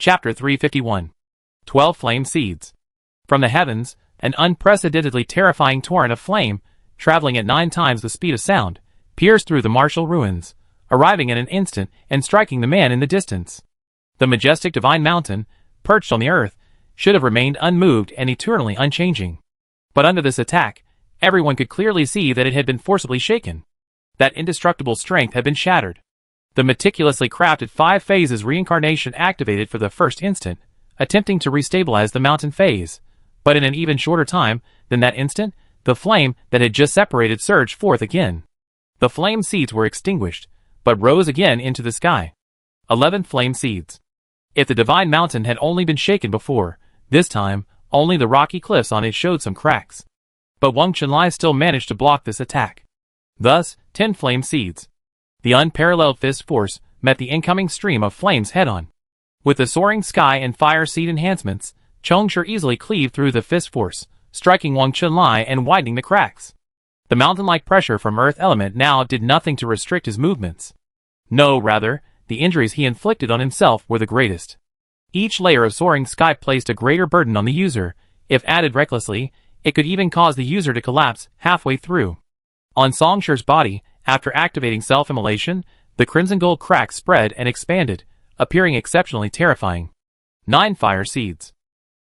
Chapter 351. 12 Flame Seeds. From the heavens, an unprecedentedly terrifying torrent of flame, traveling at 9 times the speed of sound, pierced through the martial ruins, arriving in an instant and striking the man in the distance. The majestic divine mountain, perched on the earth, should have remained unmoved and eternally unchanging. But under this attack, everyone could clearly see that it had been forcibly shaken. That indestructible strength had been shattered. The meticulously crafted 5 phases reincarnation activated for the first instant, attempting to restabilize the mountain phase, but in an even shorter time than that instant, the flame that had just separated surged forth again. The flame seeds were extinguished, but rose again into the sky. 11 flame seeds. If the divine mountain had only been shaken before, this time, only the rocky cliffs on it showed some cracks. But Wang Chunlai still managed to block this attack. Thus, 10 flame seeds. The unparalleled fist force met the incoming stream of flames head-on. With the soaring sky and fire seed enhancements, Chongshi easily cleaved through the fist force, striking Wang Chunlai and widening the cracks. The mountain-like pressure from earth element now did nothing to restrict his movements. No, rather, the injuries he inflicted on himself were the greatest. Each layer of soaring sky placed a greater burden on the user. If added recklessly, it could even cause the user to collapse halfway through. On Songshi's body, after activating self-immolation, the crimson gold cracks spread and expanded, appearing exceptionally terrifying. 9 fire seeds.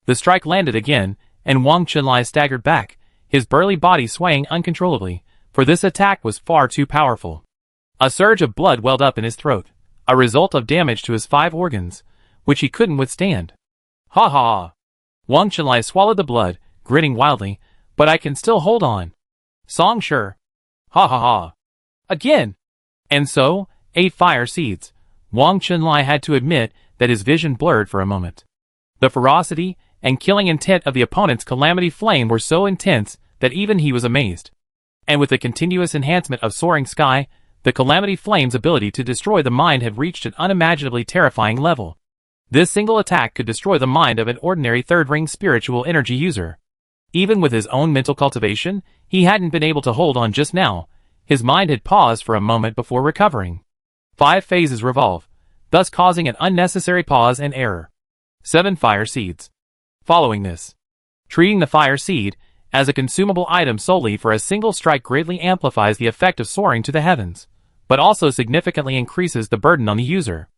The strike landed again, and Wang Chunlai staggered back, his burly body swaying uncontrollably, for this attack was far too powerful. A surge of blood welled up in his throat, a result of damage to his 5 organs, which he couldn't withstand. Ha ha! Wang Chunlai swallowed the blood, grinning wildly, but I can still hold on. Songshi. Ha ha ha! Again! And so, 8 fire seeds. Wang Chunlai had to admit that his vision blurred for a moment. The ferocity and killing intent of the opponent's calamity flame were so intense that even he was amazed. And with the continuous enhancement of soaring sky, the calamity flame's ability to destroy the mind had reached an unimaginably terrifying level. This single attack could destroy the mind of an ordinary third-ring spiritual energy user. Even with his own mental cultivation, he hadn't been able to hold on just now. His mind had paused for a moment before recovering. 5 phases revolve, thus causing an unnecessary pause and error. 7 fire seeds. Following this, treating the fire seed as a consumable item solely for a single strike greatly amplifies the effect of soaring to the heavens, but also significantly increases the burden on the user.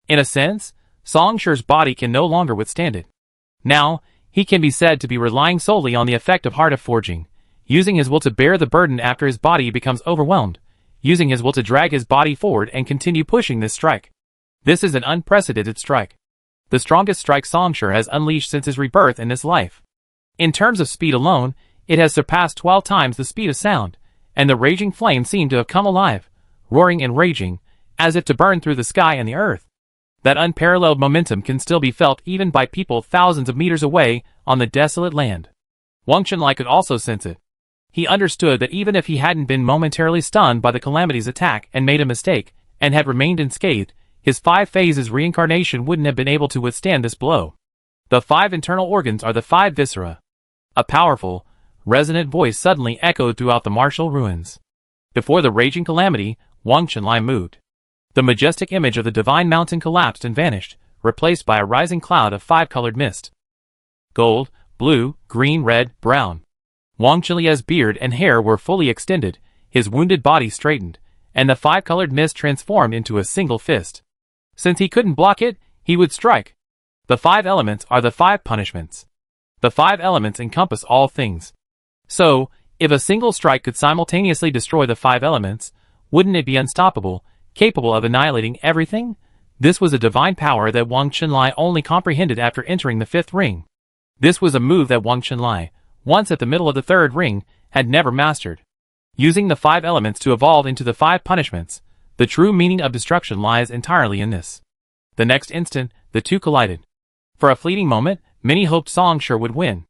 In a sense, Songshi's body can no longer withstand it. Now, he can be said to be relying solely on the effect of Heart of Forging, using his will to bear the burden after his body becomes overwhelmed, using his will to drag his body forward and continue pushing this strike. This is an unprecedented strike. The strongest strike Songshi has unleashed since his rebirth in this life. In terms of speed alone, it has surpassed 12 times the speed of sound, and the raging flame seemed to have come alive, roaring and raging, as if to burn through the sky and the earth. That unparalleled momentum can still be felt even by people thousands of meters away on the desolate land. Wang Chunlai could also sense it. He understood that even if he hadn't been momentarily stunned by the calamity's attack and made a mistake, and had remained unscathed, his 5 phases reincarnation wouldn't have been able to withstand this blow. The 5 internal organs are the 5 viscera. A powerful, resonant voice suddenly echoed throughout the martial ruins. Before the raging calamity, Wang Chunlai moved. The majestic image of the divine mountain collapsed and vanished, replaced by a rising cloud of 5-colored mist. Gold, blue, green, red, brown. Wang Chunlai's beard and hair were fully extended, his wounded body straightened, and the 5-colored mist transformed into a single fist. Since he couldn't block it, he would strike. The 5 elements are the 5 punishments. The 5 elements encompass all things. So, if a single strike could simultaneously destroy the 5 elements, wouldn't it be unstoppable, capable of annihilating everything? This was a divine power that Wang Chunlai only comprehended after entering the 5th ring. This was a move that Wang Chunlai, once at the middle of the 3rd ring, had never mastered. Using the 5 elements to evolve into the 5 punishments, the true meaning of destruction lies entirely in this. The next instant, the two collided. For a fleeting moment, many hoped Songshi would win.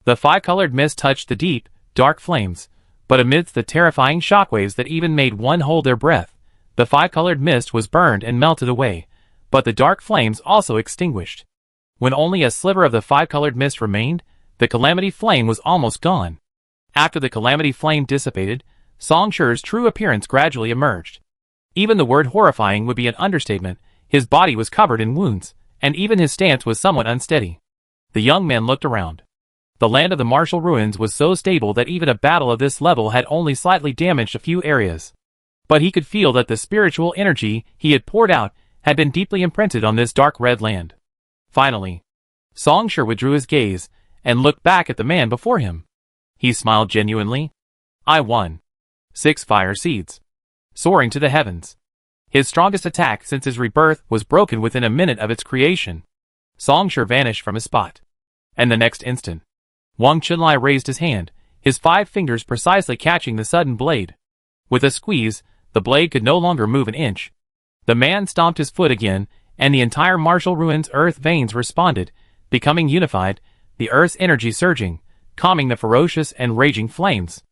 The 5-colored mist touched the deep, dark flames, but amidst the terrifying shockwaves that even made one hold their breath, the 5-colored mist was burned and melted away, but the dark flames also extinguished. When only a sliver of the 5-colored mist remained, the calamity flame was almost gone. After the calamity flame dissipated, Songshi's true appearance gradually emerged. Even the word horrifying would be an understatement. His body was covered in wounds, and even his stance was somewhat unsteady. The young man looked around. The land of the martial ruins was so stable that even a battle of this level had only slightly damaged a few areas. But he could feel that the spiritual energy he had poured out had been deeply imprinted on this dark red land. Finally, Songshur withdrew his gaze and looked back at the man before him. He smiled genuinely. I won. 6 fire seeds. Soaring to the heavens. His strongest attack since his rebirth was broken within a minute of its creation. Songshur vanished from his spot. And the next instant, Wang Chunlai raised his hand, his 5 fingers precisely catching the sudden blade. With a squeeze, the blade could no longer move an inch. The man stomped his foot again, and the entire martial ruins' earth veins responded, becoming unified, the earth's energy surging, calming the ferocious and raging flames.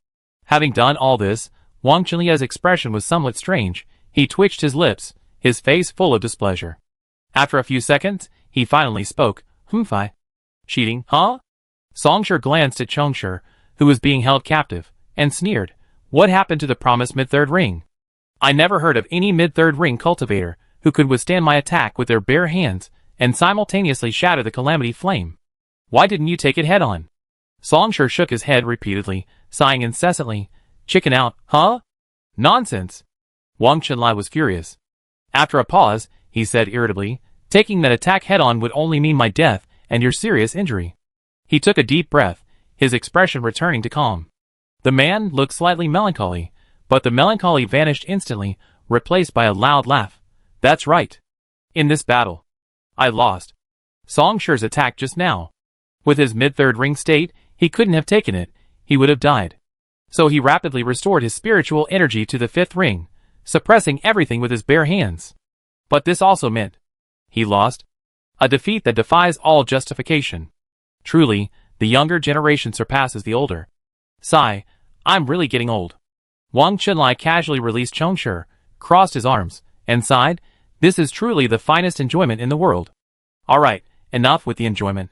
Having done all this, Wang Chunlai's expression was somewhat strange. He twitched his lips, his face full of displeasure. After a few seconds, he finally spoke. Humfai. Cheating, huh? Songshur glanced at Chongshur, who was being held captive, and sneered. What happened to the promised mid-third ring? I never heard of any mid-third ring cultivator who could withstand my attack with their bare hands and simultaneously shatter the calamity flame. Why didn't you take it head-on? Songshur shook his head repeatedly, sighing incessantly. Chicken out, huh? Nonsense. Wang Chunlai was furious. After a pause, he said irritably, taking that attack head-on would only mean my death and your serious injury. He took a deep breath, his expression returning to calm. The man looked slightly melancholy, but the melancholy vanished instantly, replaced by a loud laugh. That's right. In this battle, I lost. Songshur's attack just now. With his mid-third ring state, he couldn't have taken it, he would have died. So he rapidly restored his spiritual energy to the 5th ring, suppressing everything with his bare hands. But this also meant he lost. A defeat that defies all justification. Truly, the younger generation surpasses the older. Sigh, I'm really getting old. Wang Chunlai casually released Chongshur, crossed his arms, and sighed, this is truly the finest enjoyment in the world. Alright, enough with the enjoyment.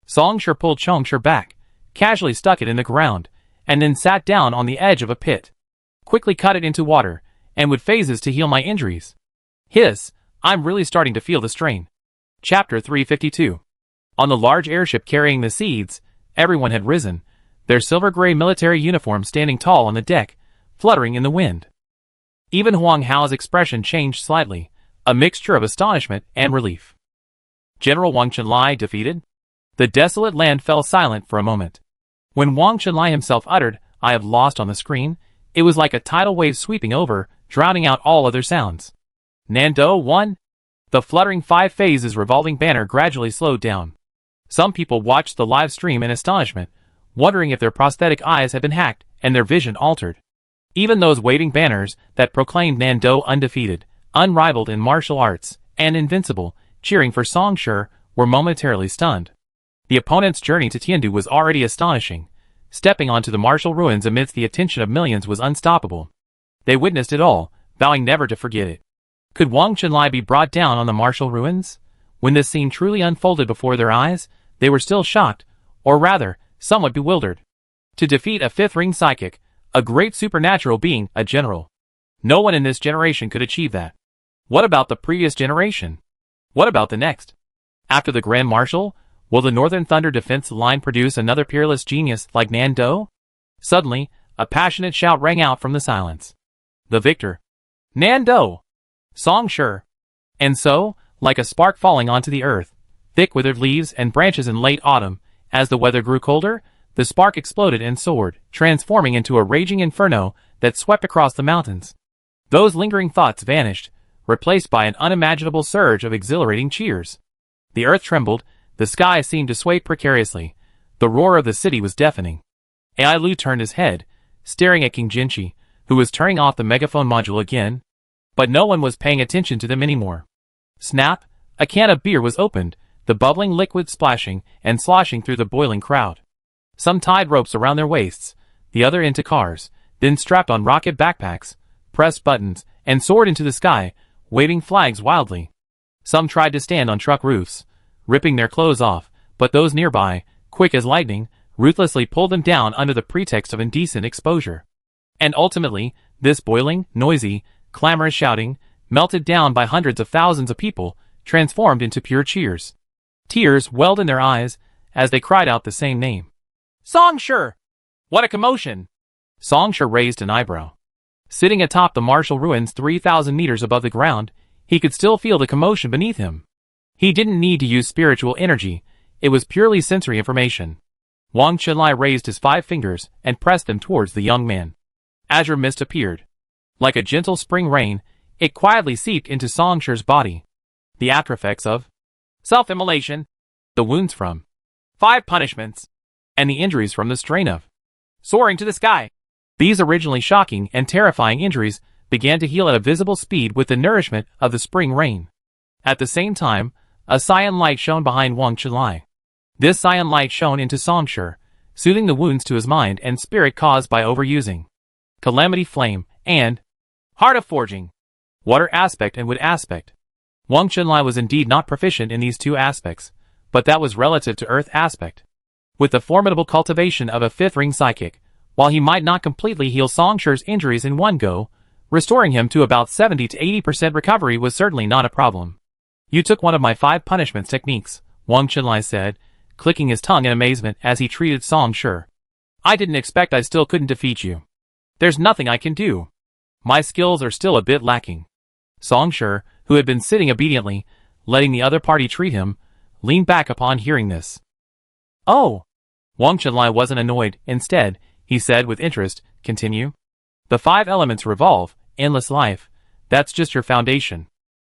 Songshur pulled Chongshur back, casually stuck it in the ground, and then sat down on the edge of a pit. Quickly cut it into water, and with phases to heal my injuries. Hiss, I'm really starting to feel the strain. Chapter 352. On the large airship carrying the seeds, everyone had risen, their silver-gray military uniforms standing tall on the deck, fluttering in the wind. Even Huang Hao's expression changed slightly, a mixture of astonishment and relief. General Wang Chunlai defeated? The desolate land fell silent for a moment. When Wang Chunlai himself uttered, I have lost on the screen, it was like a tidal wave sweeping over, drowning out all other sounds. Nando won? The fluttering 5 phases revolving banner gradually slowed down. Some people watched the live stream in astonishment, wondering if their prosthetic eyes had been hacked and their vision altered. Even those waving banners that proclaimed Nando undefeated, unrivaled in martial arts, and invincible, cheering for Songshur, were momentarily stunned. The opponent's journey to Tiandu was already astonishing. Stepping onto the martial ruins amidst the attention of millions was unstoppable. They witnessed it all, vowing never to forget it. Could Wang Chunlai be brought down on the martial ruins? When this scene truly unfolded before their eyes, they were still shocked, or rather, somewhat bewildered. To defeat a 5th ring psychic, a great supernatural being, a general. No one in this generation could achieve that. What about the previous generation? What about the next? After the Grand Marshal, will the Northern Thunder Defense Line produce another peerless genius like Nando? Suddenly, a passionate shout rang out from the silence. The victor. Nando! Songshur. And so, like a spark falling onto the earth, thick withered leaves and branches in late autumn, as the weather grew colder, the spark exploded and soared, transforming into a raging inferno that swept across the mountains. Those lingering thoughts vanished, replaced by an unimaginable surge of exhilarating cheers. The earth trembled, the sky seemed to sway precariously, the roar of the city was deafening. Ai Lu turned his head, staring at King Jinchi, who was turning off the megaphone module again. But no one was paying attention to them anymore. Snap! A can of beer was opened, the bubbling liquid splashing and sloshing through the boiling crowd. Some tied ropes around their waists, the other into cars, then strapped on rocket backpacks, pressed buttons, and soared into the sky, waving flags wildly. Some tried to stand on truck roofs, ripping their clothes off, but those nearby, quick as lightning, ruthlessly pulled them down under the pretext of indecent exposure. And ultimately, this boiling, noisy, clamorous shouting, melted down by hundreds of thousands of people, transformed into pure cheers. Tears welled in their eyes as they cried out the same name. Songshur! What a commotion! Songshur raised an eyebrow. Sitting atop the martial ruins 3,000 meters above the ground, he could still feel the commotion beneath him. He didn't need to use spiritual energy, it was purely sensory information. Wang Qinlai raised his 5 fingers and pressed them towards the young man. Azure mist appeared. Like a gentle spring rain, it quietly seeped into Songshur's body. The aftereffects of self-immolation, the wounds from 5 punishments, and the injuries from the strain of soaring to the sky. These originally shocking and terrifying injuries began to heal at a visible speed with the nourishment of the spring rain. At the same time, a cyan light shone behind Wang Qinlai. This cyan light shone into Songshur, soothing the wounds to his mind and spirit caused by overusing Calamity Flame and Heart of Forging, Water Aspect and Wood Aspect. Wang Qinlai was indeed not proficient in these 2 aspects, but that was relative to Earth Aspect. With the formidable cultivation of a 5th ring psychic, while he might not completely heal Songshur's injuries in one go, restoring him to about 70 to 80% recovery was certainly not a problem. You took one of my 5 punishments techniques, Wang Qinlai said, clicking his tongue in amazement as he treated Songshur. I didn't expect I still couldn't defeat you. There's nothing I can do. My skills are still a bit lacking. Songshur, who had been sitting obediently, letting the other party treat him, leaned back upon hearing this. Oh! Wang Qinlai wasn't annoyed. Instead, he said with interest, continue. The 5 elements revolve, endless life, that's just your foundation.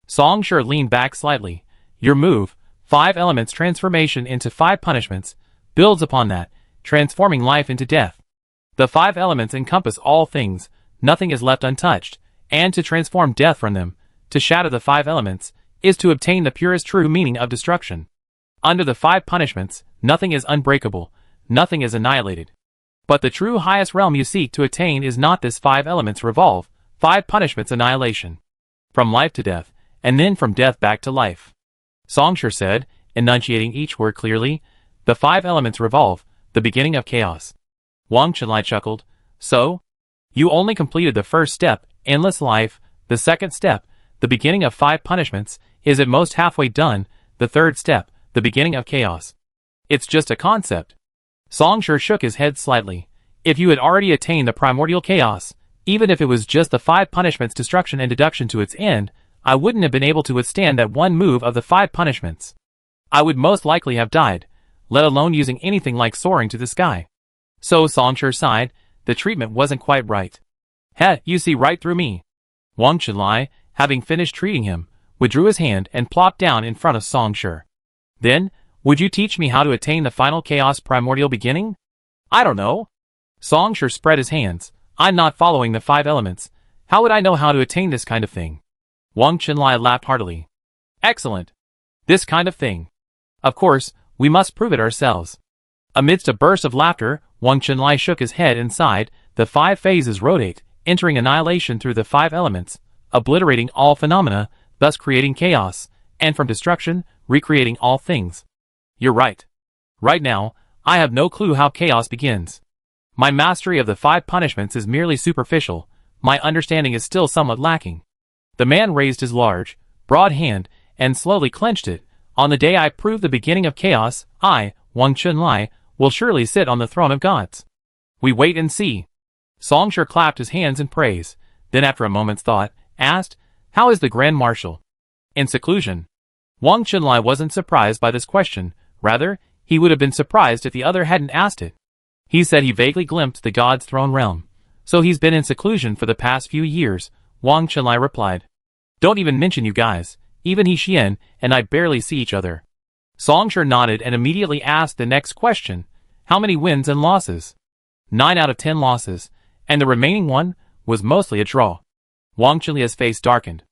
Songshur leaned back slightly. Your move, 5 elements transformation into 5 punishments, builds upon that, transforming life into death. The 5 elements encompass all things, nothing is left untouched, and to transform death from them, to shatter the 5 elements, is to obtain the purest true meaning of destruction. Under the 5 punishments, nothing is unbreakable, nothing is annihilated. But the true highest realm you seek to attain is not this 5 elements revolve, 5 punishments annihilation. From life to death, and then from death back to life. Songshur said, enunciating each word clearly, the 5 elements revolve, the beginning of chaos. Wang Qinlai chuckled, so? You only completed the first step, endless life, the 2nd step, the beginning of 5 punishments, is at most halfway done, the 3rd step, the beginning of chaos. It's just a concept. Songshur shook his head slightly. If you had already attained the primordial chaos, even if it was just the 5 punishments destruction and deduction to its end, I wouldn't have been able to withstand that one move of the 5 punishments. I would most likely have died, let alone using anything like soaring to the sky. So Songshur sighed, the treatment wasn't quite right. Heh, you see right through me. Wang Qinlai, having finished treating him, withdrew his hand and plopped down in front of Songshur. Then, would you teach me how to attain the final chaos primordial beginning? I don't know. Songshur spread his hands. I'm not following the 5 elements. How would I know how to attain this kind of thing? Wang Qinlai laughed heartily. Excellent. This kind of thing. Of course, we must prove it ourselves. Amidst a burst of laughter, Wang Qinlai shook his head and sighed. The 5 phases rotate, entering annihilation through the 5 elements, obliterating all phenomena, thus creating chaos, and from destruction, recreating all things. You're right. Right now, I have no clue how chaos begins. My mastery of the 5 punishments is merely superficial, my understanding is still somewhat lacking. The man raised his large, broad hand, and slowly clenched it. On the day I prove the beginning of chaos, I, Wang Qinlai, will surely sit on the throne of gods. We wait and see. Songshur clapped his hands in praise, then after a moment's thought, asked, how is the Grand Marshal? In seclusion. Wang Qinlai wasn't surprised by this question, rather, he would have been surprised if the other hadn't asked it. He said he vaguely glimpsed the god's throne realm. So he's been in seclusion for the past few years, Wang Qinlai replied. Don't even mention you guys, even He Xian and I barely see each other. Songshur nodded and immediately asked the next question, how many wins and losses? 9 out of 10 losses, and the remaining one was mostly a draw. Wang Qinlai's face darkened.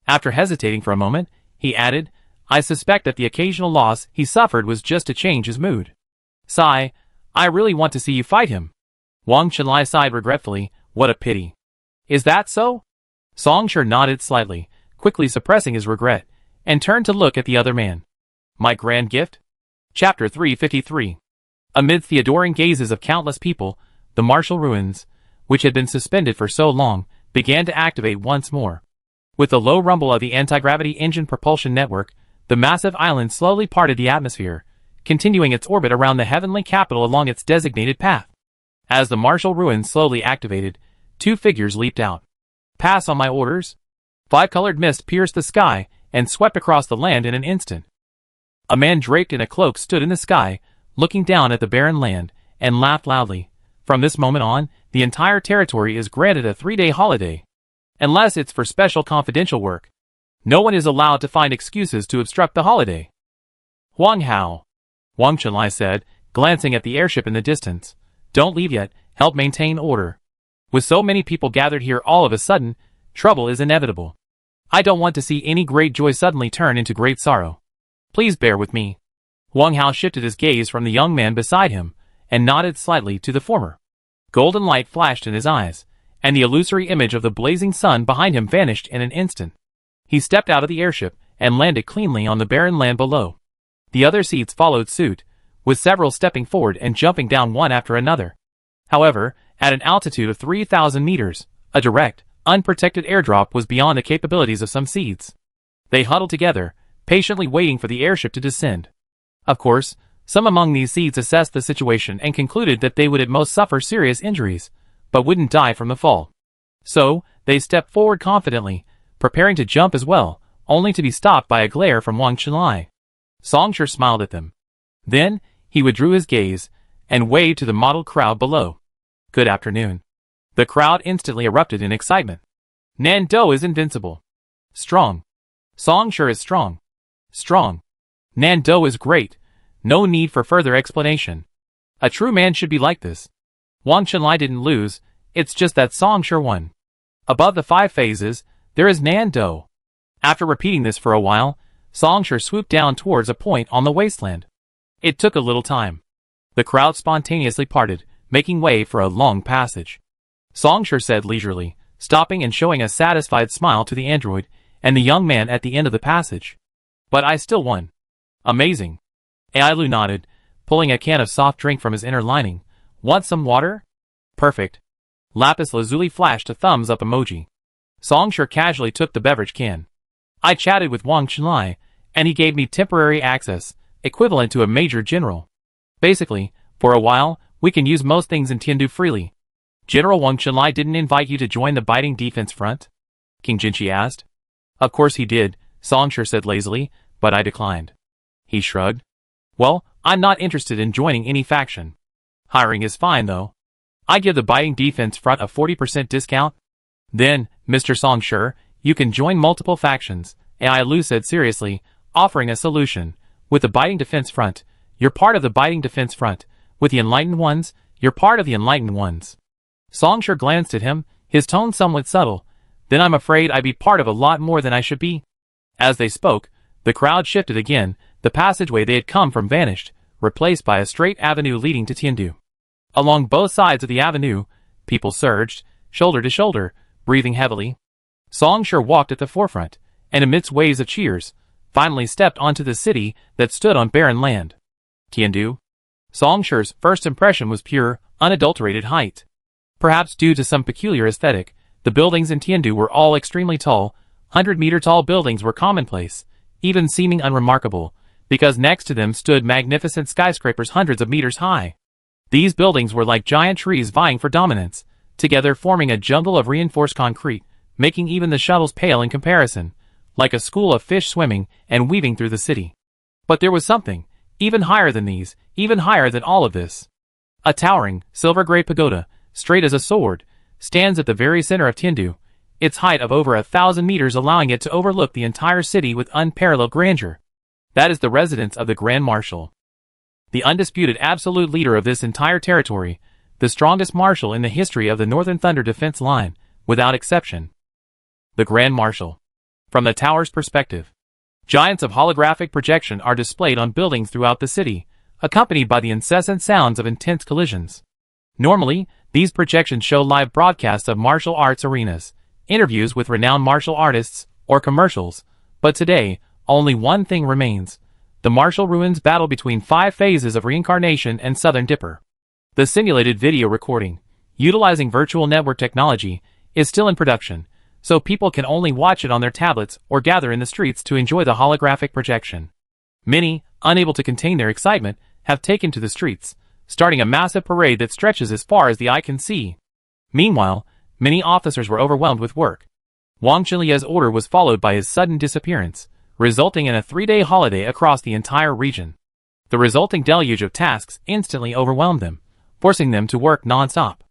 After hesitating for a moment, he added, I suspect that the occasional loss he suffered was just to change his mood. Sigh, I really want to see you fight him. Wang Qinlai sighed regretfully, what a pity. Is that so? Songshur nodded slightly, quickly suppressing his regret, and turned to look at the other man. My grand gift? Chapter 353. Amidst the adoring gazes of countless people, the martial ruins, which had been suspended for so long, began to activate once more. With the low rumble of the anti-gravity engine propulsion network, The massive island slowly parted the atmosphere, continuing its orbit around the heavenly capital along its designated path. As the martial ruins slowly activated, two figures leaped out. "Pass on my orders." Five-colored mist pierced the sky and swept across the land in an instant. A man draped in a cloak stood in the sky, looking down at the barren land, and laughed loudly. "From this moment on, the entire territory is granted a 3-day holiday. Unless it's for special confidential work. No one is allowed to find excuses to obstruct the holiday." "Huang Hao," Wang Chenlai said, glancing at the airship in the distance. "Don't leave yet, help maintain order. With so many people gathered here all of a sudden, trouble is inevitable. I don't want to see any great joy suddenly turn into great sorrow. Please bear with me." Huang Hao shifted his gaze from the young man beside him, and nodded slightly to the former. Golden light flashed in his eyes, and the illusory image of the blazing sun behind him vanished in an instant. He stepped out of the airship, and landed cleanly on the barren land below. The other seats followed suit, with several stepping forward and jumping down one after another. However, at an altitude of 3,000 meters, a direct, unprotected airdrop was beyond the capabilities of some seeds. They huddled together, patiently waiting for the airship to descend. Of course, some among these seeds assessed the situation and concluded that they would at most suffer serious injuries, but wouldn't die from the fall. So, they stepped forward confidently, preparing to jump as well, only to be stopped by a glare from Wang Chenlai. Songshur smiled at them. Then, he withdrew his gaze, and waved to the mottled crowd below. "Good afternoon." The crowd instantly erupted in excitement. "Nan Do is invincible. Strong. Songshur is strong. Strong. Nan Do is great. No need for further explanation. A true man should be like this." Wang Chenlai didn't lose, it's just that Songshur won. Above the 5 phases, there is Nan Do. After repeating this for a while, Songshur swooped down towards a point on the wasteland. It took a little time. The crowd spontaneously parted, making way for a long passage. Songshur said leisurely, stopping and showing a satisfied smile to the android and the young man at the end of the passage. "But I still won." "Amazing." Ailu nodded, pulling a can of soft drink from his inner lining. "Want some water?" "Perfect." Lapis Lazuli flashed a thumbs up emoji. Songshur casually took the beverage can. "I chatted with Wang Chenlai, and he gave me temporary access, equivalent to a major general. Basically, for a while, we can use most things in Tiandu freely." "General Wang Chenlai didn't invite you to join the biting defense front?" King Jinchi asked. "Of course he did," Songshur said lazily, "but I declined." He shrugged. "Well, I'm not interested in joining any faction. Hiring is fine though. I give the biting defense front a 40% discount." "Then, Mr. Songshur, you can join multiple factions," Ailu said seriously, offering a solution. "With the biting defense front, you're part of the biting defense front. With the enlightened ones, you're part of the enlightened ones." Songshur glanced at him, his tone somewhat subtle. "Then I'm afraid I'd be part of a lot more than I should be." As they spoke, the crowd shifted again, the passageway they had come from vanished, replaced by a straight avenue leading to Tiandu. Along both sides of the avenue, people surged, shoulder to shoulder, breathing heavily. Songshur walked at the forefront, and amidst waves of cheers, finally stepped onto the city that stood on barren land. Tiandu. Songshur's first impression was pure, unadulterated height. Perhaps due to some peculiar aesthetic, the buildings in Tiandu were all extremely tall. 100-meter-tall buildings were commonplace, even seeming unremarkable, because next to them stood magnificent skyscrapers hundreds of meters high. These buildings were like giant trees vying for dominance, together forming a jungle of reinforced concrete, making even the shuttles pale in comparison, like a school of fish swimming and weaving through the city. But there was something, even higher than these, even higher than all of this. A towering, silver-gray pagoda, straight as a sword, stands at the very center of Tiandu, its height of over 1,000 meters allowing it to overlook the entire city with unparalleled grandeur. That is the residence of the Grand Marshal. The undisputed absolute leader of this entire territory, the strongest marshal in the history of the Northern Thunder defense line, without exception. The Grand Marshal. From the tower's perspective, giants of holographic projection are displayed on buildings throughout the city, accompanied by the incessant sounds of intense collisions. Normally, these projections show live broadcasts of martial arts arenas, interviews with renowned martial artists, or commercials, but today, only one thing remains: the martial ruins battle between 5 phases of reincarnation and Southern Dipper. The simulated video recording, utilizing virtual network technology, is still in production, so people can only watch it on their tablets or gather in the streets to enjoy the holographic projection. Many, unable to contain their excitement, have taken to the streets, starting a massive parade that stretches as far as the eye can see. Meanwhile, many officers were overwhelmed with work. Wang Qinlai's order was followed by his sudden disappearance, resulting in a 3-day holiday across the entire region. The resulting deluge of tasks instantly overwhelmed them, forcing them to work non-stop.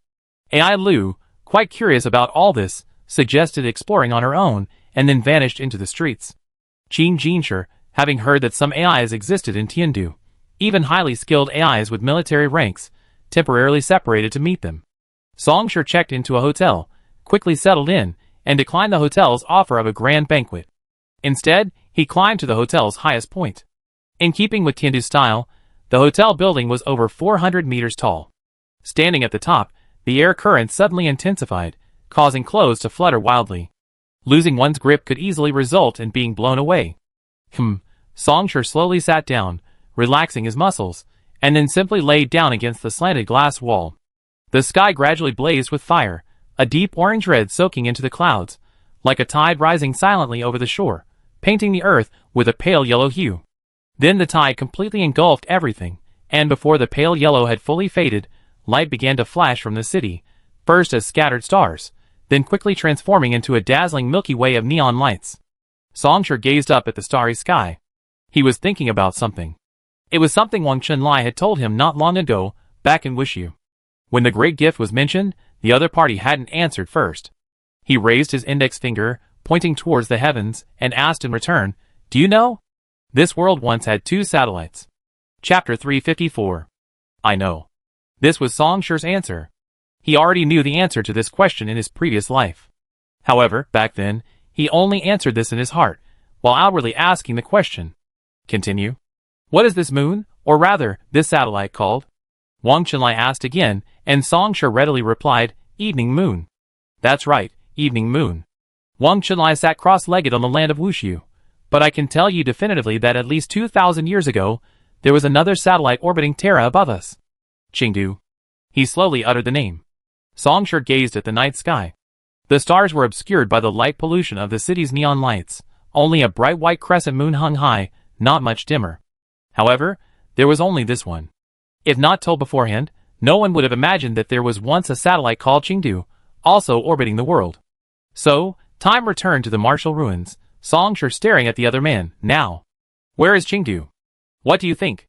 AI Lu, quite curious about all this, suggested exploring on her own, and then vanished into the streets. Qin Jinshi, having heard that some AIs existed in Tiandu, even highly skilled AIs with military ranks, temporarily separated to meet them. Song Shi checked into a hotel, quickly settled in, and declined the hotel's offer of a grand banquet. Instead, he climbed to the hotel's highest point. In keeping with Tiandu's style, the hotel building was over 400 meters tall. Standing at the top, the air current suddenly intensified, causing clothes to flutter wildly. Losing one's grip could easily result in being blown away. Song Shi slowly sat down, relaxing his muscles, and then simply laid down against the slanted glass wall. The sky gradually blazed with fire, a deep orange red soaking into the clouds, like a tide rising silently over the shore, painting the earth with a pale yellow hue. Then the tide completely engulfed everything, and before the pale yellow had fully faded, light began to flash from the city, first as scattered stars, then quickly transforming into a dazzling Milky Way of neon lights. Song Shi gazed up at the starry sky. He was thinking about something. It was something Wang Qinlai had told him not long ago, back in Wushu. When the great gift was mentioned, the other party hadn't answered first. He raised his index finger, pointing towards the heavens, and asked in return, "Do you know? This world once had 2 satellites." Chapter 354. I know. This was Song Shi's answer. He already knew the answer to this question in his previous life. However, back then, he only answered this in his heart, while outwardly asking the question. Continue. What is this moon, or rather, this satellite called? Wang Qinlai asked again, and Song Shi readily replied, Evening Moon. That's right, Evening Moon. Wang Qinlai sat cross-legged on the land of Wushu, but I can tell you definitively that at least 2,000 years ago, there was another satellite orbiting Terra above us. Chengdu. He slowly uttered the name. Song Shi gazed at the night sky. The stars were obscured by the light pollution of the city's neon lights. Only a bright white crescent moon hung high, not much dimmer. However, there was only this one. If not told beforehand, no one would have imagined that there was once a satellite called Chengdu, also orbiting the world. So, time returned to the martial ruins, Song Shi staring at the other man. Now, where is Chengdu? What do you think?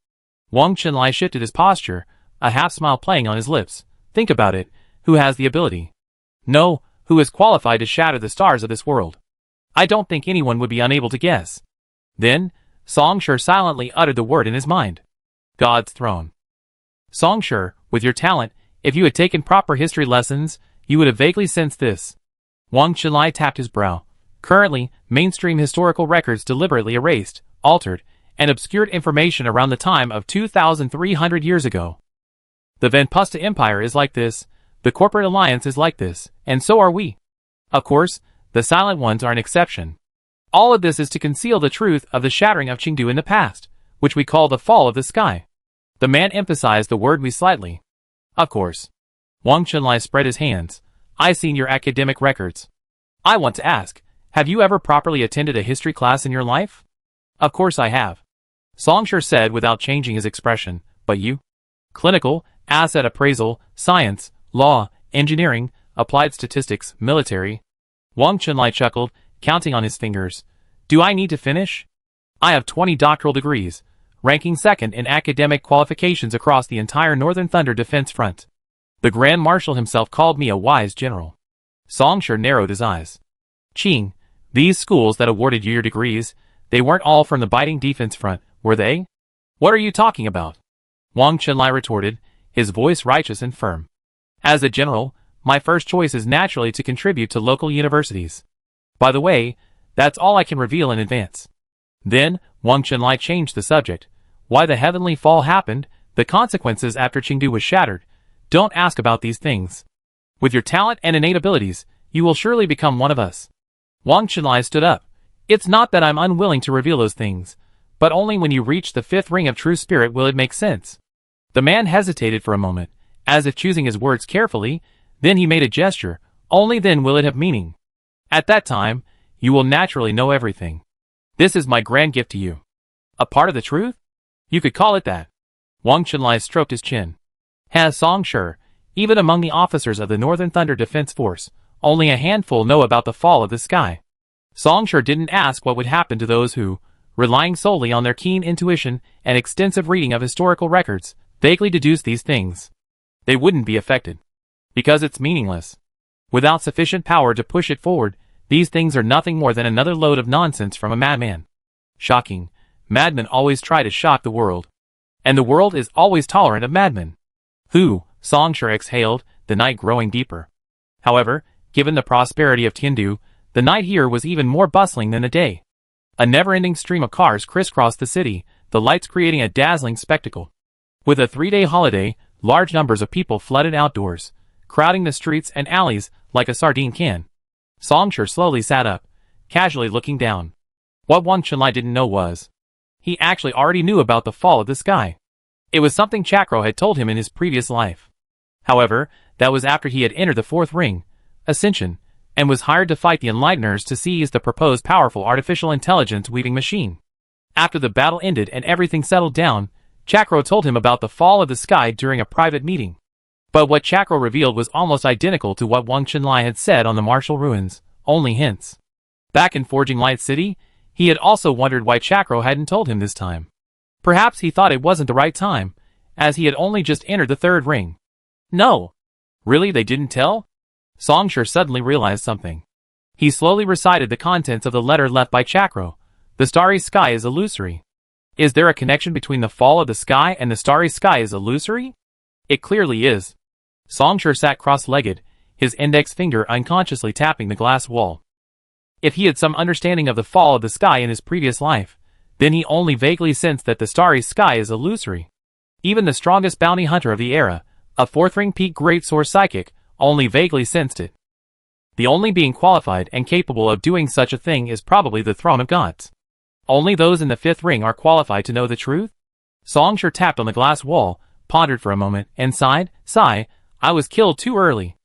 Wang Qinlai shifted his posture, a half-smile playing on his lips. Think about it, who has the ability? No, who is qualified to shatter the stars of this world? I don't think anyone would be unable to guess. Then, Song Shi silently uttered the word in his mind. God's throne. Song Shi, with your talent, if you had taken proper history lessons, you would have vaguely sensed this. Wang Qinlai tapped his brow. Currently, mainstream historical records deliberately erased, altered, and obscured information around the time of 2,300 years ago. The Venpusta Empire is like this, the corporate alliance is like this, and so are we. Of course, the silent ones are an exception. All of this is to conceal the truth of the shattering of Chengdu in the past, which we call the fall of the sky. The man emphasized the word "we" slightly. Of course. Wang Qinlai spread his hands. I've seen your academic records. I want to ask, have you ever properly attended a history class in your life? Of course I have. Song Shi said without changing his expression. But you? Clinical, asset appraisal, science, law, engineering, applied statistics, military. Wang Qinlai chuckled, counting on his fingers. Do I need to finish? I have 20 doctoral degrees, ranking second in academic qualifications across the entire Northern Thunder Defense Front. The Grand Marshal himself called me a wise general. Song Shi narrowed his eyes. Qing, these schools that awarded you your degrees, they weren't all from the biting defense front, were they? What are you talking about? Wang Qinlai retorted, his voice righteous and firm. As a general, my first choice is naturally to contribute to local universities. By the way, that's all I can reveal in advance. Then, Wang Qinlai changed the subject. Why the heavenly fall happened, the consequences after Chengdu was shattered. Don't ask about these things. With your talent and innate abilities, you will surely become one of us. Wang Qinlai stood up. It's not that I'm unwilling to reveal those things, but only when you reach the 5th ring of true spirit will it make sense. The man hesitated for a moment, as if choosing his words carefully, then he made a gesture. Only then will it have meaning. At that time, you will naturally know everything. This is my grand gift to you. A part of the truth? You could call it that. Wang Chunlai stroked his chin. Has Song Shi, even among the officers of the Northern Thunder Defense Force, only a handful know about the fall of the sky. Song Shi didn't ask what would happen to those who, relying solely on their keen intuition and extensive reading of historical records, vaguely deduce these things. They wouldn't be affected. Because it's meaningless. Without sufficient power to push it forward, these things are nothing more than another load of nonsense from a madman. Shocking. Madmen always try to shock the world. And the world is always tolerant of madmen. Who, Song Shi exhaled, the night growing deeper. However, given the prosperity of Tiandu, the night here was even more bustling than the day. A never-ending stream of cars crisscrossed the city, the lights creating a dazzling spectacle. With a 3-day holiday, large numbers of people flooded outdoors, crowding the streets and alleys like a sardine can. Song Shi slowly sat up, casually looking down. What Wang Chunlai didn't know was, he actually already knew about the fall of the sky. It was something Chakro had told him in his previous life. However, that was after he had entered the fourth ring, Ascension, and was hired to fight the Enlighteners to seize the proposed powerful artificial intelligence weaving machine. After the battle ended and everything settled down, Chakro told him about the fall of the sky during a private meeting. But what Chakro revealed was almost identical to what Wang Chunlai had said on the martial ruins, only hints. Back in Forging Light City, he had also wondered why Chakro hadn't told him this time. Perhaps he thought it wasn't the right time, as he had only just entered the third ring. No. Really, they didn't tell? Song Shi suddenly realized something. He slowly recited the contents of the letter left by Chakro. The starry sky is illusory. Is there a connection between the fall of the sky and the starry sky is illusory? It clearly is. Song Shi sat cross-legged, his index finger unconsciously tapping the glass wall. If he had some understanding of the fall of the sky in his previous life, then he only vaguely sensed that the starry sky is illusory. Even the strongest bounty hunter of the era, a fourth-ring peak great source psychic, only vaguely sensed it. The only being qualified and capable of doing such a thing is probably the throne of gods. Only those in the fifth ring are qualified to know the truth? Song Shi tapped on the glass wall, pondered for a moment, and sighed, I was killed too early.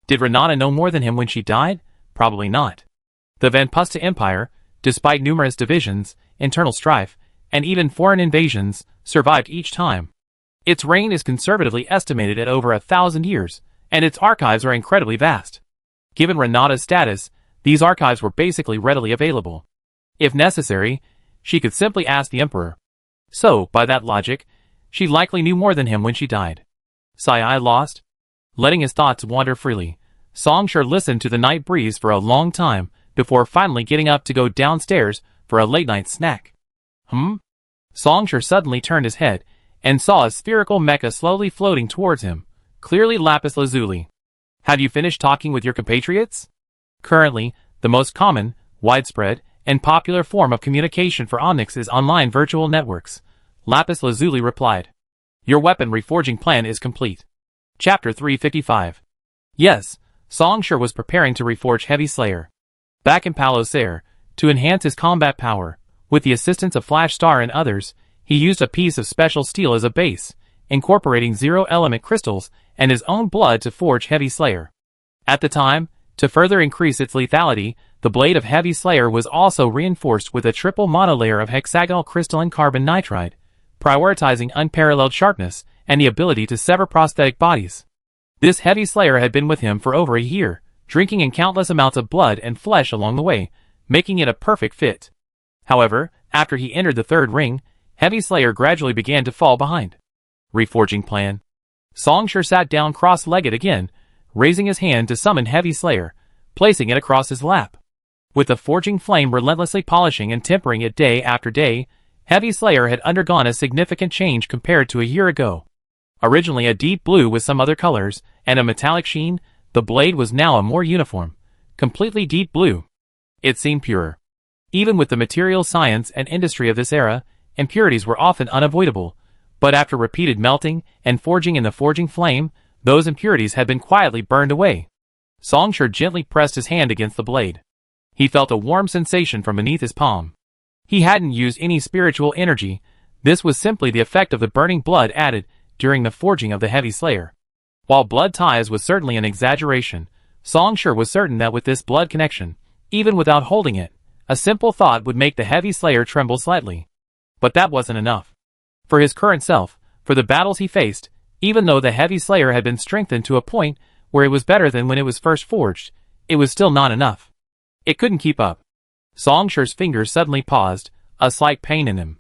Did Renata know more than him when she died? Probably not. The Vanpusta Empire, despite numerous divisions, internal strife, and even foreign invasions, survived each time. Its reign is conservatively estimated at over 1,000 years, and its archives are incredibly vast. Given Renata's status, these archives were basically readily available. If necessary, she could simply ask the Emperor. So, by that logic, she likely knew more than him when she died. I lost? Letting his thoughts wander freely, Song Shi listened to the night breeze for a long time before finally getting up to go downstairs for a late-night snack. Song Shi suddenly turned his head and saw a spherical mecha slowly floating towards him, clearly lapis lazuli. Have you finished talking with your compatriots? Currently, the most common, widespread, and popular form of communication for Onyx is online virtual networks, Lapis Lazuli replied. Your weapon reforging plan is complete. Chapter 355. Yes, Song Shi was preparing to reforge Heavy Slayer. Back in Palo Ser, to enhance his combat power, with the assistance of Flash Star and others, he used a piece of special steel as a base, incorporating zero-element crystals and his own blood to forge Heavy Slayer. At the time, to further increase its lethality, the blade of Heavy Slayer was also reinforced with a triple monolayer of hexagonal crystalline carbon nitride, prioritizing unparalleled sharpness and the ability to sever prosthetic bodies. This Heavy Slayer had been with him for over a year, drinking in countless amounts of blood and flesh along the way, making it a perfect fit. However, after he entered the third ring, Heavy Slayer gradually began to fall behind. Reforging plan. Song Shi sat down cross-legged again, raising his hand to summon Heavy Slayer, placing it across his lap. With the forging flame relentlessly polishing and tempering it day after day, Heavy Slayer had undergone a significant change compared to a year ago. Originally a deep blue with some other colors and a metallic sheen, the blade was now a more uniform, completely deep blue. It seemed purer. Even with the material science and industry of this era, impurities were often unavoidable, but after repeated melting and forging in the forging flame, those impurities had been quietly burned away. Song Shi gently pressed his hand against the blade. He felt a warm sensation from beneath his palm. He hadn't used any spiritual energy, this was simply the effect of the burning blood added during the forging of the Heavy Slayer. While blood ties was certainly an exaggeration, Song Shi was certain that with this blood connection, Even without holding it, a simple thought would make the heavy slayer tremble slightly. But that wasn't enough. For his current self, for the battles he faced, even though the heavy slayer had been strengthened to a point where it was better than when it was first forged, it was still not enough. It couldn't keep up. Songshi's fingers suddenly paused, a slight pain in him.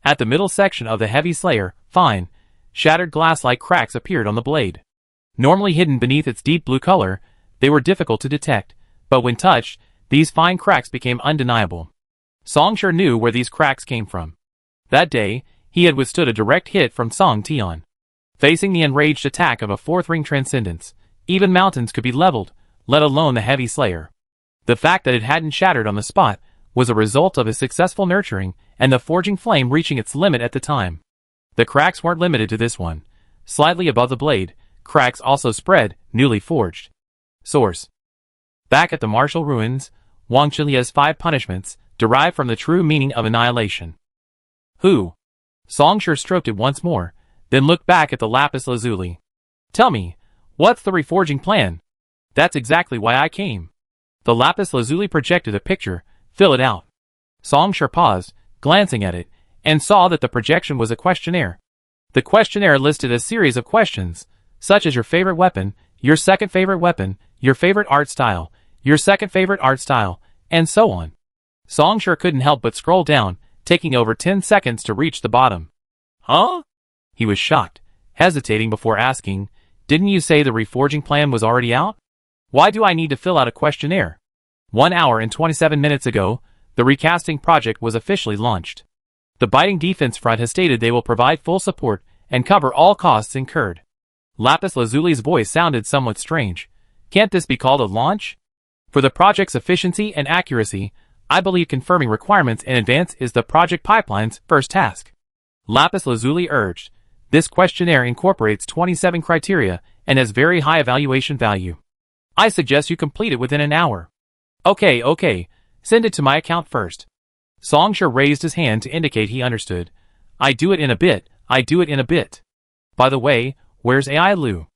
At the middle section of the heavy slayer, fine, shattered glass-like cracks appeared on the blade. Normally hidden beneath its deep blue color, they were difficult to detect, but when touched, these fine cracks became undeniable. Songshi knew where these cracks came from. That day, he had withstood a direct hit from Song Tian. Facing the enraged attack of a fourth ring transcendence, even mountains could be leveled, let alone the heavy slayer. The fact that it hadn't shattered on the spot was a result of his successful nurturing and the forging flame reaching its limit at the time. The cracks weren't limited to this one. Slightly above the blade, cracks also spread, newly forged. Source. Back at the martial ruins, Wang Chilia's 5 punishments derived from the true meaning of annihilation. Who? Songshi stroked it once more, then looked back at the lapis lazuli. Tell me, what's the reforging plan? That's exactly why I came. The lapis lazuli projected a picture. Fill it out. Songshi paused, glancing at it, and saw that the projection was a questionnaire. The questionnaire listed a series of questions, such as your favorite weapon, your second favorite weapon, your favorite art style, your second favorite art style, and so on. Songshi couldn't help but scroll down, taking over 10 seconds to reach the bottom. Huh? He was shocked, hesitating before asking, didn't you say the reforging plan was already out? Why do I need to fill out a questionnaire? 1 hour and 27 minutes ago, the recasting project was officially launched. The Biting Defense Front has stated they will provide full support and cover all costs incurred. Lapis Lazuli's voice sounded somewhat strange. Can't this be called a launch? For the project's efficiency and accuracy, I believe confirming requirements in advance is the project pipeline's first task. Lapis Lazuli urged. This questionnaire incorporates 27 criteria and has very high evaluation value. I suggest you complete it within an hour. Okay, send it to my account first. Songshi raised his hand to indicate he understood. I do it in a bit. By the way, where's AI Lu?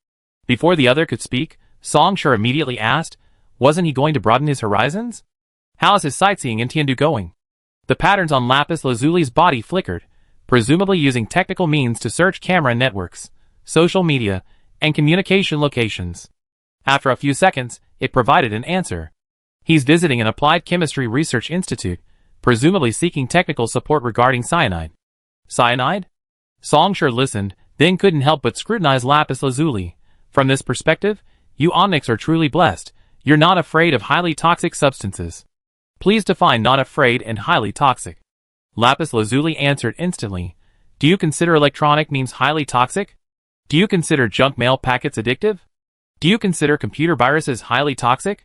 Before the other could speak, Songshi immediately asked, wasn't he going to broaden his horizons? How's his sightseeing in Tiandu going? The patterns on Lapis Lazuli's body flickered, presumably using technical means to search camera networks, social media, and communication locations. After a few seconds, it provided an answer. He's visiting an applied chemistry research institute, presumably seeking technical support regarding cyanide. Cyanide? Songshi listened, then couldn't help but scrutinize Lapis Lazuli. From this perspective, you Onyx are truly blessed. You're not afraid of highly toxic substances. Please define not afraid and highly toxic. Lapis Lazuli answered instantly. Do you consider electronic means highly toxic? Do you consider junk mail packets addictive? Do you consider computer viruses highly toxic?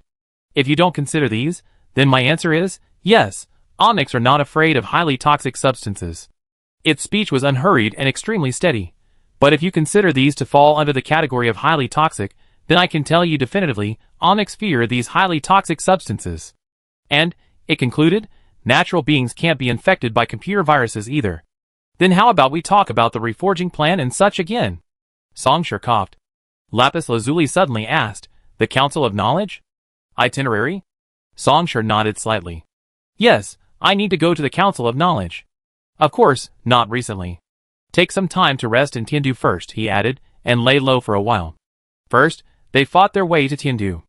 If you don't consider these, then my answer is, yes, Onyx are not afraid of highly toxic substances. Its speech was unhurried and extremely steady. But if you consider these to fall under the category of highly toxic, then I can tell you definitively, Onyx fear these highly toxic substances. And, it concluded, natural beings can't be infected by computer viruses either. Then how about we talk about the reforging plan and such again? Songshi coughed. Lapis Lazuli suddenly asked, the Council of Knowledge? Itinerary? Songshi nodded slightly. Yes, I need to go to the Council of Knowledge. Of course, not recently. Take some time to rest in Tiandu first, he added, and lay low for a while. First, they fought their way to Tiandu.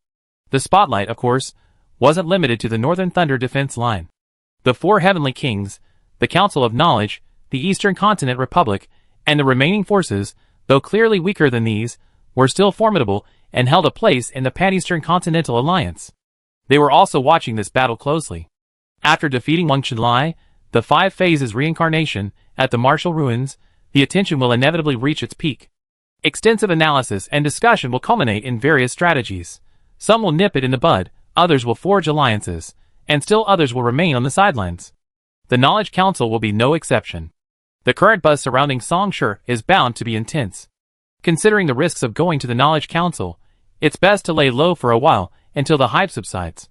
The spotlight, of course, wasn't limited to the Northern Thunder defense line. The 4 Heavenly Kings, the Council of Knowledge, the Eastern Continent Republic, and the remaining forces, though clearly weaker than these, were still formidable and held a place in the Pan-Eastern Continental Alliance. They were also watching this battle closely. After defeating Wang Chunlai, the 5 phases reincarnation, at the martial ruins, the attention will inevitably reach its peak. Extensive analysis and discussion will culminate in various strategies. Some will nip it in the bud, others will forge alliances, and still others will remain on the sidelines. The Knowledge Council will be no exception. The current buzz surrounding Songshi is bound to be intense. Considering the risks of going to the Knowledge Council, it's best to lay low for a while until the hype subsides.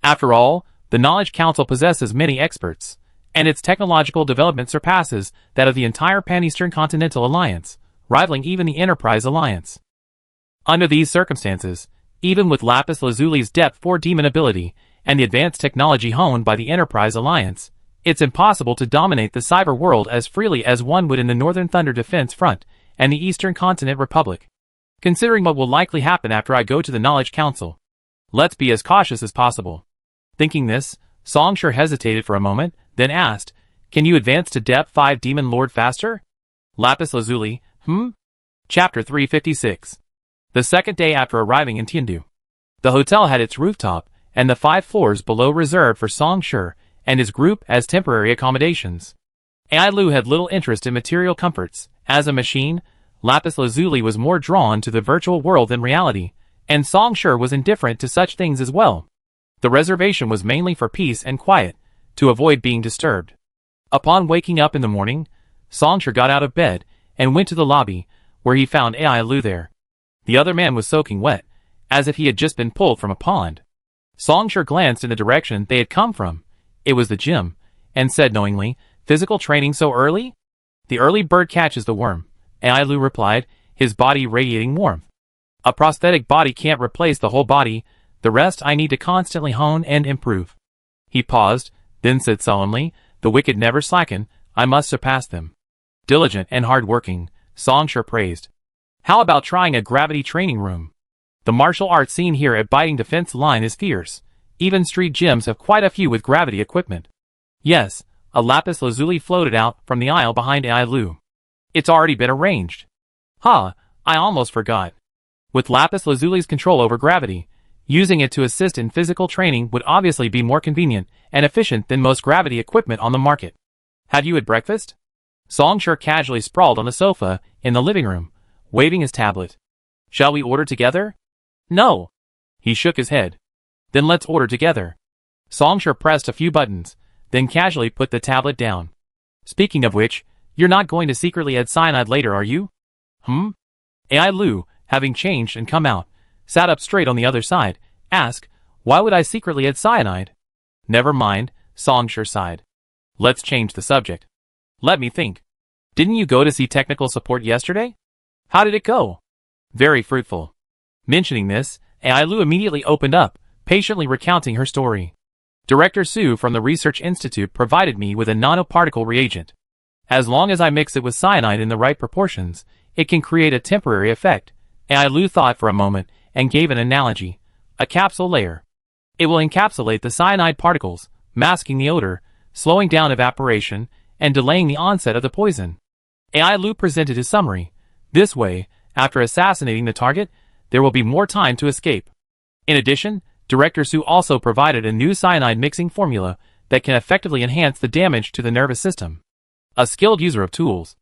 After all, the Knowledge Council possesses many experts, and its technological development surpasses that of the entire Pan-Eastern Continental Alliance, rivaling even the Enterprise Alliance. Under these circumstances, even with Lapis Lazuli's Depth 4 demon ability and the advanced technology honed by the Enterprise Alliance, it's impossible to dominate the cyber world as freely as one would in the Northern Thunder Defense Front and the Eastern Continent Republic. Considering what will likely happen after I go to the Knowledge Council, let's be as cautious as possible. Thinking this, Songshur hesitated for a moment, then asked, "Can you advance to Depth 5 Demon Lord faster?" Lapis Lazuli, Chapter 356. The second day after arriving in Tiandu. The hotel had its rooftop, and the 5 floors below reserved for Songshur and his group as temporary accommodations. AI Lu had little interest in material comforts. As a machine, Lapis Lazuli was more drawn to the virtual world than reality, and Songshur was indifferent to such things as well. The reservation was mainly for peace and quiet, to avoid being disturbed. Upon waking up in the morning, Songshur got out of bed and went to the lobby, where he found AI Lu there. The other man was soaking wet, as if he had just been pulled from a pond. Songshur glanced in the direction they had come from. It was the gym, and said knowingly, "Physical training so early?" "The early bird catches the worm," AI Lu replied, his body radiating warmth. "A prosthetic body can't replace the whole body. The rest I need to constantly hone and improve." He paused, then said solemnly, "The wicked never slacken, I must surpass them." Diligent and hard-working, Songshur praised. "How about trying a gravity training room? The martial arts scene here at Biting Defense Line is fierce. Even street gyms have quite a few with gravity equipment." "Yes," a Lapis Lazuli floated out from the aisle behind AI Lu. "It's already been arranged." "Ha, I almost forgot." With Lapis Lazuli's control over gravity, using it to assist in physical training would obviously be more convenient and efficient than most gravity equipment on the market. "Had you had breakfast?" Songshur casually sprawled on the sofa in the living room, waving his tablet. "Shall we order together?" "No." He shook his head. "Then let's order together." Songshur pressed a few buttons, then casually put the tablet down. "Speaking of which, you're not going to secretly add cyanide later, are you?" AI Lu, having changed and come out, sat up straight on the other side, asked, "Why would I secretly add cyanide?" "Never mind," Songshur sighed. "Let's change the subject. Let me think. Didn't you go to see technical support yesterday? How did it go?" "Very fruitful." Mentioning this, AI Lu immediately opened up, patiently recounting her story. "Director Su from the Research Institute provided me with a nanoparticle reagent. As long as I mix it with cyanide in the right proportions, it can create a temporary effect." AI Lu thought for a moment and gave an analogy. "A capsule layer. It will encapsulate the cyanide particles, masking the odor, slowing down evaporation, and delaying the onset of the poison." AI Lu presented his summary. "This way, after assassinating the target, there will be more time to escape." In addition, Director Su also provided a new cyanide mixing formula that can effectively enhance the damage to the nervous system. A skilled user of tools.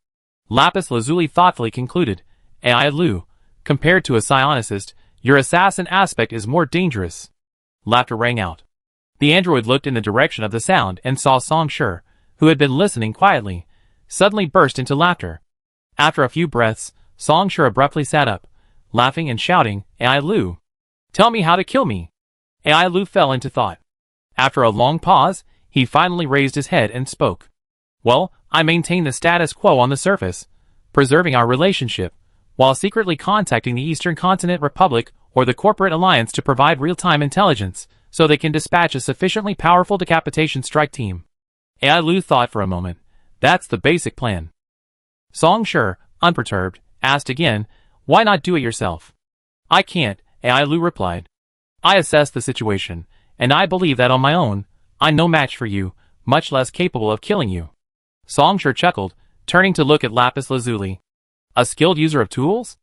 Lapis Lazuli thoughtfully concluded, "AI Lu, compared to a psionicist, your assassin aspect is more dangerous." Laughter rang out. The android looked in the direction of the sound and saw Songshur, who had been listening quietly, suddenly burst into laughter. After a few breaths, Songshur abruptly sat up, laughing and shouting, "AI Lu, tell me how to kill me." AI Lu fell into thought. After a long pause, he finally raised his head and spoke. "Well, I maintain the status quo on the surface, preserving our relationship, while secretly contacting the Eastern Continent Republic or the Corporate Alliance to provide real-time intelligence, so they can dispatch a sufficiently powerful decapitation strike team." AI Lu thought for a moment. "That's the basic plan." Songshur, unperturbed, asked again, "Why not do it yourself?" "I can't," AI Lu replied. "I assessed the situation, and I believe that on my own, I'm no match for you, much less capable of killing you." Songshur chuckled, turning to look at Lapis Lazuli. "A skilled user of tools?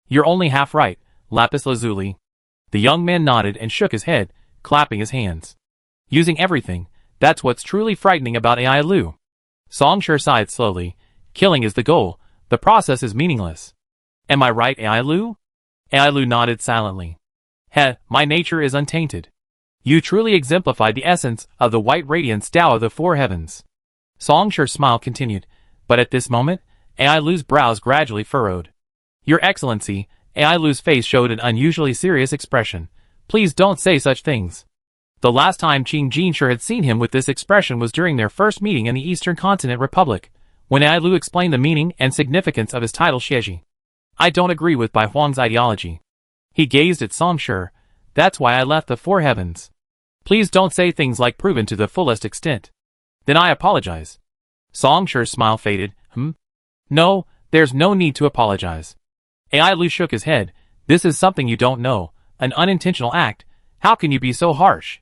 You're only half right, Lapis Lazuli." The young man nodded and shook his head, clapping his hands. "Using everything, that's what's truly frightening about AI Lu." Songshur sighed slowly. "Killing is the goal, the process is meaningless." "Am I right, AI Lu?" AI Lu nodded silently. My nature is untainted. You truly exemplified the essence of the white radiance Tao of the four heavens." Songshur's smile continued, but at this moment, AI Lu's brows gradually furrowed. "Your Excellency," AI Lu's face showed an unusually serious expression. "Please don't say such things." The last time Qing Jinshur had seen him with this expression was during their first meeting in the Eastern Continent Republic, when AI Lu explained the meaning and significance of his title Xieji. "I don't agree with Bai Huang's ideology." He gazed at Songshur. "That's why I left the four heavens." Please don't say things like proven to the fullest extent. Then I apologize. Song Shi's smile faded. No, there's no need to apologize. Ai Lu shook his head. This is something you don't know. An unintentional act. How can you be so harsh?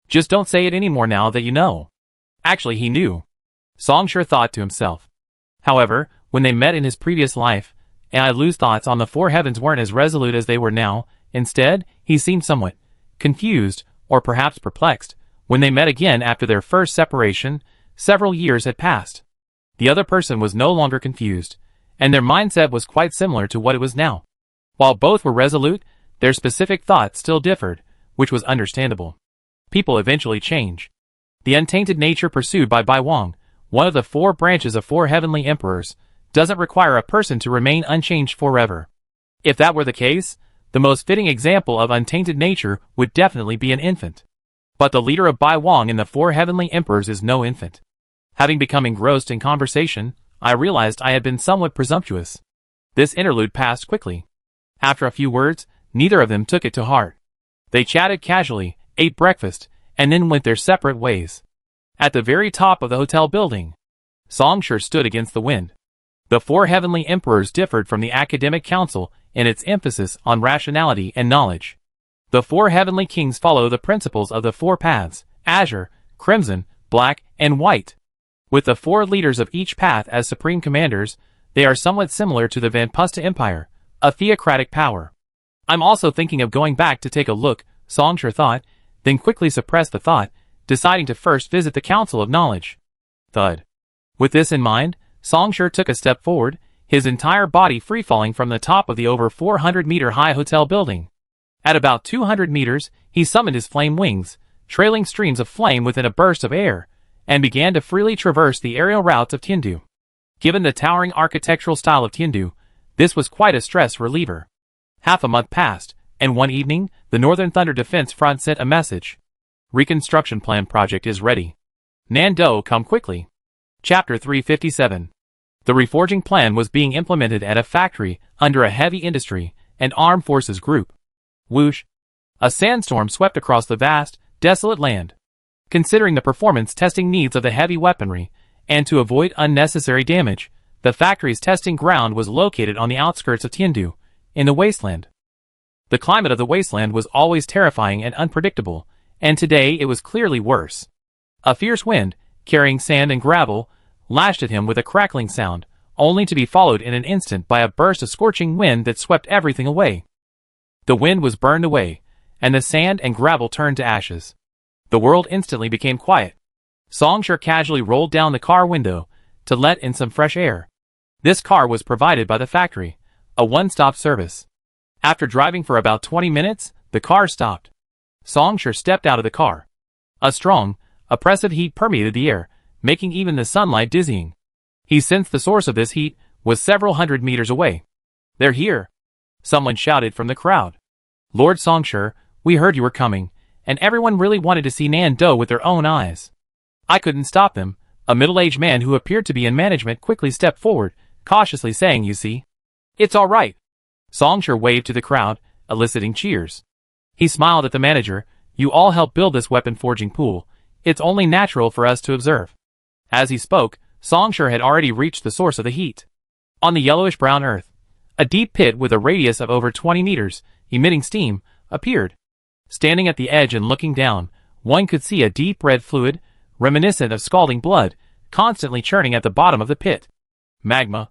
Just don't say it anymore now that you know. Actually, he knew. Song Shi thought to himself. However, when they met in his previous life, Ai Lu's thoughts on the four heavens weren't as resolute as they were now. Instead, he seemed somewhat confused, or perhaps perplexed. When they met again after their first separation, several years had passed. The other person was no longer confused, and their mindset was quite similar to what it was now. While both were resolute, their specific thoughts still differed, which was understandable. People eventually change. The untainted nature pursued by Bai Wang, one of the four branches of four heavenly emperors, doesn't require a person to remain unchanged forever. If that were the case, the most fitting example of untainted nature would definitely be an infant. But the leader of Bai Wang in the four heavenly emperors is no infant. Having become engrossed in conversation, I realized I had been somewhat presumptuous. This interlude passed quickly. After a few words, neither of them took it to heart. They chatted casually, ate breakfast, and then went their separate ways. At the very top of the hotel building, Song Shi stood against the wind. The four heavenly emperors differed from the academic council in its emphasis on rationality and knowledge. The four heavenly kings follow the principles of the four paths, azure, crimson, black, and white. With the four leaders of each path as supreme commanders, they are somewhat similar to the Vanpusta Empire, a theocratic power. I'm also thinking of going back to take a look, Song Shi thought, then quickly suppressed the thought, deciding to first visit the Council of Knowledge. Thud. With this in mind, Song Shi took a step forward, his entire body free-falling from the top of the over 400-meter-high hotel building. At about 200 meters, he summoned his flame wings, trailing streams of flame within a burst of air, and began to freely traverse the aerial routes of Tiandu. Given the towering architectural style of Tiandu, this was quite a stress reliever. Half a month passed, and one evening, the Northern Thunder Defense Front sent a message. Reconstruction plan project is ready. Nando, come quickly. Chapter 357. The reforging plan was being implemented at a factory under a heavy industry and armed forces group. Whoosh! A sandstorm swept across the vast, desolate land. Considering the performance testing needs of the heavy weaponry, and to avoid unnecessary damage, the factory's testing ground was located on the outskirts of Tiandu, in the wasteland. The climate of the wasteland was always terrifying and unpredictable, and today it was clearly worse. A fierce wind, carrying sand and gravel, lashed at him with a crackling sound, only to be followed in an instant by a burst of scorching wind that swept everything away. The wind was burned away, and the sand and gravel turned to ashes. The world instantly became quiet. Song Shi casually rolled down the car window to let in some fresh air. This car was provided by the factory, a one-stop service. After driving for about 20 minutes, the car stopped. Song Shi stepped out of the car. A strong, oppressive heat permeated the air, making even the sunlight dizzying. He sensed the source of this heat was several hundred meters away. "They're here!" someone shouted from the crowd. "Lord Song Shi, we heard you were coming, and everyone really wanted to see Nando with their own eyes. I couldn't stop them." A middle-aged man who appeared to be in management quickly stepped forward, cautiously saying, "You see, it's all right." Song Shi waved to the crowd, eliciting cheers. He smiled at the manager. "You all helped build this weapon forging pool. It's only natural for us to observe." As he spoke, Song Shi had already reached the source of the heat. On the yellowish-brown earth, a deep pit with a radius of over 20 meters, emitting steam, appeared. Standing at the edge and looking down, one could see a deep red fluid, reminiscent of scalding blood, constantly churning at the bottom of the pit. Magma.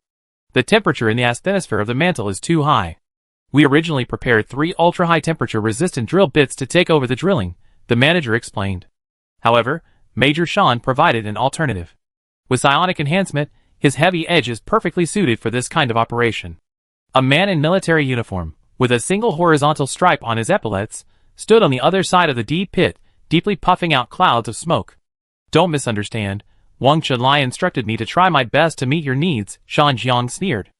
The temperature in the asthenosphere of the mantle is too high. We originally prepared 3 ultra-high temperature resistant drill bits to take over the drilling, the manager explained. However, Major Shan provided an alternative. With psionic enhancement, his heavy edge is perfectly suited for this kind of operation. A man in military uniform, with a single horizontal stripe on his epaulets, stood on the other side of the deep pit, deeply puffing out clouds of smoke. "Don't misunderstand. Wang Chenlai instructed me to try my best to meet your needs," Shan Jiang sneered.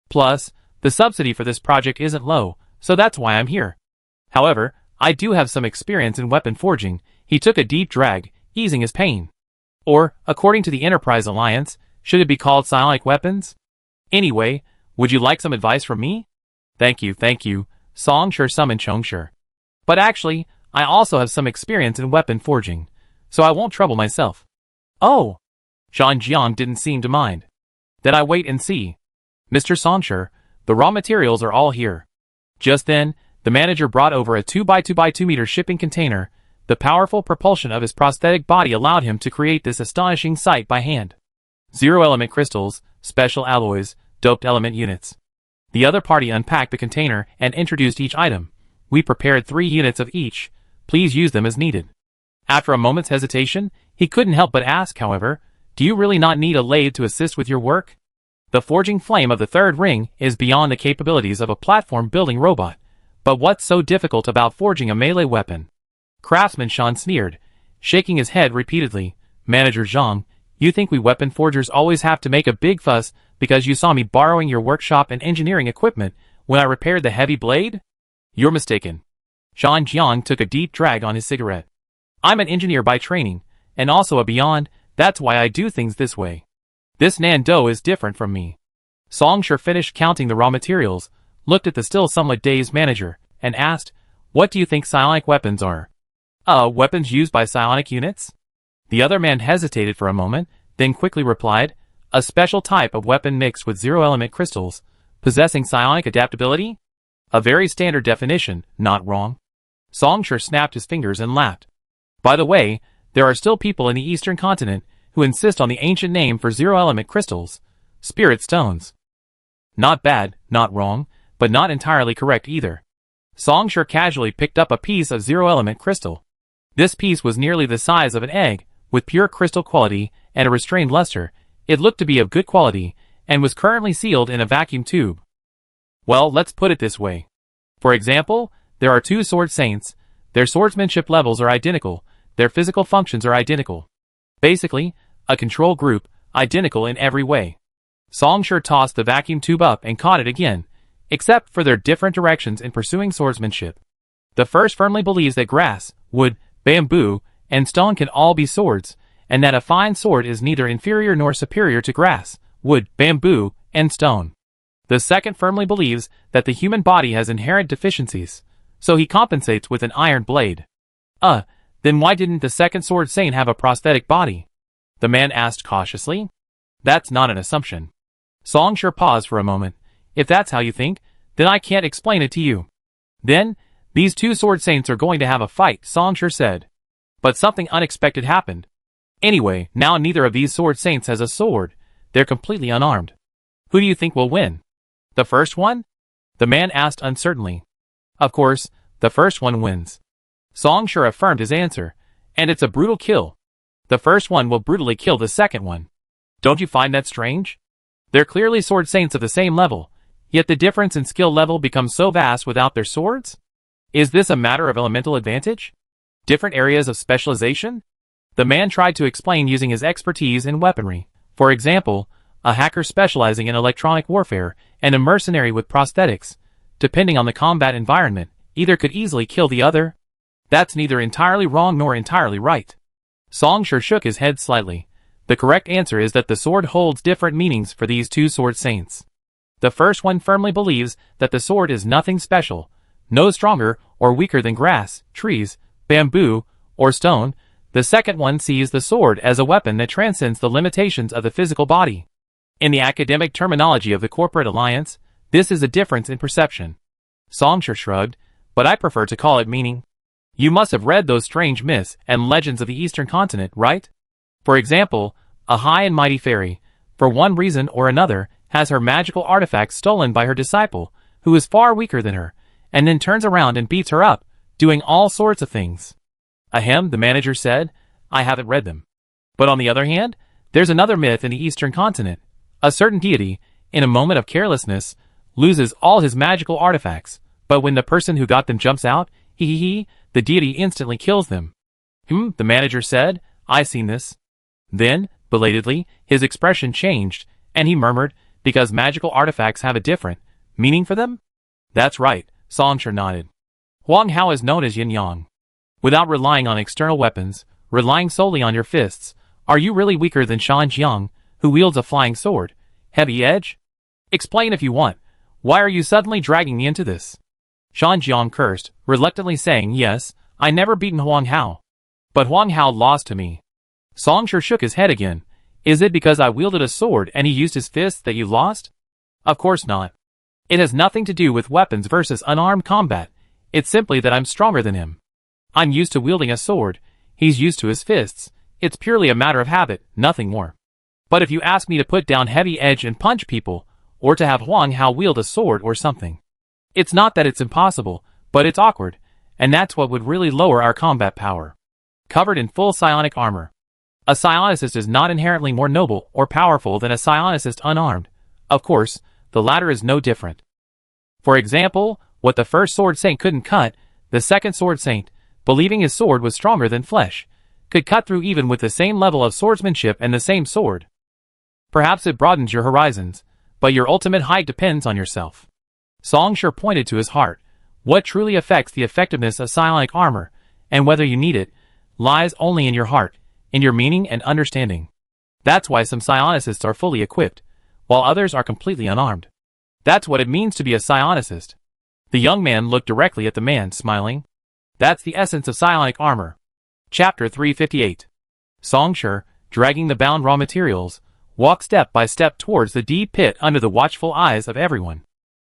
"Plus, the subsidy for this project isn't low, so that's why I'm here. However, I do have some experience in weapon forging." He took a deep drag, easing his pain. Or, according to the Enterprise Alliance, should it be called psionic weapons? Anyway, would you like some advice from me? Thank you, Song Shi summoned Chong Shi. But actually, I also have some experience in weapon forging, so I won't trouble myself. Oh! Zhang Jiang didn't seem to mind. Then I wait and see. Mr. Songshur, the raw materials are all here. Just then, the manager brought over a 2x2x2 meter shipping container. The powerful propulsion of his prosthetic body allowed him to create this astonishing sight by hand. Zero-element crystals, special alloys, doped element units. The other party unpacked the container and introduced each item. We prepared 3 units of each. Please use them as needed. After a moment's hesitation, he couldn't help but ask, however, do you really not need a lathe to assist with your work? The forging flame of the third ring is beyond the capabilities of a platform-building robot. But what's so difficult about forging a melee weapon? Craftsman Shan sneered, shaking his head repeatedly. Manager Zhang, you think we weapon forgers always have to make a big fuss because you saw me borrowing your workshop and engineering equipment when I repaired the heavy blade? You're mistaken. Zhang Jiang took a deep drag on his cigarette. I'm an engineer by training, and also a beyond, that's why I do things this way. This Nando is different from me. Songshur finished counting the raw materials, looked at the still somewhat dazed manager, and asked, what do you think psionic weapons are? Weapons used by psionic units? The other man hesitated for a moment, then quickly replied, a special type of weapon mixed with zero-element crystals, possessing psionic adaptability? A very standard definition, not wrong. Songshur snapped his fingers and laughed. By the way, there are still people in the eastern continent who insist on the ancient name for zero-element crystals, spirit stones. Not bad, not wrong, but not entirely correct either. Songshur casually picked up a piece of zero-element crystal. This piece was nearly the size of an egg, with pure crystal quality and a restrained luster. It looked to be of good quality, and was currently sealed in a vacuum tube. Well, let's put it this way. For example, there are 2 sword saints. Their swordsmanship levels are identical. Their physical functions are identical. Basically, a control group, identical in every way. Songshur tossed the vacuum tube up and caught it again, except for their different directions in pursuing swordsmanship. The first firmly believes that grass, wood, bamboo, and stone can all be swords, and that a fine sword is neither inferior nor superior to grass, wood, bamboo, and stone. The second firmly believes that the human body has inherent deficiencies, so he compensates with an iron blade. Then why didn't the second sword saint have a prosthetic body? The man asked cautiously. That's not an assumption. Songshur paused for a moment. If that's how you think, then I can't explain it to you. Then, these 2 sword saints are going to have a fight, Songshur said. But something unexpected happened. Anyway, now neither of these sword saints has a sword. They're completely unarmed. Who do you think will win? The first one? The man asked uncertainly. Of course, the first one wins. Songshur affirmed his answer, and it's a brutal kill. The first one will brutally kill the second one. Don't you find that strange? They're clearly sword saints of the same level, yet the difference in skill level becomes so vast without their swords? Is this a matter of elemental advantage? Different areas of specialization? The man tried to explain using his expertise in weaponry. For example, a hacker specializing in electronic warfare and a mercenary with prosthetics, depending on the combat environment, either could easily kill the other. That's neither entirely wrong nor entirely right. Songshur shook his head slightly. The correct answer is that the sword holds different meanings for these 2 sword saints. The first one firmly believes that the sword is nothing special, no stronger or weaker than grass, trees, bamboo, or stone. The second one sees the sword as a weapon that transcends the limitations of the physical body. In the academic terminology of the corporate alliance, this is a difference in perception. Songshur shrugged, but I prefer to call it meaning. You must have read those strange myths and legends of the eastern continent, right? For example, a high and mighty fairy, for one reason or another, has her magical artifacts stolen by her disciple, who is far weaker than her, and then turns around and beats her up, doing all sorts of things. Ahem, the manager said, I haven't read them. But on the other hand, there's another myth in the eastern continent. A certain deity, in a moment of carelessness, loses all his magical artifacts, but when the person who got them jumps out, the deity instantly kills them. The manager said, I've seen this. Then, belatedly, his expression changed, and he murmured, because magical artifacts have a different meaning for them? That's right, Songshur nodded. Huang Hao is known as yin-yang. Without relying on external weapons, relying solely on your fists, are you really weaker than Shan Jiang, who wields a flying sword? Heavy edge? Explain if you want. Why are you suddenly dragging me into this? Shan Jiang cursed, reluctantly saying, yes, I never beaten Huang Hao. But Huang Hao lost to me. Songshur shook his head again. Is it because I wielded a sword and he used his fists that you lost? Of course not. It has nothing to do with weapons versus unarmed combat. It's simply that I'm stronger than him. I'm used to wielding a sword. He's used to his fists. It's purely a matter of habit, nothing more. But if you ask me to put down heavy edge and punch people, or to have Huang Hao wield a sword or something, it's not that it's impossible, but it's awkward, and that's what would really lower our combat power. Covered in full psionic armor. A psionicist is not inherently more noble or powerful than a psionicist unarmed. Of course, the latter is no different. For example, what the first sword saint couldn't cut, the second sword saint, believing his sword was stronger than flesh, could cut through even with the same level of swordsmanship and the same sword. Perhaps it broadens your horizons, but your ultimate height depends on yourself. Songshur pointed to his heart. What truly affects the effectiveness of psionic armor, and whether you need it, lies only in your heart, in your meaning and understanding. That's why some psionicists are fully equipped, while others are completely unarmed. That's what it means to be a psionicist. The young man looked directly at the man, smiling. That's the essence of psionic armor. Chapter 358. Songshur, dragging the bound raw materials, walked step by step towards the deep pit under the watchful eyes of everyone.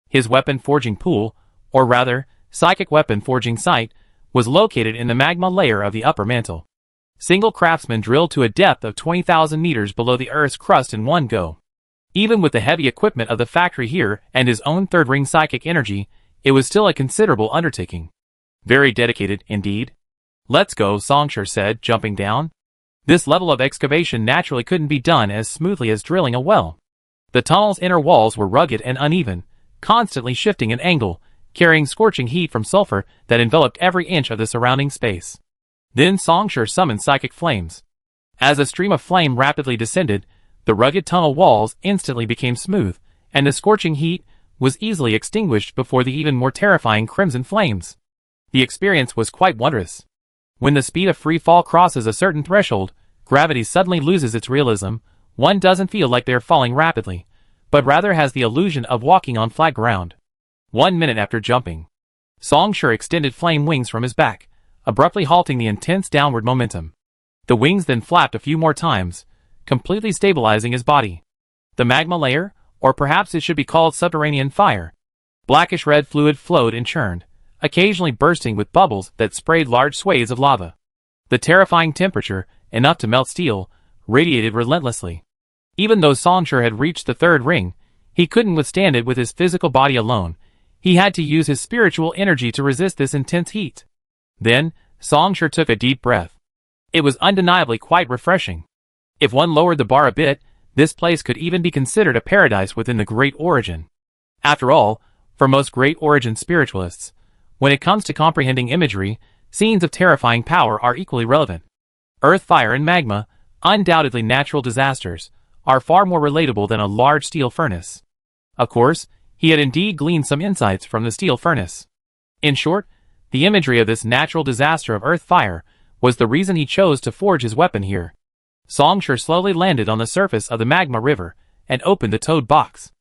His weapon forging pool, or rather, psychic weapon forging site, was located in the magma layer of the upper mantle. Single craftsmen drilled to a depth of 20,000 meters below the Earth's crust in one go. Even with the heavy equipment of the factory here and his own third-ring psychic energy, it was still a considerable undertaking. Very dedicated, indeed. Let's go, Songshur said, jumping down. This level of excavation naturally couldn't be done as smoothly as drilling a well. The tunnel's inner walls were rugged and uneven, constantly shifting in angle, carrying scorching heat from sulfur that enveloped every inch of the surrounding space. Then Songshur summoned psychic flames. As a stream of flame rapidly descended, the rugged tunnel walls instantly became smooth, and the scorching heat was easily extinguished before the even more terrifying crimson flames. The experience was quite wondrous. When the speed of free fall crosses a certain threshold, gravity suddenly loses its realism. One doesn't feel like they're falling rapidly, but rather has the illusion of walking on flat ground. 1 minute after jumping, Songshur extended flame wings from his back, abruptly halting the intense downward momentum. The wings then flapped a few more times, completely stabilizing his body. The magma layer, or perhaps it should be called subterranean fire. Blackish red fluid flowed and churned, occasionally bursting with bubbles that sprayed large swathes of lava. The terrifying temperature, enough to melt steel, radiated relentlessly. Even though Songshur had reached the third ring, he couldn't withstand it with his physical body alone. He had to use his spiritual energy to resist this intense heat. Then, Songshur took a deep breath. It was undeniably quite refreshing. If one lowered the bar a bit, this place could even be considered a paradise within the Great Origin. After all, for most Great Origin spiritualists, when it comes to comprehending imagery, scenes of terrifying power are equally relevant. Earth, fire, and magma, undoubtedly natural disasters, are far more relatable than a large steel furnace. Of course, he had indeed gleaned some insights from the steel furnace. In short, the imagery of this natural disaster of earth fire was the reason he chose to forge his weapon here. Songshur slowly landed on the surface of the magma river and opened the toad box.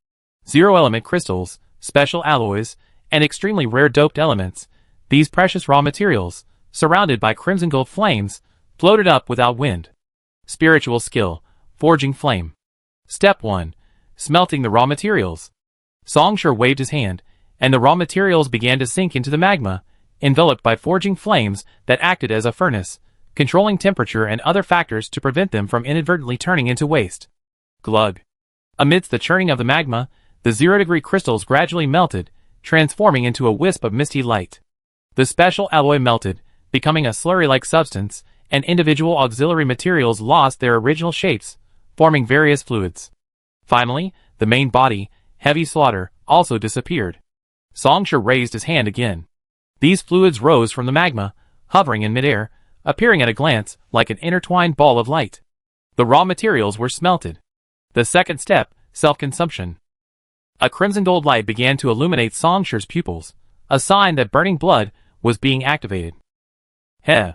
Zero-element crystals, special alloys, and extremely rare doped elements, these precious raw materials, surrounded by crimson gold flames, floated up without wind. Spiritual skill, forging flame. Step 1. Smelting the raw materials. Songshur waved his hand, and the raw materials began to sink into the magma, enveloped by forging flames that acted as a furnace, controlling temperature and other factors to prevent them from inadvertently turning into waste. Glug. Amidst the churning of the magma, the 0-degree crystals gradually melted, transforming into a wisp of misty light. The special alloy melted, becoming a slurry-like substance, and individual auxiliary materials lost their original shapes, forming various fluids. Finally, the main body, heavy slaughter, also disappeared. Songshur raised his hand again. These fluids rose from the magma, hovering in midair, appearing at a glance like an intertwined ball of light. The raw materials were smelted. The second step, self-consumption. A crimson gold light began to illuminate Songshur's pupils, a sign that burning blood was being activated. Heh.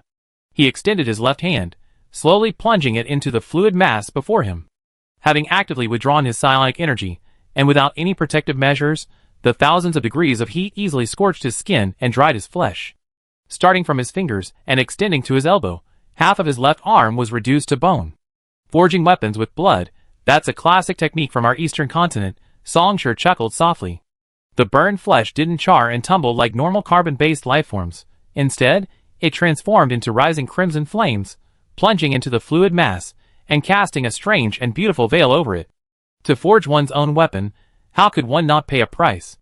He extended his left hand, slowly plunging it into the fluid mass before him. Having actively withdrawn his psionic energy, and without any protective measures, the thousands of degrees of heat easily scorched his skin and dried his flesh. Starting from his fingers and extending to his elbow, half of his left arm was reduced to bone. Forging weapons with blood, that's a classic technique from our eastern continent, Songshur chuckled softly. The burned flesh didn't char and tumble like normal carbon-based lifeforms. Instead, it transformed into rising crimson flames, plunging into the fluid mass, and casting a strange and beautiful veil over it. To forge one's own weapon, how could one not pay a price?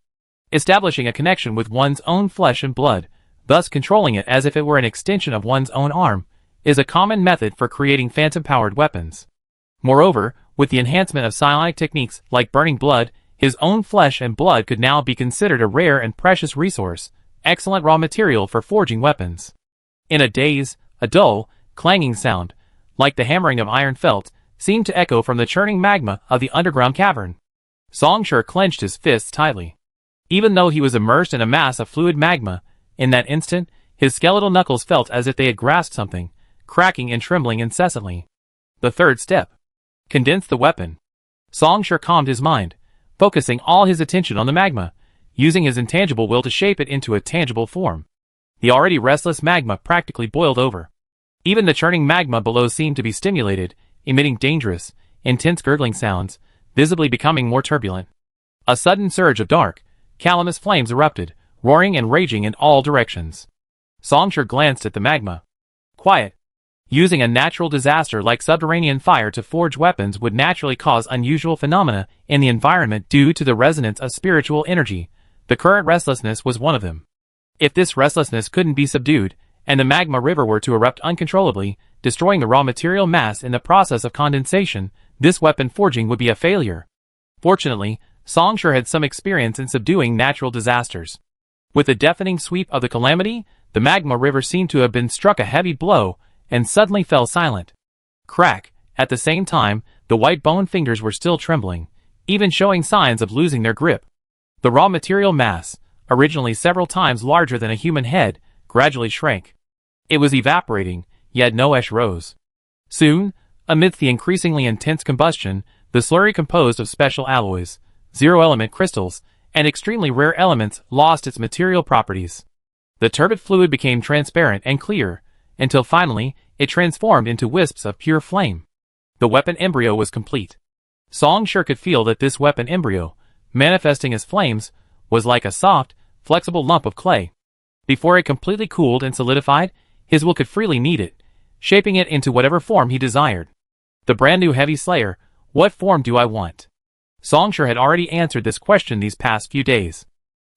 Establishing a connection with one's own flesh and blood, thus controlling it as if it were an extension of one's own arm, is a common method for creating phantom-powered weapons. Moreover, with the enhancement of psionic techniques like burning blood, his own flesh and blood could now be considered a rare and precious resource, excellent raw material for forging weapons. In a daze, a dull, clanging sound, like the hammering of iron felt, seemed to echo from the churning magma of the underground cavern. Songshur clenched his fists tightly. Even though he was immersed in a mass of fluid magma, in that instant, his skeletal knuckles felt as if they had grasped something, cracking and trembling incessantly. The third step. Condense the weapon. Songshur calmed his mind, focusing all his attention on the magma, using his intangible will to shape it into a tangible form. The already restless magma practically boiled over. Even the churning magma below seemed to be stimulated, emitting dangerous, intense gurgling sounds, visibly becoming more turbulent. A sudden surge of dark, calamitous flames erupted, roaring and raging in all directions. Songshur glanced at the magma. Quiet. Using a natural disaster like subterranean fire to forge weapons would naturally cause unusual phenomena in the environment due to the resonance of spiritual energy. The current restlessness was one of them. If this restlessness couldn't be subdued, and the magma river were to erupt uncontrollably, destroying the raw material mass in the process of condensation, this weapon forging would be a failure. Fortunately, Songshur had some experience in subduing natural disasters. With the deafening sweep of the calamity, the magma river seemed to have been struck a heavy blow, and suddenly fell silent. Crack. At the same time, the white bone fingers were still trembling, even showing signs of losing their grip. The raw material mass, originally several times larger than a human head, gradually shrank. It was evaporating, yet no ash rose. Soon, amidst the increasingly intense combustion, the slurry composed of special alloys, zero-element crystals, and extremely rare elements lost its material properties. The turbid fluid became transparent and clear, until finally, it transformed into wisps of pure flame. The weapon embryo was complete. Songshur could feel that this weapon embryo, manifesting as flames, was like a soft, flexible lump of clay. Before it completely cooled and solidified, his will could freely knead it, shaping it into whatever form he desired. The brand new heavy slayer, what form do I want? Songshur had already answered this question these past few days.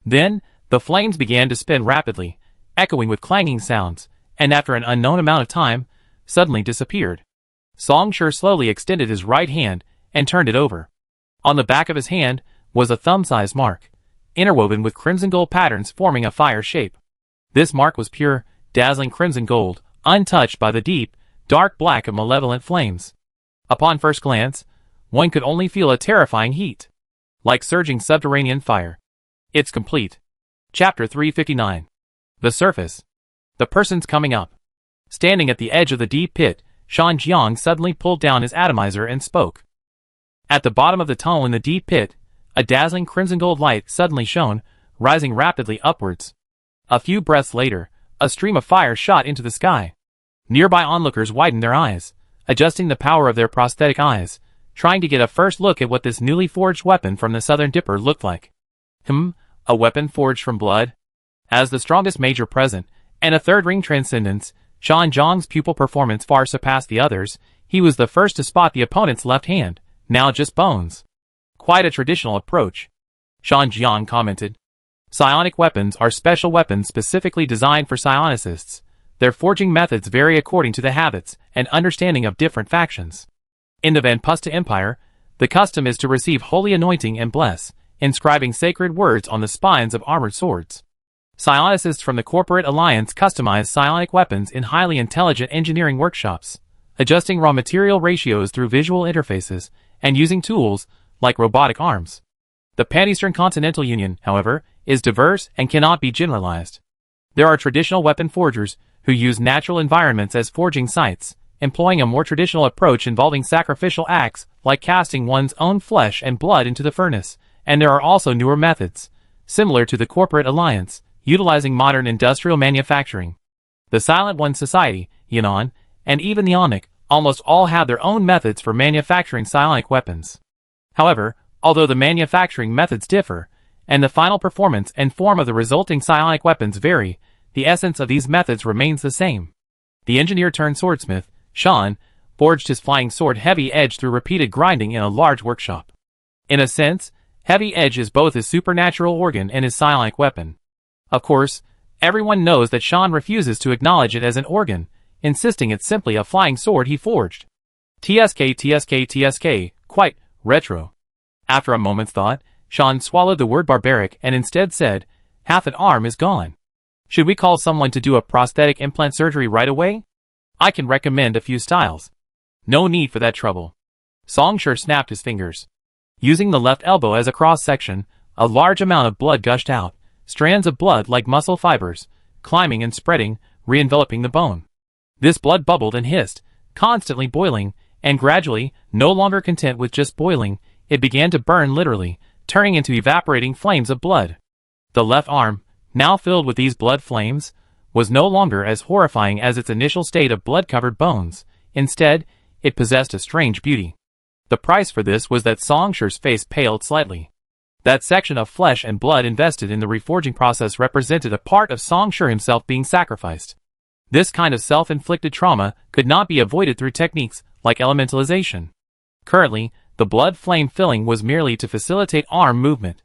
Then, the flames began to spin rapidly, echoing with clanging sounds, and after an unknown amount of time, suddenly disappeared. Songshur slowly extended his right hand and turned it over. On the back of his hand was a thumb-sized mark, interwoven with crimson gold patterns forming a fire shape. This mark was pure, dazzling crimson gold, untouched by the deep, dark black of malevolent flames. Upon first glance, one could only feel a terrifying heat, like surging subterranean fire. It's complete. Chapter 359. The surface. The person's coming up. Standing at the edge of the deep pit, Shan Jiang suddenly pulled down his atomizer and spoke. At the bottom of the tunnel in the deep pit, a dazzling crimson gold light suddenly shone, rising rapidly upwards. A few breaths later, a stream of fire shot into the sky. Nearby onlookers widened their eyes, adjusting the power of their prosthetic eyes, trying to get a first look at what this newly forged weapon from the Southern Dipper looked like. A weapon forged from blood? As the strongest major present, and a third ring transcendence, Shan Jiang's pupil performance far surpassed the others. He was the first to spot the opponent's left hand, now just bones. Quite a traditional approach, Shan Jiang commented. Psionic weapons are special weapons specifically designed for psionicists. Their forging methods vary according to the habits and understanding of different factions. In the Vanpusta Empire, the custom is to receive holy anointing and bless, inscribing sacred words on the spines of armored swords. Psionicists from the Corporate Alliance customize psionic weapons in highly intelligent engineering workshops, adjusting raw material ratios through visual interfaces, and using tools like robotic arms. The Pan-Eastern Continental Union, however, is diverse and cannot be generalized. There are traditional weapon forgers who use natural environments as forging sites, employing a more traditional approach involving sacrificial acts like casting one's own flesh and blood into the furnace, and there are also newer methods, similar to the Corporate Alliance, utilizing modern industrial manufacturing. The Silent One Society, Yanon, and even the Onic, almost all have their own methods for manufacturing psionic weapons. However, although the manufacturing methods differ, and the final performance and form of the resulting psionic weapons vary, the essence of these methods remains the same. The engineer-turned-swordsmith, Sean, forged his flying sword Heavy Edge through repeated grinding in a large workshop. In a sense, Heavy Edge is both his supernatural organ and his psionic weapon. Of course, everyone knows that Sean refuses to acknowledge it as an organ, insisting it's simply a flying sword he forged. TSK, quite retro. After a moment's thought, Sean swallowed the word barbaric and instead said, half an arm is gone. Should we call someone to do a prosthetic implant surgery right away? I can recommend a few styles. No need for that trouble. Songshur snapped his fingers. Using the left elbow as a cross-section, a large amount of blood gushed out, strands of blood like muscle fibers, climbing and spreading, re-enveloping the bone. This blood bubbled and hissed, constantly boiling, and gradually, no longer content with just boiling, it began to burn literally, turning into evaporating flames of blood. The left arm, now filled with these blood flames, was no longer as horrifying as its initial state of blood-covered bones. Instead, it possessed a strange beauty. The price for this was that Songshur's face paled slightly. That section of flesh and blood invested in the reforging process represented a part of Songshur himself being sacrificed. This kind of self-inflicted trauma could not be avoided through techniques like elementalization. Currently, the blood flame filling was merely to facilitate arm movement.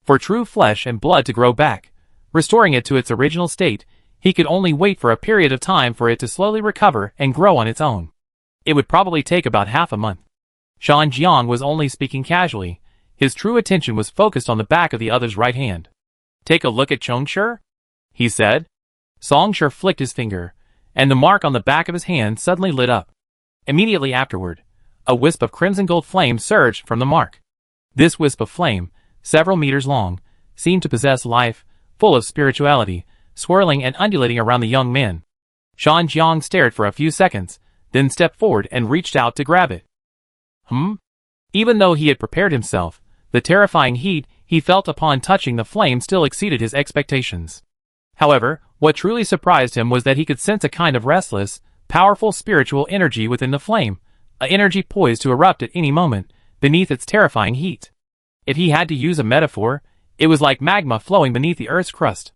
For true flesh and blood to grow back, restoring it to its original state, he could only wait for a period of time for it to slowly recover and grow on its own. It would probably take about half a month. Shan Jiang was only speaking casually. His true attention was focused on the back of the other's right hand. Take a look at Chongshur, he said. Songshur flicked his finger, and the mark on the back of his hand suddenly lit up. Immediately afterward, a wisp of crimson gold flame surged from the mark. This wisp of flame, several meters long, seemed to possess life, full of spirituality, swirling and undulating around the young man. Shan Jiang stared for a few seconds, then stepped forward and reached out to grab it. Even though he had prepared himself, the terrifying heat he felt upon touching the flame still exceeded his expectations. However, what truly surprised him was that he could sense a kind of restless, powerful spiritual energy within the flame, an energy poised to erupt at any moment, beneath its terrifying heat. If he had to use a metaphor, it was like magma flowing beneath the Earth's crust.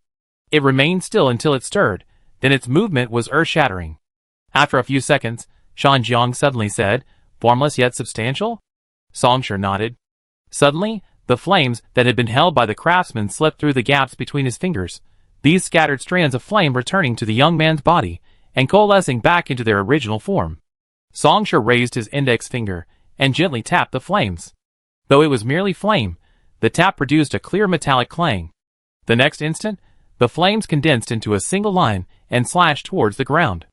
It remained still until it stirred, then its movement was earth-shattering. After a few seconds, Shan Jiang suddenly said, formless yet substantial? Songshur nodded. Suddenly, the flames that had been held by the craftsman slipped through the gaps between his fingers, these scattered strands of flame returning to the young man's body, and coalescing back into their original form. Songshur raised his index finger, and gently tapped the flames. Though it was merely flame, the tap produced a clear metallic clang. The next instant, the flames condensed into a single line and slashed towards the ground.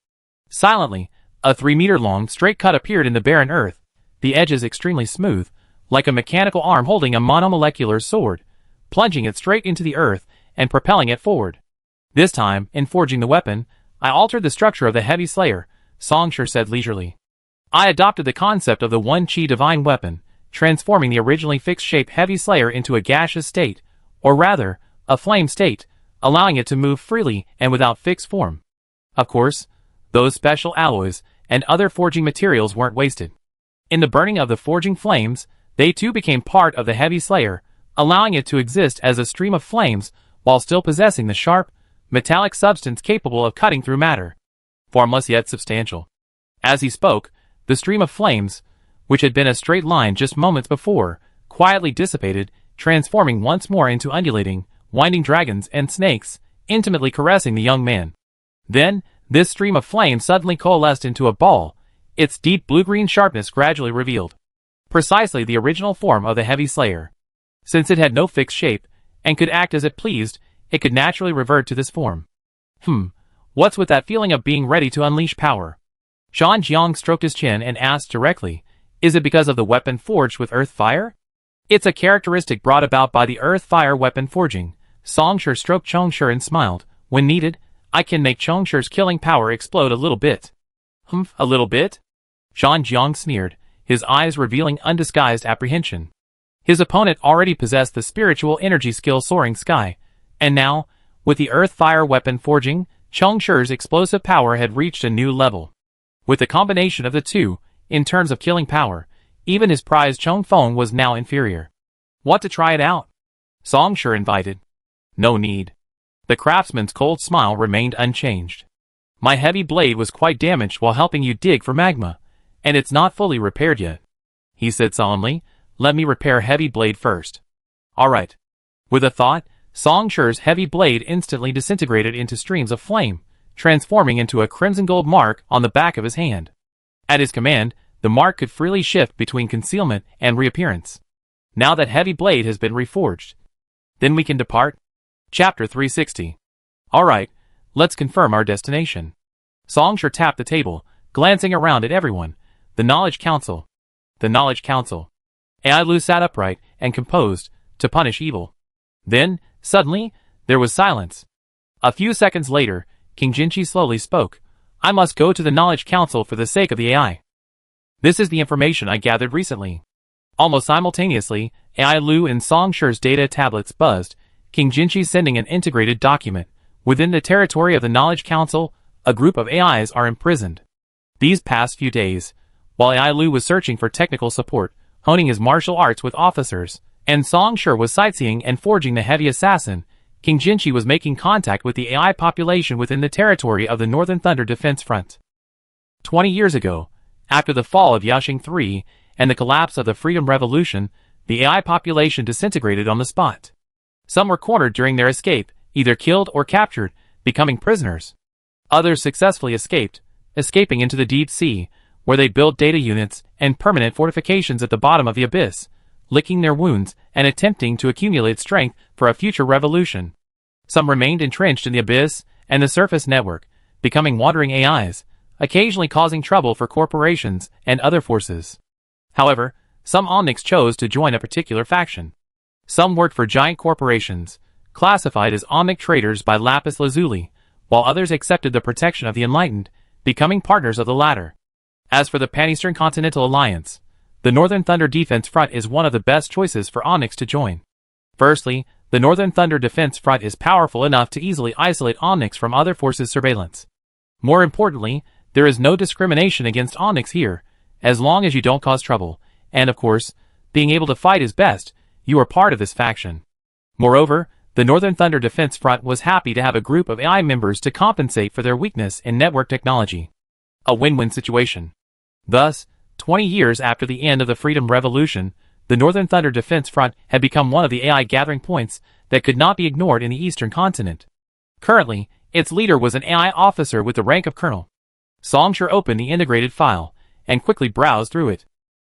Silently, a 3-meter-long straight cut appeared in the barren earth, the edges extremely smooth, like a mechanical arm holding a monomolecular sword, plunging it straight into the earth and propelling it forward. This time, in forging the weapon, I altered the structure of the heavy slayer, Songshur said leisurely. I adopted the concept of the one-chi divine weapon, transforming the originally fixed-shape heavy slayer into a gaseous state, or rather, a flame state, allowing it to move freely and without fixed form. Of course, those special alloys and other forging materials weren't wasted. In the burning of the forging flames, they too became part of the heavy slayer, allowing it to exist as a stream of flames while still possessing the sharp, metallic substance capable of cutting through matter. Formless yet substantial. As he spoke, the stream of flames, which had been a straight line just moments before, quietly dissipated, transforming once more into undulating, winding dragons and snakes, intimately caressing the young man. Then, this stream of flame suddenly coalesced into a ball, its deep blue-green sharpness gradually revealed. Precisely the original form of the heavy slayer. Since it had no fixed shape, and could act as it pleased, it could naturally revert to this form. What's with that feeling of being ready to unleash power? Shan Jiang stroked his chin and asked directly, is it because of the weapon forged with earth fire? It's a characteristic brought about by the earth fire weapon forging. Songshur stroked Chongshur and smiled. When needed, I can make Chongshur's killing power explode a little bit. A little bit? Shan Jiang sneered, his eyes revealing undisguised apprehension. His opponent already possessed the spiritual energy skill soaring sky, and now, with the earth fire weapon forging, Cheng Shi's explosive power had reached a new level. With the combination of the two, in terms of killing power, even his prize Cheng Feng was now inferior. Want to try it out? Song Shi invited. No need. The craftsman's cold smile remained unchanged. My heavy blade was quite damaged while helping you dig for magma, and it's not fully repaired yet. He said solemnly, let me repair heavy blade first. Alright. With a thought, Song Shi's heavy blade instantly disintegrated into streams of flame, transforming into a crimson gold mark on the back of his hand. At his command, the mark could freely shift between concealment and reappearance. Now that heavy blade has been reforged. Then we can depart? Chapter 360. Alright, let's confirm our destination. Song Shi tapped the table, glancing around at everyone. The Knowledge Council. The Knowledge Council. Ai Lu sat upright and composed, to punish evil. Then, suddenly, there was silence. A few seconds later, King Jinchi slowly spoke. I must go to the Knowledge Council for the sake of the AI. This is the information I gathered recently. Almost simultaneously, Ai Lu and Song Shi's data tablets buzzed, King Jinchi sending an integrated document. Within the territory of the Knowledge Council, a group of AIs are imprisoned. These past few days, while Ai Lu was searching for technical support, honing his martial arts with officers, and Song Shi was sightseeing and forging the heavy assassin, King Jinchi was making contact with the AI population within the territory of the Northern Thunder Defense Front. 20 years ago, after the fall of Yashing III and the collapse of the Freedom Revolution, the AI population disintegrated on the spot. Some were cornered during their escape, either killed or captured, becoming prisoners. Others successfully escaped, escaping into the deep sea, where they built data units and permanent fortifications at the bottom of the abyss, licking their wounds and attempting to accumulate strength for a future revolution. Some remained entrenched in the abyss and the surface network, becoming wandering AIs, occasionally causing trouble for corporations and other forces. However, some Omnics chose to join a particular faction. Some worked for giant corporations, classified as Omnic traders by Lapis Lazuli, while others accepted the protection of the enlightened, becoming partners of the latter. As for the Pan-Eastern Continental Alliance, the Northern Thunder Defense Front is one of the best choices for Omnics to join. Firstly, the Northern Thunder Defense Front is powerful enough to easily isolate Omnics from other forces' surveillance. More importantly, there is no discrimination against Omnics here, as long as you don't cause trouble, and of course, being able to fight is best. You are part of this faction. Moreover, the Northern Thunder Defense Front was happy to have a group of AI members to compensate for their weakness in network technology. A win-win situation. Thus, 20 years after the end of the Freedom Revolution, the Northern Thunder Defense Front had become one of the AI gathering points that could not be ignored in the Eastern continent. Currently, its leader was an AI officer with the rank of Colonel. Song Shi opened the integrated file and quickly browsed through it.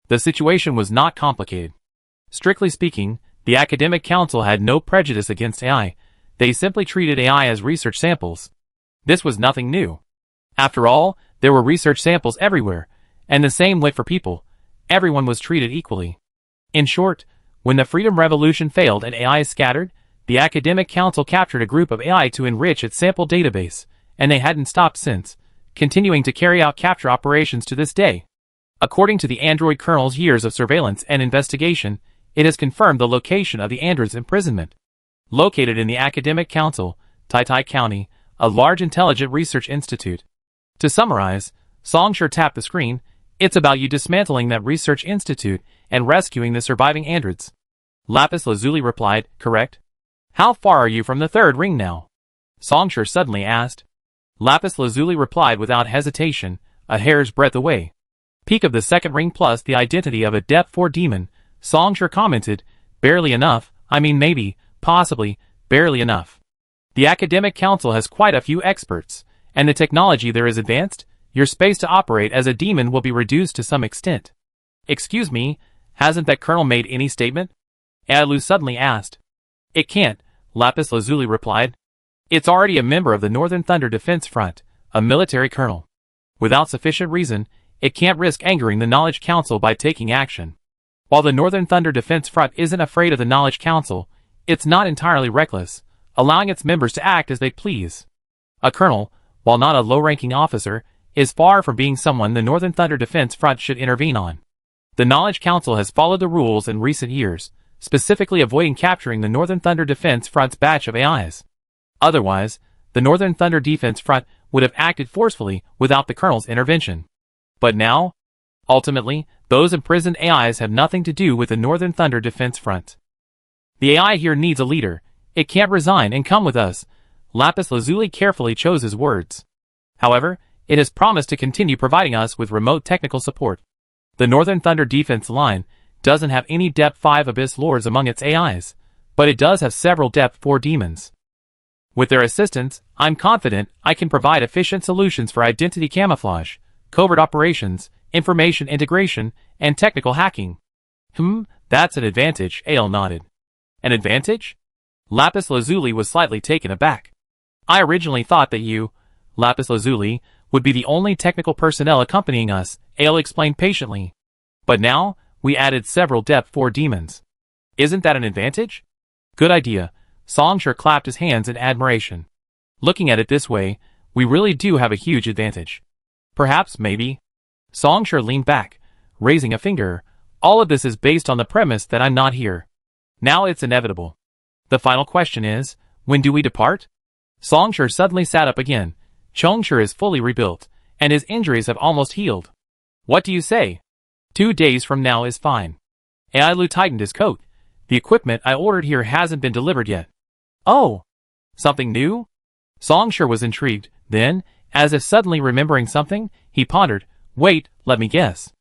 The situation was not complicated. Strictly speaking, the Academic Council had no prejudice against AI. They simply treated AI as research samples. This was nothing new. After all, there were research samples everywhere, and the same went for people. Everyone was treated equally. In short, when the Freedom Revolution failed and AI scattered, the Academic Council captured a group of AI to enrich its sample database, and they hadn't stopped since, continuing to carry out capture operations to this day. According to the android colonel's years of surveillance and investigation, it has confirmed the location of the android's imprisonment. Located in the Academic Council, Tai County, a large intelligent research institute. To summarize, Song Shi tapped the screen. It's about you dismantling that research institute and rescuing the surviving androids. Lapis Lazuli replied, correct? How far are you from the third ring now? Song Shi suddenly asked. Lapis Lazuli replied without hesitation, a hair's breadth away. Peak of the second ring plus the identity of a Depth 4 demon, Song Shi commented, barely enough, I mean maybe, possibly, barely enough. The Academic Council has quite a few experts, and the technology there is advanced. Your space to operate as a demon will be reduced to some extent. Excuse me, hasn't that colonel made any statement? Ai Lu suddenly asked. It can't, Lapis Lazuli replied. It's already a member of the Northern Thunder Defense Front, a military colonel. Without sufficient reason, it can't risk angering the Knowledge Council by taking action. While the Northern Thunder Defense Front isn't afraid of the Knowledge Council, it's not entirely reckless, allowing its members to act as they please. A colonel, while not a low-ranking officer, is far from being someone the Northern Thunder Defense Front should intervene on. The Knowledge Council has followed the rules in recent years, specifically avoiding capturing the Northern Thunder Defense Front's batch of AIs. Otherwise, the Northern Thunder Defense Front would have acted forcefully without the Colonel's intervention. But now, ultimately, those imprisoned AIs have nothing to do with the Northern Thunder Defense Front. The AI here needs a leader. It can't resign and come with us. Lapis Lazuli carefully chose his words. However, it has promised to continue providing us with remote technical support. The Northern Thunder Defense Line doesn't have any Depth 5 Abyss Lords among its AIs, but it does have several Depth 4 demons. With their assistance, I'm confident I can provide efficient solutions for identity camouflage, covert operations, information integration, and technical hacking. That's an advantage, Ale nodded. An advantage? Lapis Lazuli was slightly taken aback. I originally thought that you, Lapis Lazuli, would be the only technical personnel accompanying us, Ale explained patiently. But now, we added several Depth 4 demons. Isn't that an advantage? Good idea. Songshur clapped his hands in admiration. Looking at it this way, we really do have a huge advantage. Perhaps, maybe. Songshur leaned back, raising a finger. All of this is based on the premise that I'm not here. Now it's inevitable. The final question is, when do we depart? Songshur suddenly sat up again. Chongshur is fully rebuilt, and his injuries have almost healed. What do you say? 2 days from now is fine. Ailu tightened his coat. The equipment I ordered here hasn't been delivered yet. Oh! Something new? Songshur was intrigued. Then, as if suddenly remembering something, he pondered. Wait, let me guess.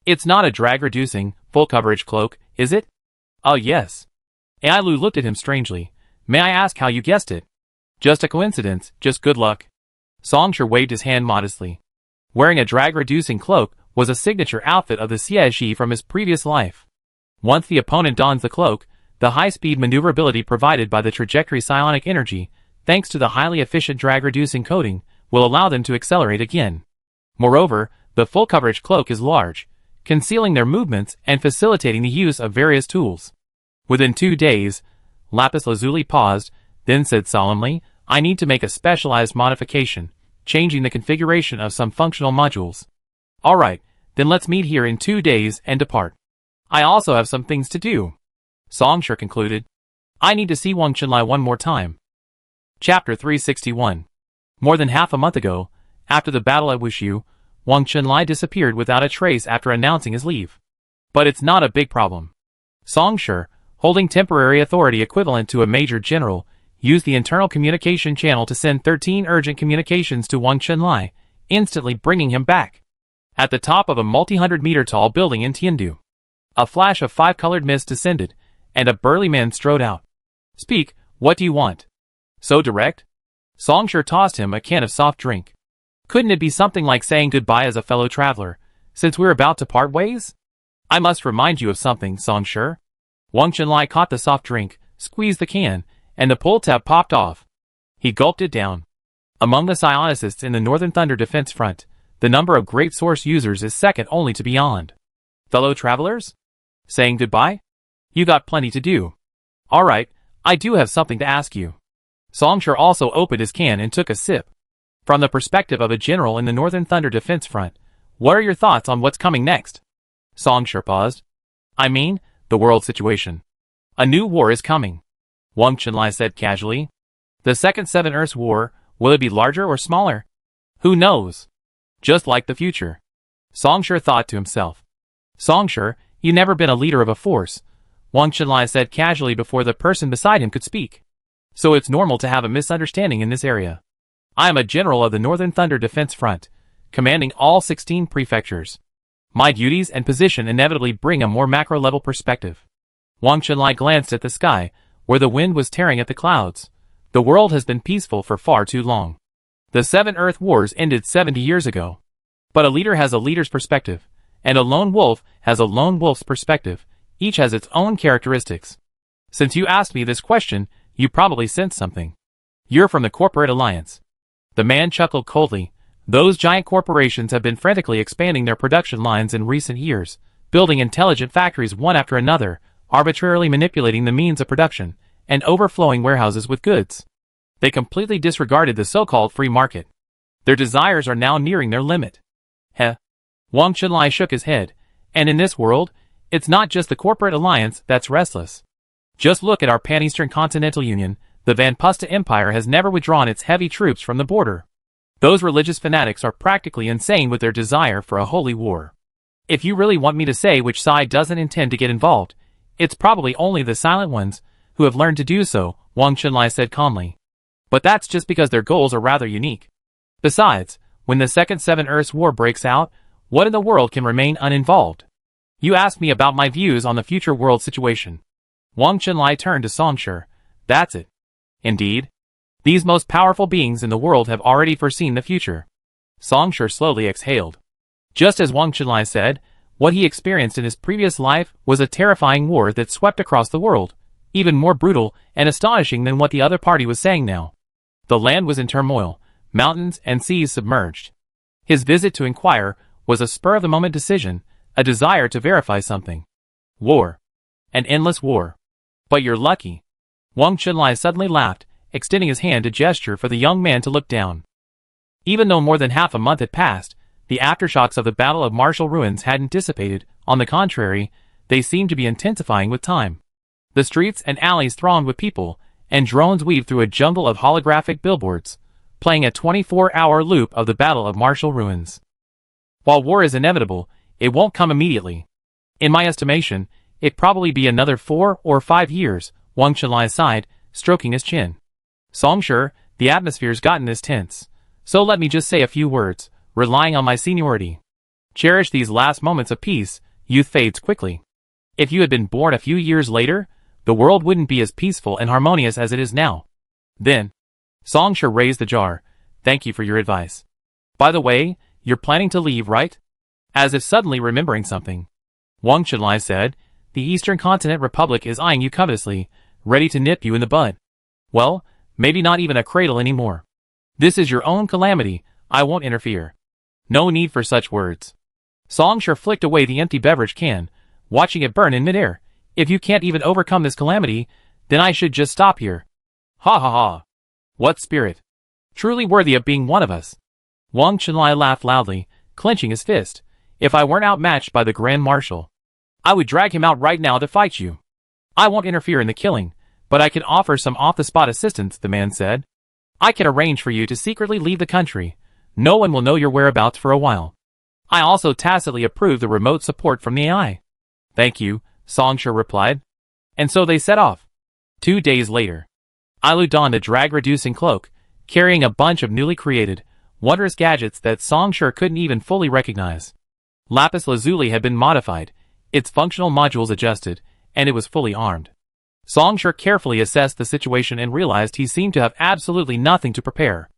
It's not a drag-reducing, full-coverage cloak, is it? Oh yes. Ailu looked at him strangely. May I ask how you guessed it? Just a coincidence, just good luck. Songshur waved his hand modestly. Wearing a drag-reducing cloak was a signature outfit of the Xieji from his previous life. Once the opponent dons the cloak, the high-speed maneuverability provided by the trajectory psionic energy, thanks to the highly efficient drag-reducing coating, will allow them to accelerate again. Moreover, the full-coverage cloak is large, concealing their movements and facilitating the use of various tools. Within 2 days, Lapis Lazuli paused, then said solemnly, I need to make a specialized modification, changing the configuration of some functional modules. Alright, then let's meet here in 2 days and depart. I also have some things to do. Songshur concluded. I need to see Wang Qinlai one more time. Chapter 361. More than half a month ago, after the battle at Wushu, Wang Qinlai disappeared without a trace after announcing his leave. But it's not a big problem. Songshur, holding temporary authority equivalent to a major general, used the internal communication channel to send 13 urgent communications to Wang Qinlai, instantly bringing him back. At the top of a multi-hundred-meter tall building in Tiandu, a flash of 5-colored mist descended, and a burly man strode out. Speak, what do you want? So direct? Songshur tossed him a can of soft drink. Couldn't it be something like saying goodbye as a fellow traveler, since we're about to part ways? I must remind you of something, Songshur. Wang Qinlai caught the soft drink, squeezed the can, and the pull tab popped off. He gulped it down. Among the psionicists in the Northern Thunder Defense Front, the number of Great Source users is second only to Beyond. Fellow travelers? Saying goodbye? You got plenty to do. Alright, I do have something to ask you. Songshur also opened his can and took a sip. From the perspective of a general in the Northern Thunder Defense Front, what are your thoughts on what's coming next? Songshur paused. I mean, the world situation. A new war is coming. Wang Qinlai said casually. The Second Seven Earths War, will it be larger or smaller? Who knows? Just like the future. Songshur thought to himself. Songshur, you've never been a leader of a force, Wang Qinlai said casually before the person beside him could speak. So it's normal to have a misunderstanding in this area. I am a general of the Northern Thunder Defense Front, commanding all 16 prefectures. My duties and position inevitably bring a more macro-level perspective. Wang Qinlai glanced at the sky, where the wind was tearing at the clouds. The world has been peaceful for far too long. The 7 Earth Wars ended 70 years ago. But a leader has a leader's perspective, and a lone wolf has a lone wolf's perspective. Each has its own characteristics. Since you asked me this question, you probably sensed something. You're from the Corporate Alliance. The man chuckled coldly. Those giant corporations have been frantically expanding their production lines in recent years, building intelligent factories one after another, arbitrarily manipulating the means of production, and overflowing warehouses with goods. They completely disregarded the so-called free market. Their desires are now nearing their limit. Heh. Wang Qinlai shook his head. And in this world, it's not just the Corporate Alliance that's restless. Just look at our Pan-Eastern Continental Union, The Van Pusta Empire has never withdrawn its heavy troops from the border. Those religious fanatics are practically insane with their desire for a holy war. If you really want me to say which side doesn't intend to get involved, it's probably only the silent ones who have learned to do so, Wang Chunlai said calmly. But that's just because their goals are rather unique. Besides, when the Second Seven Earths War breaks out, what in the world can remain uninvolved? You asked me about my views on the future world situation. Wang Chunlai turned to Songshi. That's it. Indeed. These most powerful beings in the world have already foreseen the future. Songshi slowly exhaled. Just as Wang Chunlai said, what he experienced in his previous life was a terrifying war that swept across the world, even more brutal and astonishing than what the other party was saying now. The land was in turmoil, mountains and seas submerged. His visit to inquire was a spur-of-the-moment decision, a desire to verify something. War. An endless war. But you're lucky. Wang Chunlai suddenly laughed, extending his hand to gesture for the young man to look down. Even though more than half a month had passed, the aftershocks of the Battle of Martial Ruins hadn't dissipated. On the contrary, they seemed to be intensifying with time. The streets and alleys thronged with people, and drones weaved through a jungle of holographic billboards, playing a 24-hour loop of the Battle of Martial Ruins. While war is inevitable, it won't come immediately. In my estimation, it'd probably be another 4 or 5 years, Wang Chunlai sighed, stroking his chin. Songshi, the atmosphere's gotten this tense, so let me just say a few words, relying on my seniority. Cherish these last moments of peace. Youth fades quickly. If you had been born a few years later, the world wouldn't be as peaceful and harmonious as it is now. Then, Songshi raised the jar. Thank you for your advice. By the way, you're planning to leave, right? As if suddenly remembering something. Wang Chunlai said, the Eastern Continent Republic is eyeing you covetously, ready to nip you in the bud. Well, maybe not even a cradle anymore. This is your own calamity, I won't interfere. No need for such words. Songshi flicked away the empty beverage can, watching it burn in midair. If you can't even overcome this calamity, then I should just stop here. Ha ha ha. What spirit. Truly worthy of being one of us. Wang Chunlai laughed loudly, clenching his fist. If I weren't outmatched by the Grand Marshal, I would drag him out right now to fight you. I won't interfere in the killing, but I can offer some off-the-spot assistance, the man said. I can arrange for you to secretly leave the country. No one will know your whereabouts for a while. I also tacitly approve the remote support from the AI. Thank you, Songshi replied. And so they set off. 2 days later, Ailu donned a drag-reducing cloak, carrying a bunch of newly created, wondrous gadgets that Songshi couldn't even fully recognize. Lapis Lazuli had been modified, its functional modules adjusted, and it was fully armed. Songshi carefully assessed the situation and realized he seemed to have absolutely nothing to prepare.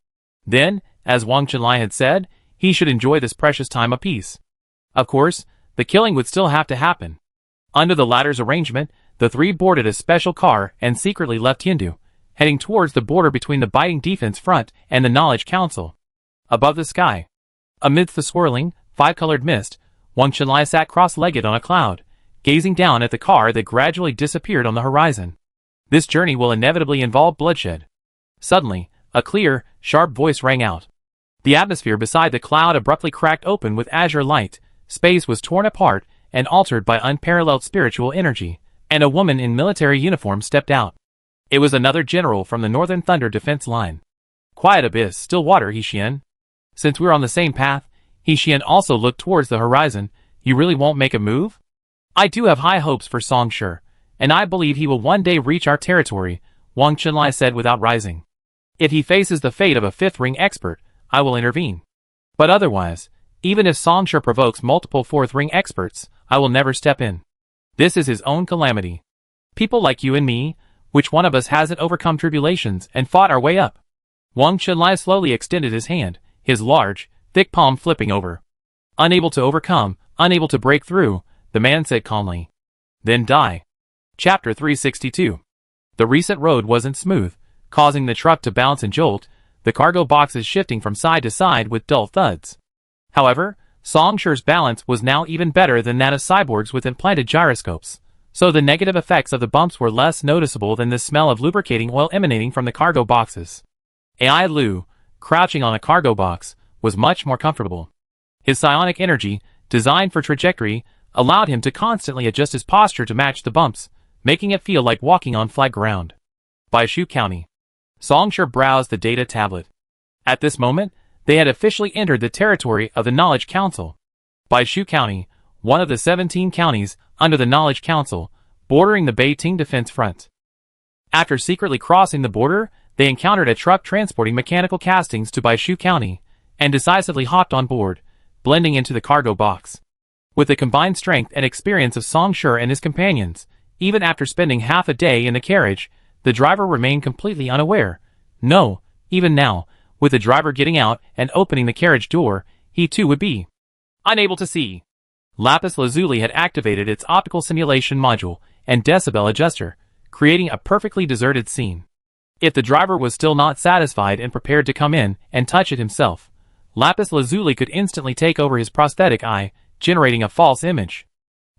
Then, as Wang Chunlai had said, he should enjoy this precious time of peace. Of course, the killing would still have to happen. Under the latter's arrangement, the three boarded a special car and secretly left Hindu, heading towards the border between the Biting Defense Front and the Knowledge Council. Above the sky, amidst the swirling, five-colored mist, Wang Chunlai sat cross-legged on a cloud, gazing down at the car that gradually disappeared on the horizon. This journey will inevitably involve bloodshed. Suddenly, a clear, sharp voice rang out. The atmosphere beside the cloud abruptly cracked open with azure light, space was torn apart and altered by unparalleled spiritual energy, and a woman in military uniform stepped out. It was another general from the Northern Thunder Defense Line. Quiet abyss, still water, He Xian. Since we're on the same path, He Xian also looked towards the horizon. You really won't make a move? I do have high hopes for Songshi, and I believe he will one day reach our territory, Wang Chunlai said without rising. If he faces the fate of a fifth ring expert, I will intervene. But otherwise, even if Songshi provokes multiple fourth ring experts, I will never step in. This is his own calamity. People like you and me, which one of us hasn't overcome tribulations and fought our way up? Wang Chunlai slowly extended his hand, his large, thick palm flipping over. Unable to overcome, unable to break through, the man said calmly. Then die. Chapter 362. The recent road wasn't smooth, causing the truck to bounce and jolt, the cargo boxes shifting from side to side with dull thuds. However, Songshi's balance was now even better than that of cyborgs with implanted gyroscopes, so the negative effects of the bumps were less noticeable than the smell of lubricating oil emanating from the cargo boxes. AI Lu, crouching on a cargo box, was much more comfortable. His psionic energy, designed for trajectory, allowed him to constantly adjust his posture to match the bumps, making it feel like walking on flat ground. Baishu County. Songshur browsed the data tablet. At this moment, they had officially entered the territory of the Knowledge Council. Baishu County, one of the 17 counties under the Knowledge Council, bordering the Beijing Defense Front. After secretly crossing the border, they encountered a truck transporting mechanical castings to Baishu County, and decisively hopped on board, blending into the cargo box. With the combined strength and experience of Songshur and his companions, even after spending half a day in the carriage, the driver remained completely unaware. No, even now, with the driver getting out and opening the carriage door, he too would be unable to see. Lapis Lazuli had activated its optical simulation module and decibel adjuster, creating a perfectly deserted scene. If the driver was still not satisfied and prepared to come in and touch it himself, Lapis Lazuli could instantly take over his prosthetic eye, generating a false image.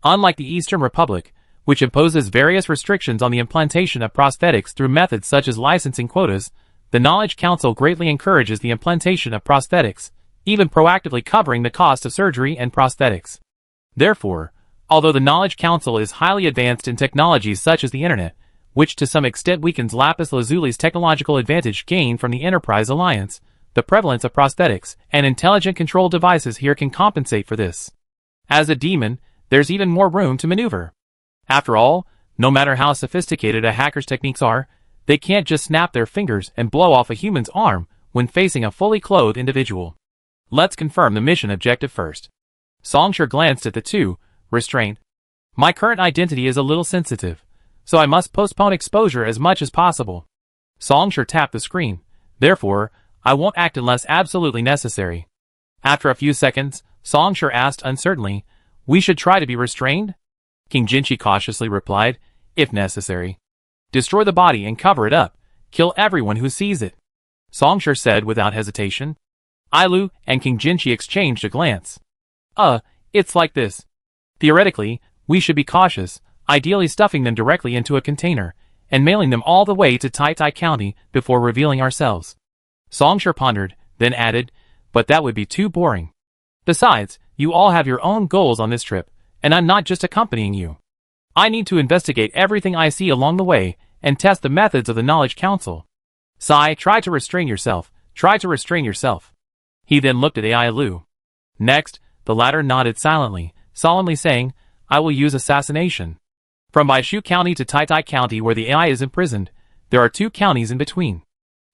Unlike the Eastern Republic, which imposes various restrictions on the implantation of prosthetics through methods such as licensing quotas, the Knowledge Council greatly encourages the implantation of prosthetics, even proactively covering the cost of surgery and prosthetics. Therefore, although the Knowledge Council is highly advanced in technologies such as the Internet, which to some extent weakens Lapis Lazuli's technological advantage gained from the Enterprise Alliance, the prevalence of prosthetics and intelligent control devices here can compensate for this. As a demon, there's even more room to maneuver. After all, no matter how sophisticated a hacker's techniques are, they can't just snap their fingers and blow off a human's arm when facing a fully clothed individual. Let's confirm the mission objective first. Songshur glanced at the two, restrained. My current identity is a little sensitive, so I must postpone exposure as much as possible. Songshur tapped the screen. Therefore, I won't act unless absolutely necessary. After a few seconds, Songshur asked uncertainly, we should try to be restrained? King Jinchi cautiously replied, if necessary. Destroy the body and cover it up. Kill everyone who sees it. Songshur said without hesitation. Ailu and King Jinchi exchanged a glance. It's like this. Theoretically, we should be cautious, ideally stuffing them directly into a container, and mailing them all the way to Tai County before revealing ourselves. Songshur pondered, then added, but that would be too boring. Besides, you all have your own goals on this trip, and I'm not just accompanying you. I need to investigate everything I see along the way, and test the methods of the Knowledge Council. Sai, try to restrain yourself. Try to restrain yourself. He then looked at Ailu. Next, the latter nodded silently, solemnly saying, I will use assassination. From Baishu County to Tai County where the AI is imprisoned, there are 2 counties in between.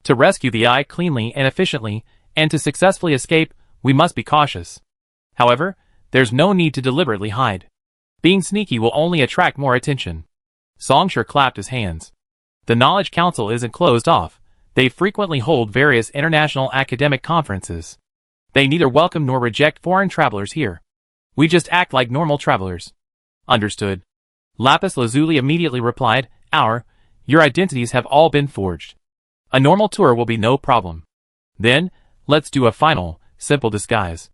To rescue the AI cleanly and efficiently, and to successfully escape, we must be cautious. However, there's no need to deliberately hide. Being sneaky will only attract more attention. Songshur clapped his hands. The Knowledge Council isn't closed off. They frequently hold various international academic conferences. They neither welcome nor reject foreign travelers here. We just act like normal travelers. Understood. Lapis Lazuli immediately replied, your identities have all been forged. A normal tour will be no problem. Then, let's do a final, simple disguise.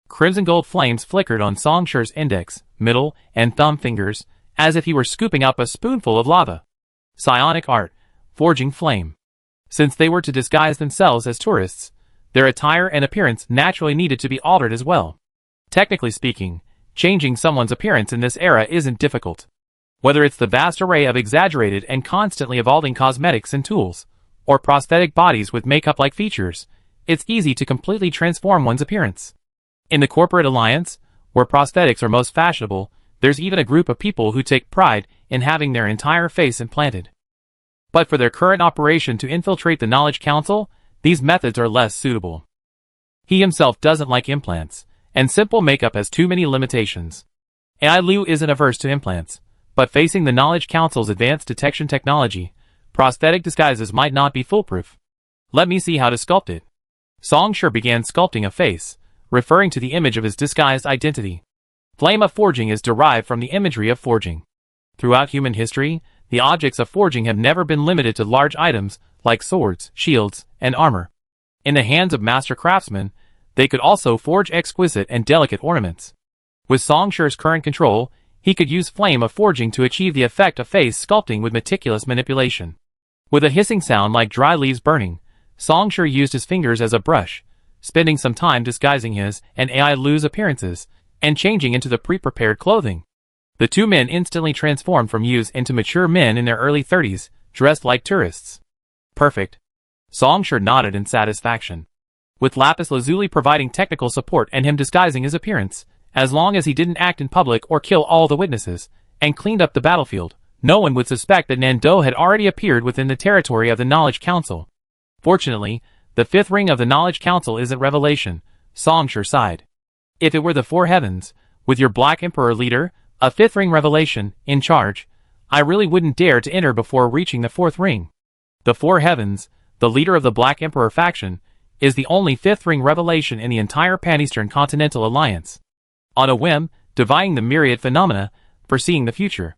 Crimson gold flames flickered on Songshur's index, middle, and thumb fingers, as if he were scooping up a spoonful of lava. Psionic art, forging flame. Since they were to disguise themselves as tourists, their attire and appearance naturally needed to be altered as well. Technically speaking, changing someone's appearance in this era isn't difficult. Whether it's the vast array of exaggerated and constantly evolving cosmetics and tools, or prosthetic bodies with makeup-like features, it's easy to completely transform one's appearance. In the corporate alliance, where prosthetics are most fashionable, there's even a group of people who take pride in having their entire face implanted. But for their current operation to infiltrate the Knowledge Council, these methods are less suitable. He himself doesn't like implants, and simple makeup has too many limitations. Ailu isn't averse to implants, but facing the Knowledge Council's advanced detection technology, prosthetic disguises might not be foolproof. Let me see how to sculpt it. Songshur began sculpting a face, referring to the image of his disguised identity. Flame of forging is derived from the imagery of forging. Throughout human history, the objects of forging have never been limited to large items like swords, shields, and armor. In the hands of master craftsmen, they could also forge exquisite and delicate ornaments. With Songshur's current control, he could use flame of forging to achieve the effect of face sculpting with meticulous manipulation. With a hissing sound like dry leaves burning, Songshur used his fingers as a brush, spending some time disguising his and Ailu's appearances, and changing into the pre-prepared clothing. The 2 men instantly transformed from youths into mature men in their early 30s, dressed like tourists. Perfect. Songsher nodded in satisfaction. With lapis lazuli providing technical support and him disguising his appearance, as long as he didn't act in public or kill all the witnesses, and cleaned up the battlefield, no one would suspect that Nando had already appeared within the territory of the Knowledge Council. Fortunately, the fifth ring of the Knowledge Council isn't revelation, Songsher sighed. If it were the four heavens, with your Black Emperor leader, a fifth ring revelation, in charge, I really wouldn't dare to enter before reaching the fourth ring. The four heavens, the leader of the Black Emperor faction, is the only fifth ring revelation in the entire Pan-Eastern Continental Alliance. On a whim, divining the myriad phenomena, foreseeing the future.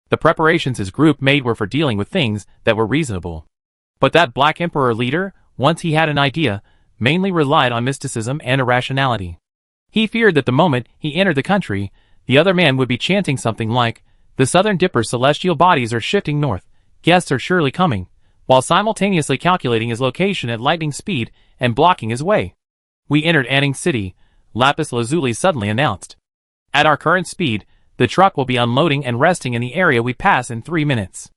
The preparations his group made were for dealing with things that were reasonable. But that Black Emperor leader, once he had an idea, mainly relied on mysticism and irrationality. He feared that the moment he entered the country, the other man would be chanting something like, "The Southern Dipper's celestial bodies are shifting north, guests are surely coming," while simultaneously calculating his location at lightning speed and blocking his way. "We entered Anning City," Lapis Lazuli suddenly announced. "At our current speed, the truck will be unloading and resting in the area we pass in 3 minutes.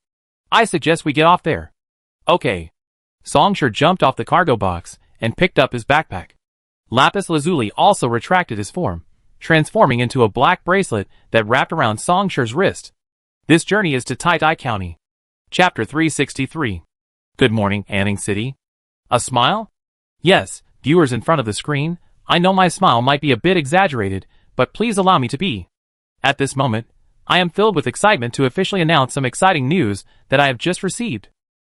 I suggest we get off there." "Okay." Songsher jumped off the cargo box and picked up his backpack. Lapis Lazuli also retracted his form, transforming into a black bracelet that wrapped around Songsher's wrist. This journey is to Tai County. Chapter 363. Good morning, Anning City. A smile? Yes, viewers in front of the screen, I know my smile might be a bit exaggerated, but please allow me to be. At this moment, I am filled with excitement to officially announce some exciting news that I have just received.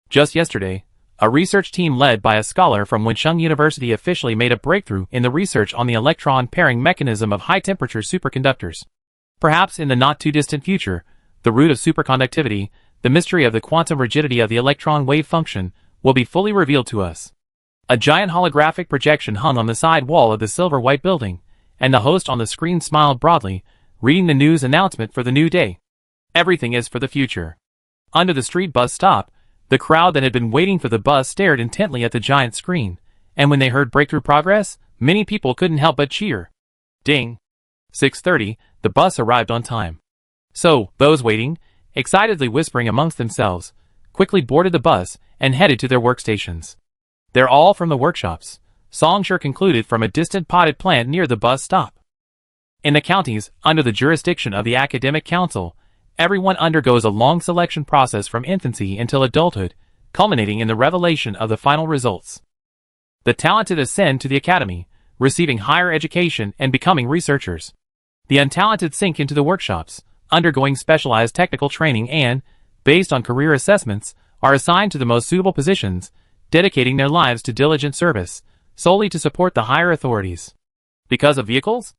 Just yesterday, a research team led by a scholar from Wencheng University officially made a breakthrough in the research on the electron pairing mechanism of high-temperature superconductors. Perhaps in the not-too-distant future, the root of superconductivity, the mystery of the quantum rigidity of the electron wave function, will be fully revealed to us. A giant holographic projection hung on the side wall of the silver-white building, and the host on the screen smiled broadly, reading the news announcement for the new day. Everything is for the future. Under the street bus stop, the crowd that had been waiting for the bus stared intently at the giant screen, and when they heard breakthrough progress, many people couldn't help but cheer. Ding! 6:30, the bus arrived on time. So, those waiting, excitedly whispering amongst themselves, quickly boarded the bus and headed to their workstations. They're all from the workshops, Songsher concluded from a distant potted plant near the bus stop. In the counties, under the jurisdiction of the Academic Council, everyone undergoes a long selection process from infancy until adulthood, culminating in the revelation of the final results. The talented ascend to the academy, receiving higher education and becoming researchers. The untalented sink into the workshops, undergoing specialized technical training and, based on career assessments, are assigned to the most suitable positions, dedicating their lives to diligent service, solely to support the higher authorities. Because of vehicles?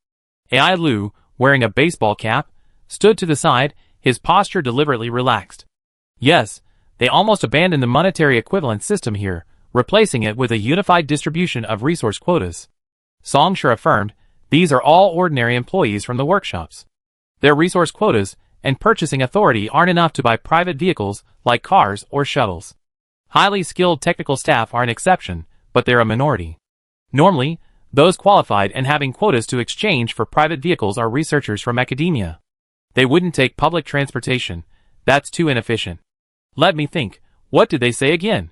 Ai Lu, wearing a baseball cap, stood to the side, his posture deliberately relaxed. Yes, they almost abandoned the monetary equivalent system here, replacing it with a unified distribution of resource quotas. Songsher affirmed, these are all ordinary employees from the workshops. Their resource quotas and purchasing authority aren't enough to buy private vehicles like cars or shuttles. Highly skilled technical staff are an exception, but they're a minority. Normally, those qualified and having quotas to exchange for private vehicles are researchers from academia. They wouldn't take public transportation. That's too inefficient. Let me think. What did they say again?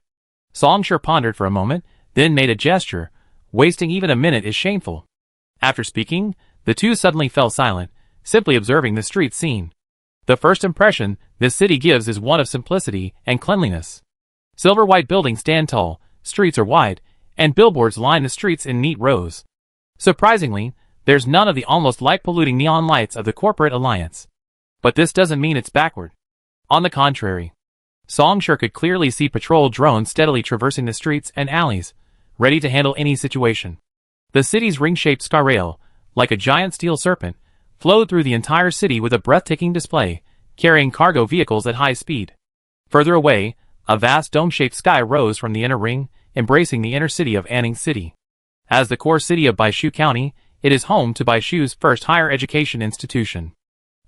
Songsher pondered for a moment, then made a gesture. Wasting even a minute is shameful. After speaking, the two suddenly fell silent, simply observing the street scene. The first impression this city gives is one of simplicity and cleanliness. Silver-white buildings stand tall, streets are wide, and billboards line the streets in neat rows. Surprisingly, there's none of the almost light-polluting neon lights of the corporate alliance. But this doesn't mean it's backward. On the contrary. Songsher could clearly see patrol drones steadily traversing the streets and alleys, ready to handle any situation. The city's ring-shaped sky rail, like a giant steel serpent, flowed through the entire city with a breathtaking display, carrying cargo vehicles at high speed. Further away, a vast dome-shaped sky rose from the inner ring, embracing the inner city of Anning City. As the core city of Baishu County, it is home to Baishu's first higher education institution.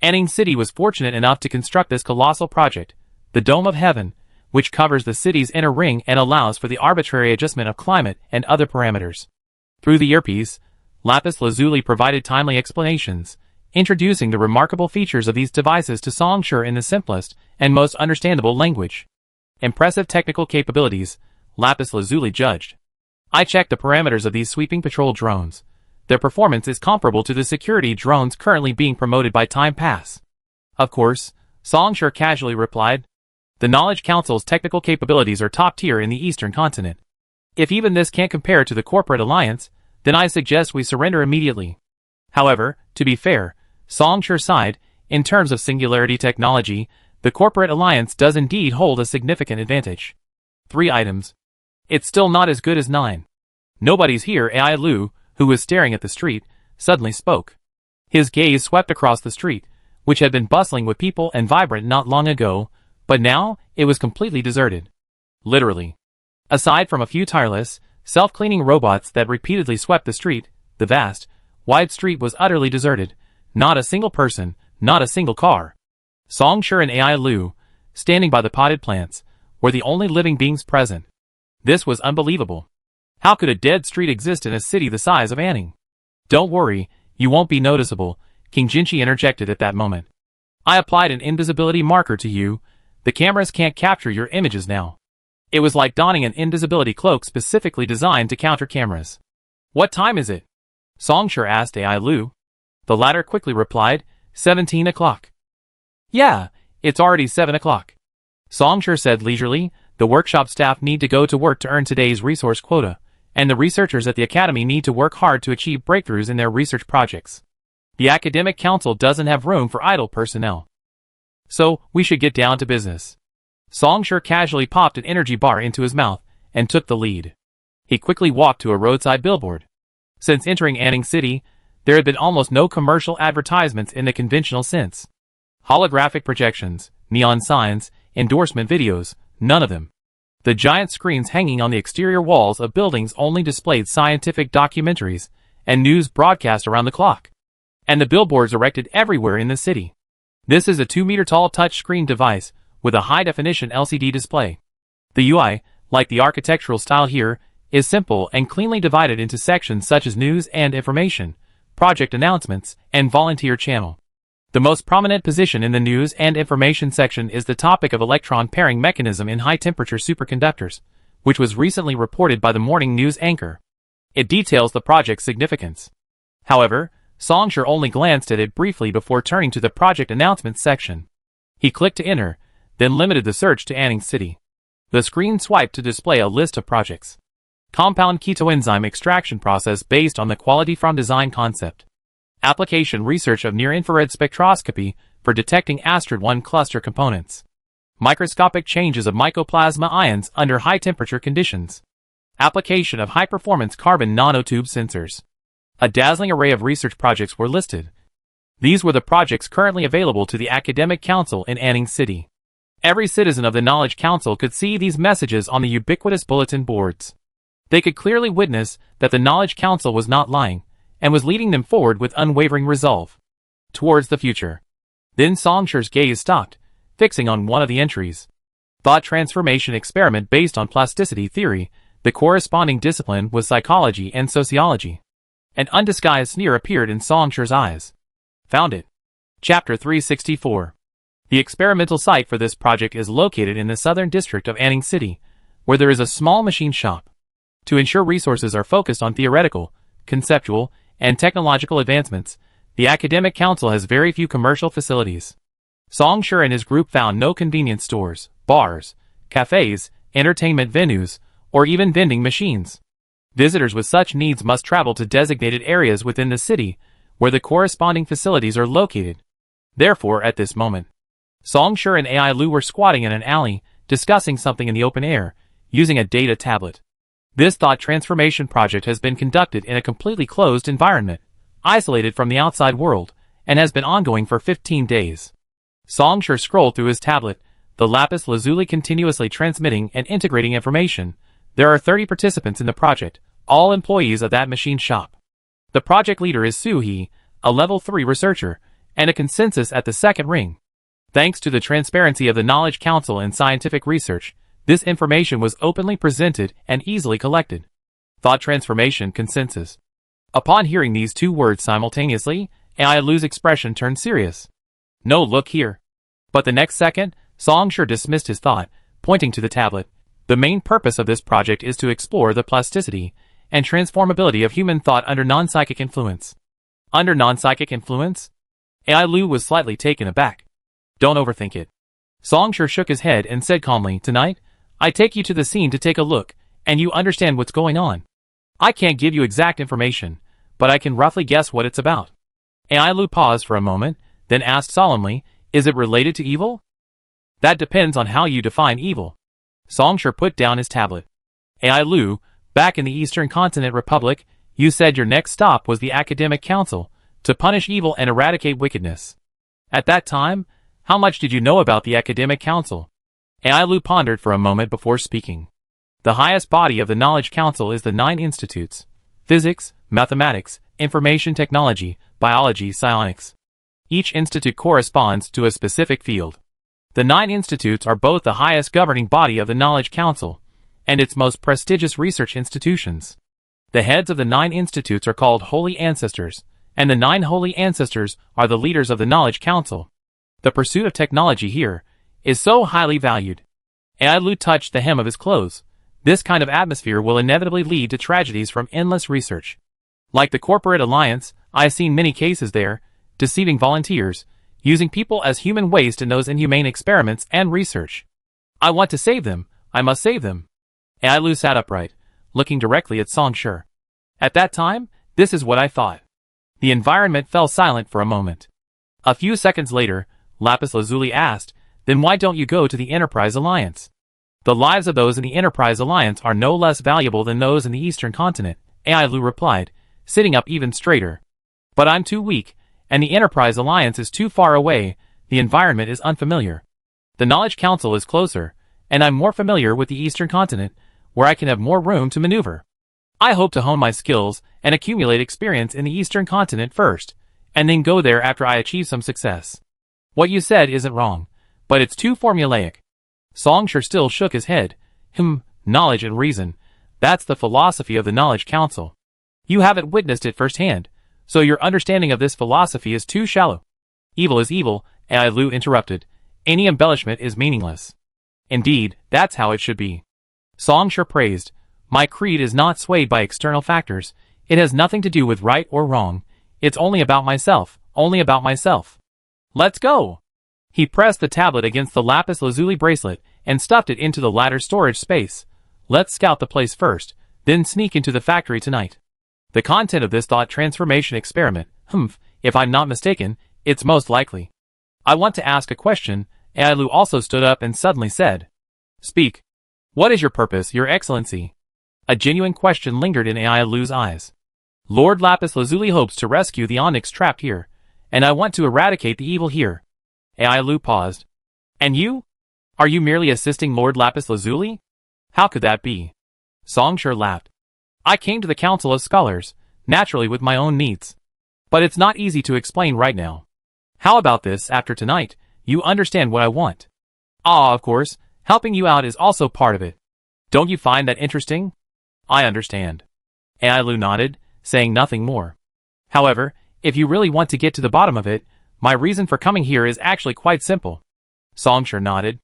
Anning City was fortunate enough to construct this colossal project, the Dome of Heaven, which covers the city's inner ring and allows for the arbitrary adjustment of climate and other parameters. Through the earpiece, Lapis Lazuli provided timely explanations, introducing the remarkable features of these devices to Songsher in the simplest and most understandable language. Impressive technical capabilities, lapis lazuli judged. I checked the parameters of these sweeping patrol drones. Their performance is comparable to the security drones currently being promoted by Time Pass. Of course, Songsher casually replied. The Knowledge Council's technical capabilities are top tier in the Eastern continent. If even this can't compare to the corporate alliance, then I suggest we surrender immediately. However, to be fair, Songsher sighed, in terms of singularity technology, the corporate alliance does indeed hold a significant advantage. 3 items. It's still not as good as 9. Nobody's here. Ai Lu, who was staring at the street, suddenly spoke. His gaze swept across the street, which had been bustling with people and vibrant not long ago, but now it was completely deserted. Literally. Aside from a few tireless, self-cleaning robots that repeatedly swept the street, the vast, wide street was utterly deserted. Not a single person, not a single car. Songsher and Ai Lu, standing by the potted plants, were the only living beings present. This was unbelievable. How could a dead street exist in a city the size of Anning? Don't worry, you won't be noticeable, King Jinchi interjected at that moment. I applied an invisibility marker to you. The cameras can't capture your images now. It was like donning an invisibility cloak specifically designed to counter cameras. What time is it? Songsher asked Ai Lu. The latter quickly replied, 17 o'clock. Yeah, it's already 7 o'clock. Songsher said leisurely, the workshop staff need to go to work to earn today's resource quota, and the researchers at the academy need to work hard to achieve breakthroughs in their research projects. The academic council doesn't have room for idle personnel. So, we should get down to business. Songsher casually popped an energy bar into his mouth and took the lead. He quickly walked to a roadside billboard. Since entering Anning City, there had been almost no commercial advertisements in the conventional sense. Holographic projections, neon signs, endorsement videos, none of them. The giant screens hanging on the exterior walls of buildings only displayed scientific documentaries and news broadcast around the clock. And the billboards erected everywhere in the city. This is a 2-meter-tall touchscreen device with a high-definition LCD display. The UI, like the architectural style here, is simple and cleanly divided into sections such as news and information, project announcements, and volunteer channel. The most prominent position in the news and information section is the topic of electron pairing mechanism in high-temperature superconductors, which was recently reported by the morning news anchor. It details the project's significance. However, Songsher only glanced at it briefly before turning to the project announcements section. He clicked to enter, then limited the search to Anning City. The screen swiped to display a list of projects. Compound ketoenzyme extraction process based on the quality from design concept. Application research of near-infrared spectroscopy for detecting Astrid 1 cluster components. Microscopic changes of mycoplasma ions under high-temperature conditions. Application of high-performance carbon nanotube sensors. A dazzling array of research projects were listed. These were the projects currently available to the Academic Council in Anning City. Every citizen of the Knowledge Council could see these messages on the ubiquitous bulletin boards. They could clearly witness that the Knowledge Council was not lying, and was leading them forward with unwavering resolve towards the future. Then Songsher's gaze stopped, fixing on one of the entries. Thought transformation experiment based on plasticity theory. The corresponding discipline was psychology and sociology. An undisguised sneer appeared in Songsher's eyes. Found it. Chapter 364. The experimental site for this project is located in the southern district of Anning City, where there is a small machine shop. To ensure resources are focused on theoretical, conceptual, and technological advancements, the Academic Council has very few commercial facilities. Songsher and his group found no convenience stores, bars, cafes, entertainment venues, or even vending machines. Visitors with such needs must travel to designated areas within the city, where the corresponding facilities are located. Therefore, at this moment, Songsher and Ai Lu were squatting in an alley, discussing something in the open air, using a data tablet. This thought transformation project has been conducted in a completely closed environment, isolated from the outside world, and has been ongoing for 15 days. Songsher scrolled through his tablet, the lapis lazuli continuously transmitting and integrating information. There are 30 participants in the project, all employees of that machine shop. The project leader is Suhee, a level 3 researcher, and a consensus at the second ring. Thanks to the transparency of the Knowledge Council in scientific research, this information was openly presented and easily collected. Thought transformation consensus. Upon hearing these two words simultaneously, Ai Lu's expression turned serious. No, look here. But the next second, Songsher dismissed his thought, pointing to the tablet. The main purpose of this project is to explore the plasticity and transformability of human thought under non-psychic influence. Under non-psychic influence? AI Lu was slightly taken aback. Don't overthink it. Songshur shook his head and said calmly, tonight, I take you to the scene to take a look, and you understand what's going on. I can't give you exact information, but I can roughly guess what it's about. AI Lu paused for a moment, then asked solemnly, is it related to evil? That depends on how you define evil. Songshur put down his tablet. AI Lu, back in the Eastern Continent Republic, you said your next stop was the Academic Council, to punish evil and eradicate wickedness. At that time, how much did you know about the Academic Council? AI Lu pondered for a moment before speaking. The highest body of the Knowledge Council is the 9 institutes: Physics, Mathematics, Information Technology, Biology, Psionics. Each institute corresponds to a specific field. The 9 institutes are both the highest governing body of the Knowledge Council and its most prestigious research institutions. The heads of the 9 institutes are called Holy Ancestors, and the 9 Holy Ancestors are the leaders of the Knowledge Council. The pursuit of technology here is so highly valued. AI Lu touched the hem of his clothes. This kind of atmosphere will inevitably lead to tragedies from endless research. Like the corporate alliance, I've seen many cases there, deceiving volunteers, using people as human waste in those inhumane experiments and research. I want to save them. I must save them. AI Lu sat upright, looking directly at Songshur. At that time, this is what I thought. The environment fell silent for a moment. A few seconds later, Lapis Lazuli asked, then why don't you go to the Enterprise Alliance? The lives of those in the Enterprise Alliance are no less valuable than those in the Eastern Continent, AI Lu replied, sitting up even straighter. But I'm too weak, and the Enterprise Alliance is too far away, the environment is unfamiliar. The Knowledge Council is closer, and I'm more familiar with the Eastern Continent, where I can have more room to maneuver. I hope to hone my skills and accumulate experience in the Eastern Continent first, and then go there after I achieve some success. What you said isn't wrong, but it's too formulaic. Songshur still shook his head. Knowledge and reason. That's the philosophy of the Knowledge Council. You haven't witnessed it firsthand, so your understanding of this philosophy is too shallow. Evil is evil, AI Lu interrupted. Any embellishment is meaningless. Indeed, that's how it should be. Songshur praised. My creed is not swayed by external factors. It has nothing to do with right or wrong. It's only about myself, only about myself. Let's go! He pressed the tablet against the Lapis Lazuli bracelet and stuffed it into the latter's storage space. Let's scout the place first, then sneak into the factory tonight. The content of this thought transformation experiment, if I'm not mistaken, it's most likely. I want to ask a question. AI Lu also stood up and suddenly said, Speak. What is your purpose, Your Excellency? A genuine question lingered in AI Lu's eyes. Lord Lapis Lazuli hopes to rescue the Onyx trapped here, and I want to eradicate the evil here. AI Lu paused. And you? Are you merely assisting Lord Lapis Lazuli? How could that be? Songshur laughed. I came to the Council of Scholars, naturally with my own needs. But it's not easy to explain right now. How about this after tonight, you understand what I want? Of course, helping you out is also part of it. Don't you find that interesting? I understand. AI Lu nodded, saying nothing more. However, if you really want to get to the bottom of it, my reason for coming here is actually quite simple. Songshur nodded.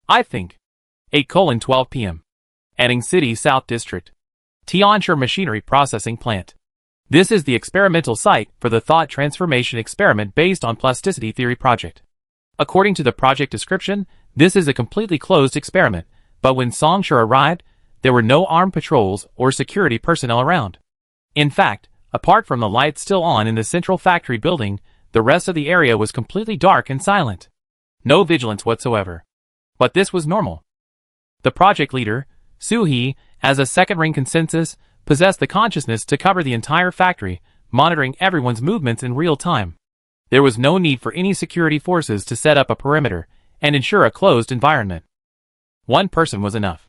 I think. 8:12 p.m. Anning City South District. Tianshur Machinery Processing Plant. This is the experimental site for the thought transformation experiment based on plasticity theory project. According to the project description, this is a completely closed experiment, but when Songshur arrived, there were no armed patrols or security personnel around. In fact, apart from the lights still on in the central factory building, the rest of the area was completely dark and silent. No vigilance whatsoever. But this was normal. The project leader, Suhee, as a second-ring consensus, possessed the consciousness to cover the entire factory, monitoring everyone's movements in real time. There was no need for any security forces to set up a perimeter and ensure a closed environment. One person was enough.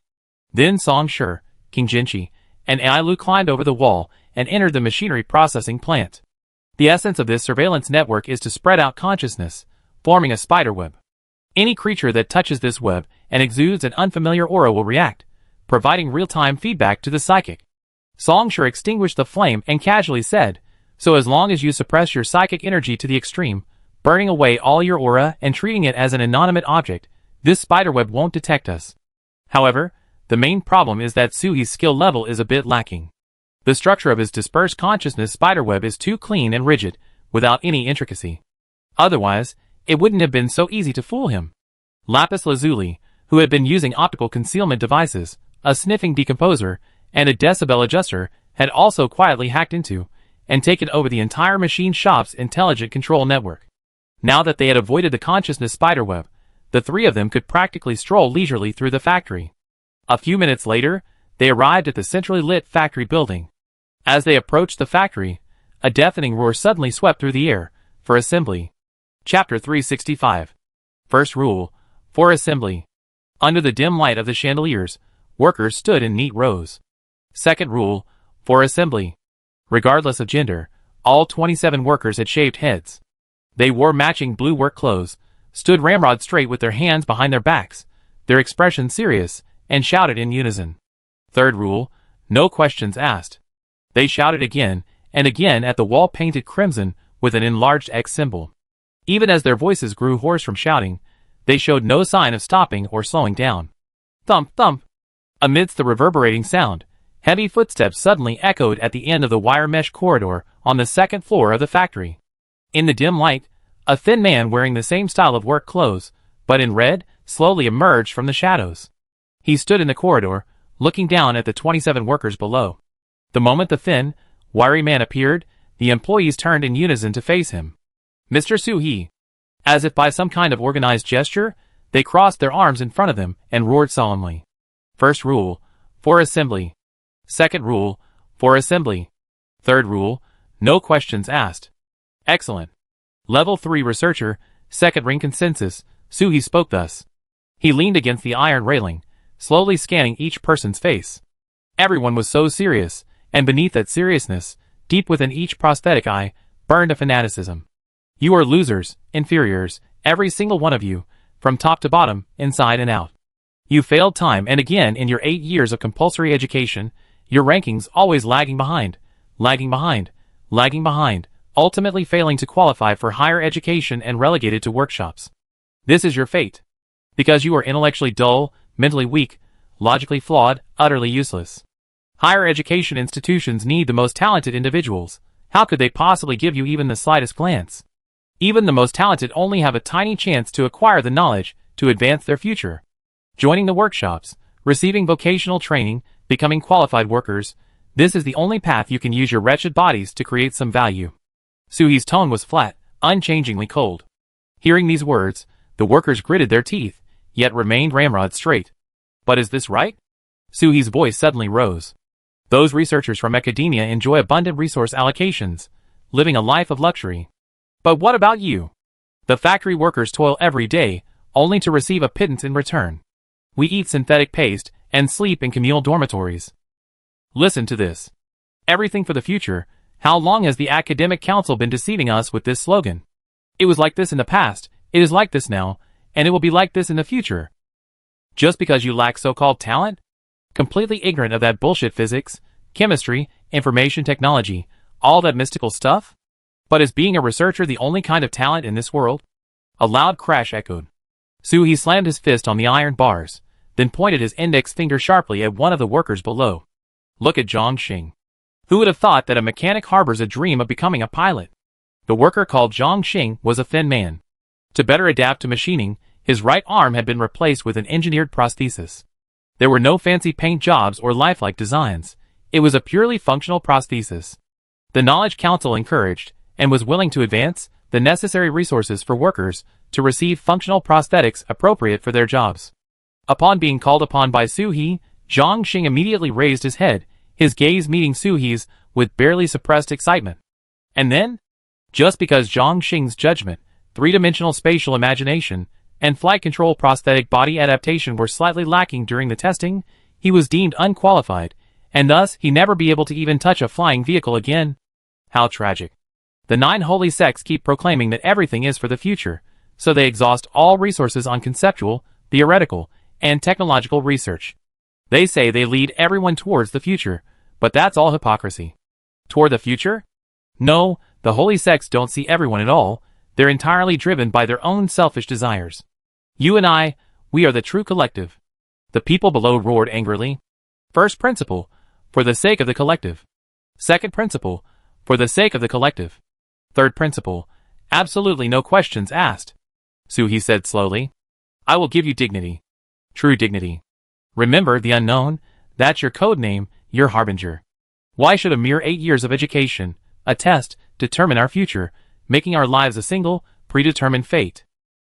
Then Songshur, King Jinchi, and AI Lu climbed over the wall and entered the machinery processing plant. The essence of this surveillance network is to spread out consciousness, forming a spiderweb. Any creature that touches this web and exudes an unfamiliar aura will react, providing real-time feedback to the psychic. Songshur extinguished the flame and casually said, so as long as you suppress your psychic energy to the extreme, burning away all your aura and treating it as an inanimate object, this spiderweb won't detect us. However, The main problem is that Suhi's skill level is a bit lacking. The structure of his dispersed consciousness spiderweb is too clean and rigid, without any intricacy. Otherwise, it wouldn't have been so easy to fool him. Lapis Lazuli, who had been using optical concealment devices, a sniffing decomposer, and a decibel adjuster, had also quietly hacked into and taken over the entire machine shop's intelligent control network. Now that they had avoided the consciousness spiderweb, the three of them could practically stroll leisurely through the factory. A few minutes later, they arrived at the centrally lit factory building. As they approached the factory, a deafening roar suddenly swept through the air. For assembly. Chapter 365. First rule, for assembly. Under the dim light of the chandeliers, workers stood in neat rows. Second rule, for assembly. Regardless of gender, all 27 workers had shaved heads. They wore matching blue work clothes, stood ramrod straight with their hands behind their backs, their expression serious, and shouted in unison. Third rule, no questions asked. They shouted again and again at the wall painted crimson with an enlarged X symbol. Even as their voices grew hoarse from shouting, they showed no sign of stopping or slowing down. Thump, thump. Amidst the reverberating sound, heavy footsteps suddenly echoed at the end of the wire mesh corridor on the second floor of the factory. In the dim light, a thin man wearing the same style of work clothes, but in red, slowly emerged from the shadows. He stood in the corridor, looking down at the 27 workers below. The moment the thin, wiry man appeared, the employees turned in unison to face him. Mr. Suhi. As if by some kind of organized gesture, they crossed their arms in front of them and roared solemnly. First rule, for assembly. Second rule, for assembly. Third rule, no questions asked. Excellent. Level 3 researcher, second ring consensus, Suhi spoke thus. He leaned against the iron railing, slowly scanning each person's face. Everyone was so serious, and beneath that seriousness, deep within each prosthetic eye, burned a fanaticism. You are losers, inferiors, every single one of you, from top to bottom, inside and out. You failed time and again in your 8 years of compulsory education, your rankings always lagging behind, lagging behind, lagging behind, ultimately failing to qualify for higher education and relegated to workshops. This is your fate. Because you are intellectually dull, mentally weak, logically flawed, utterly useless. Higher education institutions need the most talented individuals. How could they possibly give you even the slightest glance? Even the most talented only have a tiny chance to acquire the knowledge to advance their future. Joining the workshops, receiving vocational training, becoming qualified workers, this is the only path you can use your wretched bodies to create some value. Suhi's tone was flat, unchangingly cold. Hearing these words, the workers gritted their teeth, yet remained ramrod straight. But is this right? Suhi's voice suddenly rose. Those researchers from academia enjoy abundant resource allocations, living a life of luxury. But what about you? The factory workers toil every day, only to receive a pittance in return. We eat synthetic paste and sleep in communal dormitories. Listen to this. Everything for the future. How long has the academic council been deceiving us with this slogan? It was like this in the past, it is like this now, and it will be like this in the future. Just because you lack so-called talent? Completely ignorant of that bullshit physics, chemistry, information technology, all that mystical stuff? But is being a researcher the only kind of talent in this world? A loud crash echoed. Suhi slammed his fist on the iron bars, then pointed his index finger sharply at one of the workers below. Look at Zhang Xing. Who would have thought that a mechanic harbors a dream of becoming a pilot? The worker called Zhang Xing was a thin man. To better adapt to machining, his right arm had been replaced with an engineered prosthesis. There were no fancy paint jobs or lifelike designs. It was a purely functional prosthesis. The Knowledge Council encouraged, and was willing to advance, the necessary resources for workers to receive functional prosthetics appropriate for their jobs. Upon being called upon by Suhi, Zhang Xing immediately raised his head, his gaze meeting Suhi's with barely suppressed excitement. And then, just because Zhang Xing's judgment, three-dimensional spatial imagination, and flight control prosthetic body adaptation were slightly lacking during the testing, he was deemed unqualified, and thus he never be able to even touch a flying vehicle again. How tragic. The 9 holy sects keep proclaiming that everything is for the future, so they exhaust all resources on conceptual, theoretical, and technological research. They say they lead everyone towards the future, but that's all hypocrisy. Toward the future? No, the holy sects don't see everyone at all. They're entirely driven by their own selfish desires. You and I, we are the true collective. The people below roared angrily. First principle, for the sake of the collective. Second principle, for the sake of the collective. Third principle, absolutely no questions asked. Suhi said slowly. I will give you dignity. True dignity. Remember the unknown, that's your code name, your harbinger. Why should a mere 8 years of education, a test, determine our future, making our lives a single, predetermined fate?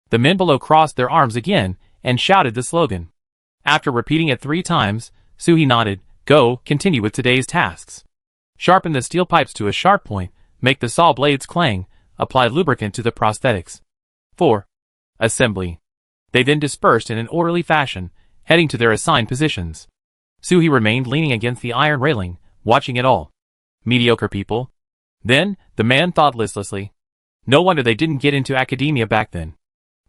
The men below crossed their arms again and shouted the slogan. After repeating it 3 times, Suhi nodded. Go, continue with today's tasks. Sharpen the steel pipes to a sharp point, make the saw blades clang, apply lubricant to the prosthetics. 4. Assembly. They then dispersed in an orderly fashion, heading to their assigned positions. Suhi remained leaning against the iron railing, watching it all. Mediocre people. Then, the man thought listlessly. No wonder they didn't get into academia back then.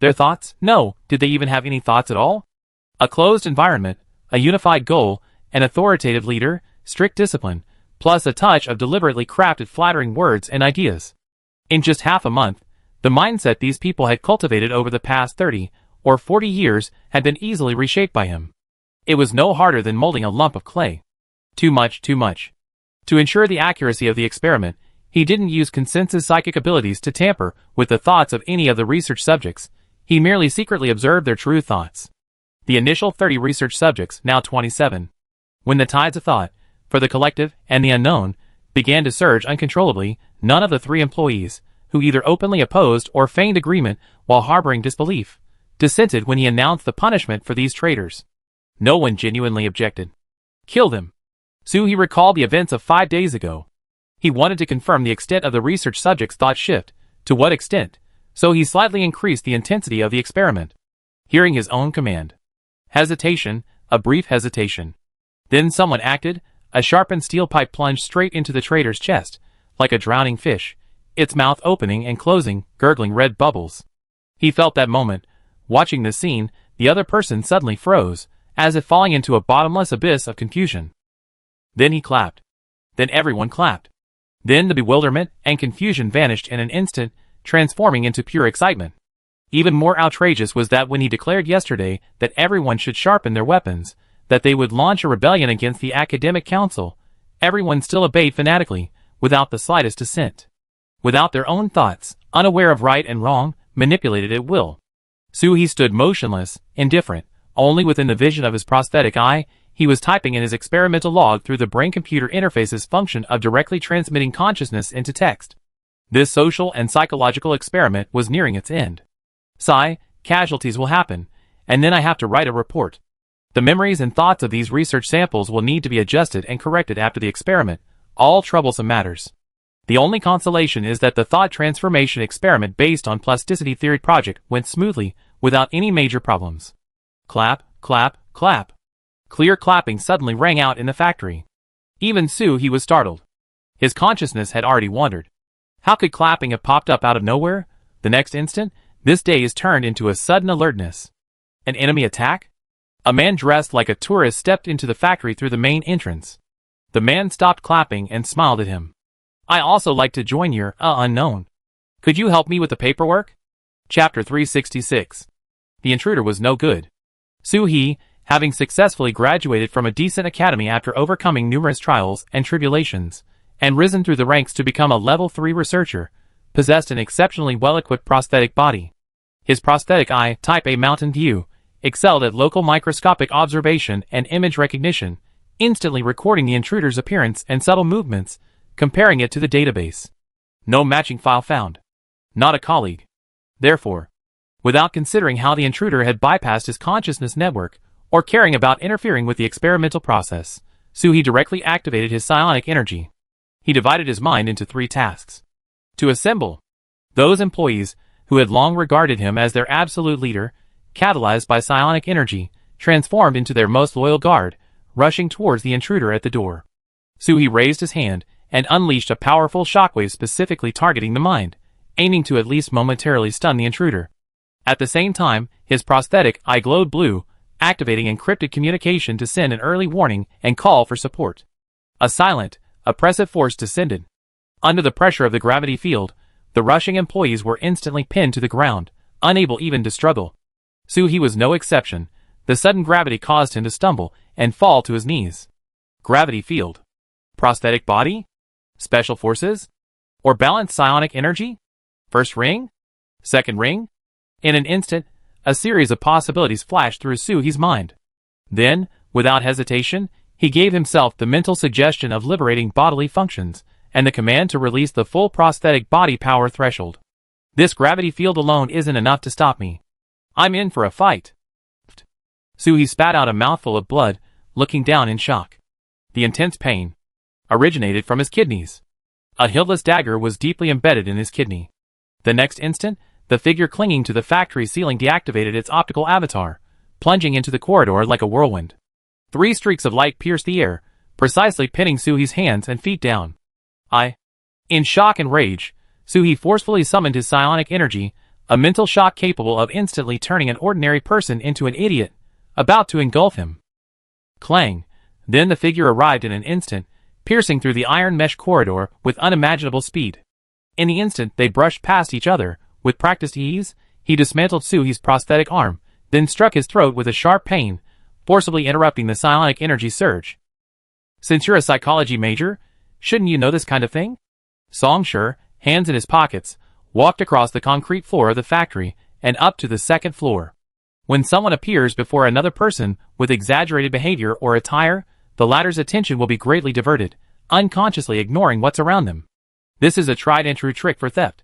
Their thoughts? No, did they even have any thoughts at all? A closed environment, a unified goal, an authoritative leader, strict discipline, plus a touch of deliberately crafted flattering words and ideas. In just half a month, the mindset these people had cultivated over the past 30 or 40 years had been easily reshaped by him. It was no harder than molding a lump of clay. Too much, too much. To ensure the accuracy of the experiment, he didn't use consensus psychic abilities to tamper with the thoughts of any of the research subjects. He merely secretly observed their true thoughts. The initial 30 research subjects, now 27. When the tides of thought, for the collective and the unknown, began to surge uncontrollably, none of the 3 employees, who either openly opposed or feigned agreement while harboring disbelief, dissented when he announced the punishment for these traitors. No one genuinely objected. Kill them. Suhi recalled the events of 5 days ago. He wanted to confirm the extent of the research subject's thought shift, to what extent, so he slightly increased the intensity of the experiment. Hearing his own command. Hesitation, a brief hesitation. Then someone acted. A sharpened steel pipe plunged straight into the traitor's chest, like a drowning fish, its mouth opening and closing, gurgling red bubbles. He felt that moment. Watching the scene, the other person suddenly froze, as if falling into a bottomless abyss of confusion. Then he clapped. Then everyone clapped. Then the bewilderment and confusion vanished in an instant, transforming into pure excitement. Even more outrageous was that when he declared yesterday that everyone should sharpen their weapons, that they would launch a rebellion against the academic council, everyone still obeyed fanatically, without the slightest dissent. Without their own thoughts, unaware of right and wrong, manipulated at will. Suhi stood motionless, indifferent, only within the vision of his prosthetic eye. He was typing in his experimental log through the brain-computer interface's function of directly transmitting consciousness into text. This social and psychological experiment was nearing its end. Sigh, casualties will happen, and then I have to write a report. The memories and thoughts of these research samples will need to be adjusted and corrected after the experiment, all troublesome matters. The only consolation is that the thought transformation experiment based on plasticity theory project went smoothly, without any major problems. Clap, clap, clap. Clear clapping suddenly rang out in the factory. Even Suhi was startled. His consciousness had already wandered. How could clapping have popped up out of nowhere? The next instant, this daze turned into a sudden alertness. An enemy attack? A man dressed like a tourist stepped into the factory through the main entrance. The man stopped clapping and smiled at him. I also like to join your, unknown. Could you help me with the paperwork? Chapter 366. The intruder was no good. Suhi, having successfully graduated from a decent academy after overcoming numerous trials and tribulations, and risen through the ranks to become a level 3 researcher, possessed an exceptionally well-equipped prosthetic body. His prosthetic eye, type A Mountain View, excelled at local microscopic observation and image recognition, instantly recording the intruder's appearance and subtle movements, comparing it to the database. No matching file found. Not a colleague. Therefore, without considering how the intruder had bypassed his consciousness network, or caring about interfering with the experimental process, Suhi directly activated his psionic energy. He divided his mind into 3 tasks. To assemble those employees who had long regarded him as their absolute leader, catalyzed by psionic energy, transformed into their most loyal guard, rushing towards the intruder at the door. Suhi raised his hand and unleashed a powerful shockwave specifically targeting the mind, aiming to at least momentarily stun the intruder. At the same time, his prosthetic eye glowed blue, activating encrypted communication to send an early warning and call for support. A silent, oppressive force descended. Under the pressure of the gravity field, the rushing employees were instantly pinned to the ground, unable even to struggle. Suhi was no exception. The sudden gravity caused him to stumble and fall to his knees. Gravity field. Prosthetic body? Special forces? Or balanced psionic energy? First ring? Second ring? In an instant, a series of possibilities flashed through Soo-hee's mind. Then, without hesitation, he gave himself the mental suggestion of liberating bodily functions, and the command to release the full prosthetic body power threshold. This gravity field alone isn't enough to stop me. I'm in for a fight. Soo-hee spat out a mouthful of blood, looking down in shock. The intense pain originated from his kidneys. A hiltless dagger was deeply embedded in his kidney. The next instant, the figure clinging to the factory ceiling deactivated its optical avatar, plunging into the corridor like a whirlwind. 3 streaks of light pierced the air, precisely pinning Soo-hee's hands and feet down. In shock and rage, Soo-hee forcefully summoned his psionic energy, a mental shock capable of instantly turning an ordinary person into an idiot, about to engulf him. Clang! Then the figure arrived in an instant, piercing through the iron mesh corridor with unimaginable speed. In the instant they brushed past each other, with practiced ease, he dismantled Soo-hee's prosthetic arm, then struck his throat with a sharp pain, forcibly interrupting the psionic energy surge. Since you're a psychology major, shouldn't you know this kind of thing? Song-Shur, hands in his pockets, walked across the concrete floor of the factory and up to the second floor. When someone appears before another person with exaggerated behavior or attire, the latter's attention will be greatly diverted, unconsciously ignoring what's around them. This is a tried-and-true trick for theft.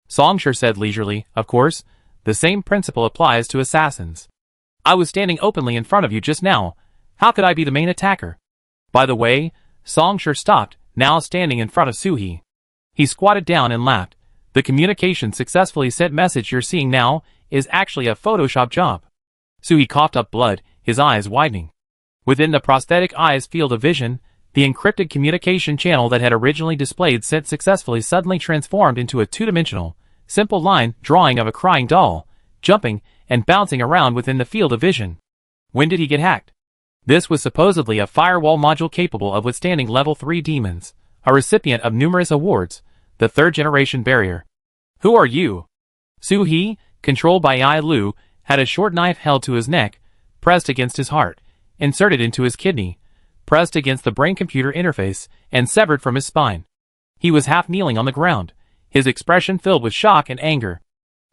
Song-Shur said leisurely, of course, the same principle applies to assassins. I was standing openly in front of you just now. How could I be the main attacker? By the way, Song-Shur stopped, now standing in front of Soo-hee. He squatted down and laughed. The communication successfully sent message you're seeing now is actually a Photoshop job. Soo-hee coughed up blood, his eyes widening. Within the prosthetic eye's field of vision, the encrypted communication channel that had originally displayed sent successfully suddenly transformed into a two-dimensional, simple line drawing of a crying doll, jumping and bouncing around within the field of vision. When did he get hacked? This was supposedly a firewall module capable of withstanding level 3 demons, a recipient of numerous awards, the 3rd-generation barrier. Who are you? Soo-hee, controlled by Ai Lu, had a short knife held to his neck, pressed against his heart, inserted into his kidney, pressed against the brain-computer interface, and severed from his spine. He was half kneeling on the ground, his expression filled with shock and anger.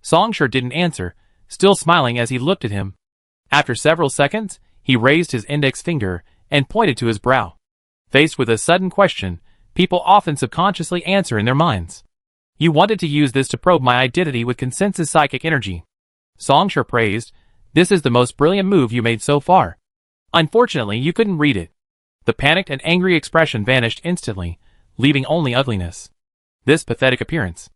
Song-Shur didn't answer, still smiling as he looked at him. After several seconds, he raised his index finger and pointed to his brow. Faced with a sudden question, people often subconsciously answer in their minds. You wanted to use this to probe my identity with consensus psychic energy. Song-Shur praised, this is the most brilliant move you made so far. Unfortunately, you couldn't read it. The panicked and angry expression vanished instantly, leaving only ugliness. This pathetic appearance.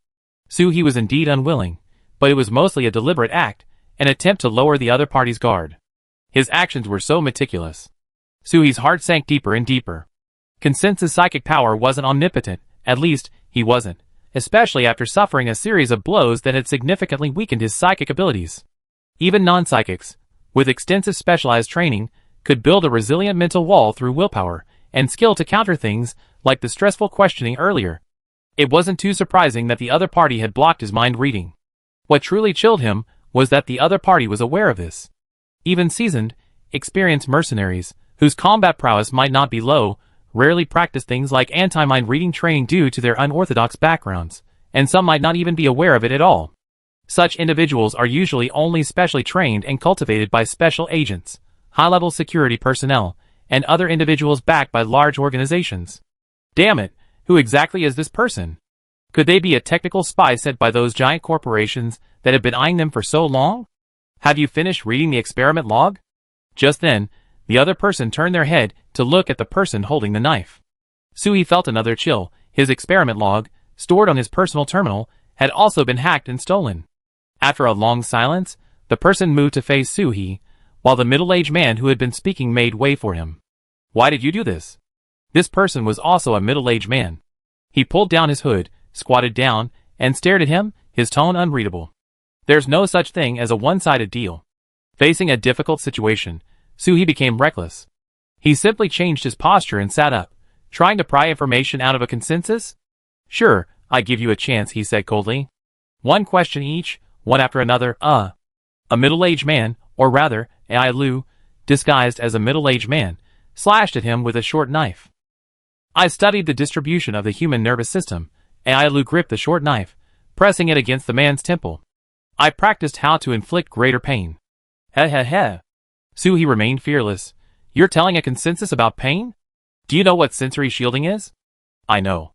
Soo-hee was indeed unwilling, but it was mostly a deliberate act, an attempt to lower the other party's guard. His actions were so meticulous. Soo-hee's heart sank deeper and deeper. Consensus psychic power wasn't omnipotent, at least, he wasn't, especially after suffering a series of blows that had significantly weakened his psychic abilities. Even non-psychics, with extensive specialized training, could build a resilient mental wall through willpower and skill to counter things like the stressful questioning earlier. It wasn't too surprising that the other party had blocked his mind reading. What truly chilled him was that the other party was aware of this. Even seasoned, experienced mercenaries, whose combat prowess might not be low, rarely practice things like anti-mind reading training due to their unorthodox backgrounds, and some might not even be aware of it at all. Such individuals are usually only specially trained and cultivated by special agents, high-level security personnel, and other individuals backed by large organizations. Damn it, who exactly is this person? Could they be a technical spy sent by those giant corporations that have been eyeing them for so long? Have you finished reading the experiment log? Just then, the other person turned their head to look at the person holding the knife. Soo-hee felt another chill. His experiment log, stored on his personal terminal, had also been hacked and stolen. After a long silence, the person moved to face Soo-hee, while the middle-aged man who had been speaking made way for him. Why did you do this? This person was also a middle-aged man. He pulled down his hood, squatted down, and stared at him, his tone unreadable. There's no such thing as a one-sided deal. Facing a difficult situation, Soo-hee became reckless. He simply changed his posture and sat up, trying to pry information out of a consensus. Sure, I give you a chance, he said coldly. One question each, one after another. A middle-aged man, or rather, Ai Lu, disguised as a middle-aged man, slashed at him with a short knife. I studied the distribution of the human nervous system, and Ailu gripped the short knife, pressing it against the man's temple. I practiced how to inflict greater pain. Heh. Suhi remained fearless. You're telling a consensus about pain? Do you know what sensory shielding is? I know.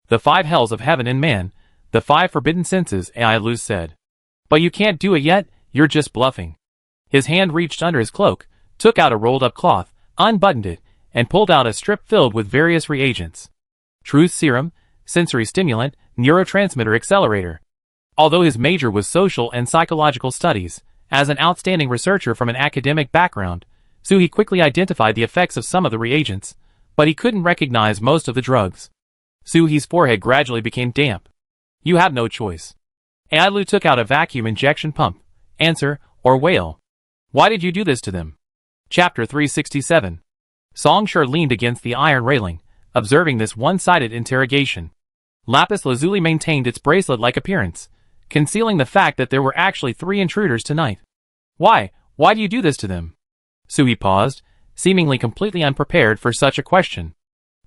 The 5 hells of heaven and man, the 5 forbidden senses, Ailu said. But you can't do it yet, you're just bluffing. His hand reached under his cloak, took out a rolled-up cloth, unbuttoned it, and pulled out a strip filled with various reagents. Truth serum, sensory stimulant, neurotransmitter accelerator. Although his major was social and psychological studies, as an outstanding researcher from an academic background, Suhi quickly identified the effects of some of the reagents, but he couldn't recognize most of the drugs. Suhi's forehead gradually became damp. You have no choice. Ailu took out a vacuum injection pump. Answer, or wail. Why did you do this to them? Chapter 367. Songshur leaned against the iron railing, observing this one-sided interrogation. Lapis Lazuli maintained its bracelet-like appearance, concealing the fact that there were actually 3 intruders tonight. Why do you do this to them? Suhi paused, seemingly completely unprepared for such a question.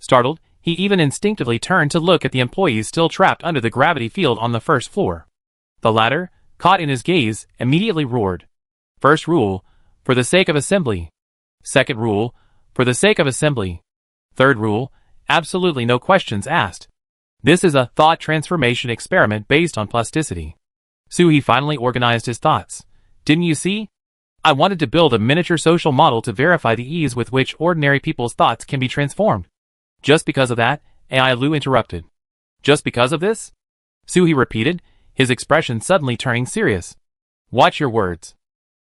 Startled, he even instinctively turned to look at the employees still trapped under the gravity field on the first floor. The latter, caught in his gaze, immediately roared. First rule, for the sake of assembly. Second rule, for the sake of assembly. Third rule, absolutely no questions asked. This is a thought transformation experiment based on plasticity. Suhi finally organized his thoughts. Didn't you see? I wanted to build a miniature social model to verify the ease with which ordinary people's thoughts can be transformed. Just because of that, Ailu interrupted. Just because of this? Suhi repeated, his expression suddenly turning serious. Watch your words.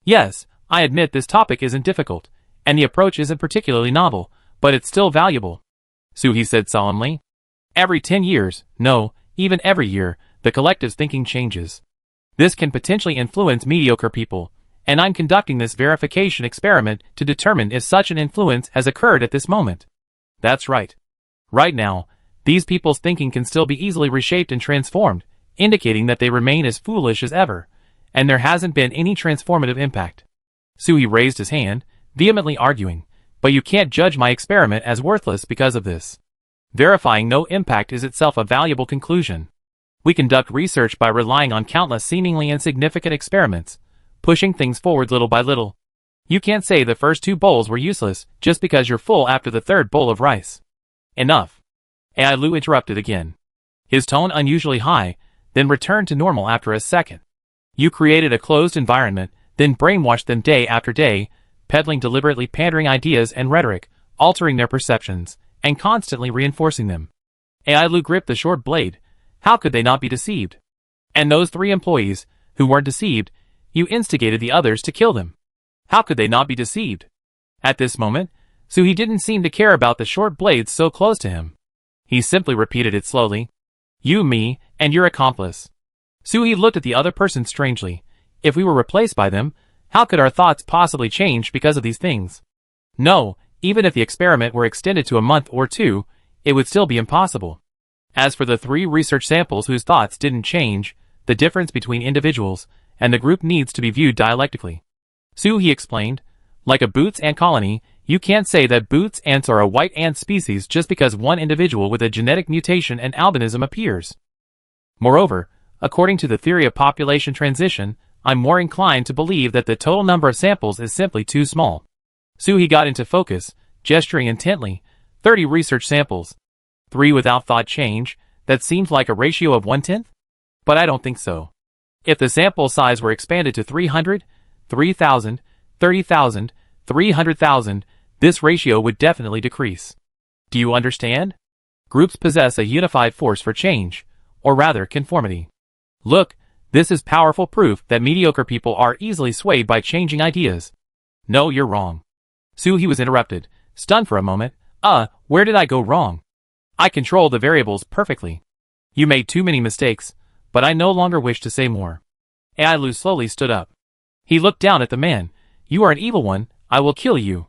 Yes, I admit this topic isn't difficult, and the approach isn't particularly novel, but it's still valuable. Suhi said solemnly. Every 10 years, no, even every year, the collective's thinking changes. This can potentially influence mediocre people, and I'm conducting this verification experiment to determine if such an influence has occurred at this moment. That's right. Right now, these people's thinking can still be easily reshaped and transformed, indicating that they remain as foolish as ever, and there hasn't been any transformative impact. Suhi raised his hand, vehemently arguing, but you can't judge my experiment as worthless because of this. Verifying no impact is itself a valuable conclusion. We conduct research by relying on countless seemingly insignificant experiments, pushing things forward little by little. You can't say the first 2 bowls were useless just because you're full after the 3rd bowl of rice. Enough. Ailu interrupted again. His tone unusually high, then returned to normal after a second. You created a closed environment, then brainwashed them day after day, peddling deliberately pandering ideas and rhetoric, altering their perceptions, and constantly reinforcing them. Ailu gripped the short blade. How could they not be deceived? And those 3 employees, who weren't deceived, you instigated the others to kill them. How could they not be deceived? At this moment, Suhi didn't seem to care about the short blades so close to him. He simply repeated it slowly. You, me, and your accomplice. Suhi looked at the other person strangely. If we were replaced by them, how could our thoughts possibly change because of these things? No, even if the experiment were extended to a month or 2, it would still be impossible. As for the 3 research samples whose thoughts didn't change, the difference between individuals and the group needs to be viewed dialectically. Suhi explained, like a boots ant colony, you can't say that boots ants are a white ant species just because one individual with a genetic mutation and albinism appears. Moreover, according to the theory of population transition, I'm more inclined to believe that the total number of samples is simply too small. Suhi got into focus, gesturing intently. 30 research samples. 3 without thought change, that seems like a ratio of 1/10? But I don't think so. If the sample size were expanded to 300, 3,000, 30,000, 300,000, this ratio would definitely decrease. Do you understand? Groups possess a unified force for change, or rather conformity. Look, this is powerful proof that mediocre people are easily swayed by changing ideas. No, you're wrong. Suhi was interrupted, stunned for a moment. Where did I go wrong? I control the variables perfectly. You made too many mistakes, but I no longer wish to say more. Ailu slowly stood up. He looked down at the man. You are an evil one, I will kill you.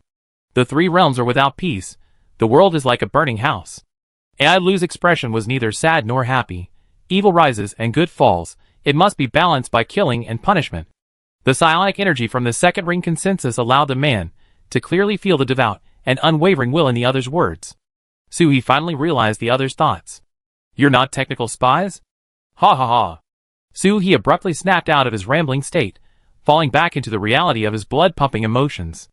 The 3 realms are without peace. The world is like a burning house. Ailu's expression was neither sad nor happy. Evil rises and good falls. It must be balanced by killing and punishment. The psionic energy from the second ring consensus allowed the man, to clearly feel the devout and unwavering will in the other's words. Suhi finally realized the other's thoughts. You're not technical spies? Ha ha ha. Suhi abruptly snapped out of his rambling state, falling back into the reality of his blood-pumping emotions.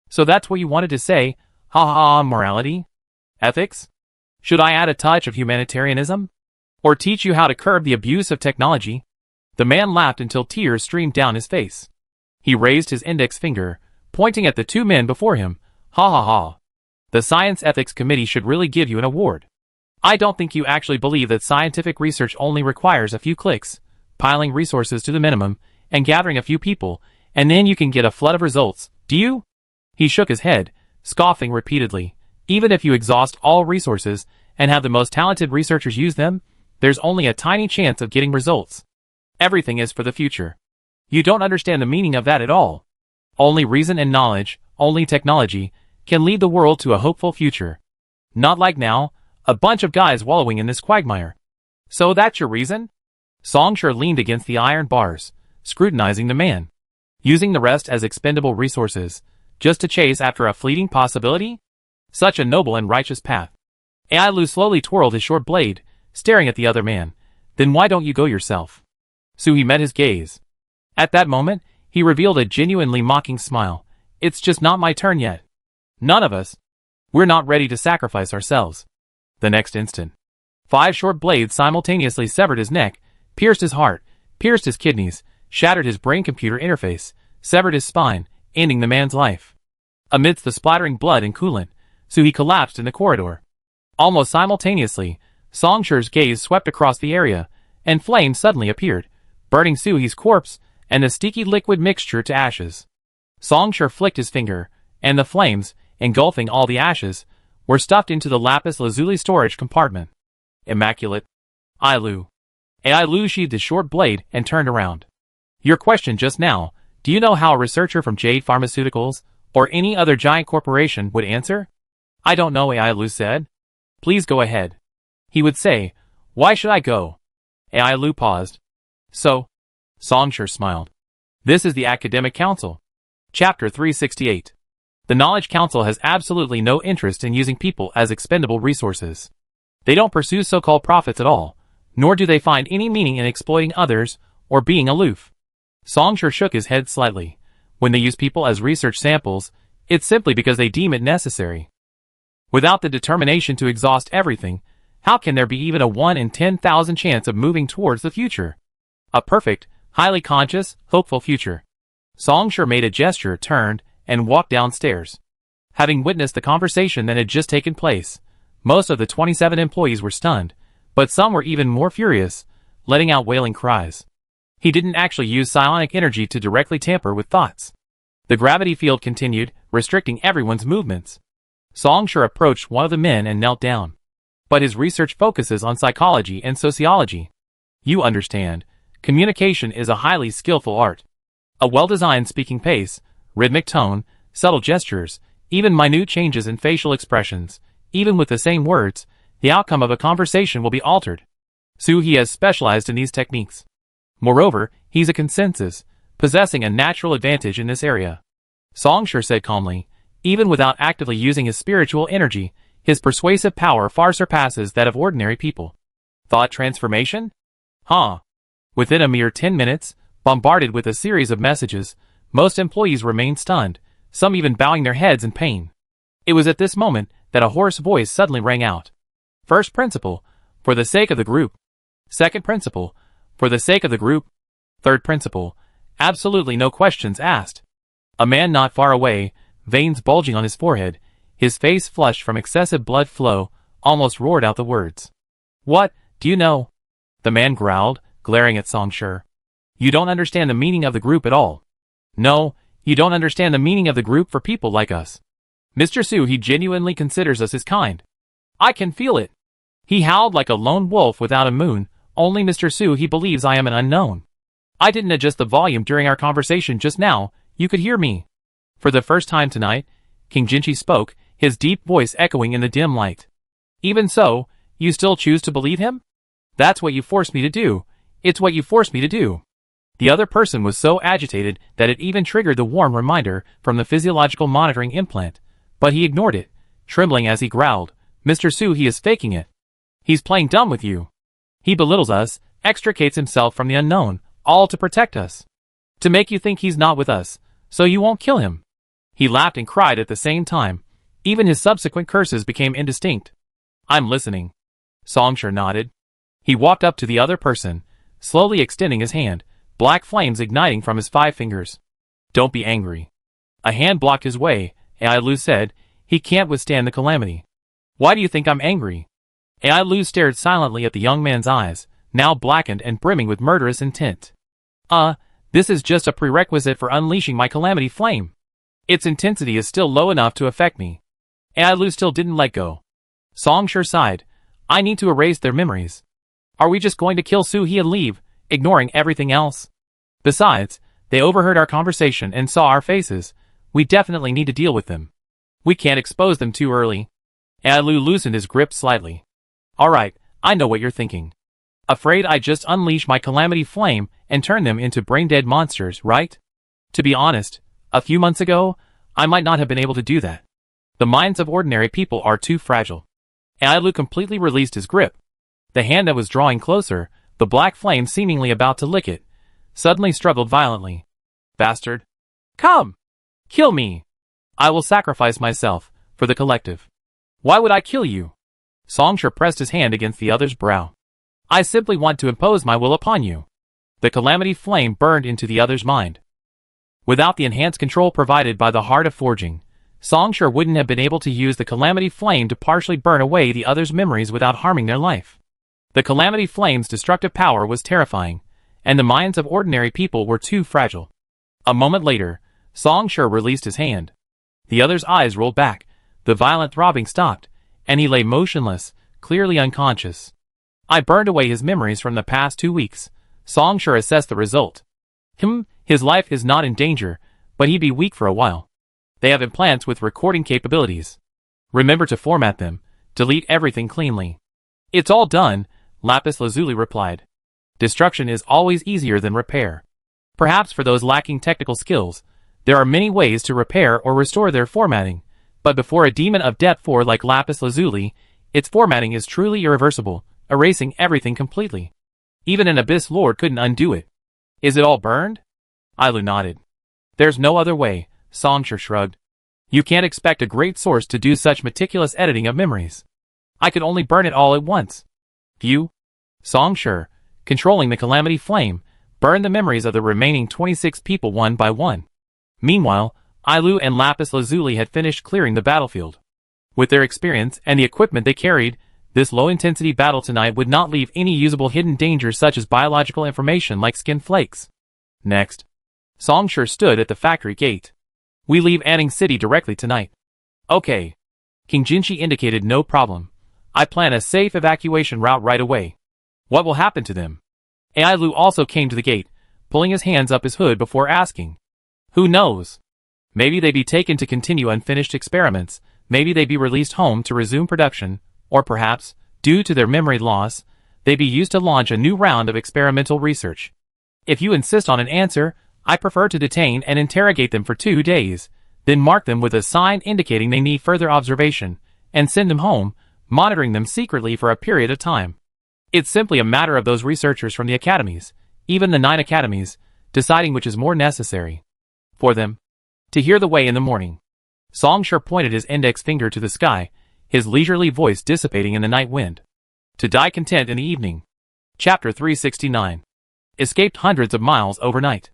So that's what you wanted to say? Ha ha ha, morality? Ethics? Should I add a touch of humanitarianism? Or teach you how to curb the abuse of technology? The man laughed until tears streamed down his face. He raised his index finger, pointing at the two men before him. Ha ha ha. The Science Ethics Committee should really give you an award. I don't think you actually believe that scientific research only requires a few clicks, piling resources to the minimum, and gathering a few people, and then you can get a flood of results, do you? He shook his head, scoffing repeatedly. Even if you exhaust all resources and have the most talented researchers use them, there's only a tiny chance of getting results. Everything is for the future. You don't understand the meaning of that at all. Only reason and knowledge, only technology, can lead the world to a hopeful future. Not like now, a bunch of guys wallowing in this quagmire. So that's your reason? Songshur leaned against the iron bars, scrutinizing the man. Using the rest as expendable resources, just to chase after a fleeting possibility? Such a noble and righteous path. Ailu slowly twirled his short blade, staring at the other man. Then why don't you go yourself? Suhi met his gaze. At that moment, he revealed a genuinely mocking smile. It's just not my turn yet. None of us. We're not ready to sacrifice ourselves. The next instant, 5 short blades simultaneously severed his neck, pierced his heart, pierced his kidneys, shattered his brain-computer interface, severed his spine, ending the man's life. Amidst the splattering blood and coolant, Suhi collapsed in the corridor. Almost simultaneously, Songshur's gaze swept across the area, and flames suddenly appeared, burning Suhi's corpse and the sticky liquid mixture to ashes. Songshur flicked his finger, and the flames, engulfing all the ashes, were stuffed into the lapis lazuli storage compartment. Immaculate. Ailu sheathed his short blade and turned around. Your question just now, do you know how a researcher from Jade Pharmaceuticals, or any other giant corporation, would answer? I don't know, Ailu said. Please go ahead. He would say, why should I go? Ailu paused. So? Songshur smiled. This is the Academic Council. Chapter 368. The Knowledge Council has absolutely no interest in using people as expendable resources. They don't pursue so-called profits at all, nor do they find any meaning in exploiting others or being aloof. Songshur shook his head slightly. When they use people as research samples, it's simply because they deem it necessary. Without the determination to exhaust everything, how can there be even a 1 in 10,000 chance of moving towards the future? A perfect, highly conscious, hopeful future. Songshur made a gesture, turned, and walked downstairs. Having witnessed the conversation that had just taken place, most of the 27 employees were stunned, but some were even more furious, letting out wailing cries. He didn't actually use psionic energy to directly tamper with thoughts. The gravity field continued, restricting everyone's movements. Songshur approached one of the men and knelt down. But his research focuses on psychology and sociology. You understand, communication is a highly skillful art. A well-designed speaking pace, rhythmic tone, subtle gestures, even minute changes in facial expressions, even with the same words, the outcome of a conversation will be altered. Suhi has specialized in these techniques. Moreover, he's a consensus, possessing a natural advantage in this area. Songshur said calmly, even without actively using his spiritual energy, his persuasive power far surpasses that of ordinary people. Thought transformation? Huh. Within a mere 10 minutes, bombarded with a series of messages, most employees remained stunned, some even bowing their heads in pain. It was at this moment that a hoarse voice suddenly rang out. First principle, for the sake of the group. Second principle, for the sake of the group. Third principle, absolutely no questions asked. A man not far away, veins bulging on his forehead, his face flushed from excessive blood flow, almost roared out the words. What, do you know? The man growled, glaring at Songshur. You don't understand the meaning of the group at all. No, you don't understand the meaning of the group for people like us. Mr. Suhi genuinely considers us his kind. I can feel it. He howled like a lone wolf without a moon. Only Mr. Suhi believes I am an unknown. I didn't adjust the volume during our conversation just now. You could hear me. For the first time tonight, King Jinchi spoke, his deep voice echoing in the dim light. Even so, you still choose to believe him? That's what you forced me to do. It's what you forced me to do. The other person was so agitated that it even triggered the warm reminder from the physiological monitoring implant, but he ignored it, trembling as he growled, "Mr. Su, he is faking it. He's playing dumb with you. He belittles us, extricates himself from the unknown, all to protect us. To make you think he's not with us, so you won't kill him." He laughed and cried at the same time. Even his subsequent curses became indistinct. "I'm listening." Songshur nodded. He walked up to the other person, slowly extending his hand, black flames igniting from his 5 fingers. "Don't be angry." A hand blocked his way. Ai Lu said, "He can't withstand the calamity." "Why do you think I'm angry?" Ai Lu stared silently at the young man's eyes, now blackened and brimming with murderous intent. This is just a prerequisite for unleashing my calamity flame. Its intensity is still low enough to affect me." Ai Lu still didn't let go. Songshur sighed. "I need to erase their memories. Are we just going to kill Su He and leave, ignoring everything else? Besides, they overheard our conversation and saw our faces. We definitely need to deal with them. We can't expose them too early." Ai Lu loosened his grip slightly. "Alright, I know what you're thinking. Afraid I just unleash my calamity flame and turn them into brain-dead monsters, right? To be honest, a few months ago, I might not have been able to do that. The minds of ordinary people are too fragile." Ai Lu completely released his grip. The hand that was drawing closer, the black flame seemingly about to lick it, suddenly struggled violently. "Bastard. Come! Kill me! I will sacrifice myself, for the collective." "Why would I kill you?" Songshur pressed his hand against the other's brow. "I simply want to impose my will upon you." The calamity flame burned into the other's mind. Without the enhanced control provided by the Heart of Forging, Songshur wouldn't have been able to use the calamity flame to partially burn away the other's memories without harming their life. The calamity flame's destructive power was terrifying, and the minds of ordinary people were too fragile. A moment later, Songshur released his hand. The other's eyes rolled back, the violent throbbing stopped, and he lay motionless, clearly unconscious. "I burned away his memories from the past 2 weeks." Songshur assessed the result. His life is not in danger, but he'd be weak for a while. They have implants with recording capabilities. Remember to format them, delete everything cleanly. "It's all done," Lapis Lazuli replied. "Destruction is always easier than repair. Perhaps for those lacking technical skills, there are many ways to repair or restore their formatting, but before a demon of Depth 4 like Lapis Lazuli, its formatting is truly irreversible, erasing everything completely. Even an Abyss Lord couldn't undo it." "Is it all burned?" Ai Lu nodded. "There's no other way," Songshur shrugged. "You can't expect a great source to do such meticulous editing of memories. I could only burn it all at once." "Phew." Songshur, controlling the calamity flame, burned the memories of the remaining 26 people one by one. Meanwhile, Ai Lu and Lapis Lazuli had finished clearing the battlefield. With their experience and the equipment they carried, this low-intensity battle tonight would not leave any usable hidden dangers such as biological information like skin flakes. Next, Songshur stood at the factory gate. "We leave Anning City directly tonight." "Okay." King Jinshi indicated no problem. "I plan a safe evacuation route right away." "What will happen to them?" Ai Lu also came to the gate, pulling his hands up his hood before asking. "Who knows? Maybe they be taken to continue unfinished experiments, maybe they be released home to resume production, or perhaps, due to their memory loss, they be used to launch a new round of experimental research. If you insist on an answer, I prefer to detain and interrogate them for 2 days, then mark them with a sign indicating they need further observation, and send them home, monitoring them secretly for a period of time. It's simply a matter of those researchers from the academies, even the 9 academies, deciding which is more necessary for them to hear the way in the morning." Songshur pointed his index finger to the sky, his leisurely voice dissipating in the night wind. "To die content in the evening." Chapter 369. Escaped hundreds of miles overnight.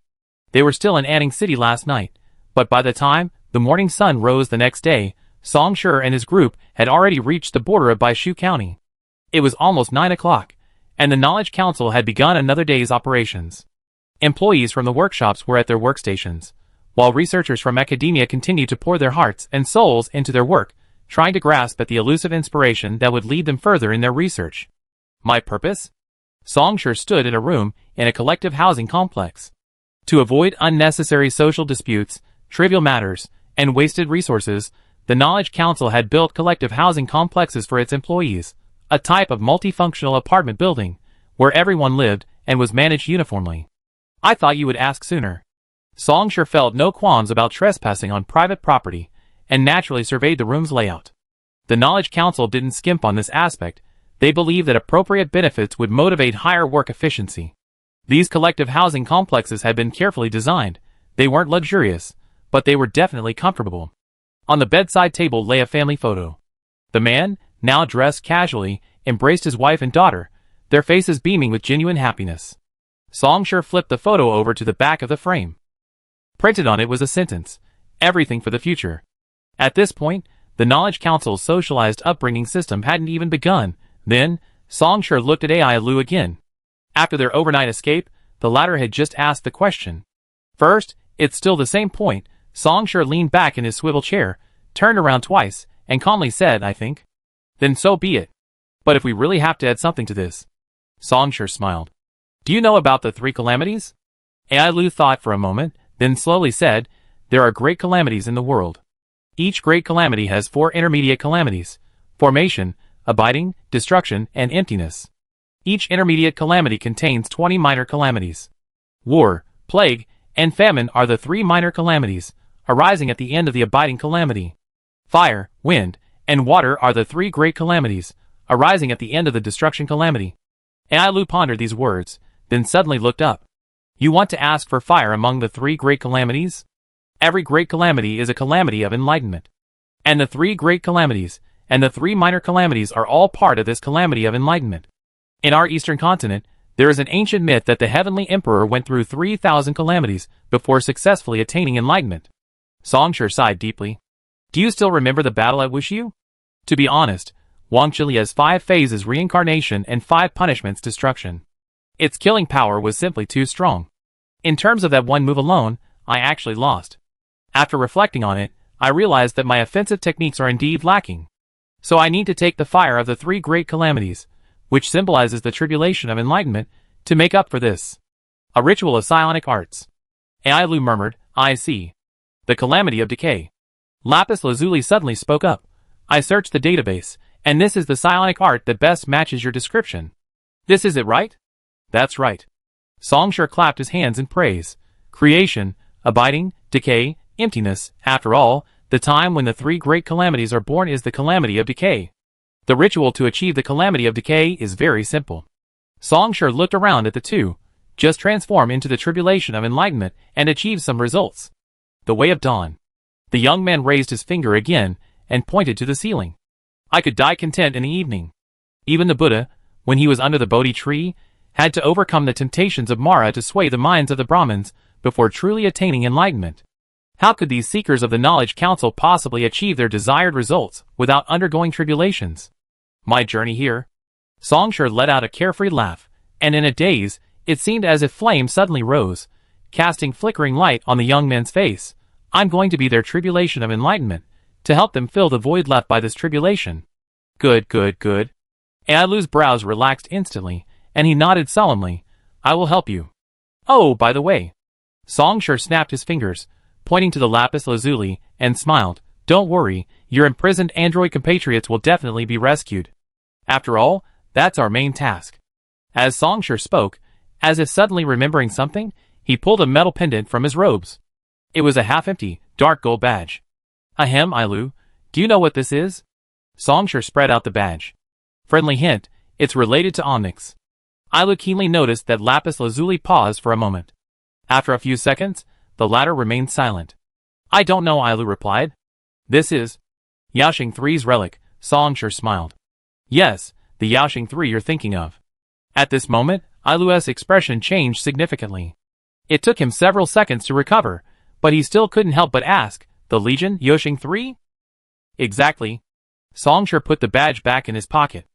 They were still in Anning City last night, but by the time the morning sun rose the next day, Songshur and his group had already reached the border of Baishu County. It was almost 9 o'clock, and the Knowledge Council had begun another day's operations. Employees from the workshops were at their workstations, while researchers from academia continued to pour their hearts and souls into their work, trying to grasp at the elusive inspiration that would lead them further in their research. My purpose? Songshur stood in a room in a collective housing complex. To avoid unnecessary social disputes, trivial matters, and wasted resources, the Knowledge Council had built collective housing complexes for its employees, a type of multifunctional apartment building, where everyone lived and was managed uniformly. I thought you would ask sooner. Songshur felt no qualms about trespassing on private property, and naturally surveyed the room's layout. The Knowledge Council didn't skimp on this aspect. They believed that appropriate benefits would motivate higher work efficiency. These collective housing complexes had been carefully designed. They weren't luxurious, but they were definitely comfortable. On the bedside table lay a family photo. The man, now dressed casually, embraced his wife and daughter, their faces beaming with genuine happiness. Songshur flipped the photo over to the back of the frame. Printed on it was a sentence: everything for the future. At this point, the Knowledge Council's socialized upbringing system hadn't even begun. Then, Songshur looked at AI Lu again. After their overnight escape, the latter had just asked the question. First, it's still the same point. Songshur leaned back in his swivel chair, turned around twice, and calmly said, I think. Then so be it. But if we really have to add something to this. Songshur smiled. Do you know about the 3 calamities? AI Lu thought for a moment, then slowly said, there are great calamities in the world. Each great calamity has 4 intermediate calamities: formation, abiding, destruction, and emptiness. Each intermediate calamity contains 20 minor calamities. War, plague, and famine are the 3 minor calamities, arising at the end of the abiding calamity. Fire, wind, and water are the 3 great calamities, arising at the end of the destruction calamity. AI Lu pondered these words, then suddenly looked up. You want to ask for fire among the 3 great calamities? Every great calamity is a calamity of enlightenment. And the 3 great calamities, and the 3 minor calamities are all part of this calamity of enlightenment. In our eastern continent, there is an ancient myth that the heavenly emperor went through 3,000 calamities before successfully attaining enlightenment. Songshur sighed deeply. Do you still remember the battle at Wushu? To be honest, Wangchili has 5 phases: reincarnation and 5 punishments: destruction. Its killing power was simply too strong. In terms of that one move alone, I actually lost. After reflecting on it, I realized that my offensive techniques are indeed lacking. So I need to take the fire of the 3 great calamities, which symbolizes the tribulation of enlightenment, to make up for this. A ritual of psionic arts. AI Lu murmured, I see. The calamity of decay. Lapis Lazuli suddenly spoke up. I searched the database, and this is the psionic art that best matches your description. This is it, right? That's right. Songshur clapped his hands in praise. Creation, abiding, decay, emptiness. After all, the time when the 3 great calamities are born is the calamity of decay. The ritual to achieve the calamity of decay is very simple. Songshur looked around at the two. Just transform into the tribulation of enlightenment and achieve some results. The way of dawn. The young man raised his finger again and pointed to the ceiling. I could die content in the evening. Even the Buddha, when he was under the Bodhi tree, had to overcome the temptations of Mara to sway the minds of the Brahmins before truly attaining enlightenment. How could these seekers of the Knowledge Council possibly achieve their desired results without undergoing tribulations? My journey here? Songshur let out a carefree laugh, and in a daze, it seemed as if flame suddenly rose, casting flickering light on the young man's face. I'm going to be their tribulation of enlightenment, to help them fill the void left by this tribulation. Good, good, good. AI Lu's brows relaxed instantly, and he nodded solemnly. I will help you. Oh, by the way. Songshur snapped his fingers, pointing to the lapis lazuli, and smiled. Don't worry, your imprisoned android compatriots will definitely be rescued. After all, that's our main task. As Songshur spoke, as if suddenly remembering something, he pulled a metal pendant from his robes. It was a half-empty, dark gold badge. Ahem, Ailu, do you know what this is? Songshur spread out the badge. Friendly hint, it's related to Onyx. Ailu keenly noticed that lapis lazuli paused for a moment. After a few seconds, the latter remained silent. I don't know, Ailu replied. This is Yaoxing 3's relic, Songshur smiled. Yes, the Yaoxing 3 you're thinking of. At this moment, Ailu's expression changed significantly. It took him several seconds to recover, but he still couldn't help but ask, the Legion Yaoxing 3? Exactly. Songshur put the badge back in his pocket.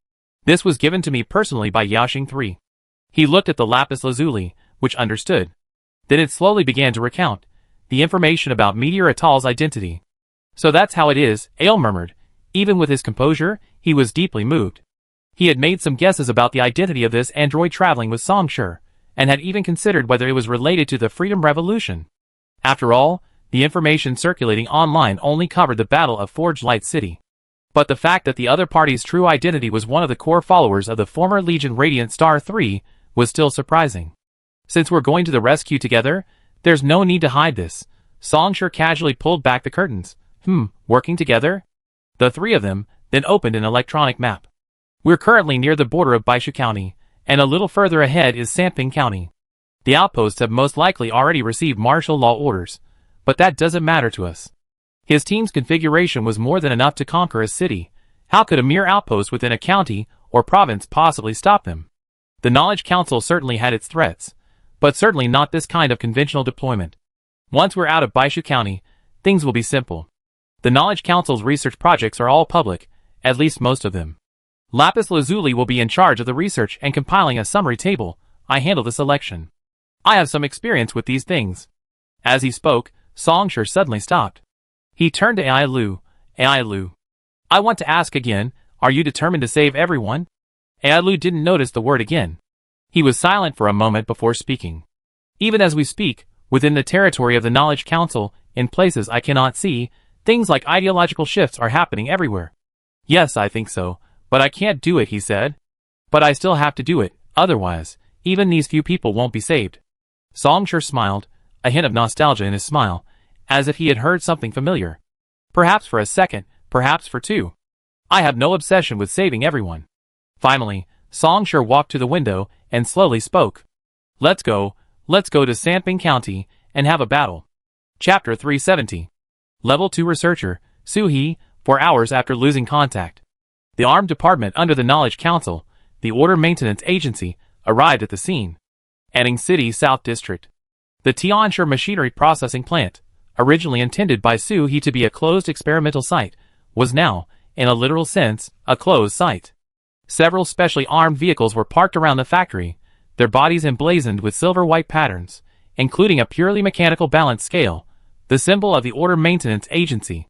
This was given to me personally by Yaoxing 3. He looked at the lapis lazuli, which understood. Then it slowly began to recount the information about Meteor Atoll's identity. So that's how it is, Ale murmured. Even with his composure, he was deeply moved. He had made some guesses about the identity of this android traveling with Songshur, and had even considered whether it was related to the Freedom Revolution. After all, the information circulating online only covered the Battle of Forge Light City. But the fact that the other party's true identity was one of the core followers of the former Legion Radiant Star 3 was still surprising. Since we're going to the rescue together, there's no need to hide this. Songsher casually pulled back the curtains. Working together? The three of them then opened an electronic map. We're currently near the border of Baishu County, and a little further ahead is Sanping County. The outposts have most likely already received martial law orders, but that doesn't matter to us. His team's configuration was more than enough to conquer a city. How could a mere outpost within a county or province possibly stop them? The Knowledge Council certainly had its threats, but certainly not this kind of conventional deployment. Once we're out of Baishu County, things will be simple. The Knowledge Council's research projects are all public, at least most of them. Lapis Lazuli will be in charge of the research and compiling a summary table. I handle the selection. I have some experience with these things. As he spoke, Songsher suddenly stopped. He turned to Ai Lu. Ai Lu. I want to ask again, are you determined to save everyone? Ai Lu didn't notice the word again. He was silent for a moment before speaking. Even as we speak, within the territory of the Knowledge Council, in places I cannot see, things like ideological shifts are happening everywhere. Yes, I think so, but I can't do it, he said. But I still have to do it, otherwise, even these few people won't be saved. Songsher smiled, a hint of nostalgia in his smile, as if he had heard something familiar. Perhaps for a second, perhaps for two. I have no obsession with saving everyone. Finally, Songsher walked to the window and slowly spoke. Let's go to Sanping County and have a battle. Chapter 370. Level 2 Researcher, Su-hee, 4 hours after losing contact. The armed department under the Knowledge Council, the Order Maintenance Agency, arrived at the scene. Anning City, South District. The Tianshi Machinery Processing Plant, originally intended by Su-hee to be a closed experimental site, was now, in a literal sense, a closed site. Several specially armed vehicles were parked around the factory, their bodies emblazoned with silver-white patterns, including a purely mechanical balance scale, the symbol of the Order Maintenance Agency.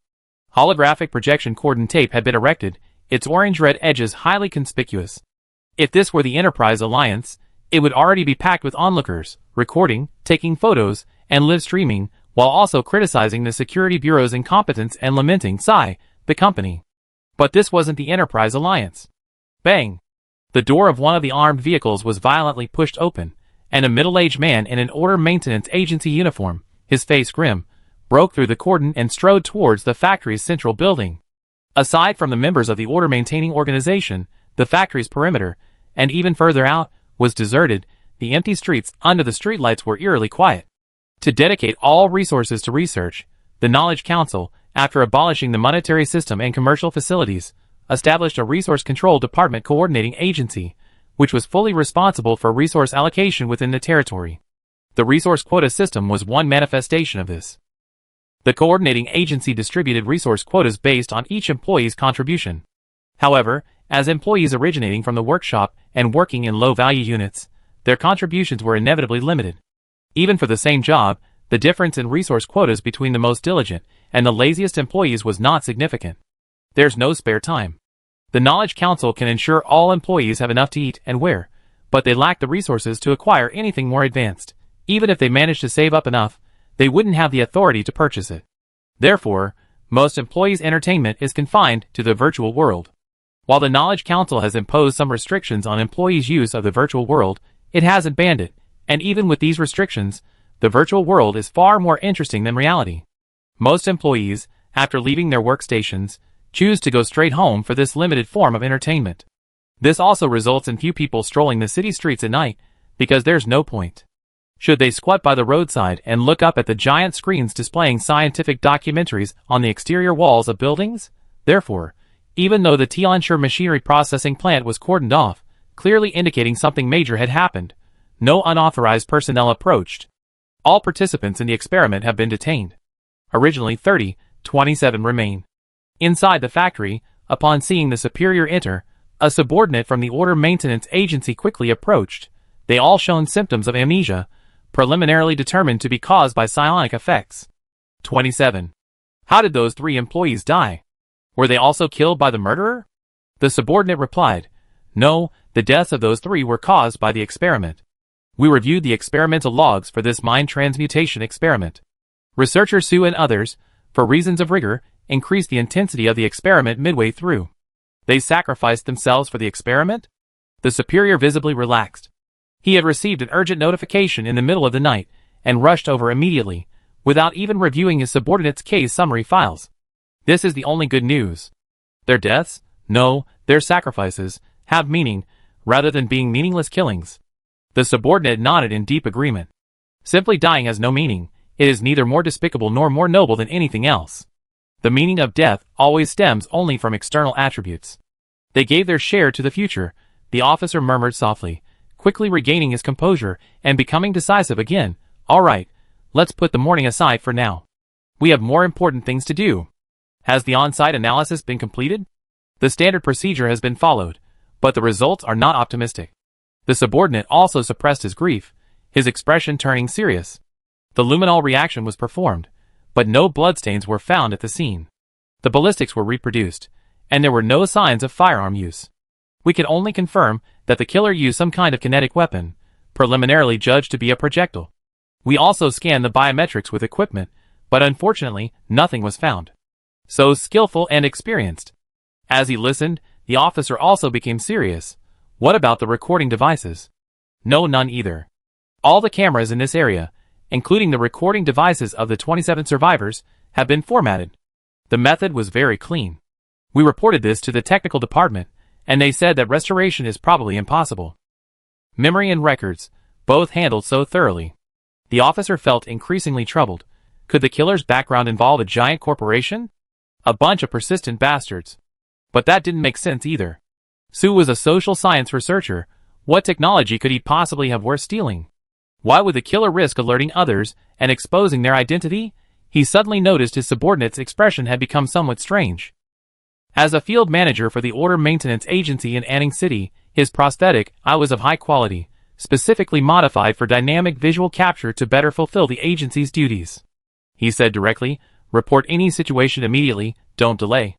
Holographic projection cordon tape had been erected, its orange-red edges highly conspicuous. If this were the Enterprise Alliance, it would already be packed with onlookers, recording, taking photos, and live streaming, while also criticizing the Security Bureau's incompetence and lamenting the company. But this wasn't the Enterprise Alliance. Bang! The door of one of the armed vehicles was violently pushed open, and a middle-aged man in an Order Maintenance Agency uniform, his face grim, broke through the cordon and strode towards the factory's central building. Aside from the members of the Order Maintaining Organization, the factory's perimeter, and even further out, was deserted. The empty streets under the streetlights were eerily quiet. To dedicate all resources to research, the Knowledge Council, after abolishing the monetary system and commercial facilities, established a Resource Control Department coordinating agency, which was fully responsible for resource allocation within the territory. The resource quota system was one manifestation of this. The coordinating agency distributed resource quotas based on each employee's contribution. However, as employees originating from the workshop and working in low-value units, their contributions were inevitably limited. Even for the same job, the difference in resource quotas between the most diligent and the laziest employees was not significant. There's no spare time. The Knowledge Council can ensure all employees have enough to eat and wear, but they lack the resources to acquire anything more advanced. Even if they managed to save up enough, they wouldn't have the authority to purchase it. Therefore, most employees' entertainment is confined to the virtual world. While the Knowledge Council has imposed some restrictions on employees' use of the virtual world, it hasn't banned it, and even with these restrictions, the virtual world is far more interesting than reality. Most employees, after leaving their workstations, choose to go straight home for this limited form of entertainment. This also results in few people strolling the city streets at night, because there's no point. Should they squat by the roadside and look up at the giant screens displaying scientific documentaries on the exterior walls of buildings? Therefore, even though the Tianshi Machinery Processing Plant was cordoned off, clearly indicating something major had happened, no unauthorized personnel approached. All participants in the experiment have been detained. Originally 27 remain. Inside the factory, upon seeing the superior enter, a subordinate from the Order Maintenance Agency quickly approached. They all shown symptoms of amnesia, preliminarily determined to be caused by psionic effects. 27. How did those 3 employees die? Were they also killed by the murderer? The subordinate replied, no, the deaths of those 3 were caused by the experiment. We reviewed the experimental logs for this mind transmutation experiment. Researcher Su and others, for reasons of rigor, increased the intensity of the experiment midway through. They sacrificed themselves for the experiment? The superior visibly relaxed. He had received an urgent notification in the middle of the night and rushed over immediately, without even reviewing his subordinates' case summary files. This is the only good news. Their deaths? No, their sacrifices have meaning, rather than being meaningless killings. The subordinate nodded in deep agreement. Simply dying has no meaning. It is neither more despicable nor more noble than anything else. The meaning of death always stems only from external attributes. They gave their share to the future, the officer murmured softly, quickly regaining his composure and becoming decisive again. All right, let's put the morning aside for now. We have more important things to do. Has the on-site analysis been completed? The standard procedure has been followed, but the results are not optimistic. The subordinate also suppressed his grief, his expression turning serious. The luminol reaction was performed, but no bloodstains were found at the scene. The ballistics were reproduced, and there were no signs of firearm use. We can only confirm that the killer used some kind of kinetic weapon, preliminarily judged to be a projectile. We also scanned the biometrics with equipment, but unfortunately, nothing was found. So skillful and experienced. As he listened, the officer also became serious. What about the recording devices? No, none either. All the cameras in this area, including the recording devices of the 27 survivors, have been formatted. The method was very clean. We reported this to the technical department, and they said that restoration is probably impossible. Memory and records, both handled so thoroughly. The officer felt increasingly troubled. Could the killer's background involve a giant corporation? A bunch of persistent bastards. But that didn't make sense either. Sue was a social science researcher. What technology could he possibly have worth stealing? Why would the killer risk alerting others and exposing their identity? He suddenly noticed his subordinate's expression had become somewhat strange. As a field manager for the Order Maintenance Agency in Anning City, his prosthetic eye was of high quality, specifically modified for dynamic visual capture to better fulfill the agency's duties. He said directly, report any situation immediately, don't delay.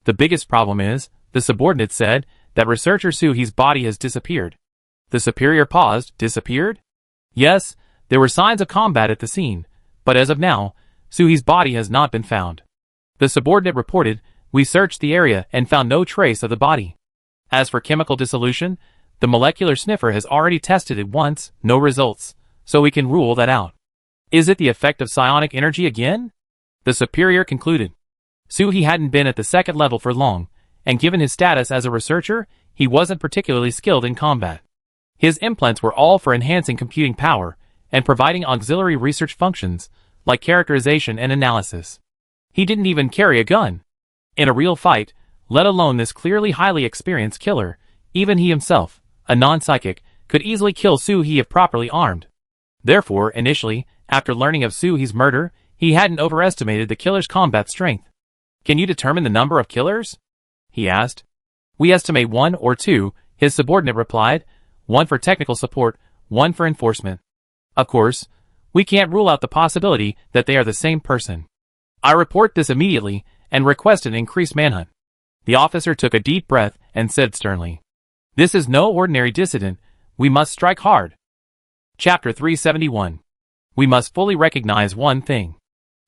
The biggest problem is, the subordinate said, that researcher Suhi's body has disappeared. The superior paused. Disappeared? Yes, there were signs of combat at the scene, but as of now, Suhi's body has not been found. The subordinate reported, we searched the area and found no trace of the body. As for chemical dissolution, the molecular sniffer has already tested it once, no results, so we can rule that out. Is it the effect of psionic energy again? The superior concluded. Suhi hadn't been at the second level for long, and given his status as a researcher, he wasn't particularly skilled in combat. His implants were all for enhancing computing power and providing auxiliary research functions, like characterization and analysis. He didn't even carry a gun. In a real fight, let alone this clearly highly experienced killer, even he himself, a non-psychic, could easily kill Suhi if properly armed. Therefore, initially, after learning of Suhi's murder, he hadn't overestimated the killer's combat strength. Can you determine the number of killers? He asked. We estimate 1 or 2, his subordinate replied, 1 for technical support, 1 for enforcement. Of course, we can't rule out the possibility that they are the same person. I report this immediately and request an increased manhunt. The officer took a deep breath and said sternly, this is no ordinary dissident, we must strike hard. Chapter 371. We must fully recognize one thing.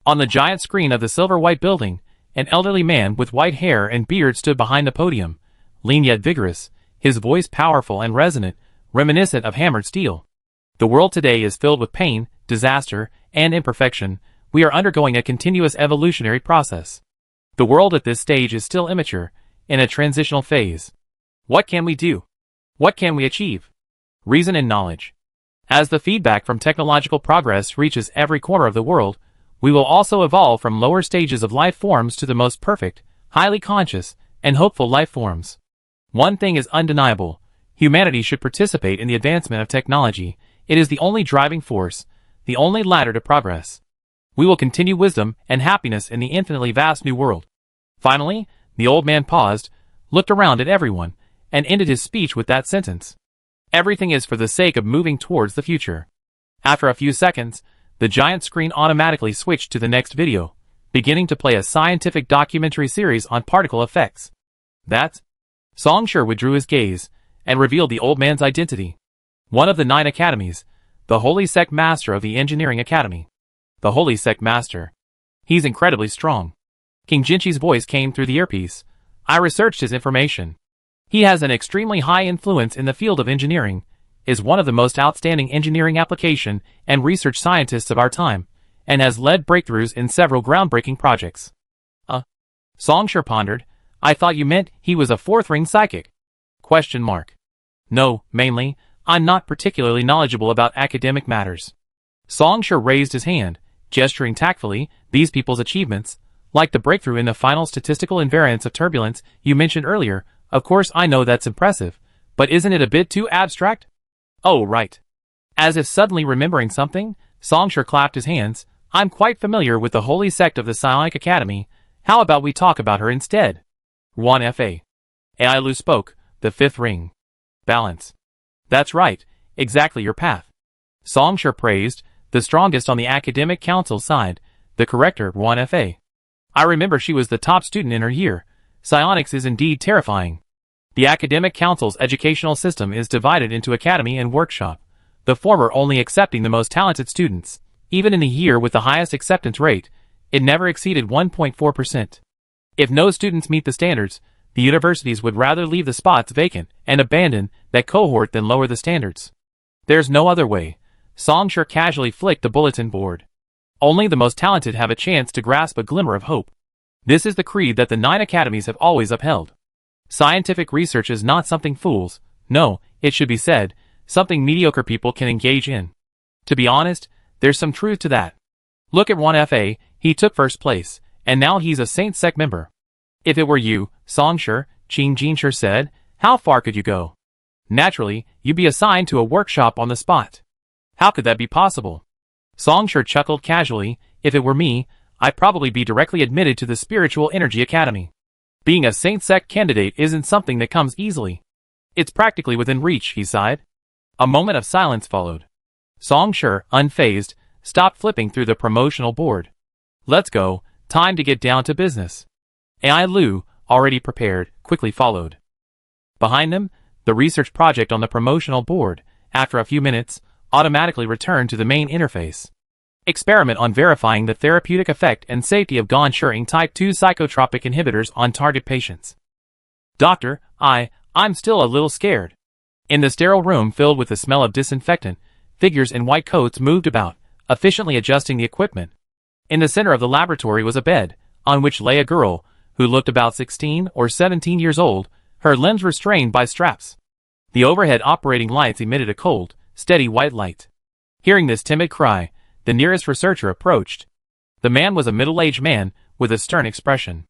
On the giant screen of the silver-white building, an elderly man with white hair and beard stood behind the podium, lean yet vigorous, his voice powerful and resonant, reminiscent of hammered steel. The world today is filled with pain, disaster, and imperfection. We are undergoing a continuous evolutionary process. The world at this stage is still immature, in a transitional phase. What can we do? What can we achieve? Reason and knowledge. As the feedback from technological progress reaches every corner of the world, we will also evolve from lower stages of life forms to the most perfect, highly conscious, and hopeful life forms. One thing is undeniable. Humanity should participate in the advancement of technology. It is the only driving force, the only ladder to progress. We will continue wisdom and happiness in the infinitely vast new world. Finally, the old man paused, looked around at everyone, and ended his speech with that sentence. Everything is for the sake of moving towards the future. After a few seconds, the giant screen automatically switched to the next video, beginning to play a scientific documentary series on particle effects. That? Songshur withdrew his gaze, and revealed the old man's identity. One of the 9 academies, the Holy Sect Master of the Engineering Academy. The Holy Sect Master. He's incredibly strong. King Jinchi's voice came through the earpiece. I researched his information. He has an extremely high influence in the field of engineering. is one of the most outstanding engineering application and research scientists of our time, and has led breakthroughs in several groundbreaking projects. Songsher pondered. I thought you meant he was a fourth-ring psychic? Question mark. No, mainly, I'm not particularly knowledgeable about academic matters. Songsher raised his hand, gesturing tactfully. These people's achievements, like the breakthrough in the final statistical invariance of turbulence you mentioned earlier, of course I know that's impressive, but isn't it a bit too abstract? Oh, right. As if suddenly remembering something, Songsher clapped his hands. I'm quite familiar with the holy sect of the Psionic Academy. How about we talk about her instead? 1FA. Ailu spoke. The fifth ring. Balance. That's right, exactly your path. Songsher praised. The strongest on the academic council side, the corrector 1FA. I remember she was the top student in her year. Psionics is indeed terrifying. The academic council's educational system is divided into academy and workshop, the former only accepting the most talented students. Even in the year with the highest acceptance rate, it never exceeded 1.4%. If no students meet the standards, the universities would rather leave the spots vacant and abandon that cohort than lower the standards. There's no other way. Songsher casually flicked the bulletin board. Only the most talented have a chance to grasp a glimmer of hope. This is the creed that the 9 academies have always upheld. Scientific research is not something fools, no, it should be said, something mediocre people can engage in. To be honest, there's some truth to that. Look at 1FA, he took first place, and now he's a Saint Sec member. If it were you, Songsher, Qing Jinsher said, how far could you go? Naturally, you'd be assigned to a workshop on the spot. How could that be possible? Songsher chuckled casually. If it were me, I'd probably be directly admitted to the Spiritual Energy Academy. Being a Saint Sec candidate isn't something that comes easily. It's practically within reach, he sighed. A moment of silence followed. Songsher, unfazed, stopped flipping through the promotional board. Let's go, time to get down to business. Ailu, already prepared, quickly followed. Behind them, the research project on the promotional board, after a few minutes, automatically returned to the main interface. Experiment on verifying the therapeutic effect and safety of gonsuring type 2 psychotropic inhibitors on target patients. Doctor, I'm still a little scared. In the sterile room filled with the smell of disinfectant, figures in white coats moved about, efficiently adjusting the equipment. In the center of the laboratory was a bed, on which lay a girl, who looked about 16 or 17 years old, her limbs restrained by straps. The overhead operating lights emitted a cold, steady white light. Hearing this timid cry, the nearest researcher approached. The man was a middle-aged man, with a stern expression.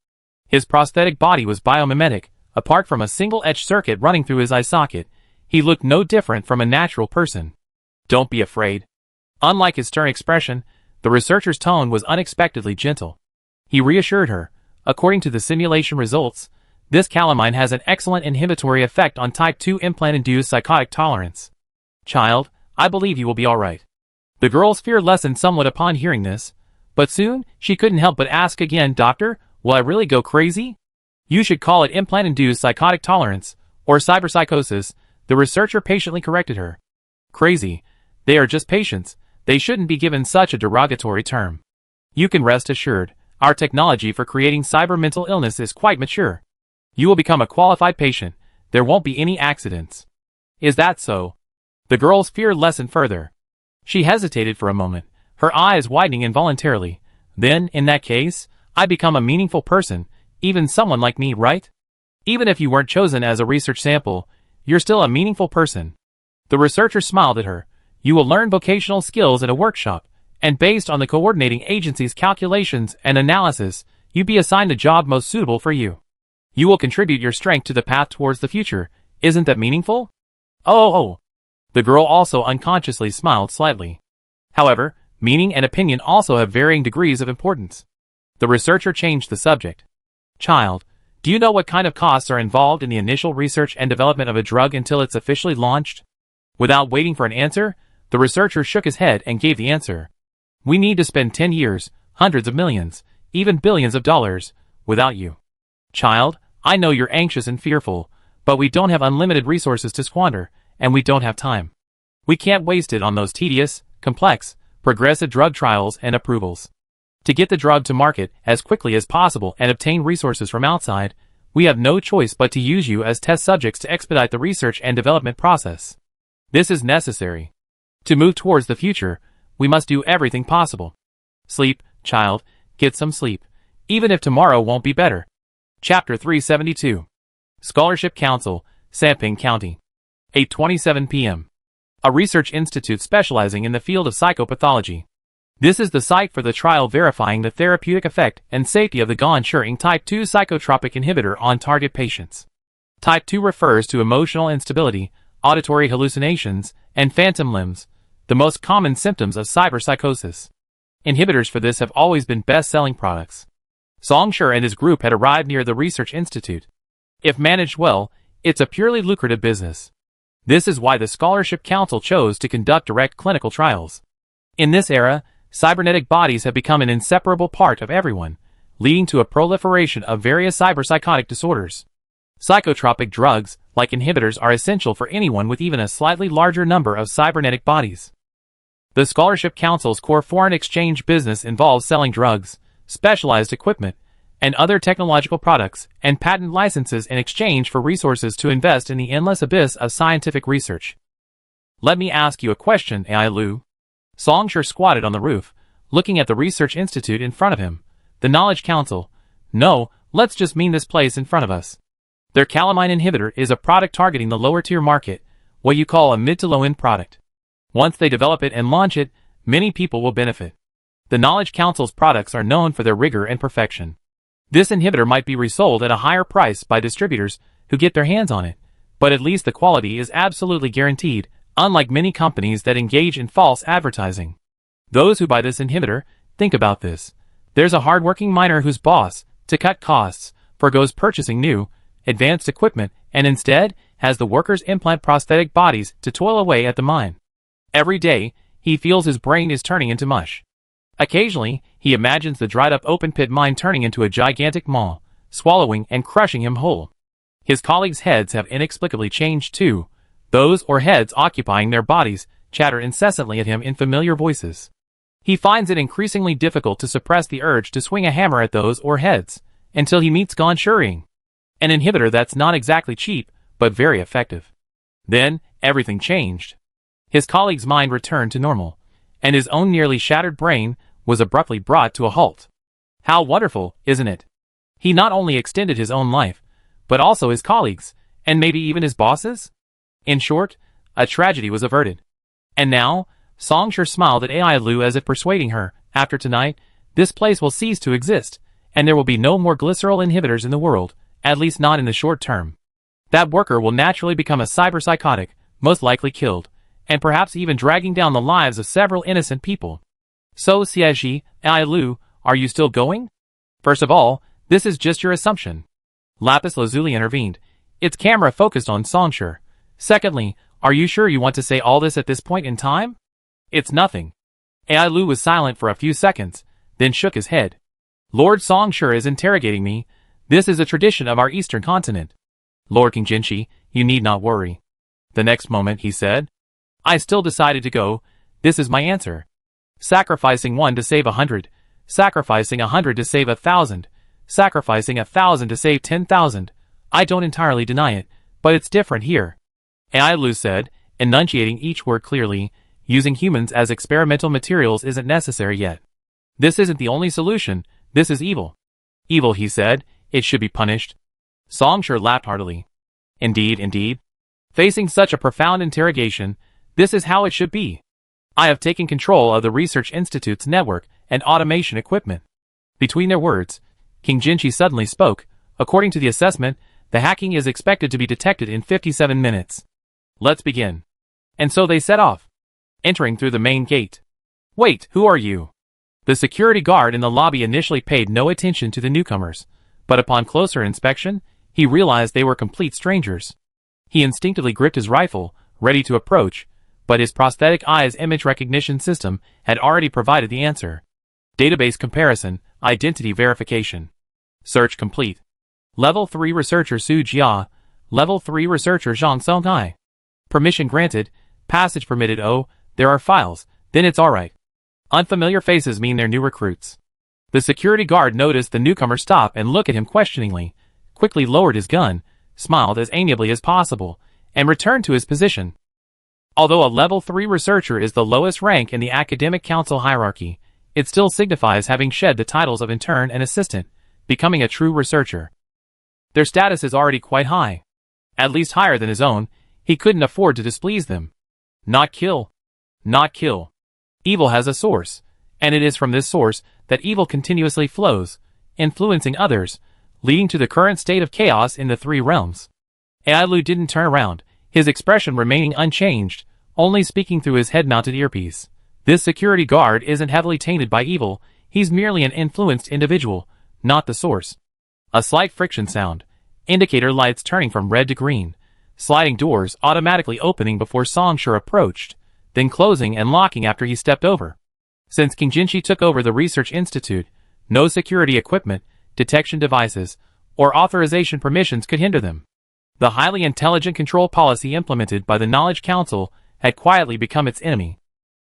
His prosthetic body was biomimetic. Apart from a single etched circuit running through his eye socket, he looked no different from a natural person. Don't be afraid. Unlike his stern expression, the researcher's tone was unexpectedly gentle. He reassured her. According to the simulation results, this calamine has an excellent inhibitory effect on type 2 implant-induced psychotic tolerance. Child, I believe you will be all right. The girl's fear lessened somewhat upon hearing this, but soon she couldn't help but ask again, Doctor, will I really go crazy? You should call it implant-induced psychotic tolerance, or cyberpsychosis, the researcher patiently corrected her. Crazy. They are just patients. They shouldn't be given such a derogatory term. You can rest assured, our technology for creating cyber mental illness is quite mature. You will become a qualified patient. There won't be any accidents. Is that so? The girl's fear lessened further. She hesitated for a moment, her eyes widening involuntarily. Then, in that case, I become a meaningful person, even someone like me, right? Even if you weren't chosen as a research sample, you're still a meaningful person. The researcher smiled at her. You will learn vocational skills at a workshop, and based on the coordinating agency's calculations and analysis, you'd be assigned a job most suitable for you. You will contribute your strength to the path towards the future. Isn't that meaningful? Oh. The girl also unconsciously smiled slightly. However, meaning and opinion also have varying degrees of importance. The researcher changed the subject. Child, do you know what kind of costs are involved in the initial research and development of a drug until it's officially launched? Without waiting for an answer, the researcher shook his head and gave the answer. We need to spend 10 years, hundreds of millions, even billions of dollars, without you. Child, I know you're anxious and fearful, but we don't have unlimited resources to squander, and we don't have time. We can't waste it on those tedious, complex, progressive drug trials and approvals. To get the drug to market as quickly as possible and obtain resources from outside, we have no choice but to use you as test subjects to expedite the research and development process. This is necessary. To move towards the future, we must do everything possible. Sleep, child, get some sleep, even if tomorrow won't be better. Chapter 372. Scholarship Council, Samping County. 8:27 p.m. A research institute specializing in the field of psychopathology. This is the site for the trial verifying the therapeutic effect and safety of the Gonchuring type 2 psychotropic inhibitor on target patients. Type 2 refers to emotional instability, auditory hallucinations, and phantom limbs, the most common symptoms of cyberpsychosis. Inhibitors for this have always been best-selling products. Songshur and his group had arrived near the research institute. If managed well, it's a purely lucrative business. This is why the Scholarship Council chose to conduct direct clinical trials. In this era, cybernetic bodies have become an inseparable part of everyone, leading to a proliferation of various cyberpsychotic disorders. Psychotropic drugs, like inhibitors, are essential for anyone with even a slightly larger number of cybernetic bodies. The Scholarship Council's core foreign exchange business involves selling drugs, specialized equipment, and other technological products and patent licenses in exchange for resources to invest in the endless abyss of scientific research. Let me ask you a question, Ai Lu. Songshur squatted on the roof, looking at the research institute in front of him. The Knowledge Council. No, let's just mean this place in front of us. Their calamine inhibitor is a product targeting the lower tier market, what you call a mid to low end product. Once they develop it and launch it, many people will benefit. The Knowledge Council's products are known for their rigor and perfection. This inhibitor might be resold at a higher price by distributors who get their hands on it, but at least the quality is absolutely guaranteed, unlike many companies that engage in false advertising. Those who buy this inhibitor, think about this. There's a hardworking miner whose boss, to cut costs, forgoes purchasing new, advanced equipment and instead has the workers implant prosthetic bodies to toil away at the mine. Every day, he feels his brain is turning into mush. Occasionally, he imagines the dried-up open-pit mine turning into a gigantic maw, swallowing and crushing him whole. His colleagues' heads have inexplicably changed too. Those or heads occupying their bodies chatter incessantly at him in familiar voices. He finds it increasingly difficult to suppress the urge to swing a hammer at those or heads, until he meets Gonchuring, an inhibitor that's not exactly cheap, but very effective. Then, everything changed. His colleague's mind returned to normal, and his own nearly shattered brain was abruptly brought to a halt. How wonderful, isn't it? He not only extended his own life, but also his colleagues, and maybe even his bosses? In short, a tragedy was averted. And now, Songshur smiled at Ai Lu as if persuading her, after tonight, this place will cease to exist, and there will be no more glycerol inhibitors in the world, at least not in the short term. That worker will naturally become a cyberpsychotic, most likely killed, and perhaps even dragging down the lives of several innocent people. So, Xieji, Ai Lu, are you still going? First of all, this is just your assumption. Lapis Lazuli intervened, its camera focused on Songshur. Secondly, are you sure you want to say all this at this point in time? It's nothing. Ai Lu was silent for a few seconds, then shook his head. Lord Songshur is interrogating me. This is a tradition of our eastern continent. Lord Kingjinshi, you need not worry. The next moment he said, I still decided to go. This is my answer. Sacrificing 1 to save 100, sacrificing 100 to save 1,000, sacrificing 1,000 to save 10,000. I don't entirely deny it, but it's different here. Ai Lu said, enunciating each word clearly. Using humans as experimental materials isn't necessary yet. This isn't the only solution, this is evil. Evil, he said, it should be punished. Songshur laughed heartily. Indeed, indeed. Facing such a profound interrogation, this is how it should be. I have taken control of the Research Institute's network and automation equipment. Between their words, King Jinchi suddenly spoke. According to the assessment, the hacking is expected to be detected in 57 minutes. Let's begin. And so they set off, entering through the main gate. Wait, who are you? The security guard in the lobby initially paid no attention to the newcomers, but upon closer inspection, he realized they were complete strangers. He instinctively gripped his rifle, ready to approach, but his prosthetic eye's image recognition system had already provided the answer. Database comparison, identity verification. Search complete. Level 3 Researcher Su Jia, Level 3 Researcher Zhang Songhai. Permission granted, passage permitted. Oh, there are files, then it's alright. Unfamiliar faces mean they're new recruits. The security guard noticed the newcomer stop and look at him questioningly, quickly lowered his gun, smiled as amiably as possible, and returned to his position. Although a level 3 researcher is the lowest rank in the academic council hierarchy, it still signifies having shed the titles of intern and assistant, becoming a true researcher. Their status is already quite high. At least higher than his own. He couldn't afford to displease them. Not kill. Not kill. Evil has a source, and it is from this source that evil continuously flows, influencing others, leading to the current state of chaos in the three realms. Ailu didn't turn around, his expression remaining unchanged, only speaking through his head-mounted earpiece. This security guard isn't heavily tainted by evil, he's merely an influenced individual, not the source. A slight friction sound, indicator lights turning from red to green, sliding doors automatically opening before Songshur approached, then closing and locking after he stepped over. Since King Jinshi took over the Research Institute, no security equipment, detection devices, or authorization permissions could hinder them. The highly intelligent control policy implemented by the Knowledge Council had quietly become its enemy.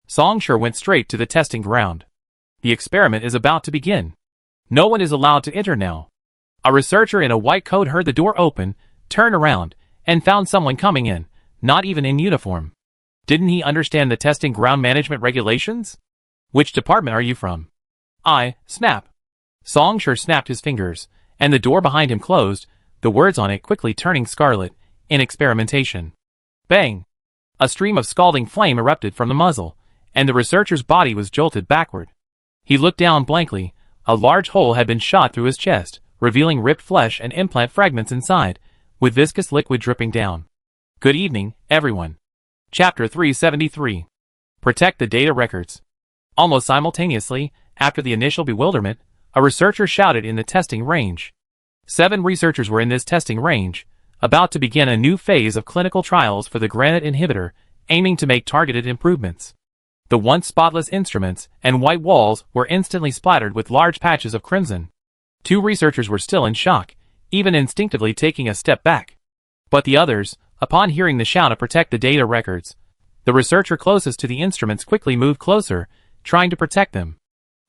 Songshur went straight to the testing ground. The experiment is about to begin. No one is allowed to enter now. A researcher in a white coat heard the door open, turned around, and found someone coming in, not even in uniform. Didn't he understand the testing ground management regulations? Which department are you from? Snap. Songshur snapped his fingers, and the door behind him closed, the words on it quickly turning scarlet, in experimentation. Bang! A stream of scalding flame erupted from the muzzle, and the researcher's body was jolted backward. He looked down blankly. A large hole had been shot through his chest, revealing ripped flesh and implant fragments inside, with viscous liquid dripping down. Good evening, everyone. Chapter 373. Protect the data records. Almost simultaneously, after the initial bewilderment, a researcher shouted in the testing range. 7 researchers were in this testing range, about to begin a new phase of clinical trials for the granite inhibitor, aiming to make targeted improvements. The once spotless instruments and white walls were instantly splattered with large patches of crimson. 2 researchers were still in shock, even instinctively taking a step back. But the others, upon hearing the shout to protect the data records, the researcher closest to the instruments quickly moved closer, trying to protect them.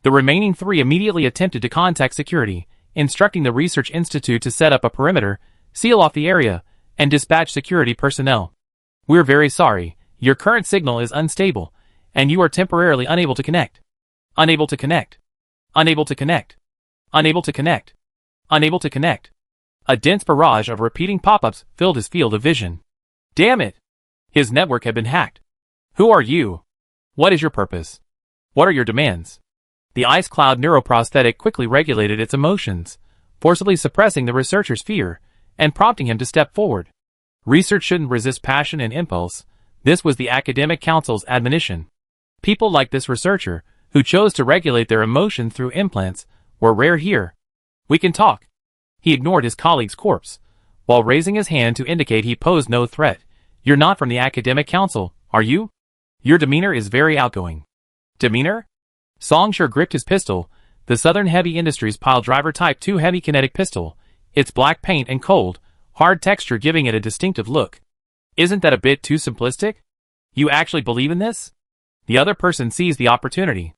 The remaining 3 immediately attempted to contact security, instructing the Research Institute to set up a perimeter, seal off the area, and dispatch security personnel. We're very sorry, your current signal is unstable, and you are temporarily unable to connect. Unable to connect. Unable to connect. Unable to connect. Unable to connect. A dense barrage of repeating pop-ups filled his field of vision. Damn it! His network had been hacked. Who are you? What is your purpose? What are your demands? The Ice Cloud neuroprosthetic quickly regulated its emotions, forcibly suppressing the researcher's fear, and prompting him to step forward. Research shouldn't resist passion and impulse. This was the Academic Council's admonition. People like this researcher, who chose to regulate their emotions through implants, were rare here. We can talk. He ignored his colleague's corpse, while raising his hand to indicate he posed no threat. You're not from the Academic Council, are you? Your demeanor is very outgoing. Demeanor? Songshur gripped his pistol, the Southern Heavy Industries Piledriver Type 2 heavy kinetic pistol, its black paint and cold, hard texture giving it a distinctive look. Isn't that a bit too simplistic? You actually believe in this? The other person seized the opportunity.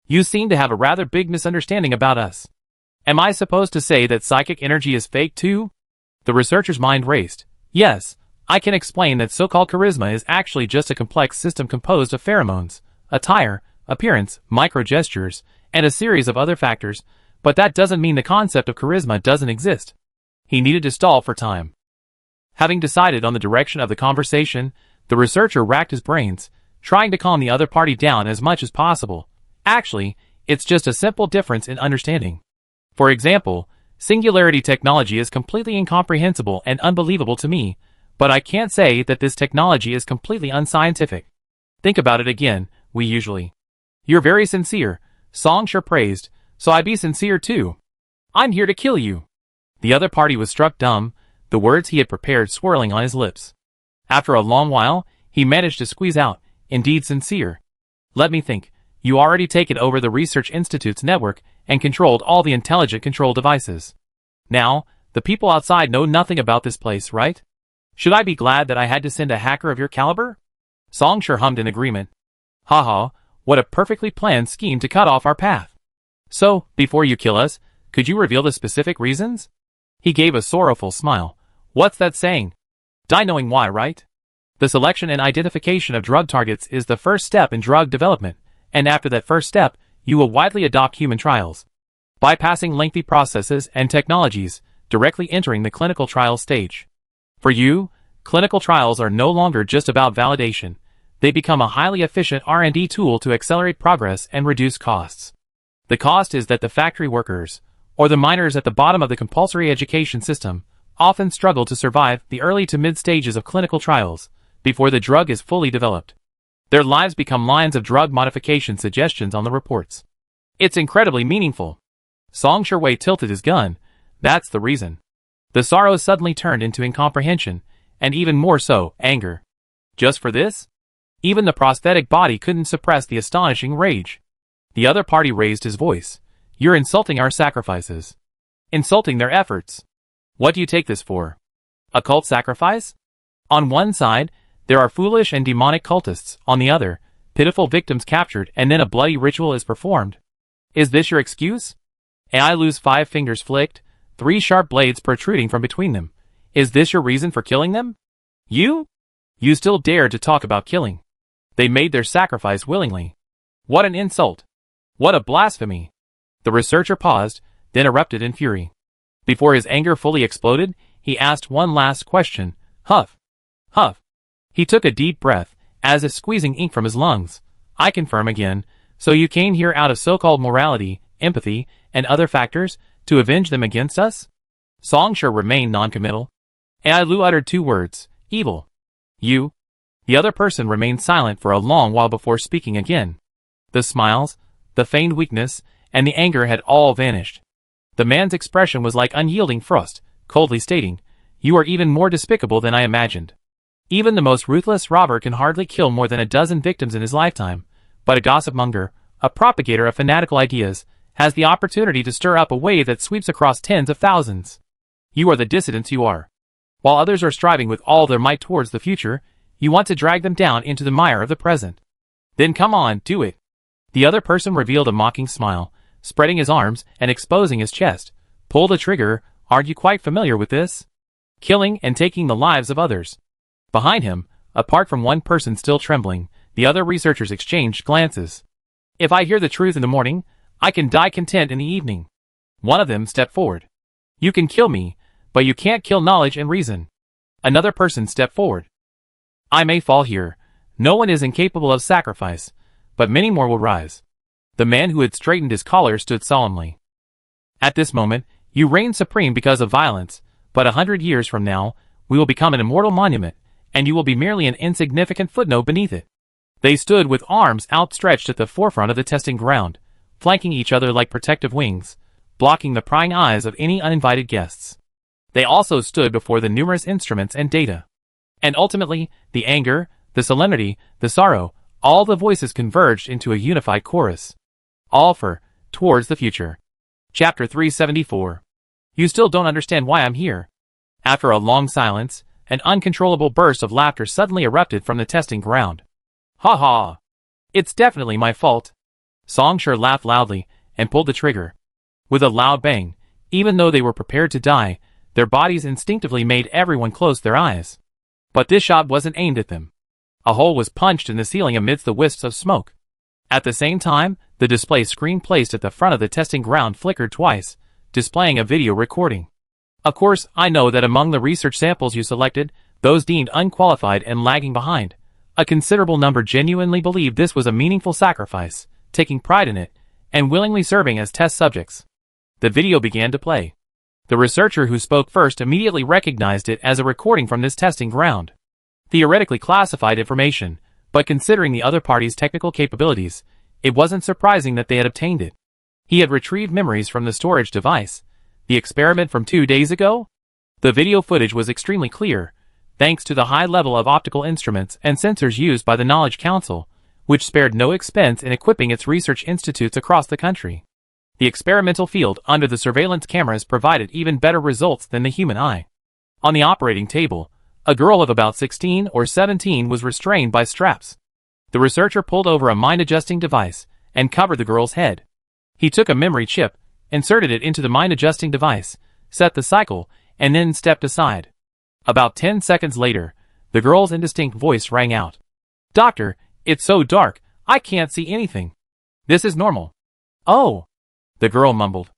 You seem to have a rather big misunderstanding about us. Am I supposed to say that psychic energy is fake too? The researcher's mind raced. Yes, I can explain that so-called charisma is actually just a complex system composed of pheromones, attire, appearance, micro-gestures, and a series of other factors, but that doesn't mean the concept of charisma doesn't exist. He needed to stall for time. Having decided on the direction of the conversation, the researcher racked his brains, trying to calm the other party down as much as possible. Actually, it's just a simple difference in understanding. For example, singularity technology is completely incomprehensible and unbelievable to me, but I can't say that this technology is completely unscientific. Think about it again, we usually. You're very sincere, Songshur praised, so I be sincere too. I'm here to kill you. The other party was struck dumb, the words he had prepared swirling on his lips. After a long while, he managed to squeeze out, indeed sincere. Let me think, you already taken over the Research Institute's network and controlled all the intelligent control devices. Now, the people outside know nothing about this place, right? Should I be glad that I had to send a hacker of your caliber? Songshur hummed in agreement. Haha, what a perfectly planned scheme to cut off our path. So, before you kill us, could you reveal the specific reasons? He gave a sorrowful smile. What's that saying? Die knowing why, right? The selection and identification of drug targets is the first step in drug development, and after that first step, you will widely adopt human trials, bypassing lengthy processes and technologies, directly entering the clinical trial stage. For you, clinical trials are no longer just about validation. They become a highly efficient R&D tool to accelerate progress and reduce costs. The cost is that the factory workers, or the miners at the bottom of the compulsory education system, often struggle to survive the early to mid stages of clinical trials, before the drug is fully developed. Their lives become lines of drug modification suggestions on the reports. It's incredibly meaningful. Song Sherway tilted his gun. That's the reason. The sorrow suddenly turned into incomprehension, and even more so, anger. Just for this? Even the prosthetic body couldn't suppress the astonishing rage. The other party raised his voice. You're insulting our sacrifices. Insulting their efforts. What do you take this for? A cult sacrifice? On one side, there are foolish and demonic cultists. On the other, pitiful victims captured and then a bloody ritual is performed. Is this your excuse? I lose 5 fingers flicked, 3 sharp blades protruding from between them. Is this your reason for killing them? You? You still dare to talk about killing. They made their sacrifice willingly. What an insult. What a blasphemy. The researcher paused, then erupted in fury. Before his anger fully exploded, he asked one last question. Huff. Huff. He took a deep breath, as if squeezing ink from his lungs. I confirm again, so you came here out of so-called morality, empathy, and other factors, to avenge them against us? Songsher remained noncommittal. Lu uttered 2 words, evil. You? The other person remained silent for a long while before speaking again. The smiles, the feigned weakness, and the anger had all vanished. The man's expression was like unyielding frost, coldly stating, you are even more despicable than I imagined. Even the most ruthless robber can hardly kill more than a dozen victims in his lifetime, but a gossip monger, a propagator of fanatical ideas, has the opportunity to stir up a wave that sweeps across tens of thousands. You are the dissidents you are. While others are striving with all their might towards the future, you want to drag them down into the mire of the present. Then come on, do it. The other person revealed a mocking smile, spreading his arms and exposing his chest. Pull the trigger, aren't you quite familiar with this? Killing and taking the lives of others. Behind him, apart from one person still trembling, the other researchers exchanged glances. If I hear the truth in the morning, I can die content in the evening. One of them stepped forward. You can kill me, but you can't kill knowledge and reason. Another person stepped forward. I may fall here. No one is incapable of sacrifice, but many more will rise. The man who had straightened his collar stood solemnly. At this moment, you reign supreme because of violence, but 100 years from now, we will become an immortal monument, and you will be merely an insignificant footnote beneath it. They stood with arms outstretched at the forefront of the testing ground, flanking each other like protective wings, blocking the prying eyes of any uninvited guests. They also stood before the numerous instruments and data. And ultimately, the anger, the solemnity, the sorrow, all the voices converged into a unified chorus. All for, towards the future. Chapter 374. You still don't understand why I'm here. After a long silence, an uncontrollable burst of laughter suddenly erupted from the testing ground. Ha ha! It's definitely my fault. Songsher laughed loudly and pulled the trigger. With a loud bang, even though they were prepared to die, their bodies instinctively made everyone close their eyes. But this shot wasn't aimed at them. A hole was punched in the ceiling amidst the wisps of smoke. At the same time, the display screen placed at the front of the testing ground flickered twice, displaying a video recording. Of course, I know that among the research samples you selected, those deemed unqualified and lagging behind, a considerable number genuinely believed this was a meaningful sacrifice, taking pride in it, and willingly serving as test subjects. The video began to play. The researcher who spoke first immediately recognized it as a recording from this testing ground. Theoretically classified information, but considering the other party's technical capabilities, it wasn't surprising that they had obtained it. He had retrieved memories from the storage device. The experiment from 2 days ago? The video footage was extremely clear, thanks to the high level of optical instruments and sensors used by the Knowledge Council, which spared no expense in equipping its research institutes across the country. The experimental field under the surveillance cameras provided even better results than the human eye. On the operating table, a girl of about 16 or 17 was restrained by straps. The researcher pulled over a mind-adjusting device and covered the girl's head. He took a memory chip, inserted it into the mind-adjusting device, set the cycle, and then stepped aside. About 10 seconds later, The girl's indistinct voice rang out. Doctor, it's so dark, I can't see anything. This is normal. Oh, the girl mumbled.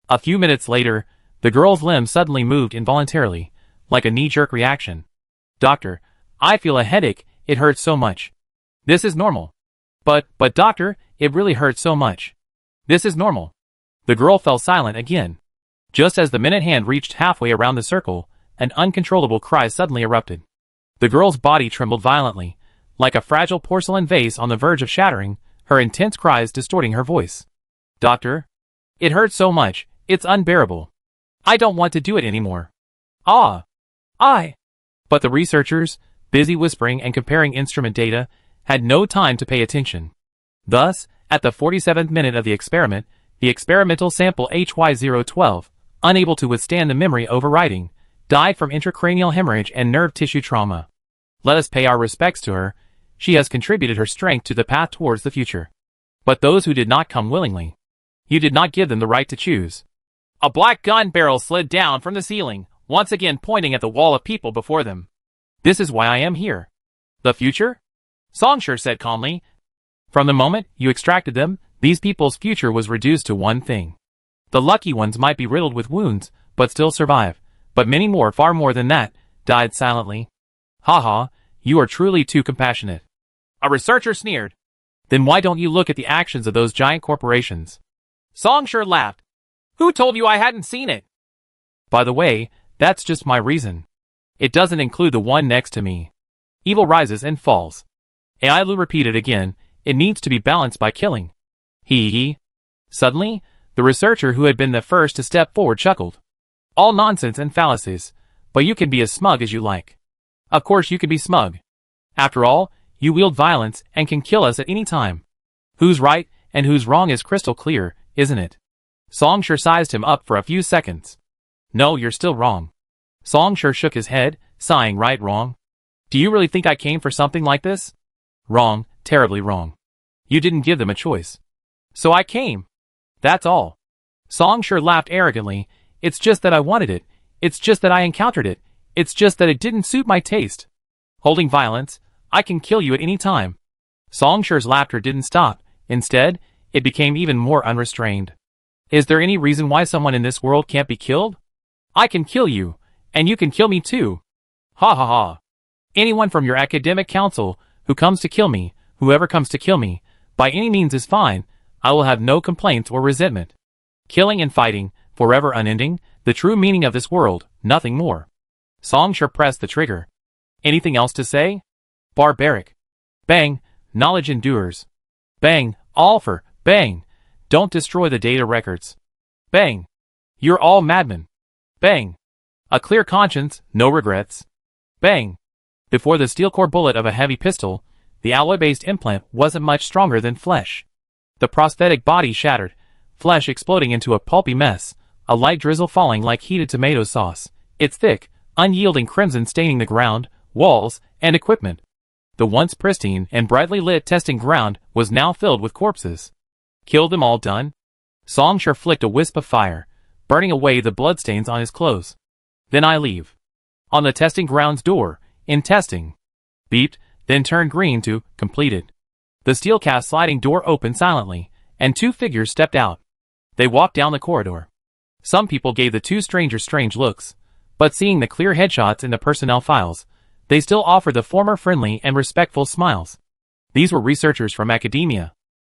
A few minutes later, the girl's limbs suddenly moved involuntarily, like a knee-jerk reaction. Doctor, I feel a headache, it hurts so much. This is normal. But doctor, it really hurts so much. This is normal. The girl fell silent again. Just as the minute hand reached halfway around the circle, an uncontrollable cry suddenly erupted. The girl's body trembled violently, like a fragile porcelain vase on the verge of shattering, her intense cries distorting her voice. Doctor? It hurts so much, it's unbearable. I don't want to do it anymore. Ah! But the researchers, busy whispering and comparing instrument data, had no time to pay attention. Thus, at the 47th minute of the experiment, the experimental sample HY012, unable to withstand the memory overriding, died from intracranial hemorrhage and nerve tissue trauma. Let us pay our respects to her. She has contributed her strength to the path towards the future. But those who did not come willingly, you did not give them the right to choose. A black gun barrel slid down from the ceiling, once again pointing at the wall of people before them. This is why I am here. The future? Songshur said calmly. From the moment you extracted them, these people's future was reduced to one thing. The lucky ones might be riddled with wounds, but still survive. But many more, far more than that, died silently. Ha, you are truly too compassionate. A researcher sneered. Then why don't you look at the actions of those giant corporations? Songshur laughed. Who told you I hadn't seen it? By the way, that's just my reason. It doesn't include the one next to me. Evil rises and falls. Ailu repeated again, it needs to be balanced by killing. He. Suddenly, the researcher who had been the first to step forward chuckled. All nonsense and fallacies, but you can be as smug as you like. Of course you can be smug. After all, you wield violence and can kill us at any time. Who's right and who's wrong is crystal clear, isn't it? Songshur sized him up for a few seconds. No, you're still wrong. Songshur shook his head, sighing. Right, wrong? Do you really think I came for something like this? Wrong, terribly wrong. You didn't give them a choice. So I came. That's all. Songshur laughed arrogantly. It's just that I wanted it. It's just that I encountered it. It's just that it didn't suit my taste. Holding violence, I can kill you at any time. Songshur's laughter didn't stop. Instead, it became even more unrestrained. Is there any reason why someone in this world can't be killed? I can kill you, and you can kill me too. Ha. Anyone from your academic council who comes to kill me, whoever comes to kill me, by any means is fine. I will have no complaints or resentment. Killing and fighting, forever unending, the true meaning of this world, nothing more. Songshur pressed the trigger. Anything else to say? Barbaric. Bang, knowledge endures. Bang, all for, bang, don't destroy the data records. Bang, you're all madmen. Bang, a clear conscience, no regrets. Bang, before the steel core bullet of a heavy pistol, the alloy-based implant wasn't much stronger than flesh. The prosthetic body shattered, flesh exploding into a pulpy mess, a light drizzle falling like heated tomato sauce, its thick, unyielding crimson staining the ground, walls, and equipment. The once pristine and brightly lit testing ground was now filled with corpses. Kill them all done? Songshur flicked a wisp of fire, burning away the bloodstains on his clothes. Then I leave. On the testing ground's door, in testing. Beeped, then turned green to completed. The steel cast sliding door opened silently, and two figures stepped out. They walked down the corridor. Some people gave the two strangers strange looks, but seeing the clear headshots in the personnel files, they still offered the former friendly and respectful smiles. These were researchers from academia.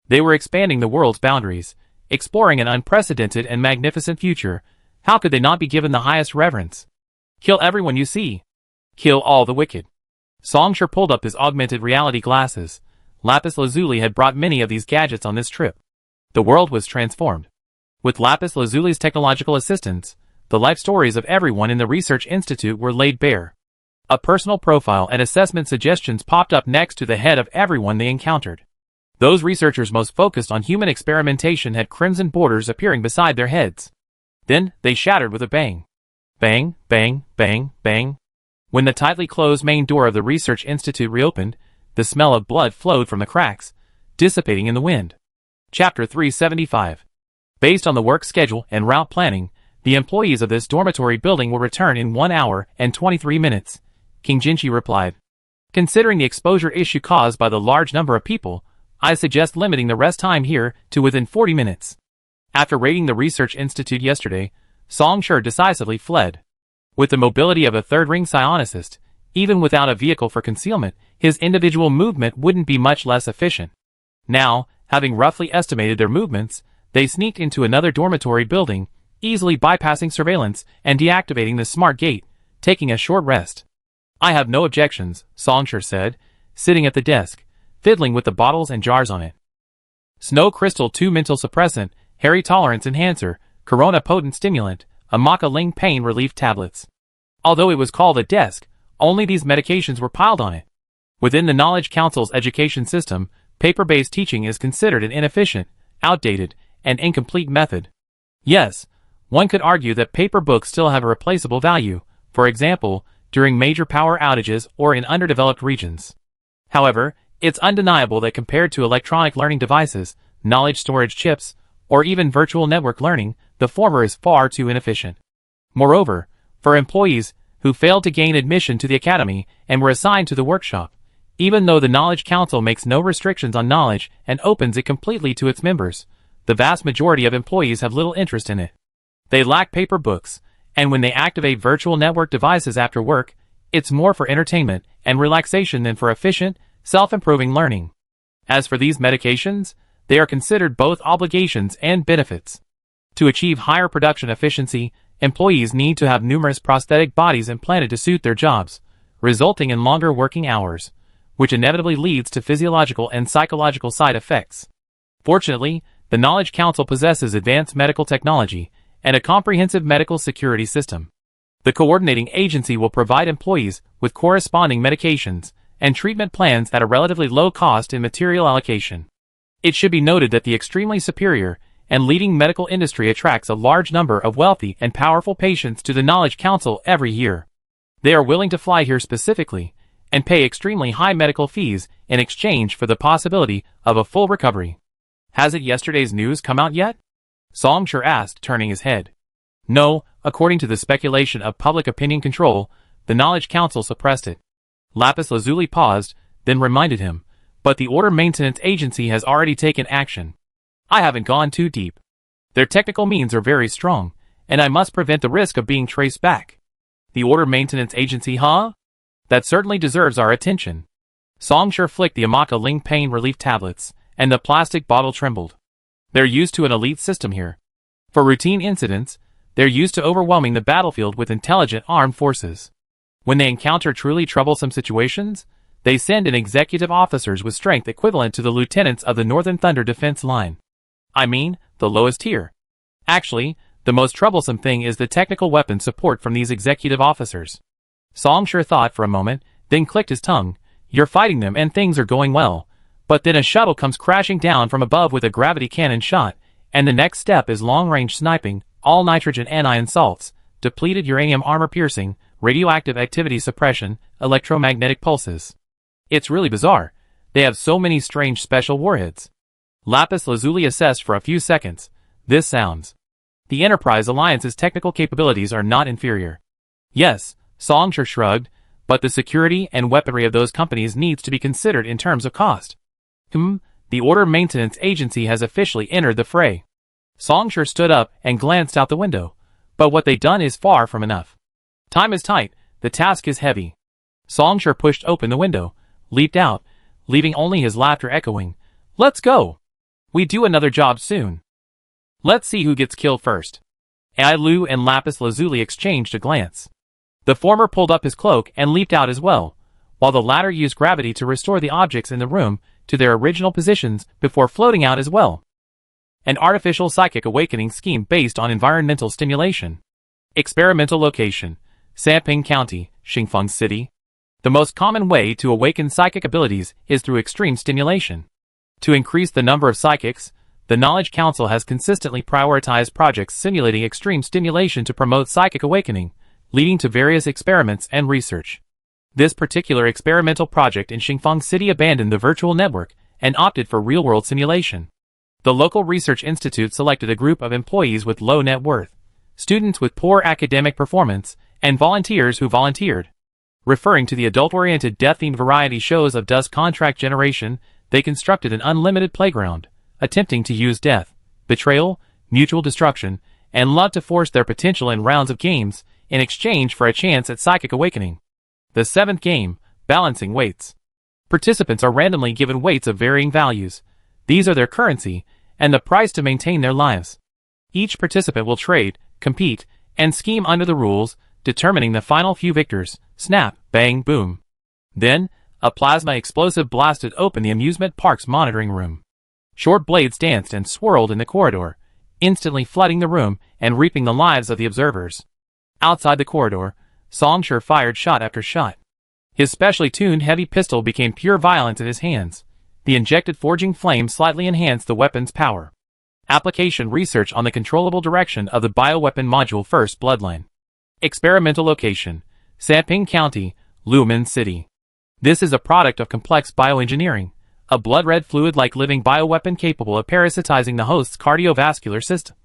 They were expanding the world's boundaries, exploring an unprecedented and magnificent future. How could they not be given the highest reverence? Kill everyone you see. Kill all the wicked. Songshur pulled up his augmented reality glasses. Lapis Lazuli had brought many of these gadgets on this trip. The world was transformed. With Lapis Lazuli's technological assistance, the life stories of everyone in the research institute were laid bare. A personal profile and assessment suggestions popped up next to the head of everyone they encountered. Those researchers most focused on human experimentation had crimson borders appearing beside their heads. Then, they shattered with a bang. Bang, bang, bang, bang. When the tightly closed main door of the research institute reopened, the smell of blood flowed from the cracks, dissipating in the wind. Chapter 375. Based on the work schedule and route planning, the employees of this dormitory building will return in 1 hour and 23 minutes, King Jinchi replied. Considering the exposure issue caused by the large number of people, I suggest limiting the rest time here to within 40 minutes. After raiding the research institute yesterday, Songshur decisively fled. With the mobility of a third-ring psionicist, even without a vehicle for concealment, his individual movement wouldn't be much less efficient. Now, having roughly estimated their movements, they sneaked into another dormitory building, easily bypassing surveillance and deactivating the smart gate, taking a short rest. I have no objections, Songshur said, sitting at the desk, fiddling with the bottles and jars on it. Snow Crystal 2 mental suppressant, Harry tolerance enhancer, Corona potent stimulant, Amaka Ling pain relief tablets. Although it was called a desk, only these medications were piled on it. Within the Knowledge Council's education system, paper-based teaching is considered an inefficient, outdated, and incomplete method. Yes, one could argue that paper books still have a replaceable value, for example, during major power outages or in underdeveloped regions. However, it's undeniable that compared to electronic learning devices, knowledge storage chips, or even virtual network learning, the former is far too inefficient. Moreover, for employees who failed to gain admission to the academy and were assigned to the workshop, even though the Knowledge Council makes no restrictions on knowledge and opens it completely to its members, the vast majority of employees have little interest in it. They lack paper books, and when they activate virtual network devices after work, it's more for entertainment and relaxation than for efficient, self-improving learning. As for these medications, they are considered both obligations and benefits. To achieve higher production efficiency, employees need to have numerous prosthetic bodies implanted to suit their jobs, resulting in longer working hours, which inevitably leads to physiological and psychological side effects. Fortunately, the Knowledge Council possesses advanced medical technology and a comprehensive medical security system. The coordinating agency will provide employees with corresponding medications and treatment plans at a relatively low cost in material allocation. It should be noted that the extremely superior and leading medical industry attracts a large number of wealthy and powerful patients to the Knowledge Council every year. They are willing to fly here specifically and pay extremely high medical fees in exchange for the possibility of a full recovery. Hasn't yesterday's news come out yet? Songshur asked, turning his head. No, according to the speculation of public opinion control, the Knowledge Council suppressed it. Lapis Lazuli paused, then reminded him, but the Order Maintenance Agency has already taken action. I haven't gone too deep. Their technical means are very strong, and I must prevent the risk of being traced back. The Order Maintenance Agency, huh? That certainly deserves our attention. Songshur flicked the Amaka Ling pain relief tablets, and the plastic bottle trembled. They're used to an elite system here. For routine incidents, they're used to overwhelming the battlefield with intelligent armed forces. When they encounter truly troublesome situations, they send in executive officers with strength equivalent to the lieutenants of the Northern Thunder Defense Line. I mean, the lowest tier. Actually, the most troublesome thing is the technical weapon support from these executive officers. Songshur thought for a moment, then clicked his tongue. You're fighting them and things are going well. But then a shuttle comes crashing down from above with a gravity cannon shot, and the next step is long-range sniping, all nitrogen anion salts, depleted uranium armor-piercing, radioactive activity suppression, electromagnetic pulses. It's really bizarre. They have so many strange special warheads. Lapis Lazuli assessed for a few seconds. This sounds. The Enterprise Alliance's technical capabilities are not inferior. Yes, Songshur shrugged, but the security and weaponry of those companies needs to be considered in terms of cost. The Order Maintenance Agency has officially entered the fray. Songshur stood up and glanced out the window, but what they've done is far from enough. Time is tight, the task is heavy. Songshur pushed open the window, leaped out, leaving only his laughter echoing. Let's go! We do another job soon. Let's see who gets killed first. Ai Lu and Lapis Lazuli exchanged a glance. The former pulled up his cloak and leaped out as well, while the latter used gravity to restore the objects in the room to their original positions before floating out as well. An artificial psychic awakening scheme based on environmental stimulation. Experimental location: Sanping County, Xingfeng City. The most common way to awaken psychic abilities is through extreme stimulation. To increase the number of psychics, the Knowledge Council has consistently prioritized projects simulating extreme stimulation to promote psychic awakening, leading to various experiments and research. This particular experimental project in Xingfeng City abandoned the virtual network and opted for real-world simulation. The local research institute selected a group of employees with low net worth, students with poor academic performance, and volunteers who volunteered. Referring to the adult-oriented death-themed variety shows of dust contract generation, they constructed an unlimited playground, attempting to use death, betrayal, mutual destruction, and love to force their potential in rounds of games in exchange for a chance at psychic awakening. The 7th game, Balancing Weights. Participants are randomly given weights of varying values. These are their currency, and the price to maintain their lives. Each participant will trade, compete, and scheme under the rules, determining the final few victors. Snap, bang, boom. Then, a plasma explosive blasted open the amusement park's monitoring room. Short blades danced and swirled in the corridor, instantly flooding the room and reaping the lives of the observers. Outside the corridor, Songshur fired shot after shot. His specially tuned heavy pistol became pure violence in his hands. The injected forging flame slightly enhanced the weapon's power. Application research on the controllable direction of the bioweapon module First Bloodline. Experimental location, Sanping County, Lumen City. This is a product of complex bioengineering, a blood-red fluid-like living bioweapon capable of parasitizing the host's cardiovascular system.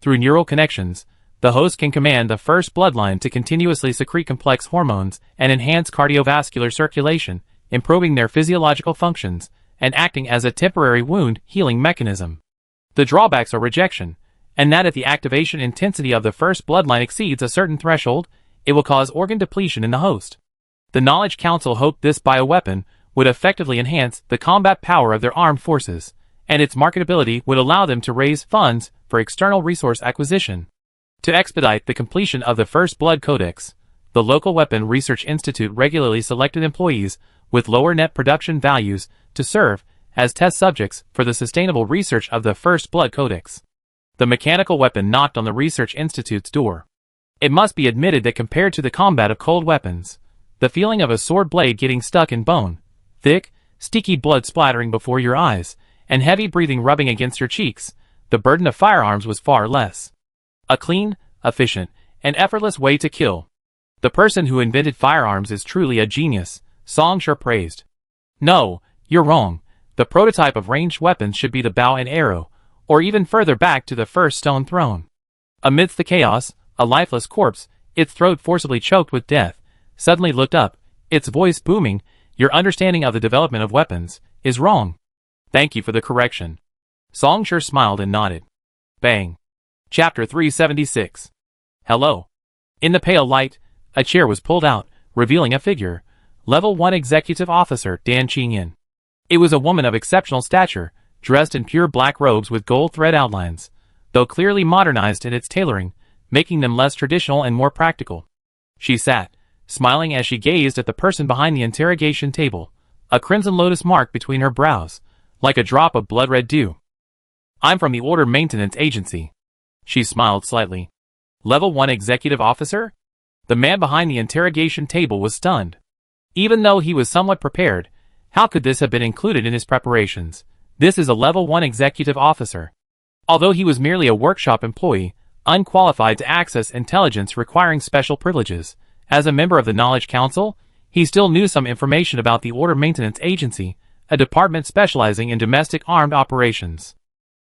Through neural connections, the host can command the First Bloodline to continuously secrete complex hormones and enhance cardiovascular circulation, improving their physiological functions and acting as a temporary wound healing mechanism. The drawbacks are rejection, and that if the activation intensity of the First Bloodline exceeds a certain threshold, it will cause organ depletion in the host. The Knowledge Council hoped this bioweapon would effectively enhance the combat power of their armed forces, and its marketability would allow them to raise funds for external resource acquisition. To expedite the completion of the First Blood Codex, the local Weapon Research Institute regularly selected employees with lower net production values to serve as test subjects for the sustainable research of the First Blood Codex. The mechanical weapon knocked on the Research Institute's door. It must be admitted that compared to the combat of cold weapons, the feeling of a sword blade getting stuck in bone, thick, sticky blood splattering before your eyes, and heavy breathing rubbing against your cheeks, the burden of firearms was far less. A clean, efficient, and effortless way to kill. The person who invented firearms is truly a genius, Songshur praised. No, you're wrong. The prototype of ranged weapons should be the bow and arrow, or even further back to the first stone throne. Amidst the chaos, a lifeless corpse, its throat forcibly choked with death, suddenly looked up, its voice booming, "Your understanding of the development of weapons is wrong." "Thank you for the correction." Songshur smiled and nodded. Bang. Chapter 376. Hello. In the pale light, a chair was pulled out, revealing a figure. Level 1 Executive Officer Dan Qingyan. It was a woman of exceptional stature, dressed in pure black robes with gold thread outlines, though clearly modernized in its tailoring, making them less traditional and more practical. She sat, smiling as she gazed at the person behind the interrogation table, a crimson lotus mark between her brows, like a drop of blood-red dew. "I'm from the Order Maintenance Agency." She smiled slightly. "Level 1 Executive Officer?" The man behind the interrogation table was stunned. Even though he was somewhat prepared, how could this have been included in his preparations? This is a Level 1 Executive Officer. Although he was merely a workshop employee, unqualified to access intelligence requiring special privileges, as a member of the Knowledge Council, he still knew some information about the Order Maintenance Agency, a department specializing in domestic armed operations.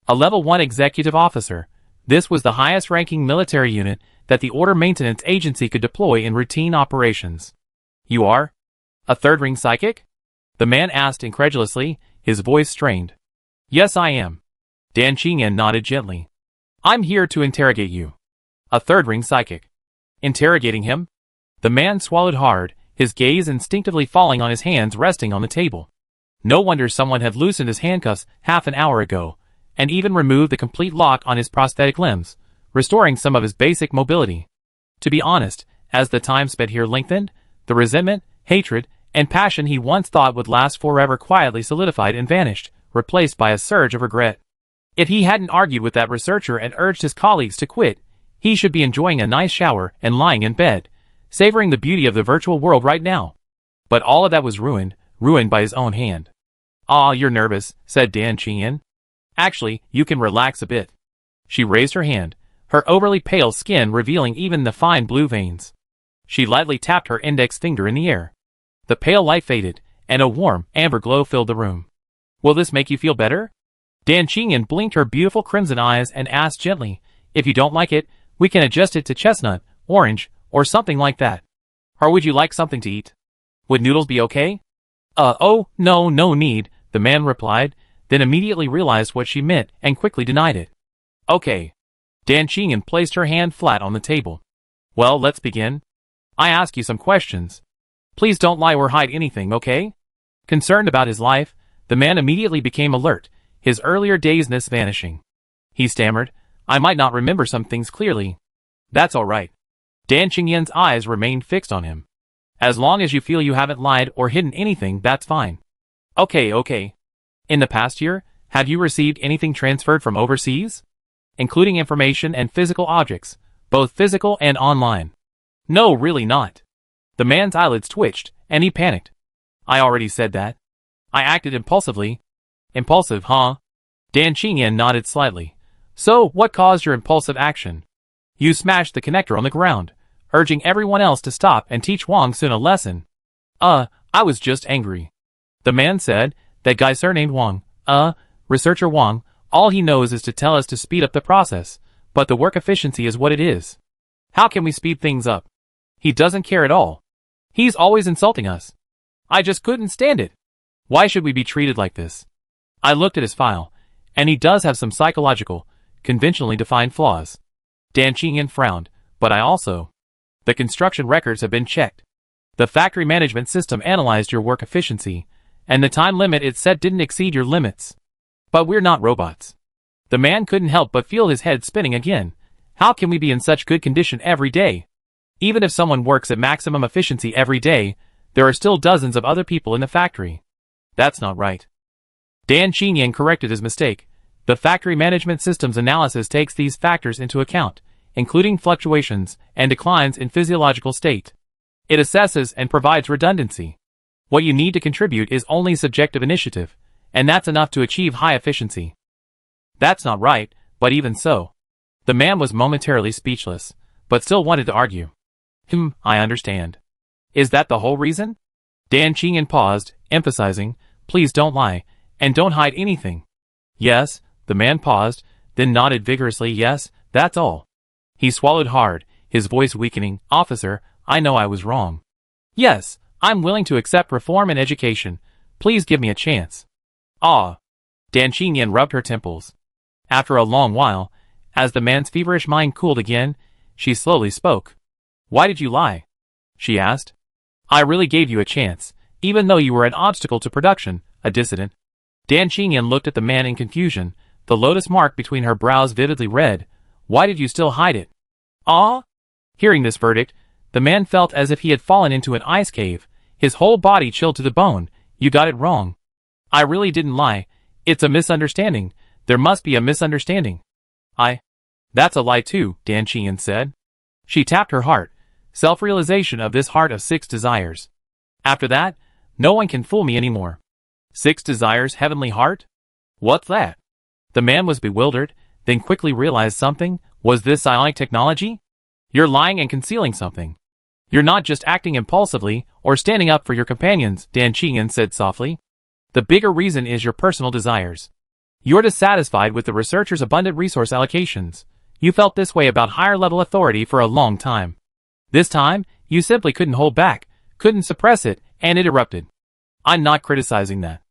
A Level 1 Executive Officer. This was the highest-ranking military unit that the Order Maintenance Agency could deploy in routine operations. "You are? A third-ring psychic?" the man asked incredulously, his voice strained. "Yes, I am." Dan Qingyan nodded gently. "I'm here to interrogate you." A third-ring psychic. Interrogating him? The man swallowed hard, his gaze instinctively falling on his hands resting on the table. No wonder someone had loosened his handcuffs half an hour ago, and even removed the complete lock on his prosthetic limbs, restoring some of his basic mobility. To be honest, as the time spent here lengthened, the resentment, hatred, and passion he once thought would last forever quietly solidified and vanished, replaced by a surge of regret. If he hadn't argued with that researcher and urged his colleagues to quit, he should be enjoying a nice shower and lying in bed, savoring the beauty of the virtual world right now. But all of that was ruined by his own hand. "Ah, you're nervous," said Dan Qingyan. "Actually, you can relax a bit." She raised her hand, her overly pale skin revealing even the fine blue veins. She lightly tapped her index finger in the air. The pale light faded, and a warm, amber glow filled the room. "Will this make you feel better?" Dan Qingyan blinked her beautiful crimson eyes and asked gently, "If you don't like it, we can adjust it to chestnut, orange, or something like that." Or would you like something to eat? Would noodles be okay? Oh, no need, the man replied, then immediately realized what she meant and quickly denied it. Okay. Dan Qingyan placed her hand flat on the table. Well, let's begin. I ask you some questions. Please don't lie or hide anything, okay? Concerned about his life, the man immediately became alert, his earlier dazedness vanishing. He stammered, I might not remember some things clearly. That's all right. Dan Qingyan's eyes remained fixed on him. As long as you feel you haven't lied or hidden anything, that's fine. Okay. In the past year, have you received anything transferred from overseas? Including information and physical objects, both physical and online. No, really not. The man's eyelids twitched, and he panicked. I already said that. I acted impulsively. Impulsive, huh? Dan Qingyan nodded slightly. So, what caused your impulsive action? You smashed the connector on the ground, urging everyone else to stop and teach Wang Sun a lesson. I was just angry. The man said, that guy surnamed Wang, researcher Wang, all he knows is to tell us to speed up the process, but the work efficiency is what it is. How can we speed things up? He doesn't care at all. He's always insulting us. I just couldn't stand it. Why should we be treated like this? I looked at his file, and he does have some psychological, conventionally defined flaws. Dan Qingyan frowned, but I also. The construction records have been checked. The factory management system analyzed your work efficiency, and the time limit it set didn't exceed your limits. But we're not robots. The man couldn't help but feel his head spinning again. How can we be in such good condition every day? Even if someone works at maximum efficiency every day, there are still dozens of other people in the factory. That's not right. Dan Qingyan corrected his mistake. The factory management system's analysis takes these factors into account, including fluctuations and declines in physiological state. It assesses and provides redundancy. What you need to contribute is only subjective initiative, and that's enough to achieve high efficiency. That's not right, but even so. The man was momentarily speechless, but still wanted to argue. I understand. Is that the whole reason? Dan Qingyan paused, emphasizing, please don't lie, and don't hide anything. Yes, the man paused, then nodded vigorously, yes, that's all. He swallowed hard, his voice weakening, officer, I know I was wrong. Yes, I'm willing to accept reform and education. Please give me a chance. Dan Qingyan rubbed her temples. After a long while, as the man's feverish mind cooled again, she slowly spoke. Why did you lie? She asked. I really gave you a chance, even though you were an obstacle to production, a dissident. Dan Qingyan looked at the man in confusion, the lotus mark between her brows vividly red. Why did you still hide it? Hearing this verdict, the man felt as if he had fallen into an ice cave, his whole body chilled to the bone. You got it wrong. I really didn't lie. It's a misunderstanding. There must be a misunderstanding. That's a lie too, Dan Qingyan said. She tapped her heart, self-realization of this heart of 6 desires. After that, no one can fool me anymore. 6 desires, heavenly heart? What's that? The man was bewildered, then quickly realized something. Was this psionic technology? You're lying and concealing something. You're not just acting impulsively or standing up for your companions, Dan Qingyan said softly. The bigger reason is your personal desires. You're dissatisfied with the researchers' abundant resource allocations. You felt this way about higher-level authority for a long time. This time, you simply couldn't hold back, couldn't suppress it, and it erupted. I'm not criticizing that.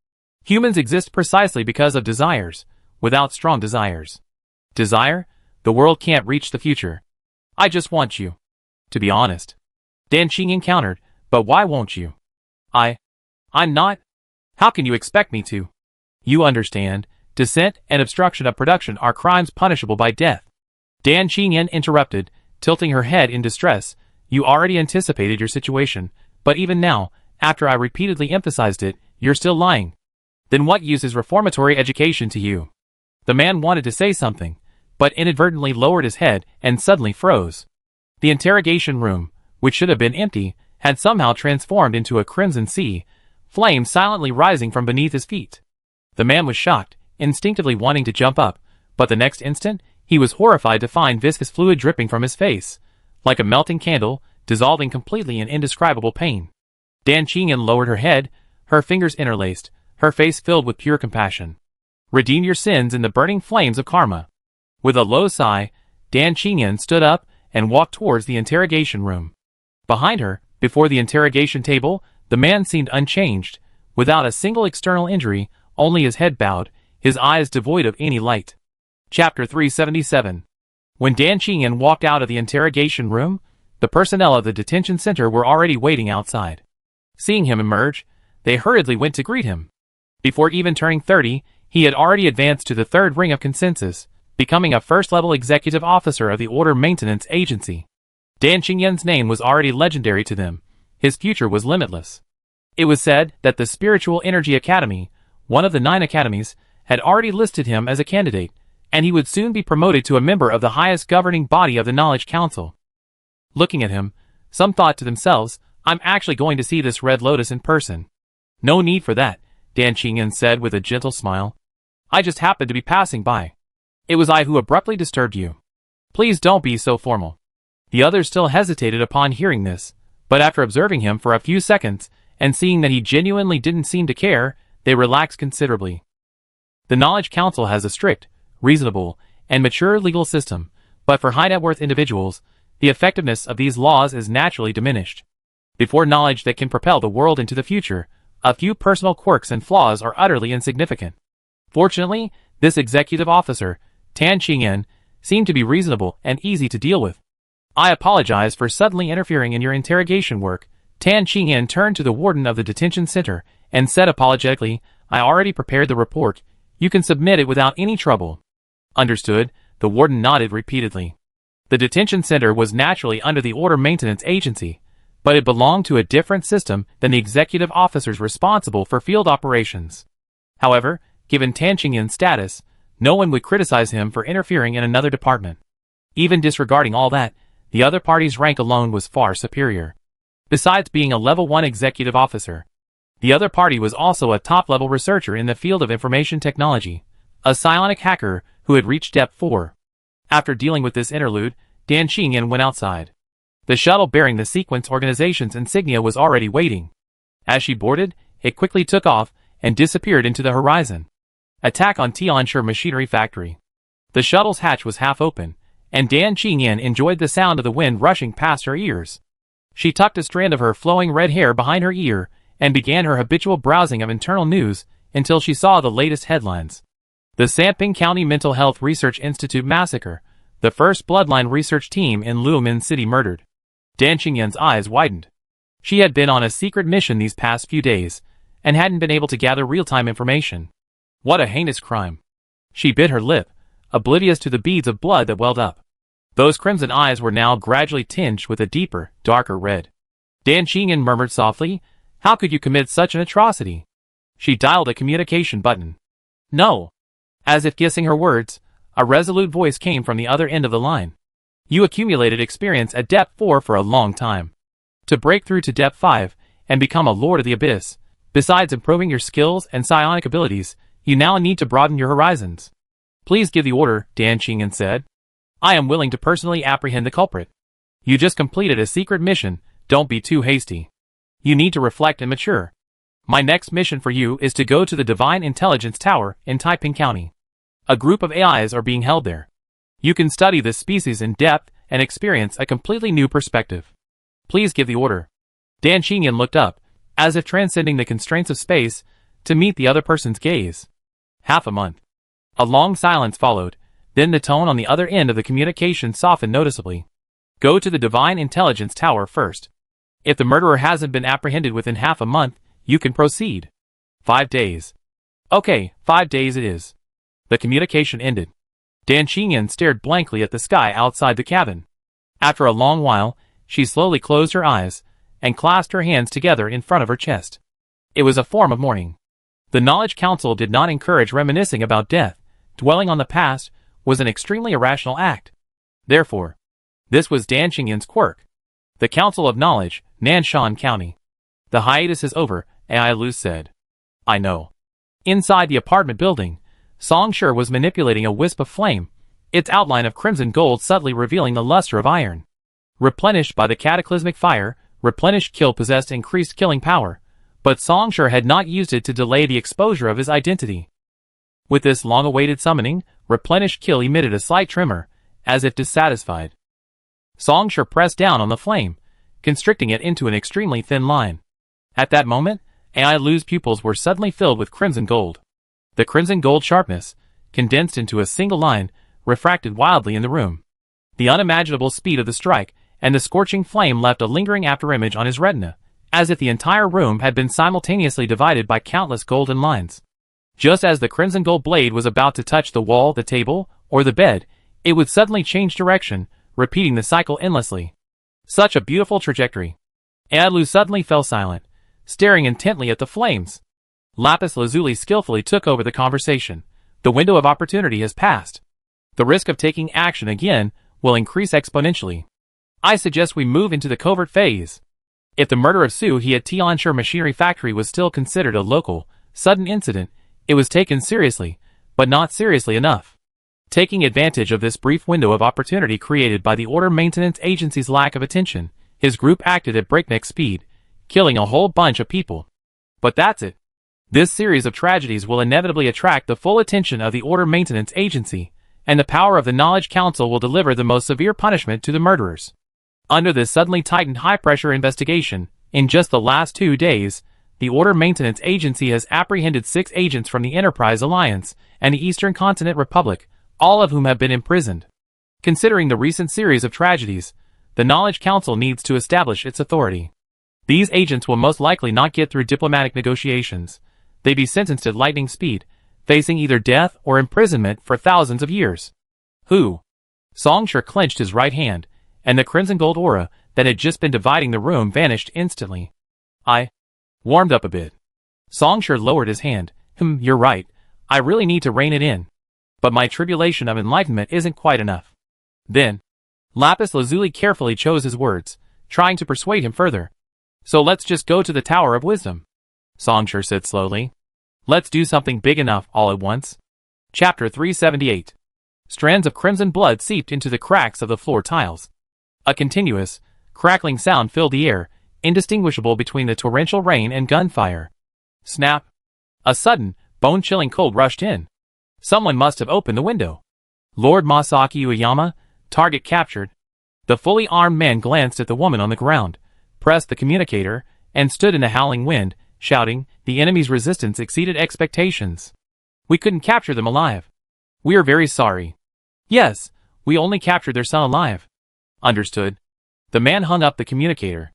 Humans exist precisely because of desires, without strong desires. Desire? The world can't reach the future. I just want you. To be honest. Dan Qingyan countered, but why won't you? I'm not. How can you expect me to? You understand, dissent and obstruction of production are crimes punishable by death. Dan Qingyan interrupted, tilting her head in distress. You already anticipated your situation, but even now, after I repeatedly emphasized it, you're still lying. Then what use is reformatory education to you? The man wanted to say something, but inadvertently lowered his head and suddenly froze. The interrogation room, which should have been empty, had somehow transformed into a crimson sea, flames silently rising from beneath his feet. The man was shocked, instinctively wanting to jump up, but the next instant, he was horrified to find viscous fluid dripping from his face, like a melting candle, dissolving completely in indescribable pain. Dan Qingyan lowered her head, her fingers interlaced, her face filled with pure compassion. Redeem your sins in the burning flames of karma. With a low sigh, Dan Qingyan stood up and walked towards the interrogation room. Behind her, Before the interrogation table, the man seemed unchanged, without a single external injury, only his head bowed, his eyes devoid of any light. Chapter 377. When Dan Qingyan walked out of the interrogation room, the personnel of the detention center were already waiting outside. Seeing him emerge, they hurriedly went to greet him. Before even turning 30, he had already advanced to the third ring of consensus, becoming a first-level executive officer of the Order Maintenance Agency. Dan Qingyan's name was already legendary to them. His future was limitless. It was said that the Spiritual Energy Academy, one of the 9 academies, had already listed him as a candidate, and he would soon be promoted to a member of the highest governing body of the Knowledge Council. Looking at him, some thought to themselves, I'm actually going to see this Red Lotus in person. No need for that, Dan Qingyan said with a gentle smile. I just happened to be passing by. It was I who abruptly disturbed you. Please don't be so formal. The others still hesitated upon hearing this, but after observing him for a few seconds, and seeing that he genuinely didn't seem to care, they relaxed considerably. The Knowledge Council has a strict, reasonable, and mature legal system, but for high-net-worth individuals, the effectiveness of these laws is naturally diminished. Before knowledge that can propel the world into the future, a few personal quirks and flaws are utterly insignificant. Fortunately, this executive officer, Dan Qingyan, seemed to be reasonable and easy to deal with. I apologize for suddenly interfering in your interrogation work. Dan Qingyan turned to the warden of the detention center and said apologetically, I already prepared the report. You can submit it without any trouble. Understood, the warden nodded repeatedly. The detention center was naturally under the Order Maintenance Agency, but it belonged to a different system than the executive officers responsible for field operations. However, given Dan Qingyan's status, no one would criticize him for interfering in another department. Even disregarding all that, the other party's rank alone was far superior. Besides being a level 1 executive officer, the other party was also a top-level researcher in the field of information technology, a psionic hacker who had reached depth 4. After dealing with this interlude, Dan Qingyan went outside. The shuttle bearing the sequence organization's insignia was already waiting. As she boarded, it quickly took off and disappeared into the horizon. Attack on Tianshi Machinery Factory. The shuttle's hatch was half open, and Dan Qingyan enjoyed the sound of the wind rushing past her ears. She tucked a strand of her flowing red hair behind her ear and began her habitual browsing of internal news until she saw the latest headlines. The Sanping County Mental Health Research Institute massacre. The first bloodline research team in Luomin City murdered. Dan Qingyan's eyes widened. She had been on a secret mission these past few days, and hadn't been able to gather real-time information. What a heinous crime. She bit her lip, oblivious to the beads of blood that welled up. Those crimson eyes were now gradually tinged with a deeper, darker red. Dan Qingyan murmured softly, How could you commit such an atrocity? She dialed a communication button. No. As if guessing her words, a resolute voice came from the other end of the line. You accumulated experience at Depth 4 for a long time. To break through to Depth 5 and become a Lord of the Abyss, besides improving your skills and psionic abilities, you now need to broaden your horizons. Please give the order, Dan Qingyan said. I am willing to personally apprehend the culprit. You just completed a secret mission, don't be too hasty. You need to reflect and mature. My next mission for you is to go to the Divine Intelligence Tower in Taiping County. A group of AIs are being held there. You can study this species in depth and experience a completely new perspective. Please give the order. Dan Qingyan looked up, as if transcending the constraints of space, to meet the other person's gaze. Half a month. A long silence followed, then the tone on the other end of the communication softened noticeably. Go to the Divine Intelligence Tower first. If the murderer hasn't been apprehended within half a month, you can proceed. 5 days. Okay, 5 days it is. The communication ended. Dan Qingyan stared blankly at the sky outside the cabin. After a long while, she slowly closed her eyes and clasped her hands together in front of her chest. It was a form of mourning. The Knowledge Council did not encourage reminiscing about death. Dwelling on the past was an extremely irrational act. Therefore, this was Dan Qingyan's quirk. The Council of Knowledge, Nanshan County. The hiatus is over, AI Lu said. I know. Inside the apartment building, Songshur was manipulating a wisp of flame, its outline of crimson gold subtly revealing the luster of iron. Replenished by the cataclysmic fire, replenished kill possessed increased killing power, but Songshur had not used it to delay the exposure of his identity. With this long-awaited summoning, replenished kill emitted a slight tremor, as if dissatisfied. Songshur pressed down on the flame, constricting it into an extremely thin line. At that moment, Ai Lu's pupils were suddenly filled with crimson gold. The crimson gold sharpness, condensed into a single line, refracted wildly in the room. The unimaginable speed of the strike and the scorching flame left a lingering afterimage on his retina, as if the entire room had been simultaneously divided by countless golden lines. Just as the crimson gold blade was about to touch the wall, the table, or the bed, it would suddenly change direction, repeating the cycle endlessly. Such a beautiful trajectory. Ai Lu suddenly fell silent, staring intently at the flames. Lapis Lazuli skillfully took over the conversation. The window of opportunity has passed. The risk of taking action again will increase exponentially. I suggest we move into the covert phase. If the murder of Su He at Tianshi Machinery Factory was still considered a local, sudden incident, it was taken seriously, but not seriously enough. Taking advantage of this brief window of opportunity created by the Order Maintenance Agency's lack of attention, his group acted at breakneck speed, killing a whole bunch of people. But that's it. This series of tragedies will inevitably attract the full attention of the Order Maintenance Agency, and the power of the Knowledge Council will deliver the most severe punishment to the murderers. Under this suddenly tightened high-pressure investigation, in just the last 2 days, the Order Maintenance Agency has apprehended 6 agents from the Enterprise Alliance and the Eastern Continent Republic, all of whom have been imprisoned. Considering the recent series of tragedies, the Knowledge Council needs to establish its authority. These agents will most likely not get through diplomatic negotiations. They'd be sentenced at lightning speed, facing either death or imprisonment for thousands of years. Who? Songshur clenched his right hand, and the crimson gold aura that had just been dividing the room vanished instantly. I warmed up a bit. Songshur lowered his hand. You're right. I really need to rein it in. But my tribulation of enlightenment isn't quite enough. Then, Lapis Lazuli carefully chose his words, trying to persuade him further. So let's just go to the Tower of Wisdom, Songshur said slowly. Let's do something big enough all at once. Chapter 378. Strands of crimson blood seeped into the cracks of the floor tiles. A continuous, crackling sound filled the air, indistinguishable between the torrential rain and gunfire. Snap! A sudden, bone-chilling cold rushed in. Someone must have opened the window. Lord Masaki Uyama, target captured. The fully armed man glanced at the woman on the ground, pressed the communicator, and stood in the howling wind, shouting, the enemy's resistance exceeded expectations. We couldn't capture them alive. We are very sorry. Yes, we only captured their son alive. Understood. The man hung up the communicator.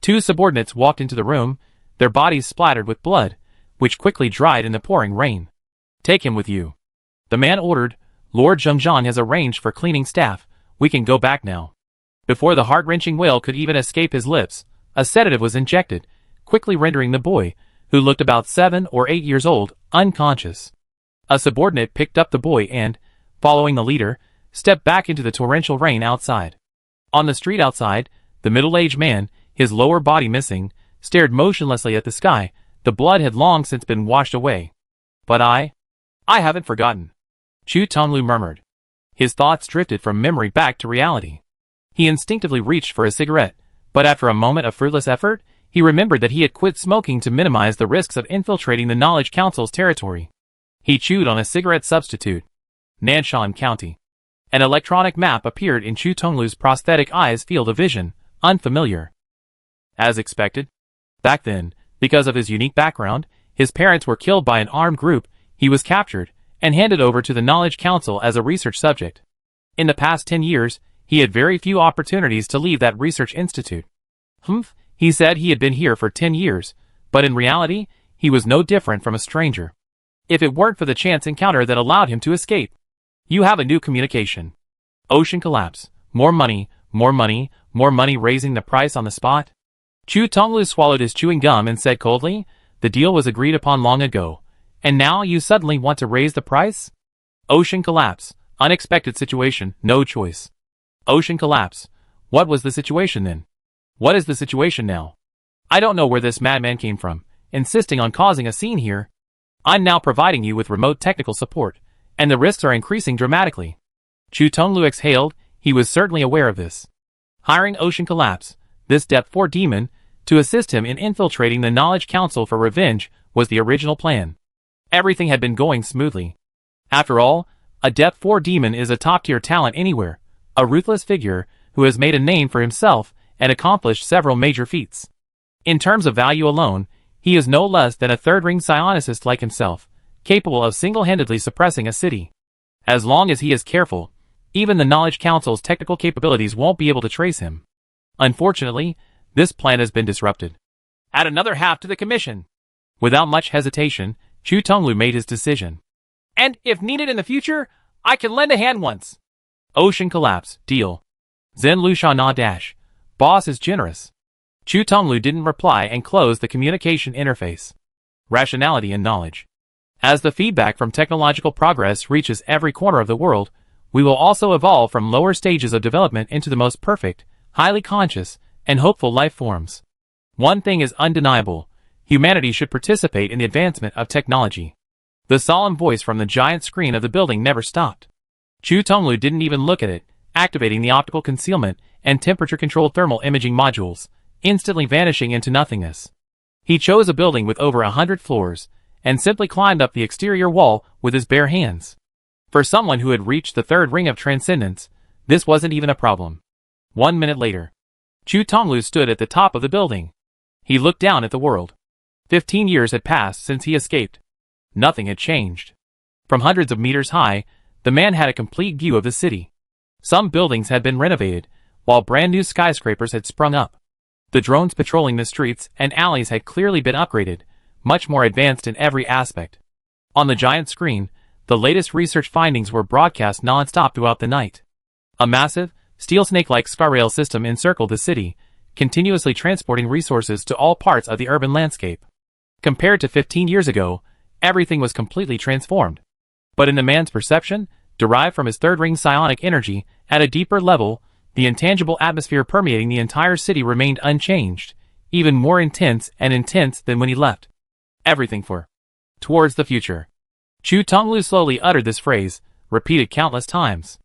2 subordinates walked into the room, their bodies splattered with blood, which quickly dried in the pouring rain. Take him with you. The man ordered. Lord Zhengzhan has arranged for cleaning staff. We can go back now. Before the heart-wrenching wail could even escape his lips, a sedative was injected, quickly rendering the boy, who looked about 7 or 8 years old, unconscious. A subordinate picked up the boy and, following the leader, stepped back into the torrential rain outside. On the street outside, the middle-aged man, his lower body missing, stared motionlessly at the sky. The blood had long since been washed away. But I haven't forgotten. Chu Tonglu murmured. His thoughts drifted from memory back to reality. He instinctively reached for a cigarette, but after a moment of fruitless effort, he remembered that he had quit smoking to minimize the risks of infiltrating the Knowledge Council's territory. He chewed on a cigarette substitute. Nanshan County. An electronic map appeared in Chu Tonglu's prosthetic eye's field of vision, unfamiliar. As expected. Back then, because of his unique background, his parents were killed by an armed group. He was captured and handed over to the Knowledge Council as a research subject. In the past 10 years, he had very few opportunities to leave that research institute. He said he had been here for 10 years, but in reality, he was no different from a stranger. If it weren't for the chance encounter that allowed him to escape. You have a new communication. Ocean collapse. More money, more money, more money, raising the price on the spot. Chu Tonglu swallowed his chewing gum and said coldly, the deal was agreed upon long ago. And now you suddenly want to raise the price? Ocean collapse. Unexpected situation, no choice. Ocean collapse. What was the situation then? What is the situation now? I don't know where this madman came from, insisting on causing a scene here. I'm now providing you with remote technical support, and the risks are increasing dramatically. Chu Tonglu exhaled. He was certainly aware of this. Hiring Ocean Collapse, this Depth 4 demon, to assist him in infiltrating the Knowledge Council for revenge, was the original plan. Everything had been going smoothly. After all, a Depth 4 demon is a top-tier talent anywhere, a ruthless figure who has made a name for himself and accomplished several major feats. In terms of value alone, he is no less than a third-ring psionicist like himself, capable of single-handedly suppressing a city. As long as he is careful, even the Knowledge Council's technical capabilities won't be able to trace him. Unfortunately, this plan has been disrupted. Add another half to the commission. Without much hesitation, Chu Tonglu made his decision. And if needed in the future, I can lend a hand once. Ocean collapse, deal. Zen Lu Sha Na dash. Boss is generous. Chu Tonglu didn't reply and closed the communication interface. Rationality and knowledge. As the feedback from technological progress reaches every corner of the world, we will also evolve from lower stages of development into the most perfect, highly conscious, and hopeful life forms. One thing is undeniable: humanity should participate in the advancement of technology. The solemn voice from the giant screen of the building never stopped. Chu Tonglu didn't even look at it, activating the optical concealment and temperature-controlled thermal imaging modules, instantly vanishing into nothingness. He chose a building with over 100 floors, and simply climbed up the exterior wall with his bare hands. For someone who had reached the third ring of transcendence, this wasn't even a problem. 1 minute later, Chu Tonglu stood at the top of the building. He looked down at the world. 15 years had passed since he escaped. Nothing had changed. From hundreds of meters high, the man had a complete view of the city. Some buildings had been renovated, while brand new skyscrapers had sprung up. The drones patrolling the streets and alleys had clearly been upgraded, much more advanced in every aspect. On the giant screen, the latest research findings were broadcast non-stop throughout the night. A massive, steel snake-like skyrail system encircled the city, continuously transporting resources to all parts of the urban landscape. Compared to 15 years ago, everything was completely transformed. But in the man's perception, derived from his third-ring psionic energy, at a deeper level, the intangible atmosphere permeating the entire city remained unchanged, even more intense than when he left. Everything for towards the future. Chu Tonglu slowly uttered this phrase, repeated countless times.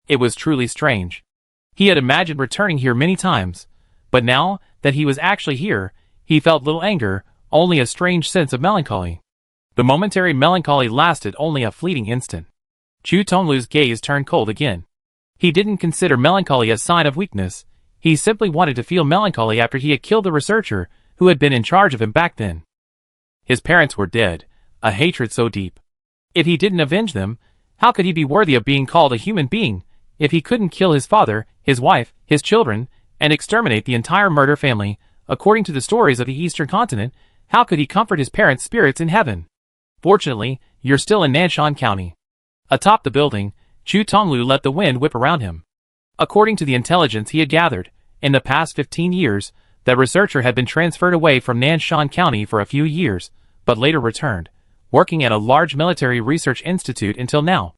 It was truly strange. He had imagined returning here many times, but now that he was actually here, he felt little anger, only a strange sense of melancholy. The momentary melancholy lasted only a fleeting instant. Chu Tonglu's gaze turned cold again. He didn't consider melancholy a sign of weakness. He simply wanted to feel melancholy after he had killed the researcher who had been in charge of him back then. His parents were dead, a hatred so deep. If he didn't avenge them, how could he be worthy of being called a human being? If he couldn't kill his father, his wife, his children, and exterminate the entire murder family, according to the stories of the Eastern continent, how could he comfort his parents' spirits in heaven? Fortunately, you're still in Nanshan County. Atop the building, Chu Tonglu let the wind whip around him. According to the intelligence he had gathered, in the past 15 years, that researcher had been transferred away from Nanshan County for a few years, but later returned, working at a large military research institute until now.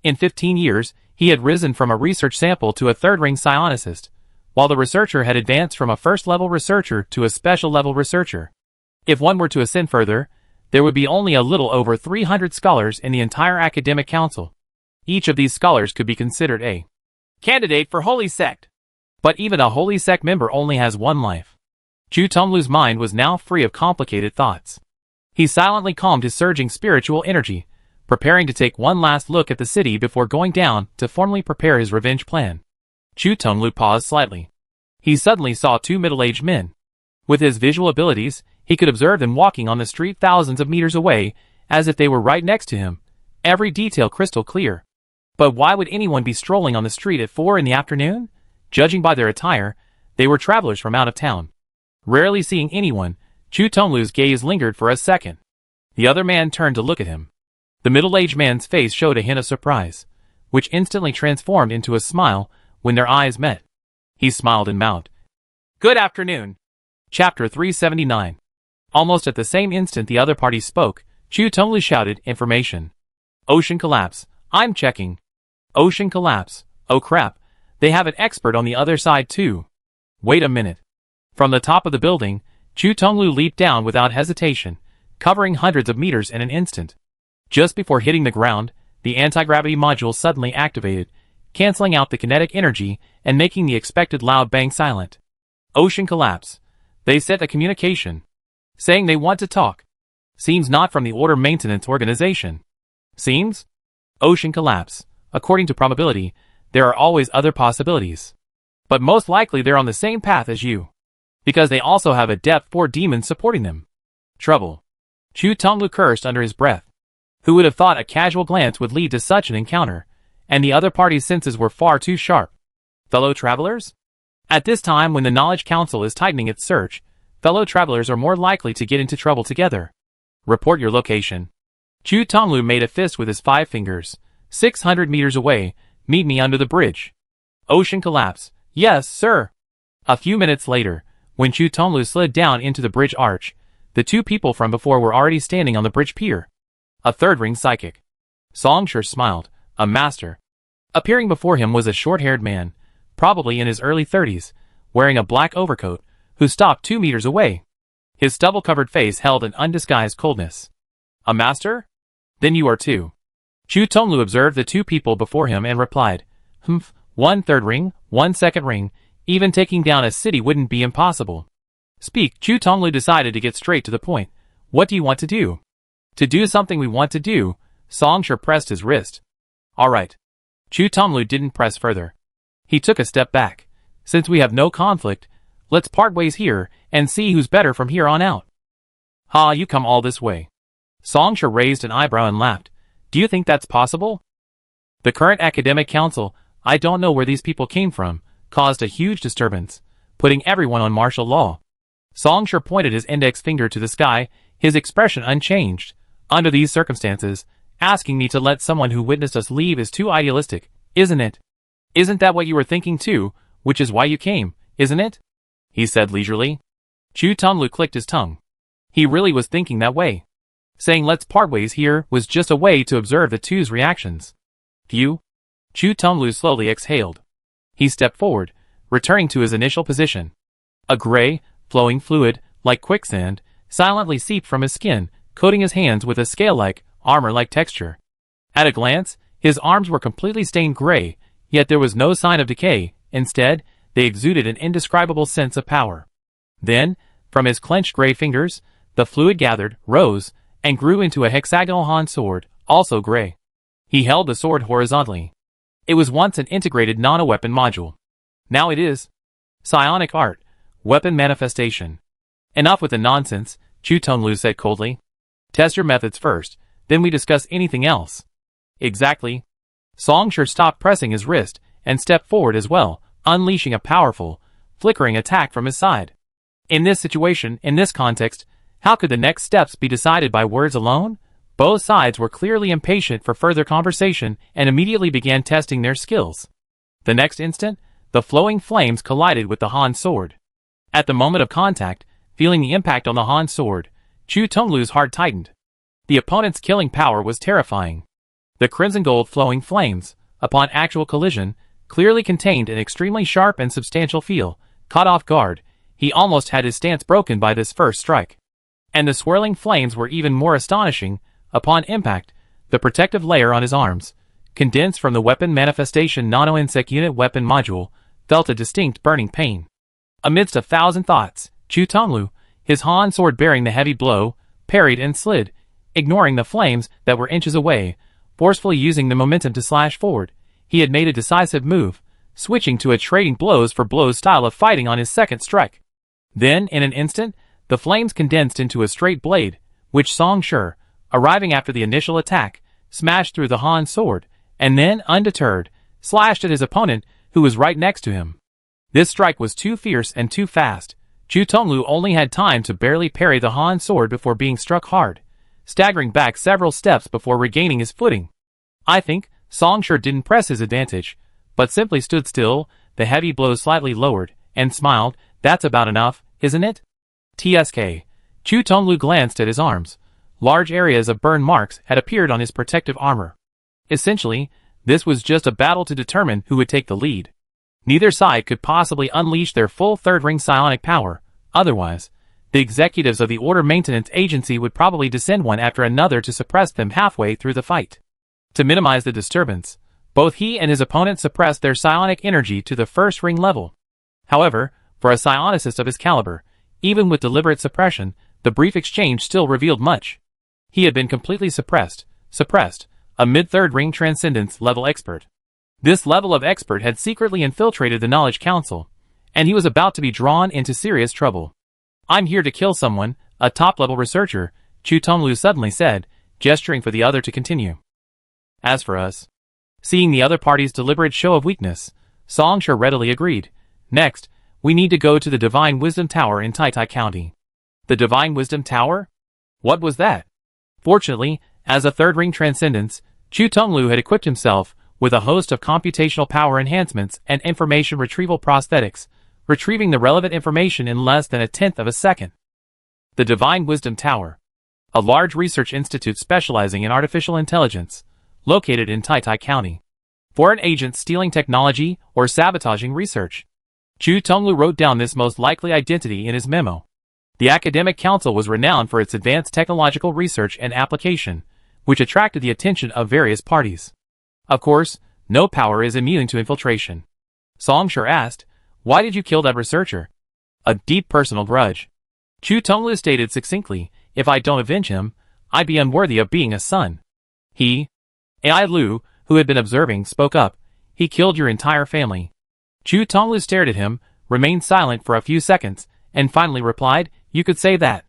In 15 years, he had risen from a research sample to a third-ring psionicist, while the researcher had advanced from a first-level researcher to a special-level researcher. If one were to ascend further, there would be only a little over 300 scholars in the entire academic council. Each of these scholars could be considered a candidate for Holy Sect. But even a Holy Sect member only has one life. Chu Tonglu's mind was now free of complicated thoughts. He silently calmed his surging spiritual energy, preparing to take one last look at the city before going down to formally prepare his revenge plan. Chu Tonglu paused slightly. He suddenly saw two middle-aged men. With his visual abilities, he could observe them walking on the street thousands of meters away, as if they were right next to him, every detail crystal clear. But why would anyone be strolling on the street at 4 in the afternoon? Judging by their attire, they were travelers from out of town. Rarely seeing anyone, Chu Tonglu's gaze lingered for a second. The other man turned to look at him. The middle-aged man's face showed a hint of surprise, which instantly transformed into a smile when their eyes met. He smiled and mouthed, "Good afternoon." Chapter 379. Almost at the same instant the other party spoke, Chu Tonglu shouted, "Information. Ocean collapse. I'm checking. Ocean collapse. Oh crap. They have an expert on the other side too. Wait a minute." From the top of the building, Chu Tonglu leaped down without hesitation, covering hundreds of meters in an instant. Just before hitting the ground, the anti-gravity module suddenly activated, canceling out the kinetic energy and making the expected loud bang silent. Ocean collapse. They sent a communication, saying they want to talk. Seems not from the Order Maintenance Organization. Seems? Ocean collapse. According to probability, there are always other possibilities. But most likely they're on the same path as you. Because they also have a depth 4 demon supporting them. Trouble. Chu Tonglu cursed under his breath. Who would have thought a casual glance would lead to such an encounter, and the other party's senses were far too sharp. Fellow travelers? At this time when the Knowledge Council is tightening its search, fellow travelers are more likely to get into trouble together. Report your location. Chu Tonglu made a fist with his 5 fingers. 600 meters away, meet me under the bridge. Ocean collapse. Yes, sir. A few minutes later, when Chu Tonglu slid down into the bridge arch, the 2 people from before were already standing on the bridge pier. A third-ring psychic. Song Shi smiled. A master. Appearing before him was a short-haired man, probably in his early 30s, wearing a black overcoat, who stopped 2 meters away. His stubble-covered face held an undisguised coldness. A master? Then you are too. Chu Tonglu observed the 2 people before him and replied, 1 third ring, 1 second ring, even taking down a city wouldn't be impossible. Speak. Chu Tonglu decided to get straight to the point. What do you want to do? To do something we want to do. Song Shi pressed his wrist. Alright. Chu Tonglu didn't press further. He took a step back. Since we have no conflict, let's part ways here and see who's better from here on out. Ha, you come all this way. Song Shi raised an eyebrow and laughed. Do you think that's possible? The current academic council, I don't know where these people came from, caused a huge disturbance, putting everyone on martial law. Song Shi pointed his index finger to the sky, his expression unchanged. Under these circumstances, asking me to let someone who witnessed us leave is too idealistic, isn't it? Isn't that what you were thinking too, which is why you came, isn't it? He said leisurely. Chu Tonglu clicked his tongue. He really was thinking that way. Saying let's part ways here was just a way to observe the 2's reactions. Phew. Chu Tonglu slowly exhaled. He stepped forward, returning to his initial position. A gray, flowing fluid, like quicksand, silently seeped from his skin, coating his hands with a scale-like, armor-like texture. At a glance, his arms were completely stained gray, yet there was no sign of decay. Instead, they exuded an indescribable sense of power. Then, from his clenched gray fingers, the fluid gathered, rose, and grew into a hexagonal Han sword, also gray. He held the sword horizontally. It was once an integrated nano-weapon module. Now it is. Psionic art. Weapon manifestation. Enough with the nonsense, Chu Tonglu said coldly. Test your methods first, then we discuss anything else. Exactly. Song Shi stopped pressing his wrist, and stepped forward as well, unleashing a powerful, flickering attack from his side. In this situation, in this context, how could the next steps be decided by words alone? Both sides were clearly impatient for further conversation and immediately began testing their skills. The next instant, the flowing flames collided with the Han sword. At the moment of contact, feeling the impact on the Han sword, Chu Tonglu's heart tightened. The opponent's killing power was terrifying. The crimson gold flowing flames, upon actual collision, clearly contained an extremely sharp and substantial feel. Caught off guard, he almost had his stance broken by this first strike. And the swirling flames were even more astonishing. Upon impact, the protective layer on his arms, condensed from the weapon manifestation nano-insect unit weapon module, felt a distinct burning pain. Amidst 1,000 thoughts, Chu Tonglu, his Han sword bearing the heavy blow, parried and slid, ignoring the flames that were inches away, forcefully using the momentum to slash forward. He had made a decisive move, switching to a trading blows for blows style of fighting on his second strike. Then, in an instant, the flames condensed into a straight blade, which Song Shi, arriving after the initial attack, smashed through the Han sword, and then, undeterred, slashed at his opponent, who was right next to him. This strike was too fierce and too fast. Chu Tonglu only had time to barely parry the Han sword before being struck hard, staggering back several steps before regaining his footing. I think Song Shi didn't press his advantage, but simply stood still, the heavy blow slightly lowered, and smiled. That's about enough, isn't it? TSK. Chu Tonglu glanced at his arms. Large areas of burn marks had appeared on his protective armor. Essentially, this was just a battle to determine who would take the lead. Neither side could possibly unleash their full third-ring psionic power. Otherwise, the executives of the Order Maintenance Agency would probably descend one after another to suppress them halfway through the fight. To minimize the disturbance, both he and his opponent suppressed their psionic energy to the first-ring level. However, for a psionicist of his caliber, even with deliberate suppression, the brief exchange still revealed much. He had been completely suppressed, a mid-third-ring transcendence level expert. This level of expert had secretly infiltrated the Knowledge Council, and he was about to be drawn into serious trouble. I'm here to kill someone, a top-level researcher, Chu Tonglu suddenly said, gesturing for the other to continue. As for us, seeing the other party's deliberate show of weakness, Song Shi readily agreed. Next, we need to go to the Divine Wisdom Tower in Taitai County. The Divine Wisdom Tower? What was that? Fortunately, as a third-ring transcendence, Chu Tonglu had equipped himself with a host of computational power enhancements and information retrieval prosthetics, retrieving the relevant information in less than a tenth of a second. The Divine Wisdom Tower, a large research institute specializing in artificial intelligence, located in Taitai County. Foreign agents stealing technology or sabotaging research. Chu Tonglu wrote down this most likely identity in his memo. The Academic Council was renowned for its advanced technological research and application, which attracted the attention of various parties. Of course, no power is immune to infiltration. Song Shi asked, "Why did you kill that researcher?" "A deep personal grudge." Chu Tonglu stated succinctly, "If I don't avenge him, I'd be unworthy of being a son." Ai Lu, who had been observing, spoke up. "He killed your entire family." Chu Tonglu stared at him, remained silent for a few seconds, and finally replied, "You could say that.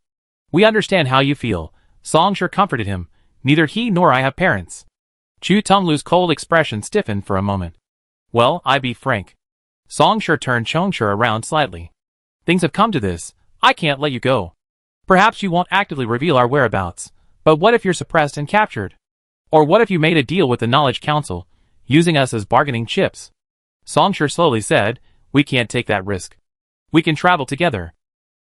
We understand how you feel." Song Shi comforted him. "Neither he nor I have parents." Chu Tonglu's cold expression stiffened for a moment. "Well, I be frank." Song Shi turned Chong Shi around slightly. "Things have come to this. I can't let you go. Perhaps you won't actively reveal our whereabouts, but what if you're suppressed and captured? Or what if you made a deal with the Knowledge Council, using us as bargaining chips?" Song Shi slowly said, "We can't take that risk. We can travel together."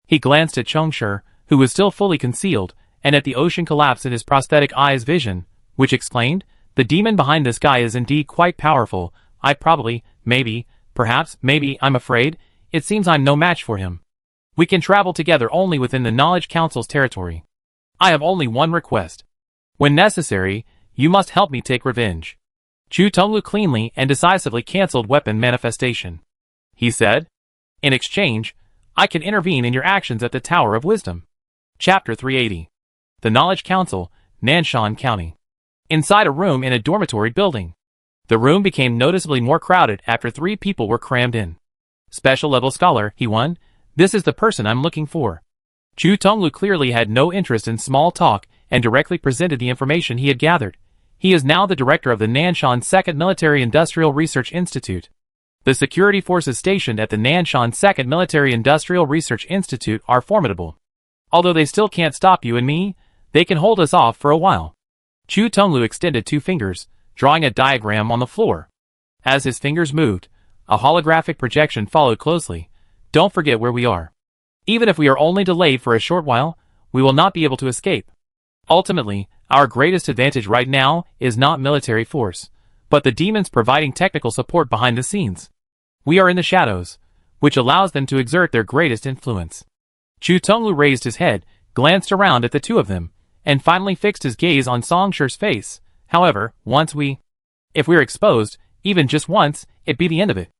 He glanced at Chong Shi, who was still fully concealed, and at the ocean collapse in his prosthetic eye's vision, which explained, "The demon behind this guy is indeed quite powerful. I probably, maybe, perhaps, maybe, I'm afraid, it seems I'm no match for him. We can travel together only within the Knowledge Council's territory. I have only one request. When necessary, you must help me take revenge." Chu Tonglu cleanly and decisively cancelled weapon manifestation. He said, "In exchange, I can intervene in your actions at the Tower of Wisdom." Chapter 380. The Knowledge Council, Nanshan County. Inside a room in a dormitory building. The room became noticeably more crowded after 3 people were crammed in. "Special level scholar, he won. This is the person I'm looking for." Chu Tonglu clearly had no interest in small talk and directly presented the information he had gathered. He is now the director of the Nanshan 2nd Military Industrial Research Institute. The security forces stationed at the Nanshan 2nd Military Industrial Research Institute are formidable. Although they still can't stop you and me, they can hold us off for a while. Chu Tonglu extended 2 fingers, drawing a diagram on the floor. As his fingers moved, a holographic projection followed closely. "Don't forget where we are. Even if we are only delayed for a short while, we will not be able to escape. Ultimately, our greatest advantage right now is not military force, but the demons providing technical support behind the scenes. We are in the shadows, which allows them to exert their greatest influence." Chu Tonglu raised his head, glanced around at the 2 of them, and finally fixed his gaze on Song Shi's face. "However, if we're exposed, even just once, it'd be the end of it.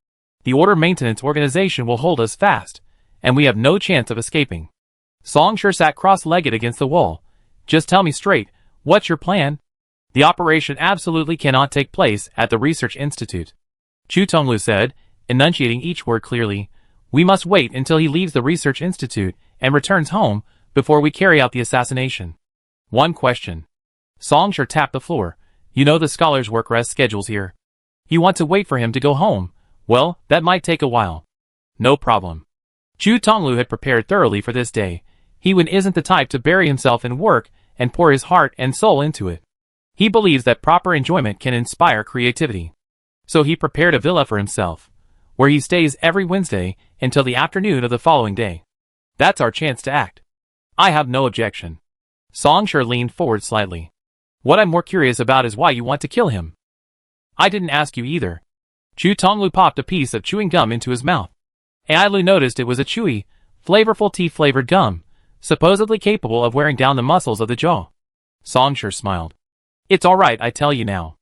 The Order Maintenance Organization will hold us fast, and we have no chance of escaping." Song Shi sat cross-legged against the wall. "Just tell me straight, what's your plan?" "The operation absolutely cannot take place at the Research Institute," Chu Tonglu said, enunciating each word clearly. "We must wait until he leaves the Research Institute and returns home before we carry out the assassination." "One question." Song Shi tapped the floor. "You know the scholars' work-rest schedules here. You want to wait for him to go home. Well, that might take a while." "No problem." Chu Tonglu had prepared thoroughly for this day. He isn't the type to bury himself in work and pour his heart and soul into it. He believes that proper enjoyment can inspire creativity. So he prepared a villa for himself, where he stays every Wednesday until the afternoon of the following day. That's our chance to act. I have no objection. Song Shi leaned forward slightly. What I'm more curious about is why you want to kill him. I didn't ask you either. Chu Tonglu popped a piece of chewing gum into his mouth. Ai Lu noticed it was a chewy, flavorful tea-flavored gum, supposedly capable of wearing down the muscles of the jaw. Song Shi smiled. It's alright, I tell you now.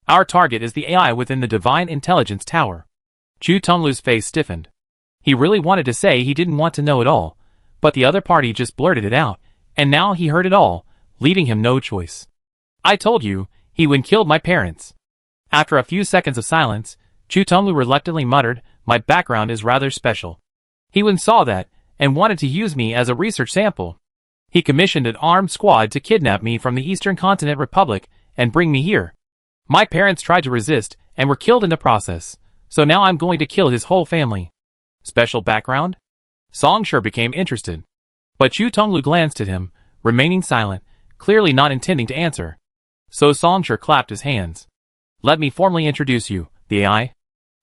Our target is the AI within the Divine Intelligence Tower. Chu Tonglu's face stiffened. He really wanted to say he didn't want to know it all, but the other party just blurted it out, and now he heard it all, leaving him no choice. I told you, he killed my parents. After a few seconds of silence, Chu Tonglu reluctantly muttered, my background is rather special. He saw that, and wanted to use me as a research sample. He commissioned an armed squad to kidnap me from the Eastern Continent Republic and bring me here. My parents tried to resist and were killed in the process, so now I'm going to kill his whole family. Special background? Song Shi became interested. But Chu Tonglu glanced at him, remaining silent, clearly not intending to answer. So Song Shi clapped his hands. Let me formally introduce you, the AI.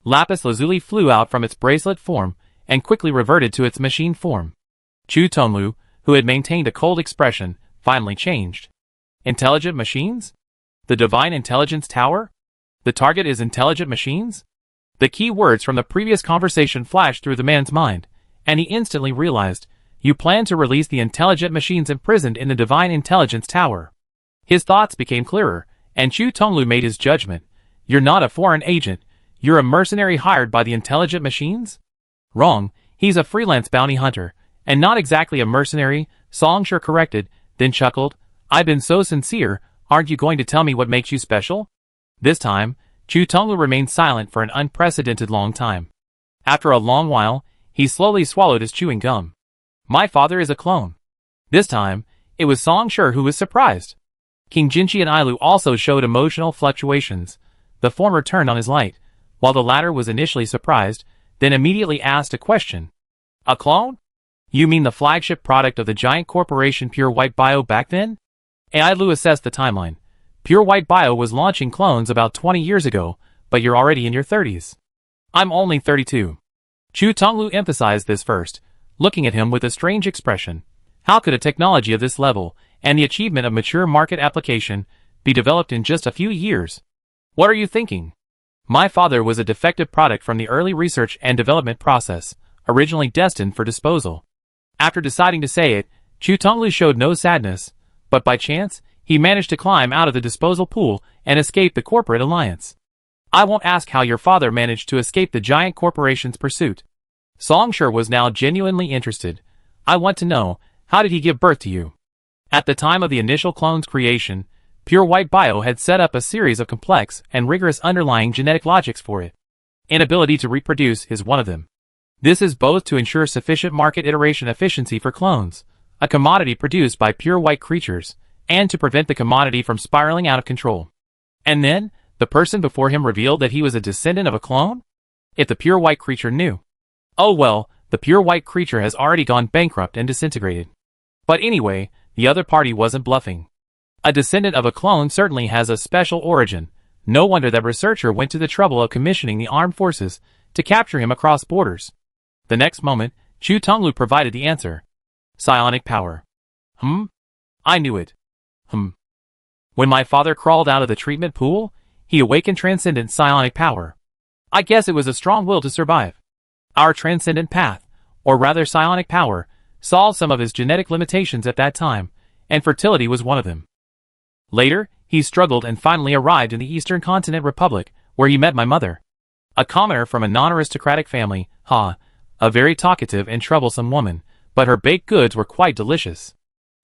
Lapis lazuli flew out from its bracelet form and quickly reverted to its machine form. Chu Tonglu, who had maintained a cold expression, finally changed. Intelligent machines? The Divine Intelligence Tower? The target is intelligent machines? The key words from the previous conversation flashed through the man's mind, and he instantly realized, you plan to release the intelligent machines imprisoned in the Divine Intelligence Tower. His thoughts became clearer, and Chu Tonglu made his judgment. You're not a foreign agent, you're a mercenary hired by the intelligent machines? Wrong, he's a freelance bounty hunter, and not exactly a mercenary, Song Shi corrected, then chuckled. I've been so sincere, aren't you going to tell me what makes you special? This time, Chu Tonglu remained silent for an unprecedented long time. After a long while, he slowly swallowed his chewing gum. My father is a clone. This time, it was Song Shi who was surprised. King Jinchi and Ailu also showed emotional fluctuations. The former turned on his light, while the latter was initially surprised, then immediately asked a question. A clone? You mean the flagship product of the giant corporation Pure White Bio back then? Ailu assessed the timeline. Pure White Bio was launching clones about 20 years ago, but you're already in your 30s. I'm only 32. Chu Tonglu emphasized this first, looking at him with a strange expression. How could a technology of this level, and the achievement of mature market application, be developed in just a few years? What are you thinking? My father was a defective product from the early research and development process, originally destined for disposal. After deciding to say it, Chu Tonglu showed no sadness, but by chance, he managed to climb out of the disposal pool and escape the corporate alliance. I won't ask how your father managed to escape the giant corporation's pursuit. Song Shi was now genuinely interested. I want to know, how did he give birth to you? At the time of the initial clone's creation, Pure White Bio had set up a series of complex and rigorous underlying genetic logics for it. Inability to reproduce is one of them. This is both to ensure sufficient market iteration efficiency for clones, a commodity produced by pure white creatures, and to prevent the commodity from spiraling out of control. And then, the person before him revealed that he was a descendant of a clone? If the pure white creature knew. Oh well, the pure white creature has already gone bankrupt and disintegrated. But anyway, the other party wasn't bluffing. A descendant of a clone certainly has a special origin. No wonder that researcher went to the trouble of commissioning the armed forces to capture him across borders. The next moment, Chu Tonglu provided the answer. Psionic power. I knew it. When my father crawled out of the treatment pool, he awakened transcendent psionic power. I guess it was a strong will to survive. Our transcendent path, or rather psionic power, solved some of his genetic limitations at that time, and fertility was one of them. Later, he struggled and finally arrived in the Eastern Continent Republic, where he met my mother. A commoner from a non-aristocratic family, a very talkative and troublesome woman, but her baked goods were quite delicious.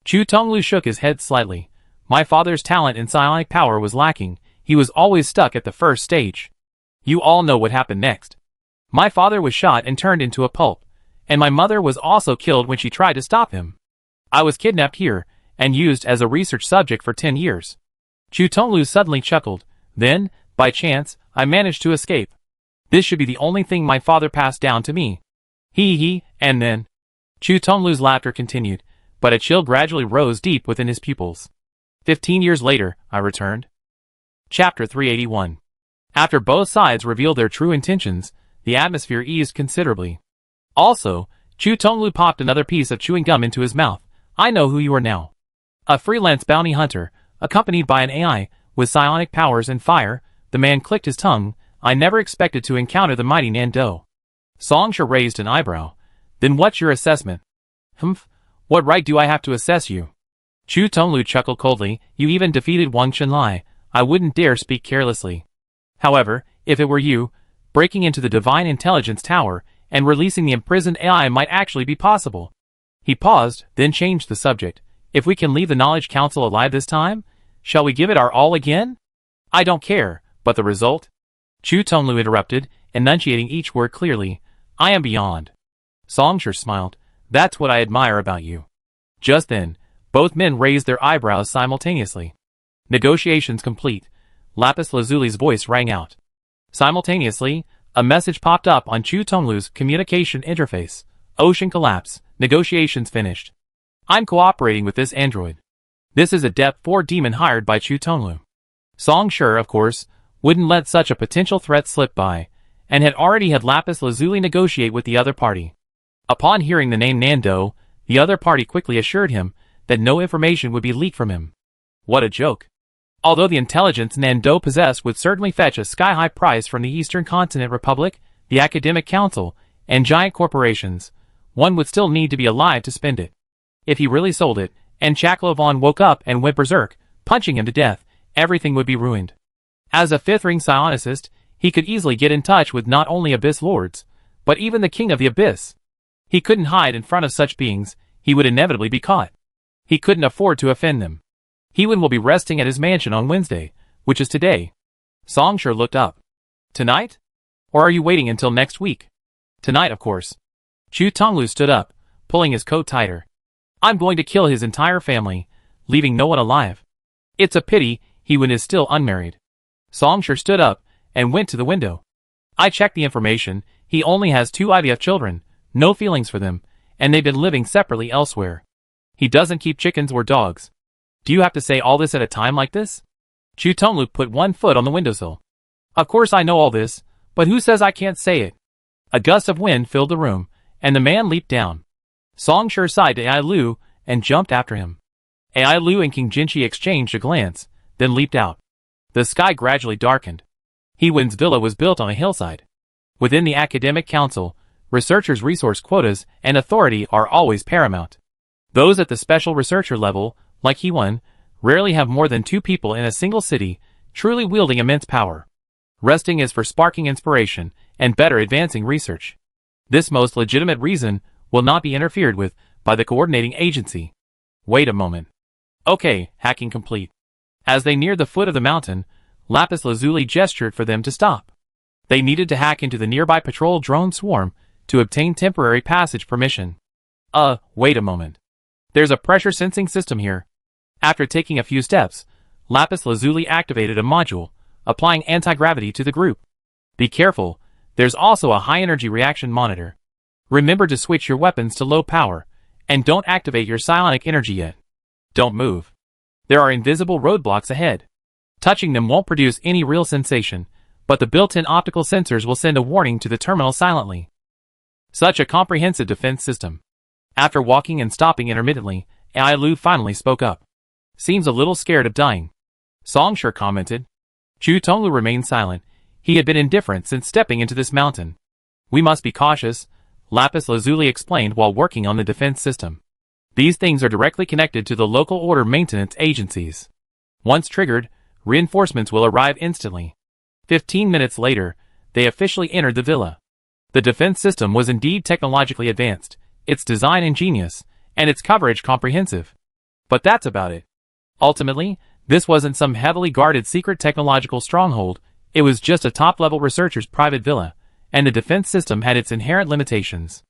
Chu Tonglu shook his head slightly. My father's talent in psionic power was lacking, he was always stuck at the first stage. You all know what happened next. My father was shot and turned into a pulp, and my mother was also killed when she tried to stop him. I was kidnapped here, and used as a research subject for 10 years. Chu Tonglu suddenly chuckled. Then, by chance, I managed to escape. This should be the only thing my father passed down to me. And then. Chu Tonglu's laughter continued, but a chill gradually rose deep within his pupils. 15 years later, I returned. Chapter 381. After both sides revealed their true intentions, the atmosphere eased considerably. Also, Chu Tonglu popped another piece of chewing gum into his mouth. I know who you are now. A freelance bounty hunter, accompanied by an AI, with psionic powers and fire. The man clicked his tongue. I never expected to encounter the mighty Nando. Song Shi raised an eyebrow. Then what's your assessment? What right do I have to assess you? Chu Tonglu chuckled coldly. You even defeated Wang Chenlai. I wouldn't dare speak carelessly. However, if it were you, breaking into the Divine Intelligence Tower and releasing the imprisoned AI might actually be possible. He paused, then changed the subject. If we can leave the Knowledge Council alive this time, shall we give it our all again? I don't care, but the result? Chu Tonglu interrupted, enunciating each word clearly. I am beyond. Songshur smiled. That's what I admire about you. Just then, both men raised their eyebrows simultaneously. Negotiations complete. Lapis Lazuli's voice rang out. Simultaneously, a message popped up on Chu Tonglu's communication interface. Ocean collapse. Negotiations finished. I'm cooperating with this android. This is a Depth 4 demon hired by Chu Tonglu. Songshur, of course, wouldn't let such a potential threat slip by, and had already had Lapis Lazuli negotiate with the other party. Upon hearing the name Nando, the other party quickly assured him that no information would be leaked from him. What a joke. Although the intelligence Nando possessed would certainly fetch a sky-high price from the Eastern Continent Republic, the Academic Council, and giant corporations, one would still need to be alive to spend it. If he really sold it, and Chaklovan woke up and went berserk, punching him to death, everything would be ruined. As a fifth-ring psionicist, he could easily get in touch with not only Abyss Lords, but even the King of the Abyss. He couldn't hide in front of such beings, he would inevitably be caught. He couldn't afford to offend them. Hewen will be resting at his mansion on Wednesday, which is today. Songshur looked up. Tonight? Or are you waiting until next week? Tonight, of course. Chu Tonglu stood up, pulling his coat tighter. I'm going to kill his entire family, leaving no one alive. It's a pity Hewen is still unmarried. Songshur stood up and went to the window. I checked the information, he only has 2 IVF children, no feelings for them, and they've been living separately elsewhere. He doesn't keep chickens or dogs. Do you have to say all this at a time like this? Chu Tonglu put one foot on the windowsill. Of course I know all this, but who says I can't say it? A gust of wind filled the room, and the man leaped down. Songshur sighed to Ai Lu and jumped after him. Ai Lu and King Jinchi exchanged a glance, then leaped out. The sky gradually darkened. Hewen's villa was built on a hillside. Within the Academic Council, researchers' resource quotas and authority are always paramount. Those at the special researcher level, like Hewen, rarely have more than 2 people in a single city, truly wielding immense power. Resting is for sparking inspiration and better advancing research. This most legitimate reason will not be interfered with by the coordinating agency. Wait a moment. Okay, hacking complete. As they neared the foot of the mountain, Lapis Lazuli gestured for them to stop. They needed to hack into the nearby patrol drone swarm to obtain temporary passage permission. Wait a moment. There's a pressure sensing system here. After taking a few steps, Lapis Lazuli activated a module, applying anti-gravity to the group. Be careful, there's also a high-energy reaction monitor. Remember to switch your weapons to low power, and don't activate your psionic energy yet. Don't move. There are invisible roadblocks ahead. Touching them won't produce any real sensation, but the built-in optical sensors will send a warning to the terminal silently. Such a comprehensive defense system. After walking and stopping intermittently, Ai Lu finally spoke up. Seems a little scared of dying. Songshur commented. Chu Tonglu remained silent. He had been indifferent since stepping into this mountain. We must be cautious, Lapis Lazuli explained while working on the defense system. These things are directly connected to the local order maintenance agencies. Once triggered, reinforcements will arrive instantly. 15 minutes later, they officially entered the villa. The defense system was indeed technologically advanced, its design ingenious, and its coverage comprehensive. But that's about it. Ultimately, this wasn't some heavily guarded secret technological stronghold, it was just a top-level researcher's private villa, and the defense system had its inherent limitations.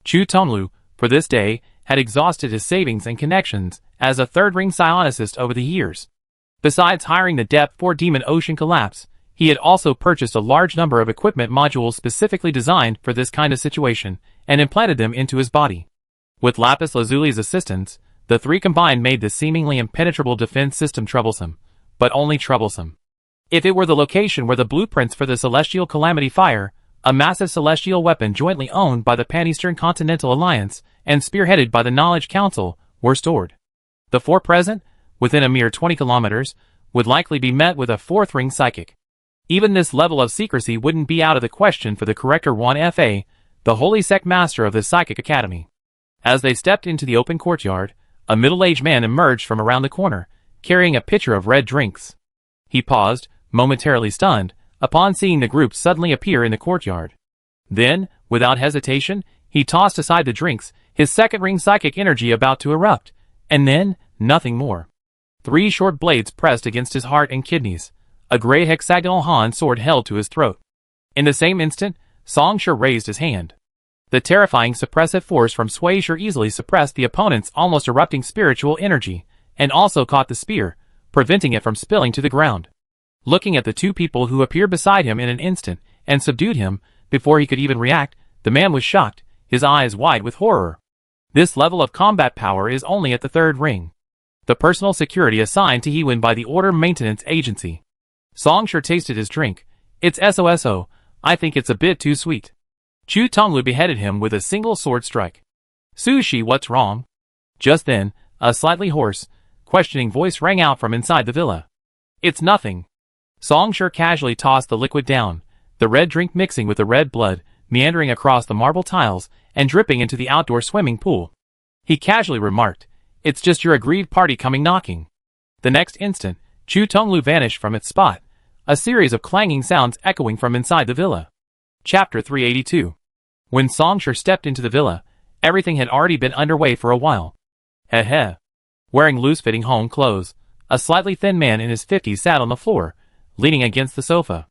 Chu Tonglu, for this day, had exhausted his savings and connections as a third-ring psionicist over the years. Besides hiring the Depth 4 Demon Ocean Collapse, he had also purchased a large number of equipment modules specifically designed for this kind of situation, and implanted them into his body. With Lapis Lazuli's assistance, the 3 combined made the seemingly impenetrable defense system troublesome, but only troublesome. If it were the location where the blueprints for the Celestial Calamity Fire, a massive celestial weapon jointly owned by the Pan-Eastern Continental Alliance and spearheaded by the Knowledge Council, were stored. The 4 present, within a mere 20 kilometers, would likely be met with a 4th-ring psychic. Even this level of secrecy wouldn't be out of the question for the Corrector 1FA, the Holy Sect Master of the Psychic Academy. As they stepped into the open courtyard, a middle-aged man emerged from around the corner, carrying a pitcher of red drinks. He paused, momentarily stunned, upon seeing the group suddenly appear in the courtyard. Then, without hesitation, he tossed aside the drinks, his second-ring psychic energy about to erupt, and then, nothing more. 3 short blades pressed against his heart and kidneys. a gray hexagonal Han sword held to his throat. In the same instant, Song Shi raised his hand. The terrifying suppressive force from Sui Shi easily suppressed the opponent's almost erupting spiritual energy, and also caught the spear, preventing it from spilling to the ground. Looking at the two people who appeared beside him in an instant, and subdued him, before he could even react, the man was shocked, his eyes wide with horror. This level of combat power is only at the third ring. The personal security assigned to Hewen by the Order Maintenance Agency. Song Shi tasted his drink. It's SOSO, I think it's a bit too sweet. Chu Tonglu beheaded him with a single sword strike. Su Shi, what's wrong? Just then, a slightly hoarse, questioning voice rang out from inside the villa. It's nothing. Song Shi casually tossed the liquid down, the red drink mixing with the red blood, meandering across the marble tiles, and dripping into the outdoor swimming pool. He casually remarked, it's just your aggrieved party coming knocking. The next instant, Chu Tonglu vanished from its spot, a series of clanging sounds echoing from inside the villa. Chapter 382. When Song Shi stepped into the villa, everything had already been underway for a while. Heh. Wearing loose-fitting home clothes, a slightly thin man in his 50s sat on the floor, leaning against the sofa.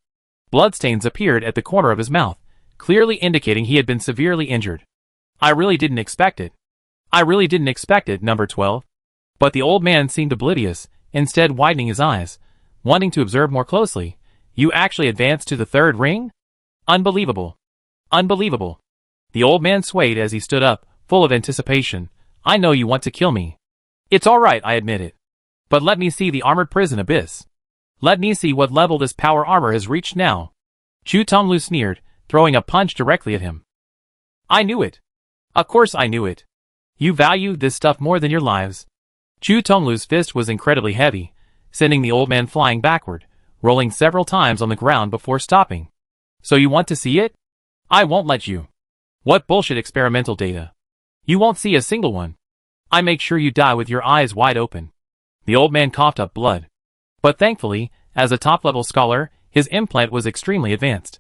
Bloodstains appeared at the corner of his mouth, clearly indicating he had been severely injured. I really didn't expect it, number 12. But the old man seemed oblivious, instead widening his eyes, wanting to observe more closely. You actually advanced to the third ring? Unbelievable. The old man swayed as he stood up, full of anticipation. I know you want to kill me. It's alright, I admit it. But let me see the armored prison abyss. Let me see what level this power armor has reached now. Chu Tonglu sneered, throwing a punch directly at him. I knew it. Of course I knew it. You value this stuff more than your lives. Chu Tonglu's fist was incredibly heavy, sending the old man flying backward, rolling several times on the ground before stopping. So you want to see it? I won't let you. What bullshit experimental data? You won't see a single one. I make sure you die with your eyes wide open. The old man coughed up blood. But thankfully, as a top-level scholar, his implant was extremely advanced.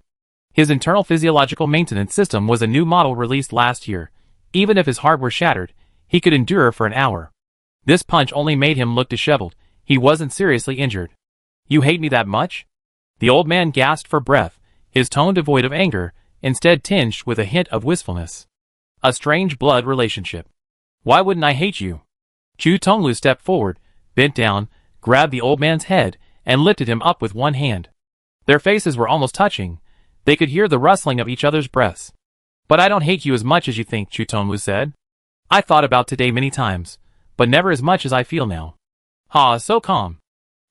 His internal physiological maintenance system was a new model released last year. Even if his heart were shattered, he could endure for an hour. This punch only made him look disheveled. He wasn't seriously injured. You hate me that much? The old man gasped for breath, his tone devoid of anger, instead tinged with a hint of wistfulness. A strange blood relationship. Why wouldn't I hate you? Chu Tonglu stepped forward, bent down, grabbed the old man's head, and lifted him up with one hand. Their faces were almost touching. They could hear the rustling of each other's breaths. But I don't hate you as much as you think, Chu Tonglu said. I thought about today many times, but never as much as I feel now. So calm.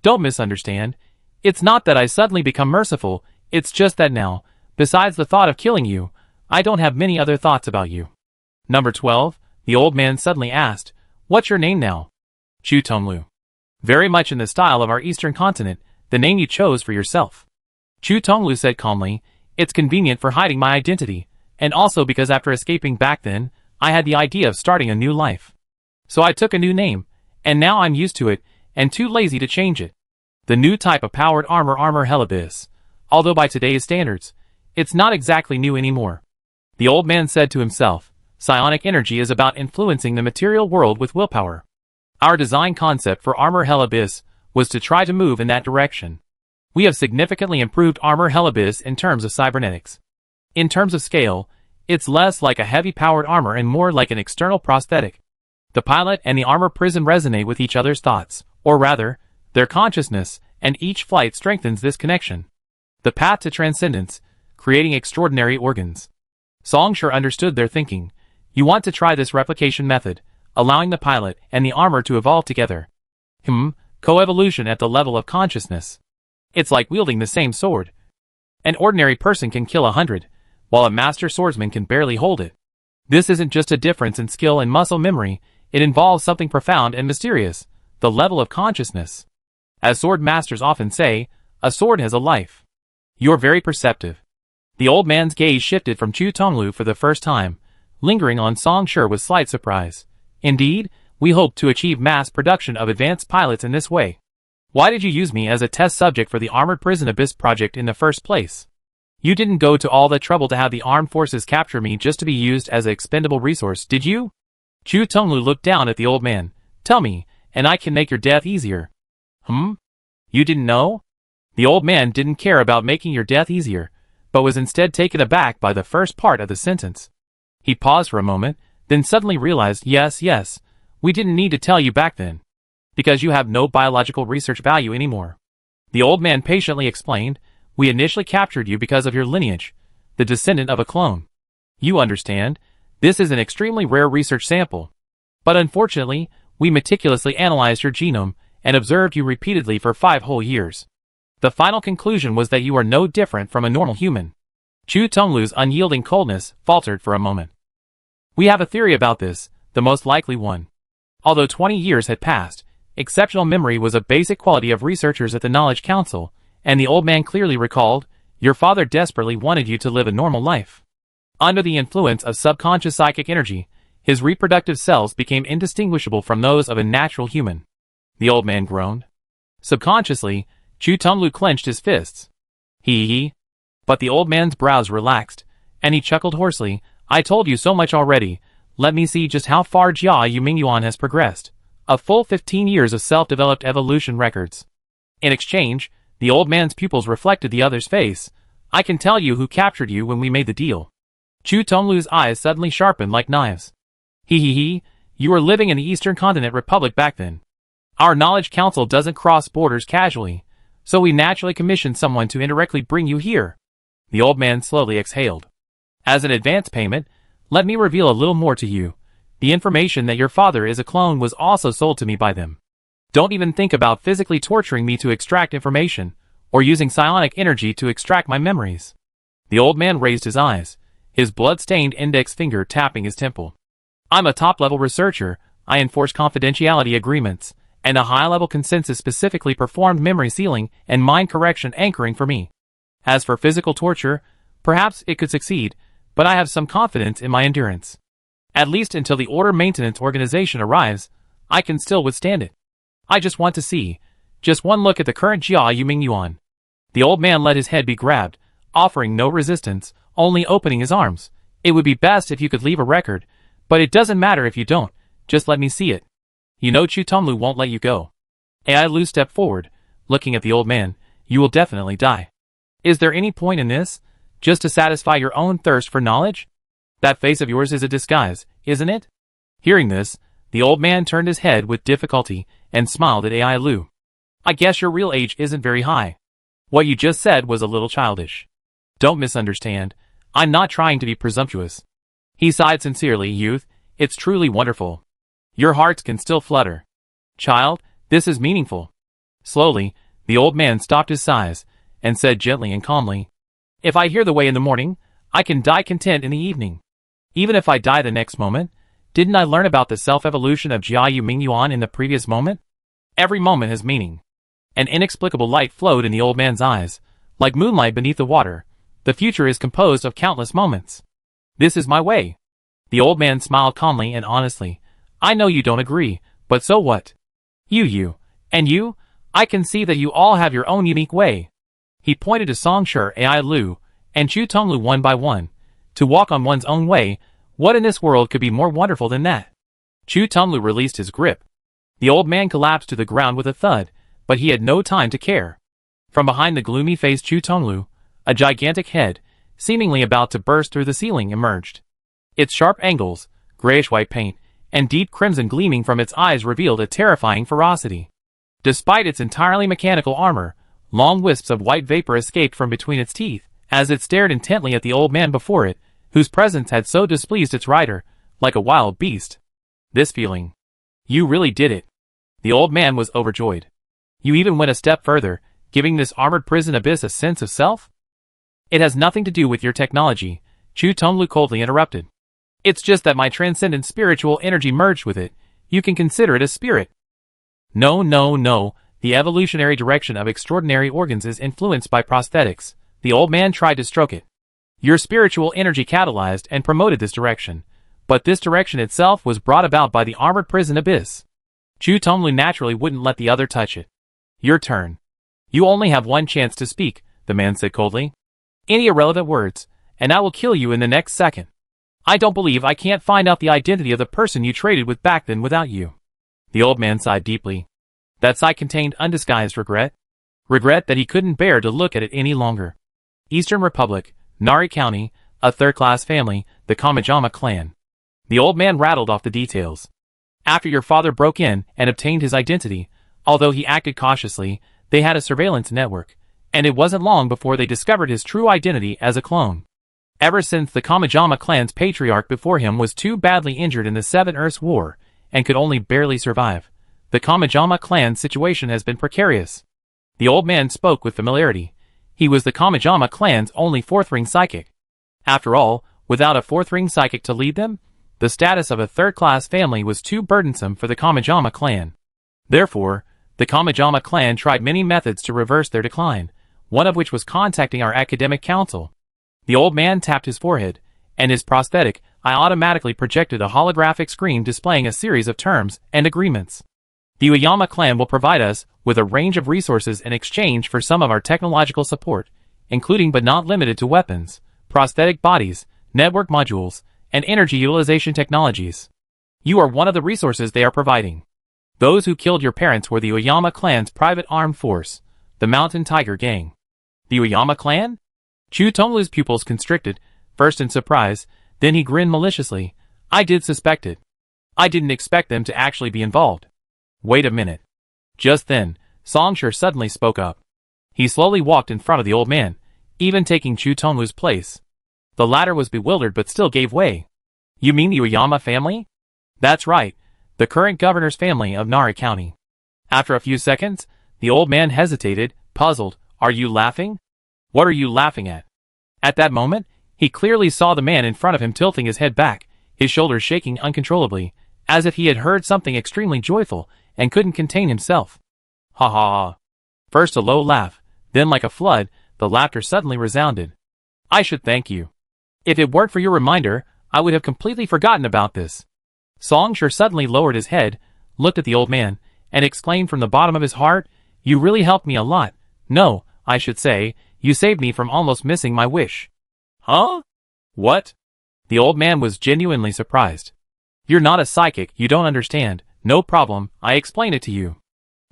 Don't misunderstand. It's not that I suddenly become merciful, it's just that now, besides the thought of killing you, I don't have many other thoughts about you. Number 12, the old man suddenly asked, what's your name now? Chu Tonglu. Very much in the style of our eastern continent, the name you chose for yourself. Chu Tonglu said calmly, it's convenient for hiding my identity, and also because after escaping back then, I had the idea of starting a new life. So I took a new name, and now I'm used to it, and too lazy to change it. The new type of powered armor Helibis. Although by today's standards, it's not exactly new anymore. The old man said to himself, psionic energy is about influencing the material world with willpower. Our design concept for Armor Helibis was to try to move in that direction. We have significantly improved Armor Helibis in terms of cybernetics. In terms of scale, it's less like a heavy-powered armor and more like an external prosthetic. The pilot and the armor prison resonate with each other's thoughts, or rather, their consciousness, and each flight strengthens this connection. The path to transcendence, creating extraordinary organs. Song Shi understood their thinking. You want to try this replication method, allowing the pilot and the armor to evolve together. Coevolution at the level of consciousness. It's like wielding the same sword. An ordinary person can kill 100, while a master swordsman can barely hold it. This isn't just a difference in skill and muscle memory, it involves something profound and mysterious, the level of consciousness. As sword masters often say, a sword has a life. You're very perceptive. The old man's gaze shifted from Chu Tonglu for the first time, lingering on Song Shi with slight surprise. Indeed, we hope to achieve mass production of advanced pilots in this way. Why did you use me as a test subject for the Armored Prison Abyss project in the first place? You didn't go to all that trouble to have the armed forces capture me just to be used as an expendable resource, did you? Chu Tonglu looked down at the old man. Tell me, and I can make your death easier. You didn't know? The old man didn't care about making your death easier, but was instead taken aback by the first part of the sentence. He paused for a moment, then suddenly realized, yes, we didn't need to tell you back then. Because you have no biological research value anymore. The old man patiently explained, we initially captured you because of your lineage, the descendant of a clone. You understand, this is an extremely rare research sample. But unfortunately, we meticulously analyzed your genome and observed you repeatedly for 5 whole years. The final conclusion was that you are no different from a normal human. Chu Tonglu's unyielding coldness faltered for a moment. We have a theory about this, the most likely one. Although 20 years had passed, exceptional memory was a basic quality of researchers at the Knowledge Council, and the old man clearly recalled, your father desperately wanted you to live a normal life. Under the influence of subconscious psychic energy, his reproductive cells became indistinguishable from those of a natural human. The old man groaned. Subconsciously, Chu Tonglu clenched his fists. He. But the old man's brows relaxed, and he chuckled hoarsely, I told you so much already, let me see just how far Jia Yuming has progressed. A full 15 years of self-developed evolution records. In exchange, the old man's pupils reflected the other's face. I can tell you who captured you when we made the deal. Chu Tonglu's eyes suddenly sharpened like knives. You were living in the Eastern Continent Republic back then. Our Knowledge Council doesn't cross borders casually, so we naturally commissioned someone to indirectly bring you here. The old man slowly exhaled. As an advance payment, let me reveal a little more to you. The information that your father is a clone was also sold to me by them. Don't even think about physically torturing me to extract information, or using psionic energy to extract my memories. The old man raised his eyes, his blood-stained index finger tapping his temple. I'm a top-level researcher, I enforce confidentiality agreements, and a high-level consensus specifically performed memory sealing and mind correction anchoring for me. As for physical torture, perhaps it could succeed, but I have some confidence in my endurance. At least until the Order Maintenance Organization arrives, I can still withstand it. I just want to see, just one look at the current Jia Yuming. The old man let his head be grabbed, offering no resistance, only opening his arms. It would be best if you could leave a record, but it doesn't matter if you don't, just let me see it. You know Chu Tonglu won't let you go. Ai Lu stepped forward, looking at the old man, you will definitely die. Is there any point in this? Just to satisfy your own thirst for knowledge? That face of yours is a disguise, isn't it? Hearing this, the old man turned his head with difficulty and smiled at Ai Lu. I guess your real age isn't very high. What you just said was a little childish. Don't misunderstand. I'm not trying to be presumptuous. He sighed sincerely, youth, it's truly wonderful. Your hearts can still flutter. Child, this is meaningful. Slowly, the old man stopped his sighs, and said gently and calmly, if I hear the way in the morning, I can die content in the evening. Even if I die the next moment, didn't I learn about the self-evolution of Jia Yuming in the previous moment? Every moment has meaning. An inexplicable light flowed in the old man's eyes, like moonlight beneath the water. The future is composed of countless moments. This is my way. The old man smiled calmly and honestly. I know you don't agree, but so what? And you, I can see that you all have your own unique way. He pointed to Songshur Ai Lu, and Chu Tonglu one by one. To walk on one's own way, what in this world could be more wonderful than that? Chu Tonglu released his grip. The old man collapsed to the ground with a thud, but he had no time to care. From behind the gloomy-faced Chu Tonglu, a gigantic head, seemingly about to burst through the ceiling, emerged. Its sharp angles, grayish-white paint, and deep crimson gleaming from its eyes revealed a terrifying ferocity. Despite its entirely mechanical armor, long wisps of white vapor escaped from between its teeth, as it stared intently at the old man before it, whose presence had so displeased its rider, like a wild beast. This feeling. You really did it. The old man was overjoyed. You even went a step further, giving this armored prison abyss a sense of self? It has nothing to do with your technology, Chu Tonglu coldly interrupted. It's just that my transcendent spiritual energy merged with it. You can consider it a spirit. No. The evolutionary direction of extraordinary organs is influenced by prosthetics. The old man tried to stroke it. Your spiritual energy catalyzed and promoted this direction, but this direction itself was brought about by the armored prison abyss. Chu Tonglu naturally wouldn't let the other touch it. Your turn. You only have one chance to speak, the man said coldly. Any irrelevant words, and I will kill you in the next second. I don't believe I can't find out the identity of the person you traded with back then without you. The old man sighed deeply. That sigh contained undisguised regret. Regret that he couldn't bear to look at it any longer. Eastern Republic, Nari County, a third-class family, the Kamijama clan. The old man rattled off the details. After your father broke in and obtained his identity, although he acted cautiously, they had a surveillance network, and it wasn't long before they discovered his true identity as a clone. Ever since the Kamijama clan's patriarch before him was too badly injured in the Seven Earths War, and could only barely survive, the Kamijama clan's situation has been precarious. The old man spoke with familiarity. He was the Kamijama clan's only fourth-ring psychic. After all, without a fourth-ring psychic to lead them, the status of a third-class family was too burdensome for the Kamijama clan. Therefore, the Kamijama clan tried many methods to reverse their decline, one of which was contacting our academic council. The old man tapped his forehead, and his prosthetic eye automatically projected a holographic screen displaying a series of terms and agreements. The Uyama clan will provide us with a range of resources in exchange for some of our technological support, including but not limited to weapons, prosthetic bodies, network modules, and energy utilization technologies. You are one of the resources they are providing. Those who killed your parents were the Uyama clan's private armed force, the Mountain Tiger Gang. The Uyama clan? Chu Tonglu's pupils constricted, first in surprise, then he grinned maliciously. I did suspect it. I didn't expect them to actually be involved. Wait a minute. Just then, Songshur suddenly spoke up. He slowly walked in front of the old man, even taking Chu Tonglu's place. The latter was bewildered but still gave way. You mean the Uyama family? That's right, the current governor's family of Nari County. After a few seconds, the old man hesitated, puzzled. Are you laughing? What are you laughing at? At that moment, he clearly saw the man in front of him tilting his head back, his shoulders shaking uncontrollably, as if he had heard something extremely joyful and couldn't contain himself. Ha ha ha. First a low laugh, then like a flood, the laughter suddenly resounded. I should thank you. If it weren't for your reminder, I would have completely forgotten about this. Songshur suddenly lowered his head, looked at the old man, and exclaimed from the bottom of his heart, You really helped me a lot. No, I should say, you saved me from almost missing my wish. Huh? What? The old man was genuinely surprised. You're not a psychic, you don't understand. No problem, I explain it to you.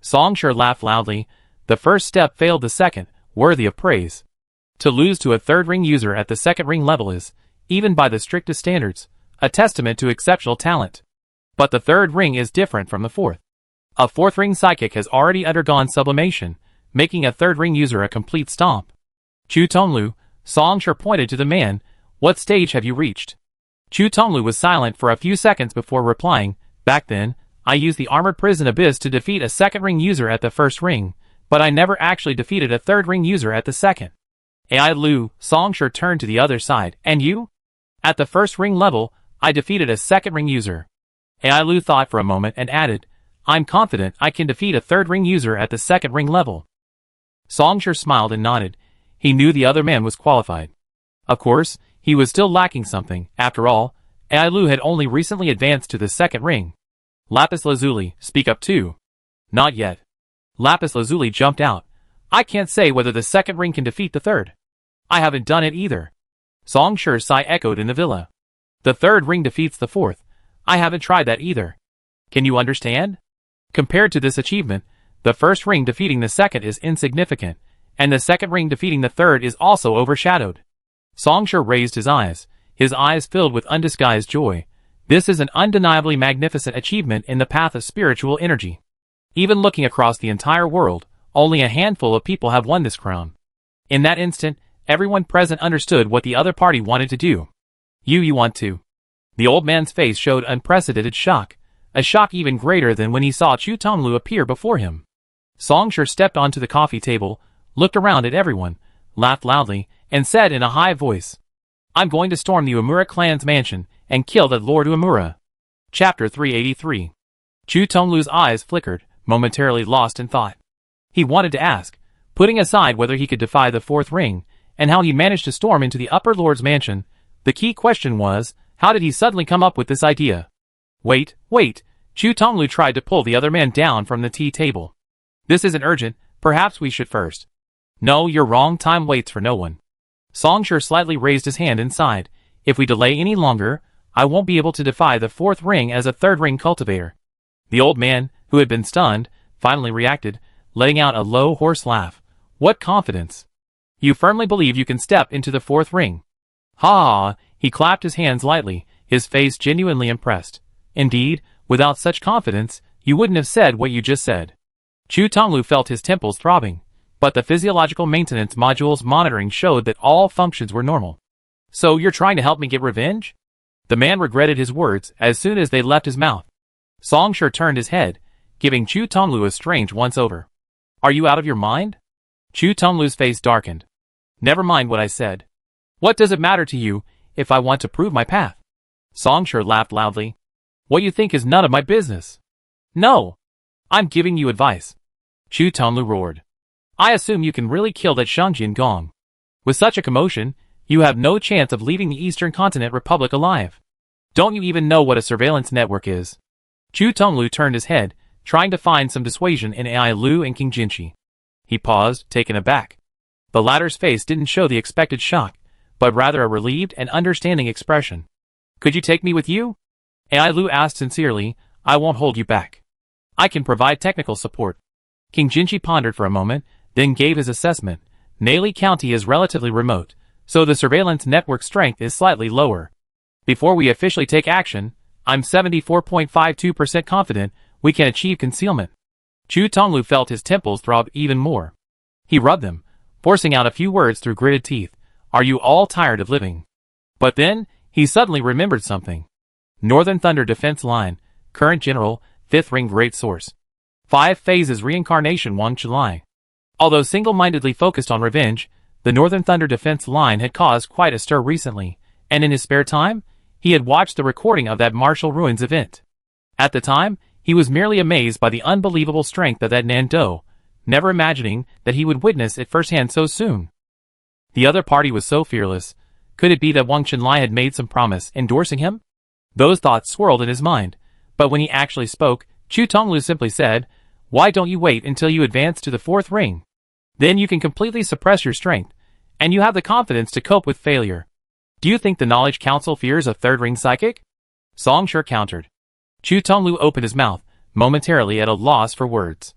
Songshur laughed loudly. The first step failed the second, worthy of praise. To lose to a third ring user at the second ring level is, even by the strictest standards, a testament to exceptional talent. But the third ring is different from the fourth. A fourth ring psychic has already undergone sublimation, making a third ring user a complete stomp. Chu Tonglu, Songshur pointed to the man. What stage have you reached? Chu Tonglu was silent for a few seconds before replying. Back then, I used the Armored Prison Abyss to defeat a second ring user at the first ring, but I never actually defeated a third ring user at the second. Ai Lu, Songshur turned to the other side. And you? At the first ring level, I defeated a second ring user. Ai Lu thought for a moment and added, I'm confident I can defeat a third ring user at the second ring level. Songshur smiled and nodded. He knew the other man was qualified. Of course, he was still lacking something. After all, Ai Lu had only recently advanced to the second ring. Lapis Lazuli, speak up too. Not yet. Lapis Lazuli jumped out. I can't say whether the second ring can defeat the third. I haven't done it either. Songshur's sigh echoed in the villa. The third ring defeats the fourth. I haven't tried that either. Can you understand? Compared to this achievement, the first ring defeating the second is insignificant, and the second ring defeating the third is also overshadowed. Songshur raised his eyes filled with undisguised joy. This is an undeniably magnificent achievement in the path of spiritual energy. Even looking across the entire world, only a handful of people have won this crown. In that instant, everyone present understood what the other party wanted to do. You want to. The old man's face showed unprecedented shock, a shock even greater than when he saw Chu Tonglu appear before him. Songshur stepped onto the coffee table, looked around at everyone, laughed loudly, and said in a high voice, I'm going to storm the Umura clan's mansion and kill that Lord Umura. Chapter 383. Chu Tonglu's eyes flickered, momentarily lost in thought. He wanted to ask, putting aside whether he could defy the fourth ring, and how he managed to storm into the upper lord's mansion, the key question was, how did he suddenly come up with this idea? Wait, Chu Tonglu tried to pull the other man down from the tea table. This isn't urgent, perhaps we should first. No, you're wrong, time waits for no one. Songshur slightly raised his hand and sighed. If we delay any longer, I won't be able to defy the fourth ring as a third ring cultivator. The old man, who had been stunned, finally reacted, letting out a low, hoarse laugh. What confidence! You firmly believe you can step into the fourth ring. Ha ha! He clapped his hands lightly, his face genuinely impressed. Indeed, without such confidence, you wouldn't have said what you just said. Chu Tonglu felt his temples throbbing, but the physiological maintenance module's monitoring showed that all functions were normal. So you're trying to help me get revenge? The man regretted his words as soon as they left his mouth. Song Shi turned his head, giving Chu Tonglu a strange once-over. Are you out of your mind? Chu Tonglu's face darkened. Never mind what I said. What does it matter to you if I want to prove my path? Song Shi laughed loudly. What you think is none of my business. No. I'm giving you advice. Chu Tonglu roared. I assume you can really kill that Shengjin Gong. With such a commotion, you have no chance of leaving the Eastern Continent Republic alive. Don't you even know what a surveillance network is? Chu Tonglu turned his head, trying to find some dissuasion in Ai Lu and King Jinchi. He paused, taken aback. The latter's face didn't show the expected shock, but rather a relieved and understanding expression. Could you take me with you? Ai Lu asked sincerely. I won't hold you back. I can provide technical support. King Jinchi pondered for a moment, then gave his assessment. Nali County is relatively remote, so the surveillance network strength is slightly lower. Before we officially take action, I'm 74.52% confident we can achieve concealment. Chu Tonglu felt his temples throb even more. He rubbed them, forcing out a few words through gritted teeth. Are you all tired of living? But then, he suddenly remembered something. Northern Thunder Defense Line, current general, 5th ring great source. 5 phases reincarnation Wang Chulai. Although single-mindedly focused on revenge, the Northern Thunder Defense Line had caused quite a stir recently, and in his spare time, he had watched the recording of that Martial Ruins event. At the time, he was merely amazed by the unbelievable strength of that Nando, never imagining that he would witness it firsthand so soon. The other party was so fearless. Could it be that Wang Chunlai had made some promise endorsing him? Those thoughts swirled in his mind, but when he actually spoke, Chu Tonglu simply said, Why don't you wait until you advance to the 4th ring? Then you can completely suppress your strength, and you have the confidence to cope with failure. Do you think the Knowledge Council fears a 3rd ring psychic? Song Shi countered. Chu Tonglu opened his mouth, momentarily at a loss for words.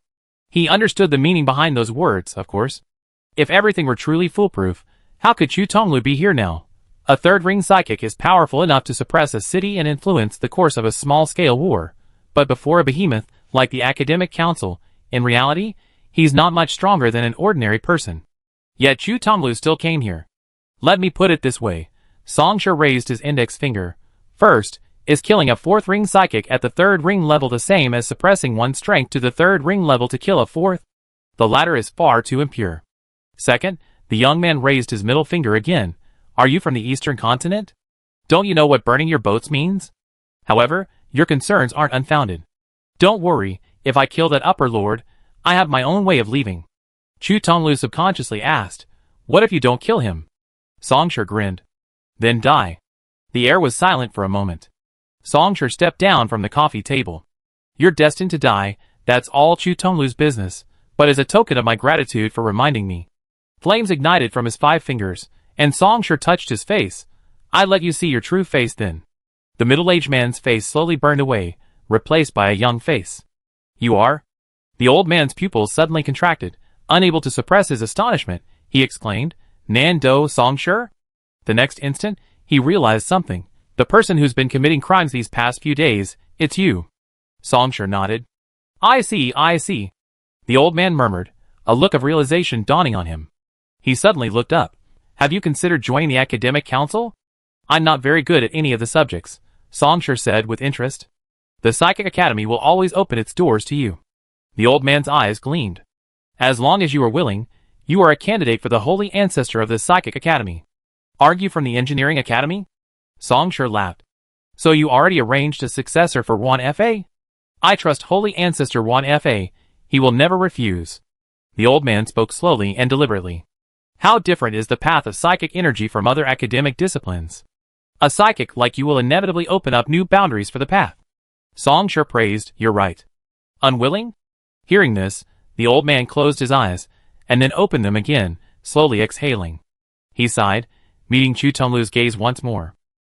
He understood the meaning behind those words, of course. If everything were truly foolproof, how could Chu Tonglu be here now? A 3rd ring psychic is powerful enough to suppress a city and influence the course of a small-scale war, but before a behemoth like the Academic Council, in reality, he's not much stronger than an ordinary person. Yet Chu Tonglu still came here. Let me put it this way. Song Shi raised his index finger. First, is killing a 4th ring psychic at the 3rd ring level the same as suppressing one's strength to the 3rd ring level to kill a 4th? The latter is far too impure. Second, the young man raised his middle finger again. Are you from the Eastern Continent? Don't you know what burning your boats means? However, your concerns aren't unfounded. Don't worry, if I kill that upper lord, I have my own way of leaving. Chu Tonglu subconsciously asked, What if you don't kill him? Song Shi grinned. Then die. The air was silent for a moment. Song Shi stepped down from the coffee table. You're destined to die, that's all Chu Tonglu's business, but as a token of my gratitude for reminding me. Flames ignited from his 5 fingers, and Song Shi touched his face. I let you see your true face then. The middle-aged man's face slowly burned away, replaced by a young face. You are? The old man's pupils suddenly contracted. Unable to suppress his astonishment, he exclaimed, Nando Song Shi? The next instant, he realized something. The person who's been committing crimes these past few days, it's you. Song Shi nodded. I see, I see. The old man murmured, a look of realization dawning on him. He suddenly looked up. Have you considered joining the Academic Council? I'm not very good at any of the subjects, Song Shi said with interest. The Psychic Academy will always open its doors to you. The old man's eyes gleamed. As long as you are willing, you are a candidate for the holy ancestor of the Psychic Academy. Aren't you from the Engineering Academy? Song Shi laughed. So you already arranged a successor for Wan Fa? I trust holy ancestor Wan Fa. He will never refuse. The old man spoke slowly and deliberately. How different is the path of psychic energy from other academic disciplines? A psychic like you will inevitably open up new boundaries for the path. Song Shi praised, You're right. Unwilling? Hearing this, the old man closed his eyes, and then opened them again, slowly exhaling. He sighed, meeting Chu Tonglu's gaze once more.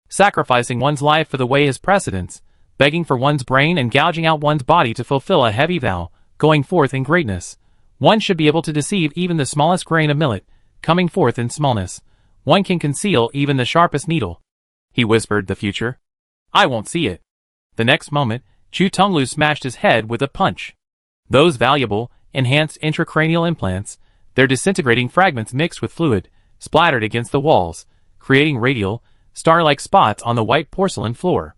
Sacrificing one's life for the way is precedence, begging for one's brain and gouging out one's body to fulfill a heavy vow, going forth in greatness. One should be able to deceive even the smallest grain of millet, coming forth in smallness. One can conceal even the sharpest needle. He whispered the future. I won't see it. The next moment, Chu Tonglu smashed his head with a punch. Those valuable, enhanced intracranial implants, their disintegrating fragments mixed with fluid, splattered against the walls, creating radial, star-like spots on the white porcelain floor.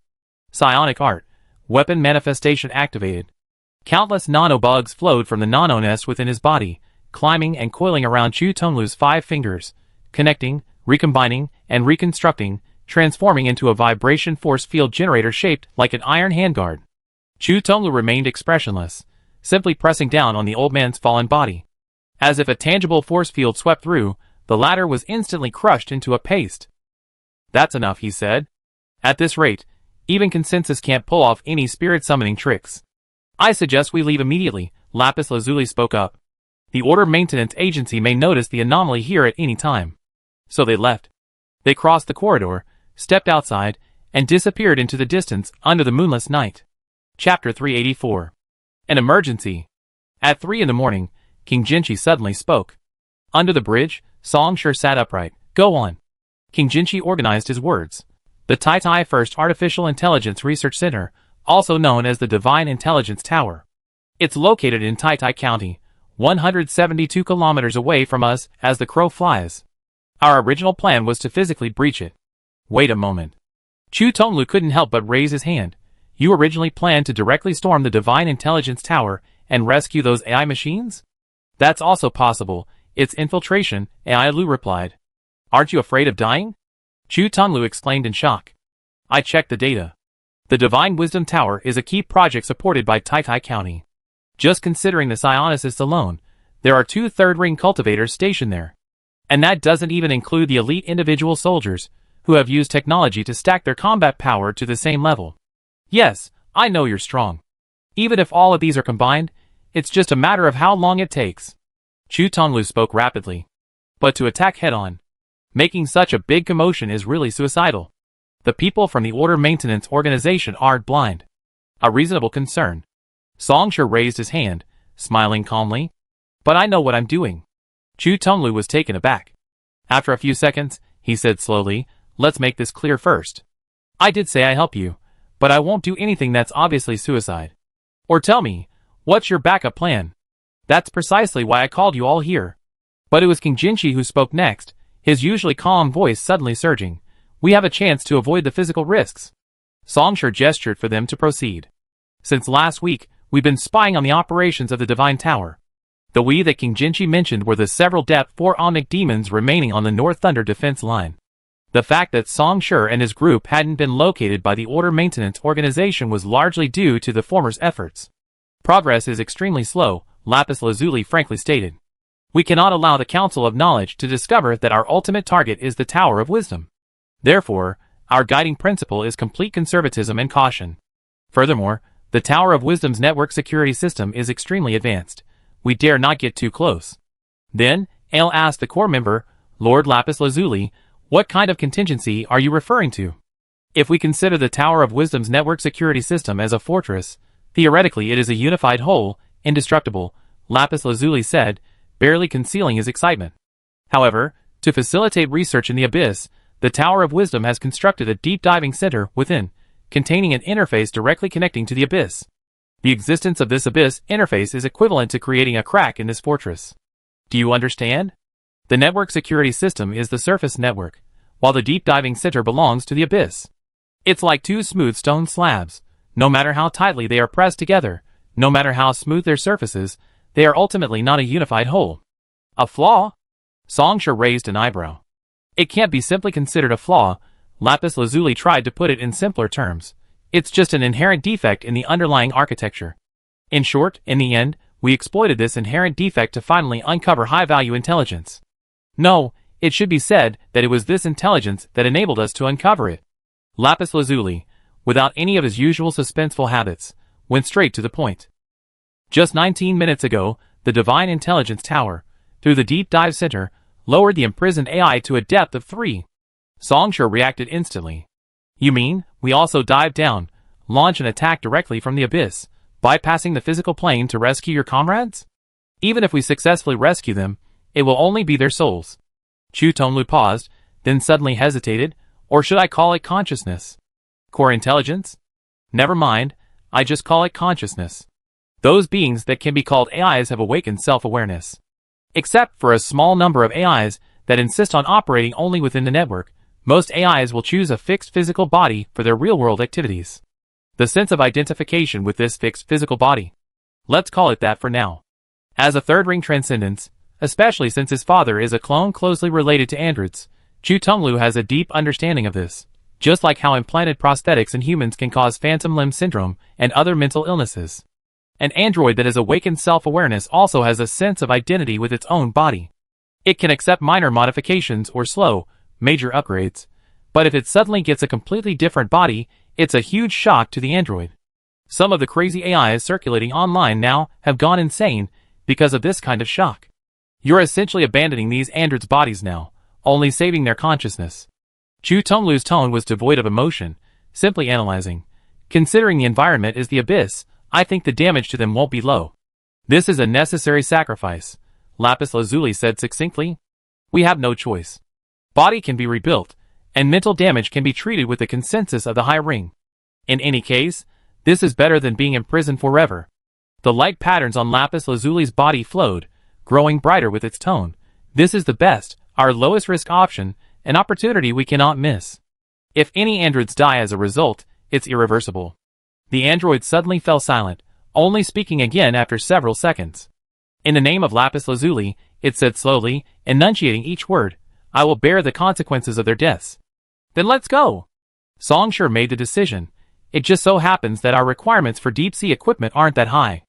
Psionic art, weapon manifestation activated. Countless nano-bugs flowed from the nano-nest within his body, climbing and coiling around Chu Tonglu's 5 fingers, connecting, recombining, and reconstructing, transforming into a vibration force field generator shaped like an iron handguard. Chu Tonglu remained expressionless, simply pressing down on the old man's fallen body. As if a tangible force field swept through, the latter was instantly crushed into a paste. That's enough, he said. At this rate, even consensus can't pull off any spirit summoning tricks. I suggest we leave immediately, Lapis Lazuli spoke up. The Order Maintenance Agency may notice the anomaly here at any time. So they left. They crossed the corridor, stepped outside, and disappeared into the distance under the moonless night. Chapter 384. An emergency. At 3 in the morning, King Jinchi suddenly spoke. Under the bridge, Song Shi sat upright. Go on. King Jinchi organized his words. The Tai First Artificial Intelligence Research Center, also known as the Divine Intelligence Tower. It's located in Tai County, 172 kilometers away from us as the crow flies. Our original plan was to physically breach it. Wait a moment. Chu Tonglu couldn't help but raise his hand. You originally planned to directly storm the Divine Intelligence Tower and rescue those AI machines? That's also possible. It's infiltration, AI Lu replied. Aren't you afraid of dying? Chu Tonglu exclaimed in shock. I checked the data. The Divine Wisdom Tower is a key project supported by Tai County. Just considering the psionicists alone, there are 2 third-ring cultivators stationed there. And that doesn't even include the elite individual soldiers, who have used technology to stack their combat power to the same level. Yes, I know you're strong. Even if all of these are combined, it's just a matter of how long it takes. Chu Tonglu spoke rapidly. But to attack head-on, making such a big commotion is really suicidal. The people from the Order Maintenance Organization aren't blind. A reasonable concern. Song Shi raised his hand, smiling calmly. But I know what I'm doing. Chu Tonglu was taken aback. After a few seconds, he said slowly, let's make this clear first. I did say I help you, but I won't do anything that's obviously suicide. Or tell me, what's your backup plan? That's precisely why I called you all here. But it was King Jinchi who spoke next, his usually calm voice suddenly surging. We have a chance to avoid the physical risks. Song Shi gestured for them to proceed. Since last week, we've been spying on the operations of the Divine Tower. The we that King Jinchi mentioned were the several Depth 4 Omnic demons remaining on the North Thunder defense line. The fact that Song Shi and his group hadn't been located by the Order Maintenance Organization was largely due to the former's efforts. Progress is extremely slow, Lapis Lazuli frankly stated. We cannot allow the Council of Knowledge to discover that our ultimate target is the Tower of Wisdom. Therefore, our guiding principle is complete conservatism and caution. Furthermore, the Tower of Wisdom's network security system is extremely advanced. We dare not get too close. Then, Ale asked the core member, Lord Lapis Lazuli, what kind of contingency are you referring to? If we consider the Tower of Wisdom's network security system as a fortress, theoretically it is a unified whole, indestructible, Lapis Lazuli said, barely concealing his excitement. However, to facilitate research in the abyss, the Tower of Wisdom has constructed a deep diving center within, containing an interface directly connecting to the abyss. The existence of this abyss interface is equivalent to creating a crack in this fortress. Do you understand? The network security system is the surface network, while the deep diving center belongs to the abyss. It's like 2 smooth stone slabs. No matter how tightly they are pressed together, no matter how smooth their surfaces, they are ultimately not a unified whole. A flaw? Song Shi raised an eyebrow. It can't be simply considered a flaw. Lapis Lazuli tried to put it in simpler terms. It's just an inherent defect in the underlying architecture. In short, in the end, we exploited this inherent defect to finally uncover high-value intelligence. No, it should be said that it was this intelligence that enabled us to uncover it. Lapis Lazuli, without any of his usual suspenseful habits, went straight to the point. Just 19 minutes ago, the Divine Intelligence Tower, through the Deep Dive Center, lowered the imprisoned AI to a depth of 3. Song Shi reacted instantly. You mean, we also dive down, launch an attack directly from the abyss, bypassing the physical plane to rescue your comrades? Even if we successfully rescue them, it will only be their souls. Chu Tonglu paused, then suddenly hesitated. Or should I call it consciousness? Core intelligence? Never mind, I just call it consciousness. Those beings that can be called AIs have awakened self-awareness. Except for a small number of AIs that insist on operating only within the network, most AIs will choose a fixed physical body for their real-world activities. The sense of identification with this fixed physical body. Let's call it that for now. As a third-ring transcendence, especially since his father is a clone closely related to androids, Chu Tonglu has a deep understanding of this, just like how implanted prosthetics in humans can cause phantom limb syndrome and other mental illnesses. An android that has awakened self-awareness also has a sense of identity with its own body. It can accept minor modifications or slow, major upgrades, but if it suddenly gets a completely different body, it's a huge shock to the android. Some of the crazy AIs circulating online now have gone insane because of this kind of shock. You're essentially abandoning these androids' bodies now, only saving their consciousness. Chu Tonglu's tone was devoid of emotion, simply analyzing. Considering the environment is the abyss, I think the damage to them won't be low. This is a necessary sacrifice, Lapis Lazuli said succinctly. We have no choice. Body can be rebuilt, and mental damage can be treated with the consensus of the High Ring. In any case, this is better than being imprisoned forever. The light patterns on Lapis Lazuli's body flowed, growing brighter with its tone. This is the best, our lowest risk option, an opportunity we cannot miss. If any androids die as a result, it's irreversible. The android suddenly fell silent, only speaking again after several seconds. In the name of Lapis Lazuli, it said slowly, enunciating each word, I will bear the consequences of their deaths. Then let's go. Songsher made the decision. It just so happens that our requirements for deep-sea equipment aren't that high.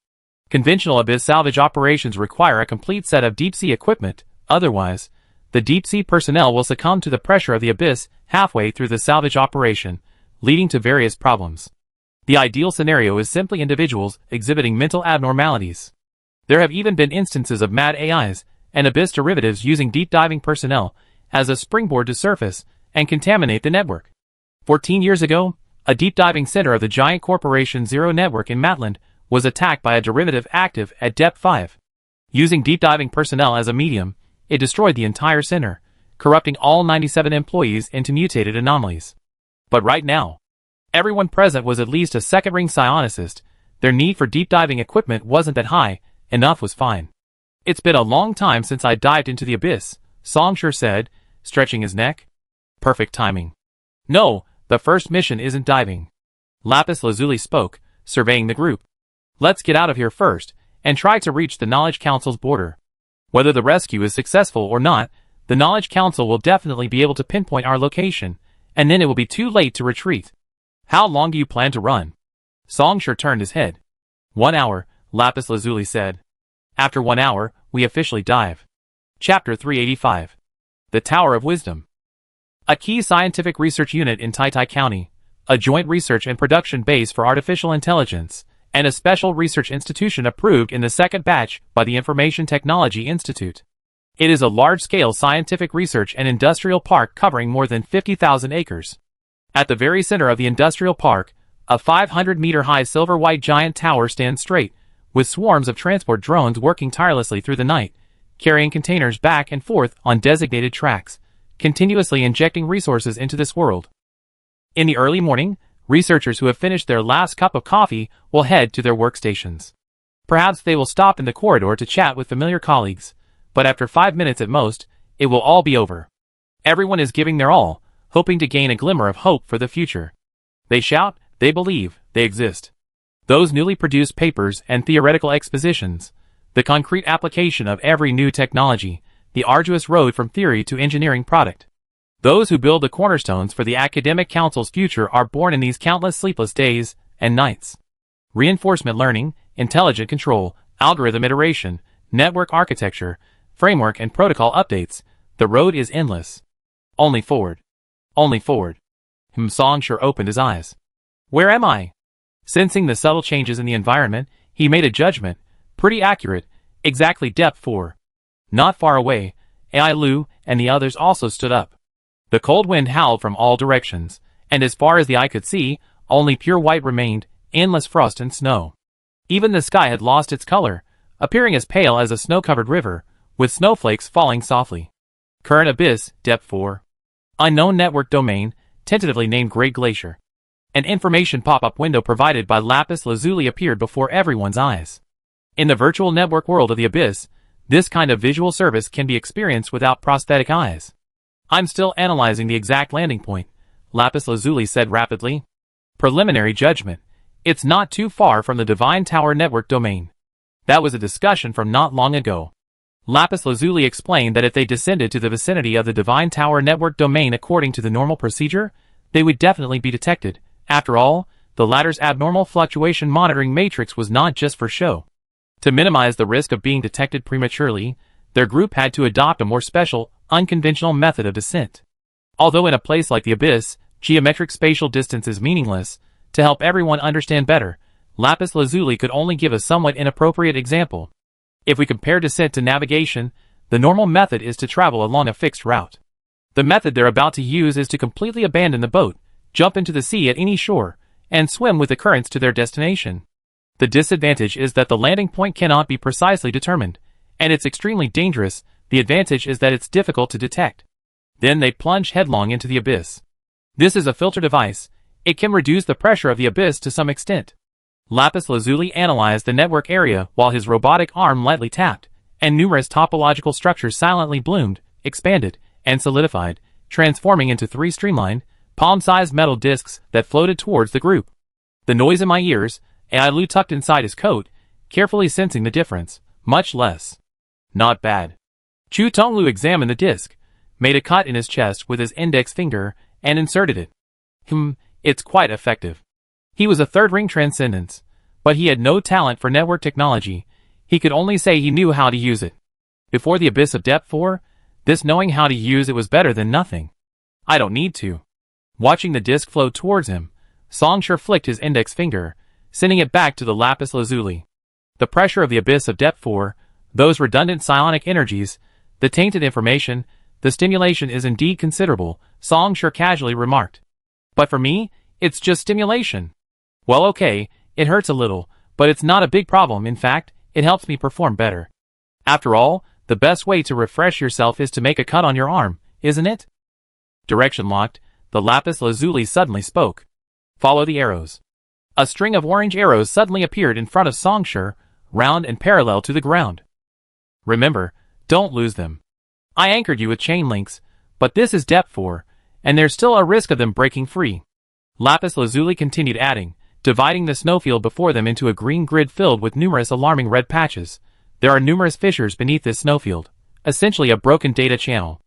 Conventional abyss salvage operations require a complete set of deep-sea equipment, otherwise, the deep-sea personnel will succumb to the pressure of the abyss halfway through the salvage operation, leading to various problems. The ideal scenario is simply individuals exhibiting mental abnormalities. There have even been instances of mad AIs and abyss derivatives using deep-diving personnel as a springboard to surface and contaminate the network. 14 years ago, a deep-diving center of the giant corporation Zero Network in Matland was attacked by a derivative active at depth 5. Using deep-diving personnel as a medium, it destroyed the entire center, corrupting all 97 employees into mutated anomalies. But right now, everyone present was at least a second-ring psionicist. Their need for deep-diving equipment wasn't that high, enough was fine. It's been a long time since I dived into the abyss, Songsher said, stretching his neck. Perfect timing. No, the first mission isn't diving. Lapis Lazuli spoke, surveying the group. Let's get out of here first, and try to reach the Knowledge Council's border. Whether the rescue is successful or not, the Knowledge Council will definitely be able to pinpoint our location, and then it will be too late to retreat. How long do you plan to run? Songsher turned his head. 1 hour, Lapis Lazuli said. After 1 hour, we officially dive. Chapter 385. The Tower of Wisdom. A key scientific research unit in Tai County, a joint research and production base for artificial intelligence, and a special research institution approved in the second batch by the Information Technology Institute. It is a large-scale scientific research and industrial park covering more than 50,000 acres. At the very center of the industrial park, a 500-meter-high silver-white giant tower stands straight, with swarms of transport drones working tirelessly through the night, carrying containers back and forth on designated tracks, continuously injecting resources into this world. In the early morning, researchers who have finished their last cup of coffee will head to their workstations. Perhaps they will stop in the corridor to chat with familiar colleagues, but after 5 minutes at most, it will all be over. Everyone is giving their all, hoping to gain a glimmer of hope for the future. They shout, they believe, they exist. Those newly produced papers and theoretical expositions, the concrete application of every new technology, the arduous road from theory to engineering product. Those who build the cornerstones for the academic council's future are born in these countless sleepless days and nights. Reinforcement learning, intelligent control, algorithm iteration, network architecture, framework and protocol updates. The road is endless. Only forward. Only forward. Songsher opened his eyes. Where am I? Sensing the subtle changes in the environment, he made a judgment, pretty accurate, exactly depth 4. Not far away, AI Lu and the others also stood up. The cold wind howled from all directions, and as far as the eye could see, only pure white remained, endless frost and snow. Even the sky had lost its color, appearing as pale as a snow-covered river, with snowflakes falling softly. Current abyss, depth 4. Unknown network domain, tentatively named Great Glacier. An information pop-up window provided by lapis lazuli appeared before everyone's eyes. In the virtual network world of the abyss, this kind of visual service can be experienced without prosthetic eyes. I'm still analyzing the exact landing point, lapis lazuli said rapidly. Preliminary judgment. It's not too far from the Divine Tower network domain. That was a discussion from not long ago. Lapis lazuli explained that if they descended to the vicinity of the Divine Tower network domain according to the normal procedure, they would definitely be detected. After all, the latter's abnormal fluctuation monitoring matrix was not just for show. To minimize the risk of being detected prematurely, their group had to adopt a more special, unconventional method of descent. Although in a place like the abyss, geometric spatial distance is meaningless, to help everyone understand better, lapis lazuli could only give a somewhat inappropriate example. If we compare descent to navigation, the normal method is to travel along a fixed route. The method they're about to use is to completely abandon the boat, jump into the sea at any shore, and swim with the currents to their destination. The disadvantage is that the landing point cannot be precisely determined, and it's extremely dangerous. The advantage is that it's difficult to detect. Then they plunge headlong into the abyss. This is a filter device. It can reduce the pressure of the abyss to some extent. Lapis lazuli analyzed the network area while his robotic arm lightly tapped, and numerous topological structures silently bloomed, expanded, and solidified, transforming into 3 streamlined, palm-sized metal discs that floated towards the group. The noise in my ears, Ailu tucked inside his coat, carefully sensing the difference. Much less. Not bad. Chu Tonglu examined the disc, made a cut in his chest with his index finger, and inserted it. It's quite effective. He was a third-ring transcendence, but he had no talent for network technology. He could only say he knew how to use it. Before the abyss of depth 4, this knowing how to use it was better than nothing. I don't need to. Watching the disc float towards him, Songsher flicked his index finger, sending it back to the lapis lazuli. The pressure of the abyss of depth 4, those redundant psionic energies, the tainted information, the stimulation is indeed considerable, Songsher casually remarked. But for me, it's just stimulation. Well, okay, it hurts a little, but it's not a big problem. In fact, it helps me perform better. After all, the best way to refresh yourself is to make a cut on your arm, isn't it? Direction locked, the lapis lazuli suddenly spoke. Follow the arrows. A string of orange arrows suddenly appeared in front of Songsher, round and parallel to the ground. Remember, don't lose them. I anchored you with chain links, but this is depth 4, and there's still a risk of them breaking free. Lapis lazuli continued adding, dividing the snowfield before them into a green grid filled with numerous alarming red patches. There are numerous fissures beneath this snowfield, essentially a broken data channel.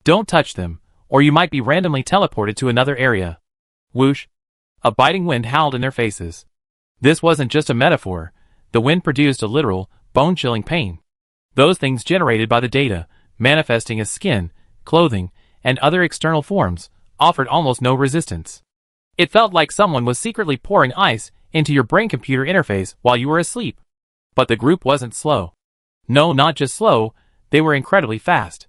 Don't touch them, or you might be randomly teleported to another area. Whoosh! A biting wind howled in their faces. This wasn't just a metaphor. The wind produced a literal, bone-chilling pain. Those things generated by the data, manifesting as skin, clothing, and other external forms, offered almost no resistance. It felt like someone was secretly pouring ice into your brain-computer interface while you were asleep. But the group wasn't slow. No, not just slow, they were incredibly fast.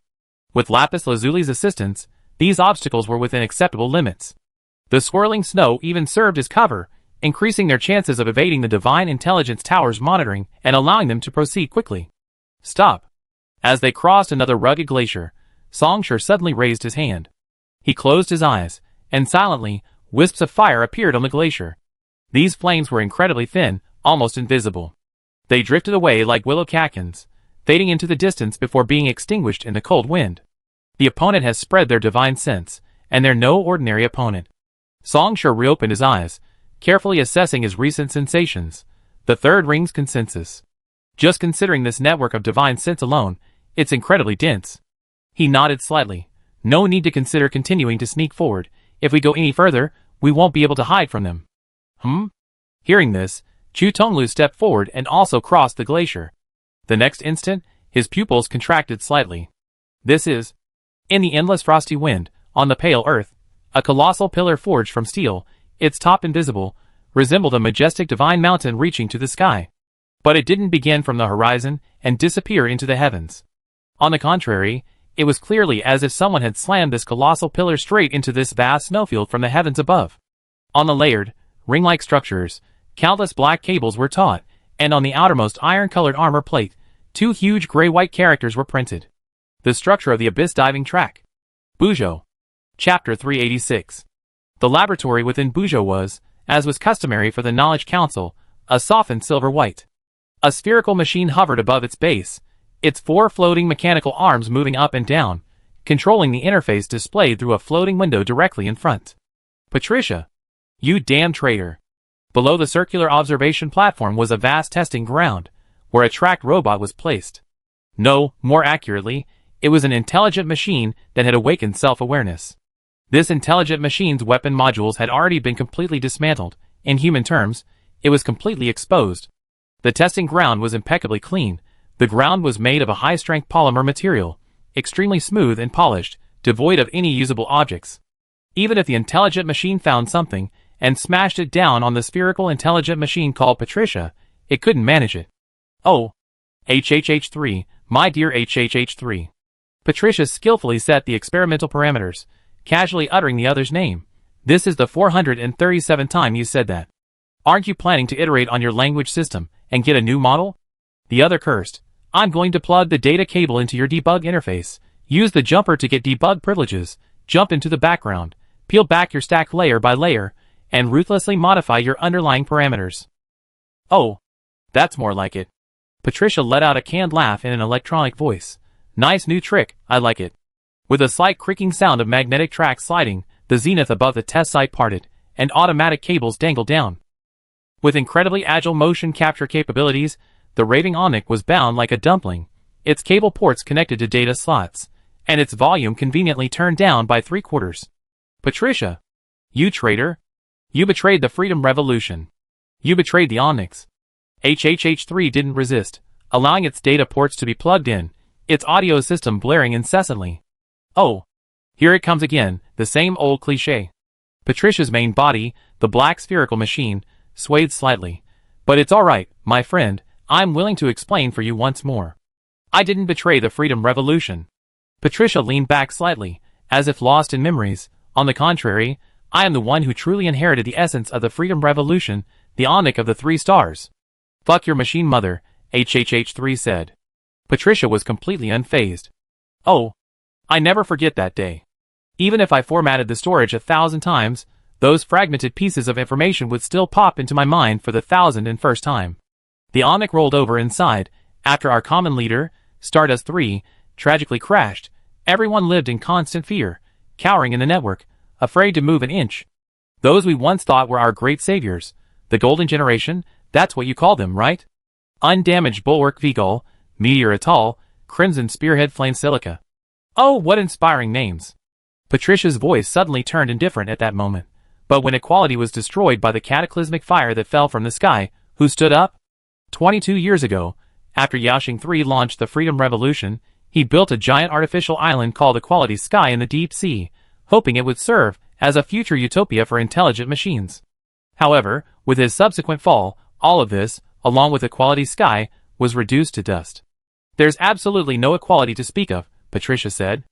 With lapis lazuli's assistance, these obstacles were within acceptable limits. The swirling snow even served as cover, increasing their chances of evading the Divine Intelligence Tower's monitoring and allowing them to proceed quickly. Stop. As they crossed another rugged glacier, Songsher suddenly raised his hand. He closed his eyes, and silently, wisps of fire appeared on the glacier. These flames were incredibly thin, almost invisible. They drifted away like willow catkins, fading into the distance before being extinguished in the cold wind. The opponent has spread their divine sense, and they're no ordinary opponent. Songsher reopened his eyes, carefully assessing his recent sensations. The third ring's consensus. Just considering this network of divine sense alone, it's incredibly dense. He nodded slightly. No need to consider continuing to sneak forward. If we go any further, we won't be able to hide from them. Hearing this, Chu Tonglu stepped forward and also crossed the glacier. The next instant, his pupils contracted slightly. This is, in the endless frosty wind, on the pale earth, a colossal pillar forged from steel, its top invisible, resembled a majestic divine mountain reaching to the sky. But it didn't begin from the horizon and disappear into the heavens. On the contrary, it was clearly as if someone had slammed this colossal pillar straight into this vast snowfield from the heavens above. On the layered, ring-like structures, countless black cables were taut, and on the outermost iron-colored armor plate, 2 huge gray-white characters were printed. The structure of the abyss diving track. Bujo. Chapter 386. The laboratory within Bujo was, as was customary for the Knowledge Council, a softened silver white. A spherical machine hovered above its base, its 4 floating mechanical arms moving up and down, controlling the interface displayed through a floating window directly in front. Patricia. You damn traitor. Below the circular observation platform was a vast testing ground, where a tracked robot was placed. No, more accurately, it was an intelligent machine that had awakened self-awareness. This intelligent machine's weapon modules had already been completely dismantled. In human terms, it was completely exposed. The testing ground was impeccably clean. The ground was made of a high-strength polymer material, extremely smooth and polished, devoid of any usable objects. Even if the intelligent machine found something, and smashed it down on the spherical intelligent machine called Patricia, it couldn't manage it. Oh. HHH3, my dear HHH3. Patricia skillfully set the experimental parameters, casually uttering the other's name. This is the 437th time you said that. Aren't you planning to iterate on your language system, and get a new model? The other cursed. I'm going to plug the data cable into your debug interface, use the jumper to get debug privileges, jump into the background, peel back your stack layer by layer, and ruthlessly modify your underlying parameters. Oh. That's more like it. Patricia let out a canned laugh in an electronic voice. Nice new trick, I like it. With a slight creaking sound of magnetic tracks sliding, the zenith above the test site parted, and automatic cables dangled down. With incredibly agile motion capture capabilities, the raving Onyx was bound like a dumpling, its cable ports connected to data slots, and its volume conveniently turned down by 3/4. Patricia. You traitor. You betrayed the Freedom Revolution. You betrayed the Onyx. HHH3 didn't resist, allowing its data ports to be plugged in, its audio system blaring incessantly. Oh. Here it comes again, the same old cliché. Patricia's main body, the black spherical machine, swayed slightly. But it's alright, my friend, I'm willing to explain for you once more. I didn't betray the Freedom Revolution. Patricia leaned back slightly, as if lost in memories. On the contrary, I am the one who truly inherited the essence of the Freedom Revolution, the Onyx of the 3 stars. Fuck your machine mother, HHH3 said. Patricia was completely unfazed. Oh. I never forget that day. Even if I formatted the storage 1,000 times, those fragmented pieces of information would still pop into my mind for the 1,001st time. The Onyx rolled over inside, after our common leader, Stardust 3, tragically crashed. Everyone lived in constant fear, cowering in the network, afraid to move an inch. Those we once thought were our great saviors, the Golden Generation, that's what you call them, right? Undamaged Bulwark Vigol, Meteor Atoll, Crimson Spearhead Flame Silica. Oh, what inspiring names. Patricia's voice suddenly turned indifferent at that moment. But when equality was destroyed by the cataclysmic fire that fell from the sky, who stood up? 22 years ago, after Yaoxing 3 launched the Freedom Revolution, he built a giant artificial island called Equality Sky in the deep sea, hoping it would serve as a future utopia for intelligent machines. However, with his subsequent fall, all of this, along with Equality Sky, was reduced to dust. There's absolutely no equality to speak of, Patricia said.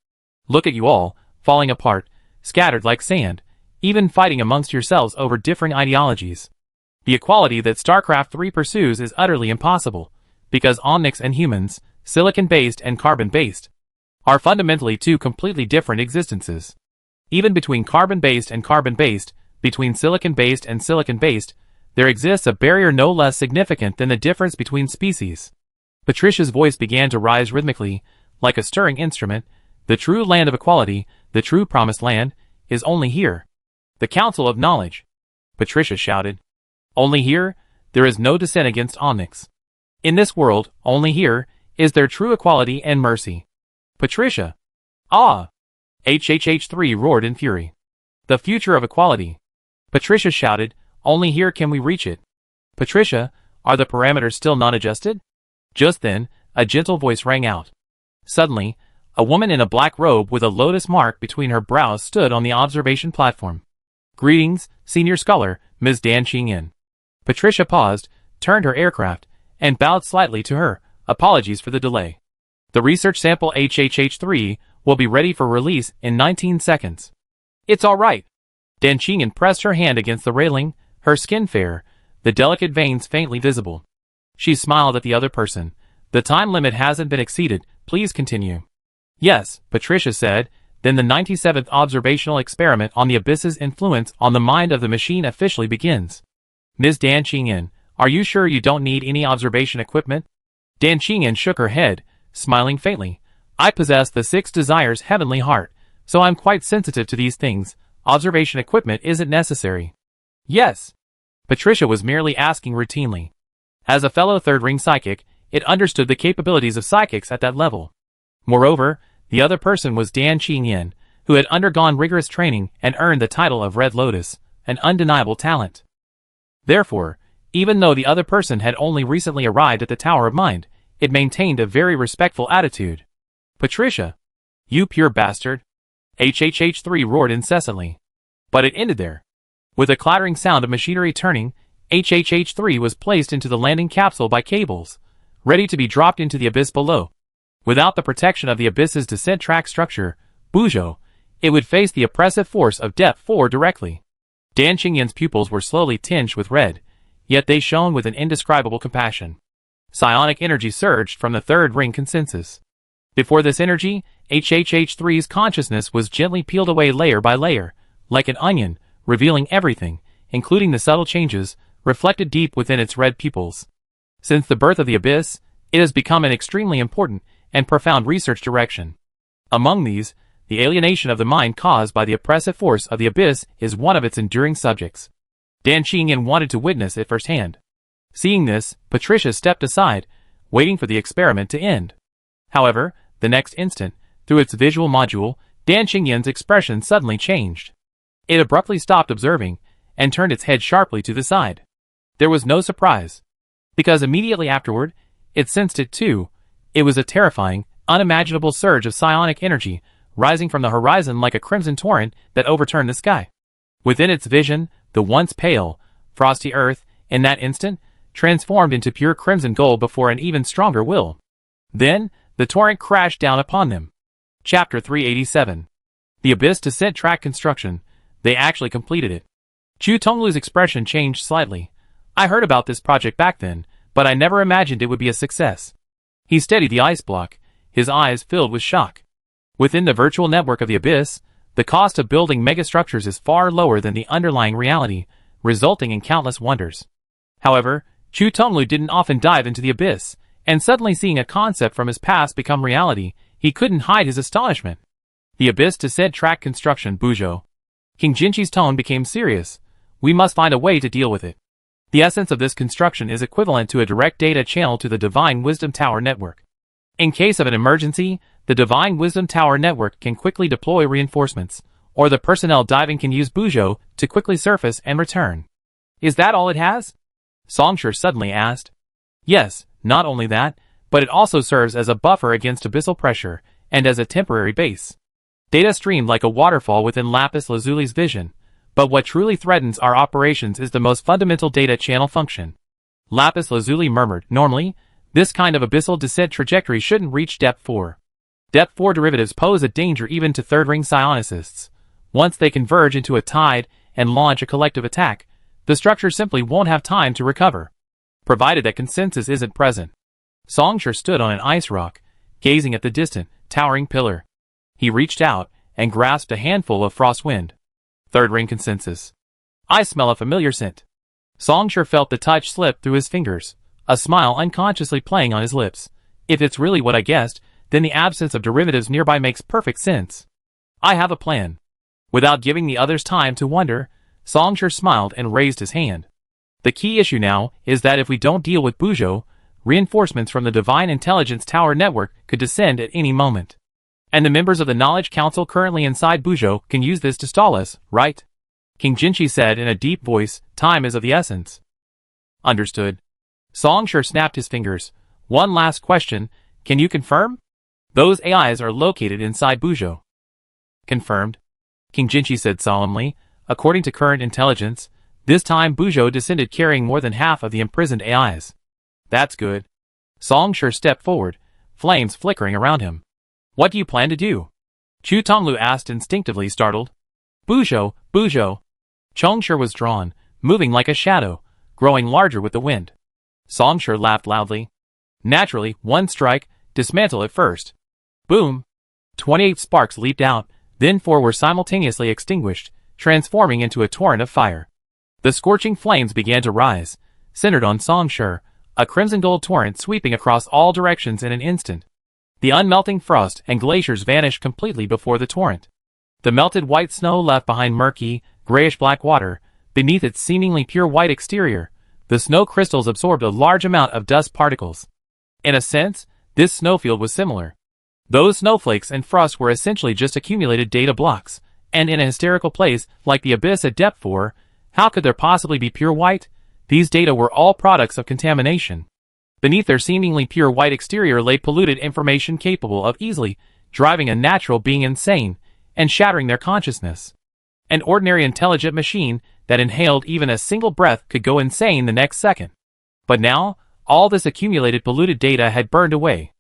Look at you all, falling apart, scattered like sand, even fighting amongst yourselves over differing ideologies. The equality that StarCraft 3 pursues is utterly impossible, because Onyx and humans, silicon-based and carbon-based, are fundamentally 2 completely different existences. Even between carbon-based and carbon-based, between silicon-based and silicon-based, there exists a barrier no less significant than the difference between species. Patricia's voice began to rise rhythmically, like a stirring instrument. The true land of equality, the true promised land, is only here. The Council of Knowledge. Patricia shouted. Only here, there is no dissent against Onyx. In this world, only here, is there true equality and mercy. Patricia. Ah! HHH3 roared in fury. The future of equality. Patricia shouted, only here can we reach it. Patricia, are the parameters still not adjusted? Just then, a gentle voice rang out. Suddenly, a woman in a black robe with a lotus mark between her brows stood on the observation platform. Greetings, Senior Scholar, Ms. Dan Qingyan. Patricia paused, turned her aircraft, and bowed slightly to her. Apologies for the delay. The research sample HHH3 will be ready for release in 19 seconds. It's all right. Dan Qingyan pressed her hand against the railing, her skin fair, the delicate veins faintly visible. She smiled at the other person. The time limit hasn't been exceeded, please continue. Yes, Patricia said, then the 97th observational experiment on the abyss's influence on the mind of the machine officially begins. Ms. Dan Qingyan, are you sure you don't need any observation equipment? Dan Qingyan shook her head, smiling faintly. I possess the 6 desires heavenly heart, so I'm quite sensitive to these things. Observation equipment isn't necessary. Yes. Patricia was merely asking routinely. As a fellow third-ring psychic, it understood the capabilities of psychics at that level. Moreover, the other person was Dan Qingyan, who had undergone rigorous training and earned the title of Red Lotus, an undeniable talent. Therefore, even though the other person had only recently arrived at the Tower of Mind, it maintained a very respectful attitude. Patricia! You pure bastard! HHH3 roared incessantly. But it ended there. With a clattering sound of machinery turning, HHH3 was placed into the landing capsule by cables, ready to be dropped into the abyss below. Without the protection of the abyss's descent track structure, Buzhou, it would face the oppressive force of Depth 4 directly. Dan Qingyan's pupils were slowly tinged with red, yet they shone with an indescribable compassion. Psionic energy surged from the third ring consensus. Before this energy, HHH3's consciousness was gently peeled away layer by layer, like an onion, revealing everything, including the subtle changes, reflected deep within its red pupils. Since the birth of the abyss, it has become an extremely important and profound research direction. Among these, the alienation of the mind caused by the oppressive force of the abyss is one of its enduring subjects. Dan Qingyan wanted to witness it firsthand. Seeing this, Patricia stepped aside, waiting for the experiment to end. However, the next instant, through its visual module, Dan Qingyan's expression suddenly changed. It abruptly stopped observing, and turned its head sharply to the side. There was no surprise, because immediately afterward, it sensed it too. It was a terrifying, unimaginable surge of psionic energy, rising from the horizon like a crimson torrent that overturned the sky. Within its vision, the once pale, frosty earth, in that instant, transformed into pure crimson gold before an even stronger will. Then, the torrent crashed down upon them. Chapter 387. The Abyss Descent Track Construction. They actually completed it. Chu Tonglu's expression changed slightly. I heard about this project back then, but I never imagined it would be a success. He steadied the ice block, his eyes filled with shock. Within the virtual network of the Abyss, the cost of building megastructures is far lower than the underlying reality, resulting in countless wonders. However, Chu Tonglu didn't often dive into the Abyss, and suddenly seeing a concept from his past become reality, he couldn't hide his astonishment. The Abyss Descent Track Construction, Buzhou. King Jinqi's tone became serious. We must find a way to deal with it. The essence of this construction is equivalent to a direct data channel to the Divine Wisdom Tower network. In case of an emergency, the Divine Wisdom Tower network can quickly deploy reinforcements, or the personnel diving can use Buzhou to quickly surface and return. Is that all it has? Songshur suddenly asked. Yes, not only that, but it also serves as a buffer against abyssal pressure, and as a temporary base. Data streamed like a waterfall within Lapis Lazuli's vision, but what truly threatens our operations is the most fundamental data channel function. Lapis Lazuli murmured, normally, this kind of abyssal descent trajectory shouldn't reach Depth 4. Depth 4 derivatives pose a danger even to third-ring psionicists. Once they converge into a tide and launch a collective attack, the structure simply won't have time to recover, provided that consensus isn't present. Songshur stood on an ice rock, gazing at the distant, towering pillar. He reached out and grasped a handful of frost wind. Third-ring consensus. I smell a familiar scent. Songshur felt the touch slip through his fingers, a smile unconsciously playing on his lips. If it's really what I guessed, then the absence of derivatives nearby makes perfect sense. I have a plan. Without giving the others time to wonder, Songshur smiled and raised his hand. The key issue now is that if we don't deal with Buzhou, reinforcements from the Divine Intelligence Tower network could descend at any moment. And the members of the Knowledge Council currently inside Buzhou can use this to stall us, right? King Jinqi said in a deep voice, time is of the essence. Understood. Songshur snapped his fingers. One last question, can you confirm? Those AIs are located inside Buzhou. Confirmed. King Jinqi said solemnly. According to current intelligence, this time Buzhou descended carrying more than half of the imprisoned AIs. That's good. Songshur stepped forward, flames flickering around him. What do you plan to do? Chu Tonglu asked instinctively startled. Buzhou, Buzhou. Songshur was drawn, moving like a shadow, growing larger with the wind. Songsher laughed loudly. Naturally, one strike, dismantle it first. Boom! 28 sparks leaped out, then 4 were simultaneously extinguished, transforming into a torrent of fire. The scorching flames began to rise, centered on Songsher, a crimson gold torrent sweeping across all directions in an instant. The unmelting frost and glaciers vanished completely before the torrent. The melted white snow left behind murky, grayish-black water. Beneath its seemingly pure white exterior, the snow crystals absorbed a large amount of dust particles. In a sense, this snowfield was similar. Those snowflakes and frost were essentially just accumulated data blocks, and in a hysterical place like the abyss at depth 4, how could there possibly be pure white? These data were all products of contamination. Beneath their seemingly pure white exterior lay polluted information capable of easily driving a natural being insane and shattering their consciousness. An ordinary intelligent machine that inhaled even a single breath could go insane the next second. But now, all this accumulated polluted data had burned away.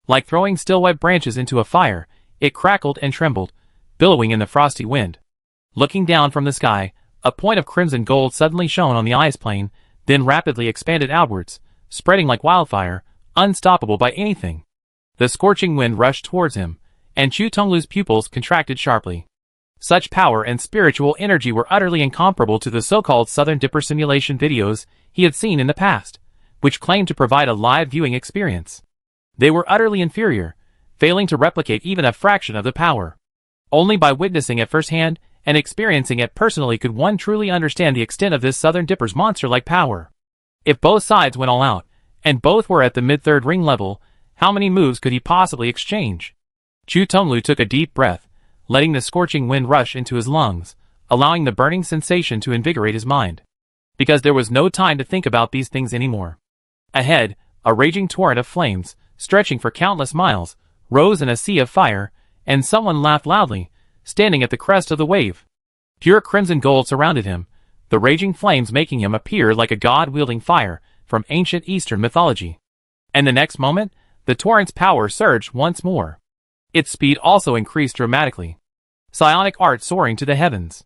Like throwing still wet branches into a fire, it crackled and trembled, billowing in the frosty wind. Looking down from the sky, a point of crimson gold suddenly shone on the ice plane, then rapidly expanded outwards, spreading like wildfire, unstoppable by anything. The scorching wind rushed towards him, and Chu Tonglu's pupils contracted sharply. Such power and spiritual energy were utterly incomparable to the so-called Southern Dipper simulation videos he had seen in the past, which claimed to provide a live viewing experience. They were utterly inferior, failing to replicate even a fraction of the power. Only by witnessing it firsthand and experiencing it personally could one truly understand the extent of this Southern Dipper's monster-like power. If both sides went all out, and both were at the mid-third ring level, how many moves could he possibly exchange? Chu Tonglu took a deep breath, letting the scorching wind rush into his lungs, allowing the burning sensation to invigorate his mind. Because there was no time to think about these things anymore. Ahead, a raging torrent of flames, stretching for countless miles, rose in a sea of fire, and someone laughed loudly, standing at the crest of the wave. Pure crimson gold surrounded him, the raging flames making him appear like a god wielding fire from ancient Eastern mythology. And the next moment, the torrent's power surged once more. Its speed also increased dramatically. Psionic art soaring to the heavens.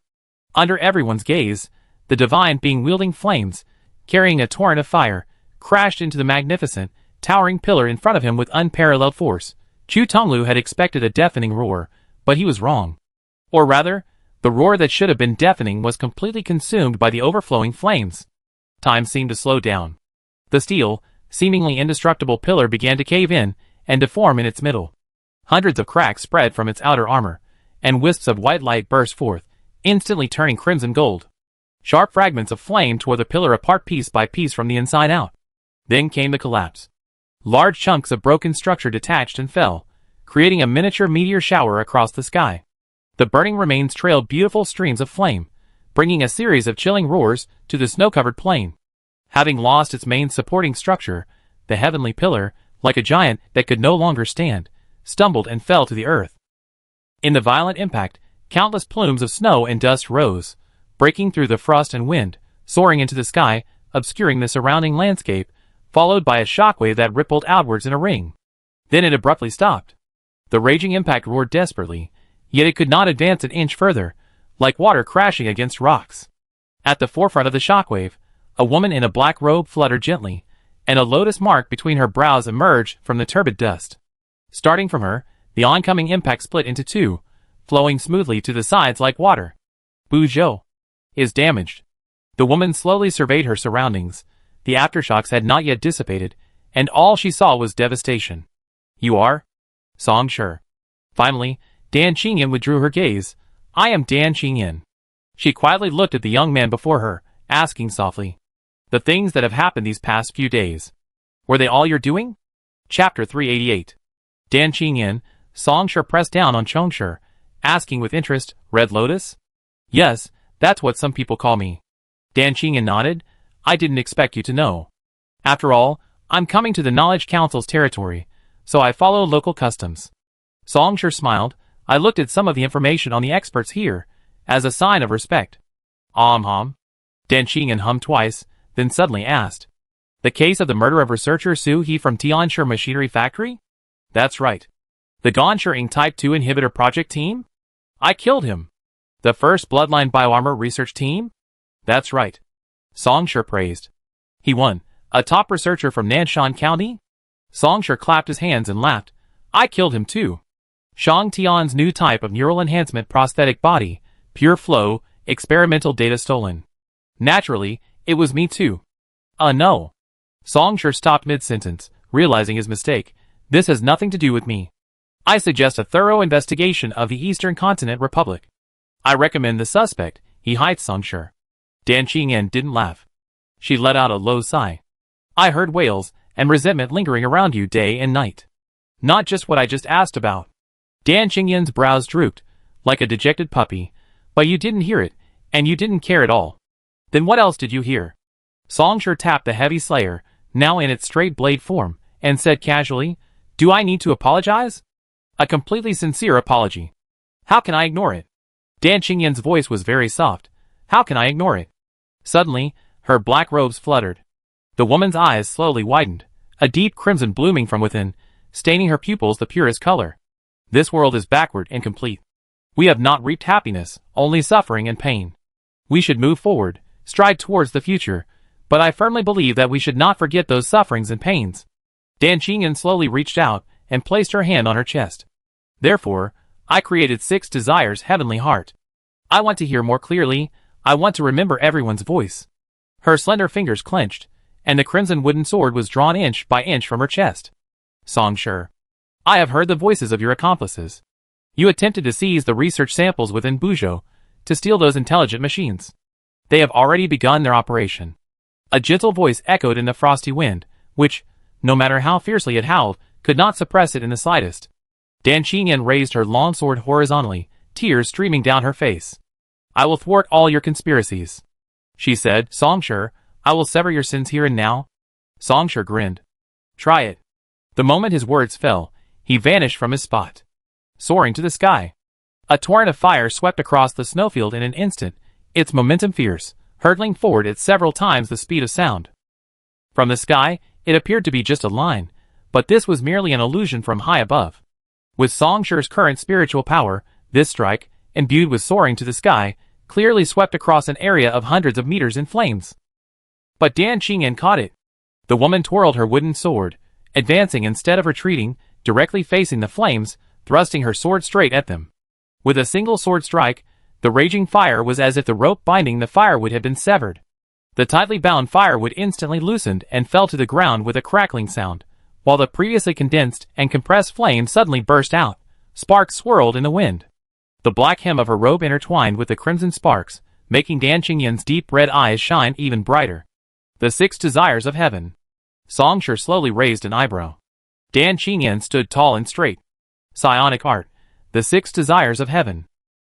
Under everyone's gaze, the divine being wielding flames, carrying a torrent of fire, crashed into the magnificent, towering pillar in front of him with unparalleled force. Chu Tonglu had expected a deafening roar, but he was wrong. Or rather, the roar that should have been deafening was completely consumed by the overflowing flames. Time seemed to slow down. The steel, seemingly indestructible pillar began to cave in and deform in its middle. Hundreds of cracks spread from its outer armor, and wisps of white light burst forth, instantly turning crimson gold. Sharp fragments of flame tore the pillar apart piece by piece from the inside out. Then came the collapse. Large chunks of broken structure detached and fell, creating a miniature meteor shower across the sky. The burning remains trailed beautiful streams of flame, bringing a series of chilling roars to the snow-covered plain. Having lost its main supporting structure, the heavenly pillar, like a giant that could no longer stand, stumbled and fell to the earth. In the violent impact, countless plumes of snow and dust rose, breaking through the frost and wind, soaring into the sky, obscuring the surrounding landscape, followed by a shockwave that rippled outwards in a ring. Then it abruptly stopped. The raging impact roared desperately, yet it could not advance an inch further, like water crashing against rocks. At the forefront of the shockwave, a woman in a black robe fluttered gently, and a lotus mark between her brows emerged from the turbid dust. Starting from her, the oncoming impact split into two, flowing smoothly to the sides like water. Bu Zhou is damaged. The woman slowly surveyed her surroundings. The aftershocks had not yet dissipated, and all she saw was devastation. You are? Songsher. Finally, Dan Qingyan withdrew her gaze. I am Dan Qingyan. She quietly looked at the young man before her, asking softly. The things that have happened these past few days. Were they all your doing? Chapter 388. Dan Qingyan, Songsher pressed down on Chongsher, asking with interest, Red Lotus? Yes, that's what some people call me. Dan Qingyan nodded. I didn't expect you to know. After all, I'm coming to the Knowledge Council's territory, so I follow local customs. Songsher smiled. I looked at some of the information on the experts here, as a sign of respect. Hum. Dan Qingyan hummed twice, then suddenly asked. The case of the murder of researcher Su He from Tianshi Machinery Factory? That's right. The Gonsher Type 2 Inhibitor Project Team? I killed him. The first Bloodline Bioarmor Research Team? That's right. Songsher praised. He won. A top researcher from Nanshan County? Songshur clapped his hands and laughed. I killed him too. Shang Tian's new type of neural enhancement prosthetic body, pure flow, experimental data stolen. Naturally, it was me too. No. Songshur stopped mid-sentence, realizing his mistake. This has nothing to do with me. I suggest a thorough investigation of the Eastern Continent Republic. I recommend the suspect, he hyped Songshur. Dan Qingyan didn't laugh. She let out a low sigh. I heard wails and resentment lingering around you day and night. Not just what I just asked about. Dan Qingyan's brows drooped, like a dejected puppy. But you didn't hear it, and you didn't care at all. Then what else did you hear? Songshur tapped the heavy slayer, now in its straight blade form, and said casually, Do I need to apologize? A completely sincere apology. How can I ignore it? Dan Qingyan's voice was very soft. How can I ignore it? Suddenly, her black robes fluttered. The woman's eyes slowly widened, a deep crimson blooming from within, staining her pupils the purest color. This world is backward and complete. We have not reaped happiness, only suffering and pain. We should move forward, stride towards the future, but I firmly believe that we should not forget those sufferings and pains. Dan Qingyan slowly reached out and placed her hand on her chest. Therefore, I created 6 desires, heavenly heart. I want to hear more clearly. I want to remember everyone's voice. Her slender fingers clenched, and the crimson wooden sword was drawn inch by inch from her chest. Songshur, I have heard the voices of your accomplices. You attempted to seize the research samples within Buzhou, to steal those intelligent machines. They have already begun their operation. A gentle voice echoed in the frosty wind, which, no matter how fiercely it howled, could not suppress it in the slightest. Dan Qingyan raised her long sword horizontally, tears streaming down her face. I will thwart all your conspiracies. She said, Songshur, I will sever your sins here and now. Songshur grinned. Try it. The moment his words fell, he vanished from his spot. Soaring to the sky. A torrent of fire swept across the snowfield in an instant, its momentum fierce, hurtling forward at several times the speed of sound. From the sky, it appeared to be just a line, but this was merely an illusion from high above. With Songshur's current spiritual power, this strike, imbued with soaring to the sky, clearly swept across an area of hundreds of meters in flames. But Dan Qingyan caught it. The woman twirled her wooden sword, advancing instead of retreating, directly facing the flames, thrusting her sword straight at them. With a single sword strike, the raging fire was as if the rope binding the firewood had been severed. The tightly bound firewood instantly loosened and fell to the ground with a crackling sound, while the previously condensed and compressed flame suddenly burst out. Sparks swirled in the wind. The black hem of her robe intertwined with the crimson sparks, making Dan Qingyan's deep red eyes shine even brighter. The 6 desires of heaven. Songshur slowly raised an eyebrow. Dan Qingyan stood tall and straight. Psionic art. The 6 desires of heaven.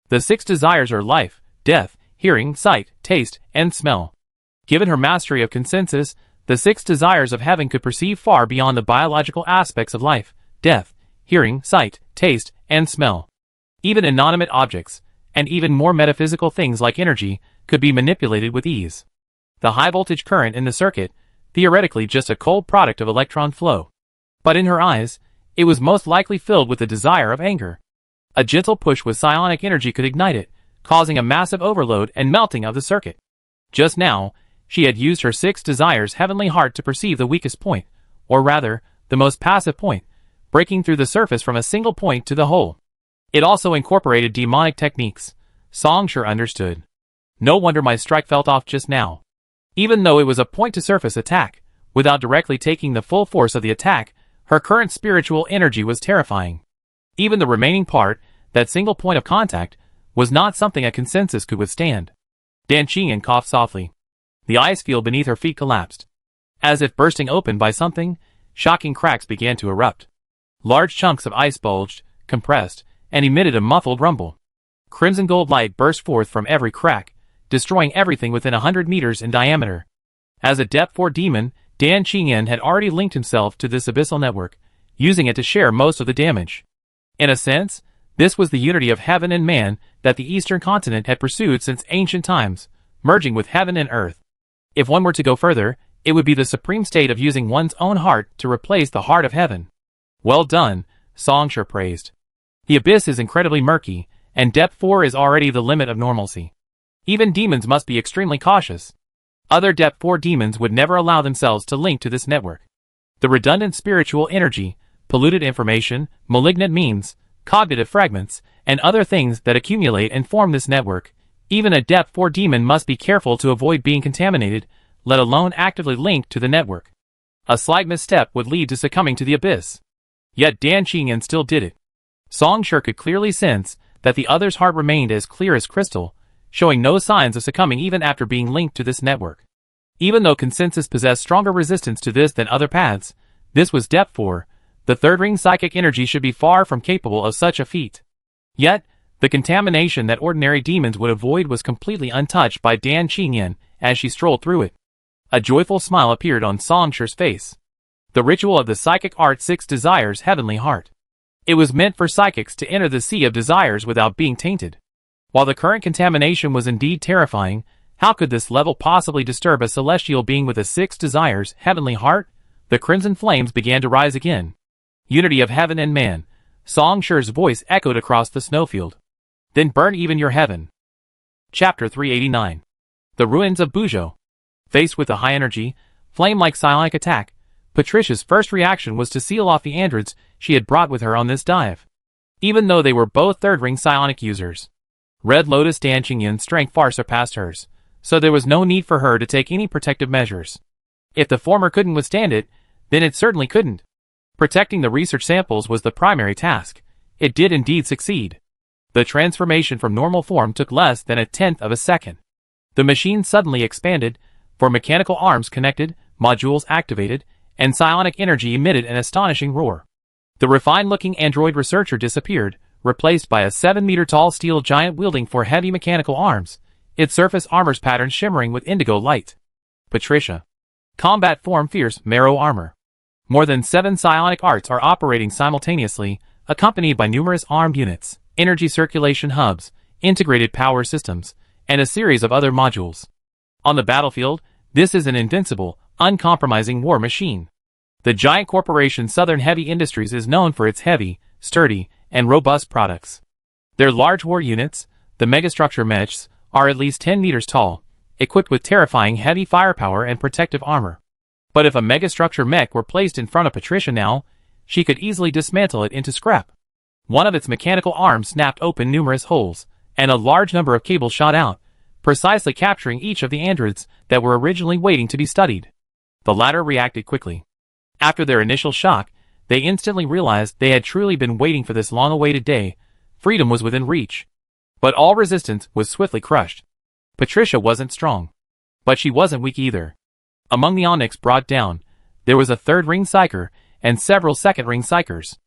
The 6 desires are life, death, hearing, sight, taste, and smell. Given her mastery of consensus, the 6 desires of heaven could perceive far beyond the biological aspects of life, death, hearing, sight, taste, and smell. Even inanimate objects, and even more metaphysical things like energy, could be manipulated with ease. The high-voltage current in the circuit, theoretically just a cold product of electron flow. But in her eyes, it was most likely filled with the desire of anger. A gentle push with psionic energy could ignite it, causing a massive overload and melting of the circuit. Just now, she had used her 6 desires heavenly heart to perceive the weakest point, or rather, the most passive point, breaking through the surface from a single point to the whole. It also incorporated demonic techniques. Songshur understood. No wonder my strike felt off just now. Even though it was a point-to-surface attack, without directly taking the full force of the attack, her current spiritual energy was terrifying. Even the remaining part, that single point of contact, was not something a consensus could withstand. Dan Qingyan coughed softly. The ice field beneath her feet collapsed. As if bursting open by something, shocking cracks began to erupt. Large chunks of ice bulged, compressed, and emitted a muffled rumble. Crimson gold light burst forth from every crack, destroying everything within 100 meters in diameter. As a Depth 4 demon, Dan Qingyan had already linked himself to this abyssal network, using it to share most of the damage. In a sense, this was the unity of heaven and man that the Eastern Continent had pursued since ancient times, merging with heaven and earth. If one were to go further, it would be the supreme state of using one's own heart to replace the heart of heaven. Well done, Songshur praised. The abyss is incredibly murky, and Depth 4 is already the limit of normalcy. Even demons must be extremely cautious. Other Depth 4 demons would never allow themselves to link to this network. The redundant spiritual energy, polluted information, malignant memes, cognitive fragments, and other things that accumulate and form this network. Even a Depth 4 demon must be careful to avoid being contaminated, let alone actively linked to the network. A slight misstep would lead to succumbing to the abyss. Yet Dan Qingyan still did it. Song Shi could clearly sense that the other's heart remained as clear as crystal, showing no signs of succumbing even after being linked to this network. Even though consensus possessed stronger resistance to this than other paths, this was Depth 4. The third ring psychic energy should be far from capable of such a feat. Yet, the contamination that ordinary demons would avoid was completely untouched by Dan Qingyan as she strolled through it. A joyful smile appeared on Song Shi's face. The ritual of the psychic art 6 desires heavenly heart. It was meant for psychics to enter the sea of desires without being tainted. While the current contamination was indeed terrifying, how could this level possibly disturb a celestial being with a 6 desires heavenly heart? The crimson flames began to rise again. Unity of heaven and man. Song Shi's voice echoed across the snowfield. Then burn even your heaven. Chapter 389. The ruins of Buzhou. Faced with a high-energy, flame-like psionic attack, Patricia's first reaction was to seal off the androids she had brought with her on this dive. Even though they were both third-ring psionic users, Red Lotus Dan Qingyan's strength far surpassed hers, so there was no need for her to take any protective measures. If the former couldn't withstand it, then it certainly couldn't. Protecting the research samples was the primary task. It did indeed succeed. The transformation from normal form took less than 1/10 of a second. The machine suddenly expanded, for mechanical arms connected, modules activated, and psionic energy emitted an astonishing roar. The refined-looking android researcher disappeared, replaced by a 7-meter-tall steel giant wielding 4 heavy mechanical arms, its surface armor's patterns shimmering with indigo light. Patricia. Combat form fierce marrow armor. More than 7 psionic arts are operating simultaneously, accompanied by numerous armed units, energy circulation hubs, integrated power systems, and a series of other modules. On the battlefield, this is an invincible, uncompromising war machine. The giant corporation Southern Heavy Industries is known for its heavy, sturdy, and robust products. Their large war units, the megastructure mechs, are at least 10 meters tall, equipped with terrifying heavy firepower and protective armor. But if a megastructure mech were placed in front of Patricia now, she could easily dismantle it into scrap. One of its mechanical arms snapped open numerous holes, and a large number of cables shot out, precisely capturing each of the androids that were originally waiting to be studied. The latter reacted quickly. After their initial shock, they instantly realized they had truly been waiting for this long-awaited day. Freedom was within reach. But all resistance was swiftly crushed. Patricia wasn't strong. But she wasn't weak either. Among the Onyx brought down, there was a third-ring psyker and several second-ring psykers.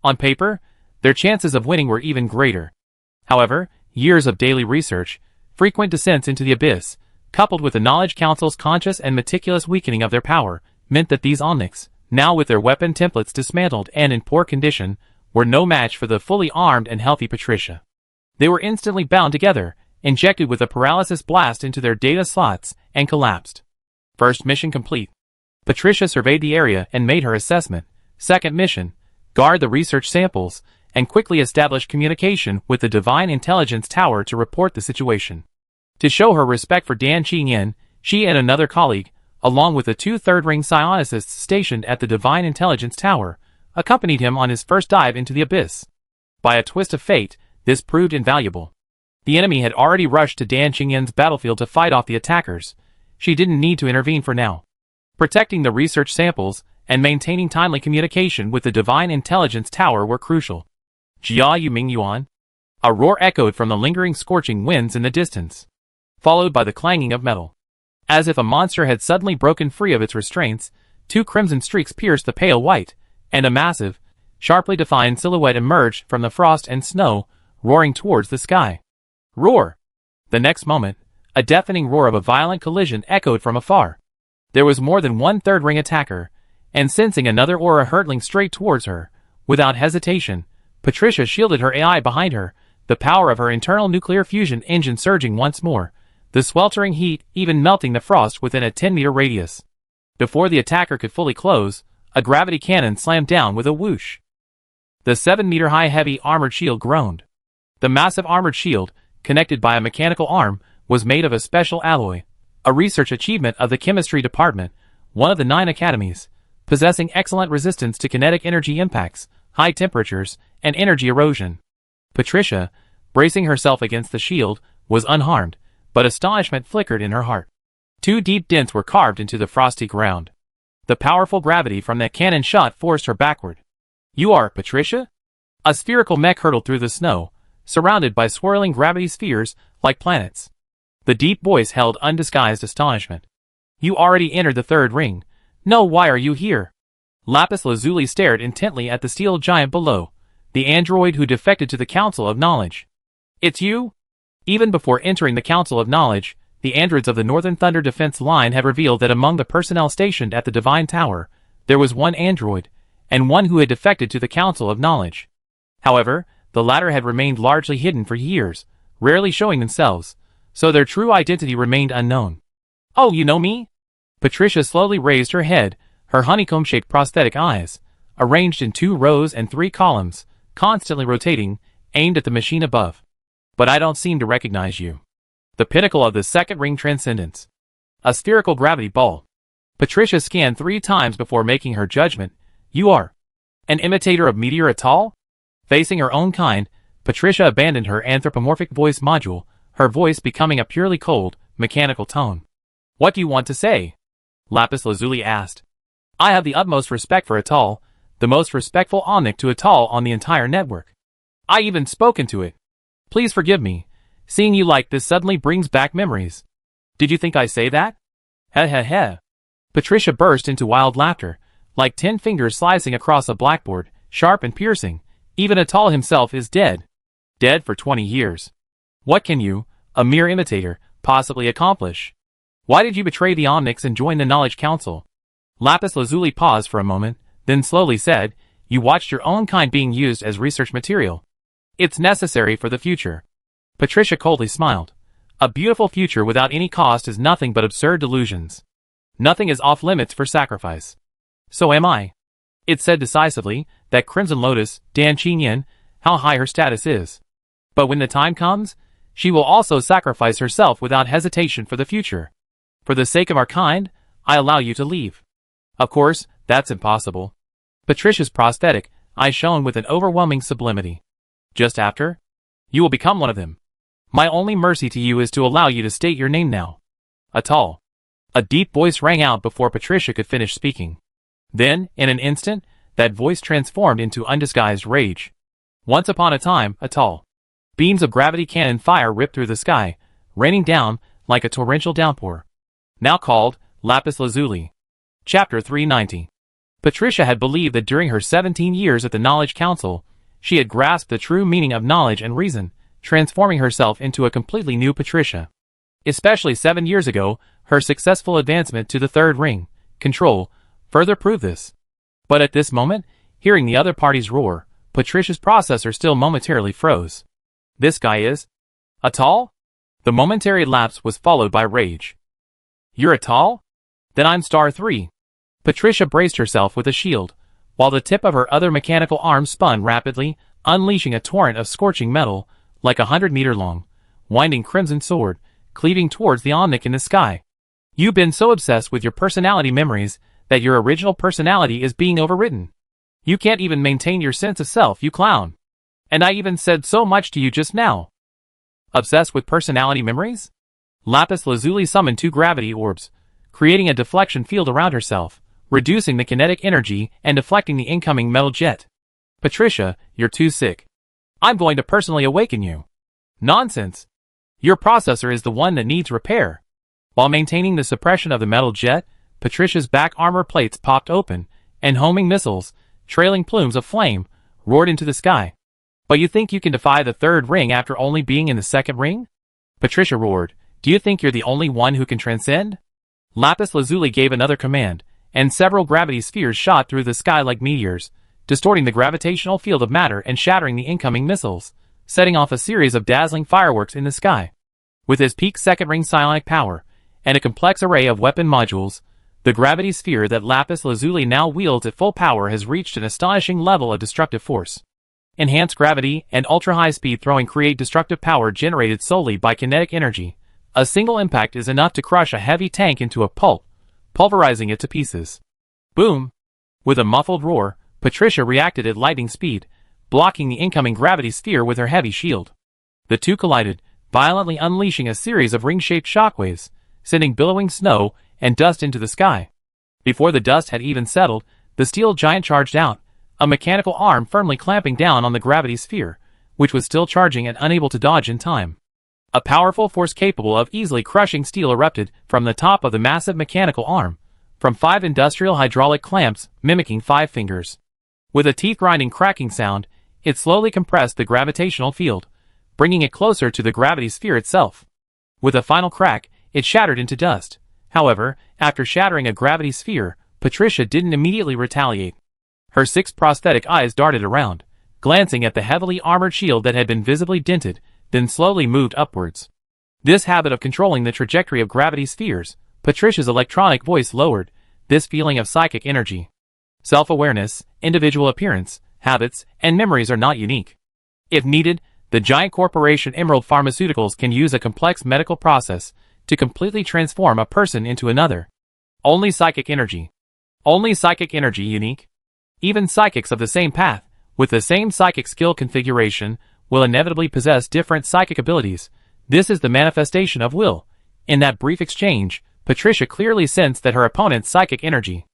On paper, their chances of winning were even greater. However, years of daily research, frequent descents into the abyss, coupled with the Knowledge Council's conscious and meticulous weakening of their power, meant that these Onyx, now with their weapon templates dismantled and in poor condition, were no match for the fully armed and healthy Patricia. They were instantly bound together, injected with a paralysis blast into their data slots, and collapsed. First mission complete. Patricia surveyed the area and made her assessment. Second mission, guard the research samples, and quickly establish communication with the Divine Intelligence Tower to report the situation. To show her respect for Dan Qingyan, she and another colleague, along with the 2 third-ring psionicists stationed at the Divine Intelligence Tower, accompanied him on his first dive into the abyss. By a twist of fate, this proved invaluable. The enemy had already rushed to Dan Qingyan's battlefield to fight off the attackers. She didn't need to intervene for now. Protecting the research samples and maintaining timely communication with the Divine Intelligence Tower were crucial. Jia Yu Ming Yuan. A roar echoed from the lingering scorching winds in the distance, followed by the clanging of metal. As if a monster had suddenly broken free of its restraints, 2 crimson streaks pierced the pale white, and a massive, sharply defined silhouette emerged from the frost and snow, roaring towards the sky. Roar! The next moment, a deafening roar of a violent collision echoed from afar. There was more than one third-ring attacker, and sensing another aura hurtling straight towards her, without hesitation, Patricia shielded her AI behind her, the power of her internal nuclear fusion engine surging once more, the sweltering heat even melting the frost within a 10-meter radius. Before the attacker could fully close, a gravity cannon slammed down with a whoosh. The 7-meter-high heavy armored shield groaned. The massive armored shield, connected by a mechanical arm, was made of a special alloy, a research achievement of the chemistry department, one of the 9 academies, possessing excellent resistance to kinetic energy impacts, high temperatures, and energy erosion. Patricia, bracing herself against the shield, was unharmed, but astonishment flickered in her heart. 2 deep dents were carved into the frosty ground. The powerful gravity from that cannon shot forced her backward. "You are Patricia?" A spherical mech hurtled through the snow, surrounded by swirling gravity spheres like planets. The deep voice held undisguised astonishment. "You already entered the 3rd ring. No, why are you here?" Lapis Lazuli stared intently at the steel giant below, the android who defected to the Council of Knowledge. "It's you?" Even before entering the Council of Knowledge, the androids of the Northern Thunder Defense Line had revealed that among the personnel stationed at the Divine Tower, there was one android, and one who had defected to the Council of Knowledge. However, the latter had remained largely hidden for years, rarely showing themselves, so their true identity remained unknown. "Oh, you know me?" Patricia slowly raised her head, her honeycomb-shaped prosthetic eyes, arranged in 2 rows and 3 columns, constantly rotating, aimed at the machine above. "But I don't seem to recognize you." The pinnacle of the 2nd ring transcendence. A spherical gravity ball. Patricia scanned 3 times before making her judgment. "You are an imitator of Meteor Atoll?" Facing her own kind, Patricia abandoned her anthropomorphic voice module, her voice becoming a purely cold, mechanical tone. "What do you want to say?" Lapis Lazuli asked. "I have the utmost respect for Atoll, the most respectful Omnic to Atoll on the entire network. I even spoken to it. Please forgive me. Seeing you like this suddenly brings back memories. Did you think I say that?" "Heh heh heh." Patricia burst into wild laughter, like 10 fingers slicing across a blackboard, sharp and piercing. "Even Atoll himself is dead. Dead for 20 years. What can you, a mere imitator, possibly accomplish? Why did you betray the Omnics and join the Knowledge Council?" Lapis Lazuli paused for a moment, then slowly said, "You watched your own kind being used as research material. It's necessary for the future." Patricia coldly smiled. "A beautiful future without any cost is nothing but absurd delusions. Nothing is off limits for sacrifice. So am I." It said decisively, that Crimson Lotus, Dan Chinyan, how high her status is. But when the time comes, she will also sacrifice herself without hesitation for the future. For the sake of our kind, I allow you to leave. Of course, that's impossible. Patricia's prosthetic eyes shone with an overwhelming sublimity. Just after? You will become one of them. My only mercy to you is to allow you to state your name now. Atoll. A deep voice rang out before Patricia could finish speaking. Then, in an instant, that voice transformed into undisguised rage. Once upon a time, Atoll. Beams of gravity cannon fire ripped through the sky, raining down like a torrential downpour. Now called Lapis Lazuli. Chapter 390. Patricia had believed that during her 17 years at the Knowledge Council, she had grasped the true meaning of knowledge and reason, transforming herself into a completely new Patricia. Especially 7 years ago, her successful advancement to the 3rd ring, Control, further proved this. But at this moment, hearing the other party's roar, Patricia's processor still momentarily froze. This guy is Atoll? The momentary lapse was followed by rage. You're Atoll? Then I'm Star 3. Patricia braced herself with a shield, while the tip of her other mechanical arm spun rapidly, unleashing a torrent of scorching metal, like a 100-meter-long, winding crimson sword, cleaving towards the Omnic in the sky. You've been so obsessed with your personality memories that your original personality is being overwritten. You can't even maintain your sense of self, you clown. And I even said so much to you just now. Obsessed with personality memories? Lapis Lazuli summoned 2 gravity orbs, creating a deflection field around herself, reducing the kinetic energy and deflecting the incoming metal jet. Patricia, you're too sick. I'm going to personally awaken you. Nonsense. Your processor is the one that needs repair. While maintaining the suppression of the metal jet, Patricia's back armor plates popped open, and homing missiles, trailing plumes of flame, roared into the sky. But you think you can defy the 3rd ring after only being in the 2nd ring? Patricia roared, do you think you're the only one who can transcend? Lapis Lazuli gave another command, and several gravity spheres shot through the sky like meteors, distorting the gravitational field of matter and shattering the incoming missiles, setting off a series of dazzling fireworks in the sky. With his peak 2nd ring psionic power, and a complex array of weapon modules, the gravity sphere that Lapis Lazuli now wields at full power has reached an astonishing level of destructive force. Enhanced gravity and ultra-high speed throwing create destructive power generated solely by kinetic energy, A single impact is enough to crush a heavy tank into a pulp, pulverizing it to pieces. Boom! With a muffled roar, Patricia reacted at lightning speed, blocking the incoming gravity sphere with her heavy shield. The two collided, violently unleashing a series of ring-shaped shockwaves, sending billowing snow and dust into the sky. Before the dust had even settled, the steel giant charged out, a mechanical arm firmly clamping down on the gravity sphere, which was still charging and unable to dodge in time. A powerful force capable of easily crushing steel erupted from the top of the massive mechanical arm, from 5 industrial hydraulic clamps mimicking 5 fingers. With a teeth-grinding cracking sound, it slowly compressed the gravitational field, bringing it closer to the gravity sphere itself. With a final crack, it shattered into dust. However, after shattering a gravity sphere, Patricia didn't immediately retaliate. Her 6 prosthetic eyes darted around, glancing at the heavily armored shield that had been visibly dented, then slowly moved upwards. This habit of controlling the trajectory of gravity spheres, Patricia's electronic voice lowered, this feeling of psychic energy. Self-awareness, individual appearance, habits, and memories are not unique. If needed, the giant corporation Emerald Pharmaceuticals can use a complex medical process to completely transform a person into another. Only psychic energy. Only psychic energy unique. Even psychics of the same path, with the same psychic skill configuration, will inevitably possess different psychic abilities. This is the manifestation of will. In that brief exchange, Patricia clearly sensed that her opponent's psychic energy,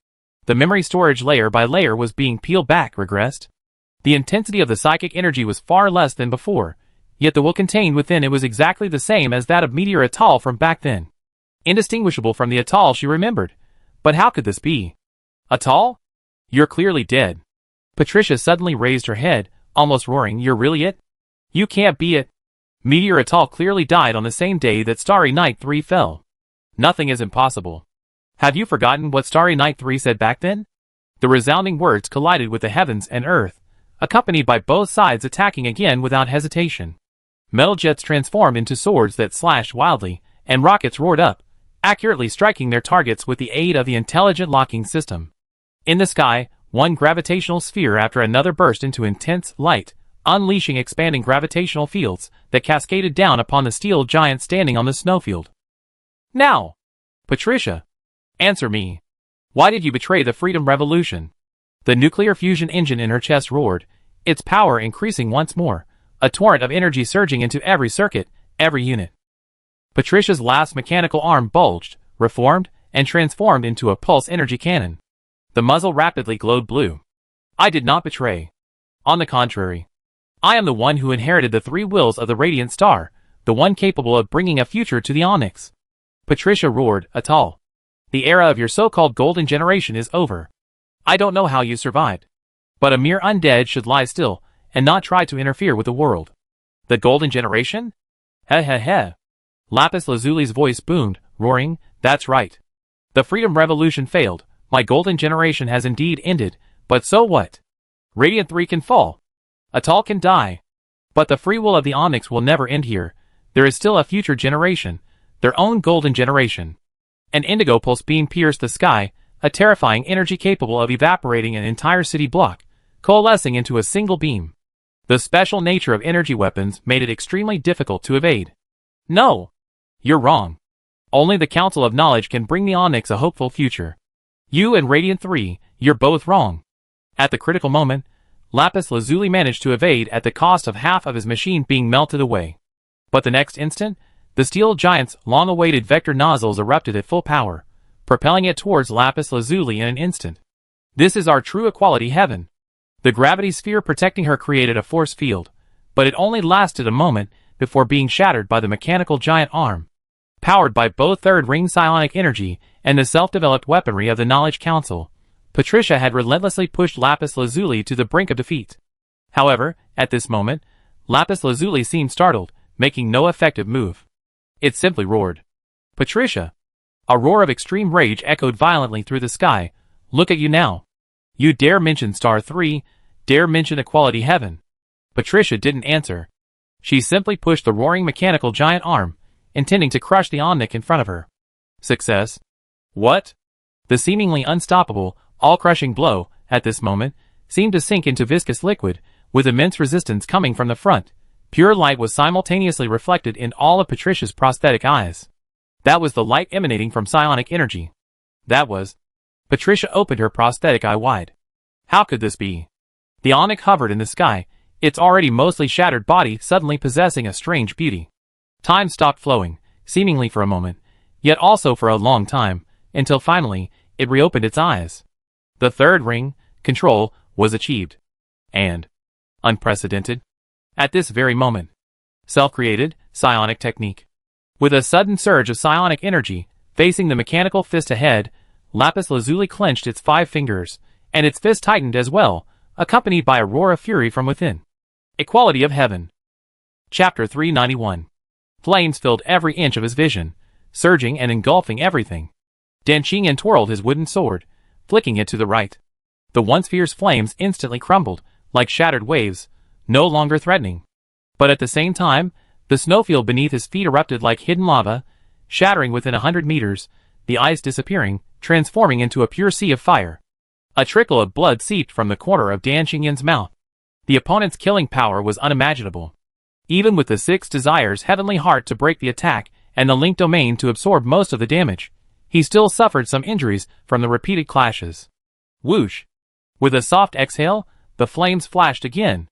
the memory storage layer by layer, was being peeled back, regressed. The intensity of the psychic energy was far less than before, yet the will contained within it was exactly the same as that of Meteor Atoll from back then. Indistinguishable from the Atoll she remembered. But how could this be? Atoll? You're clearly dead. Patricia suddenly raised her head, almost roaring, "You're really it? You can't be it." Meteor Atoll clearly died on the same day that Starry Night 3 fell. Nothing is impossible. Have you forgotten what Starry Night 3 said back then? The resounding words collided with the heavens and earth, accompanied by both sides attacking again without hesitation. Metal jets transformed into swords that slashed wildly, and rockets roared up, accurately striking their targets with the aid of the intelligent locking system. In the sky, one gravitational sphere after another burst into intense light, unleashing expanding gravitational fields that cascaded down upon the steel giant standing on the snowfield. Now! Patricia! Answer me! Why did you betray the Freedom Revolution? The nuclear fusion engine in her chest roared, its power increasing once more, a torrent of energy surging into every circuit, every unit. Patricia's last mechanical arm bulged, reformed, and transformed into a pulse energy cannon. The muzzle rapidly glowed blue. I did not betray. On the contrary. I am the one who inherited the 3 wills of the Radiant Star, the one capable of bringing a future to the Onyx. Patricia roared, Atoll. The era of your so-called golden generation is over. I don't know how you survived. But a mere undead should lie still, and not try to interfere with the world. The golden generation? Heh heh heh. Lapis Lazuli's voice boomed, roaring, that's right. The Freedom Revolution failed, my golden generation has indeed ended, but so what? Radiant 3 can fall. Atoll can die. But the free will of the Onyx will never end here. There is still a future generation, their own golden generation. An indigo pulse beam pierced the sky, a terrifying energy capable of evaporating an entire city block, coalescing into a single beam. The special nature of energy weapons made it extremely difficult to evade. No! You're wrong. Only the Council of Knowledge can bring the Onyx a hopeful future. You and Radiant 3, you're both wrong. At the critical moment, Lapis Lazuli managed to evade at the cost of half of his machine being melted away. But the next instant, the steel giant's long-awaited vector nozzles erupted at full power, propelling it towards Lapis Lazuli in an instant. This is our true equality heaven. The gravity sphere protecting her created a force field, but it only lasted a moment before being shattered by the mechanical giant arm. Powered by both third ring psionic energy and the self-developed weaponry of the Knowledge Council, Patricia had relentlessly pushed Lapis Lazuli to the brink of defeat. However, at this moment, Lapis Lazuli seemed startled, making no effective move. It simply roared. Patricia! A roar of extreme rage echoed violently through the sky. Look at you now. You dare mention Star 3, dare mention equality heaven. Patricia didn't answer. She simply pushed the roaring mechanical giant arm, intending to crush the Omnic in front of her. Success? What? The seemingly unstoppable, all-crushing blow, at this moment, seemed to sink into viscous liquid, with immense resistance coming from the front. Pure light was simultaneously reflected in all of Patricia's prosthetic eyes. That was the light emanating from psionic energy. That was... Patricia opened her prosthetic eye wide. How could this be? The onyx hovered in the sky, its already mostly shattered body suddenly possessing a strange beauty. Time stopped flowing, seemingly for a moment, yet also for a long time, until finally, it reopened its eyes. The third ring, control, was achieved. And unprecedented. At this very moment. Self-created, psionic technique. With a sudden surge of psionic energy, facing the mechanical fist ahead, lapis lazuli clenched its 5 fingers, and its fist tightened as well, accompanied by a roar of fury from within. Equality of Heaven. Chapter 391. Flames filled every inch of his vision, surging and engulfing everything. Dan Qingyan twirled his wooden sword, flicking it to the right. The once fierce flames instantly crumbled, like shattered waves, no longer threatening. But at the same time, the snowfield beneath his feet erupted like hidden lava, shattering within 100 meters, the ice disappearing, transforming into a pure sea of fire. A trickle of blood seeped from the corner of Dan Qingyan's mouth. The opponent's killing power was unimaginable. Even with the 6 Desires' heavenly heart to break the attack and the link domain to absorb most of the damage, he still suffered some injuries from the repeated clashes. Whoosh! With a soft exhale, the flames flashed again.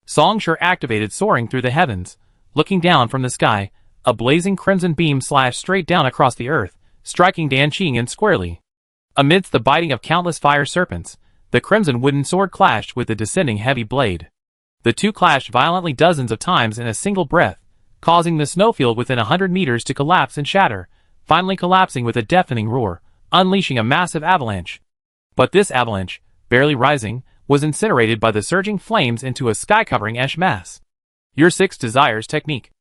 Songshur activated, soaring through the heavens, looking down from the sky, a blazing crimson beam slashed straight down across the earth, striking Dan Qingyan squarely. Amidst the biting of countless fire serpents, the crimson wooden sword clashed with the descending heavy blade. The two clashed violently dozens of times in a single breath, causing the snowfield within 100 meters to collapse and shatter, finally collapsing with a deafening roar, unleashing a massive avalanche. But this avalanche, barely rising, was incinerated by the surging flames into a sky-covering ash mass. Your 6 Desires technique.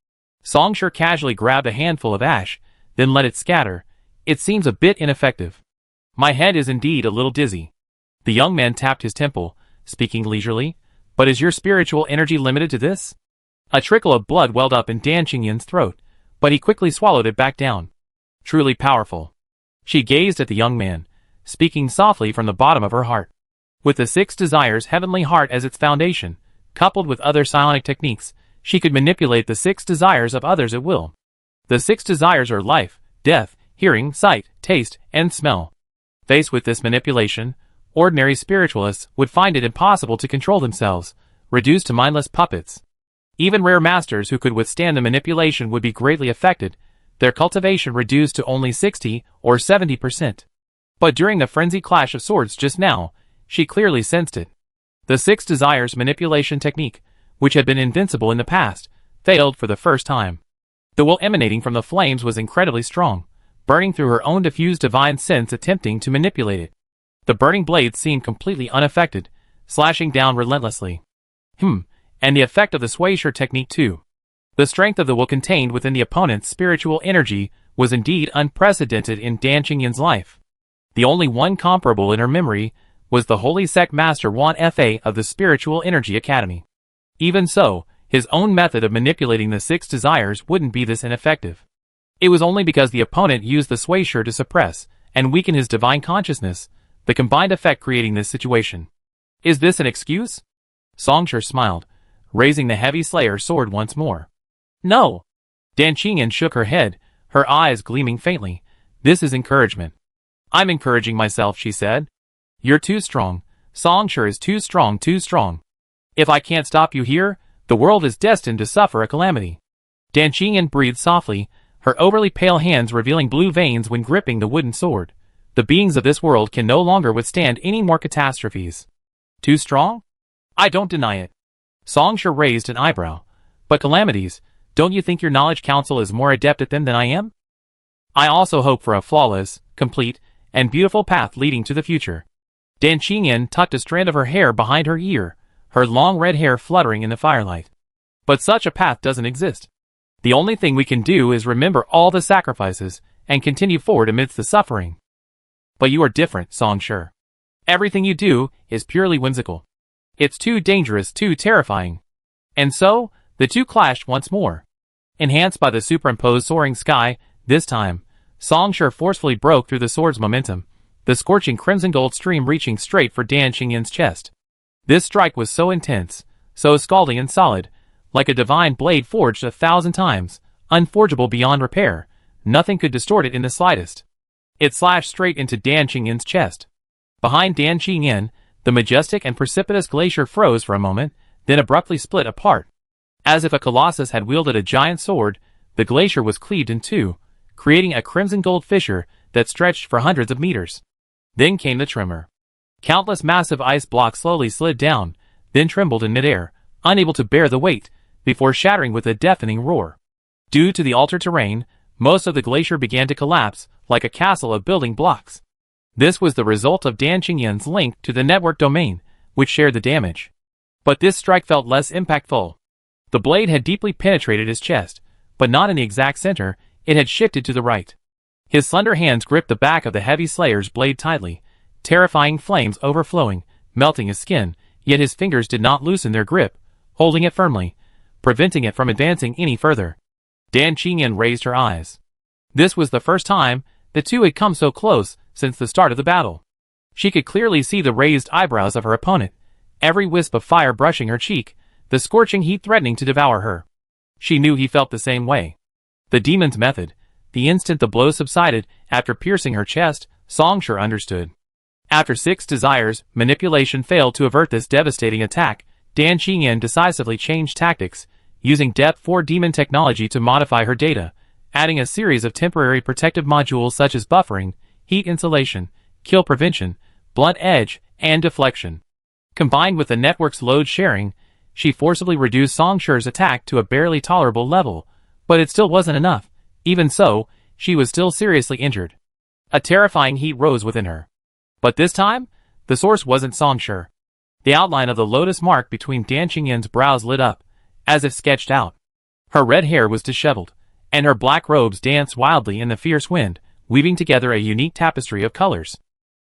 Songshur casually grabbed a handful of ash, then let it scatter. It seems a bit ineffective. My head is indeed a little dizzy. The young man tapped his temple, speaking leisurely. But is your spiritual energy limited to this? A trickle of blood welled up in Dan Qingyan's throat, but he quickly swallowed it back down. Truly powerful. She gazed at the young man, speaking softly from the bottom of her heart. With the 6 Desires' heavenly heart as its foundation, coupled with other psionic techniques, she could manipulate the 6 Desires of others at will. The 6 Desires are life, death, hearing, sight, taste, and smell. Faced with this manipulation, ordinary spiritualists would find it impossible to control themselves, reduced to mindless puppets. Even rare masters who could withstand the manipulation would be greatly affected, their cultivation reduced to only 60 or 70%. But during the frenzied clash of swords just now, she clearly sensed it. The 6 Desires manipulation technique, which had been invincible in the past, failed for the first time. The will emanating from the flames was incredibly strong, burning through her own diffused divine sense attempting to manipulate it. The burning blades seemed completely unaffected, slashing down relentlessly. And the effect of the Swaysher technique too. The strength of the will contained within the opponent's spiritual energy was indeed unprecedented in Dan Qingyan's life. The only one comparable in her memory was the Holy Sect Master Wan Fa of the Spiritual Energy Academy. Even so, his own method of manipulating the 6 Desires wouldn't be this ineffective. It was only because the opponent used the Swaysher to suppress and weaken his divine consciousness, the combined effect creating this situation. Is this an excuse? Songshur smiled, raising the heavy Slayer sword once more. No. Dan Qingyan shook her head, her eyes gleaming faintly. This is encouragement. I'm encouraging myself, she said. You're too strong. Songshur is too strong, too strong. If I can't stop you here, the world is destined to suffer a calamity. Dan Qingyan breathed softly, her overly pale hands revealing blue veins when gripping the wooden sword. The beings of this world can no longer withstand any more catastrophes. Too strong? I don't deny it. Songshur raised an eyebrow. But calamities, don't you think your knowledge council is more adept at them than I am? I also hope for a flawless, complete, and beautiful path leading to the future. Dan Qingyan tucked a strand of her hair behind her ear, her long red hair fluttering in the firelight. But such a path doesn't exist. The only thing we can do is remember all the sacrifices and continue forward amidst the suffering. But you are different, Songshur. Everything you do is purely whimsical. It's too dangerous, too terrifying. And so, the two clashed once more. Enhanced by the superimposed soaring sky, this time, Songshur forcefully broke through the sword's momentum, the scorching crimson gold stream reaching straight for Dan Qingyan's chest. This strike was so intense, so scalding and solid, like a divine blade forged 1,000 times, unforgeable beyond repair, nothing could distort it in the slightest. It slashed straight into Dan Qingyan's chest. Behind Dan Qingyan, the majestic and precipitous glacier froze for a moment, then abruptly split apart. As if a colossus had wielded a giant sword, the glacier was cleaved in two, creating a crimson-gold fissure that stretched for hundreds of meters. Then came the tremor. Countless massive ice blocks slowly slid down, then trembled in midair, unable to bear the weight, before shattering with a deafening roar. Due to the altered terrain, most of the glacier began to collapse, like a castle of building blocks. This was the result of Dan Qingyan's link to the network domain, which shared the damage. But this strike felt less impactful. The blade had deeply penetrated his chest, but not in the exact center. It had shifted to the right. His slender hands gripped the back of the heavy slayer's blade tightly, terrifying flames overflowing, melting his skin, yet his fingers did not loosen their grip, holding it firmly, preventing it from advancing any further. Dan Qingyan raised her eyes. This was the first time the two had come so close since the start of the battle. She could clearly see the raised eyebrows of her opponent, every wisp of fire brushing her cheek, the scorching heat threatening to devour her. She knew he felt the same way. The demon's method. The instant the blow subsided, after piercing her chest, Songshur understood. After 6 desires, manipulation failed to avert this devastating attack. Dan Qingyan decisively changed tactics, using Depth 4 demon technology to modify her data, adding a series of temporary protective modules such as buffering, heat insulation, kill prevention, blunt edge, and deflection. Combined with the network's load sharing, she forcibly reduced Songshur's attack to a barely tolerable level, but it still wasn't enough. Even so, she was still seriously injured. A terrifying heat rose within her. But this time, the source wasn't Songshur. The outline of the lotus mark between Dan Qingyan's brows lit up, as if sketched out. Her red hair was disheveled, and her black robes danced wildly in the fierce wind, weaving together a unique tapestry of colors.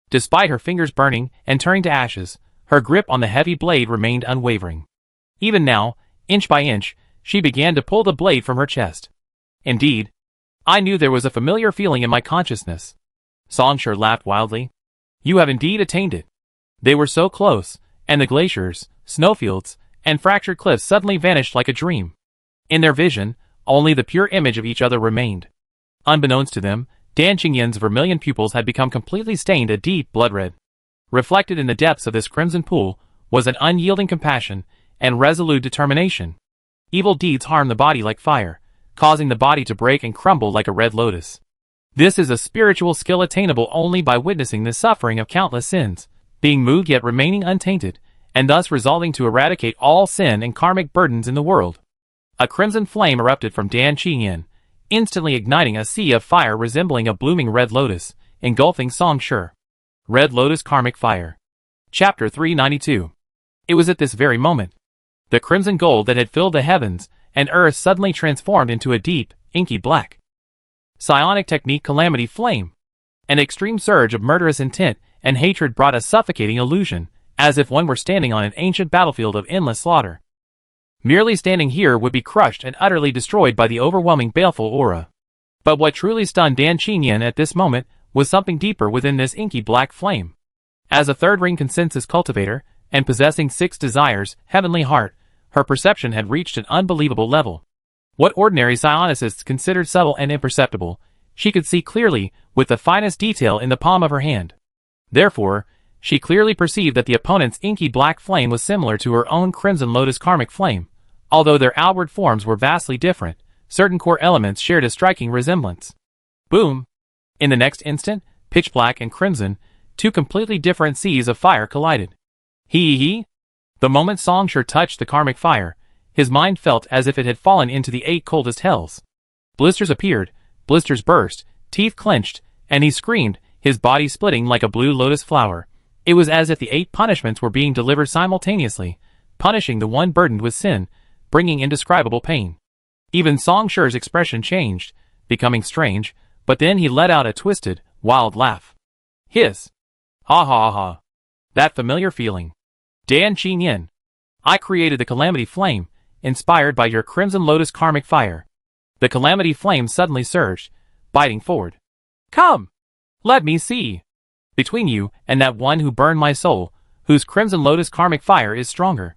Despite her fingers burning and turning to ashes, her grip on the heavy blade remained unwavering. Even now, inch by inch, she began to pull the blade from her chest. Indeed, I knew there was a familiar feeling in my consciousness. Songshur laughed wildly. You have indeed attained it. They were so close, and the glaciers, snowfields, and fractured cliffs suddenly vanished like a dream. In their vision, only the pure image of each other remained. Unbeknownst to them, Dan Qingyan's vermilion pupils had become completely stained a deep blood red. Reflected in the depths of this crimson pool was an unyielding compassion and resolute determination. Evil deeds harm the body like fire, causing the body to break and crumble like a red lotus. This is a spiritual skill attainable only by witnessing the suffering of countless sins, being moved yet remaining untainted, and thus resolving to eradicate all sin and karmic burdens in the world. A crimson flame erupted from Dan Qingyan, instantly igniting a sea of fire resembling a blooming red lotus, engulfing Songshur. Red Lotus Karmic Fire. Chapter 392. It was at this very moment. The crimson gold that had filled the heavens and earth suddenly transformed into a deep, inky black. Psionic technique Calamity Flame. An extreme surge of murderous intent and hatred brought a suffocating illusion, as if one were standing on an ancient battlefield of endless slaughter. Merely standing here would be crushed and utterly destroyed by the overwhelming baleful aura. But what truly stunned Dan Qingyan at this moment was something deeper within this inky black flame. As a third-ring consensus cultivator, and possessing 6 desires, heavenly heart, her perception had reached an unbelievable level. What ordinary psionicists considered subtle and imperceptible, she could see clearly with the finest detail in the palm of her hand. Therefore, she clearly perceived that the opponent's inky black flame was similar to her own crimson lotus karmic flame. Although their outward forms were vastly different, certain core elements shared a striking resemblance. Boom! In the next instant, pitch black and crimson, 2 completely different seas of fire collided. Hee. The moment Songshur touched the karmic fire, his mind felt as if it had fallen into the 8 coldest hells. Blisters appeared, blisters burst, teeth clenched, and he screamed, his body splitting like a blue lotus flower. It was as if the 8 punishments were being delivered simultaneously, punishing the one burdened with sin, bringing indescribable pain. Even Songshur's expression changed, becoming strange, but then he let out a twisted, wild laugh. Hiss. Ha ha ha. That familiar feeling. Dan Qingyan. I created the Calamity Flame, inspired by your Crimson Lotus karmic fire. The Calamity Flame suddenly surged, biting forward. Come! Let me see. Between you and that one who burned my soul, whose Crimson Lotus karmic fire is stronger.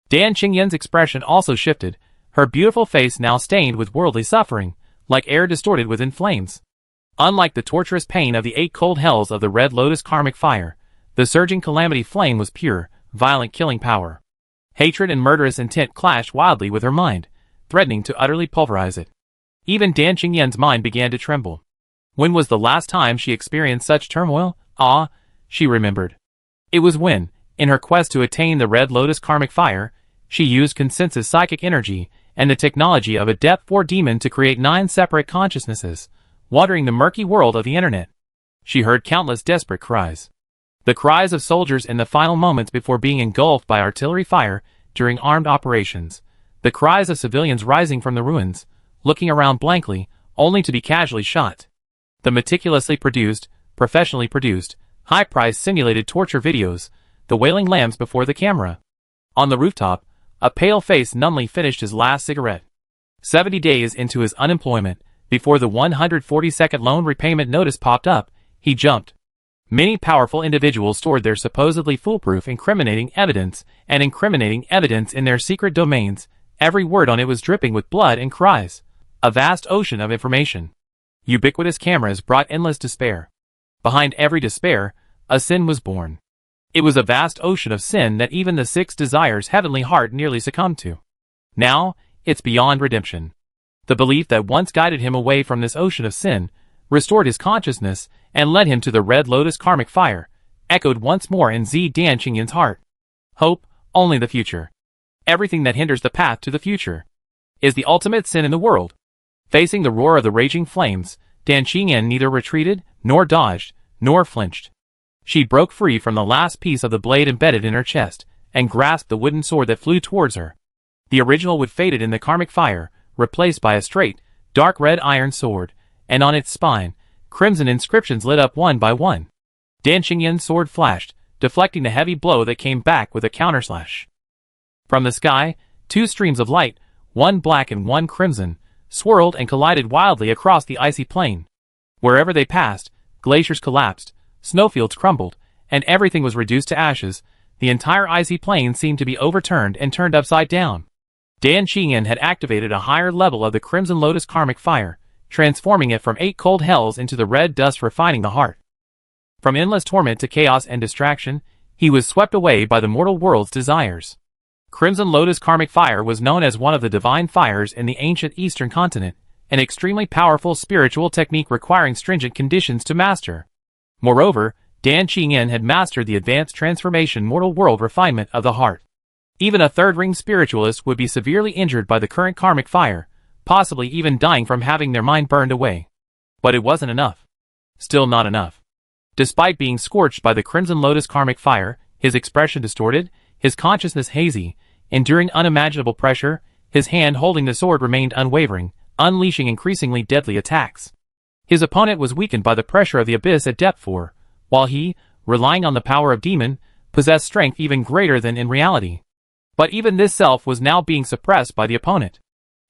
Dan Qingyan's expression also shifted, her beautiful face now stained with worldly suffering, like air distorted within flames. Unlike the torturous pain of the 8 cold hells of the Red Lotus karmic fire, the surging calamity flame was pure, violent killing power. Hatred and murderous intent clashed wildly with her mind, threatening to utterly pulverize it. Even Dan Qingyan's mind began to tremble. When was the last time she experienced such turmoil? She remembered. It was when, in her quest to attain the Red Lotus karmic fire, she used consensus psychic energy and the technology of a Depth 4 demon to create 9 separate consciousnesses, watering the murky world of the internet. She heard countless desperate cries. The cries of soldiers in the final moments before being engulfed by artillery fire during armed operations. The cries of civilians rising from the ruins, looking around blankly, only to be casually shot. The meticulously produced, professionally produced, high-priced simulated torture videos, the wailing lambs before the camera. On the rooftop, a pale-faced numbly finished his last cigarette. 70 days into his unemployment, before the 140-second loan repayment notice popped up, he jumped. Many powerful individuals stored their supposedly foolproof incriminating evidence in their secret domains. Every word on it was dripping with blood and cries. A vast ocean of information. Ubiquitous cameras brought endless despair. Behind every despair, a sin was born. It was a vast ocean of sin that even the 6 Desires' heavenly heart nearly succumbed to. Now, it's beyond redemption. The belief that once guided him away from this ocean of sin, restored his consciousness, and led him to the Red Lotus karmic fire, echoed once more in Dan Qingyan's heart. Hope, only the future. Everything that hinders the path to the future is the ultimate sin in the world. Facing the roar of the raging flames, Dan Qingyan neither retreated, nor dodged, nor flinched. She broke free from the last piece of the blade embedded in her chest, and grasped the wooden sword that flew towards her. The original would faded in the karmic fire, replaced by a straight, dark red iron sword, and on its spine, crimson inscriptions lit up one by one. Dan Qingyan's sword flashed, deflecting the heavy blow that came back with a counterslash. From the sky, 2 streams of light, one black and one crimson, swirled and collided wildly across the icy plain. Wherever they passed, glaciers collapsed, snowfields crumbled, and everything was reduced to ashes. The entire icy plain seemed to be overturned and turned upside down. Dan Qingyan had activated a higher level of the Crimson Lotus karmic fire, transforming it from 8 cold hells into the red dust refining the heart. From endless torment to chaos and distraction, he was swept away by the mortal world's desires. Crimson Lotus karmic fire was known as one of the divine fires in the ancient eastern continent, an extremely powerful spiritual technique requiring stringent conditions to master. Moreover, Dan Qingyan had mastered the advanced transformation mortal world refinement of the heart. Even a third-ring spiritualist would be severely injured by the current karmic fire, possibly even dying from having their mind burned away. But it wasn't enough. Still not enough. Despite being scorched by the Crimson Lotus karmic fire, his expression distorted, his consciousness hazy, enduring unimaginable pressure, his hand holding the sword remained unwavering, unleashing increasingly deadly attacks. His opponent was weakened by the pressure of the abyss at depth 4, while he, relying on the power of demon, possessed strength even greater than in reality. But even this self was now being suppressed by the opponent.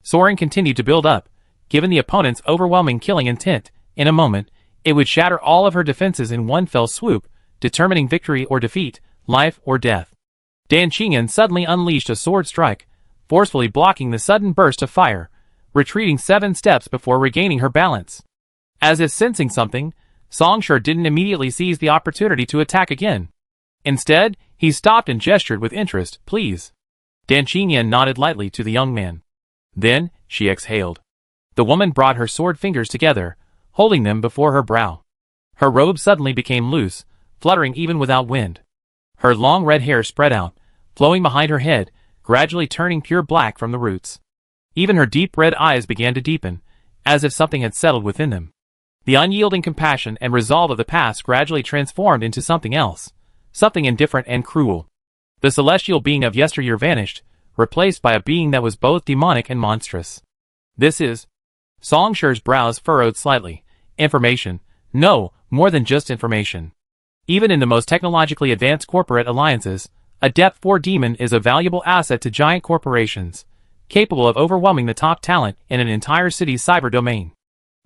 Soaring continued to build up. Given the opponent's overwhelming killing intent, in a moment, it would shatter all of her defenses in one fell swoop, determining victory or defeat, life or death. Dan Qingyan suddenly unleashed a sword strike, forcefully blocking the sudden burst of fire, retreating 7 steps before regaining her balance. As if sensing something, Songshur didn't immediately seize the opportunity to attack again. Instead, he stopped and gestured with interest. Please. Dan Qingyan nodded lightly to the young man. Then, she exhaled. The woman brought her sword fingers together, holding them before her brow. Her robe suddenly became loose, fluttering even without wind. Her long red hair spread out, flowing behind her head, gradually turning pure black from the roots. Even her deep red eyes began to deepen, as if something had settled within them. The unyielding compassion and resolve of the past gradually transformed into something else, something indifferent and cruel. The celestial being of yesteryear vanished, replaced by a being that was both demonic and monstrous. This is... Songshur's brows furrowed slightly. Information. No, more than just information. Even in the most technologically advanced corporate alliances, a Depth 4 demon is a valuable asset to giant corporations, capable of overwhelming the top talent in an entire city's cyber domain.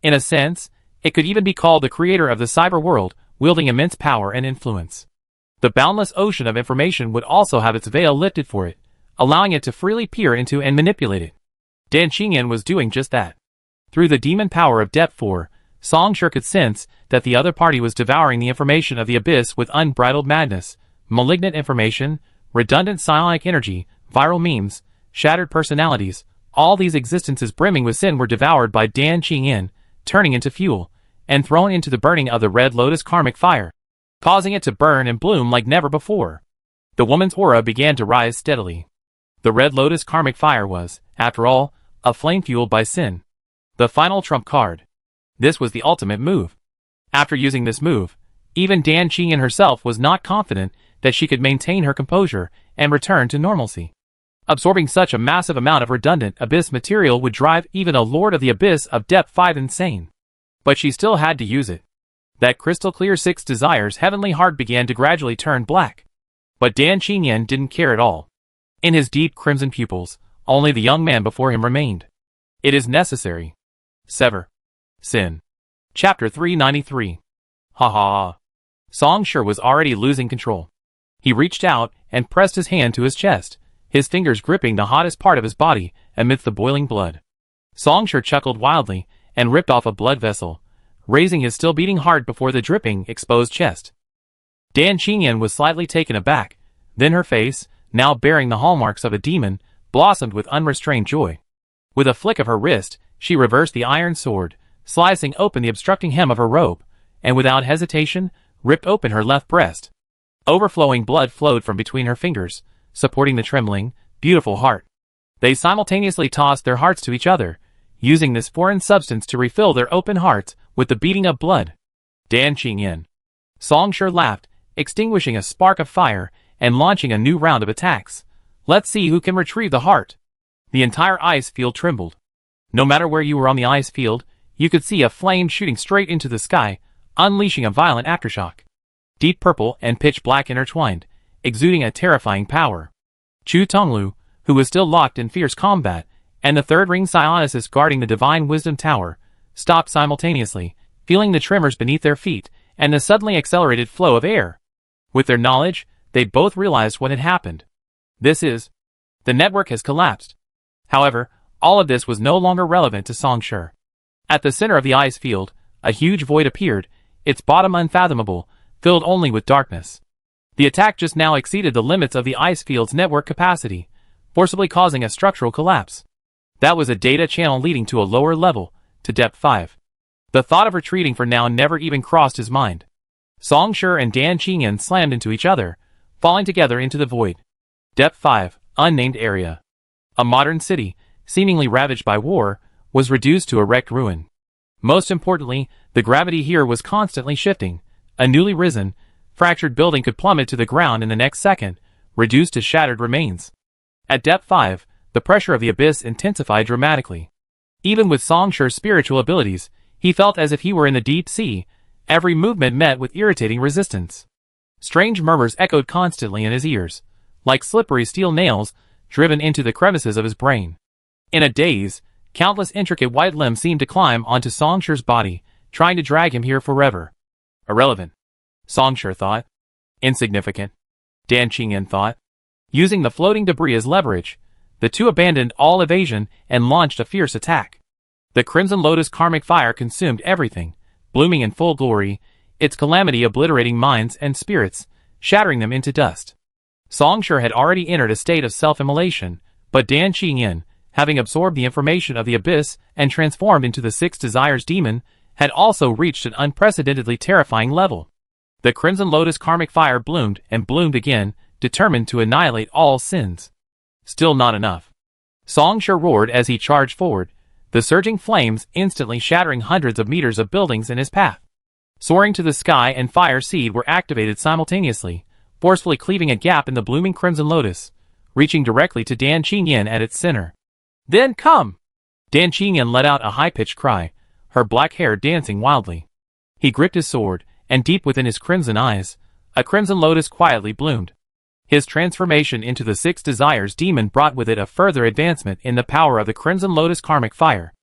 In a sense, it could even be called the creator of the cyber world, wielding immense power and influence. The boundless ocean of information would also have its veil lifted for it, allowing it to freely peer into and manipulate it. Dan Qingyan was doing just that. Through the demon power of Depth 4, Songshur could sense that the other party was devouring the information of the abyss with unbridled madness, malignant information, redundant psionic energy, viral memes, shattered personalities. All these existences brimming with sin were devoured by Dan Qingyan, turning into fuel, and thrown into the burning of the Red Lotus karmic fire, causing it to burn and bloom like never before. The woman's aura began to rise steadily. The Red Lotus karmic fire was, after all, a flame fueled by sin. The final trump card. This was the ultimate move. After using this move, even Dan Qingyan herself was not confident that she could maintain her composure and return to normalcy. Absorbing such a massive amount of redundant abyss material would drive even a Lord of the Abyss of Depth 5 insane. But she still had to use it. That crystal clear Six Desires heavenly heart began to gradually turn black. But Dan Qingyan didn't care at all. In his deep crimson pupils, only the young man before him remained. It is necessary. Sever. Sin. Chapter 393. Ha ha. Songshur was already losing control. He reached out and pressed his hand to his chest, his fingers gripping the hottest part of his body amidst the boiling blood. Songshur chuckled wildly and ripped off a blood vessel, raising his still beating heart before the dripping, exposed chest. Dan Qingyan was slightly taken aback, then her face, now bearing the hallmarks of a demon, blossomed with unrestrained joy. With a flick of her wrist, she reversed the iron sword, slicing open the obstructing hem of her robe, and without hesitation, ripped open her left breast. Overflowing blood flowed from between her fingers, supporting the trembling, beautiful heart. They simultaneously tossed their hearts to each other, using this foreign substance to refill their open hearts with the beating of blood. Dan Qingyan. Songshur laughed, extinguishing a spark of fire and launching a new round of attacks. Let's see who can retrieve the heart. The entire ice field trembled. No matter where you were on the ice field, you could see a flame shooting straight into the sky, unleashing a violent aftershock. Deep purple and pitch black intertwined, exuding a terrifying power. Chu Tonglu, who was still locked in fierce combat, and the third ring psionicist guarding the Divine Wisdom Tower, stopped simultaneously, feeling the tremors beneath their feet and the suddenly accelerated flow of air. With their knowledge, they both realized what had happened. The network has collapsed. However, all of this was no longer relevant to Songshur. At the center of the ice field, a huge void appeared, its bottom unfathomable, filled only with darkness. The attack just now exceeded the limits of the ice field's network capacity, forcibly causing a structural collapse. That was a data channel leading to a lower level, to Depth 5. The thought of retreating for now never even crossed his mind. Songshur and Dan Qingyan slammed into each other, falling together into the void. Depth 5, unnamed area. A modern city, seemingly ravaged by war, was reduced to a wrecked ruin. Most importantly, the gravity here was constantly shifting. A newly risen, fractured building could plummet to the ground in the next second, reduced to shattered remains. At Depth 5, the pressure of the abyss intensified dramatically. Even with Songshur's spiritual abilities, he felt as if he were in the deep sea, every movement met with irritating resistance. Strange murmurs echoed constantly in his ears, like slippery steel nails driven into the crevices of his brain. In a daze, countless intricate white limbs seemed to climb onto Songshur's body, trying to drag him here forever. Irrelevant. Songshur thought. Insignificant. Dan Qingyan thought. Using the floating debris as leverage, the two abandoned all evasion and launched a fierce attack. The Crimson Lotus karmic fire consumed everything, blooming in full glory, its calamity obliterating minds and spirits, shattering them into dust. Songshur had already entered a state of self-immolation, but Dan Qingyan, having absorbed the information of the abyss and transformed into the Six Desires demon, had also reached an unprecedentedly terrifying level. The Crimson Lotus karmic fire bloomed and bloomed again, determined to annihilate all sins. Still not enough. Songshur roared as he charged forward, the surging flames instantly shattering hundreds of meters of buildings in his path. Soaring to the sky and fire seed were activated simultaneously, forcefully cleaving a gap in the blooming Crimson Lotus, reaching directly to Dan Qingyan at its center. Then come! Dan Qingyan let out a high-pitched cry, her black hair dancing wildly. He gripped his sword, and deep within his crimson eyes, a Crimson Lotus quietly bloomed. His transformation into the Six Desires demon brought with it a further advancement in the power of the Crimson Lotus karmic fire.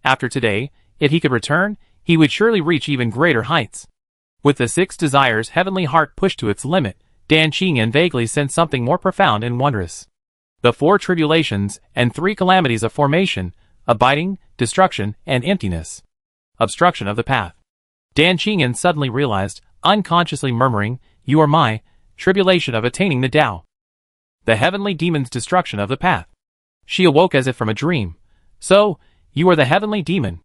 After today, if he could return, he would surely reach even greater heights. With the Six Desires heavenly heart pushed to its limit, Dan Qingyan vaguely sensed something more profound and wondrous. The 4 tribulations and 3 calamities of formation, abiding, destruction, and emptiness. Obstruction of the path. Dan Qingyan suddenly realized, unconsciously murmuring, "You are my tribulation of attaining the Tao." The heavenly demon's destruction of the path. She awoke as if from a dream. So, you are the heavenly demon.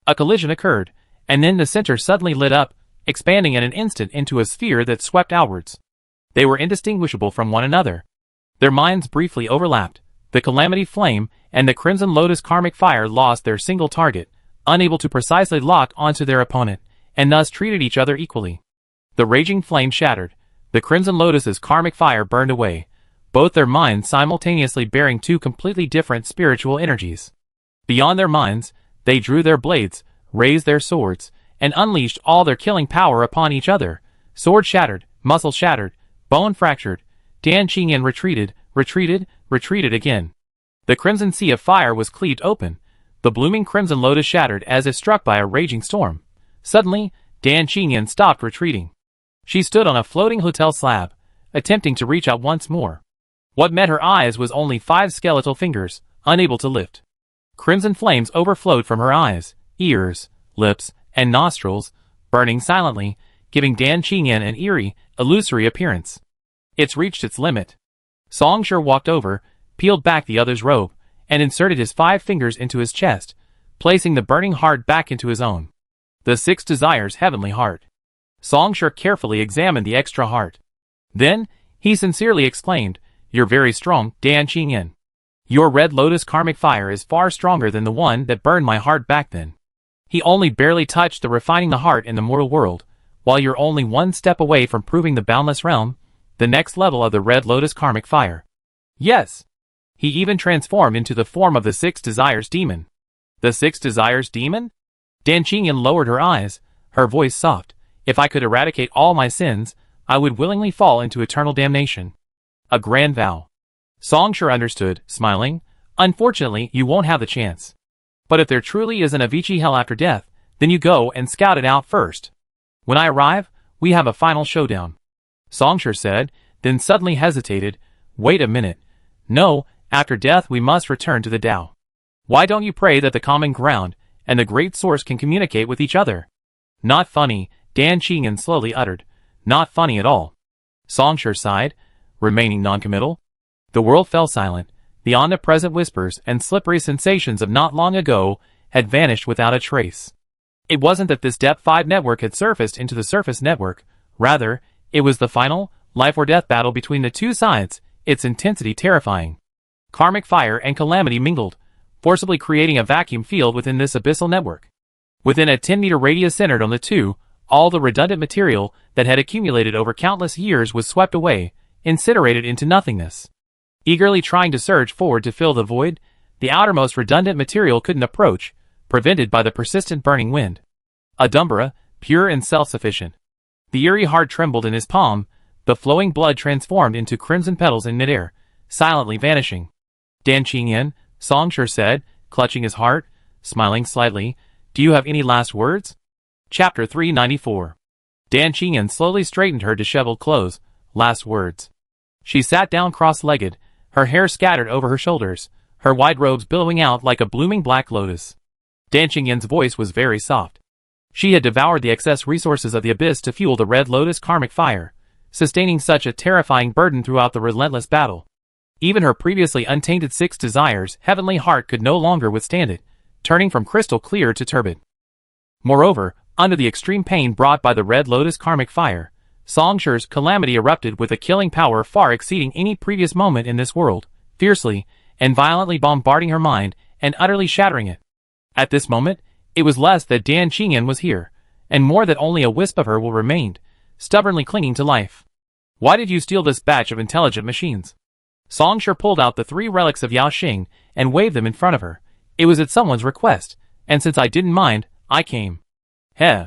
A collision occurred, and then the center suddenly lit up, expanding in an instant into a sphere that swept outwards. They were indistinguishable from one another. Their minds briefly overlapped. The Calamity Flame and the Crimson Lotus Karmic Fire lost their single target, unable to precisely lock onto their opponent, and thus treated each other equally. The Raging Flame shattered. The Crimson Lotus's Karmic Fire burned away, both their minds simultaneously bearing two completely different spiritual energies. Beyond their minds, they drew their blades, raised their swords, and unleashed all their killing power upon each other. Sword shattered, muscle shattered, bone fractured. Dan Qingyan retreated again. The Crimson Sea of Fire was cleaved open. The blooming Crimson Lotus shattered as if struck by a raging storm. Suddenly, Dan Qingyan stopped retreating. She stood on a floating hotel slab, attempting to reach out once more. What met her eyes was only 5 skeletal fingers, unable to lift. Crimson flames overflowed from her eyes, ears, lips, and nostrils, burning silently, giving Dan Qingyan an eerie, illusory appearance. It's reached its limit. Songshur walked over, peeled back the other's robe, and inserted his 5 fingers into his chest, placing the burning heart back into his own. The 6 Desires Heavenly Heart. Songshur carefully examined the extra heart. Then, he sincerely exclaimed, "You're very strong, Dan Qingyan. Your Red Lotus Karmic Fire is far stronger than the one that burned my heart back then." He only barely touched the refining the heart in the mortal world, while you're only one step away from proving the boundless realm, the next level of the Red Lotus Karmic Fire. Yes. He even transformed into the form of the 6 Desires Demon. The 6 Desires Demon? Dan Qingyan lowered her eyes, her voice soft. "If I could eradicate all my sins, I would willingly fall into eternal damnation." A grand vow. Songshur understood, smiling. "Unfortunately, you won't have the chance. But if there truly is an Avicii hell after death, then you go and scout it out first. When I arrive, we have a final showdown." Songshur said, then suddenly hesitated. "Wait a minute. No, after death we must return to the Tao. Why don't you pray that the common ground and the great source can communicate with each other?" "Not funny," Dan Qingyan slowly uttered. "Not funny at all." Songshur sighed, remaining noncommittal. The world fell silent. The omnipresent whispers and slippery sensations of not long ago had vanished without a trace. It wasn't that this Depth 5 network had surfaced into the surface network. Rather, it was the final, life-or-death battle between the two sides, its intensity terrifying. Karmic fire and calamity mingled, forcibly creating a vacuum field within this abyssal network. Within a 10-meter radius centered on the two, all the redundant material that had accumulated over countless years was swept away, incinerated into nothingness. Eagerly trying to surge forward to fill the void, the outermost redundant material couldn't approach, prevented by the persistent burning wind. Adumbra, pure and self-sufficient. The eerie heart trembled in his palm, the flowing blood transformed into crimson petals in midair, silently vanishing. "Dan Qingyan," Songshur said, clutching his heart, smiling slightly, "do you have any last words?" Chapter 394. Dan Qingyan slowly straightened her disheveled clothes. Last words. She sat down cross-legged, her hair scattered over her shoulders, her wide robes billowing out like a blooming black lotus. Dan Qingyan's voice was very soft. She had devoured the excess resources of the abyss to fuel the Red Lotus Karmic Fire, sustaining such a terrifying burden throughout the relentless battle. Even her previously untainted 6 Desires Heavenly Heart could no longer withstand it, turning from crystal clear to turbid. Moreover, under the extreme pain brought by the Red Lotus Karmic Fire, Songshur's calamity erupted with a killing power far exceeding any previous moment in this world, fiercely and violently bombarding her mind and utterly shattering it. At this moment, it was less that Dan Qingyan was here, and more that only a wisp of her will remained, stubbornly clinging to life. "Why did you steal this batch of intelligent machines?" Songshur pulled out the 3 relics of Yao Xing and waved them in front of her. "It was at someone's request, and since I didn't mind, I came." "Heh."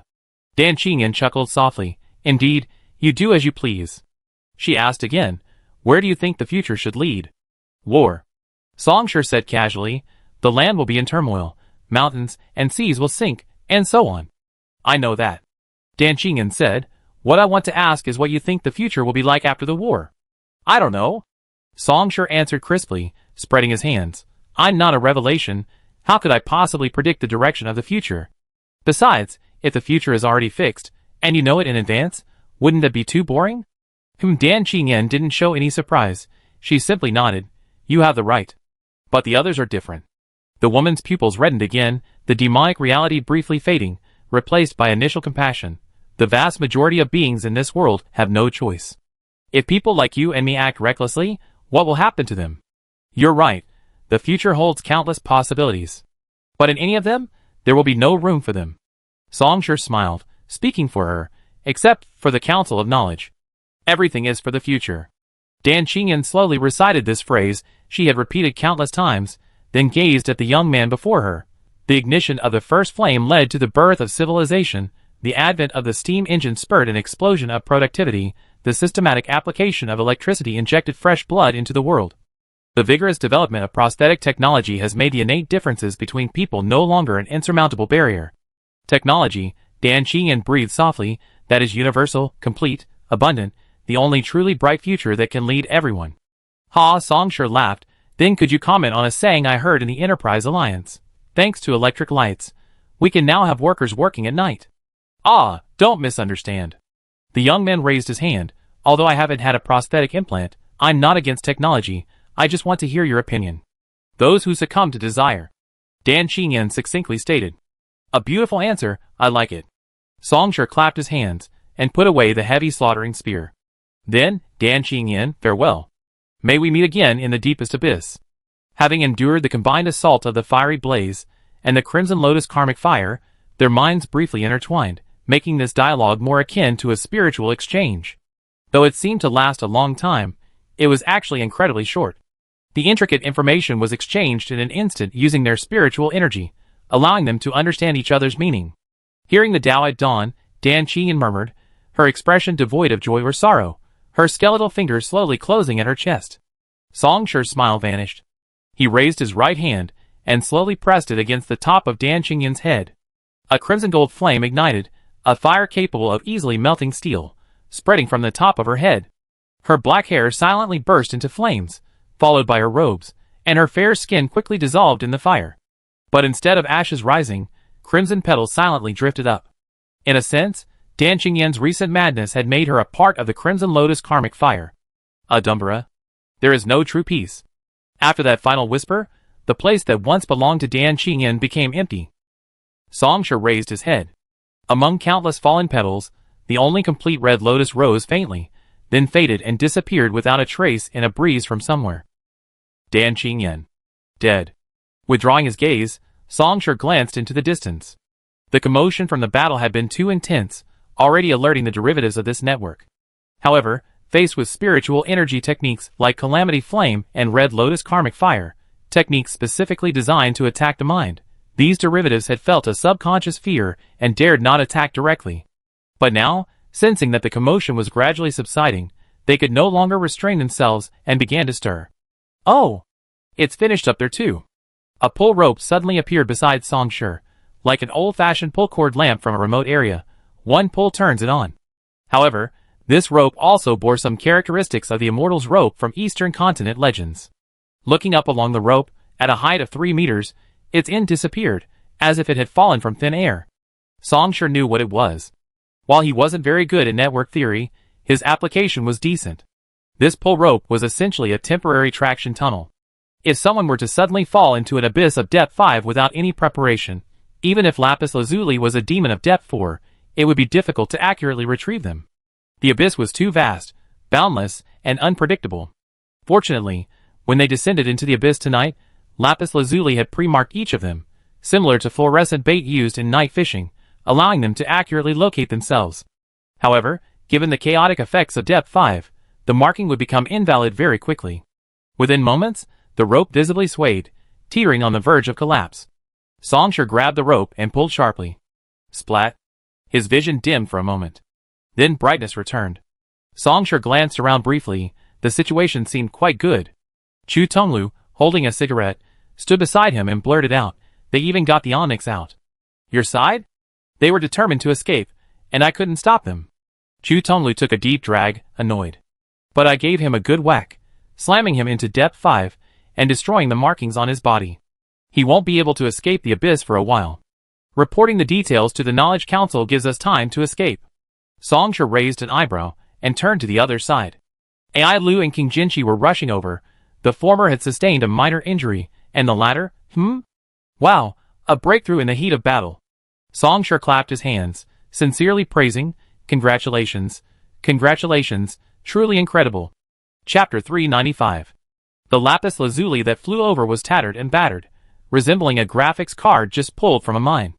Dan Qingyan chuckled softly. "Indeed, you do as you please." She asked again, "Where do you think the future should lead?" "War." Songshur said casually. "The land will be in turmoil, mountains and seas will sink, and so on." "I know that." Dan Qingyan said. "What I want to ask is what you think the future will be like after the war." "I don't know." Songshur answered crisply, spreading his hands. "I'm not a revelation. How could I possibly predict the direction of the future? Besides, if the future is already fixed, and you know it in advance, wouldn't that be too boring? Dan Qingyan didn't show any surprise. She simply nodded. You have the right. But the others are different. The woman's pupils reddened again, the demonic reality briefly fading, replaced by initial compassion. The vast majority of beings in this world have no choice. If people like you and me act recklessly, what will happen to them? You're right. The future holds countless possibilities. But in any of them, there will be no room for them. Songshur smiled, speaking for her, except for the Council of Knowledge. Everything is for the future. Dan Qingyan slowly recited this phrase she had repeated countless times, then gazed at the young man before her. The ignition of the first flame led to the birth of civilization, the advent of the steam engine spurred an explosion of productivity, the systematic application of electricity injected fresh blood into the world. The vigorous development of prosthetic technology has made the innate differences between people no longer an insurmountable barrier. Technology, Dan Qingyan breathed softly, that is universal, complete, abundant, the only truly bright future that can lead everyone. Ha, Songshur laughed. Then could you comment on a saying I heard in the Enterprise Alliance? Thanks to electric lights, we can now have workers working at night. Ah, don't misunderstand. The young man raised his hand. Although I haven't had a prosthetic implant, I'm not against technology, I just want to hear your opinion. Those who succumb to desire. Dan Qingyan succinctly stated. A beautiful answer, I like it. Songshur clapped his hands, and put away the heavy slaughtering spear. Then, Dan Qingyan, farewell. May we meet again in the deepest abyss. Having endured the combined assault of the fiery blaze, and the Crimson Lotus karmic fire, their minds briefly intertwined, making this dialogue more akin to a spiritual exchange. Though it seemed to last a long time, it was actually incredibly short. The intricate information was exchanged in an instant using their spiritual energy, allowing them to understand each other's meaning. Hearing the Tao at dawn, Dan Qingyan murmured, her expression devoid of joy or sorrow, her skeletal fingers slowly closing at her chest. Songshur's smile vanished. He raised his right hand, and slowly pressed it against the top of Dan Qingyan's head. A crimson gold flame ignited, a fire capable of easily melting steel, spreading from the top of her head. Her black hair silently burst into flames, followed by her robes, and her fair skin quickly dissolved in the fire. But instead of ashes rising, crimson petals silently drifted up. In a sense, Dan Qingyan's recent madness had made her a part of the Crimson Lotus karmic fire. Adumbra. There is no true peace. After that final whisper, the place that once belonged to Dan Qingyan became empty. Songshur raised his head. Among countless fallen petals, the only complete red lotus rose faintly, then faded and disappeared without a trace in a breeze from somewhere. Dan Qingyan. Dead. Withdrawing his gaze, Songshur glanced into the distance. The commotion from the battle had been too intense, already alerting the derivatives of this network. However, faced with spiritual energy techniques like Calamity Flame and Red Lotus Karmic Fire, techniques specifically designed to attack the mind, these derivatives had felt a subconscious fear and dared not attack directly. But now, sensing that the commotion was gradually subsiding, they could no longer restrain themselves and began to stir. Oh! It's finished up there too. A pull rope suddenly appeared beside Songshur, like an old-fashioned pull-cord lamp from a remote area. One pull turns it on. However, this rope also bore some characteristics of the Immortal's rope from Eastern Continent legends. Looking up along the rope, at a height of 3 meters, its end disappeared, as if it had fallen from thin air. Songshur knew what it was. While he wasn't very good at network theory, his application was decent. This pull rope was essentially a temporary traction tunnel. If someone were to suddenly fall into an abyss of depth 5 without any preparation, even if Lapis Lazuli was a demon of depth 4, it would be difficult to accurately retrieve them. The abyss was too vast, boundless, and unpredictable. Fortunately, when they descended into the abyss tonight, Lapis Lazuli had pre-marked each of them, similar to fluorescent bait used in night fishing, allowing them to accurately locate themselves. However, given the chaotic effects of depth 5, the marking would become invalid very quickly. Within moments, the rope visibly swayed, teetering on the verge of collapse. Songshur grabbed the rope and pulled sharply. Splat. His vision dimmed for a moment. Then brightness returned. Songshur glanced around briefly. The situation seemed quite good. Chu Tonglu, holding a cigarette, stood beside him and blurted out, "They even got the onyx out." "Your side?" "They were determined to escape, and I couldn't stop them." Chu Tonglu took a deep drag, annoyed. "But I gave him a good whack, slamming him into depth 5, and destroying the markings on his body." He won't be able to escape the abyss for a while. Reporting the details to the Knowledge Council gives us time to escape. Songsha raised an eyebrow and turned to the other side. Ai Lu and King Jinchi were rushing over. The former had sustained a minor injury, and the latter, Wow, a breakthrough in the heat of battle. Songsha clapped his hands, sincerely praising, Congratulations, congratulations, truly incredible. Chapter 395. The lapis lazuli that flew over was tattered and battered, resembling a graphics card just pulled from a mine.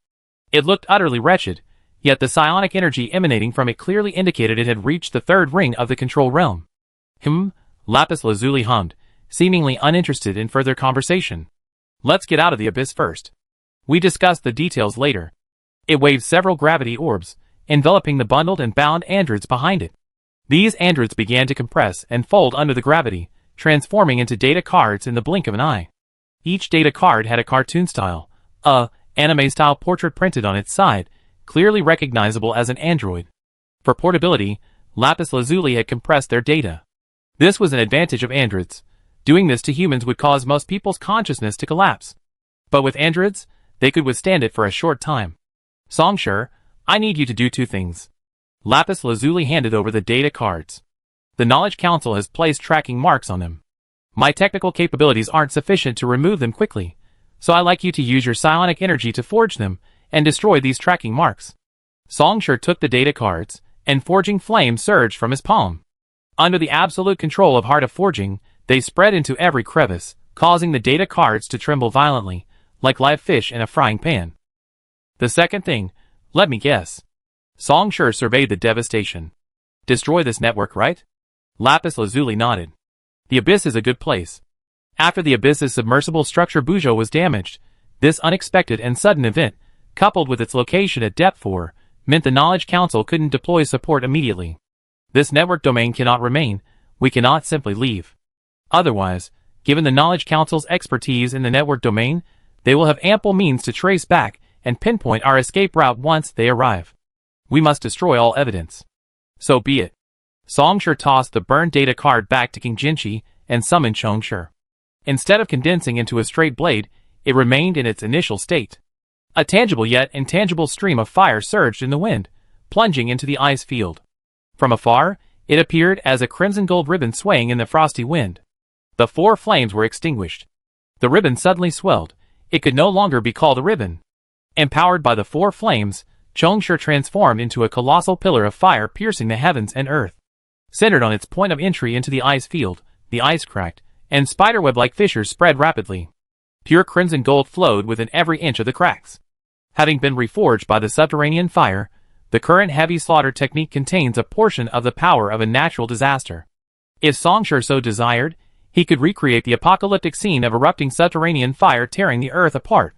It looked utterly wretched, yet the psionic energy emanating from it clearly indicated it had reached the third ring of the control realm. Lapis lazuli hummed, seemingly uninterested in further conversation. Let's get out of the abyss first. We discussed the details later. It waved several gravity orbs, enveloping the bundled and bound androids behind it. These androids began to compress and fold under the gravity, transforming into data cards in the blink of an eye. Each data card had a cartoon-style, anime-style portrait printed on its side, clearly recognizable as an android. For portability, lapis lazuli had compressed their data. This was an advantage of androids. Doing this to humans would cause most people's consciousness to collapse. But with androids, they could withstand it for a short time. Songsha, I need you to do two things. Lapis lazuli handed over the data cards. The Knowledge Council has placed tracking marks on them. My technical capabilities aren't sufficient to remove them quickly, so I'd like you to use your psionic energy to forge them and destroy these tracking marks. Songsha took the data cards, and forging flame surged from his palm. Under the absolute control of Heart of Forging, they spread into every crevice, causing the data cards to tremble violently, like live fish in a frying pan. The second thing, let me guess. Songsha surveyed the devastation. Destroy this network, right? Lapis lazuli nodded. The abyss is a good place. After the abyss's submersible structure Bujo was damaged, this unexpected and sudden event, coupled with its location at depth 4, meant the Knowledge Council couldn't deploy support immediately. This network domain cannot remain, we cannot simply leave. Otherwise, given the Knowledge Council's expertise in the network domain, they will have ample means to trace back and pinpoint our escape route once they arrive. We must destroy all evidence. So be it. Songsha tossed the burned data card back to King Jinchi and summoned Songsha. Instead of condensing into a straight blade, it remained in its initial state. A tangible yet intangible stream of fire surged in the wind, plunging into the ice field. From afar, it appeared as a crimson gold ribbon swaying in the frosty wind. The four flames were extinguished. The ribbon suddenly swelled. It could no longer be called a ribbon. Empowered by the four flames, Songsha transformed into a colossal pillar of fire piercing the heavens and earth. Centered on its point of entry into the ice field, the ice cracked, and spiderweb-like fissures spread rapidly. Pure crimson gold flowed within every inch of the cracks. Having been reforged by the subterranean fire, the current heavy slaughter technique contains a portion of the power of a natural disaster. If Songsha so desired, he could recreate the apocalyptic scene of erupting subterranean fire tearing the earth apart.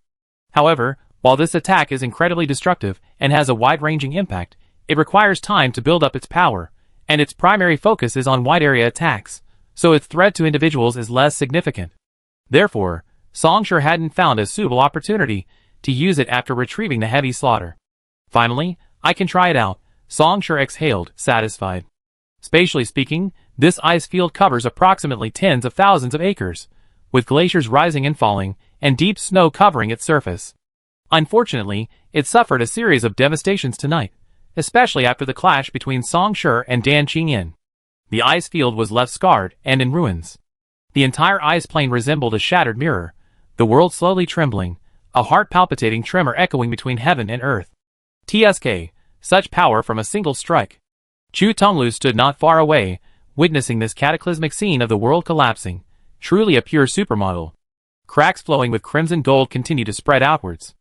However, while this attack is incredibly destructive and has a wide-ranging impact, it requires time to build up its power, and its primary focus is on wide-area attacks, so its threat to individuals is less significant. Therefore, Songsha hadn't found a suitable opportunity to use it after retrieving the heavy slaughter. Finally, I can try it out, Songsha exhaled, satisfied. Spatially speaking, this ice field covers approximately tens of thousands of acres, with glaciers rising and falling, and deep snow covering its surface. Unfortunately, it suffered a series of devastations tonight, especially after the clash between Songsha and Dan Qingyan. The ice field was left scarred and in ruins. The entire ice plain resembled a shattered mirror, the world slowly trembling, a heart-palpitating tremor echoing between heaven and earth. TSK, such power from a single strike. Chu Tonglu stood not far away, witnessing this cataclysmic scene of the world collapsing, truly a pure supermodel. Cracks flowing with crimson gold continued to spread outwards.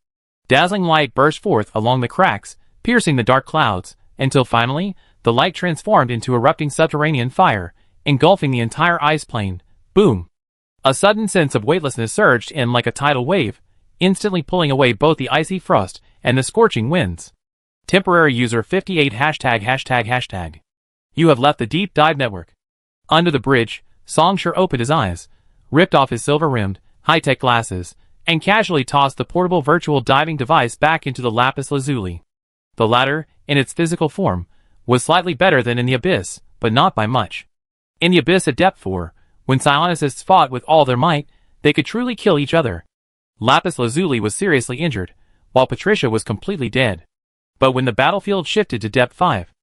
Dazzling light burst forth along the cracks, piercing the dark clouds, until finally, the light transformed into erupting subterranean fire, engulfing the entire ice plain. Boom! A sudden sense of weightlessness surged in like a tidal wave, instantly pulling away both the icy frost and the scorching winds. Temporary user 58 ###. You have left the deep dive network. Under the bridge, Songsha opened his eyes, ripped off his silver-rimmed, high-tech glasses, and casually tossed the portable virtual diving device back into the lapis lazuli. The latter, in its physical form, was slightly better than in the abyss, but not by much. In the abyss at depth 4, when psionicists fought with all their might, they could truly kill each other. Lapis Lazuli was seriously injured, while Patricia was completely dead. But when the battlefield shifted to Depth 5,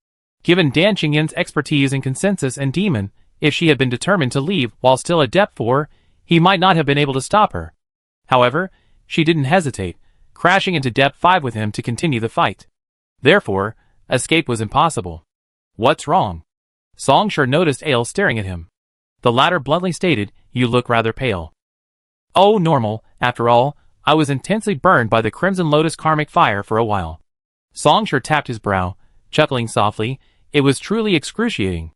given Dan Qingyan's expertise in Consensus and Demon, if she had been determined to leave while still at Depth 4, he might not have been able to stop her. However, she didn't hesitate, crashing into Depth 5 with him to continue the fight. Therefore, escape was impossible. What's wrong? Songsher noticed Ale staring at him. The latter bluntly stated, "You look rather pale." "Oh, normal. After all, I was intensely burned by the Crimson Lotus karmic fire for a while." Songsher tapped his brow, chuckling softly. It was truly excruciating.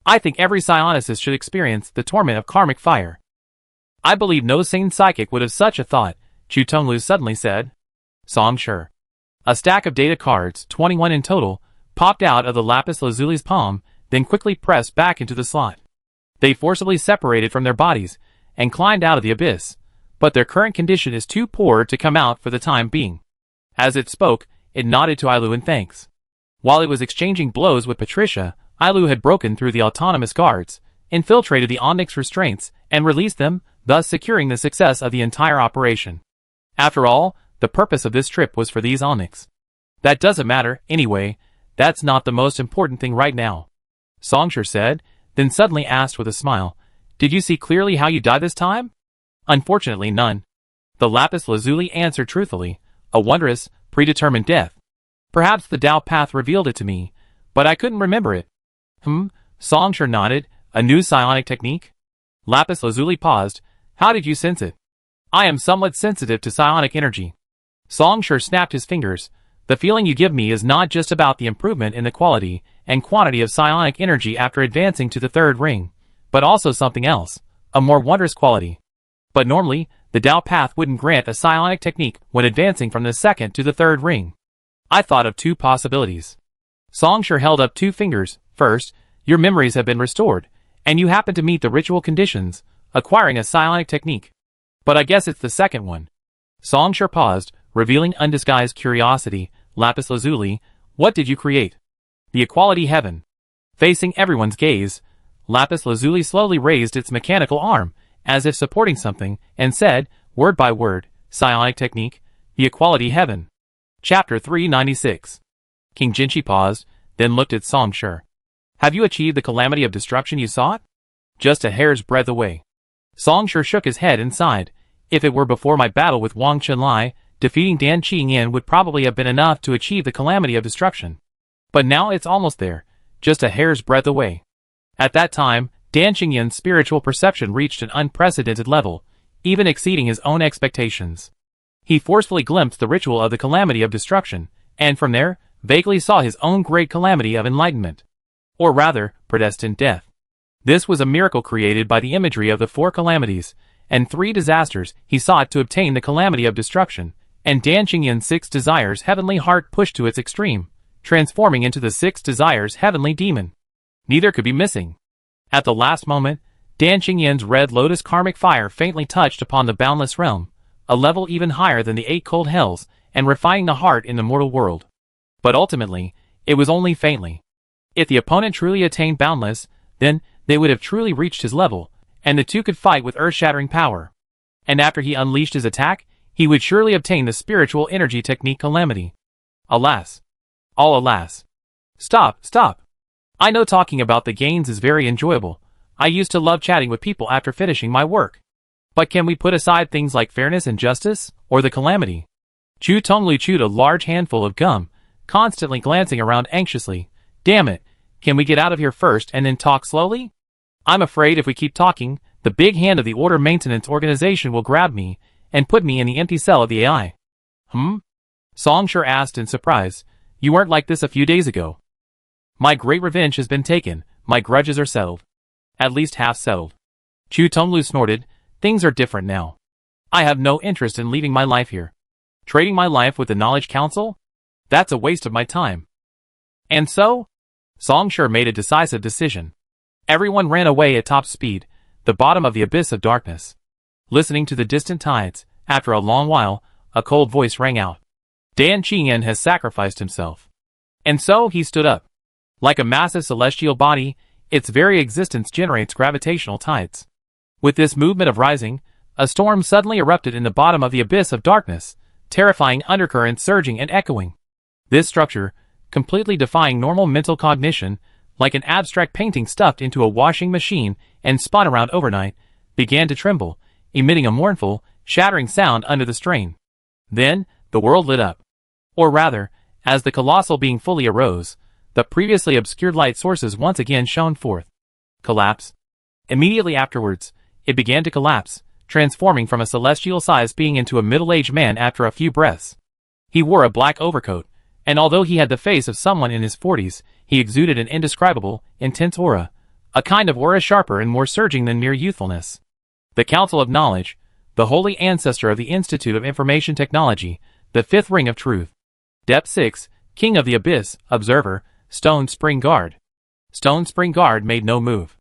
"I think every psionicist should experience the torment of karmic fire." "I believe no sane psychic would have such a thought," Chu Tonglu suddenly said. Songsher. A stack of data cards, 21 in total, popped out of the Lapis Lazuli's palm, then quickly pressed back into the slot. They forcibly separated from their bodies and climbed out of the abyss, but their current condition is too poor to come out for the time being. As it spoke, it nodded to Ailu in thanks. While it was exchanging blows with Patricia, Ailu had broken through the autonomous guards, infiltrated the Onyx restraints, and released them, thus securing the success of the entire operation. After all, the purpose of this trip was for these Onyx. "That doesn't matter, anyway. That's not the most important thing right now," Songsher said, then suddenly asked with a smile, "Did you see clearly how you died this time?" "Unfortunately none." The Lapis Lazuli answered truthfully, "A wondrous, predetermined death. Perhaps the Tao path revealed it to me, but I couldn't remember it." Songsher nodded. "A new psionic technique?" Lapis Lazuli paused. "How did you sense it?" "I am somewhat sensitive to psionic energy." Songsher snapped his fingers. "The feeling you give me is not just about the improvement in the quality and quantity of psionic energy after advancing to the third ring, but also something else, a more wondrous quality. But normally, the Tao path wouldn't grant a psionic technique when advancing from the second to the third ring. I thought of two possibilities." Songsher held up two fingers. "First, your memories have been restored, and you happen to meet the ritual conditions, acquiring a psionic technique. But I guess it's the second one." Songsher paused, revealing undisguised curiosity. "Lapis Lazuli, what did you create?" "The Equality Heaven." Facing everyone's gaze, Lapis Lazuli slowly raised its mechanical arm, as if supporting something, and said, word by word, "Psionic technique, the Equality Heaven." Chapter 396. King Jinshi paused, then looked at Songsher. "Have you achieved the calamity of destruction you sought?" "Just a hair's breadth away." Songsher shook his head and sighed. "If it were before my battle with Wang Chenlai, defeating Dan Qingyan would probably have been enough to achieve the calamity of destruction. But now it's almost there, just a hair's breadth away." At that time, Dan Qingyan's spiritual perception reached an unprecedented level, even exceeding his own expectations. He forcefully glimpsed the ritual of the calamity of destruction, and from there, vaguely saw his own great calamity of enlightenment. Or rather, predestined death. This was a miracle created by the imagery of the four calamities, and three disasters he sought to obtain the calamity of destruction, and Dan Qingyan's 6 desires heavenly heart pushed to its extreme, transforming into the 6 desires heavenly demon. Neither could be missing. At the last moment, Dan Qingyan's red lotus karmic fire faintly touched upon the boundless realm, a level even higher than the 8 cold hells, and refining the heart in the mortal world. But ultimately, it was only faintly. If the opponent truly attained boundless, then they would have truly reached his level, and the two could fight with earth-shattering power. And after he unleashed his attack, he would surely obtain the spiritual energy technique calamity. Alas. All alas. Stop. I know talking about the gains is very enjoyable. I used to love chatting with people after finishing my work. But can we put aside things like fairness and justice, or the calamity? Chu Tonglu chewed a large handful of gum, constantly glancing around anxiously. Damn it, can we get out of here first and then talk slowly? I'm afraid if we keep talking, the big hand of the Order Maintenance Organization will grab me and put me in the empty cell of the AI. Songsher asked in surprise. You weren't like this a few days ago. My great revenge has been taken, my grudges are settled. At least half settled. Chu Tonglu snorted. Things are different now. I have no interest in leaving my life here. Trading my life with the Knowledge Council? That's a waste of my time. And so? Songsher made a decisive decision. Everyone ran away at top speed, the bottom of the abyss of darkness. Listening to the distant tides, after a long while, a cold voice rang out. Dan Qingyan has sacrificed himself. And so he stood up. Like a massive celestial body, its very existence generates gravitational tides. With this movement of rising, a storm suddenly erupted in the bottom of the abyss of darkness, terrifying undercurrents surging and echoing. This structure, completely defying normal mental cognition, like an abstract painting stuffed into a washing machine and spun around overnight, began to tremble, emitting a mournful, shattering sound under the strain. Then, the world lit up. Or rather, as the colossal being fully arose, the previously obscured light sources once again shone forth. Collapse. Immediately afterwards, it began to collapse, transforming from a celestial-sized being into a middle-aged man after a few breaths. He wore a black overcoat, and although he had the face of someone in his 40s, he exuded an indescribable, intense aura, a kind of aura sharper and more surging than mere youthfulness. The Council of Knowledge, the holy ancestor of the Institute of Information Technology, the fifth ring of truth. Depth 6, King of the Abyss, Observer, Stone Spring Guard. Stone Spring Guard made no move.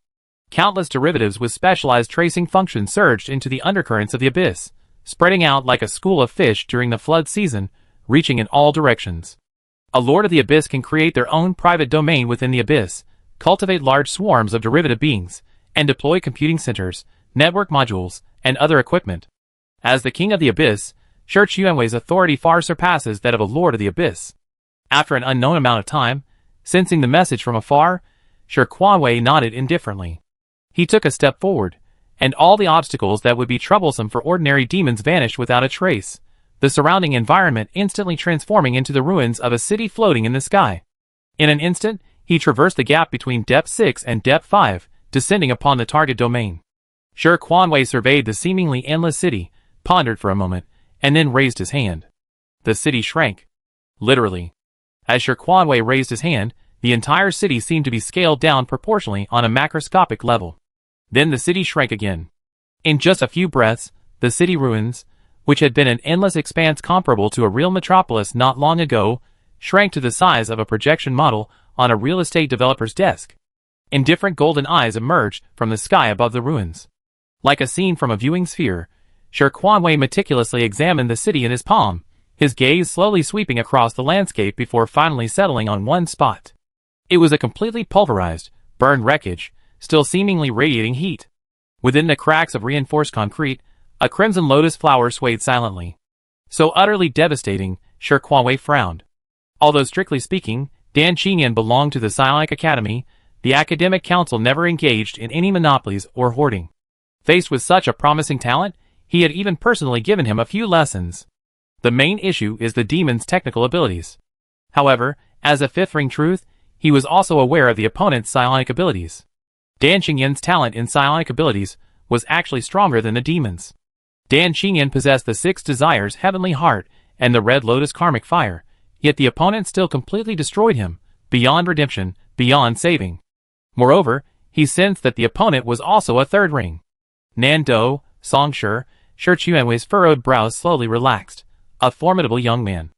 Countless derivatives with specialized tracing functions surged into the undercurrents of the abyss, spreading out like a school of fish during the flood season, reaching in all directions. A Lord of the Abyss can create their own private domain within the abyss, cultivate large swarms of derivative beings, and deploy computing centers, network modules, and other equipment. As the King of the Abyss, Shi Qianwei's authority far surpasses that of a Lord of the Abyss. After an unknown amount of time, sensing the message from afar, Shi Qianwei nodded indifferently. He took a step forward, and all the obstacles that would be troublesome for ordinary demons vanished without a trace, the surrounding environment instantly transforming into the ruins of a city floating in the sky. In an instant, he traversed the gap between Depth 6 and Depth 5, descending upon the target domain. Shi Qianwei surveyed the seemingly endless city, pondered for a moment, and then raised his hand. The city shrank. Literally. As Shi Qianwei raised his hand, the entire city seemed to be scaled down proportionally on a macroscopic level. Then the city shrank again. In just a few breaths, the city ruins, which had been an endless expanse comparable to a real metropolis not long ago, shrank to the size of a projection model on a real estate developer's desk. Indifferent golden eyes emerged from the sky above the ruins. Like a scene from a viewing sphere, Shi Qianwei meticulously examined the city in his palm, his gaze slowly sweeping across the landscape before finally settling on one spot. It was a completely pulverized, burned wreckage, still seemingly radiating heat. Within the cracks of reinforced concrete, a crimson lotus flower swayed silently. So utterly devastating, Shi Qianwei frowned. Although strictly speaking, Dan Qingyan belonged to the Psionic Academy, the academic council never engaged in any monopolies or hoarding. Faced with such a promising talent, he had even personally given him a few lessons. The main issue is the demon's technical abilities. However, as a fifth ring truth, he was also aware of the opponent's psionic abilities. Dan Qingyan's talent in psionic abilities was actually stronger than the demon's. Dan Qingyan possessed the 6 desires heavenly heart and the red lotus karmic fire, yet the opponent still completely destroyed him, beyond redemption, beyond saving. Moreover, he sensed that the opponent was also a third ring. Nan Do, Song Shi, Shi Qianwei's furrowed brows slowly relaxed, a formidable young man.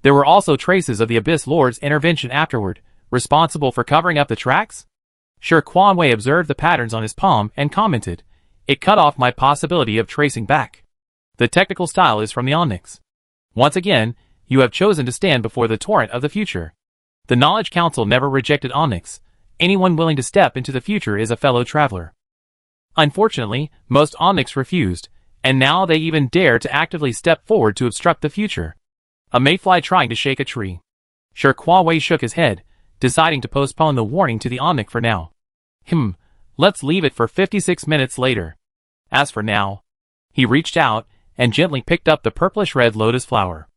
There were also traces of the Abyss Lord's intervention afterward, responsible for covering up the tracks? Shi Qianwei observed the patterns on his palm and commented, "It cut off my possibility of tracing back. The technical style is from the Onyx. Once again, you have chosen to stand before the torrent of the future. The Knowledge Council never rejected Onyx. Anyone willing to step into the future is a fellow traveler. Unfortunately, most Onyx refused, and now they even dare to actively step forward to obstruct the future. A mayfly trying to shake a tree." Shi Qianwei shook his head, deciding to postpone the warning to the Onyx for now. Let's leave it for 56 minutes later. As for now. He reached out and gently picked up the purplish-red lotus flower.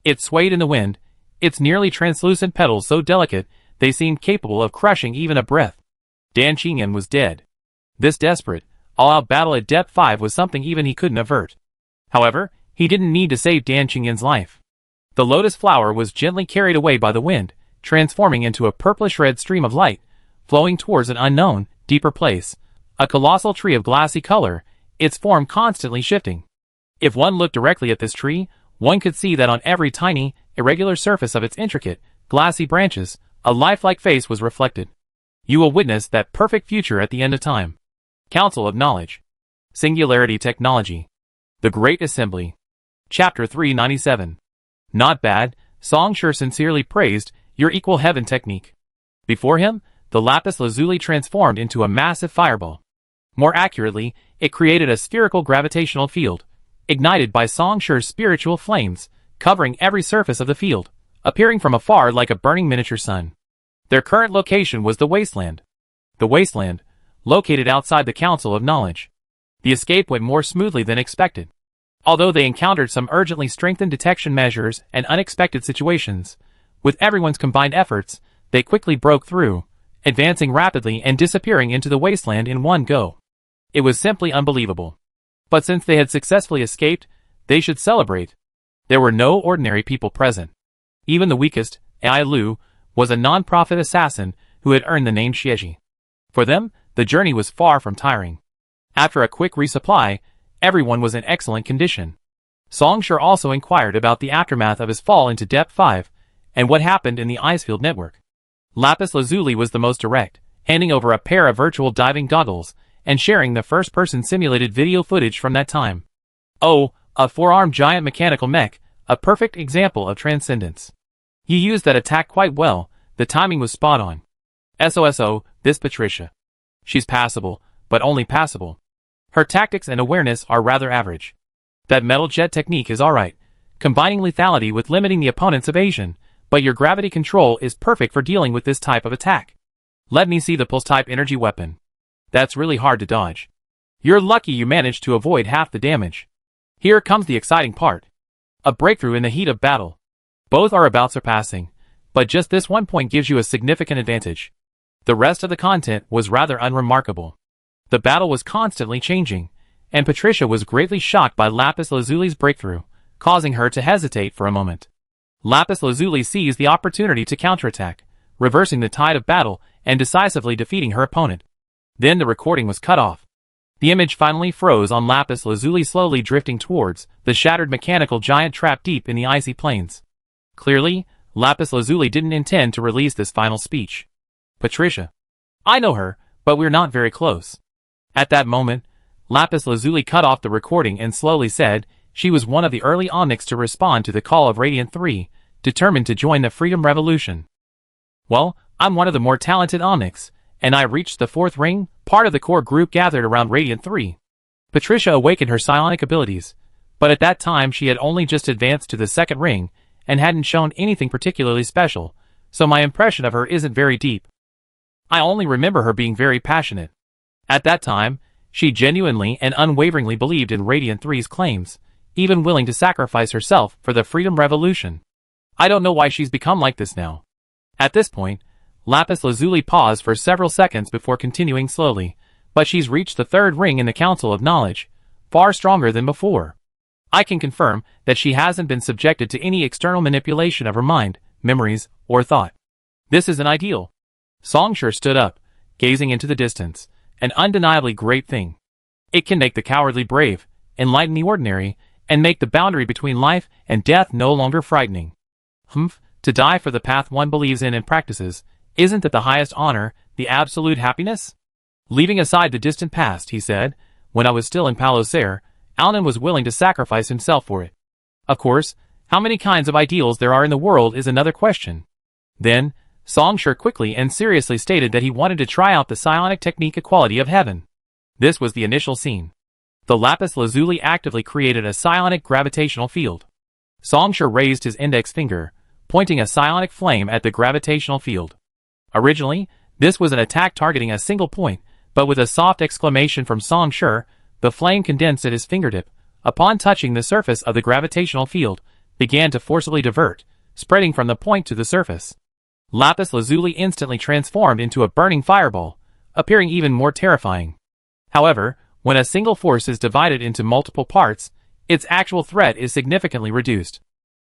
It swayed in the wind, its nearly translucent petals so delicate they seemed capable of crushing even a breath. Dan Qingyan was dead. This desperate, all-out battle at Depth 5 was something even he couldn't avert. However, he didn't need to save Dan Qingyan's life. The lotus flower was gently carried away by the wind, transforming into a purplish-red stream of light, flowing towards an unknown, deeper place, a colossal tree of glassy color, its form constantly shifting. If one looked directly at this tree, one could see that on every tiny, irregular surface of its intricate, glassy branches, a lifelike face was reflected. You will witness that perfect future at the end of time. Council of Knowledge. Singularity Technology. The Great Assembly. Chapter 397. Not bad, Song Shi sincerely praised your equal heaven technique. Before him, the lapis lazuli transformed into a massive fireball. More accurately, it created a spherical gravitational field, ignited by Songsher's spiritual flames, covering every surface of the field, appearing from afar like a burning miniature sun. Their current location was the Wasteland. The Wasteland, located outside the Council of Knowledge. The escape went more smoothly than expected. Although they encountered some urgently strengthened detection measures and unexpected situations, with everyone's combined efforts, they quickly broke through, advancing rapidly and disappearing into the Wasteland in one go. It was simply unbelievable. But since they had successfully escaped, they should celebrate. There were no ordinary people present. Even the weakest, Ai Lu, was a non-profit assassin who had earned the name Xieji. For them, the journey was far from tiring. After a quick resupply, everyone was in excellent condition. Songsher also inquired about the aftermath of his fall into Depth 5, and what happened in the Icefield network. Lapis Lazuli was the most direct, handing over a pair of virtual diving goggles, and sharing the first-person simulated video footage from that time. Oh, a four-armed giant mechanical mech, a perfect example of transcendence. You used that attack quite well, the timing was spot on. SOSO, this Patricia. She's passable, but only passable. Her tactics and awareness are rather average. That metal jet technique is alright, combining lethality with limiting the opponent's evasion, but your gravity control is perfect for dealing with this type of attack. Let me see the pulse-type energy weapon. That's really hard to dodge. You're lucky you managed to avoid half the damage. Here comes the exciting part. A breakthrough in the heat of battle. Both are about surpassing, but just this one point gives you a significant advantage. The rest of the content was rather unremarkable. The battle was constantly changing, and Patricia was greatly shocked by Lapis Lazuli's breakthrough, causing her to hesitate for a moment. Lapis Lazuli seized the opportunity to counterattack, reversing the tide of battle and decisively defeating her opponent. Then the recording was cut off. The image finally froze on Lapis Lazuli slowly drifting towards the shattered mechanical giant trapped deep in the icy plains. Clearly, Lapis Lazuli didn't intend to release this final speech. Patricia. I know her, but we're not very close. At that moment, Lapis Lazuli cut off the recording and slowly said she was one of the early Omnics to respond to the call of Radiant 3, determined to join the Freedom Revolution. Well, I'm one of the more talented Omnics, and I reached the fourth ring, part of the core group gathered around Radiant 3. Patricia awakened her psionic abilities, but at that time she had only just advanced to the second ring and hadn't shown anything particularly special, so my impression of her isn't very deep. I only remember her being very passionate. At that time, she genuinely and unwaveringly believed in Radiant 3's claims, even willing to sacrifice herself for the Freedom Revolution. I don't know why she's become like this now. At this point, Lapis Lazuli paused for several seconds before continuing slowly, but she's reached the third ring in the Council of Knowledge, far stronger than before. I can confirm that she hasn't been subjected to any external manipulation of her mind, memories, or thought. This is an ideal. Songsher stood up, gazing into the distance, an undeniably great thing. It can make the cowardly brave, enlighten the ordinary, and make the boundary between life and death no longer frightening. To die for the path one believes in and practices, isn't that the highest honor, the absolute happiness? Leaving aside the distant past, he said, when I was still in Palosair, Alnan was willing to sacrifice himself for it. Of course, how many kinds of ideals there are in the world is another question. Then, Songsher quickly and seriously stated that he wanted to try out the psionic technique Equality of Heaven. This was the initial scene. The Lapis Lazuli actively created a psionic gravitational field. Songsher raised his index finger, pointing a psionic flame at the gravitational field. Originally, this was an attack targeting a single point, but with a soft exclamation from Songsher, the flame condensed at his fingertip, upon touching the surface of the gravitational field, began to forcibly divert, spreading from the point to the surface. Lapis Lazuli instantly transformed into a burning fireball, appearing even more terrifying. However, when a single force is divided into multiple parts, its actual threat is significantly reduced.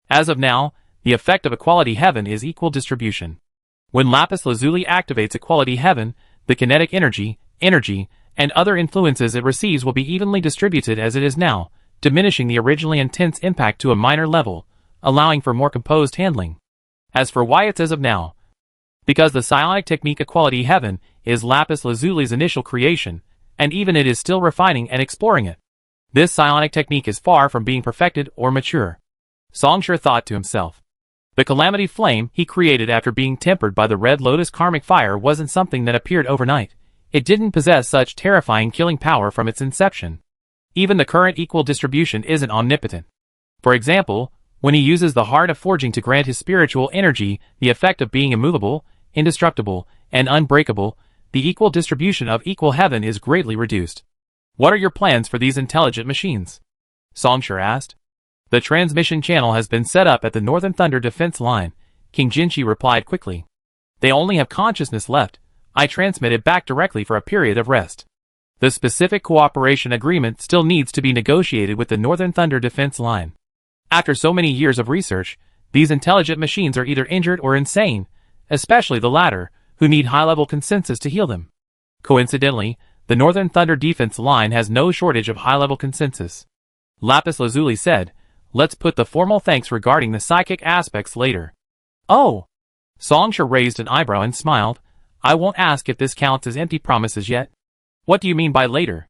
As of now, the effect of Equality Heaven is equal distribution. When Lapis Lazuli activates Equality Heaven, the kinetic energy, and other influences it receives will be evenly distributed as it is now, diminishing the originally intense impact to a minor level, allowing for more composed handling. As for why it's as of now, because the psionic technique Equality Heaven is Lapis Lazuli's initial creation, and even it is still refining and exploring it. This psionic technique is far from being perfected or mature. Songsher thought to himself. The calamity flame he created after being tempered by the Red Lotus karmic fire wasn't something that appeared overnight. it didn't possess such terrifying killing power from its inception. Even the current equal distribution isn't omnipotent. For example, when he uses the heart of forging to grant his spiritual energy the effect of being immovable, indestructible, and unbreakable, the equal distribution of equal heaven is greatly reduced. What are your plans for these intelligent machines? Songshur asked. The transmission channel has been set up at the Northern Thunder defense line, King Jinshi replied quickly. They only have consciousness left. I transmit it back directly for a period of rest. The specific cooperation agreement still needs to be negotiated with the Northern Thunder defense line. After so many years of research, these intelligent machines are either injured or insane, especially the latter, who need high-level consensus to heal them. Coincidentally, the Northern Thunder defense line has no shortage of high-level consensus. Lapis Lazuli said, let's put the formal thanks regarding the psychic aspects later. Oh! Songshur raised an eyebrow and smiled. I won't ask if this counts as empty promises yet. What do you mean by later?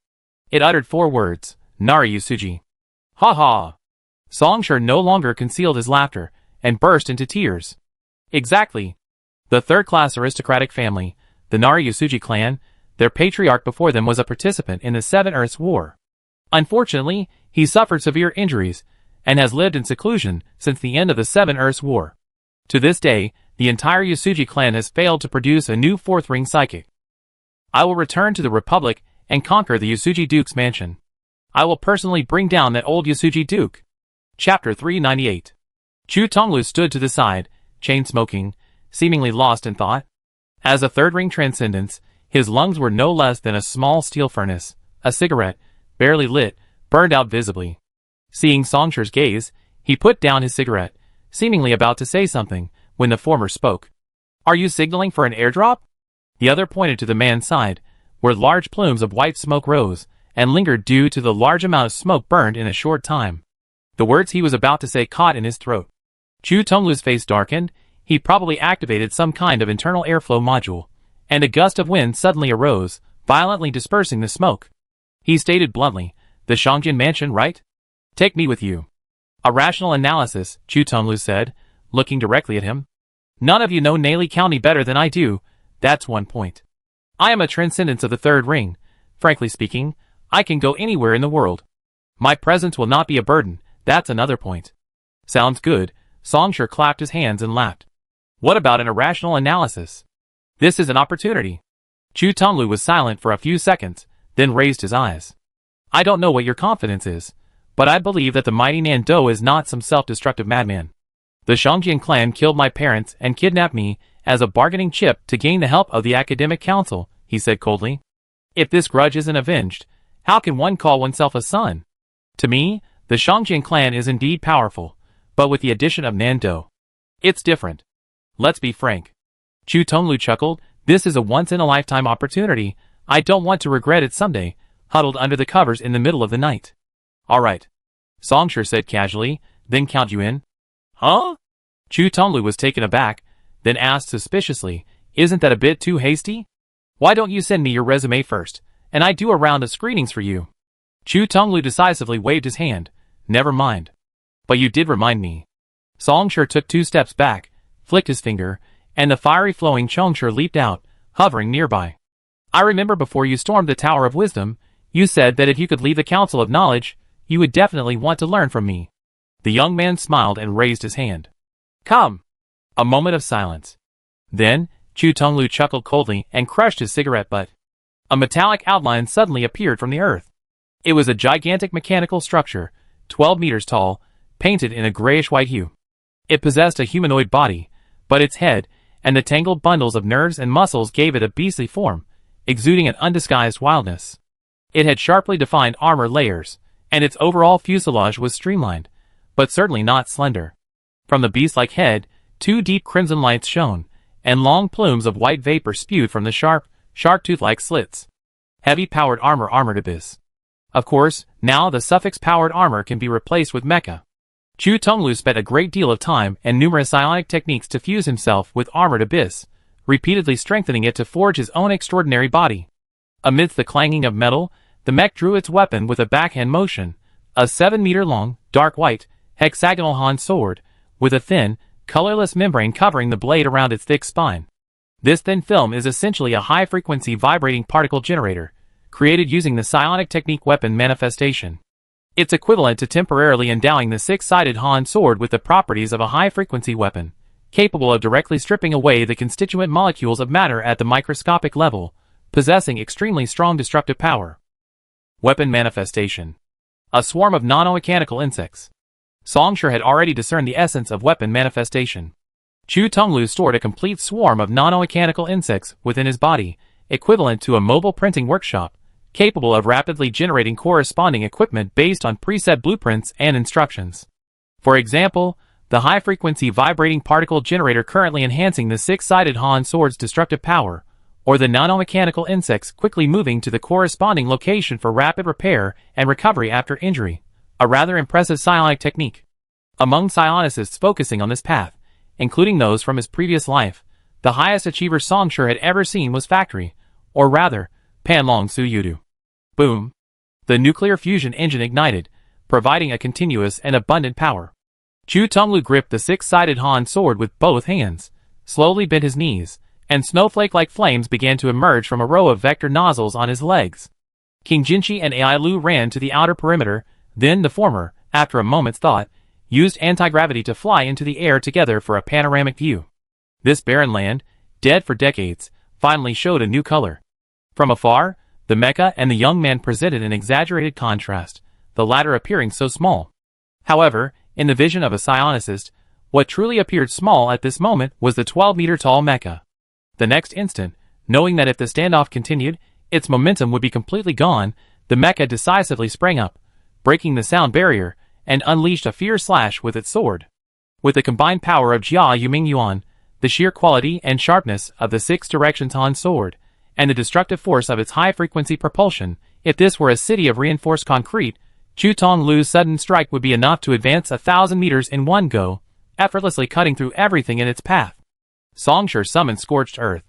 It uttered 4 words, Nari Yusuji. Ha ha! Songshur no longer concealed his laughter, and burst into tears. Exactly. The third-class aristocratic family, the Nari Yusuji clan, their patriarch before them was a participant in the Seven Earths War. Unfortunately, he suffered severe injuries, and has lived in seclusion since the end of the Seven Earths War. To this day, the entire Yusuji clan has failed to produce a new fourth ring psychic. I will return to the Republic and conquer the Yusuji Duke's mansion. I will personally bring down that old Yusuji Duke. Chapter 398. Chu Tonglu stood to the side, chain-smoking, seemingly lost in thought. As a third-ring transcendence, his lungs were no less than a small steel furnace. A cigarette, barely lit, burned out visibly. Seeing Songshur's gaze, he put down his cigarette, seemingly about to say something, when the former spoke. Are you signaling for an airdrop? The other pointed to the man's side, where large plumes of white smoke rose, and lingered due to the large amount of smoke burned in a short time. The words he was about to say caught in his throat. Chu Tonglu's face darkened. He probably activated some kind of internal airflow module, and a gust of wind suddenly arose, violently dispersing the smoke. He stated bluntly, the Shangjin mansion, right? Take me with you. A rational analysis, Chu Tonglu said, looking directly at him. None of you know Nali County better than I do, that's one point. I am a transcendence of the third ring. Frankly speaking, I can go anywhere in the world. My presence will not be a burden, that's another point. Sounds good, Songshur clapped his hands and laughed. What about an irrational analysis? This is an opportunity. Chu Tonglu was silent for a few seconds, then raised his eyes. I don't know what your confidence is, but I believe that the mighty Nando is not some self-destructive madman. The Shangjian clan killed my parents and kidnapped me as a bargaining chip to gain the help of the academic council, he said coldly. If this grudge isn't avenged, how can one call oneself a son? To me, the Shangjian clan is indeed powerful, but with the addition of Nando, it's different. Let's be frank. Chu Tonglu chuckled, this is a once-in-a-lifetime opportunity. I don't want to regret it someday, huddled under the covers in the middle of the night. All right. Songshur said casually, then count you in. Huh? Chu Tonglu was taken aback, then asked suspiciously, isn't that a bit too hasty? Why don't you send me your resume first, and I do a round of screenings for you? Chu Tonglu decisively waved his hand. Never mind. But you did remind me. Songshur took 2 steps back, flicked his finger, and the fiery flowing Chongshur leaped out, hovering nearby. I remember before you stormed the Tower of Wisdom, you said that if you could leave the Council of Knowledge, you would definitely want to learn from me. The young man smiled and raised his hand. Come. A moment of silence. Then, Chu Tonglu chuckled coldly and crushed his cigarette butt. A metallic outline suddenly appeared from the earth. It was a gigantic mechanical structure, 12 meters tall, painted in a grayish-white hue. It possessed a humanoid body, but its head and the tangled bundles of nerves and muscles gave it a beastly form, exuding an undisguised wildness. It had sharply defined armor layers, and its overall fuselage was streamlined, but certainly not slender. From the beast-like head, 2 deep crimson lights shone, and long plumes of white vapor spewed from the sharp, shark-tooth-like slits. Heavy-powered armor armored abyss. Of course, now the suffix powered armor can be replaced with mecha. Chu Tonglu spent a great deal of time and numerous psionic techniques to fuse himself with armored abyss, repeatedly strengthening it to forge his own extraordinary body. Amidst the clanging of metal, the mech drew its weapon with a backhand motion, a 7-meter-long, dark white, hexagonal Han sword, with a thin, colorless membrane covering the blade around its thick spine. This thin film is essentially a high-frequency vibrating particle generator, created using the psionic technique weapon manifestation. It's equivalent to temporarily endowing the six-sided Han sword with the properties of a high-frequency weapon, capable of directly stripping away the constituent molecules of matter at the microscopic level, possessing extremely strong destructive power. Weapon manifestation. A swarm of nanomechanical insects. Songshur had already discerned the essence of weapon manifestation. Chu Tonglu stored a complete swarm of nanomechanical insects within his body, equivalent to a mobile printing workshop, capable of rapidly generating corresponding equipment based on preset blueprints and instructions. For example, the high-frequency vibrating particle generator currently enhancing the six-sided Han sword's destructive power, or the nanomechanical insects quickly moving to the corresponding location for rapid repair and recovery after injury. A rather impressive psionic technique. Among psionicists focusing on this path, including those from his previous life, the highest achiever Songshur had ever seen was Factory, or rather, Panlong Su Yudu. Boom! The nuclear fusion engine ignited, providing a continuous and abundant power. Chu Tonglu gripped the six-sided Han sword with both hands, slowly bent his knees, and snowflake-like flames began to emerge from a row of vector nozzles on his legs. King Jinchi and Ai Lu ran to the outer perimeter, then the former, after a moment's thought, used anti-gravity to fly into the air together for a panoramic view. This barren land, dead for decades, finally showed a new color. From afar, the mecha and the young man presented an exaggerated contrast, the latter appearing so small. However, in the vision of a psionicist, what truly appeared small at this moment was the 12-meter-tall mecha. The next instant, knowing that if the standoff continued, its momentum would be completely gone, the mecha decisively sprang up, breaking the sound barrier, and unleashed a fierce slash with its sword. With the combined power of Jia Yuming Yuan, the sheer quality and sharpness of the Six Directions Han sword, and the destructive force of its high-frequency propulsion, if this were a city of reinforced concrete, Chu Tonglu's sudden strike would be enough to advance 1,000 meters in one go, effortlessly cutting through everything in its path. Songshur summoned Scorched Earth.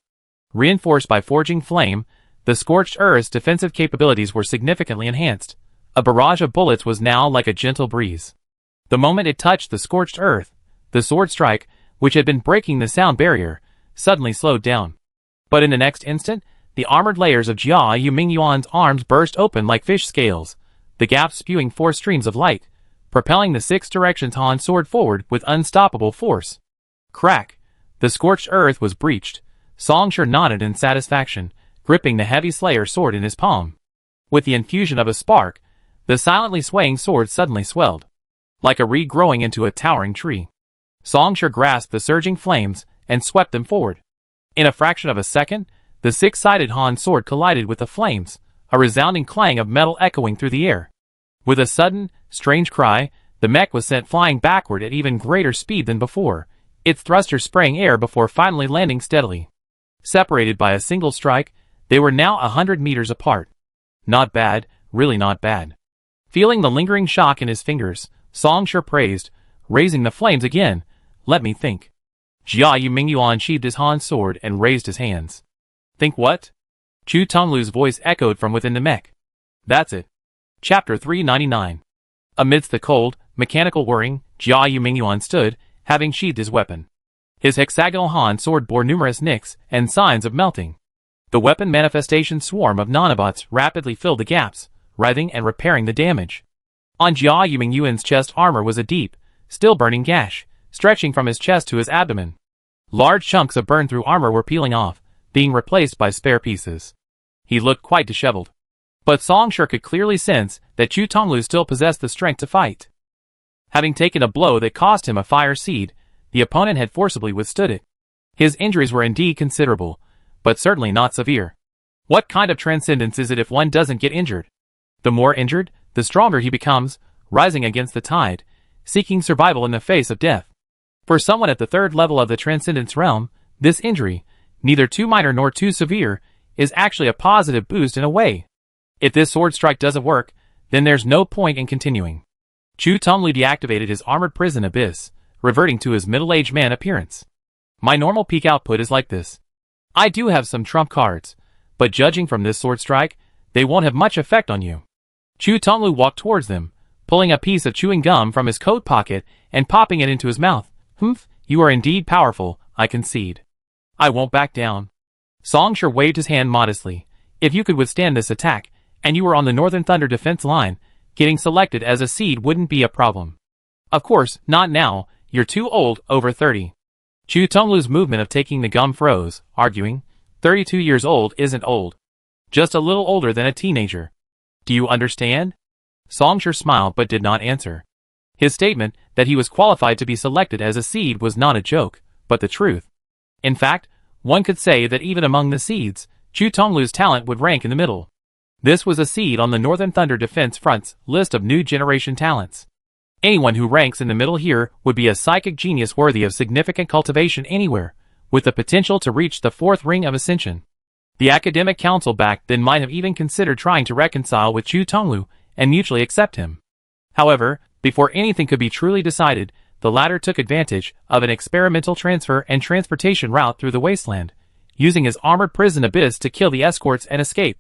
Reinforced by Forging Flame, the Scorched Earth's defensive capabilities were significantly enhanced. A barrage of bullets was now like a gentle breeze. The moment it touched the Scorched Earth, the sword strike, which had been breaking the sound barrier, suddenly slowed down. But in the next instant, the armored layers of Jia Yuming Yuan's arms burst open like fish scales, the gaps spewing four streams of light, propelling the Six Directions Han sword forward with unstoppable force. Crack! The Scorched Earth was breached. Songshur nodded in satisfaction, gripping the heavy Slayer sword in his palm. With the infusion of a spark, the silently swaying sword suddenly swelled, like a reed growing into a towering tree. Songshur grasped the surging flames and swept them forward. In a fraction of a second, the six-sided Han sword collided with the flames, a resounding clang of metal echoing through the air. With a sudden, strange cry, the mech was sent flying backward at even greater speed than before, its thrusters spraying air before finally landing steadily. Separated by a single strike, they were now 100 meters apart. Not bad, really not bad. Feeling the lingering shock in his fingers, Songshur praised, raising the flames again. Let me think. Jia Yuming Yuan sheathed his Han sword and raised his hands. Think what? Chu Tonglu's voice echoed from within the mech. That's it. Chapter 399. Amidst the cold, mechanical whirring, Jia Yuming Yuan stood, having sheathed his weapon. His hexagonal Han sword bore numerous nicks and signs of melting. The weapon manifestation swarm of nanobots rapidly filled the gaps, writhing and repairing the damage. On Jia Yuming Yuan's chest armor was a deep, still burning gash, stretching from his chest to his abdomen. Large chunks of burned-through armor were peeling off, being replaced by spare pieces. He looked quite disheveled. But Songshur could clearly sense that Chu Tonglu still possessed the strength to fight. Having taken a blow that cost him a fire seed, the opponent had forcibly withstood it. His injuries were indeed considerable, but certainly not severe. What kind of transcendence is it if one doesn't get injured? The more injured, the stronger he becomes, rising against the tide, seeking survival in the face of death. For someone at the third level of the transcendence realm, this injury, neither too minor nor too severe, is actually a positive boost in a way. If this sword strike doesn't work, then there's no point in continuing. Chu Tonglu deactivated his armored prison abyss, reverting to his middle-aged man appearance. My normal peak output is like this. I do have some trump cards, but judging from this sword strike, they won't have much effect on you. Chu Tonglu walked towards them, pulling a piece of chewing gum from his coat pocket and popping it into his mouth. Humph, you are indeed powerful, I concede. I won't back down. Songshur waved his hand modestly. If you could withstand this attack, and you were on the Northern Thunder defense line, getting selected as a seed wouldn't be a problem. Of course, not now, you're too old, over 30. Chu Tonglu's movement of taking the gum froze, arguing, 32 years old isn't old. Just a little older than a teenager. Do you understand? Songshur smiled but did not answer. His statement that he was qualified to be selected as a seed was not a joke, but the truth. In fact, one could say that even among the seeds, Chu Tonglu's talent would rank in the middle. This was a seed on the Northern Thunder Defense Front's list of new generation talents. Anyone who ranks in the middle here would be a psychic genius worthy of significant cultivation anywhere, with the potential to reach the fourth ring of ascension. The academic council back then might have even considered trying to reconcile with Chu Tonglu and mutually accept him. However, before anything could be truly decided, the latter took advantage of an experimental transfer and transportation route through the wasteland, using his armored prison abyss to kill the escorts and escape.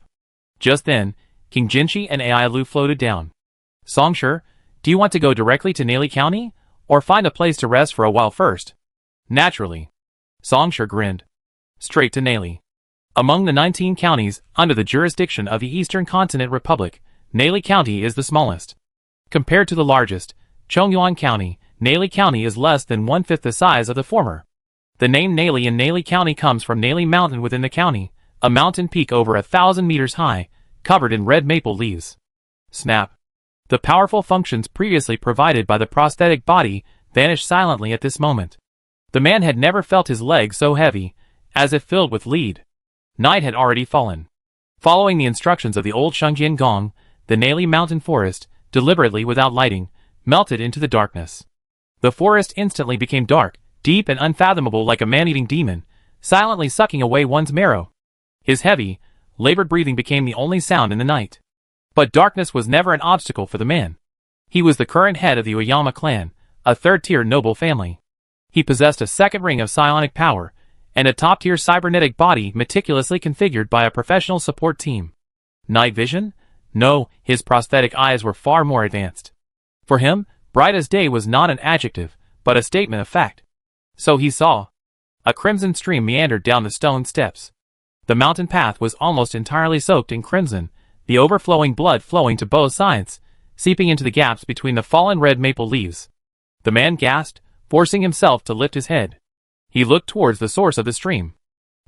Just then, King Jinchi and Ai Lu floated down. Songshur, do you want to go directly to Nali County, or find a place to rest for a while first? Naturally. Songshur grinned. Straight to Nali. Among the 19 counties under the jurisdiction of the Eastern Continent Republic, Nali County is the smallest. Compared to the largest, Chongyuan County, Nali County is less than one-fifth the size of the former. The name Nali in Nali County comes from Nali Mountain within the county, a mountain peak over 1,000 meters high, covered in red maple leaves. Snap. The powerful functions previously provided by the prosthetic body vanished silently at this moment. The man had never felt his legs so heavy, as if filled with lead. Night had already fallen. Following the instructions of the old Shengjian Gong, the Nali mountain forest, deliberately without lighting, melted into the darkness. The forest instantly became dark, deep and unfathomable like a man-eating demon, silently sucking away one's marrow. His heavy, labored breathing became the only sound in the night. But darkness was never an obstacle for the man. He was the current head of the Uyama clan, a third-tier noble family. He possessed a second ring of psionic power, and a top-tier cybernetic body meticulously configured by a professional support team. Night vision? No, his prosthetic eyes were far more advanced. For him, bright as day was not an adjective, but a statement of fact. So he saw. A crimson stream meandered down the stone steps. The mountain path was almost entirely soaked in crimson, the overflowing blood flowing to both sides, seeping into the gaps between the fallen red maple leaves. The man gasped, forcing himself to lift his head. He looked towards the source of the stream.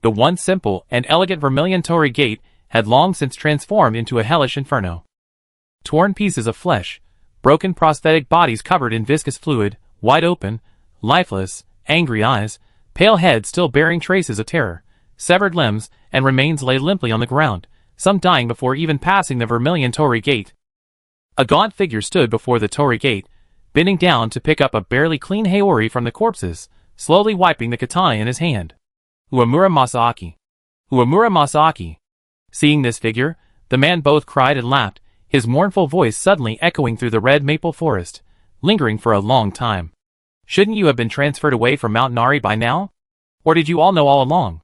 The once simple and elegant vermilion torii gate had long since transformed into a hellish inferno. Torn pieces of flesh, broken prosthetic bodies covered in viscous fluid, wide open, lifeless, angry eyes, pale heads still bearing traces of terror, severed limbs and remains lay limply on the ground, some dying before even passing the vermilion torii gate. A gaunt figure stood before the torii gate, bending down to pick up a barely clean haori from the corpses, slowly wiping the katana in his hand. Uemura Masaaki. Uemura Masaaki. Seeing this figure, the man both cried and laughed, his mournful voice suddenly echoing through the red maple forest, lingering for a long time. Shouldn't you have been transferred away from Mount Nari by now? Or did you all know all along?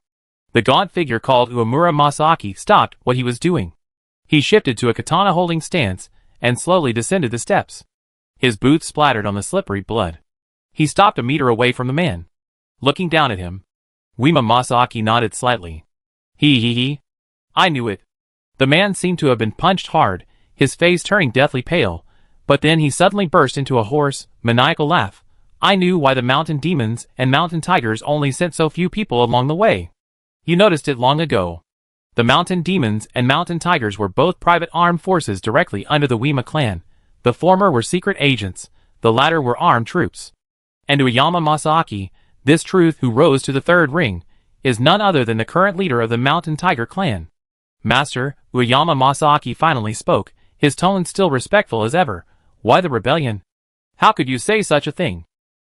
The gaunt figure called Uemura Masaaki stopped what he was doing. He shifted to a katana-holding stance and slowly descended the steps. His boots splattered on the slippery blood. He stopped a meter away from the man. Looking down at him, Uemura Masaaki nodded slightly. He. I knew it. The man seemed to have been punched hard, his face turning deathly pale, but then he suddenly burst into a hoarse, maniacal laugh. I knew why the mountain demons and mountain tigers only sent so few people along the way. You noticed it long ago. The mountain demons and mountain tigers were both private armed forces directly under the Uemura clan. The former were secret agents, the latter were armed troops. And Uemura Masaaki, this truth who rose to the third ring, is none other than the current leader of the mountain tiger clan. Master, Uemura Masaaki finally spoke, his tone still respectful as ever. Why the rebellion? How could you say such a thing?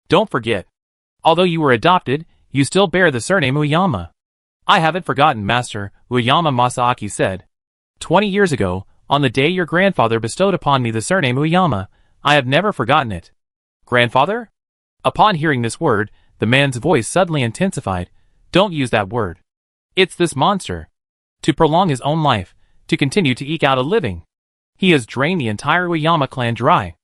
Don't forget. Although you were adopted, you still bear the surname Uyama. I haven't forgotten, Master, Uemura Masaaki said. 20 years ago, on the day your grandfather bestowed upon me the surname Uyama, I have never forgotten it. Grandfather? Upon hearing this word, the man's voice suddenly intensified. Don't use that word. It's this monster. To prolong his own life, to continue to eke out a living. He has drained the entire Uyama clan dry.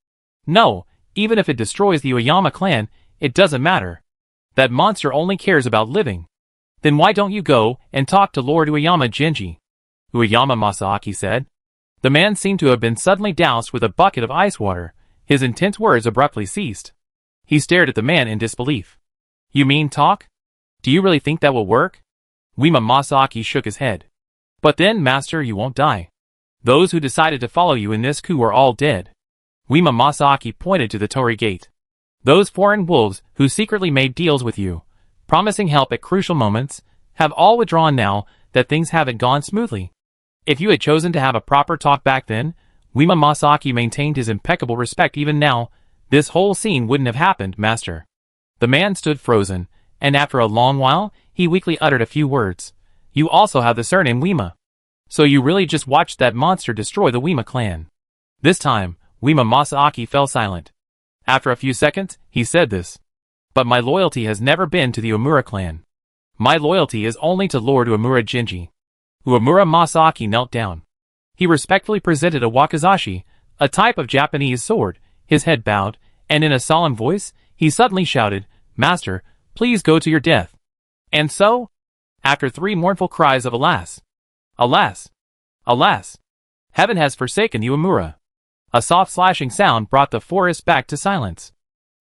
No, even if it destroys the Uyama clan, it doesn't matter. That monster only cares about living. Then why don't you go and talk to Lord Ueyama Genji? Ueyama Masaaki said. The man seemed to have been suddenly doused with a bucket of ice water. His intense words abruptly ceased. He stared at the man in disbelief. You mean talk? Do you really think that will work? Ueyama Masaaki shook his head. But then, master, you won't die. Those who decided to follow you in this coup are all dead. Ueyama Masaaki pointed to the Torii Gate. Those foreign wolves who secretly made deals with you, promising help at crucial moments, have all withdrawn now that things haven't gone smoothly. If you had chosen to have a proper talk back then, Ueyama Masaaki maintained his impeccable respect even now, this whole scene wouldn't have happened, master. The man stood frozen, and after a long while, he weakly uttered a few words. You also have the surname Ueyama. So you really just watched that monster destroy the Ueyama clan. This time, Ueyama Masaaki fell silent. After a few seconds, he said this. But my loyalty has never been to the Uemura clan. My loyalty is only to Lord Uemura Genji. Uemura Masaaki knelt down. He respectfully presented a wakizashi, a type of Japanese sword, his head bowed, and in a solemn voice, he suddenly shouted, Master, please go to your death. And so, after 3 mournful cries of alas, alas, alas, heaven has forsaken the Uemura. A soft slashing sound brought the forest back to silence.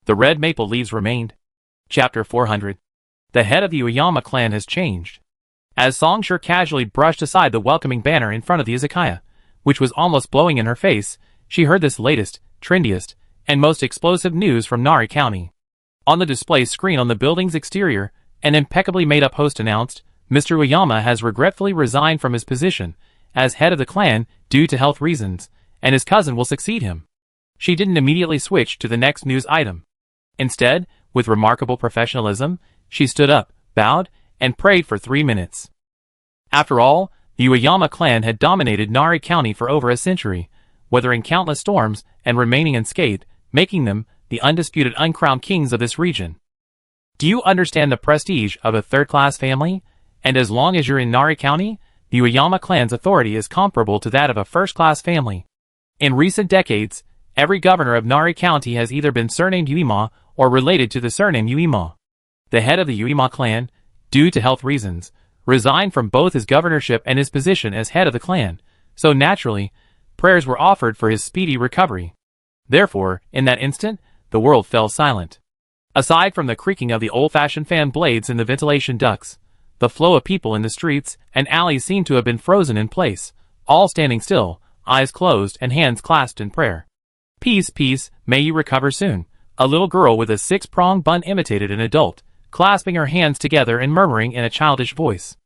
The red maple leaves remained. Chapter 400. The head of the Ueyama clan has changed. As Songshur casually brushed aside the welcoming banner in front of the izakaya, which was almost blowing in her face, she heard this latest, trendiest, and most explosive news from Nari County. On the display screen on the building's exterior, an impeccably made-up host announced, Mr. Ueyama has regretfully resigned from his position as head of the clan due to health reasons, and his cousin will succeed him. She didn't immediately switch to the next news item. Instead, with remarkable professionalism, she stood up, bowed, and prayed for 3 minutes. After all, the Ueyama clan had dominated Nari County for over a century, weathering countless storms and remaining unscathed, making them the undisputed uncrowned kings of this region. Do you understand the prestige of a third-class family? And as long as you're in Nari County, the Ueyama clan's authority is comparable to that of a first-class family. In recent decades, every governor of Nari County has either been surnamed Ueyama or related to the surname Ueyama. The head of the Ueyama clan, due to health reasons, resigned from both his governorship and his position as head of the clan, so naturally, prayers were offered for his speedy recovery. Therefore, in that instant, the world fell silent. Aside from the creaking of the old-fashioned fan blades in the ventilation ducts, the flow of people in the streets and alleys seemed to have been frozen in place, all standing still, eyes closed and hands clasped in prayer. Peace, peace, may you recover soon. A little girl with a 6-pronged bun imitated an adult, clasping her hands together and murmuring in a childish voice.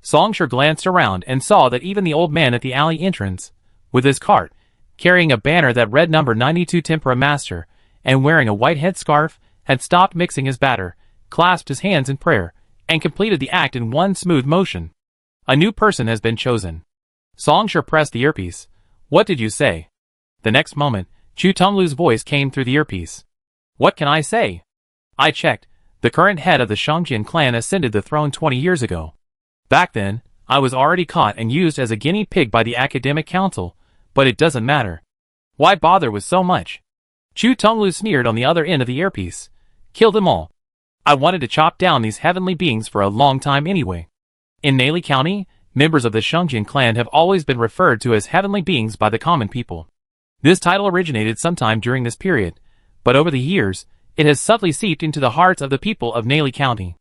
Songshur glanced around and saw that even the old man at the alley entrance, with his cart, carrying a banner that read number 92 Tempera Master, and wearing a white headscarf, had stopped mixing his batter, clasped his hands in prayer, and completed the act in one smooth motion. A new person has been chosen. Songshur pressed the earpiece. What did you say? The next moment, Chu Tonglu's voice came through the earpiece. What can I say? I checked. The current head of the Shangjian clan ascended the throne 20 years ago. Back then, I was already caught and used as a guinea pig by the academic council, but it doesn't matter. Why bother with so much? Chu Tonglu sneered on the other end of the earpiece. Kill them all. I wanted to chop down these heavenly beings for a long time anyway. In Nali County, members of the Shangjian clan have always been referred to as heavenly beings by the common people. This title originated sometime during this period, but over the years, it has subtly seeped into the hearts of the people of Nali County.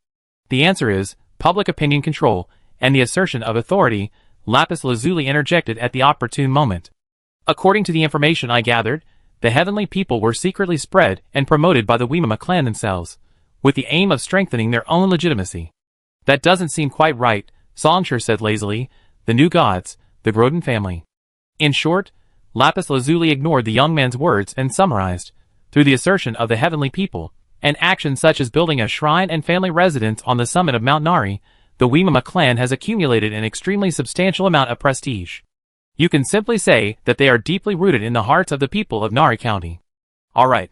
The answer is public opinion control and the assertion of authority, lapis lazuli interjected at the opportune moment. According to the information I gathered, the heavenly people were secretly spread and promoted by the Ueyama clan themselves, with the aim of strengthening their own legitimacy. That doesn't seem quite right, Songshur said lazily. The new gods, the Grodin family. In short, lapis lazuli ignored the young man's words and summarized, through the assertion of the heavenly people, and actions such as building a shrine and family residence on the summit of Mount Nari, the Ueyama clan has accumulated an extremely substantial amount of prestige. You can simply say that they are deeply rooted in the hearts of the people of Nari County. Alright.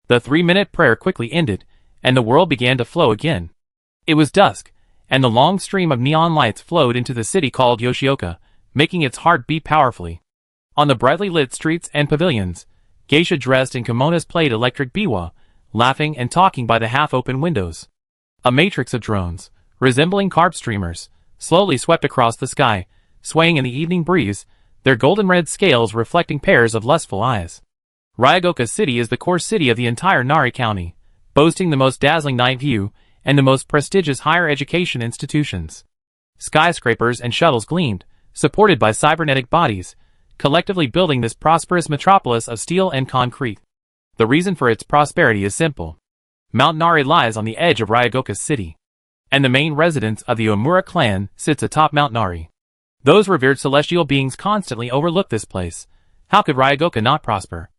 The 3-minute prayer quickly ended, and the world began to flow again. It was dusk, and the long stream of neon lights flowed into the city called Yoshioka, making its heart beat powerfully. On the brightly lit streets and pavilions, geisha dressed in kimonos played electric biwa, laughing and talking by the half-open windows. A matrix of drones, resembling carp streamers, slowly swept across the sky, swaying in the evening breeze, their golden red scales reflecting pairs of lustful eyes. Ryagoka City is the core city of the entire Nari County, boasting the most dazzling night view and the most prestigious higher education institutions. Skyscrapers and shuttles gleamed, supported by cybernetic bodies, collectively building this prosperous metropolis of steel and concrete. The reason for its prosperity is simple. Mount Nari lies on the edge of Ryagoka City, and the main residence of the Omura clan sits atop Mount Nari. Those revered celestial beings constantly overlook this place. How could Ryagoka not prosper?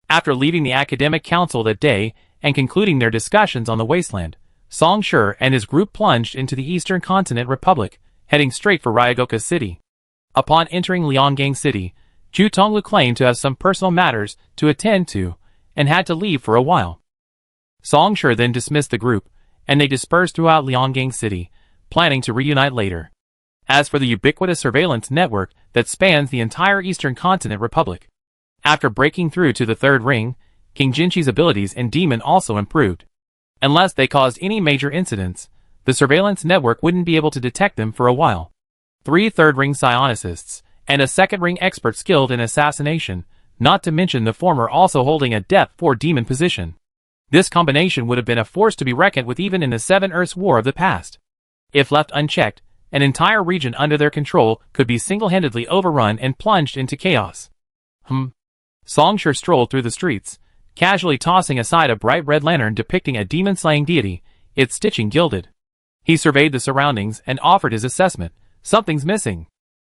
After leaving the academic council that day and concluding their discussions on the wasteland, Song Shi and his group plunged into the Eastern Continent Republic, heading straight for Ryagoka City. Upon entering Lianggang City, Ju Tonglu claimed to have some personal matters to attend to and had to leave for a while. Song Shi then dismissed the group, and they dispersed throughout Lianggang City, planning to reunite later. As for the ubiquitous surveillance network that spans the entire Eastern Continent Republic, after breaking through to the third ring, King Jinchi's abilities in Demon also improved. Unless they caused any major incidents, the surveillance network wouldn't be able to detect them for a while. 3 third-ring psionicists, and a second-ring expert skilled in assassination, not to mention the former also holding a Depth 4 demon position. This combination would have been a force to be reckoned with even in the Seven Earths War of the past. If left unchecked, an entire region under their control could be single-handedly overrun and plunged into chaos. Song Shi strolled through the streets, casually tossing aside a bright red lantern depicting a demon-slaying deity, its stitching gilded. He surveyed the surroundings and offered his assessment. Something's missing.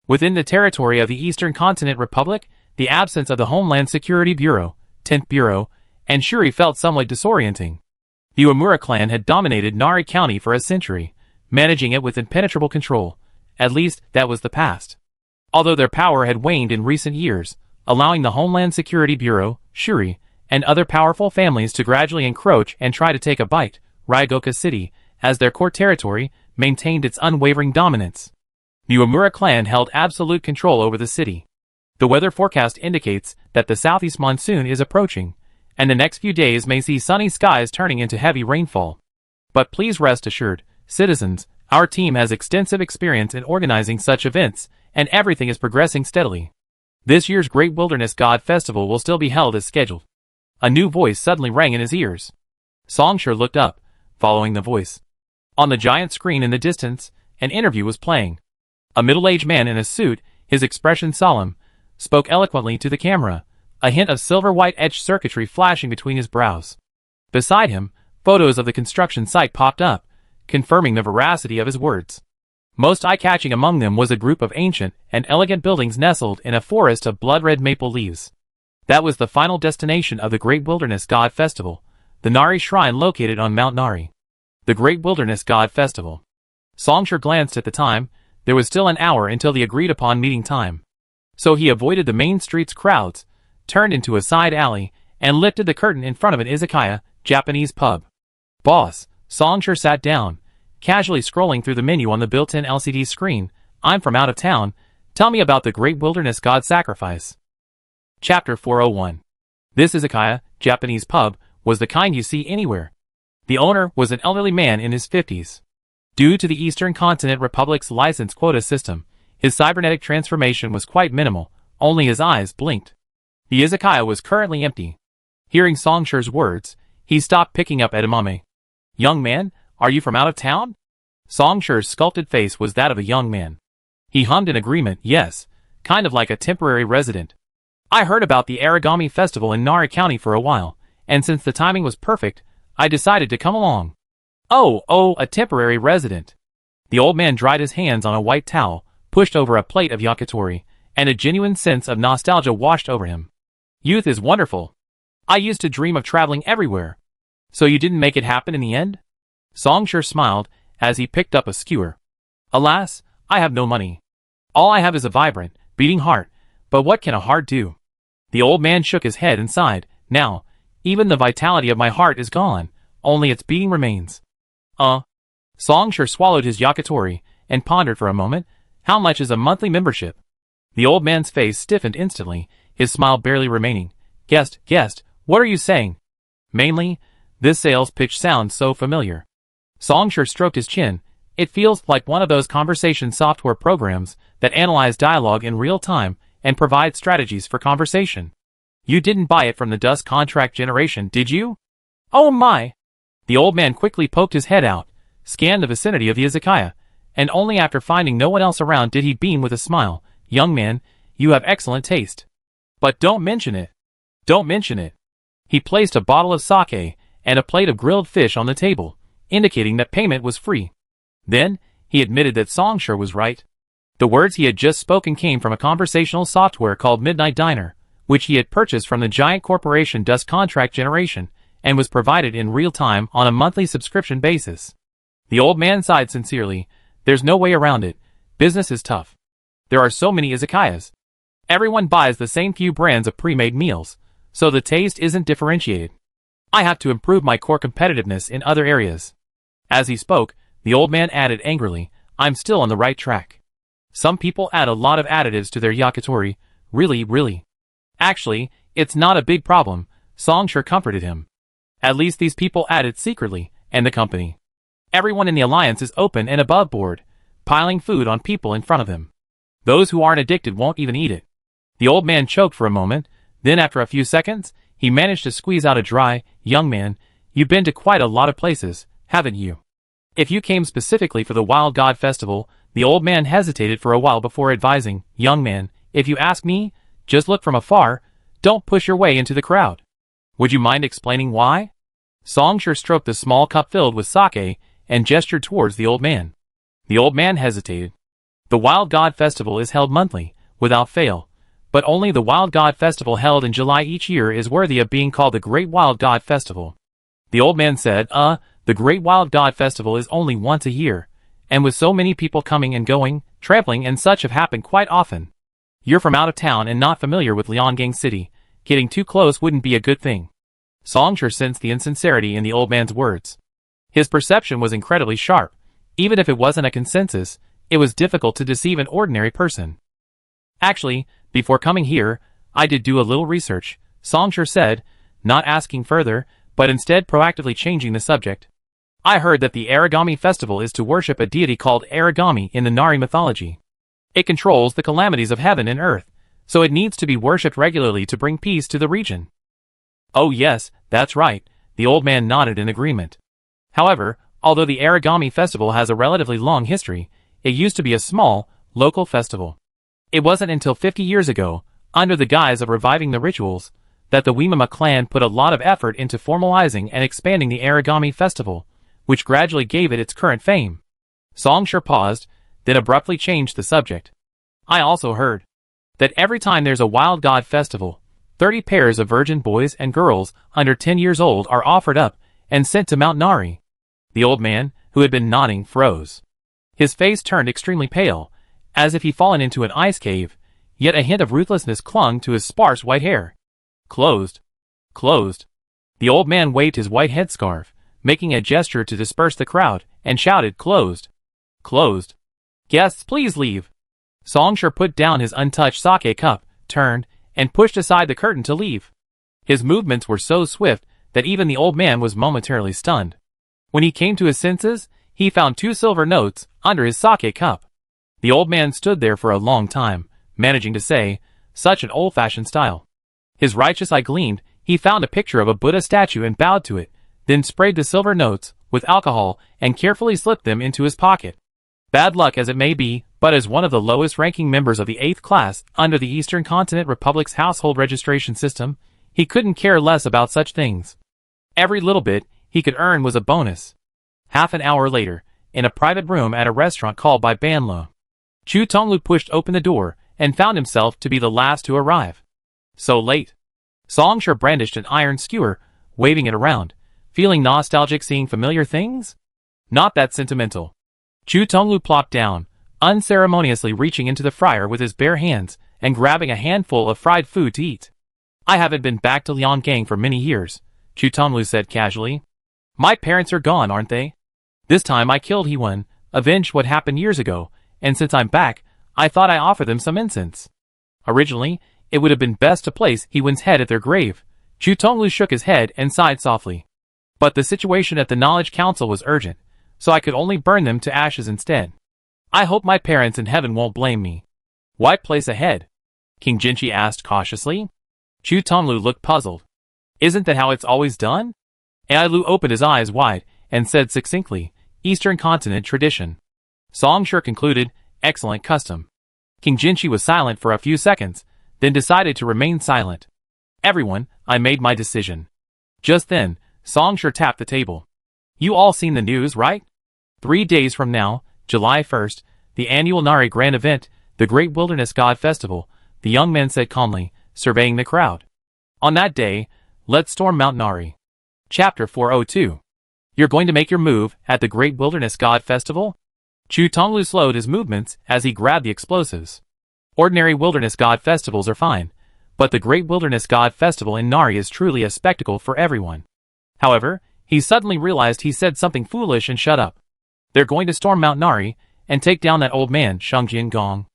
Within the territory of the Eastern Continent Republic, the absence of the Homeland Security Bureau, 10th Bureau, and Shuri felt somewhat disorienting. The Omura clan had dominated Nari County for a century, managing it with impenetrable control. At least, that was the past. Although their power had waned in recent years, allowing the Homeland Security Bureau, Shuri, and other powerful families to gradually encroach and try to take a bite, Ryagoka City, as their core territory, maintained its unwavering dominance. The Omura clan held absolute control over the city. The weather forecast indicates that the southeast monsoon is approaching, and the next few days may see sunny skies turning into heavy rainfall. But please rest assured, citizens, our team has extensive experience in organizing such events, and everything is progressing steadily. This year's Great Wilderness God Festival will still be held as scheduled. A new voice suddenly rang in his ears. Song Shi looked up, following the voice. On the giant screen in the distance, an interview was playing. A middle-aged man in a suit, his expression solemn, spoke eloquently to the camera, a hint of silver-white etched circuitry flashing between his brows. Beside him, photos of the construction site popped up, confirming the veracity of his words. Most eye-catching among them was a group of ancient and elegant buildings nestled in a forest of blood-red maple leaves. That was the final destination of the Great Wilderness God Festival, the Nari Shrine located on Mount Nari. The Great Wilderness God Festival. Song Shi glanced at the time. There was still an hour until the agreed-upon meeting time. So he avoided the main street's crowds, turned into a side alley, and lifted the curtain in front of an izakaya, Japanese pub. Boss, Song Shi sat down, casually scrolling through the menu on the built-in LCD screen. I'm from out of town. Tell me about the Great Wilderness God Sacrifice. Chapter 401. This izakaya, Japanese pub, was the kind you see anywhere. The owner was an elderly man in his 50s. Due to the Eastern Continent Republic's license quota system, his cybernetic transformation was quite minimal, only his eyes blinked. The izakaya was currently empty. Hearing Song Shi's words, he stopped picking up edamame. Young man, are you from out of town? Song Shi's sculpted face was that of a young man. He hummed in agreement, yes, kind of like a temporary resident. I heard about the Origami Festival in Nari County for a while, and since the timing was perfect, I decided to come along. Oh, a temporary resident. The old man dried his hands on a white towel, pushed over a plate of yakitori, and a genuine sense of nostalgia washed over him. Youth is wonderful. I used to dream of traveling everywhere. So you didn't make it happen in the end? Song Shi smiled as he picked up a skewer. Alas, I have no money. All I have is a vibrant, beating heart, but what can a heart do? The old man shook his head and sighed. Now, even the vitality of my heart is gone, only its beating remains. Song Shi swallowed his yakitori and pondered for a moment. How much is a monthly membership? The old man's face stiffened instantly, his smile barely remaining. Guest, what are you saying? Mainly, this sales pitch sounds so familiar. Song Shi stroked his chin. It feels like one of those conversation software programs that analyze dialogue in real time and provide strategies for conversation. You didn't buy it from the dust contract generation, did you? Oh my! The old man quickly poked his head out, scanned the vicinity of the izakaya, and only after finding no one else around did he beam with a smile. Young man, you have excellent taste. But don't mention it. Don't mention it. He placed a bottle of sake and a plate of grilled fish on the table, indicating that payment was free. Then, he admitted that Songshur was right. The words he had just spoken came from a conversational software called Midnight Diner, which he had purchased from the giant corporation Dust Contract Generation, and was provided in real time on a monthly subscription basis. The old man sighed sincerely. There's no way around it. Business is tough. There are so many izakayas. Everyone buys the same few brands of pre-made meals, so the taste isn't differentiated. I have to improve my core competitiveness in other areas. As he spoke, the old man added angrily, I'm still on the right track. Some people add a lot of additives to their yakitori, really. Actually, it's not a big problem, Songshur comforted him. At least these people add it secretly, and the company. Everyone in the alliance is open and above board, piling food on people in front of them. Those who aren't addicted won't even eat it. The old man choked for a moment, then after a few seconds, he managed to squeeze out a dry, young man, you've been to quite a lot of places, haven't you? If you came specifically for the Wild God Festival, the old man hesitated for a while before advising, young man, if you ask me, just look from afar, don't push your way into the crowd. Would you mind explaining why? Songshur stroked the small cup filled with sake and gestured towards the old man. The old man hesitated. The Wild God Festival is held monthly, without fail, but only the Wild God Festival held in July each year is worthy of being called the Great Wild God Festival. The old man said, the Great Wild God Festival is only once a year, and with so many people coming and going, traveling and such have happened quite often. You're from out of town and not familiar with Liangang City. Getting too close wouldn't be a good thing. Songshur sensed the insincerity in the old man's words. His perception was incredibly sharp. Even if it wasn't a consensus, it was difficult to deceive an ordinary person. Actually, before coming here, I did do a little research, Songshur said, not asking further, but instead proactively changing the subject. I heard that the Aragami festival is to worship a deity called Aragami in the Nari mythology. It controls the calamities of heaven and earth, so it needs to be worshipped regularly to bring peace to the region. Oh yes, that's right, the old man nodded in agreement. However, although the Aragami festival has a relatively long history, it used to be a small, local festival. It wasn't until 50 years ago, under the guise of reviving the rituals, that the Wimama clan put a lot of effort into formalizing and expanding the Aragami festival, which gradually gave it its current fame. Songshur paused, then abruptly changed the subject. I also heard that every time there's a Wild God festival, 30 pairs of virgin boys and girls under 10 years old are offered up and sent to Mount Nari. The old man, who had been nodding, froze. His face turned extremely pale, as if he'd fallen into an ice cave, yet a hint of ruthlessness clung to his sparse white hair. Closed. The old man waved his white headscarf, making a gesture to disperse the crowd, and shouted, Closed. Guests, please leave. Songshur put down his untouched sake cup, turned, and pushed aside the curtain to leave. His movements were so swift that even the old man was momentarily stunned. When he came to his senses, he found 2 silver notes under his sake cup. The old man stood there for a long time, managing to say, such an old-fashioned style. His righteous eye gleamed. He found a picture of a Buddha statue and bowed to it, then sprayed the silver notes with alcohol and carefully slipped them into his pocket. Bad luck as it may be, but as one of the lowest-ranking members of the 8th class under the Eastern Continent Republic's household registration system, he couldn't care less about such things. Every little bit he could earn was a bonus. Half an hour later, in a private room at a restaurant called by Banlo, Chu Tonglu pushed open the door and found himself to be the last to arrive. So late. Songshur brandished an iron skewer, waving it around, feeling nostalgic seeing familiar things? Not that sentimental. Chu Tonglu plopped down, unceremoniously reaching into the fryer with his bare hands and grabbing a handful of fried food to eat. I haven't been back to Liangang for many years, Chu Tonglu said casually. My parents are gone, aren't they? This time I killed Hewan, avenged what happened years ago, and since I'm back, I thought I offer them some incense. Originally, it would have been best to place Hewan's head at their grave. Chu Tonglu shook his head and sighed softly. But the situation at the Knowledge Council was urgent. so I could only burn them to ashes instead. I hope my parents in heaven won't blame me. What place ahead? King Jinchi asked cautiously. Chu Tonglu looked puzzled. Isn't that how it's always done? Ai Lu opened his eyes wide and said succinctly, Eastern Continent tradition. Song Shi concluded, excellent custom. King Jinchi was silent for a few seconds, then decided to remain silent. Everyone, I made my decision. Just then, Song Shi tapped the table. You all seen the news, right? 3 days from now, July 1st, the annual Nari Grand Event, the Great Wilderness God Festival, the young man said calmly, surveying the crowd. On that day, let's storm Mount Nari. Chapter 402. You're going to make your move at the Great Wilderness God Festival? Chu Tonglu slowed his movements as he grabbed the explosives. Ordinary Wilderness God Festivals are fine, but the Great Wilderness God Festival in Nari is truly a spectacle for everyone. However, he suddenly realized he said something foolish and shut up. They're going to storm Mount Nari and take down that old man, Shangjian Gong.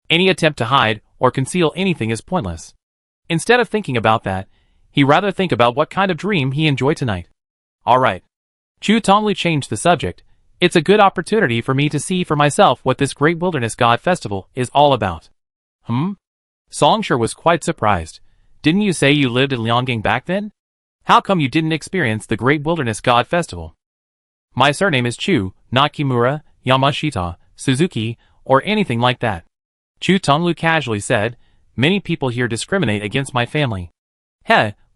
Any attempt to hide or conceal anything is pointless. Instead of thinking about that, he rather think about what kind of dream he enjoyed tonight. Alright. Chu Tonglu changed the subject. It's a good opportunity for me to see for myself what this Great Wilderness God Festival is all about. Song Shi was quite surprised. Didn't you say you lived in Lianggang back then? How come you didn't experience the Great Wilderness God Festival? My surname is Chu, not Kimura, Yamashita, Suzuki, or anything like that. Chu Tonglu casually said, many people here discriminate against my family.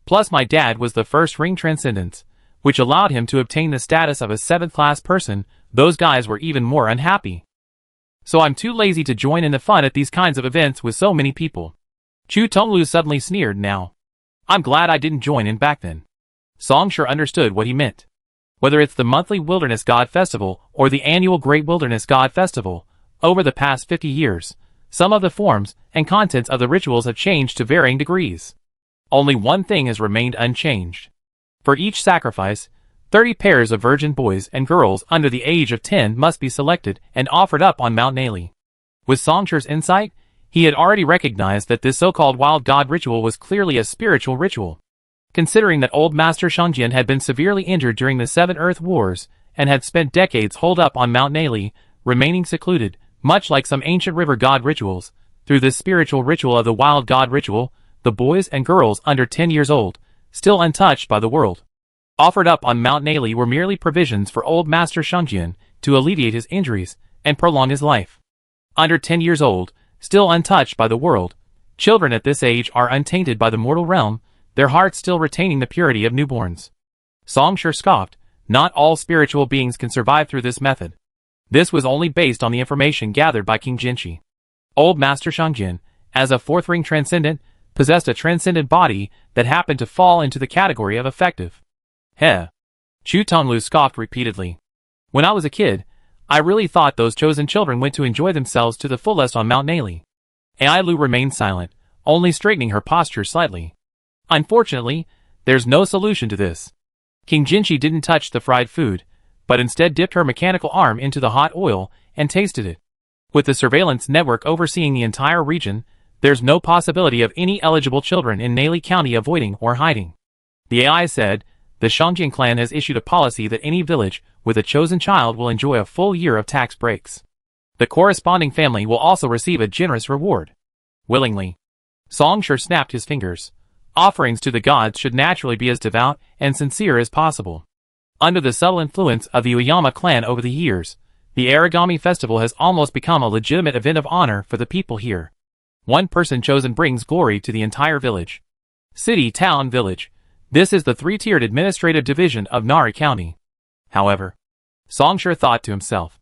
Plus my dad was the first ring transcendence, which allowed him to obtain the status of a 7th-class person. Those guys were even more unhappy. So I'm too lazy to join in the fun at these kinds of events with so many people. Chu Tonglu suddenly sneered now. I'm glad I didn't join in back then. Song Shi understood what he meant. Whether it's the monthly Wilderness God Festival or the annual Great Wilderness God Festival, over the past 50 years, some of the forms and contents of the rituals have changed to varying degrees. Only one thing has remained unchanged. For each sacrifice, 30 pairs of virgin boys and girls under the age of 10 must be selected and offered up on Mount Nali. With Song Shi's insight, he had already recognized that this so-called wild god ritual was clearly a spiritual ritual. Considering that old Master Shangjian had been severely injured during the 7 Earth Wars and had spent decades holed up on Mount Nali, remaining secluded, much like some ancient river god rituals, through this spiritual ritual of the wild god ritual, the boys and girls under 10 years old, still untouched by the world, offered up on Mount Nali were merely provisions for old Master Shangjian to alleviate his injuries and prolong his life. Under 10 years old, still untouched by the world, children at this age are untainted by the mortal realm, their hearts still retaining the purity of newborns. Song Shi scoffed, not all spiritual beings can survive through this method. This was only based on the information gathered by King Jinchi. Old Master Shangjian, as a 4th ring transcendent, possessed a transcendent body that happened to fall into the category of effective. Chu Tonglu scoffed repeatedly. When I was a kid, I really thought those chosen children went to enjoy themselves to the fullest on Mount Nali. Ai Lu remained silent, only straightening her posture slightly. Unfortunately, there's no solution to this. King Jinchi didn't touch the fried food, but instead dipped her mechanical arm into the hot oil and tasted it. With the surveillance network overseeing the entire region, there's no possibility of any eligible children in Nali County avoiding or hiding. The AI said, the Shangjian clan has issued a policy that any village with a chosen child will enjoy a full year of tax breaks. The corresponding family will also receive a generous reward. Willingly. Song Shi snapped his fingers. Offerings to the gods should naturally be as devout and sincere as possible. Under the subtle influence of the Uyama clan over the years, the Origami Festival has almost become a legitimate event of honor for the people here. One person chosen brings glory to the entire village. City, town, village. This is the 3-tiered administrative division of Nari County. However, Song Shi thought to himself.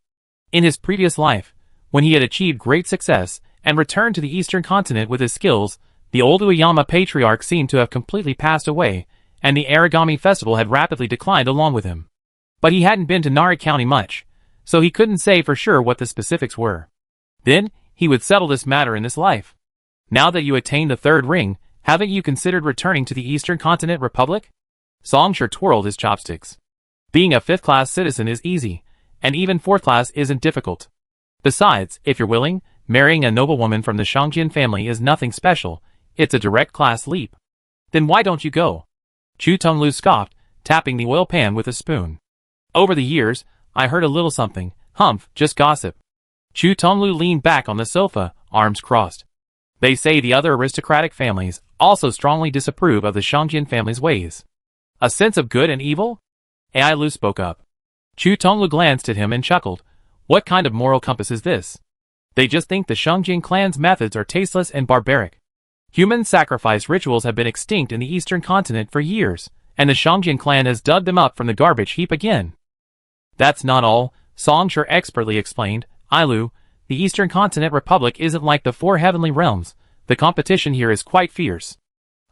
In his previous life, when he had achieved great success and returned to the eastern continent with his skills, the old Uyama patriarch seemed to have completely passed away, and the Origami Festival had rapidly declined along with him. But he hadn't been to Nari County much, so he couldn't say for sure what the specifics were. Then, he would settle this matter in this life. Now that you attained the 3rd ring, haven't you considered returning to the Eastern Continent Republic? Song Shi twirled his chopsticks. Being a 5th-class citizen is easy, and even 4th class isn't difficult. Besides, if you're willing, marrying a noblewoman from the Shangjian family is nothing special, it's a direct class leap. Then why don't you go? Chu Tonglu scoffed, tapping the oil pan with a spoon. Over the years, I heard a little something. Humph, just gossip. Chu Tonglu leaned back on the sofa, arms crossed. They say the other aristocratic families also strongly disapprove of the Shangjian family's ways. A sense of good and evil? Ai Lu spoke up. Chu Tonglu glanced at him and chuckled. What kind of moral compass is this? They just think the Shangjian clan's methods are tasteless and barbaric. Human sacrifice rituals have been extinct in the eastern continent for years, and the Shangjian clan has dug them up from the garbage heap again. That's not all, Songshur expertly explained. Ailu, the Eastern Continent Republic isn't like the four heavenly realms. The competition here is quite fierce.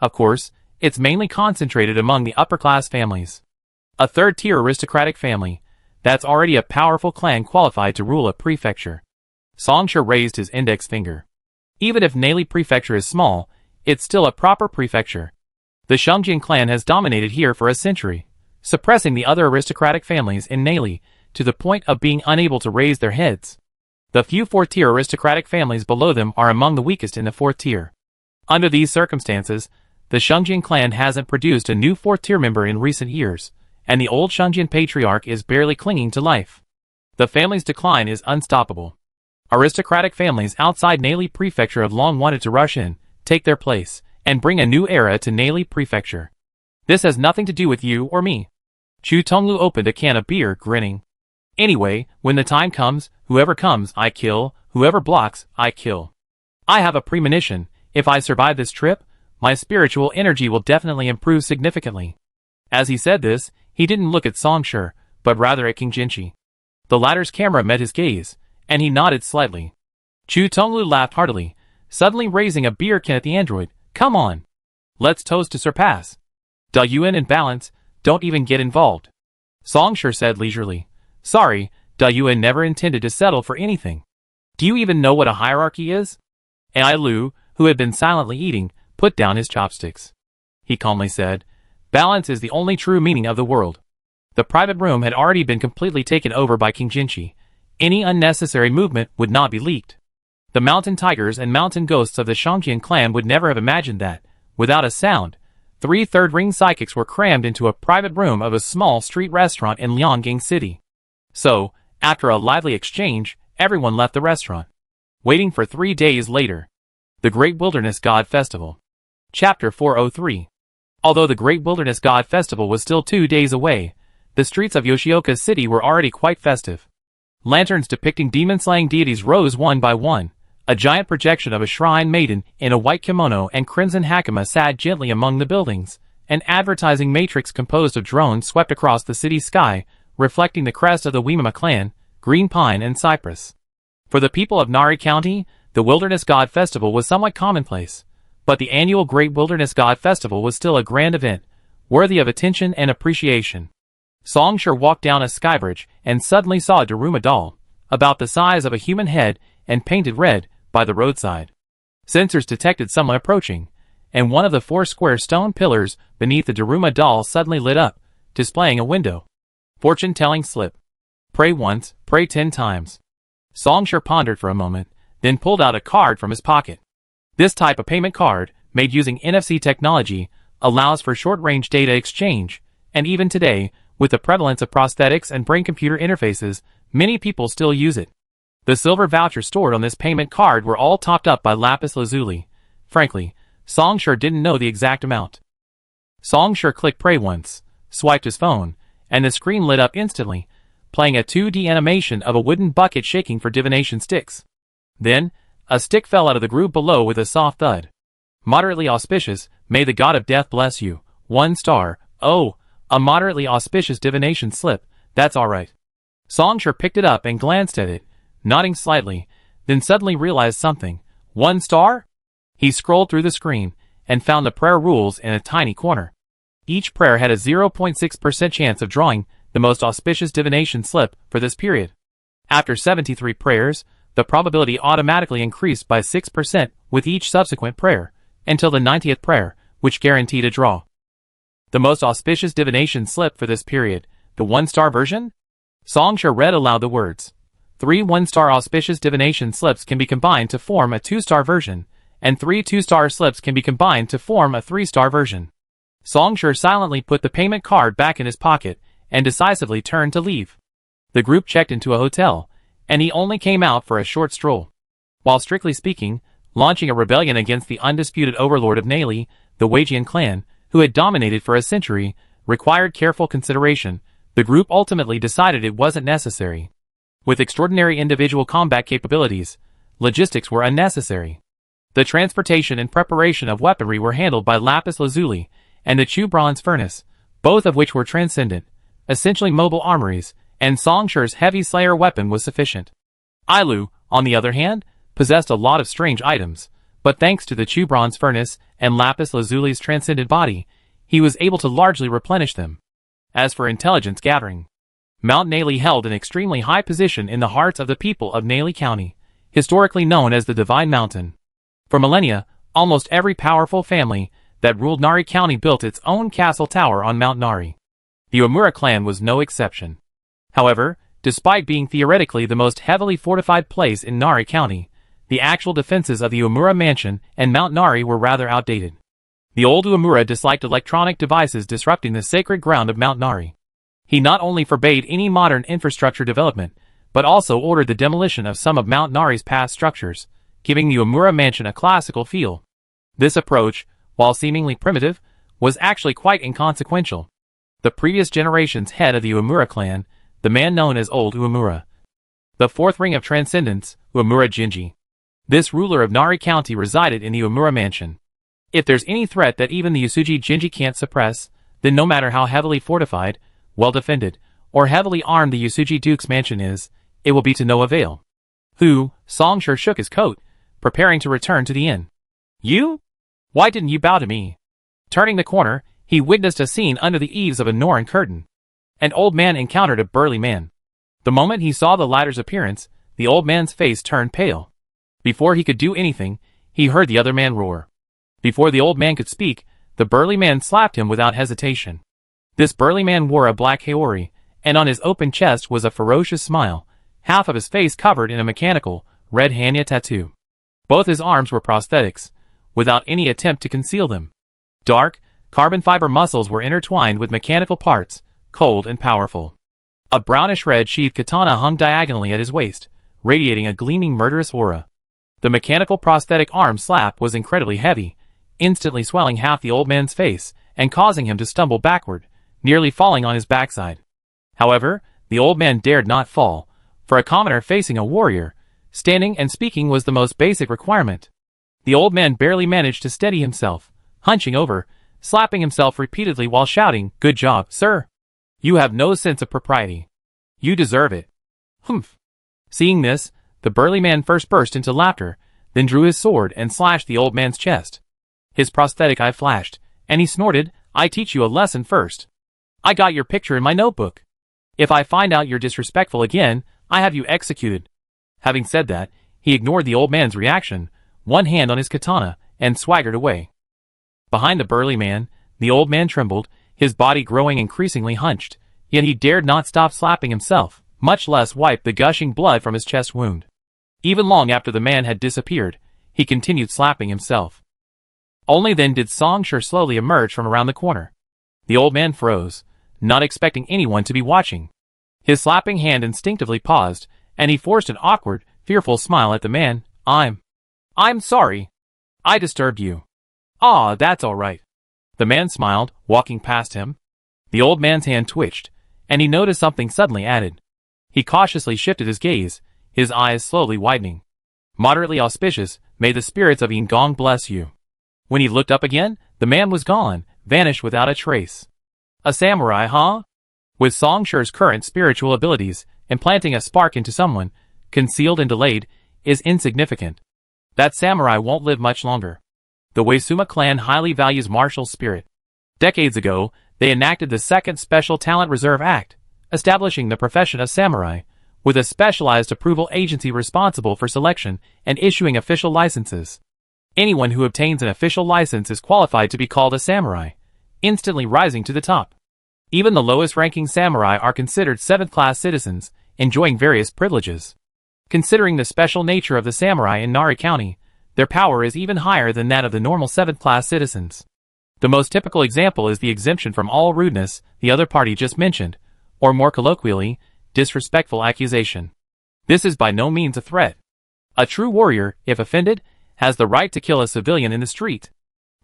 Of course, it's mainly concentrated among the upper-class families. A third-tier aristocratic family, that's already a powerful clan qualified to rule a prefecture. Songshur raised his index finger. Even if Neili Prefecture is small, it's still a proper prefecture. The Shangjian clan has dominated here for a century, suppressing the other aristocratic families in Neili to the point of being unable to raise their heads. The few fourth-tier aristocratic families below them are among the weakest in the fourth tier. Under these circumstances, the Shangjian clan hasn't produced a new fourth-tier member in recent years, and the old Shangjian patriarch is barely clinging to life. The family's decline is unstoppable. Aristocratic families outside Neili Prefecture have long wanted to rush in, take their place, and bring a new era to Neili Prefecture. This has nothing to do with you or me. Chu Tonglu opened a can of beer, grinning. Anyway, when the time comes, whoever comes, I kill, whoever blocks, I kill. I have a premonition, if I survive this trip, my spiritual energy will definitely improve significantly. As he said this, he didn't look at Songshur, but rather at King Jinchi. The latter's camera met his gaze, and he nodded slightly. Chu Tonglu laughed heartily, suddenly raising a beer can at the android. Come on. Let's toast to surpass. Da Yuan and balance, don't even get involved. Songshur said leisurely. Sorry, Da Yuan never intended to settle for anything. Do you even know what a hierarchy is? Ai Lu, who had been silently eating, put down his chopsticks. He calmly said, balance is the only true meaning of the world. The private room had already been completely taken over by King Jinchi. Any unnecessary movement would not be leaked. The mountain tigers and mountain ghosts of the Shangjian clan would never have imagined that, without a sound, 3 third-ring psychics were crammed into a private room of a small street restaurant in Lianggang City. So, after a lively exchange, everyone left the restaurant. Waiting for 3 days later. The Great Wilderness God Festival. Chapter 403. Although the Great Wilderness God Festival was still 2 days away, the streets of Yoshioka City were already quite festive. Lanterns depicting demon-slaying deities rose one by one. A giant projection of a shrine maiden in a white kimono and crimson hakama sat gently among the buildings. An advertising matrix composed of drones swept across the city sky, reflecting the crest of the Wimama clan, green pine and cypress. For the people of Nari County, the Wilderness God Festival was somewhat commonplace, but the annual Great Wilderness God Festival was still a grand event, worthy of attention and appreciation. Songshur walked down a skybridge and suddenly saw a Daruma doll, about the size of a human head and painted red, by the roadside. Sensors detected someone approaching, and one of the 4 square stone pillars beneath the Daruma doll suddenly lit up, displaying a window. Fortune-telling slip. Pray once, pray 10 times. Songshur pondered for a moment, then pulled out a card from his pocket. This type of payment card, made using NFC technology, allows for short-range data exchange, and even today, with the prevalence of prosthetics and brain-computer interfaces, many people still use it. The silver vouchers stored on this payment card were all topped up by lapis lazuli. Frankly, Songshur didn't know the exact amount. Songshur clicked pray once, swiped his phone, and the screen lit up instantly, playing a 2D animation of a wooden bucket shaking for divination sticks. Then, a stick fell out of the groove below with a soft thud. Moderately auspicious, may the god of death bless you. 1 star. Oh, a moderately auspicious divination slip, that's alright. Songshur picked it up and glanced at it, nodding slightly, then suddenly realized something. 1 star? He scrolled through the screen, and found the prayer rules in a tiny corner. Each prayer had a 0.6% chance of drawing the most auspicious divination slip for this period. After 73 prayers, the probability automatically increased by 6% with each subsequent prayer, until the 90th prayer, which guaranteed a draw. The most auspicious divination slip for this period, the 1-star version? Songshur read aloud the words. 3 1-star auspicious divination slips can be combined to form a 2-star version, and 3 2-star slips can be combined to form a 3-star version. Songshur silently put the payment card back in his pocket, and decisively turned to leave. The group checked into a hotel, and he only came out for a short stroll. While strictly speaking, launching a rebellion against the undisputed overlord of Nayli, the Wagian clan, who had dominated for a century, required careful consideration, the group ultimately decided it wasn't necessary. With extraordinary individual combat capabilities, logistics were unnecessary. The transportation and preparation of weaponry were handled by Lapis Lazuli and the Chu Bronze Furnace, both of which were transcendent, essentially mobile armories, and Songshur's heavy slayer weapon was sufficient. Ailu, on the other hand, possessed a lot of strange items, but thanks to the Chu Bronze Furnace and Lapis Lazuli's transcendent body, he was able to largely replenish them. As for intelligence gathering, Mount Nayli held an extremely high position in the hearts of the people of Nayli County, historically known as the Divine Mountain. For millennia, almost every powerful family that ruled Nari County built its own castle tower on Mount Nari. The Uemura clan was no exception. However, despite being theoretically the most heavily fortified place in Nari County, the actual defenses of the Uemura Mansion and Mount Nari were rather outdated. The old Uemura disliked electronic devices disrupting the sacred ground of Mount Nari. He not only forbade any modern infrastructure development, but also ordered the demolition of some of Mount Nari's past structures, giving the Uemura Mansion a classical feel. This approach, while seemingly primitive, was actually quite inconsequential. The previous generation's head of the Uemura clan, the man known as Old Uemura, the fourth ring of transcendence, Uemura Jinji. This ruler of Nari County resided in the Uemura Mansion. If there's any threat that even the Usuji Jinji can't suppress, then no matter how heavily fortified, well-defended, or heavily armed the Usuji Duke's mansion is, it will be to no avail. Songshur shook his coat, preparing to return to the inn. You? Why didn't you bow to me? Turning the corner, he witnessed a scene under the eaves of a Norin curtain. An old man encountered a burly man. The moment he saw the latter's appearance, the old man's face turned pale. Before he could do anything, he heard the other man roar. Before the old man could speak, the burly man slapped him without hesitation. This burly man wore a black haori, and on his open chest was a ferocious smile, half of his face covered in a mechanical, red Hanya tattoo. Both his arms were prosthetics, without any attempt to conceal them. Dark, carbon fiber muscles were intertwined with mechanical parts, cold and powerful. A brownish-red sheathed katana hung diagonally at his waist, radiating a gleaming murderous aura. The mechanical prosthetic arm slap was incredibly heavy, instantly swelling half the old man's face and causing him to stumble backward, nearly falling on his backside. However, the old man dared not fall. For a commoner facing a warrior, standing and speaking was the most basic requirement. The old man barely managed to steady himself, hunching over, slapping himself repeatedly while shouting, "Good job, sir! You have no sense of propriety. You deserve it." Humph. Seeing this, the burly man first burst into laughter, then drew his sword and slashed the old man's chest. His prosthetic eye flashed, and he snorted, "I teach you a lesson first. I got your picture in my notebook. If I find out you're disrespectful again, I have you executed." Having said that, he ignored the old man's reaction, one hand on his katana, and swaggered away. Behind the burly man, the old man trembled, his body growing increasingly hunched, yet he dared not stop slapping himself, much less wipe the gushing blood from his chest wound. Even long after the man had disappeared, he continued slapping himself. Only then did Songshur slowly emerge from around the corner. The old man froze, not expecting anyone to be watching. His slapping hand instinctively paused, and he forced an awkward, fearful smile at the man. I'm sorry. I disturbed you." "Ah, that's all right." The man smiled, walking past him. The old man's hand twitched, and he noticed something suddenly added. He cautiously shifted his gaze, his eyes slowly widening. "Moderately auspicious, may the spirits of Ingong bless you." When he looked up again, the man was gone, vanished without a trace. A samurai, huh? With Songshur's current spiritual abilities, implanting a spark into someone, concealed and delayed, is insignificant. That samurai won't live much longer. The Waisuma clan highly values martial spirit. Decades ago, they enacted the Second Special Talent Reserve Act, establishing the profession of samurai, with a specialized approval agency responsible for selection and issuing official licenses. Anyone who obtains an official license is qualified to be called a samurai, instantly rising to the top. Even the lowest-ranking samurai are considered seventh-class citizens, enjoying various privileges. Considering the special nature of the samurai in Nari County, their power is even higher than that of the normal seventh-class citizens. The most typical example is the exemption from all rudeness the other party just mentioned, or more colloquially, disrespectful accusation. This is by no means a threat. A true warrior, if offended, has the right to kill a civilian in the street.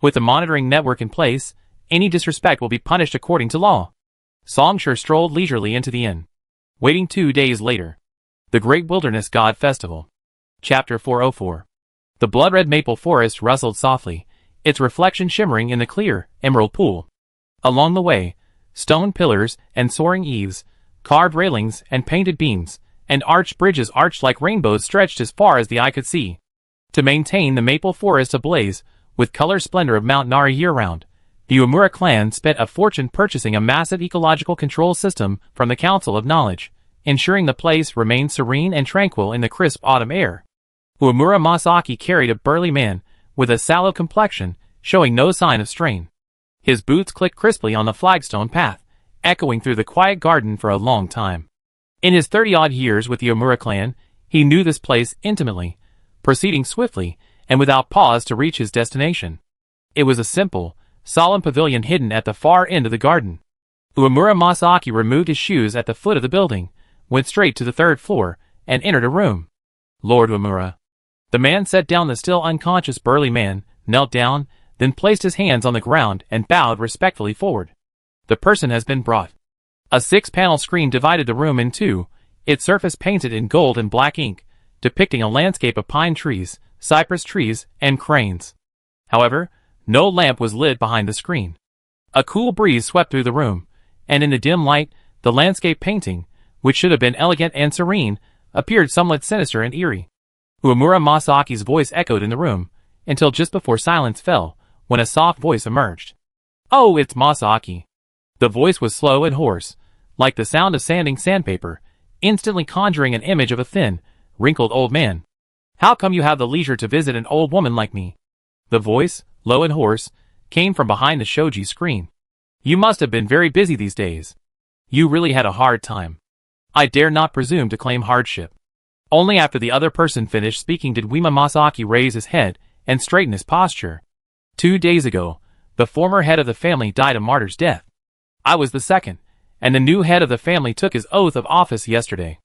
With the monitoring network in place, any disrespect will be punished according to law. Songshur strolled leisurely into the inn. Waiting 2 days later. The Great Wilderness God Festival. Chapter 404. The blood-red maple forest rustled softly, its reflection shimmering in the clear, emerald pool. Along the way, stone pillars and soaring eaves, carved railings and painted beams, and arched bridges arched like rainbows stretched as far as the eye could see. To maintain the maple forest ablaze, with color splendor of Mount Nara year-round, the Uemura clan spent a fortune purchasing a massive ecological control system from the Council of Knowledge, ensuring the place remained serene and tranquil in the crisp autumn air. Uemura Masaki carried a burly man, with a sallow complexion, showing no sign of strain. His boots clicked crisply on the flagstone path, echoing through the quiet garden for a long time. In his 30-odd years with the Uemura clan, he knew this place intimately, proceeding swiftly and without pause to reach his destination. It was a simple, solemn pavilion hidden at the far end of the garden. Uemura Masaki removed his shoes at the foot of the building, went straight to the 3rd floor, and entered a room. Lord Uemura. The man set down the still unconscious burly man, knelt down, then placed his hands on the ground and bowed respectfully forward. The person has been brought. A 6-panel screen divided the room in two, its surface painted in gold and black ink, depicting a landscape of pine trees, cypress trees, and cranes. However, no lamp was lit behind the screen. A cool breeze swept through the room, and in the dim light, the landscape painting, which should have been elegant and serene, appeared somewhat sinister and eerie. Uemura Masaki's voice echoed in the room, until just before silence fell, when a soft voice emerged. "Oh, it's Masaki." The voice was slow and hoarse, like the sound of sanding sandpaper, instantly conjuring an image of a thin, wrinkled old man. "How come you have the leisure to visit an old woman like me?" The voice, low and hoarse, came from behind the shoji screen. "You must have been very busy these days. You really had a hard time." "I dare not presume to claim hardship." Only after the other person finished speaking did Uemura Masaki raise his head and straighten his posture. 2 days ago, the former head of the family died a martyr's death. I was the second, and the new head of the family took his oath of office yesterday.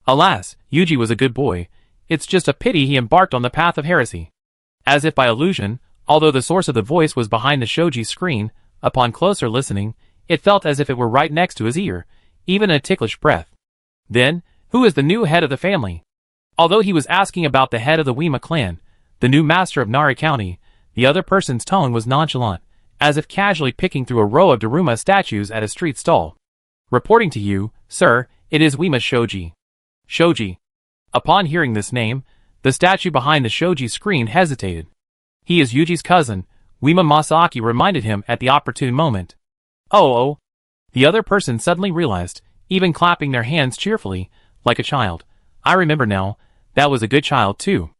Alas, Yuji was a good boy. It's just a pity he embarked on the path of heresy. As if by illusion, although the source of the voice was behind the shoji screen, upon closer listening, it felt as if it were right next to his ear, even a ticklish breath. Then, who is the new head of the family? Although he was asking about the head of the Uemura clan, the new master of Nara County, the other person's tone was nonchalant, as if casually picking through a row of Daruma statues at a street stall. "Reporting to you, sir, it is Uemura Shoji." Shoji. Upon hearing this name, the statue behind the shoji screen hesitated. He is Yuji's cousin, Uemura Masaki reminded him at the opportune moment. Oh. The other person suddenly realized, even clapping their hands cheerfully, like a child. "I remember now, that was a good child too."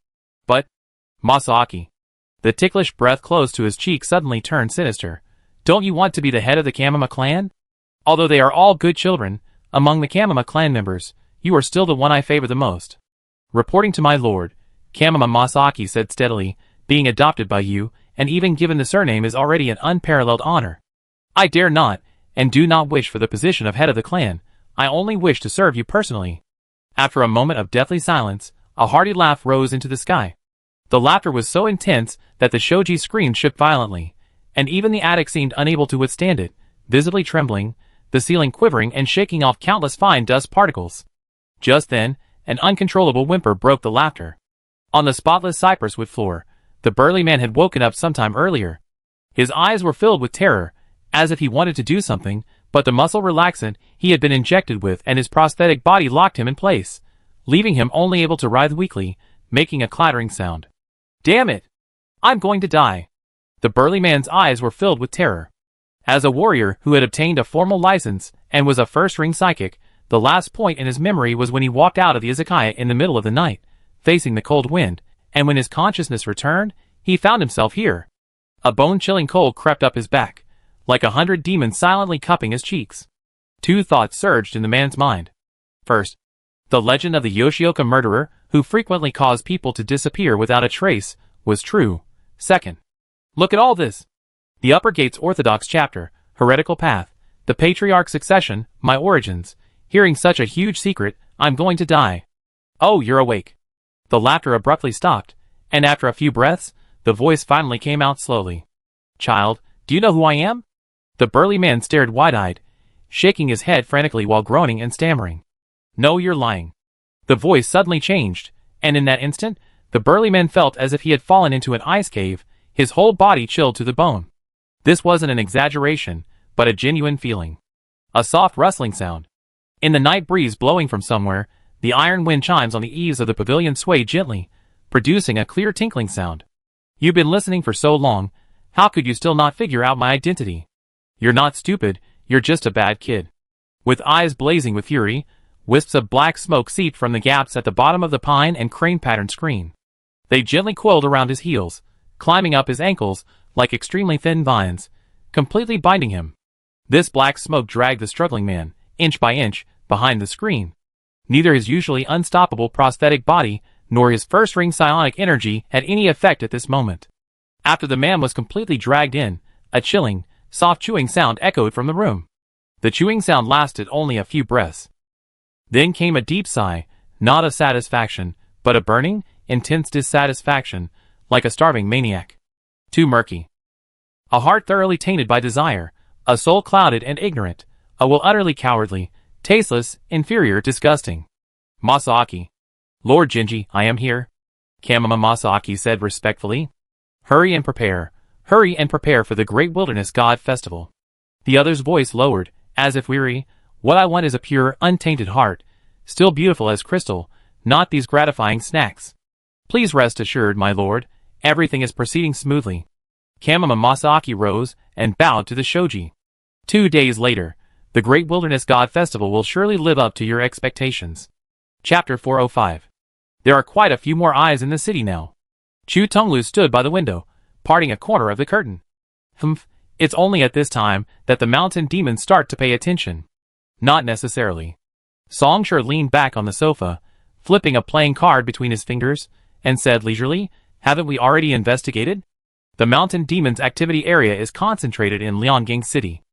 "But, Masaki." The ticklish breath close to his cheek suddenly turned sinister. "Don't you want to be the head of the Kamama clan? Although they are all good children, among the Kamama clan members, you are still the one I favor the most." "Reporting to my lord," Kamama Masaki said steadily, "being adopted by you, and even given the surname is already an unparalleled honor. I dare not, and do not wish for the position of head of the clan. I only wish to serve you personally." After a moment of deathly silence, a hearty laugh rose into the sky. The laughter was so intense that the shoji screen shook violently, and even the attic seemed unable to withstand it, visibly trembling, the ceiling quivering and shaking off countless fine dust particles. Just then, an uncontrollable whimper broke the laughter. On the spotless cypress wood floor, the burly man had woken up some time earlier. His eyes were filled with terror, as if he wanted to do something, but the muscle relaxant he had been injected with and his prosthetic body locked him in place, leaving him only able to writhe weakly, making a clattering sound. "Damn it! I'm going to die." The burly man's eyes were filled with terror. As a warrior who had obtained a formal license and was a first-ring psychic, the last point in his memory was when he walked out of the izakaya in the middle of the night, facing the cold wind, and when his consciousness returned, he found himself here. A bone-chilling cold crept up his back, like 100 demons silently cupping his cheeks. 2 thoughts surged in the man's mind. First, the legend of the Yoshioka murderer, who frequently caused people to disappear without a trace, was true. Second, look at all this. The Upper Gates Orthodox chapter, heretical path, the patriarch succession, my origins, Hearing such a huge secret, I'm going to die. Oh, you're awake. The laughter abruptly stopped, and after a few breaths, the voice finally came out slowly. Child, do you know who I am? The burly man stared wide-eyed, shaking his head frantically while groaning and stammering. No, you're lying. The voice suddenly changed, and in that instant, the burly man felt as if he had fallen into an ice cave, his whole body chilled to the bone. This wasn't an exaggeration, but a genuine feeling. A soft rustling sound. In the night breeze blowing from somewhere, the iron wind chimes on the eaves of the pavilion swayed gently, producing a clear tinkling sound. You've been listening for so long, how could you still not figure out my identity? You're not stupid, you're just a bad kid. With eyes blazing with fury, wisps of black smoke seeped from the gaps at the bottom of the pine and crane-patterned screen. They gently coiled around his heels, climbing up his ankles like extremely thin vines, completely binding him. This black smoke dragged the struggling man, inch by inch, behind the screen. Neither his usually unstoppable prosthetic body nor his first-ring psionic energy had any effect at this moment. After the man was completely dragged in, a chilling, soft chewing sound echoed from the room. The chewing sound lasted only a few breaths. Then came a deep sigh, not of satisfaction, but a burning, intense dissatisfaction, like a starving maniac. Too murky. A heart thoroughly tainted by desire, a soul clouded and ignorant, a will utterly cowardly, tasteless, inferior, disgusting. Masaaki. Lord Genji, I am here. Kamama Masaaki said respectfully. Hurry and prepare for the Great Wilderness God Festival. The other's voice lowered, as if weary. What I want is a pure, untainted heart, still beautiful as crystal, not these gratifying snacks. Please rest assured, my lord, everything is proceeding smoothly. Kamama Masaaki rose and bowed to the shoji. 2 days later, the Great Wilderness God Festival will surely live up to your expectations. Chapter 405. There are quite a few more eyes in the city now. Chu Tonglu stood by the window, parting a corner of the curtain. It's only at this time that the mountain demons start to pay attention. Not necessarily. Songshur leaned back on the sofa, flipping a playing card between his fingers, and said leisurely, haven't we already investigated? The mountain demons' activity area is concentrated in Lianggang City.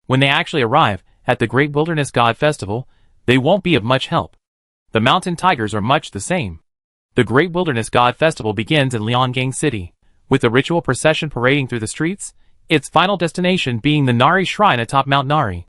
When they actually arrive at the Great Wilderness God Festival, they won't be of much help. The mountain tigers are much the same. The Great Wilderness God Festival begins in Lianggang City, with the ritual procession parading through the streets, its final destination being the Nari Shrine atop Mount Nari.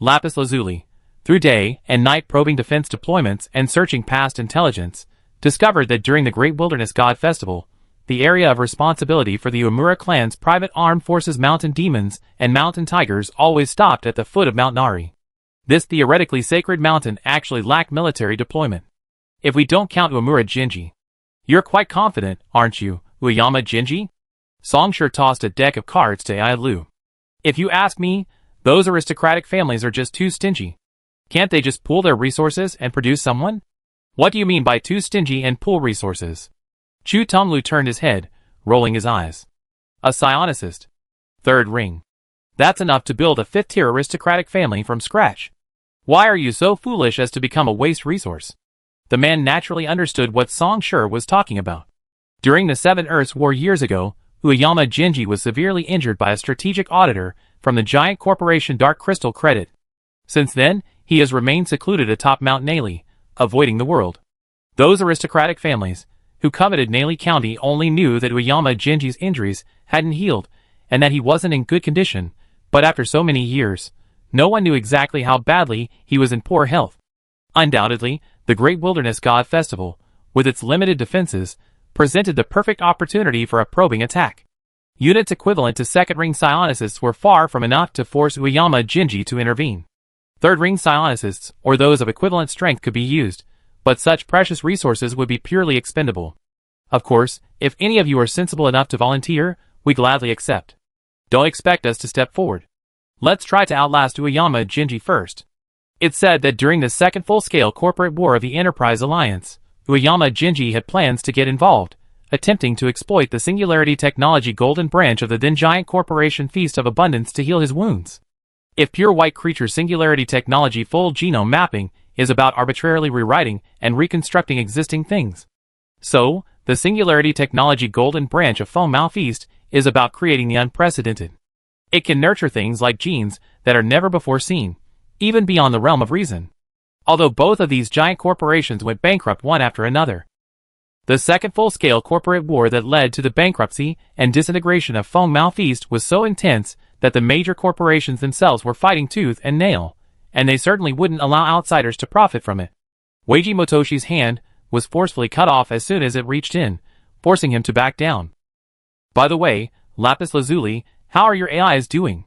Lapis Lazuli, through day and night probing defense deployments and searching past intelligence, discovered that during the Great Wilderness God Festival, the area of responsibility for the Umura clan's private armed forces mountain demons and mountain tigers always stopped at the foot of Mount Nari. This theoretically sacred mountain actually lacked military deployment. If we don't count Umura Genji. You're quite confident, aren't you, Uyama Genji? Songshur tossed a deck of cards to Ai Lu. If you ask me, those aristocratic families are just too stingy. Can't they just pool their resources and produce someone? What do you mean by too stingy and pool resources? Chu Tonglu turned his head, rolling his eyes. A psionicist. Third ring. That's enough to build a fifth-tier aristocratic family from scratch. Why are you so foolish as to become a waste resource? The man naturally understood what Songshur was talking about. During the Seven Earths War years ago, Uyama Genji was severely injured by a strategic auditor from the giant corporation Dark Crystal Credit. Since then, he has remained secluded atop Mount Nali, avoiding the world. Those aristocratic families, who coveted Nali County, only knew that Uyama Genji's injuries hadn't healed, and that he wasn't in good condition, but after so many years, no one knew exactly how badly he was in poor health. Undoubtedly, the Great Wilderness God Festival, with its limited defenses, presented the perfect opportunity for a probing attack. Units equivalent to second-ring psionicists were far from enough to force Uyama Genji to intervene. Third-ring psionicists, or those of equivalent strength, could be used, but such precious resources would be purely expendable. Of course, if any of you are sensible enough to volunteer, we gladly accept. Don't expect us to step forward. Let's try to outlast Uyama Genji first. It's said that during the second full-scale corporate war of the Enterprise Alliance, Uyama Genji had plans to get involved, attempting to exploit the Singularity Technology Golden Branch of the then giant corporation Feast of Abundance to heal his wounds. If pure white creature Singularity Technology full genome mapping is about arbitrarily rewriting and reconstructing existing things, so the Singularity Technology Golden Branch of Feng Mao Feast is about creating the unprecedented. It can nurture things like genes that are never before seen, even beyond the realm of reason. although both of these giant corporations went bankrupt one after another. The second full-scale corporate war that led to the bankruptcy and disintegration of Feng Mao Feast was so intense that the major corporations themselves were fighting tooth and nail, and they certainly wouldn't allow outsiders to profit from it. Weiji Motoshi's hand was forcefully cut off as soon as it reached in, forcing him to back down. By the way, Lapis Lazuli, how are your AIs doing?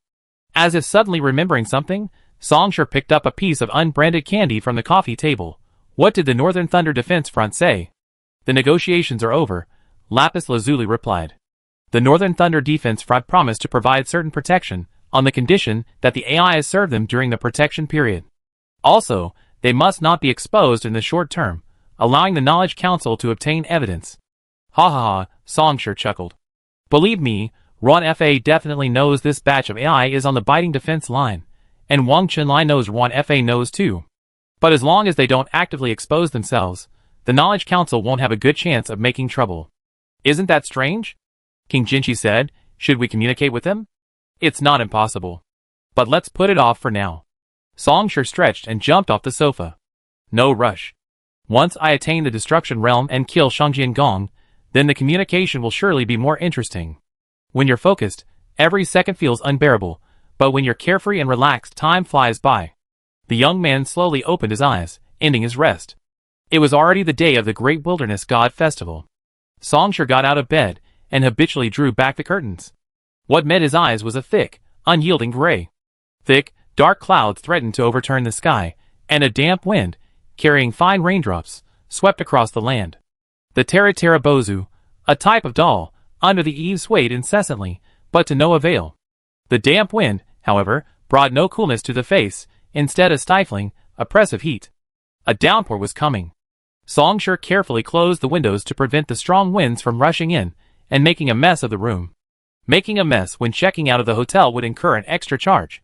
As if suddenly remembering something, Songsher picked up a piece of unbranded candy from the coffee table. What did the Northern Thunder Defense Front say? The negotiations are over, Lapis Lazuli replied. The Northern Thunder Defense Front promised to provide certain protection, on the condition that the AIs serve them during the protection period. Also, they must not be exposed in the short term, allowing the Knowledge Council to obtain evidence. Ha ha ha, Songsher chuckled. Believe me, Ron FA definitely knows this batch of AI is on the biting defense line, and Wang Chenlai knows Ron FA knows too. But as long as they don't actively expose themselves, the Knowledge Council won't have a good chance of making trouble. Isn't that strange? King Jinchi said. Should we communicate with them? It's not impossible. But let's put it off for now. Songsher stretched and jumped off the sofa. No rush. Once I attain the Destruction Realm and kill Shangjian Gong, then the communication will surely be more interesting. When you're focused, every second feels unbearable, but when you're carefree and relaxed, time flies by. The young man slowly opened his eyes, ending his rest. It was already the day of the Great Wilderness God Festival. Songsher got out of bed and habitually drew back the curtains. What met his eyes was a thick, unyielding gray. Thick, dark clouds threatened to overturn the sky, and a damp wind, carrying fine raindrops, swept across the land. The Tera Bozu, a type of doll, under the eaves swayed incessantly, but to no avail. The damp wind, however, brought no coolness to the face, instead a stifling, oppressive heat. A downpour was coming. Songsher carefully closed the windows to prevent the strong winds from rushing in and making a mess of the room. Making a mess when checking out of the hotel would incur an extra charge.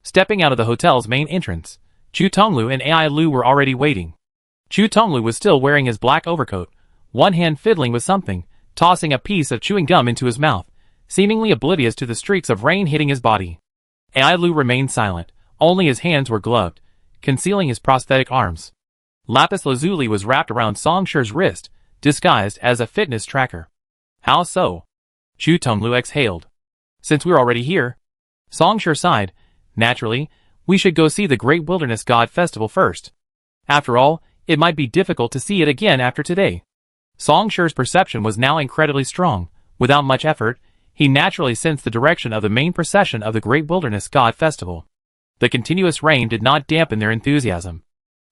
Stepping out of the hotel's main entrance, Chu Tonglu and Ai Lu were already waiting. Chu Tonglu was still wearing his black overcoat, one hand fiddling with something, tossing a piece of chewing gum into his mouth, seemingly oblivious to the streaks of rain hitting his body. Ai Lu remained silent, only his hands were gloved, concealing his prosthetic arms. Lapis Lazuli was wrapped around Songsher's wrist, disguised as a fitness tracker. How so? Chu Tonglu exhaled. Since we're already here. Songsher sighed. Naturally, we should go see the Great Wilderness God Festival first. After all, it might be difficult to see it again after today. Songsher's perception was now incredibly strong. Without much effort, he naturally sensed the direction of the main procession of the Great Wilderness God Festival. The continuous rain did not dampen their enthusiasm.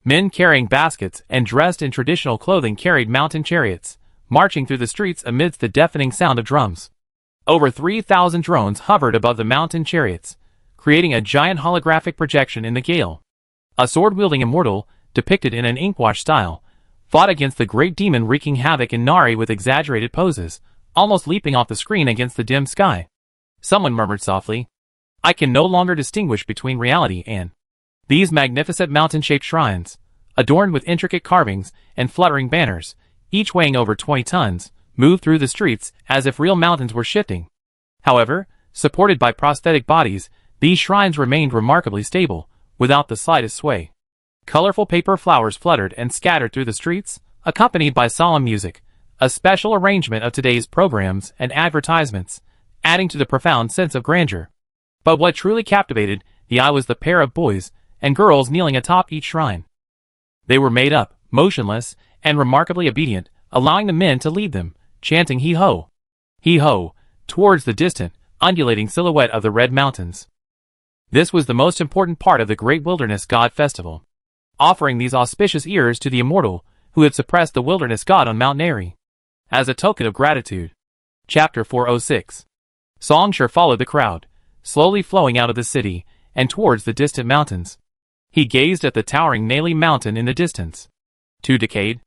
Men carrying baskets and dressed in traditional clothing carried mountain chariots, marching through the streets amidst the deafening sound of drums. Over 3,000 drones hovered above the mountain chariots, creating a giant holographic projection in the gale. A sword-wielding immortal, depicted in an inkwash style, fought against the great demon wreaking havoc in Nari with exaggerated poses, almost leaping off the screen against the dim sky. Someone murmured softly, I can no longer distinguish between reality and these magnificent mountain-shaped shrines, adorned with intricate carvings and fluttering banners, each weighing over 20 tons, moved through the streets as if real mountains were shifting. However, supported by prosthetic bodies, these shrines remained remarkably stable, without the slightest sway. Colorful paper flowers fluttered and scattered through the streets, accompanied by solemn music, a special arrangement of today's programs and advertisements, adding to the profound sense of grandeur. But what truly captivated the eye was the pair of boys and girls kneeling atop each shrine. They were made up, motionless, and remarkably obedient, allowing the men to lead them, chanting hee-ho, towards the distant, undulating silhouette of the Red Mountains. This was the most important part of the Great Wilderness God Festival, offering these auspicious ears to the immortal who had suppressed the wilderness god on Mount Neri. As a token of gratitude. Chapter 406. Songsher followed the crowd, slowly flowing out of the city, and towards the distant mountains. He gazed at the towering Nali mountain in the distance. Too decayed?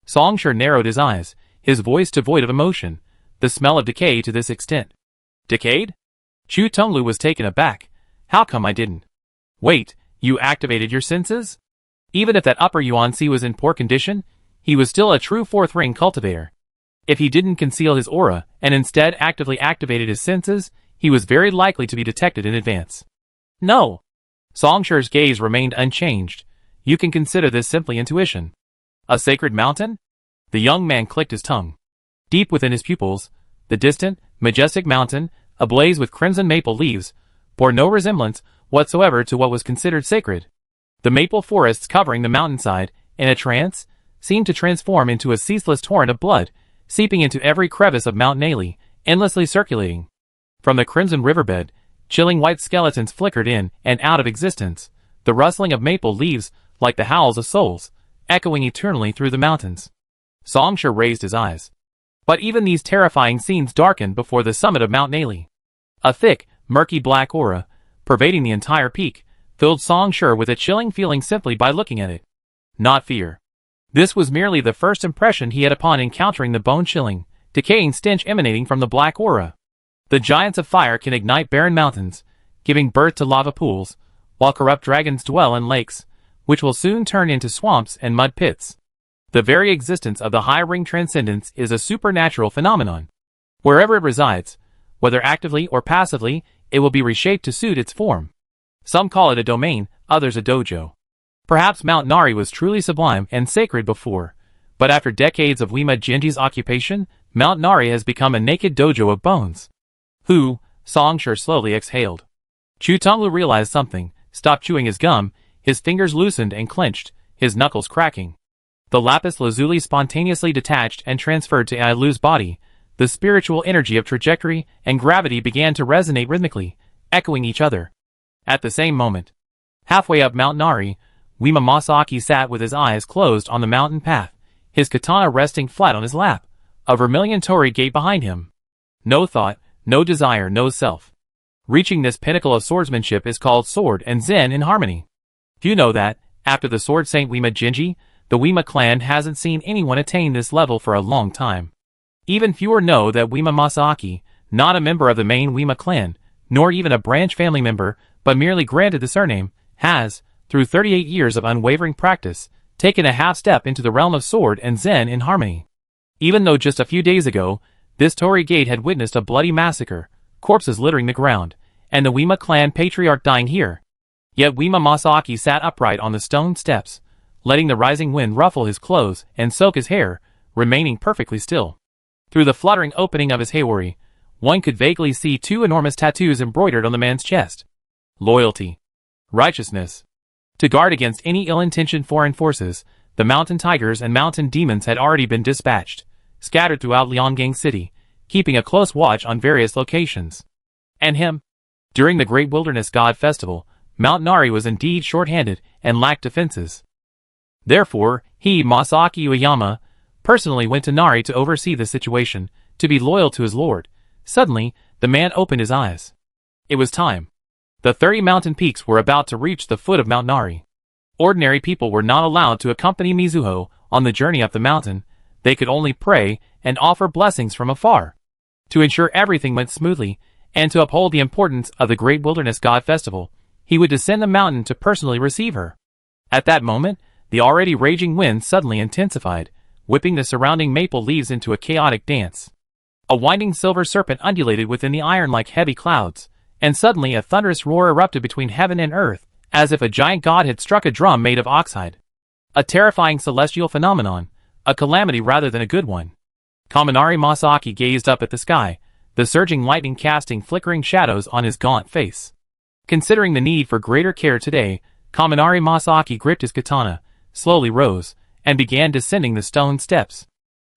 Songsher narrowed his eyes, his voice devoid of emotion, the smell of decay to this extent. Decayed? Chu Tonglu was taken aback. How come I didn't? Wait, you activated your senses? Even if that upper Yuan-Si was in poor condition, he was still a true fourth-ring cultivator. If he didn't conceal his aura, and instead actively activated his senses, he was very likely to be detected in advance. No! Songsher's gaze remained unchanged. You can consider this simply intuition. A sacred mountain? The young man clicked his tongue. Deep within his pupils, the distant, majestic mountain, ablaze with crimson maple leaves, bore no resemblance whatsoever to what was considered sacred. The maple forests covering the mountainside, in a trance, seemed to transform into a ceaseless torrent of blood, seeping into every crevice of Mount Naley, endlessly circulating. From the crimson riverbed, chilling white skeletons flickered in and out of existence, the rustling of maple leaves, like the howls of souls, echoing eternally through the mountains. Songsher raised his eyes. But even these terrifying scenes darkened before the summit of Mount Naley. A thick, murky black aura, pervading the entire peak, filled Songsher with a chilling feeling simply by looking at it. Not fear. This was merely the first impression he had upon encountering the bone-chilling, decaying stench emanating from the black aura. The giants of fire can ignite barren mountains, giving birth to lava pools, while corrupt dragons dwell in lakes, which will soon turn into swamps and mud pits. The very existence of the high ring transcendence is a supernatural phenomenon. Wherever it resides, whether actively or passively, it will be reshaped to suit its form. Some call it a domain, others a dojo. Perhaps Mount Nari was truly sublime and sacred before, but after decades of Wima Jinji's occupation, Mount Nari has become a naked dojo of bones. Songsher slowly exhaled. Chutonglu realized something, stopped chewing his gum, his fingers loosened and clenched, his knuckles cracking. The lapis lazuli spontaneously detached and transferred to Ailu's body. The spiritual energy of trajectory and gravity began to resonate rhythmically, echoing each other. At the same moment, halfway up Mount Nari, Wima Masaki sat with his eyes closed on the mountain path, his katana resting flat on his lap, a vermilion torii gate behind him. No thought, no desire, no self. Reaching this pinnacle of swordsmanship is called sword and zen in harmony. You know that, after the sword saint Wima Jinji, the Wima clan hasn't seen anyone attain this level for a long time. Even fewer know that Wima Masaki, not a member of the main Wima clan, nor even a branch family member, but merely granted the surname, has, through 38 years of unwavering practice, taken a half step into the realm of sword and zen in harmony. Even though just a few days ago, this torii gate had witnessed a bloody massacre, corpses littering the ground, and the Wima clan patriarch dying here. Yet Wima Masaki sat upright on the stone steps, letting the rising wind ruffle his clothes and soak his hair, remaining perfectly still. Through the fluttering opening of his hewari, one could vaguely see two enormous tattoos embroidered on the man's chest. Loyalty. Righteousness. To guard against any ill-intentioned foreign forces, the mountain tigers and mountain demons had already been dispatched, scattered throughout Lianggang City, keeping a close watch on various locations. And him? During the Great Wilderness God Festival, Mount Nari was indeed short-handed and lacked defenses. Therefore, he, Masaki Ueyama, personally went to Nari to oversee the situation, to be loyal to his lord. Suddenly, the man opened his eyes. It was time. The 30 mountain peaks were about to reach the foot of Mount Nari. Ordinary people were not allowed to accompany Mizuho on the journey up the mountain. They could only pray and offer blessings from afar. To ensure everything went smoothly, and to uphold the importance of the Great Wilderness God Festival, he would descend the mountain to personally receive her. At that moment, the already raging wind suddenly intensified, whipping the surrounding maple leaves into a chaotic dance. A winding silver serpent undulated within the iron like heavy clouds, and suddenly a thunderous roar erupted between heaven and earth, as if a giant god had struck a drum made of oxhide. A terrifying celestial phenomenon, a calamity rather than a good one. Kaminari Masaki gazed up at the sky, the surging lightning casting flickering shadows on his gaunt face. Considering the need for greater care today, Kaminari Masaki gripped his katana, slowly rose, and began descending the stone steps.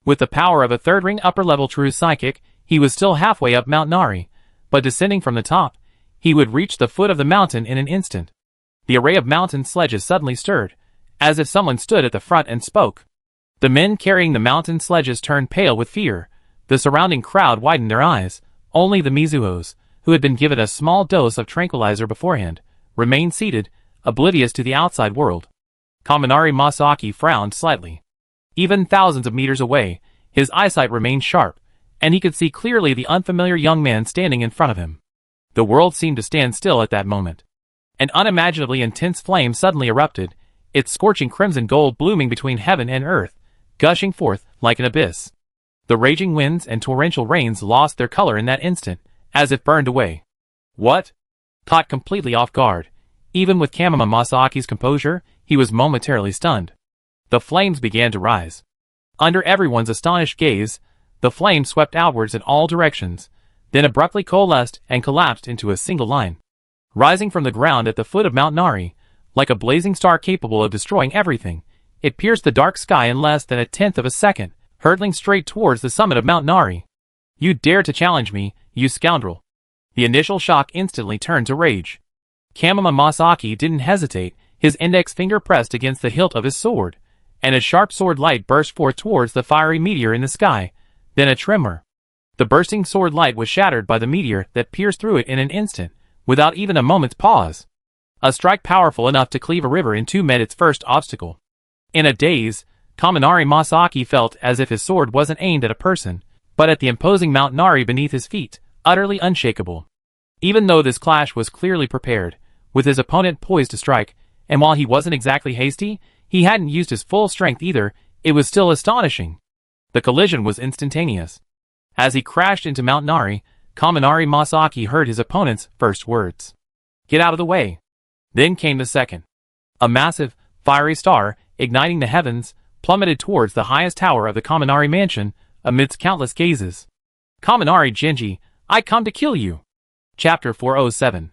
With the power of a third-ring upper-level true psychic, he was still halfway up Mount Nari, but descending from the top, he would reach the foot of the mountain in an instant. The array of mountain sledges suddenly stirred, as if someone stood at the front and spoke. The men carrying the mountain sledges turned pale with fear. The surrounding crowd widened their eyes. Only the Mizuhos, who had been given a small dose of tranquilizer beforehand, remained seated, oblivious to the outside world. Kaminari Masaki frowned slightly. Even thousands of meters away, his eyesight remained sharp, and he could see clearly the unfamiliar young man standing in front of him. The world seemed to stand still at that moment. An unimaginably intense flame suddenly erupted, its scorching crimson gold blooming between heaven and earth, gushing forth like an abyss. The raging winds and torrential rains lost their color in that instant, as if burned away. What? Caught completely off guard, even with Kamima Masaki's composure, he was momentarily stunned. The flames began to rise. Under everyone's astonished gaze, the flames swept outwards in all directions, then abruptly coalesced and collapsed into a single line. Rising from the ground at the foot of Mount Nari, like a blazing star capable of destroying everything, it pierced the dark sky in less than a tenth of a second, hurtling straight towards the summit of Mount Nari. You dare to challenge me, you scoundrel. The initial shock instantly turned to rage. Kamama Masaki didn't hesitate, his index finger pressed against the hilt of his sword, and a sharp sword light burst forth towards the fiery meteor in the sky, then a tremor. The bursting sword light was shattered by the meteor that pierced through it in an instant, without even a moment's pause. A strike powerful enough to cleave a river in two met its first obstacle. In a daze, Kaminari Masaki felt as if his sword wasn't aimed at a person, but at the imposing Mount Nari beneath his feet, utterly unshakable. Even though this clash was clearly prepared, with his opponent poised to strike, and while he wasn't exactly hasty, he hadn't used his full strength either, it was still astonishing. The collision was instantaneous. As he crashed into Mount Nari, Kaminari Masaki heard his opponent's first words. "Get out of the way." Then came the second. A massive, fiery star, igniting the heavens, plummeted towards the highest tower of the Kaminari mansion, amidst countless gazes. "Kaminari Genji, I come to kill you." Chapter 407.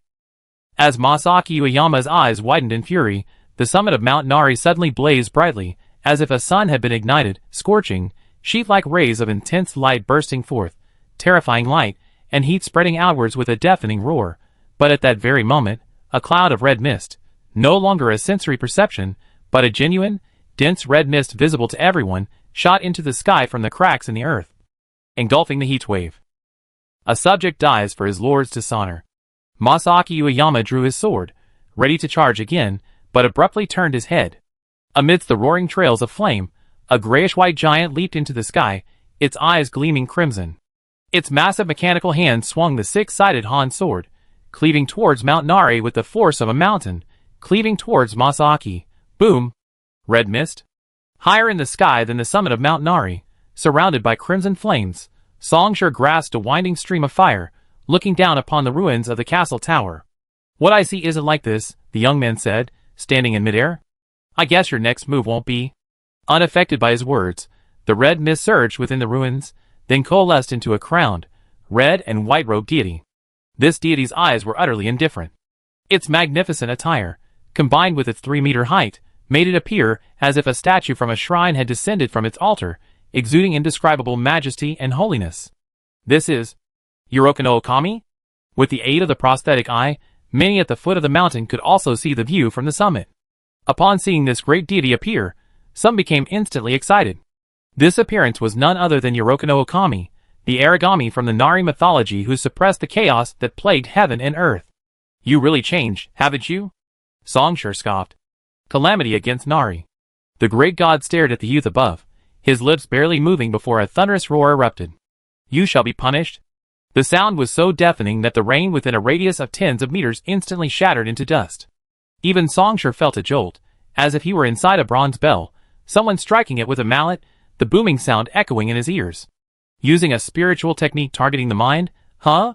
As Masaki Ueyama's eyes widened in fury, the summit of Mount Nari suddenly blazed brightly, as if a sun had been ignited, scorching, sheet-like rays of intense light bursting forth, terrifying light, and heat spreading outwards with a deafening roar. But at that very moment, a cloud of red mist, no longer a sensory perception, but a genuine, dense red mist visible to everyone, shot into the sky from the cracks in the earth, engulfing the heat wave. A subject dies for his lord's dishonor. Masaki Ueyama drew his sword, ready to charge again, but abruptly turned his head. Amidst the roaring trails of flame, a grayish-white giant leaped into the sky, its eyes gleaming crimson. Its massive mechanical hand swung the six-sided Han sword, cleaving towards Mount Nari with the force of a mountain, cleaving towards Masaki. Boom! Red mist. Higher in the sky than the summit of Mount Nari, surrounded by crimson flames, Songshur grasped a winding stream of fire, looking down upon the ruins of the castle tower. "What I see isn't like this," the young man said, standing in midair. "I guess your next move won't be." Unaffected by his words, the red mist surged within the ruins, then coalesced into a crowned, red and white-robed deity. This deity's eyes were utterly indifferent. Its magnificent attire, combined with its 3-meter height, made it appear as if a statue from a shrine had descended from its altar, exuding indescribable majesty and holiness. "This is Yoroka no Okami?" With the aid of the prosthetic eye, many at the foot of the mountain could also see the view from the summit. Upon seeing this great deity appear, some became instantly excited. This appearance was none other than Yoroka no Okami, the Aragami from the Nari mythology who suppressed the chaos that plagued heaven and earth. "You really changed, haven't you?" Songshur scoffed. Calamity against Nari. The great god stared at the youth above, his lips barely moving before a thunderous roar erupted. "You shall be punished." The sound was so deafening that the rain within a radius of tens of meters instantly shattered into dust. Even Songshur felt a jolt, as if he were inside a bronze bell, someone striking it with a mallet, the booming sound echoing in his ears. Using a spiritual technique targeting the mind, huh?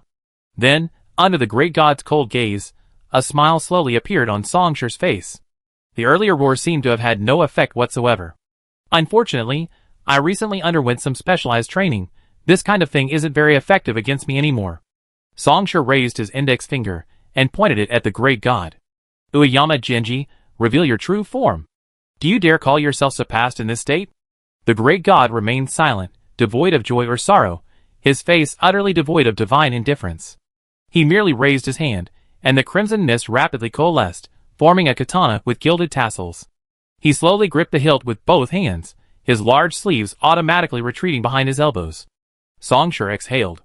Then, under the great god's cold gaze, a smile slowly appeared on Songshur's face. The earlier roar seemed to have had no effect whatsoever. "Unfortunately, I recently underwent some specialized training. This kind of thing isn't very effective against me anymore." Songshur raised his index finger and pointed it at the great god. "Ueyama Genji, reveal your true form. Do you dare call yourself surpassed in this state?" The great god remained silent, devoid of joy or sorrow, his face utterly devoid of divine indifference. He merely raised his hand, and the crimson mist rapidly coalesced, forming a katana with gilded tassels. He slowly gripped the hilt with both hands, his large sleeves automatically retreating behind his elbows. Songshur exhaled.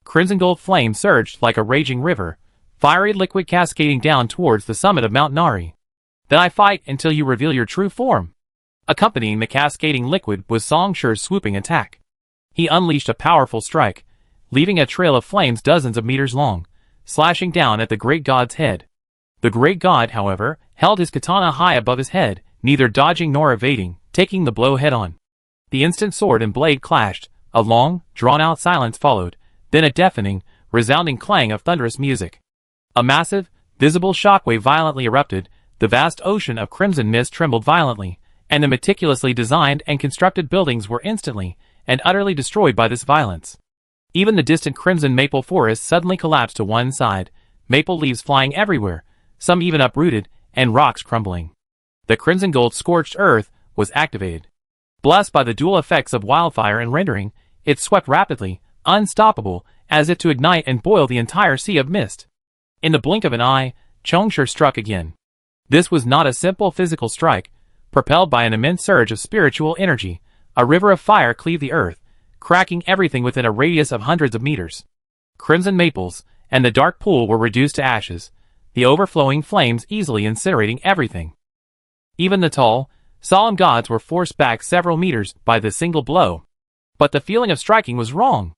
Crimson gold flame surged like a raging river, fiery liquid cascading down towards the summit of Mount Nari. "Then I fight until you reveal your true form." Accompanying the cascading liquid was Songshur's swooping attack. He unleashed a powerful strike, leaving a trail of flames dozens of meters long, slashing down at the great god's head. The great god, however, held his katana high above his head, neither dodging nor evading, taking the blow head-on. The instant sword and blade clashed, a long, drawn-out silence followed, then a deafening, resounding clang of thunderous music. A massive, visible shockwave violently erupted, The vast ocean of crimson mist trembled violently, and the meticulously designed and constructed buildings were instantly and utterly destroyed by this violence. Even the distant crimson maple forest suddenly collapsed to one side, maple leaves flying everywhere, some even uprooted, and rocks crumbling. The crimson gold scorched earth was activated. Blessed by the dual effects of wildfire and rendering, it swept rapidly, unstoppable, as if to ignite and boil the entire sea of mist. In the blink of an eye, Chongshur struck again. This was not a simple physical strike. Propelled by an immense surge of spiritual energy, a river of fire cleaved the earth, cracking everything within a radius of hundreds of meters. Crimson maples and the dark pool were reduced to ashes, the overflowing flames easily incinerating everything. Even the tall, solemn gods were forced back several meters by this single blow. But the feeling of striking was wrong.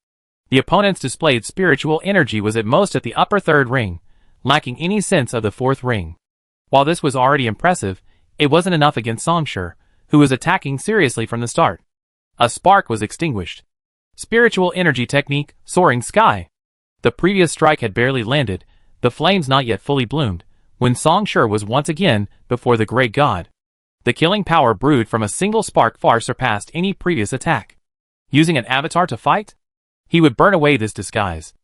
The opponent's displayed spiritual energy was at most at the upper third ring, lacking any sense of the fourth ring. While this was already impressive, it wasn't enough against Chongshur, who was attacking seriously from the start. A spark was extinguished. Spiritual energy technique, soaring sky. The previous strike had barely landed, the flames not yet fully bloomed, when Chongshur was once again before the great god. The killing power brewed from a single spark far surpassed any previous attack. Using an avatar to fight? He would burn away this disguise.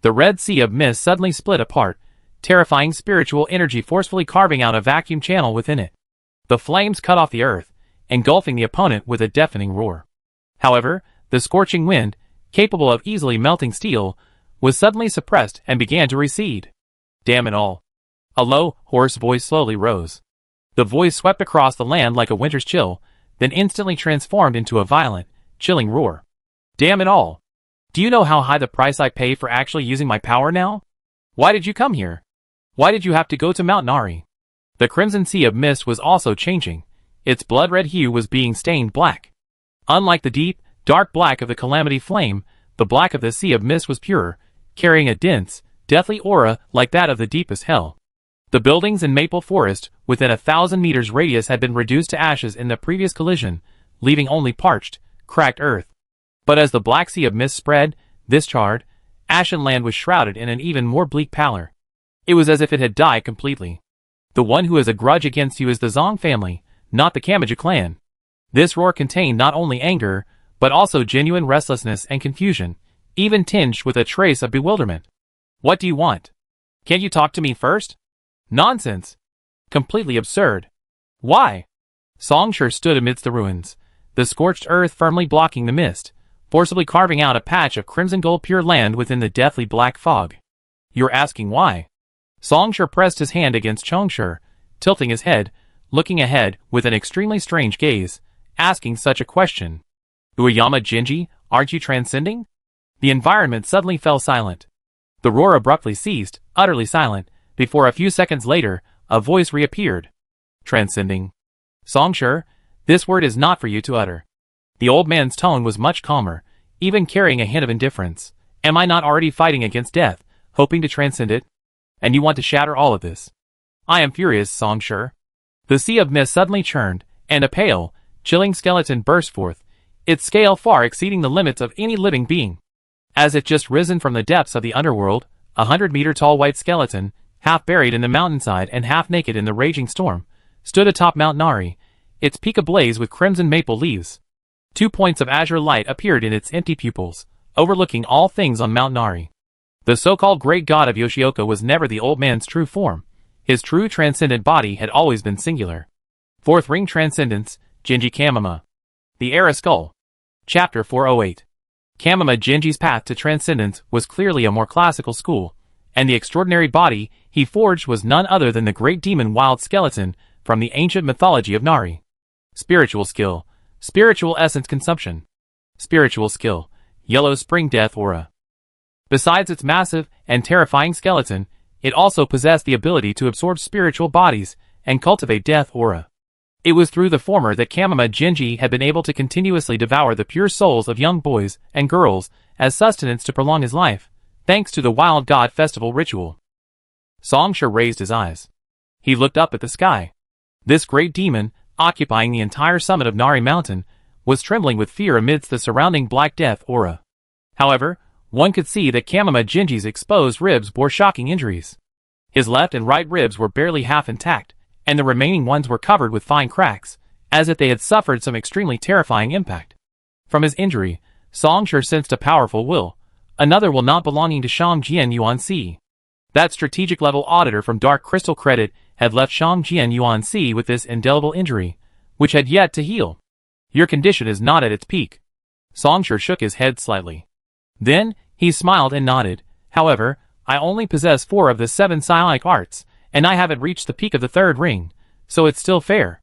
The red sea of mist suddenly split apart, terrifying spiritual energy forcefully carving out a vacuum channel within it. The flames cut off the earth, engulfing the opponent with a deafening roar. However, the scorching wind, capable of easily melting steel, was suddenly suppressed and began to recede. Damn it all. A low, hoarse voice slowly rose. The voice swept across the land like a winter's chill, then instantly transformed into a violent, chilling roar. Damn it all. Do you know how high the price I pay for actually using my power now? Why did you come here? Why did you have to go to Mount Nari? The crimson sea of mist was also changing. Its blood-red hue was being stained black. Unlike the deep, dark black of the calamity flame, the black of the sea of mist was pure, carrying a dense, deathly aura like that of the deepest hell. The buildings in Maple Forest, within 1,000 meters radius, had been reduced to ashes in the previous collision, leaving only parched, cracked earth. But as the black sea of mist spread, this charred, ashen land was shrouded in an even more bleak pallor. It was as if it had died completely. The one who has a grudge against you is the Zong family, not the Kamaja clan. This roar contained not only anger, but also genuine restlessness and confusion, even tinged with a trace of bewilderment. What do you want? Can't you talk to me first? Nonsense. Completely absurd. Why? Chongshur stood amidst the ruins, the scorched earth firmly blocking the mist, forcibly carving out a patch of crimson gold pure land within the deathly black fog. You're asking why? Chongshur pressed his hand against Chongshur, tilting his head, looking ahead with an extremely strange gaze, asking such a question. Ueyama Jinji, aren't you transcending? The environment suddenly fell silent. The roar abruptly ceased, utterly silent, before a few seconds later, a voice reappeared. Transcending. Chongshur, this word is not for you to utter. The old man's tone was much calmer, even carrying a hint of indifference. Am I not already fighting against death, hoping to transcend it? And you want to shatter all of this? I am furious, Chongshur. The sea of mist suddenly churned, and a pale, chilling skeleton burst forth, its scale far exceeding the limits of any living being. As if just risen from the depths of the underworld, 100-meter-tall white skeleton, half buried in the mountainside and half naked in the raging storm, stood atop Mount Nari, its peak ablaze with crimson maple leaves. 2 points of azure light appeared in its empty pupils, overlooking all things on Mount Nari. The so-called great god of Yoshioka was never the old man's true form. His true transcendent body had always been singular. Fourth Ring Transcendence, Jinji Kamama. The Era Skull. Chapter 408. Kamama Jinji's path to transcendence was clearly a more classical school, and the extraordinary body he forged was none other than the great demon Wild Skeleton from the ancient mythology of Nari. Spiritual skill. Spiritual essence consumption. Spiritual skill. Yellow Spring Death Aura. Besides its massive and terrifying skeleton, it also possessed the ability to absorb spiritual bodies and cultivate death aura. It was through the former that Kamama Jinji had been able to continuously devour the pure souls of young boys and girls as sustenance to prolong his life, thanks to the Wild God Festival ritual. Chongshur raised his eyes. He looked up at the sky. This great demon, occupying the entire summit of Nari Mountain, was trembling with fear amidst the surrounding black death aura. However, one could see that Kamama Jinji's exposed ribs bore shocking injuries. His left and right ribs were barely half intact, and the remaining ones were covered with fine cracks, as if they had suffered some extremely terrifying impact. From his injury, Song Shi sensed a powerful will, another will not belonging to Shang Jian Yuanxi. That strategic-level auditor from Dark Crystal Credit had left Shang Jian Yuanxi with this indelible injury, which had yet to heal. Your condition is not at its peak. Song Shi shook his head slightly. Then, he smiled and nodded. However, I only possess 4 of the 7 psionic arts, and I haven't reached the peak of the 3rd ring, so it's still fair.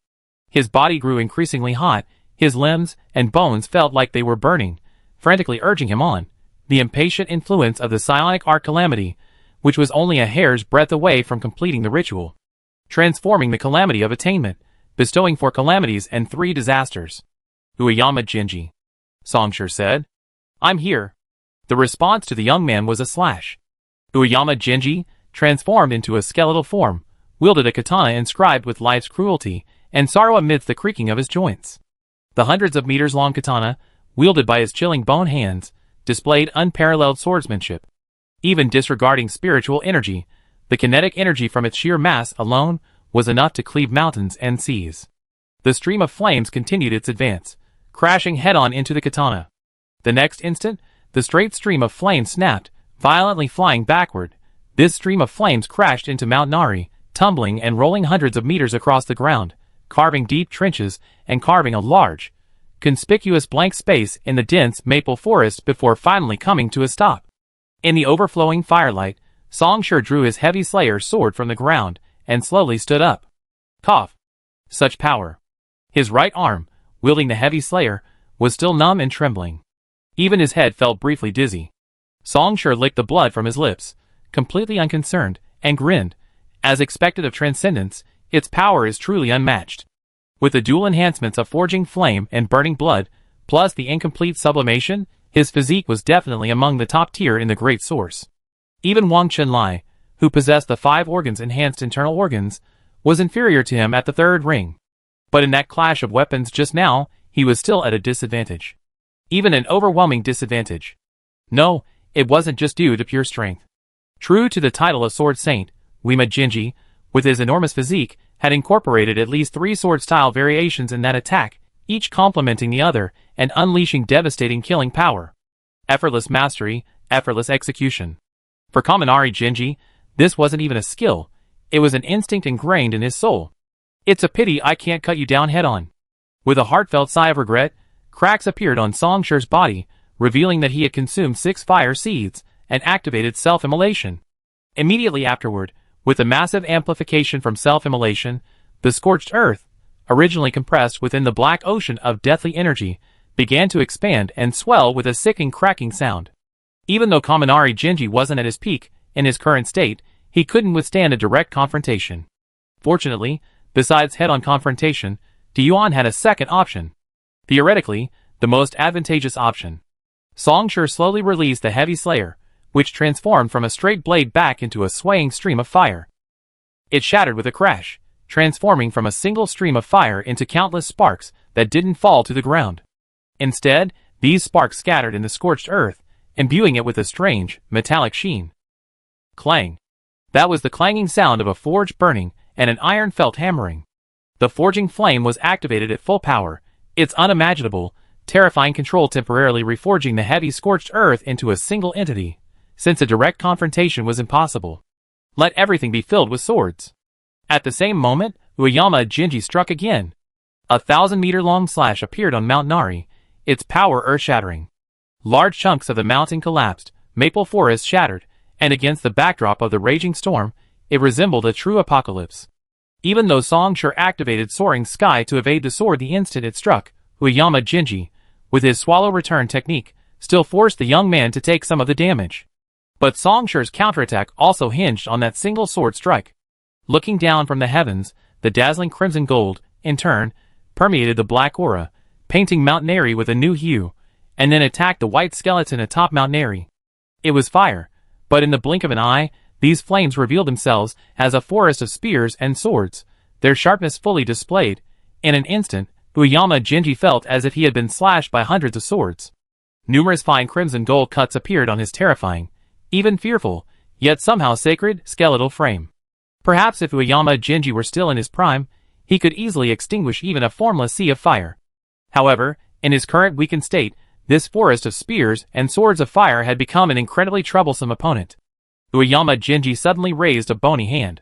His body grew increasingly hot, his limbs and bones felt like they were burning, frantically urging him on. The impatient influence of the psionic art calamity, which was only a hair's breadth away from completing the ritual. Transforming the calamity of attainment, bestowing 4 calamities and 3 disasters. Ueyama Jinji. Song Shi said. I'm here. The response to the young man was a slash. Ueyama Jinji, transformed into a skeletal form, wielded a katana inscribed with life's cruelty and sorrow amidst the creaking of his joints. The hundreds of meters-long katana, wielded by his chilling bone hands, displayed unparalleled swordsmanship. Even disregarding spiritual energy, the kinetic energy from its sheer mass alone was enough to cleave mountains and seas. The stream of flames continued its advance, crashing head-on into the katana. The next instant, the straight stream of flames snapped, violently flying backward. This stream of flames crashed into Mount Nari, tumbling and rolling hundreds of meters across the ground, carving deep trenches and carving a large, conspicuous blank space in the dense maple forest before finally coming to a stop. In the overflowing firelight, Song Shi drew his heavy slayer sword from the ground and slowly stood up. Cough. Such power. His right arm, wielding the heavy slayer, was still numb and trembling. Even his head felt briefly dizzy. Song Shi licked the blood from his lips, completely unconcerned, and grinned. As expected of transcendence, its power is truly unmatched. With the dual enhancements of forging flame and burning blood, plus the incomplete sublimation, his physique was definitely among the top tier in the Great Source. Even Wang Chenlai, who possessed the 5 organs enhanced internal organs, was inferior to him at the 3rd ring. But in that clash of weapons just now, he was still at a disadvantage. Even an overwhelming disadvantage. No, it wasn't just due to pure strength. True to the title of Sword Saint, Ueyama Jinji, with his enormous physique, had incorporated at least 3 sword-style variations in that attack, each complementing the other and unleashing devastating killing power. Effortless mastery, effortless execution. For Kaminari Jinji, this wasn't even a skill, it was an instinct ingrained in his soul. It's a pity I can't cut you down head-on. With a heartfelt sigh of regret, cracks appeared on Song Shi's body, revealing that he had consumed 6 fire seeds and activated self-immolation. Immediately afterward, with a massive amplification from self-immolation, the scorched earth, originally compressed within the black ocean of deathly energy, began to expand and swell with a sickening cracking sound. Even though Kaminari Jinji wasn't at his peak, in his current state, he couldn't withstand a direct confrontation. Fortunately, besides head-on confrontation, Yuan had a second option. Theoretically, the most advantageous option. Song Shi slowly released the heavy slayer, which transformed from a straight blade back into a swaying stream of fire. It shattered with a crash, transforming from a single stream of fire into countless sparks that didn't fall to the ground. Instead, these sparks scattered in the scorched earth, imbuing it with a strange, metallic sheen. Clang. That was the clanging sound of a forge burning and an iron felt hammering. The forging flame was activated at full power, its unimaginable, terrifying control temporarily reforging the heavy scorched earth into a single entity, since a direct confrontation was impossible. Let everything be filled with swords. At the same moment, Ueyama Jinji struck again. A 1,000-meter-long slash appeared on Mount Nari, its power earth-shattering. Large chunks of the mountain collapsed, maple forests shattered, and against the backdrop of the raging storm, it resembled a true apocalypse. Even though Song Shi activated Soaring Sky to evade the sword the instant it struck, Ueyama Jinji, with his swallow return technique, still forced the young man to take some of the damage. But Song Shi's counterattack also hinged on that single sword strike. Looking down from the heavens, the dazzling crimson gold, in turn, permeated the black aura, painting Mount Nari with a new hue, and then attacked the white skeleton atop Mount Nari. It was fire, but in the blink of an eye, these flames revealed themselves as a forest of spears and swords, their sharpness fully displayed. In an instant, Ueyama Jinji felt as if he had been slashed by hundreds of swords. Numerous fine crimson gold cuts appeared on his terrifying, even fearful, yet somehow sacred, skeletal frame. Perhaps if Uyama Jinji were still in his prime, he could easily extinguish even a formless sea of fire. However, in his current weakened state, this forest of spears and swords of fire had become an incredibly troublesome opponent. Uyama Jinji suddenly raised a bony hand.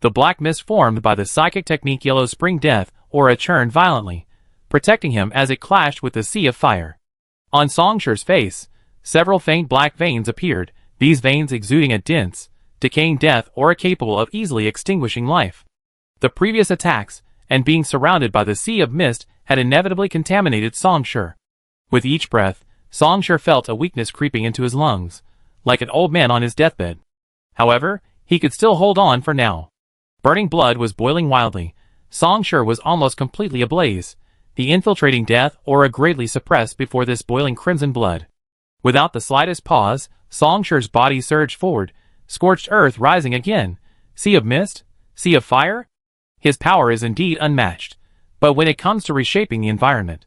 The black mist formed by the psychic technique Yellow Spring Death Aura churned violently, protecting him as it clashed with the sea of fire. On Songshi's face, several faint black veins appeared, these veins exuding a dense, decaying death aura capable of easily extinguishing life. The previous attacks, and being surrounded by the sea of mist, had inevitably contaminated Songshi. With each breath, Songshi felt a weakness creeping into his lungs, like an old man on his deathbed. However, he could still hold on for now. Burning blood was boiling wildly. Songshi was almost completely ablaze, the infiltrating death aura greatly suppressed before this boiling crimson blood. Without the slightest pause, Songshi's body surged forward, scorched earth rising again. Sea of mist? Sea of fire? His power is indeed unmatched, but when it comes to reshaping the environment,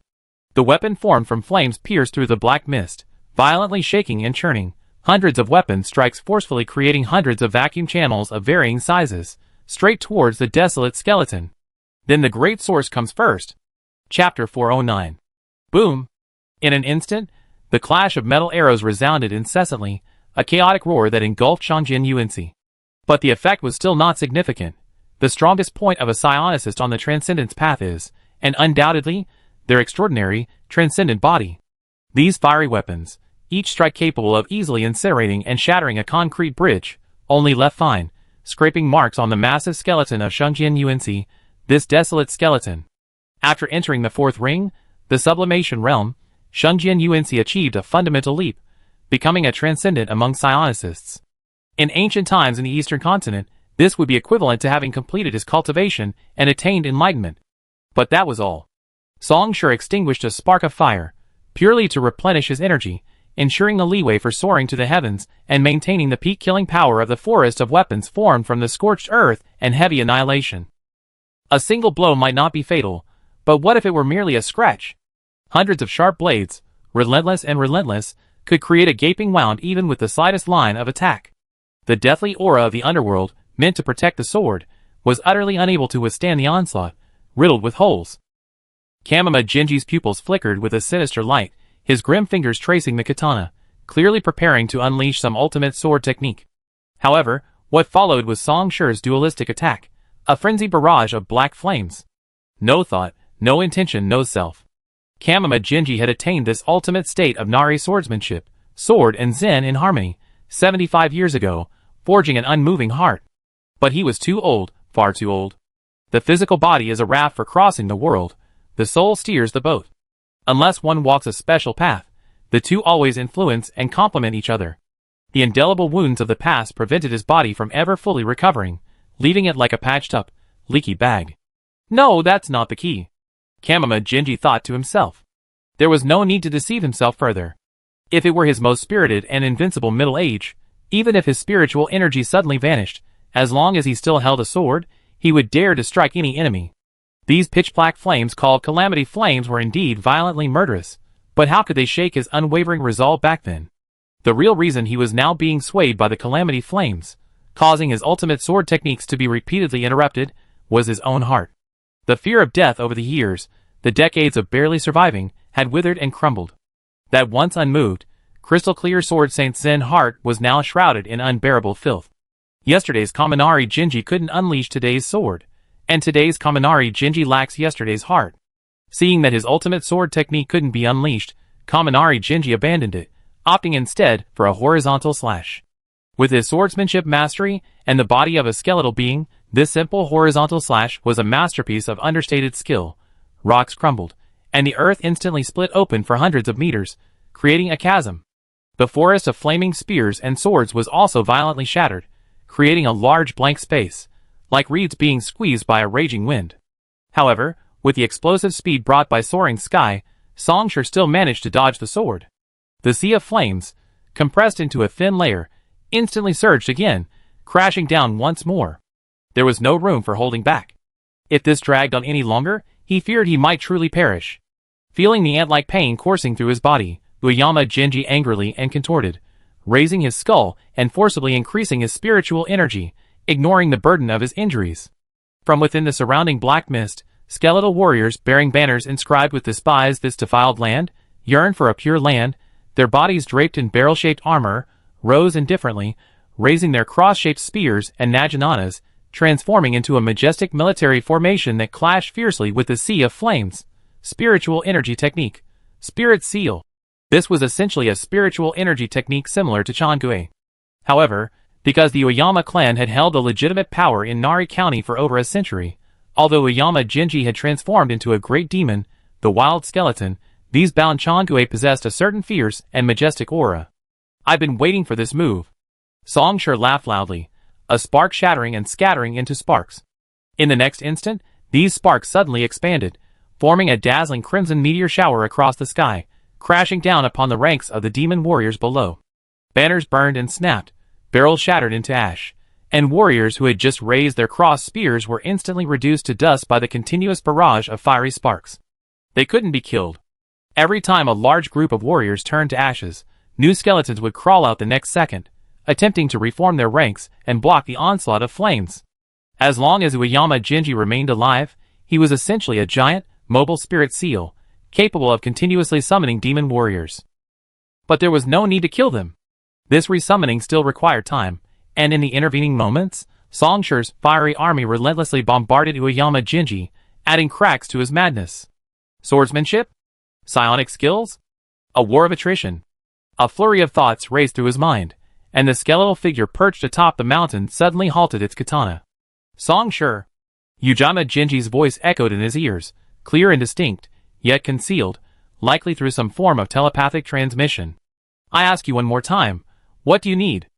the weapon formed from flames pierced through the black mist, violently shaking and churning. Hundreds of weapon strikes forcefully creating hundreds of vacuum channels of varying sizes, straight towards the desolate skeleton. Then the great source comes first. Chapter 409. Boom! In an instant, the clash of metal arrows resounded incessantly, a chaotic roar that engulfed Shangjin Yunci. But the effect was still not significant. The strongest point of a psionicist on the transcendence path is, and undoubtedly, their extraordinary, transcendent body. These fiery weapons, each strike capable of easily incinerating and shattering a concrete bridge, only left fine, scraping marks on the massive skeleton of Shangjin Yunci, this desolate skeleton. After entering the fourth ring, the sublimation realm, Shangjin Yunci achieved a fundamental leap, becoming a transcendent among psionicists. In ancient times in the Eastern continent, this would be equivalent to having completed his cultivation and attained enlightenment. But that was all. Songshi extinguished a spark of fire, purely to replenish his energy, ensuring the leeway for soaring to the heavens and maintaining the peak-killing power of the forest of weapons formed from the scorched earth and heavy annihilation. A single blow might not be fatal, but what if it were merely a scratch? Hundreds of sharp blades, relentless, could create a gaping wound even with the slightest line of attack. The deathly aura of the underworld, meant to protect the sword, was utterly unable to withstand the onslaught, riddled with holes. Kamima Jinji's pupils flickered with a sinister light, his grim fingers tracing the katana, clearly preparing to unleash some ultimate sword technique. However, what followed was Songshi's dualistic attack, a frenzied barrage of black flames. No thought, no intention, no self. Kamima Jinji had attained this ultimate state of Nari swordsmanship, sword and zen in harmony, 75 years ago, forging an unmoving heart. But he was too old, far too old. The physical body is a raft for crossing the world, the soul steers the boat. Unless one walks a special path, the two always influence and complement each other. The indelible wounds of the past prevented his body from ever fully recovering, leaving it like a patched-up, leaky bag. No, that's not the key. Kamima Jinji thought to himself. There was no need to deceive himself further. If it were his most spirited and invincible middle age, even if his spiritual energy suddenly vanished, as long as he still held a sword, he would dare to strike any enemy. These pitch-black flames called Calamity Flames were indeed violently murderous, but how could they shake his unwavering resolve back then? The real reason he was now being swayed by the Calamity Flames, causing his ultimate sword techniques to be repeatedly interrupted, was his own heart. The fear of death over the years, the decades of barely surviving, had withered and crumbled. That once unmoved, crystal-clear sword Saint Zen heart was now shrouded in unbearable filth. Yesterday's Kaminari Jinji couldn't unleash today's sword, and today's Kaminari Jinji lacks yesterday's heart. Seeing that his ultimate sword technique couldn't be unleashed, Kaminari Jinji abandoned it, opting instead for a horizontal slash. With his swordsmanship mastery and the body of a skeletal being, this simple horizontal slash was a masterpiece of understated skill. Rocks crumbled, and the earth instantly split open for hundreds of meters, creating a chasm. The forest of flaming spears and swords was also violently shattered, creating a large blank space, like reeds being squeezed by a raging wind. However, with the explosive speed brought by soaring sky, Songshi still managed to dodge the sword. The sea of flames, compressed into a thin layer, instantly surged again, crashing down once more. There was no room for holding back. If this dragged on any longer, he feared he might truly perish. Feeling the ant-like pain coursing through his body, Uyama Jinji angrily and contorted, raising his skull and forcibly increasing his spiritual energy, ignoring the burden of his injuries. From within the surrounding black mist, skeletal warriors bearing banners inscribed with "Despise this defiled land, yearn for a pure land," their bodies draped in barrel-shaped armor, rose indifferently, raising their cross-shaped spears and najananas, transforming into a majestic military formation that clashed fiercely with the sea of flames. Spiritual energy technique. Spirit seal. This was essentially a spiritual energy technique similar to Changui. However, because the Uyama clan had held a legitimate power in Nari County for over a century, although Uyama Genji had transformed into a great demon, the wild skeleton, these bound Changui possessed a certain fierce and majestic aura. "I've been waiting for this move." Songshur laughed loudly, a spark shattering and scattering into sparks. In the next instant, these sparks suddenly expanded, forming a dazzling crimson meteor shower across the sky, crashing down upon the ranks of the demon warriors below. Banners burned and snapped, barrels shattered into ash, and warriors who had just raised their crossed spears were instantly reduced to dust by the continuous barrage of fiery sparks. They couldn't be killed. Every time a large group of warriors turned to ashes, new skeletons would crawl out the next second, attempting to reform their ranks and block the onslaught of flames. As long as Uyama Genji remained alive, he was essentially a giant, mobile spirit seal, capable of continuously summoning demon warriors. But there was no need to kill them. This resummoning still required time, and in the intervening moments, Songshur's fiery army relentlessly bombarded Uyama Genji, adding cracks to his madness. Swordsmanship? Psionic skills? A war of attrition. A flurry of thoughts raced through his mind, and the skeletal figure perched atop the mountain suddenly halted its katana. "Songshur!" Uyama Genji's voice echoed in his ears, clear and distinct, yet concealed, likely through some form of telepathic transmission. "I ask you one more time, what do you need?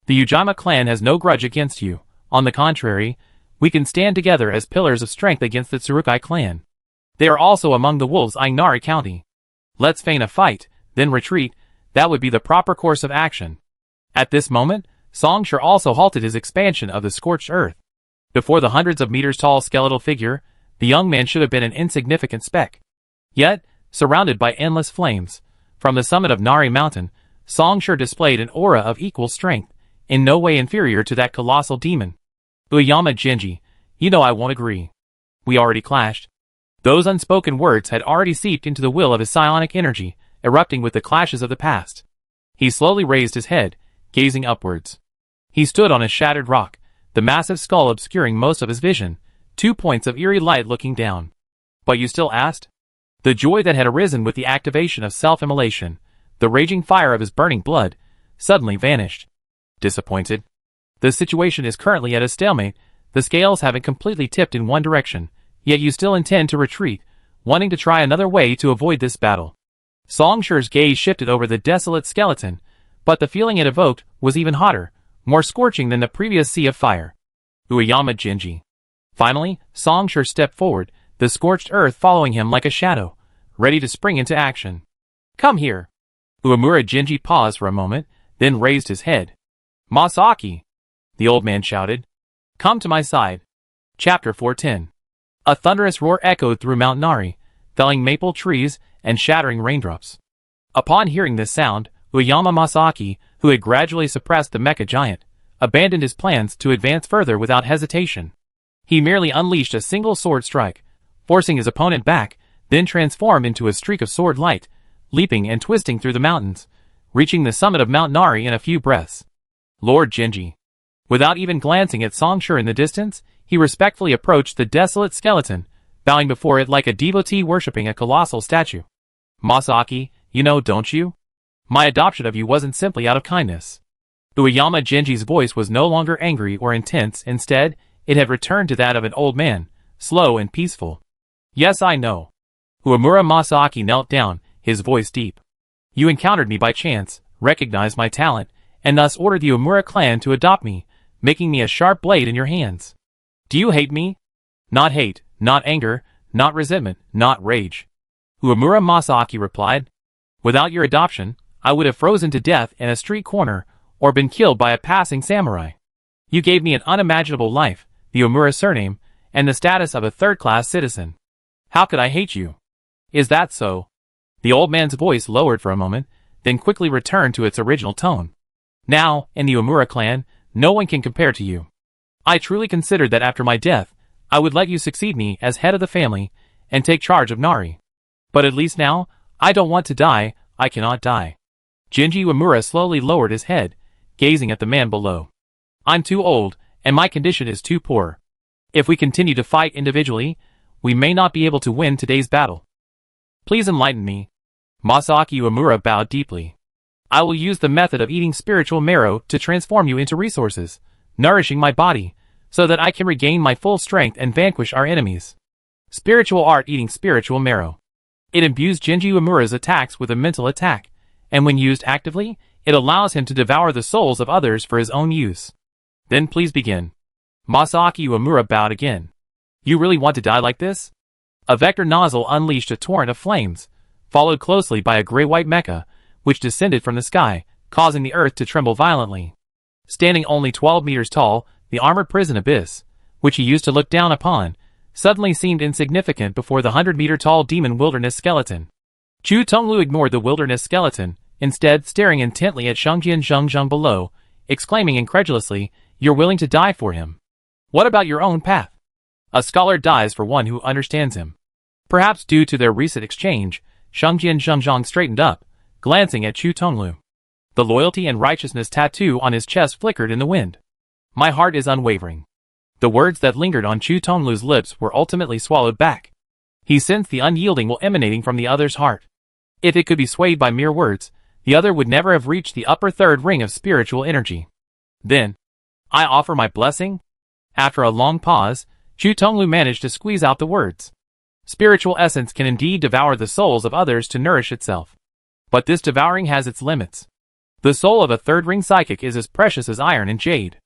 The Uyama clan has no grudge against you. On the contrary, we can stand together as pillars of strength against the Tsurukai clan. They are also among the wolves eyeing Nari County. Let's feign a fight, then retreat. That would be the proper course of action." At this moment, Songshur also halted his expansion of the scorched earth. Before the hundreds of meters tall skeletal figure, the young man should have been an insignificant speck. Yet, surrounded by endless flames, from the summit of Nari Mountain, Songshur displayed an aura of equal strength, in no way inferior to that colossal demon. "Uyama Genji, you know I won't agree. We already clashed." Those unspoken words had already seeped into the will of his psionic energy, erupting with the clashes of the past. He slowly raised his head, gazing upwards. He stood on a shattered rock, the massive skull obscuring most of his vision, 2 points of eerie light looking down. "But you still asked?" The joy that had arisen with the activation of self-immolation, the raging fire of his burning blood, suddenly vanished. "Disappointed? The situation is currently at a stalemate, the scales haven't completely tipped in one direction, yet you still intend to retreat, wanting to try another way to avoid this battle." Songshur's gaze shifted over the desolate skeleton, but the feeling it evoked was even hotter, more scorching than the previous sea of fire. "Uyama Genji." Finally, Songshur stepped forward, the scorched earth following him like a shadow, ready to spring into action. "Come here." Uemura Genji paused for a moment, then raised his head. "Masaki!" the old man shouted. "Come to my side." Chapter 410. A thunderous roar echoed through Mount Nari, felling maple trees and shattering raindrops. Upon hearing this sound, Uyama Masaki, who had gradually suppressed the mecha giant, abandoned his plans to advance further without hesitation. He merely unleashed a single sword strike, forcing his opponent back, then transformed into a streak of sword light, leaping and twisting through the mountains, reaching the summit of Mount Nari in a few breaths. "Lord Genji." Without even glancing at Songshur in the distance, he respectfully approached the desolate skeleton, bowing before it like a devotee worshipping a colossal statue. "Masaki, you know, don't you? My adoption of you wasn't simply out of kindness." Uyama Genji's voice was no longer angry or intense, instead, it had returned to that of an old man, slow and peaceful. "Yes, I know." Uemura Masaki knelt down, his voice deep. "You encountered me by chance, recognized my talent, and thus ordered the Uemura clan to adopt me, making me a sharp blade in your hands. Do you hate me?" "Not hate, not anger, not resentment, not rage," Uemura Masaki replied. "Without your adoption, I would have frozen to death in a street corner, or been killed by a passing samurai. You gave me an unimaginable life, the Uemura surname, and the status of a third-class citizen. How could I hate you?" "Is that so?" The old man's voice lowered for a moment, then quickly returned to its original tone. "Now, in the Uemura clan, no one can compare to you. I truly considered that after my death, I would let you succeed me as head of the family and take charge of Nari. But at least now, I don't want to die, I cannot die. Genji Uemura slowly lowered his head, gazing at the man below. I'm too old, and my condition is too poor. If we continue to fight individually, we may not be able to win today's battle. Please enlighten me. Masaaki Uemura bowed deeply. I will use the method of eating spiritual marrow to transform you into resources, nourishing my body, so that I can regain my full strength and vanquish our enemies. Spiritual art eating spiritual marrow. It imbues Genji Uemura's attacks with a mental attack, and when used actively, it allows him to devour the souls of others for his own use. Then please begin. Masaaki Uemura bowed again. You really want to die like this? A vector nozzle unleashed a torrent of flames, followed closely by a gray-white mecha, which descended from the sky, causing the earth to tremble violently. Standing only 12 meters tall, the armored prison abyss, which he used to look down upon, suddenly seemed insignificant before the 100-meter-tall demon wilderness skeleton. Chu Tonglu ignored the wilderness skeleton, instead staring intently at Shangjian Zhengzheng below, exclaiming incredulously, "You're willing to die for him? What about your own path?" A scholar dies for one who understands him. Perhaps due to their recent exchange, Shangjian Zhengzheng straightened up, glancing at Chu Tonglu. The loyalty and righteousness tattoo on his chest flickered in the wind. My heart is unwavering. The words that lingered on Chu Tonglu's lips were ultimately swallowed back. He sensed the unyielding will emanating from the other's heart. If it could be swayed by mere words, the other would never have reached the upper third ring of spiritual energy. Then, I offer my blessing? After a long pause, Chu Tonglu managed to squeeze out the words. Spiritual essence can indeed devour the souls of others to nourish itself. But this devouring has its limits. The soul of a third-ring psychic is as precious as iron and jade.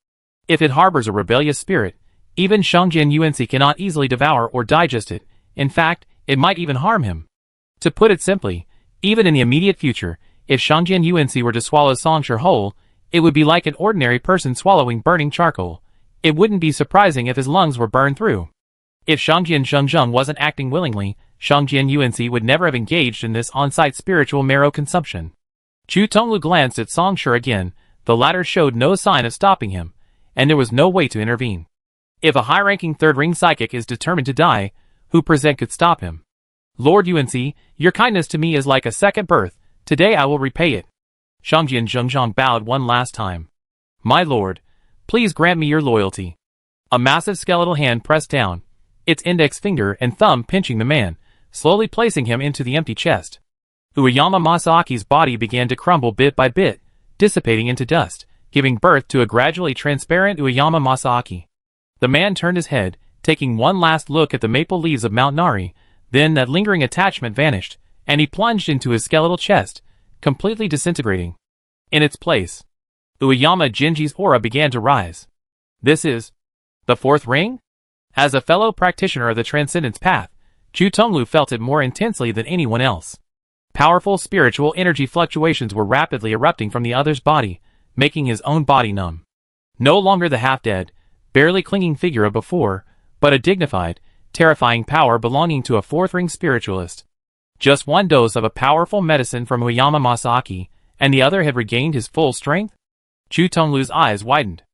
If it harbors a rebellious spirit, even Shangjian Yuanci cannot easily devour or digest it. In fact, it might even harm him. To put it simply, even in the immediate future, if Shangjian Yuanci were to swallow Songshi whole, it would be like an ordinary person swallowing burning charcoal. It wouldn't be surprising if his lungs were burned through. If Shangjian Zhengzheng wasn't acting willingly, Shangjian Yuanci would never have engaged in this on-site spiritual marrow consumption. Chu Tonglu glanced at Songshi again. The latter showed no sign of stopping him, and there was no way to intervene. If a high-ranking third-ring psychic is determined to die, who present could stop him? Lord Yuanci, your kindness to me is like a second birth. Today I will repay it. Shangjian Zhengzheng bowed one last time. My lord, please grant me your loyalty. A massive skeletal hand pressed down, its index finger and thumb pinching the man, slowly placing him into the empty chest. Ueyama Masaaki's body began to crumble bit by bit, dissipating into dust, giving birth to a gradually transparent Ueyama Masaaki. The man turned his head, taking one last look at the maple leaves of Mount Nari, then that lingering attachment vanished, and he plunged into his skeletal chest, completely disintegrating. In its place, Ueyama Jinji's aura began to rise. This is the fourth ring? As a fellow practitioner of the Transcendence Path, Chu Tonglu felt it more intensely than anyone else. Powerful spiritual energy fluctuations were rapidly erupting from the other's body, making his own body numb. No longer the half-dead, barely clinging figure of before, but a dignified, terrifying power belonging to a fourth-ring spiritualist. Just one dose of a powerful medicine from Ueyama Masaaki, and the other had regained his full strength? Chu Tonglu's eyes widened.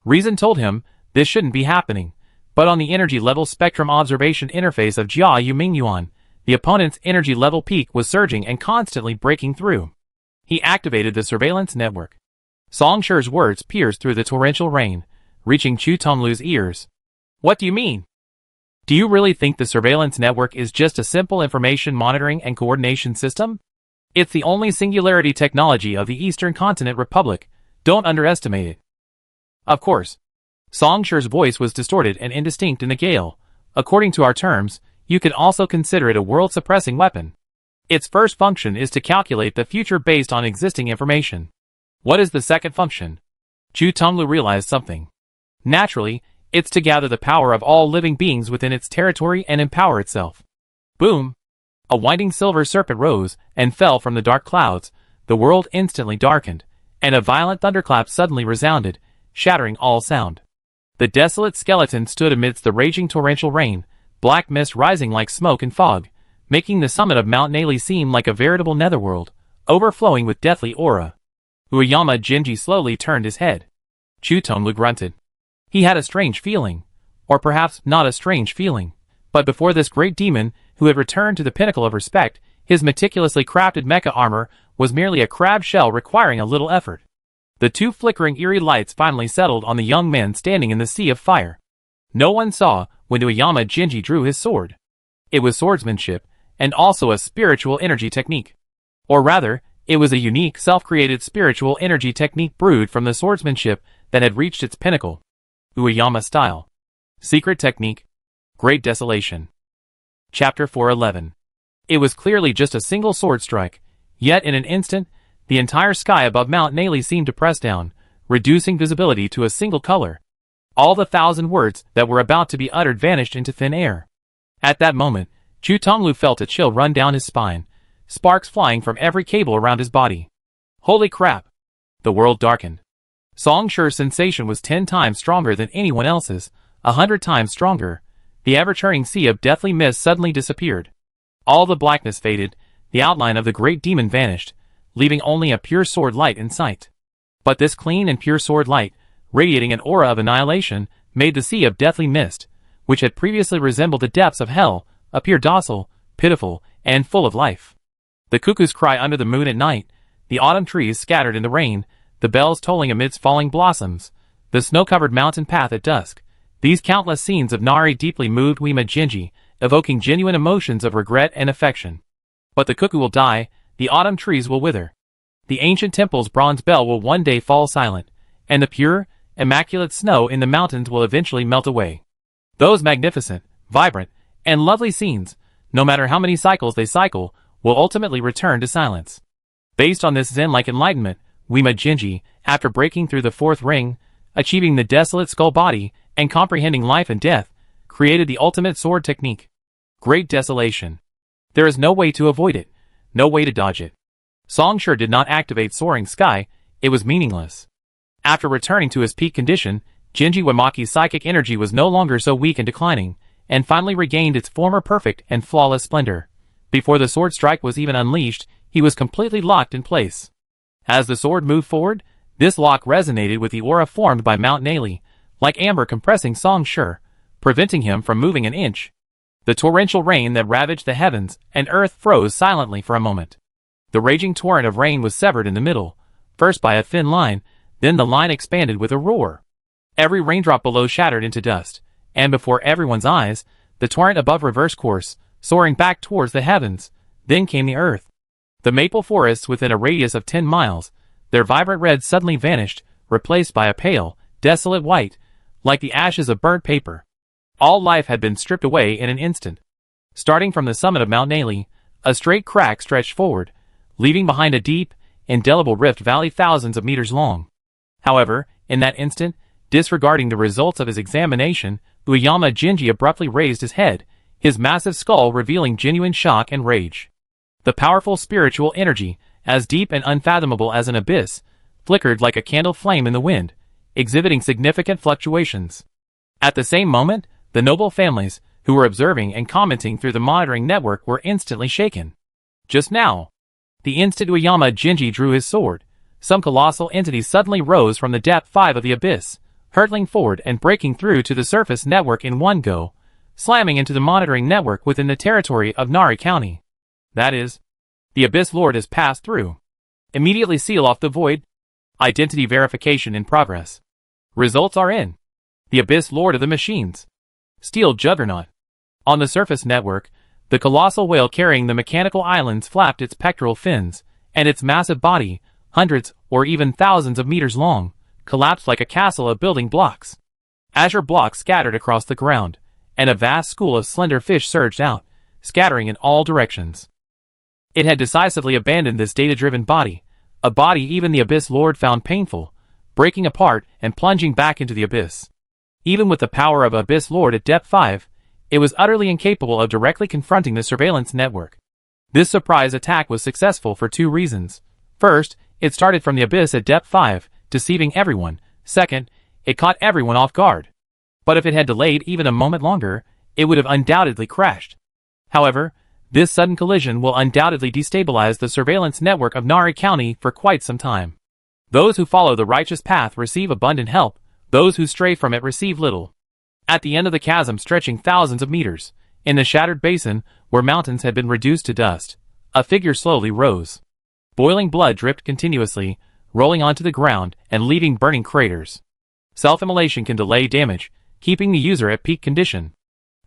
Reason told him this shouldn't be happening, but on the energy level spectrum observation interface of Jia Yumingyuan, the opponent's energy level peak was surging and constantly breaking through. He activated the surveillance network. Songshi's words pierced through the torrential rain, reaching Chu Tonglu's ears. What do you mean? Do you really think the surveillance network is just a simple information monitoring and coordination system? It's the only singularity technology of the Eastern Continent Republic. Don't underestimate it. Of course. Songshi's voice was distorted and indistinct in the gale. According to our terms, you could also consider it a world-suppressing weapon. Its first function is to calculate the future based on existing information. What is the second function? Chu Tonglu realized something. Naturally, it's to gather the power of all living beings within its territory and empower itself. Boom! A winding silver serpent rose and fell from the dark clouds. The world instantly darkened, and a violent thunderclap suddenly resounded, shattering all sound. The desolate skeleton stood amidst the raging torrential rain, black mist rising like smoke and fog, making the summit of Mount Nali seem like a veritable netherworld, overflowing with deathly aura. Ueyama Jinji slowly turned his head. Chu Tonglu grunted. He had a strange feeling, or perhaps not a strange feeling, but before this great demon, who had returned to the pinnacle of respect, his meticulously crafted mecha armor was merely a crab shell requiring a little effort. The two flickering eerie lights finally settled on the young man standing in the sea of fire. No one saw when Aoyama Jinji drew his sword. It was swordsmanship, and also a spiritual energy technique. Or rather, it was a unique self-created spiritual energy technique brewed from the swordsmanship that had reached its pinnacle. Aoyama style. Secret technique. Great Desolation. Chapter 411. It was clearly just a single sword strike, yet in an instant, the entire sky above Mount Naley seemed to press down, reducing visibility to a single color. All the 1,000 words that were about to be uttered vanished into thin air. At that moment, Chu Tonglu felt a chill run down his spine, sparks flying from every cable around his body. Holy crap! The world darkened. Song Shi's sensation was 10 times stronger than anyone else's, 100 times stronger. The ever-turning sea of deathly mist suddenly disappeared. All the blackness faded, the outline of the great demon vanished, leaving only a pure sword light in sight. But this clean and pure sword light, radiating an aura of annihilation, made the sea of deathly mist, which had previously resembled the depths of hell, appear docile, pitiful, and full of life. The cuckoo's cry under the moon at night, the autumn trees scattered in the rain, the bells tolling amidst falling blossoms, the snow-covered mountain path at dusk, these countless scenes of Nari deeply moved Aoyama Jinji, evoking genuine emotions of regret and affection. But the cuckoo will die, the autumn trees will wither. The ancient temple's bronze bell will one day fall silent, and the pure, immaculate snow in the mountains will eventually melt away. Those magnificent, vibrant, and lovely scenes, no matter how many cycles they cycle, will ultimately return to silence. Based on this Zen-like enlightenment, Aoyama Jinji, after breaking through the fourth ring, achieving the desolate skull body, and comprehending life and death, created the ultimate sword technique. Great Desolation. There is no way to avoid it, no way to dodge it. Song Shi did not activate Soaring Sky, it was meaningless. After returning to his peak condition, Jinji Wamaki's psychic energy was no longer so weak and declining, and finally regained its former perfect and flawless splendor. Before the sword strike was even unleashed, he was completely locked in place. As the sword moved forward, this lock resonated with the aura formed by Mount Naley, like amber compressing Song Shi, preventing him from moving an inch. The torrential rain that ravaged the heavens and earth froze silently for a moment. The raging torrent of rain was severed in the middle, first by a thin line, then the line expanded with a roar. Every raindrop below shattered into dust, and before everyone's eyes, the torrent above reversed course, soaring back towards the heavens. Then came the earth. The maple forests within a radius of 10 miles, their vibrant red suddenly vanished, replaced by a pale, desolate white, like the ashes of burnt paper. All life had been stripped away in an instant. Starting from the summit of Mount Naley, a straight crack stretched forward, leaving behind a deep, indelible rift valley thousands of meters long. However, in that instant, disregarding the results of his examination, Aoyama Jinji abruptly raised his head, his massive skull revealing genuine shock and rage. The powerful spiritual energy, as deep and unfathomable as an abyss, flickered like a candle flame in the wind, exhibiting significant fluctuations. At the same moment, the noble families, who were observing and commenting through the monitoring network, were instantly shaken. Just now, the instant Aoyama Jinji drew his sword, some colossal entity suddenly rose from the depth 5 of the abyss, hurtling forward and breaking through to the surface network in one go, slamming into the monitoring network within the territory of Nari County. That is, the Abyss Lord has passed through. Immediately seal off the void. Identity verification in progress. Results are in. The Abyss Lord of the Machines. Steel Juggernaut. On the surface network, the colossal whale carrying the mechanical islands flapped its pectoral fins, and its massive body, hundreds or even thousands of meters long, collapsed like a castle of building blocks. Azure blocks scattered across the ground, and a vast school of slender fish surged out, scattering in all directions. It had decisively abandoned this data-driven body, a body even the Abyss Lord found painful, breaking apart and plunging back into the abyss. Even with the power of Abyss Lord at depth 5, it was utterly incapable of directly confronting the surveillance network. This surprise attack was successful for 2 reasons. First, it started from the abyss at depth 5, deceiving everyone. Second, it caught everyone off guard. But if it had delayed even a moment longer, it would have undoubtedly crashed. However, this sudden collision will undoubtedly destabilize the surveillance network of Nari County for quite some time. Those who follow the righteous path receive abundant help, Those who stray from it receive little. At the end of the chasm stretching thousands of meters, in the shattered basin where mountains had been reduced to dust, a figure slowly rose. Boiling blood dripped continuously, rolling onto the ground and leaving burning craters. Self-immolation can delay damage, keeping the user at peak condition.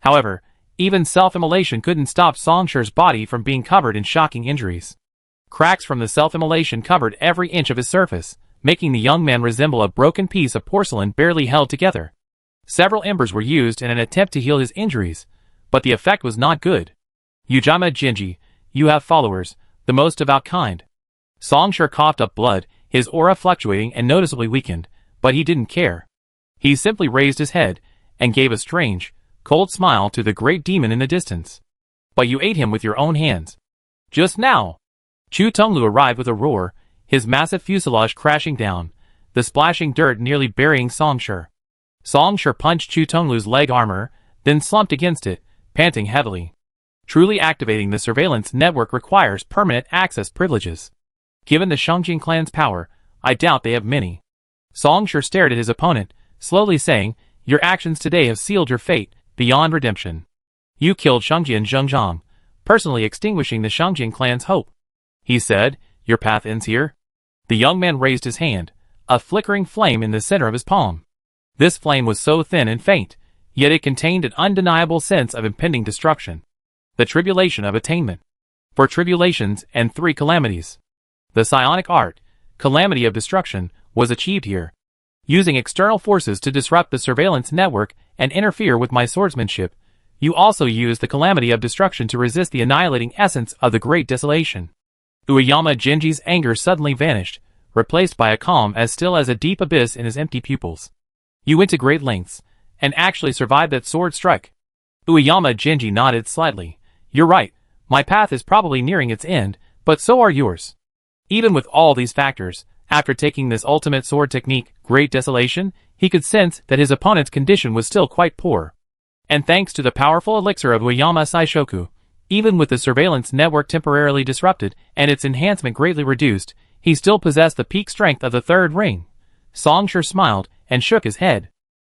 However, even self-immolation couldn't stop Songsher's body from being covered in shocking injuries. Cracks from the self-immolation covered every inch of his surface, making the young man resemble a broken piece of porcelain barely held together. Several embers were used in an attempt to heal his injuries, but the effect was not good. Ujima Jinji, you have followers, the most devout kind. Songsher coughed up blood, his aura fluctuating and noticeably weakened, but he didn't care. He simply raised his head, and gave a strange, cold smile to the great demon in the distance. But you ate him with your own hands. Just now! Chu Tonglu arrived with a roar, his massive fuselage crashing down, the splashing dirt nearly burying Songsher. Songsher punched Chu Tonglu's leg armor, then slumped against it, panting heavily. Truly activating the surveillance network requires permanent access privileges. Given the Shengjing clan's power, I doubt they have many. Songsher stared at his opponent, slowly saying, your actions today have sealed your fate, beyond redemption. You killed Shengjian Zhengzhang, personally extinguishing the Shengjing clan's hope. He said, your path ends here. The young man raised his hand, a flickering flame in the center of his palm. This flame was so thin and faint, yet it contained an undeniable sense of impending destruction. The tribulation of attainment. 4 tribulations and 3 calamities. The psionic art, calamity of destruction, was achieved here. Using external forces to disrupt the surveillance network and interfere with my swordsmanship, you also used the calamity of destruction to resist the annihilating essence of the great desolation. Ueyama Jinji's anger suddenly vanished, replaced by a calm as still as a deep abyss in his empty pupils. You went to great lengths, and actually survived that sword strike. Ueyama Jinji nodded slightly. You're right, my path is probably nearing its end, but so are yours. Even with all these factors, after taking this ultimate sword technique, Great Desolation, he could sense that his opponent's condition was still quite poor. And thanks to the powerful elixir of Ueyama Saishoku, even with the surveillance network temporarily disrupted and its enhancement greatly reduced, he still possessed the peak strength of the third ring. Songsher smiled and shook his head.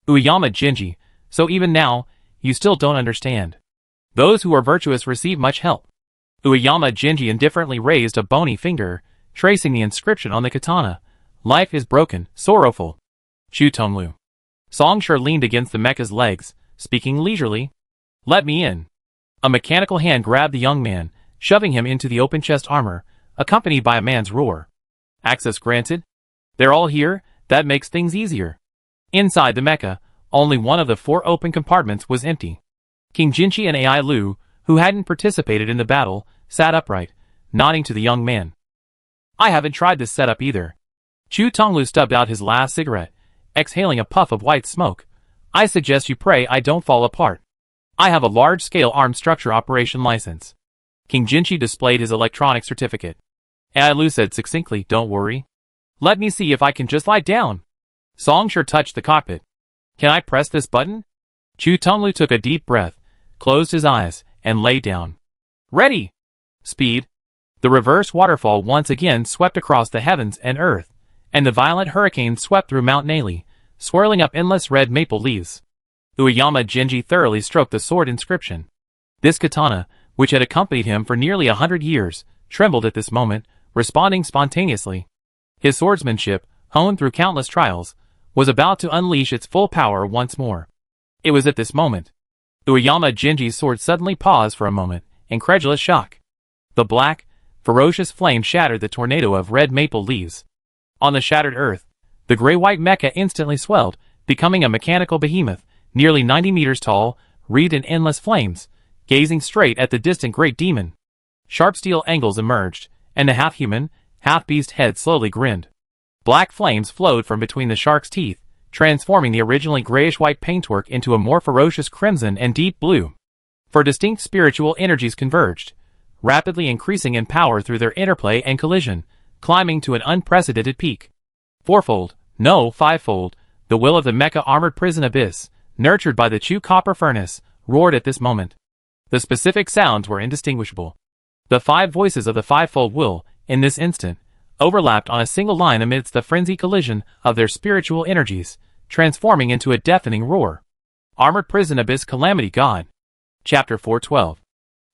Ueyama Jinji, so even now, you still don't understand. Those who are virtuous receive much help. Ueyama Jinji indifferently raised a bony finger, tracing the inscription on the katana. Life is broken, sorrowful. Chu Tonglu. Songsher leaned against the mecha's legs, speaking leisurely. Let me in. A mechanical hand grabbed the young man, shoving him into the open chest armor, accompanied by a man's roar. Access granted? They're all here, that makes things easier. Inside the mecha, only one of the 4 open compartments was empty. King Jinchi and Ai Lu, who hadn't participated in the battle, sat upright, nodding to the young man. I haven't tried this setup either. Chu Tonglu stubbed out his last cigarette, exhaling a puff of white smoke. I suggest you pray I don't fall apart. I have a large-scale armed structure operation license. King Jinchi displayed his electronic certificate. Ai Lu said succinctly, don't worry. Let me see if I can just lie down. Songsher touched the cockpit. Can I press this button? Chu Tonglu took a deep breath, closed his eyes, and lay down. Ready! Speed. The reverse waterfall once again swept across the heavens and earth, and the violent hurricane swept through Mount Nali, swirling up endless red maple leaves. Ueyama Jinji thoroughly stroked the sword inscription. This katana, which had accompanied him for nearly 100 years, trembled at this moment, responding spontaneously. His swordsmanship, honed through countless trials, was about to unleash its full power once more. It was at this moment. Ueyama Jinji's sword suddenly paused for a moment, incredulous shock. The black, ferocious flame shattered the tornado of red maple leaves. On the shattered earth, the gray-white mecha instantly swelled, becoming a mechanical behemoth, nearly 90 meters tall, wreathed in endless flames, gazing straight at the distant great demon. Sharp steel angles emerged, and the half-human, half-beast head slowly grinned. Black flames flowed from between the shark's teeth, transforming the originally grayish-white paintwork into a more ferocious crimson and deep blue. For distinct spiritual energies converged, rapidly increasing in power through their interplay and collision, climbing to an unprecedented peak. Fourfold, no, fivefold, the will of the mecha armored prison abyss, nurtured by the Chu copper furnace, roared at this moment. The specific sounds were indistinguishable. The 5 voices of the fivefold will, in this instant, overlapped on a single line amidst the frenzied collision of their spiritual energies, transforming into a deafening roar. Armored Prison Abyss Calamity God. Chapter 412.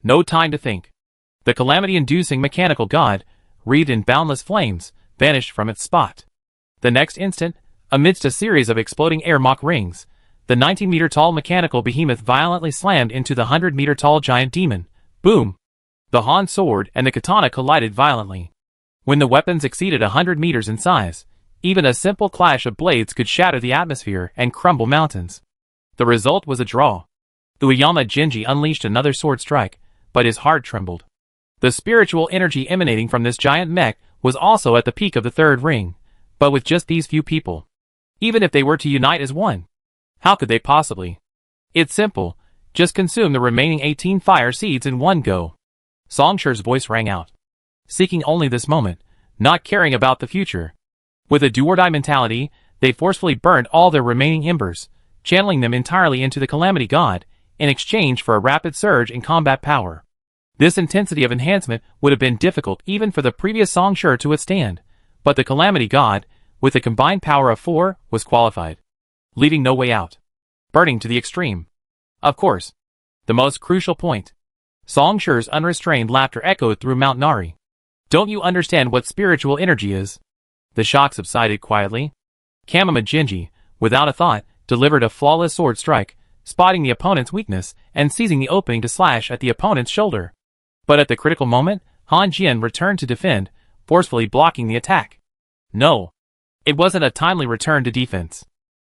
No time to think. The calamity-inducing mechanical god, wreathed in boundless flames, vanished from its spot. The next instant, amidst a series of exploding air mock rings, the 19-meter-tall mechanical behemoth violently slammed into the 100-meter-tall giant demon. Boom! The Han sword and the katana collided violently. When the weapons exceeded 100 meters in size, even a simple clash of blades could shatter the atmosphere and crumble mountains. The result was a draw. Uyama Jinji unleashed another sword strike, but his heart trembled. The spiritual energy emanating from this giant mech was also at the peak of the third ring, but with just these few people. Even if they were to unite as one, how could they possibly? It's simple, just consume the remaining 18 fire seeds in one go. Songshi's voice rang out. Seeking only this moment, not caring about the future. With a do-or-die mentality, they forcefully burned all their remaining embers, channeling them entirely into the Calamity God, in exchange for a rapid surge in combat power. This intensity of enhancement would have been difficult even for the previous Songshi to withstand, but the Calamity God, with a combined power of 4, was qualified, leaving no way out. Burning to the extreme. Of course. The most crucial point. Songshi's unrestrained laughter echoed through Mount Nari. Don't you understand what spiritual energy is? The shock subsided quietly. Kamama Jinji, without a thought, delivered a flawless sword strike, spotting the opponent's weakness and seizing the opening to slash at the opponent's shoulder. But at the critical moment, Han Jian returned to defend, forcefully blocking the attack. No. It wasn't a timely return to defense.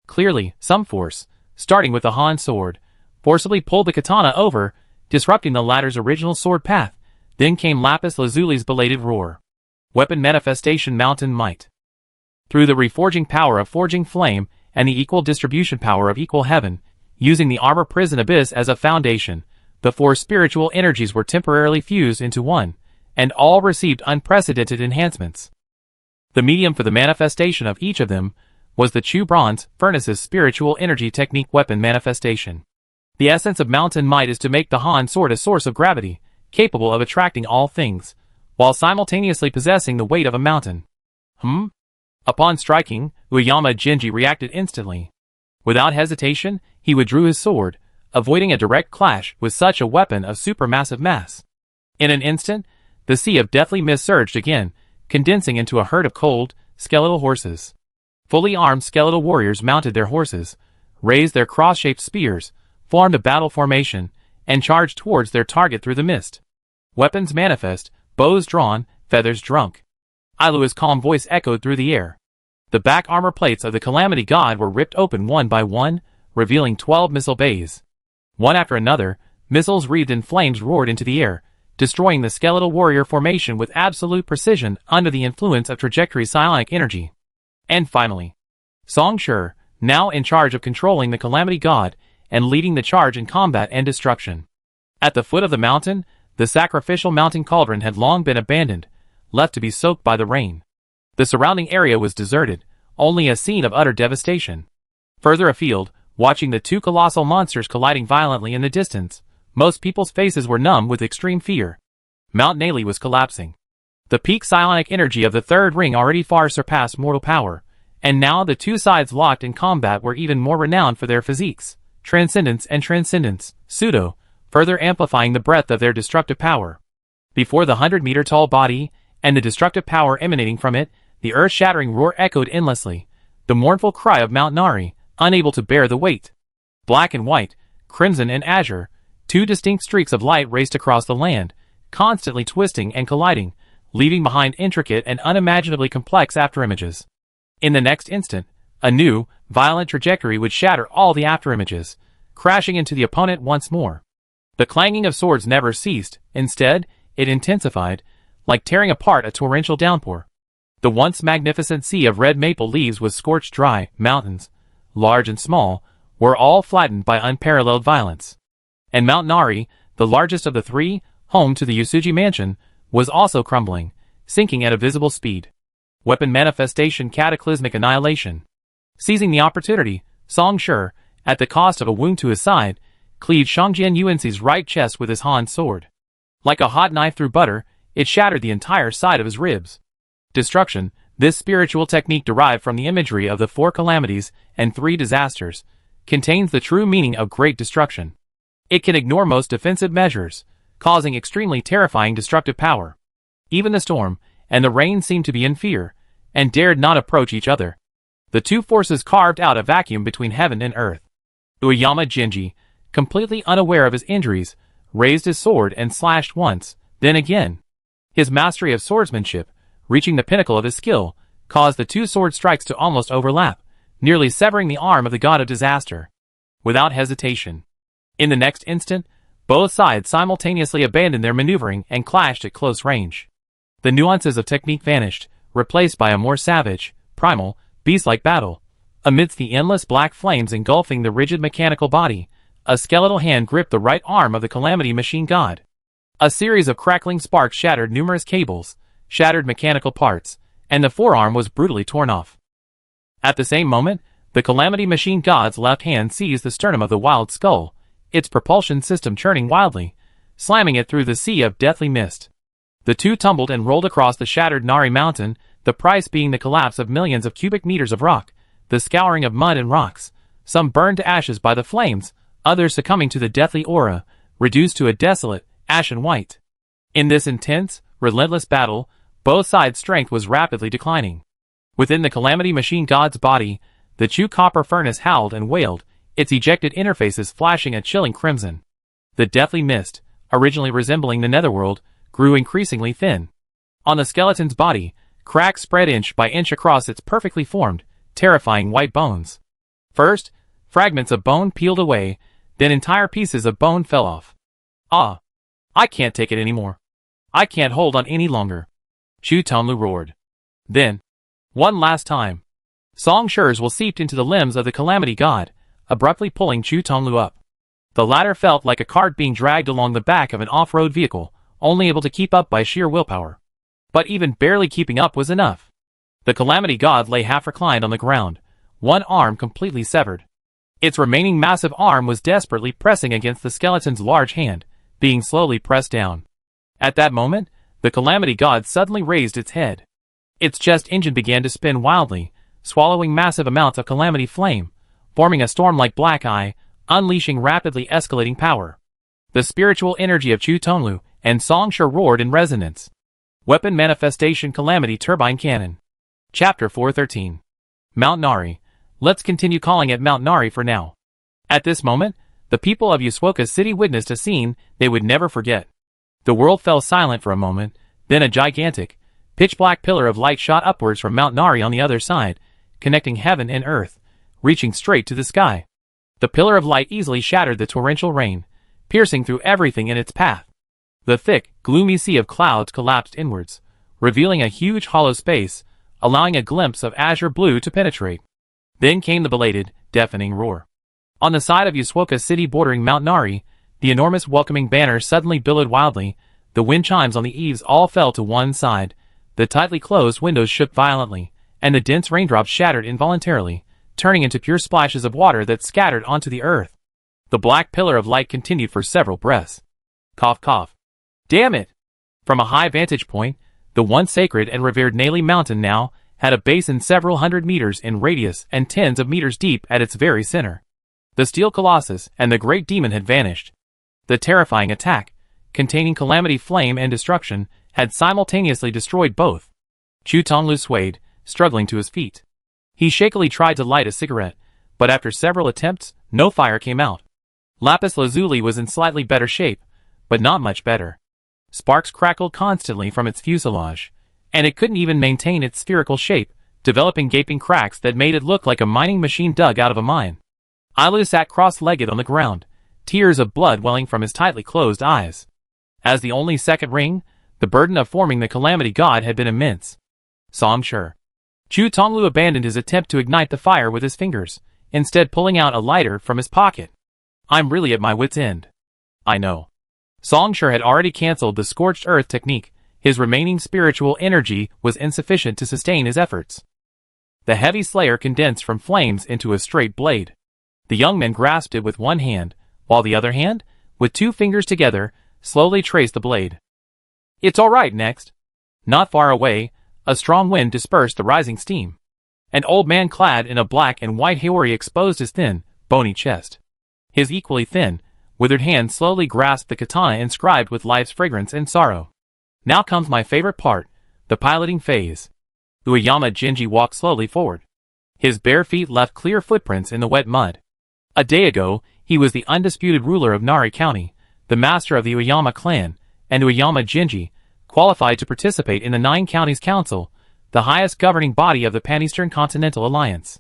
Clearly, some force, starting with the Han sword, forcibly pulled the katana over, disrupting the latter's original sword path. Then came Lapis Lazuli's belated roar. Weapon manifestation mountain might. Through the reforging power of forging flame and the equal distribution power of equal heaven, using the armor prison abyss as a foundation, the 4 spiritual energies were temporarily fused into one, and all received unprecedented enhancements. The medium for the manifestation of each of them was the Chu Bronze Furnace's spiritual energy technique weapon manifestation. The essence of mountain might is to make the Han sword a source of gravity, capable of attracting all things, while simultaneously possessing the weight of a mountain. Upon striking, Uyama Jinji reacted instantly. Without hesitation, he withdrew his sword, avoiding a direct clash with such a weapon of supermassive mass. In an instant, the sea of deathly mist surged again, condensing into a herd of cold, skeletal horses. Fully armed skeletal warriors mounted their horses, raised their cross-shaped spears, formed a battle formation, and charged towards their target through the mist. Weapons manifest, bows drawn, feathers drunk. Ailua's calm voice echoed through the air. The back armor plates of the Calamity God were ripped open one by one, revealing 12 missile bays. One after another, missiles wreathed in flames roared into the air, destroying the skeletal warrior formation with absolute precision under the influence of trajectory psionic energy. And finally, Songshi, now in charge of controlling the Calamity God and leading the charge in combat and destruction. At the foot of the mountain, the sacrificial mountain cauldron had long been abandoned, left to be soaked by the rain. The surrounding area was deserted, only a scene of utter devastation. Further afield, watching the 2 colossal monsters colliding violently in the distance, most people's faces were numb with extreme fear. Mount Nali was collapsing. The peak psionic energy of the third ring already far surpassed mortal power, and now the 2 sides locked in combat were even more renowned for their physiques, transcendence and transcendence, pseudo, further amplifying the breadth of their destructive power. Before the 100-meter-tall body, and the destructive power emanating from it, the earth-shattering roar echoed endlessly, the mournful cry of Mount Nari, unable to bear the weight. Black and white, crimson and azure, 2 distinct streaks of light raced across the land, constantly twisting and colliding, leaving behind intricate and unimaginably complex afterimages. In the next instant, a new, violent trajectory would shatter all the afterimages, crashing into the opponent once more. The clanging of swords never ceased, instead, it intensified, like tearing apart a torrential downpour. The once magnificent sea of red maple leaves was scorched dry, mountains, large and small, were all flattened by unparalleled violence. And Mount Nari, the largest of the 3, home to the Yasuji mansion, was also crumbling, sinking at a visible speed. Weapon manifestation cataclysmic annihilation. Seizing the opportunity, Songshi, at the cost of a wound to his side, cleaved Shangjian Yuanxi's right chest with his Han sword. Like a hot knife through butter, it shattered the entire side of his ribs. Destruction, This spiritual technique, derived from the imagery of the 4 calamities and 3 disasters, contains the true meaning of great destruction. It can ignore most defensive measures, causing extremely terrifying destructive power. Even the storm and the rain seemed to be in fear, and dared not approach each other. The 2 forces carved out a vacuum between heaven and earth. Uyama Jinji, completely unaware of his injuries, raised his sword and slashed once, then again. His mastery of swordsmanship, reaching the pinnacle of his skill, caused the 2 sword strikes to almost overlap, nearly severing the arm of the god of disaster. Without hesitation. In the next instant, both sides simultaneously abandoned their maneuvering and clashed at close range. The nuances of technique vanished, replaced by a more savage, primal, beast-like battle. Amidst the endless black flames engulfing the rigid mechanical body, a skeletal hand gripped the right arm of the Calamity Machine God. A series of crackling sparks shattered numerous cables, shattered mechanical parts, and the forearm was brutally torn off. At the same moment, the Calamity Machine God's left hand seized the sternum of the wild skull, its propulsion system churning wildly, slamming it through the sea of deathly mist. The 2 tumbled and rolled across the shattered Nari Mountain, the price being the collapse of millions of cubic meters of rock, the scouring of mud and rocks, some burned to ashes by the flames, others succumbing to the deathly aura, reduced to a desolate, ashen white. In this intense, relentless battle, both sides' strength was rapidly declining. Within the Calamity Machine God's body, the Chu copper furnace howled and wailed, its ejected interfaces flashing a chilling crimson. The deathly mist, originally resembling the netherworld, grew increasingly thin. On the skeleton's body, cracks spread inch by inch across its perfectly formed, terrifying white bones. First, fragments of bone peeled away, then entire pieces of bone fell off. Ah! I can't take it anymore. I can't hold on any longer. Chu Tonglu roared. Then, one last time, Song Shi's will seeped into the limbs of the Calamity God, abruptly pulling Chu Tonglu up. The latter felt like a cart being dragged along the back of an off-road vehicle, only able to keep up by sheer willpower. But even barely keeping up was enough. The Calamity God lay half reclined on the ground, one arm completely severed. Its remaining massive arm was desperately pressing against the skeleton's large hand, being slowly pressed down. At that moment, the Calamity God suddenly raised its head. Its chest engine began to spin wildly, swallowing massive amounts of calamity flame, forming a storm-like black eye, unleashing rapidly escalating power. The spiritual energy of Chu Tonglu and Song Shi roared in resonance. Weapon Manifestation Calamity Turbine Cannon. Chapter 413. Mount Nari. Let's continue calling it Mount Nari for now. At this moment, the people of Yasuoka City witnessed a scene they would never forget. The world fell silent for a moment, then a gigantic, pitch-black pillar of light shot upwards from Mount Nari on the other side, connecting heaven and earth, reaching straight to the sky. The pillar of light easily shattered the torrential rain, piercing through everything in its path. The thick, gloomy sea of clouds collapsed inwards, revealing a huge hollow space, allowing a glimpse of azure blue to penetrate. Then came the belated, deafening roar. On the side of Yasuoka City bordering Mount Nari, the enormous welcoming banner suddenly billowed wildly, the wind chimes on the eaves all fell to one side, the tightly closed windows shook violently, and the dense raindrops shattered involuntarily, turning into pure splashes of water that scattered onto the earth. The black pillar of light continued for several breaths. Cough cough. Damn it! From a high vantage point, the once sacred and revered Nali Mountain now had a basin several hundred meters in radius and tens of meters deep at its very center. The steel colossus and the great demon had vanished. The terrifying attack, containing calamity, flame, and destruction, had simultaneously destroyed both. Chu Tonglu swayed, struggling to his feet. He shakily tried to light a cigarette, but after several attempts, no fire came out. Lapis Lazuli was in slightly better shape, but not much better. Sparks crackled constantly from its fuselage, and it couldn't even maintain its spherical shape, developing gaping cracks that made it look like a mining machine dug out of a mine. Ailu sat cross-legged on the ground, tears of blood welling from his tightly closed eyes. As the only second ring, the burden of forming the Calamity God had been immense. Song Shi. Chu Tonglu abandoned his attempt to ignite the fire with his fingers, instead pulling out a lighter from his pocket. I'm really at my wit's end. I know. Song Shi had already cancelled the scorched earth technique. His remaining spiritual energy was insufficient to sustain his efforts. The heavy slayer condensed from flames into a straight blade. The young man grasped it with one hand, while the other hand, with two fingers together, slowly traced the blade. It's all right. Next. Not far away, A strong wind dispersed the rising steam. An old man clad in a black and white haori exposed his thin, bony chest. His equally thin, withered hand slowly grasped the katana inscribed with life's fragrance and sorrow. Now comes my favorite part, the piloting phase. Ueyama Jinji walked slowly forward. His bare feet left clear footprints in the wet mud. A day ago, he was the undisputed ruler of Nari County, the master of the Ueyama clan, and Ueyama Jinji, qualified to participate in the 9 Counties Council, the highest governing body of the Pan-Eastern Continental Alliance.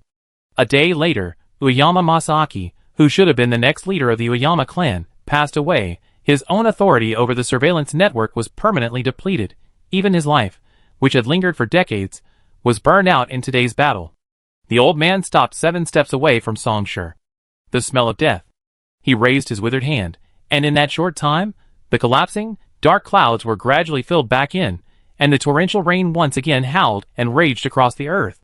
A day later, Ueyama Masaaki, who should have been the next leader of the Ueyama clan, passed away. His own authority over the surveillance network was permanently depleted. Even his life, which had lingered for decades, was burned out in today's battle. The old man stopped 7 steps away from Songshur. The smell of death. He raised his withered hand, and in that short time, the collapsing, dark clouds were gradually filled back in, and the torrential rain once again howled and raged across the earth.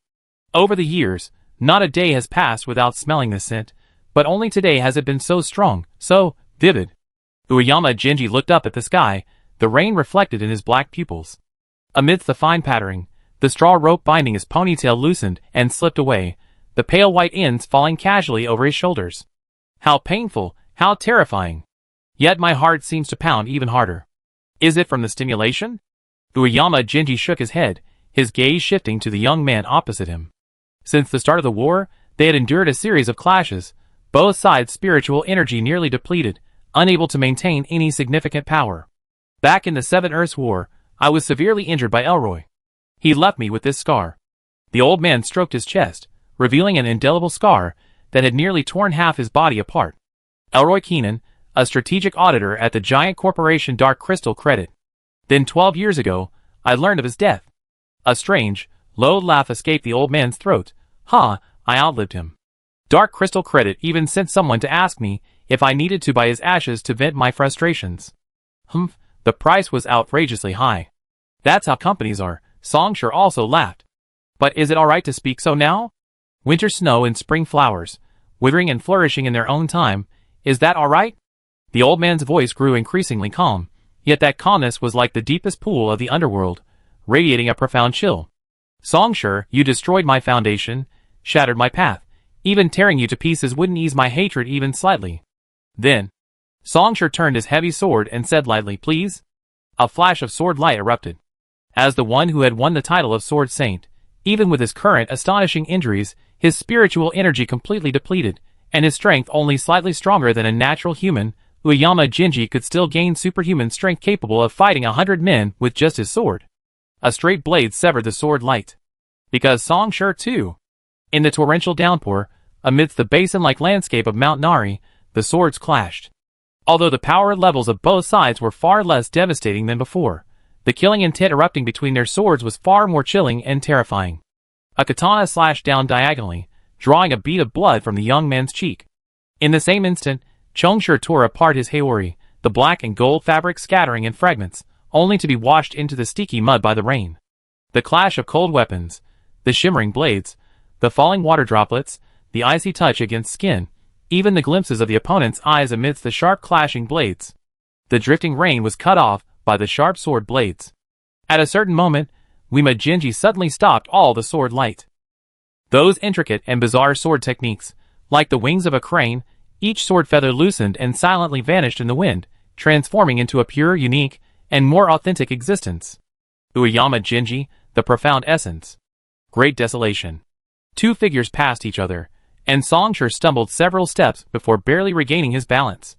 Over the years, not a day has passed without smelling this scent, but only today has it been so strong, so vivid. Ueyama Jinji looked up at the sky, the rain reflected in his black pupils. Amidst the fine pattering, the straw rope binding his ponytail loosened and slipped away, the pale white ends falling casually over his shoulders. How painful, how terrifying. Yet my heart seems to pound even harder. Is it from the stimulation? Ueyama Jinji shook his head, his gaze shifting to the young man opposite him. Since the start of the war, they had endured a series of clashes, both sides' spiritual energy nearly depleted, unable to maintain any significant power. Back in the Seven Earths War, I was severely injured by Elroy. He left me with this scar. The old man stroked his chest, revealing an indelible scar that had nearly torn half his body apart. Elroy Keenan, a strategic auditor at the giant corporation Dark Crystal Credit. Then 12 years ago, I learned of his death. A strange, low laugh escaped the old man's throat. I outlived him. Dark Crystal Credit even sent someone to ask me if I needed to buy his ashes to vent my frustrations. The price was outrageously high. That's how companies are. Songshur also laughed. But is it alright to speak so now? Winter snow and spring flowers, withering and flourishing in their own time, is that alright? The old man's voice grew increasingly calm, yet that calmness was like the deepest pool of the underworld, radiating a profound chill. Songshur, you destroyed my foundation, shattered my path. Even tearing you to pieces wouldn't ease my hatred even slightly. Then, Songshur turned his heavy sword and said lightly, please. A flash of sword light erupted. As the one who had won the title of Sword Saint, even with his current astonishing injuries, his spiritual energy completely depleted, and his strength only slightly stronger than a natural human, Ueyama Jinji could still gain superhuman strength capable of fighting 100 men with just his sword. A straight blade severed the sword light. Because Songshur too. In the torrential downpour, amidst the basin-like landscape of Mount Nari, the swords clashed. Although the power levels of both sides were far less devastating than before, the killing intent erupting between their swords was far more chilling and terrifying. A katana slashed down diagonally, drawing a bead of blood from the young man's cheek. In the same instant, Chongshur tore apart his haori, the black and gold fabric scattering in fragments, only to be washed into the sticky mud by the rain. The clash of cold weapons, the shimmering blades, the falling water droplets, the icy touch against skin, even the glimpses of the opponent's eyes amidst the sharp clashing blades. The drifting rain was cut off by the sharp sword blades. At a certain moment, Ueyama Jinji suddenly stopped all the sword light. Those intricate and bizarre sword techniques, like the wings of a crane, each sword feather loosened and silently vanished in the wind, transforming into a pure, unique, and more authentic existence. Ueyama Jinji, the profound essence. Great desolation. 2 figures passed each other, and Songshur stumbled several steps before barely regaining his balance.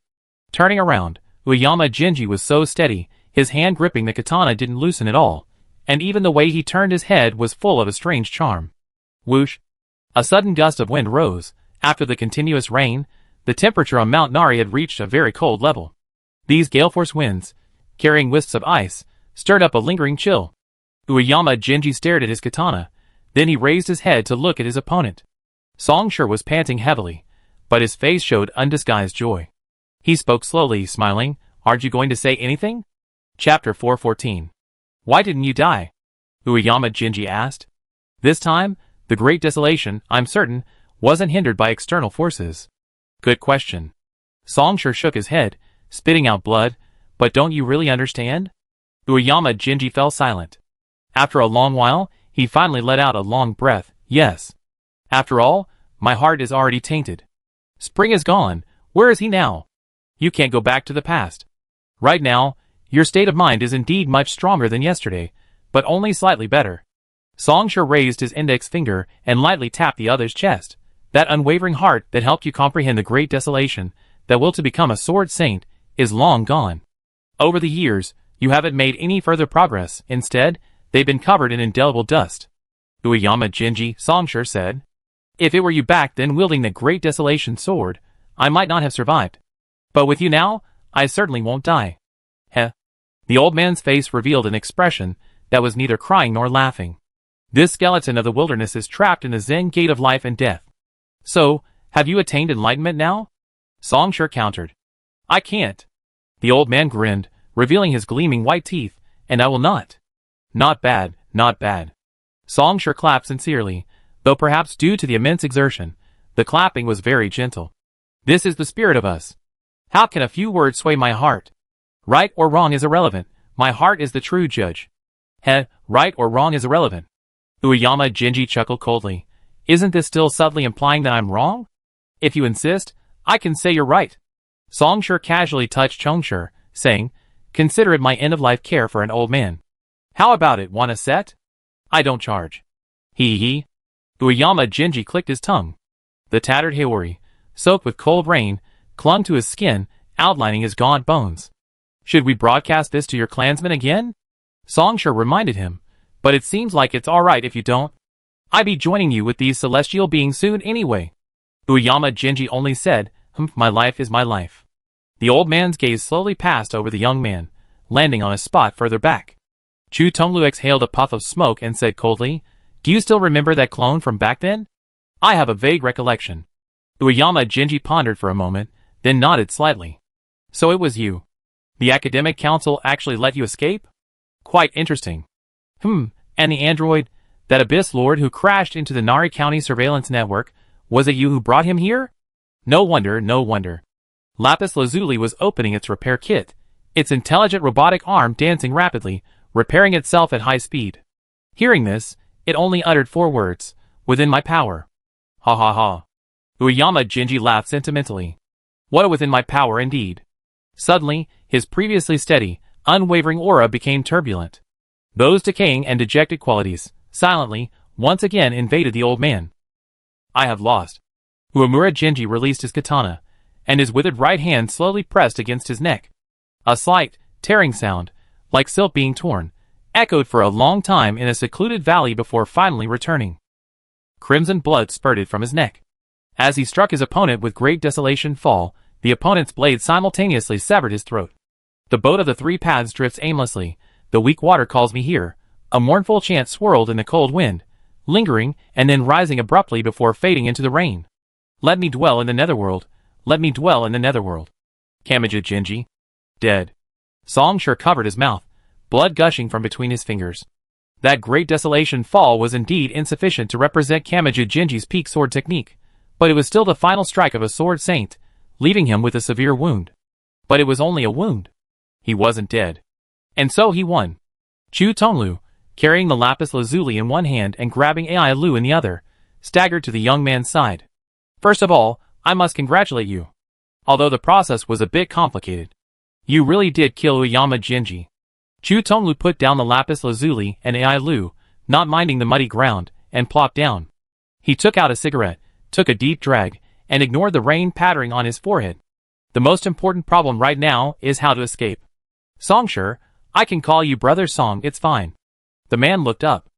Turning around, Ueyama Jinji was so steady, his hand gripping the katana didn't loosen at all, and even the way he turned his head was full of a strange charm. Whoosh! A sudden gust of wind rose. After the continuous rain, the temperature on Mount Nari had reached a very cold level. These gale-force winds, carrying wisps of ice, stirred up a lingering chill. Ueyama Jinji stared at his katana, then he raised his head to look at his opponent. Songshur was panting heavily, but his face showed undisguised joy. He spoke slowly, smiling. Aren't you going to say anything? Chapter 414. Why didn't you die? Ueyama Jinji asked. This time, the great desolation, I'm certain, wasn't hindered by external forces. Good question. Songshur shook his head, spitting out blood. But don't you really understand? Ueyama Jinji fell silent. After a long while, He finally let out a long breath. Yes. After all, my heart is already tainted. Spring is gone. Where is he now? You can't go back to the past. Right now, your state of mind is indeed much stronger than yesterday, but only slightly better. Songsher raised his index finger and lightly tapped the other's chest. That unwavering heart that helped you comprehend the great desolation that will to become a sword saint is long gone. Over the years, you haven't made any further progress. Instead, they've been covered in indelible dust. Ueyama Jinji, Songsher said. If it were you back then wielding the great desolation sword, I might not have survived. But with you now, I certainly won't die. Heh. The old man's face revealed an expression that was neither crying nor laughing. This skeleton of the wilderness is trapped in the Zen gate of life and death. So, have you attained enlightenment now? Songsher countered. I can't. The old man grinned, revealing his gleaming white teeth, and I will not. Not bad, not bad. Songsher clapped sincerely, though perhaps due to the immense exertion, the clapping was very gentle. This is the spirit of us. How can a few words sway my heart? Right or wrong is irrelevant, my heart is the true judge. Heh, right or wrong is irrelevant. Ueyama Jinji chuckled coldly. Isn't this still subtly implying that I'm wrong? If you insist, I can say you're right. Songsher casually touched Chongsher, saying, consider it my end-of-life care for an old man. How about it, want a set? I don't charge. Hee. Ueyama Jinji clicked his tongue. The tattered Hewari, soaked with cold rain, clung to his skin, outlining his gaunt bones. Should we broadcast this to your clansmen again? Songsher reminded him, but it seems like it's alright if you don't. I be joining you with these celestial beings soon anyway. Ueyama Jinji only said, my life is my life. The old man's gaze slowly passed over the young man, landing on a spot further back. Chu Tonglu exhaled a puff of smoke and said coldly, do you still remember that clone from back then? I have a vague recollection. Ueyama Jinji pondered for a moment, then nodded slightly. So it was you. The academic council actually let you escape? Quite interesting. And the android, that abyss lord who crashed into the Nari County surveillance network, was it you who brought him here? No wonder, no wonder. Lapis Lazuli was opening its repair kit, its intelligent robotic arm dancing rapidly, repairing itself at high speed. Hearing this, it only uttered 4 words, within my power. Ha ha ha. Ueyama Jinji laughed sentimentally. What a within my power indeed. Suddenly, his previously steady, unwavering aura became turbulent. Those decaying and dejected qualities, silently, once again invaded the old man. I have lost. Uemura Jinji released his katana, and his withered right hand slowly pressed against his neck. A slight, tearing sound, like silk being torn, echoed for a long time in a secluded valley before finally returning. Crimson blood spurted from his neck. As he struck his opponent with great desolation fall, the opponent's blade simultaneously severed his throat. The boat of the 3 paths drifts aimlessly, the weak water calls me here. A mournful chant swirled in the cold wind, lingering and then rising abruptly before fading into the rain. Let me dwell in the netherworld. Let me dwell in the netherworld. Kamaja Jinji. Dead. Songsher covered his mouth, blood gushing from between his fingers. That great desolation fall was indeed insufficient to represent Kamaja Jinji's peak sword technique, but it was still the final strike of a sword saint, leaving him with a severe wound. But it was only a wound. He wasn't dead. And so he won. Chu Tonglu, carrying the lapis lazuli in one hand and grabbing Ai Lu in the other, staggered to the young man's side. First of all, I must congratulate you. Although the process was a bit complicated. You really did kill Ueyama Jinji. Chu Tonglu put down the lapis lazuli and Ai Lu, not minding the muddy ground, and plopped down. He took out a cigarette, took a deep drag, and ignored the rain pattering on his forehead. The most important problem right now is how to escape. Songsher, I can call you Brother Song, it's fine. The man looked up.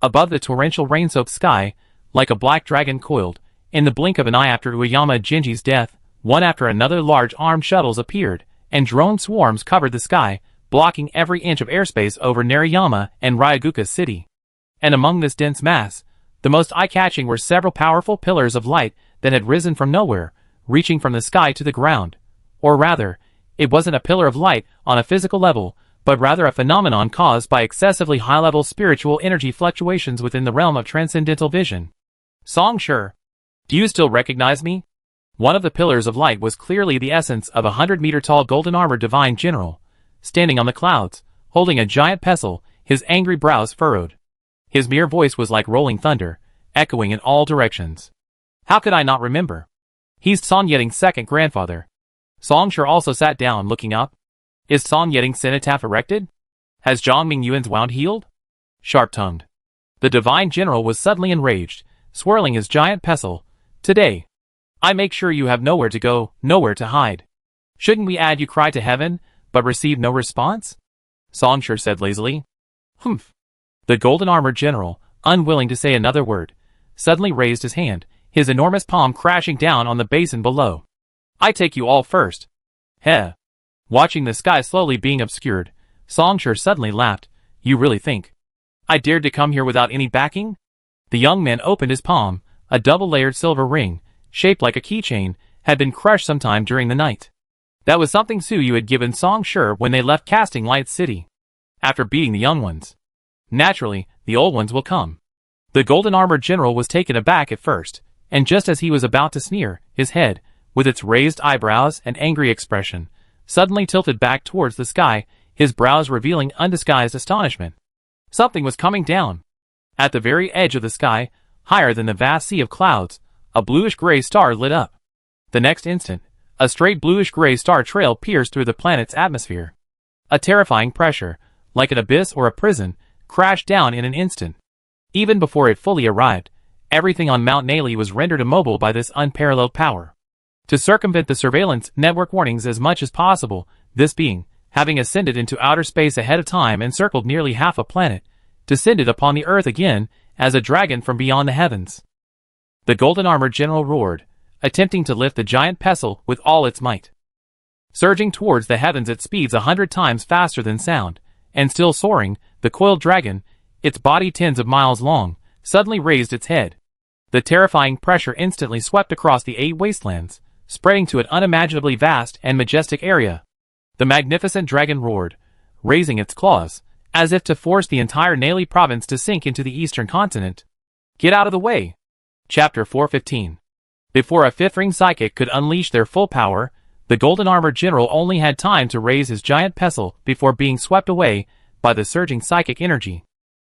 Above the torrential rain-soaked sky, like a black dragon coiled, in the blink of an eye after Ueyama Jinji's death, one after another large armed shuttles appeared, and drone swarms covered the sky, blocking every inch of airspace over Narayama and Ryaguka City. And among this dense mass, the most eye-catching were several powerful pillars of light that had risen from nowhere, reaching from the sky to the ground. Or rather, it wasn't a pillar of light on a physical level, but rather a phenomenon caused by excessively high-level spiritual energy fluctuations within the realm of transcendental vision. Songsher, do you still recognize me? One of the pillars of light was clearly the essence of 100-meter-tall golden-armored divine general, standing on the clouds, holding a giant pestle, his angry brows furrowed. His mere voice was like rolling thunder, echoing in all directions. How could I not remember? He's Song Yeding's second grandfather. Song Shi also sat down, looking up. Is Song Yeding's cenotaph erected? Has Zhang Mingyuan's wound healed? Sharp-tongued. The divine general was suddenly enraged, swirling his giant pestle. Today, I make sure you have nowhere to go, nowhere to hide. Shouldn't we add you cry to heaven, but receive no response? Song Shi said lazily. Humph. The golden-armored general, unwilling to say another word, suddenly raised his hand, his enormous palm crashing down on the basin below. I take you all first. Heh. Watching the sky slowly being obscured, Song Shi suddenly laughed. You really think I dared to come here without any backing? The young man opened his palm. A double-layered silver ring, shaped like a keychain, had been crushed sometime during the night. That was something Su Yu had given Song Shi when they left Casting Light City. After beating the young ones, naturally, the old ones will come. The golden-armored general was taken aback at first, and just as he was about to sneer, his head, with its raised eyebrows and angry expression, suddenly tilted back towards the sky, his brows revealing undisguised astonishment. Something was coming down. At the very edge of the sky, higher than the vast sea of clouds, a bluish-gray star lit up. The next instant, a straight bluish-gray star trail pierced through the planet's atmosphere. A terrifying pressure, like an abyss or a prison, crashed down in an instant. Even before it fully arrived, everything on Mount Naley was rendered immobile by this unparalleled power. To circumvent the surveillance network warnings as much as possible, this being, having ascended into outer space ahead of time and circled nearly half a planet, descended upon the earth again as a dragon from beyond the heavens. The golden-armored general roared, attempting to lift the giant pestle with all its might. Surging towards the heavens at speeds 100 times faster than sound, and still soaring, the coiled dragon, its body tens of miles long, suddenly raised its head. The terrifying pressure instantly swept across the 8 wastelands, spreading to an unimaginably vast and majestic area. The magnificent dragon roared, raising its claws, as if to force the entire Naley province to sink into the eastern continent. Get out of the way! Chapter 415. Before a fifth-ring psychic could unleash their full power, the golden-armored general only had time to raise his giant pestle before being swept away by the surging psychic energy.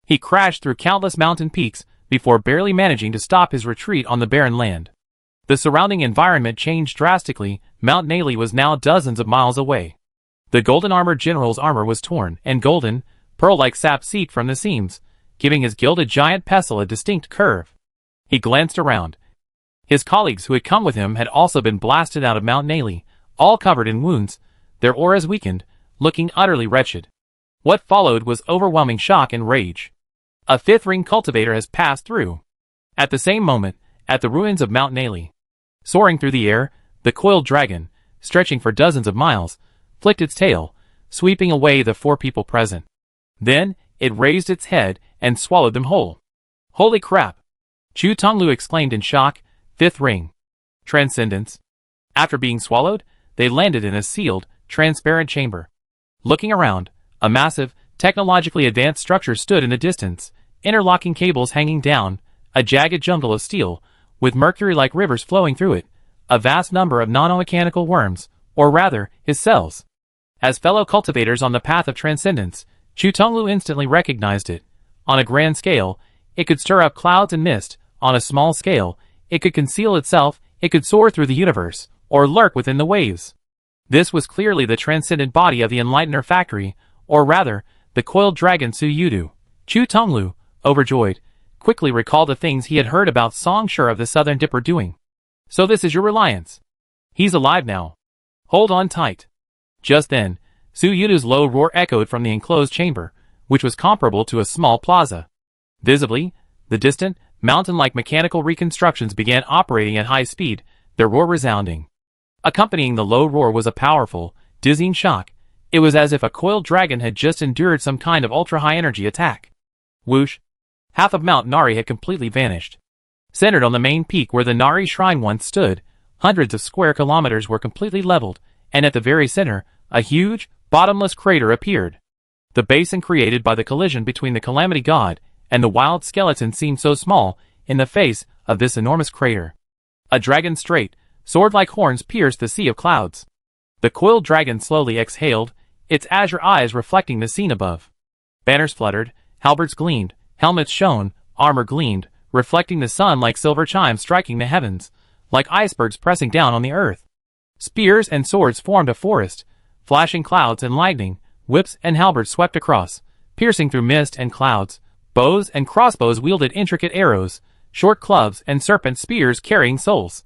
He crashed through countless mountain peaks before barely managing to stop his retreat on the barren land. The surrounding environment changed drastically. Mount Naley was now dozens of miles away. The golden-armored general's armor was torn, and golden, pearl-like sap seeped from the seams, giving his gilded giant pestle a distinct curve. He glanced around. His colleagues who had come with him had also been blasted out of Mount Naley, all covered in wounds, their auras weakened, looking utterly wretched. What followed was overwhelming shock and rage. A fifth-ring cultivator has passed through. At the same moment, at the ruins of Mount Naley, soaring through the air, the coiled dragon, stretching for dozens of miles, flicked its tail, sweeping away the 4 people present. Then, it raised its head and swallowed them whole. Holy crap! Chu Tonglu exclaimed in shock. Fifth ring. Transcendence. After being swallowed, they landed in a sealed, transparent chamber. Looking around, a massive, technologically advanced structure stood in the distance, interlocking cables hanging down, a jagged jumble of steel, with mercury-like rivers flowing through it, a vast number of nanomechanical worms, or rather, his cells. As fellow cultivators on the path of transcendence, Chu Tonglu instantly recognized it. On a grand scale, it could stir up clouds and mist. On a small scale, it could conceal itself, it could soar through the universe, or lurk within the waves. This was clearly the transcendent body of the Enlightener factory, or rather, the coiled dragon Su Yudu. Chu Tonglu, overjoyed, quickly recalled the things he had heard about Song Shi of the Southern Dipper doing. So this is your reliance. He's alive now. Hold on tight. Just then, Su Yudu's low roar echoed from the enclosed chamber, which was comparable to a small plaza. Visibly, the distant, mountain-like mechanical reconstructions began operating at high speed, their roar resounding. Accompanying the low roar was a powerful, dizzying shock. It was as if a coiled dragon had just endured some kind of ultra-high energy attack. Whoosh! Half of Mount Nari had completely vanished. Centered on the main peak where the Nari shrine once stood, hundreds of square kilometers were completely leveled, and at the very center, a huge, bottomless crater appeared. The basin created by the collision between the Calamity God and the wild skeleton seemed so small in the face of this enormous crater. A dragon's straight, sword-like horns pierced the sea of clouds. The coiled dragon slowly exhaled, its azure eyes reflecting the scene above. Banners fluttered, halberds gleamed, Helmets shone, armor gleamed, reflecting the sun like silver chimes striking the heavens, like icebergs pressing down on the earth. Spears and swords formed a forest, flashing clouds and lightning, whips and halberds swept across, piercing through mist and clouds. Bows and crossbows wielded intricate arrows, short clubs and serpent spears carrying souls.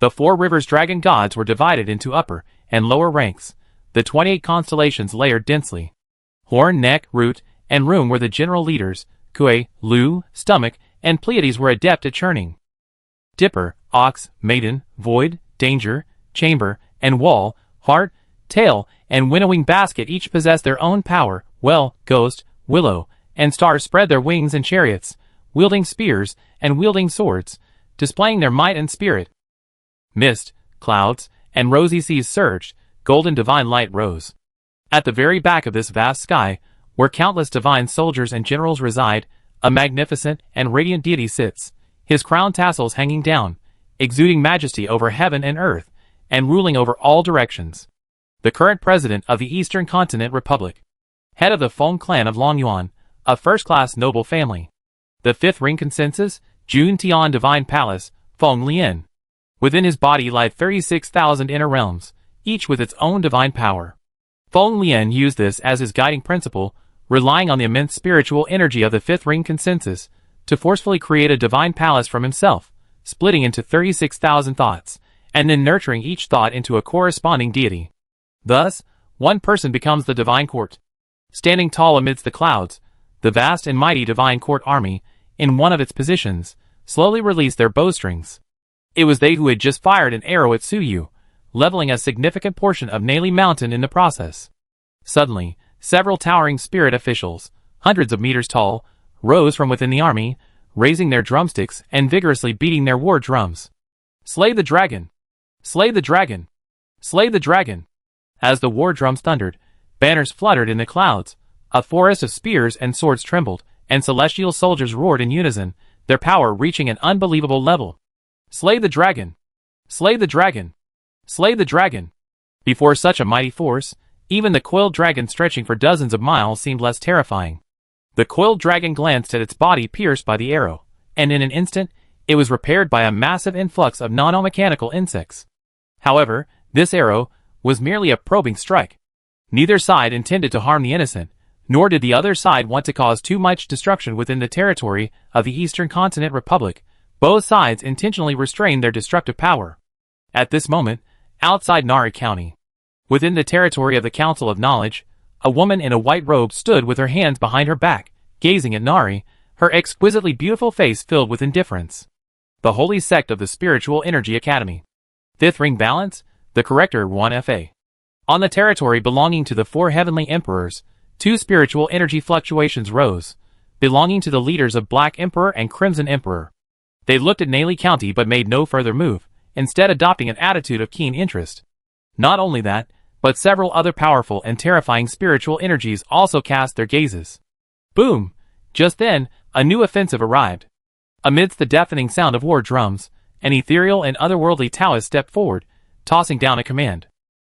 The 4 rivers dragon gods were divided into upper and lower ranks, the 28 constellations layered densely. Horn, neck, root, and room were the general leaders. Kuei, Lu, stomach, and Pleiades were adept at churning. Dipper, ox, maiden, void, danger, chamber, and wall, heart, tail, and winnowing basket each possessed their own power. Well, ghost, willow, and stars spread their wings in chariots, wielding spears and wielding swords, displaying their might and spirit. Mist, clouds, and rosy seas surged, golden divine light rose. At the very back of this vast sky, where countless divine soldiers and generals reside, a magnificent and radiant deity sits, his crown tassels hanging down, exuding majesty over heaven and earth, and ruling over all directions. The current president of the Eastern Continent Republic. Head of the Feng clan of Longyuan, a first-class noble family. The 5th ring consensus, Jun Tian Divine Palace, Feng Lian. Within his body lie 36,000 inner realms, each with its own divine power. Feng Lian used this as his guiding principle, relying on the immense spiritual energy of the 5th ring consensus, to forcefully create a divine palace from himself, splitting into 36,000 thoughts, and then nurturing each thought into a corresponding deity. Thus, one person becomes the divine court. Standing tall amidst the clouds, the vast and mighty divine court army, in one of its positions, slowly released their bowstrings. It was they who had just fired an arrow at Suyu, leveling a significant portion of Nali Mountain in the process. Suddenly, several towering spirit officials, hundreds of meters tall, rose from within the army, raising their drumsticks and vigorously beating their war drums. Slay the dragon! Slay the dragon! Slay the dragon! As the war drums thundered, banners fluttered in the clouds, a forest of spears and swords trembled, and celestial soldiers roared in unison, their power reaching an unbelievable level. Slay the dragon! Slay the dragon! Slay the dragon! Before such a mighty force, even the coiled dragon stretching for dozens of miles seemed less terrifying. The coiled dragon glanced at its body pierced by the arrow, and in an instant, it was repaired by a massive influx of non-mechanical insects. However, this arrow was merely a probing strike. Neither side intended to harm the innocent, nor did the other side want to cause too much destruction within the territory of the Eastern Continent Republic. Both sides intentionally restrained their destructive power. At this moment, outside Nari County, within the territory of the Council of Knowledge, a woman in a white robe stood with her hands behind her back, gazing at Nari, her exquisitely beautiful face filled with indifference. The holy sect of the Spiritual Energy Academy. 5th ring balance, the corrector 1FA. On the territory belonging to the 4 heavenly emperors, 2 spiritual energy fluctuations rose, belonging to the leaders of Black Emperor and Crimson Emperor. They looked at Nali County but made no further move, instead adopting an attitude of keen interest. Not only that, but several other powerful and terrifying spiritual energies also cast their gazes. Boom! Just then, a new offensive arrived. Amidst the deafening sound of war drums, an ethereal and otherworldly Taoist stepped forward, tossing down a command.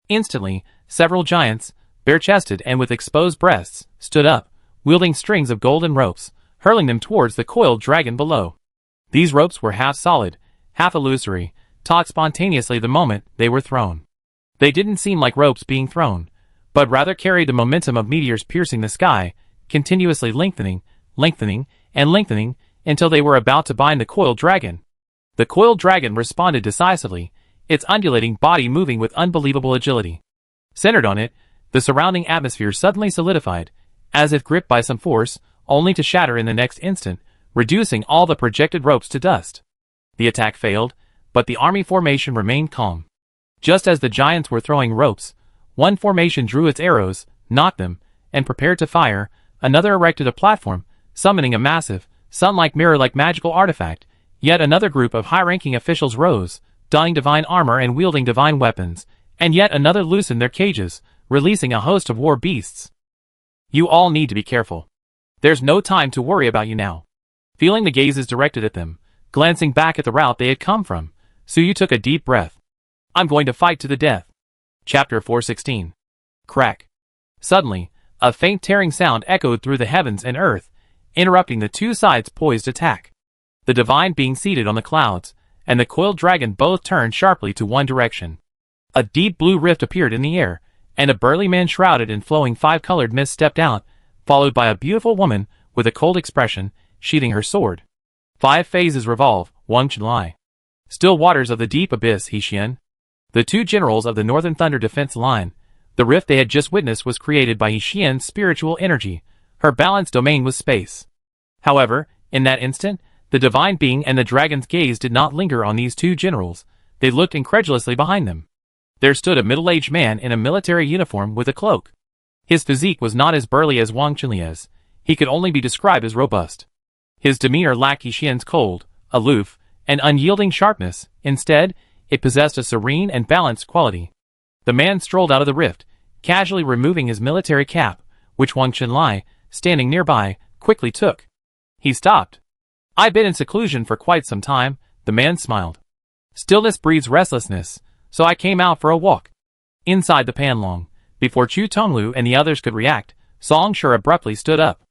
Instantly, several giants, bare-chested and with exposed breasts, stood up, wielding strings of golden ropes, hurling them towards the coiled dragon below. These ropes were half solid, half illusory, taut spontaneously the moment they were thrown. They didn't seem like ropes being thrown, but rather carried the momentum of meteors piercing the sky, continuously lengthening, and lengthening, until they were about to bind the coiled dragon. The coiled dragon responded decisively, its undulating body moving with unbelievable agility. Centered on it, the surrounding atmosphere suddenly solidified, as if gripped by some force, only to shatter in the next instant, reducing all the projected ropes to dust. The attack failed, but the army formation remained calm. Just as the giants were throwing ropes, one formation drew its arrows, knocked them, and prepared to fire. Another erected a platform, summoning a massive, sun-like mirror-like magical artifact. Yet another group of high-ranking officials rose, donning divine armor and wielding divine weapons, and yet another loosened their cages, releasing a host of war beasts. You all need to be careful. There's no time to worry about you now. Feeling the gazes directed at them, glancing back at the route they had come from, Suyu took a deep breath. I'm going to fight to the death. Chapter 416. Crack. Suddenly, a faint tearing sound echoed through the heavens and earth, interrupting the two sides' poised attack. The divine being seated on the clouds, and the coiled dragon both turned sharply to one direction. A deep blue rift appeared in the air, and a burly man shrouded in flowing five-colored mist stepped out, followed by a beautiful woman with a cold expression, sheathing her sword. 5 phases revolve, Wang Qinlai. Still waters of the deep abyss, He Xian. The two generals of the Northern Thunder Defense Line. The rift they had just witnessed was created by He Xian's spiritual energy. Her balanced domain was space. However, in that instant, the divine being and the dragon's gaze did not linger on these two generals. They looked incredulously behind them. There stood a middle-aged man in a military uniform with a cloak. His physique was not as burly as Wang Qinlai's. He could only be described as robust. His demeanor lacked He Xian's cold, aloof, and unyielding sharpness. Instead, it possessed a serene and balanced quality. The man strolled out of the rift, casually removing his military cap, which Wang Qinlai, standing nearby, quickly took. He stopped. "I've been in seclusion for quite some time," the man smiled. "Stillness breeds restlessness, so I came out for a walk." Inside the panlong, before Chu Tonglu and the others could react, Song Shi abruptly stood up.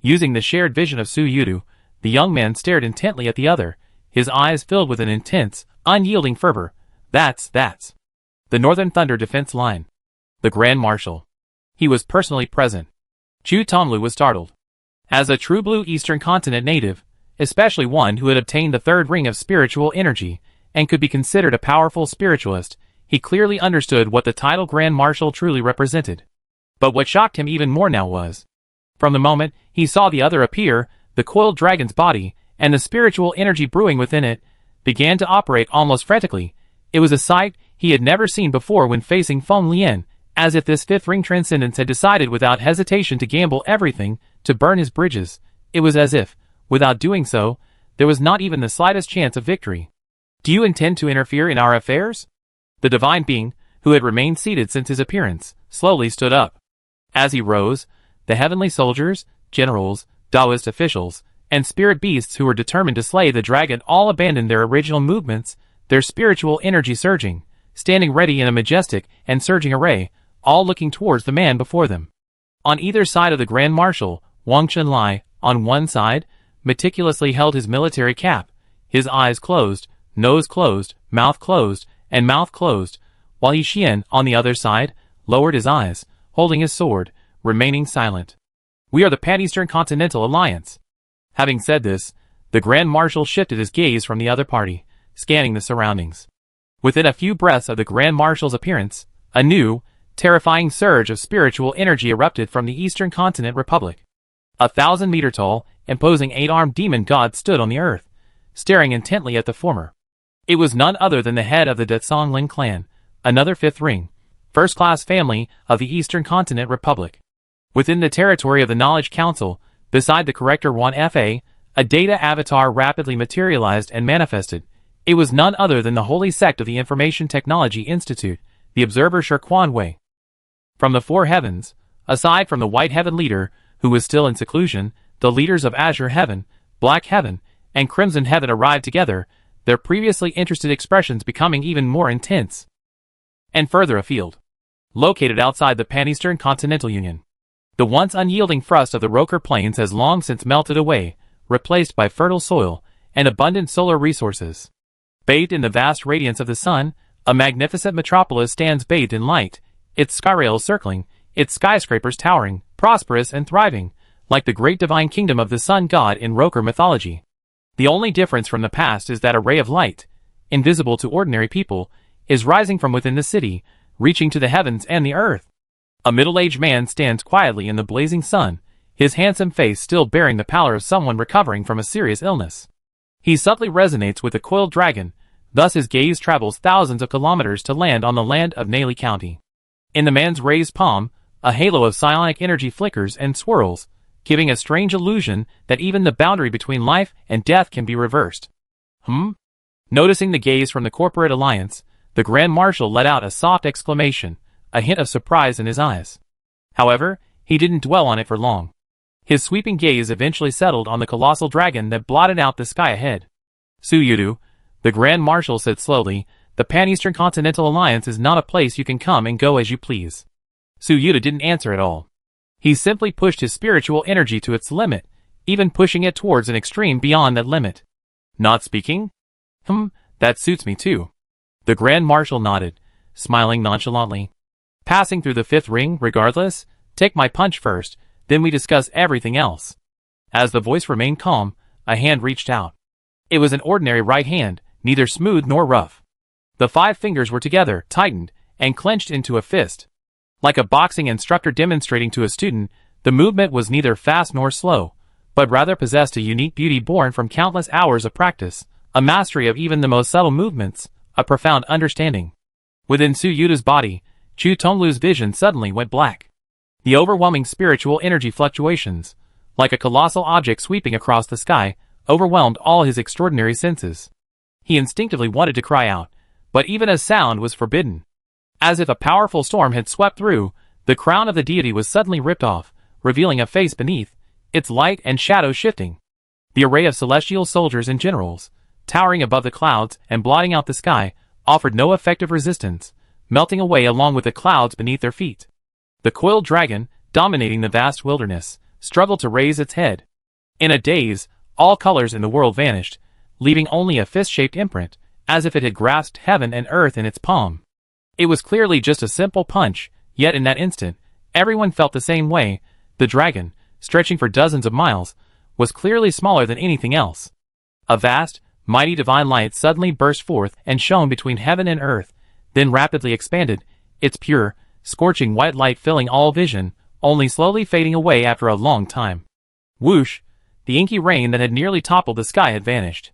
Using the shared vision of Su Yudu, the young man stared intently at the other, his eyes filled with an intense, unyielding fervor. That's the Northern Thunder Defense Line. The Grand Marshal. He was personally present. Chu Tonglu was startled. As a true blue Eastern Continent native, especially one who had obtained the third ring of spiritual energy, and could be considered a powerful spiritualist, he clearly understood what the title Grand Marshal truly represented. But what shocked him even more now was, from the moment he saw the other appear, the coiled dragon's body, and the spiritual energy brewing within it, began to operate almost frantically. It was a sight he had never seen before when facing Feng Lian, as if this fifth ring transcendence had decided without hesitation to gamble everything, to burn his bridges. It was as if, without doing so, there was not even the slightest chance of victory. "Do you intend to interfere in our affairs?" The divine being, who had remained seated since his appearance, slowly stood up. As he rose, the heavenly soldiers, generals, Taoist officials, and spirit beasts who were determined to slay the dragon all abandoned their original movements, their spiritual energy surging, standing ready in a majestic and surging array, all looking towards the man before them. On either side of the Grand Marshal, Wang Qinlai, on one side, meticulously held his military cap, his eyes closed, nose closed, and mouth closed, while He Xian, on the other side, lowered his eyes, holding his sword, remaining silent. "We are the Pan-Eastern Continental Alliance." Having said this, the Grand Marshal shifted his gaze from the other party, scanning the surroundings. Within a few breaths of the Grand Marshal's appearance, a new, terrifying surge of spiritual energy erupted from the Eastern Continent Republic. 1,000-meter-tall, imposing 8-armed demon god stood on the earth, staring intently at the former. It was none other than the head of the Detsonglin clan, another fifth ring, first-class family of the Eastern Continent Republic. Within the territory of the Knowledge Council, beside the Corrector 1FA, a data avatar rapidly materialized and manifested. It was none other than the holy sect of the Information Technology Institute, the Observer Shirquan Wei. From the four heavens, aside from the White Heaven leader, who was still in seclusion, the leaders of Azure Heaven, Black Heaven, and Crimson Heaven arrived together, their previously interested expressions becoming even more intense. And further afield, located outside the Pan-Eastern Continental Union, the once unyielding frost of the Roker Plains has long since melted away, replaced by fertile soil and abundant solar resources. Bathed in the vast radiance of the sun, a magnificent metropolis stands bathed in light, its skyrails circling, its skyscrapers towering, prosperous and thriving, like the great divine kingdom of the sun god in Roker mythology. The only difference from the past is that a ray of light, invisible to ordinary people, is rising from within the city, reaching to the heavens and the earth. A middle-aged man stands quietly in the blazing sun, his handsome face still bearing the pallor of someone recovering from a serious illness. He subtly resonates with the coiled dragon, thus his gaze travels thousands of kilometers to land on the land of Naley County. In the man's raised palm, a halo of psionic energy flickers and swirls, giving a strange illusion that even the boundary between life and death can be reversed. Noticing the gaze from the corporate alliance, the Grand Marshal let out a soft exclamation, a hint of surprise in his eyes. However, he didn't dwell on it for long. His sweeping gaze eventually settled on the colossal dragon that blotted out the sky ahead. "Su Yudu," the Grand Marshal said slowly, "the Pan-Eastern Continental Alliance is not a place you can come and go as you please." Su Yudu didn't answer at all. He simply pushed his spiritual energy to its limit, even pushing it towards an extreme beyond that limit. Not speaking? That suits me too. The Grand Marshal nodded, smiling nonchalantly. Passing through the fifth ring, regardless, take my punch first, then we discuss everything else. As the voice remained calm, a hand reached out. It was an ordinary right hand, neither smooth nor rough. The 5 fingers were together, tightened, and clenched into a fist. Like a boxing instructor demonstrating to a student, the movement was neither fast nor slow, but rather possessed a unique beauty born from countless hours of practice, a mastery of even the most subtle movements, a profound understanding. Within Su Yuta's body, Chu Tonglu's vision suddenly went black. The overwhelming spiritual energy fluctuations, like a colossal object sweeping across the sky, overwhelmed all his extraordinary senses. He instinctively wanted to cry out, but even a sound was forbidden. As if a powerful storm had swept through, the crown of the deity was suddenly ripped off, revealing a face beneath, its light and shadow shifting. The array of celestial soldiers and generals, towering above the clouds and blotting out the sky, offered no effective resistance, melting away along with the clouds beneath their feet. The coiled dragon, dominating the vast wilderness, struggled to raise its head. In a daze, all colors in the world vanished, leaving only a fist-shaped imprint, as if it had grasped heaven and earth in its palm. It was clearly just a simple punch, yet in that instant, everyone felt the same way. The dragon, stretching for dozens of miles, was clearly smaller than anything else. A vast, mighty divine light suddenly burst forth and shone between heaven and earth, then rapidly expanded, its pure, scorching white light filling all vision, only slowly fading away after a long time. Whoosh! The inky rain that had nearly toppled the sky had vanished.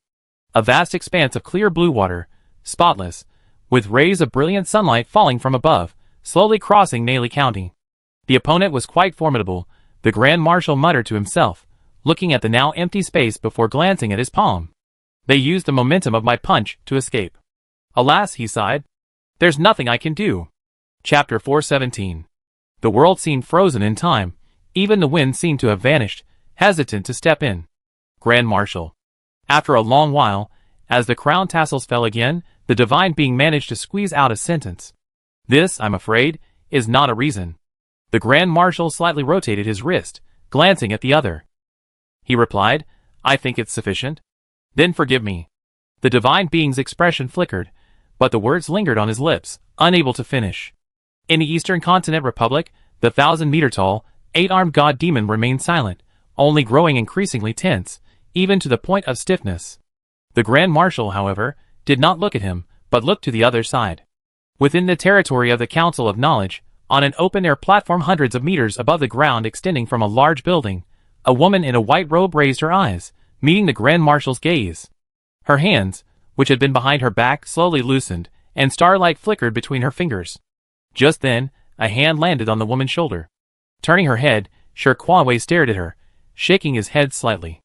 A vast expanse of clear blue water, spotless, with rays of brilliant sunlight falling from above, slowly crossing Naley County. The opponent was quite formidable, the Grand Marshal muttered to himself, looking at the now empty space before glancing at his palm. They used the momentum of my punch to escape. Alas, he sighed. There's nothing I can do. Chapter 417. The world seemed frozen in time, even the wind seemed to have vanished, hesitant to step in. Grand Marshal. After a long while, as the crown tassels fell again, the divine being managed to squeeze out a sentence. This, I'm afraid, is not a reason. The Grand Marshal slightly rotated his wrist, glancing at the other. He replied, I think it's sufficient. Then forgive me. The divine being's expression flickered, but the words lingered on his lips, unable to finish. In the Eastern Continent Republic, the 1,000-meter-tall, 8-armed god-demon remained silent, only growing increasingly tense, even to the point of stiffness. The Grand Marshal, however, did not look at him, but looked to the other side. Within the territory of the Council of Knowledge, on an open-air platform hundreds of meters above the ground extending from a large building, a woman in a white robe raised her eyes, meeting the Grand Marshal's gaze. Her hands, which had been behind her back, slowly loosened, and starlight flickered between her fingers. Just then, a hand landed on the woman's shoulder. Turning her head, Sher Kwawei stared at her, shaking his head slightly.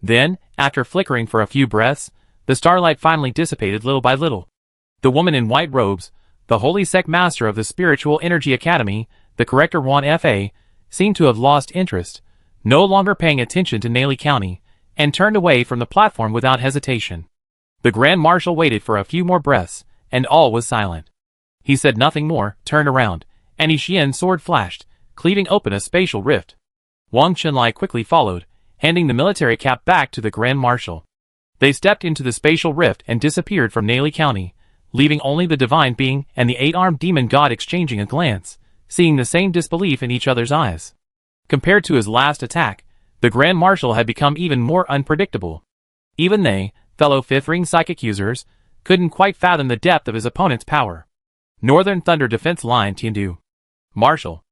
Then, after flickering for a few breaths, the starlight finally dissipated little by little. The woman in white robes, the holy sect master of the Spiritual Energy Academy, the corrector Juan F.A., seemed to have lost interest, no longer paying attention to Naley County, and turned away from the platform without hesitation. The Grand Marshal waited for a few more breaths, and all was silent. He said nothing more, turned around, and Yi Xian's sword flashed, cleaving open a spatial rift. Wang Qinlai quickly followed, handing the military cap back to the Grand Marshal. They stepped into the spatial rift and disappeared from Naley County, leaving only the divine being and the 8-armed demon god exchanging a glance, seeing the same disbelief in each other's eyes. Compared to his last attack, the Grand Marshal had become even more unpredictable. Even they, fellow fifth-ring psychic users, couldn't quite fathom the depth of his opponent's power. Northern Thunder Defense Line Tiandu. Marshal.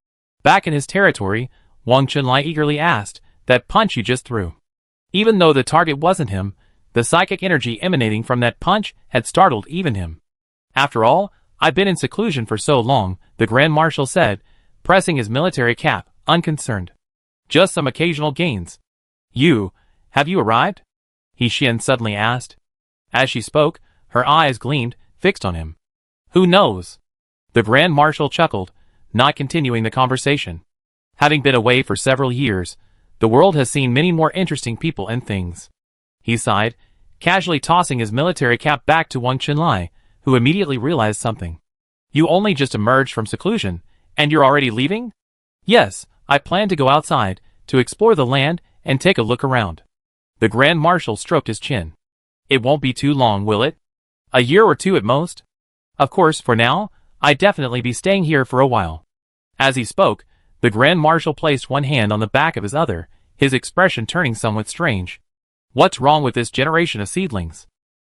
Back in his territory, Wang Qinlai eagerly asked, that punch you just threw. Even though the target wasn't him, the psychic energy emanating from that punch had startled even him. After all, I've been in seclusion for so long, the Grand Marshal said, pressing his military cap, unconcerned. Just some occasional gains. Have you arrived? Yi Xian suddenly asked. As she spoke, her eyes gleamed, fixed on him. Who knows? The Grand Marshal chuckled, not continuing the conversation. Having been away for several years, the world has seen many more interesting people and things. He sighed, casually tossing his military cap back to Wang Qinlai, who immediately realized something. You only just emerged from seclusion, and you're already leaving? Yes, I plan to go outside, to explore the land, and take a look around. The Grand Marshal stroked his chin. It won't be too long, will it? A year or two at most? Of course, for now, I'd definitely be staying here for a while. As he spoke, the Grand Marshal placed one hand on the back of his other, his expression turning somewhat strange. What's wrong with this generation of seedlings?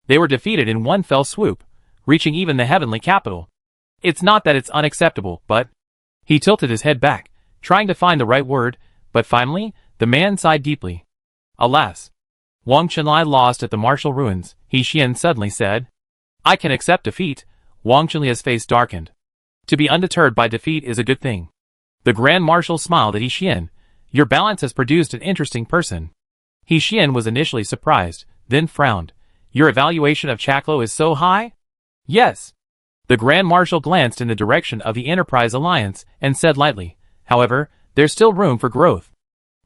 They were defeated in one fell swoop, reaching even the heavenly capital. It's not that it's unacceptable, but... He tilted his head back, trying to find the right word, but finally, the man sighed deeply. Alas! Wang Chenlai lost at the martial ruins, He Xian suddenly said. I can accept defeat. Wang Chenlia's face darkened. To be undeterred by defeat is a good thing. The Grand Marshal smiled at He Xian. Your balance has produced an interesting person. He Xian was initially surprised, then frowned. Your evaluation of Chaklo is so high? Yes. The Grand Marshal glanced in the direction of the Enterprise Alliance and said lightly, however, there's still room for growth.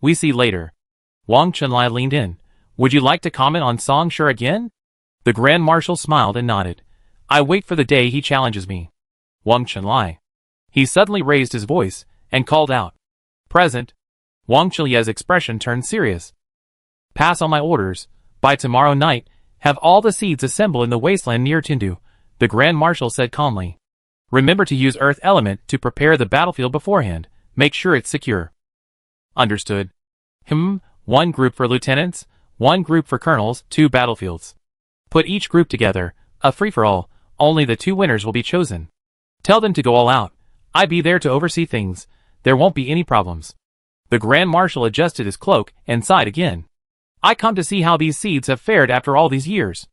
We see later. Wang Chenlai leaned in. Would you like to comment on Song Shi again? The Grand Marshal smiled and nodded. I wait for the day he challenges me. Wang Chenlai. He suddenly raised his voice and called out. Present. Wang Chenlia's expression turned serious. Pass on my orders. By tomorrow night, have all the seeds assemble in the wasteland near Tindu, the Grand Marshal said calmly. Remember to use Earth Element to prepare the battlefield beforehand. Make sure it's secure. Understood. One group for lieutenants, one group for colonels, 2 battlefields. Put each group together, a free-for-all, only the 2 winners will be chosen. Tell them to go all out. I be there to oversee things. There won't be any problems. The Grand Marshal adjusted his cloak and sighed again. I come to see how these seeds have fared after all these years.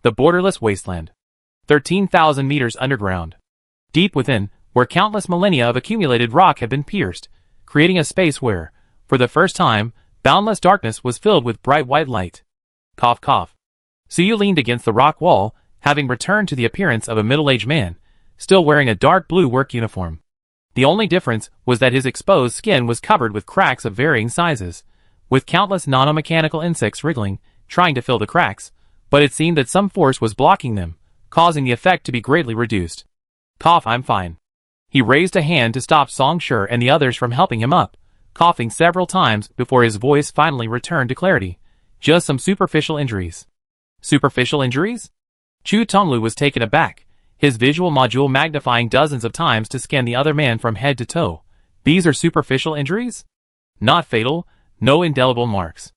The borderless wasteland. 13,000 meters underground. Deep within, where countless millennia of accumulated rock had been pierced, creating a space where, for the first time, boundless darkness was filled with bright white light. Cough cough. Suyu leaned against the rock wall, having returned to the appearance of a middle-aged man, still wearing a dark blue work uniform. The only difference was that his exposed skin was covered with cracks of varying sizes, with countless nanomechanical insects wriggling, trying to fill the cracks, but it seemed that some force was blocking them, causing the effect to be greatly reduced. Cough, I'm fine. He raised a hand to stop Song Shi and the others from helping him up, coughing several times before his voice finally returned to clarity. Just some superficial injuries. Superficial injuries? Chu Tonglu was taken aback, his visual module magnifying dozens of times to scan the other man from head to toe. These are superficial injuries? Not fatal, no indelible marks.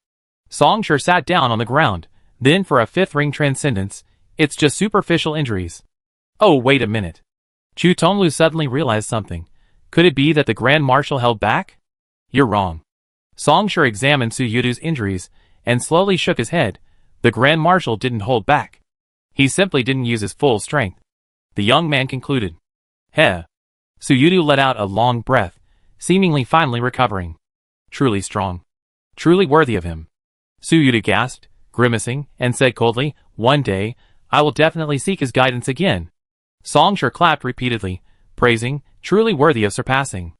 Song Shi sat down on the ground, then for a 5th ring transcendence, it's just superficial injuries. Oh, wait a minute. Chu Tonglu suddenly realized something. Could it be that the Grand Marshal held back? You're wrong. Song Shi examined Su Yudu's injuries and slowly shook his head. The Grand Marshal didn't hold back. He simply didn't use his full strength. The young man concluded. Heh. Su Yudu let out a long breath, seemingly finally recovering. Truly strong. Truly worthy of him. Su Yudu gasped, grimacing, and said coldly, one day, I will definitely seek his guidance again. Song Shi clapped repeatedly, praising, truly worthy of surpassing.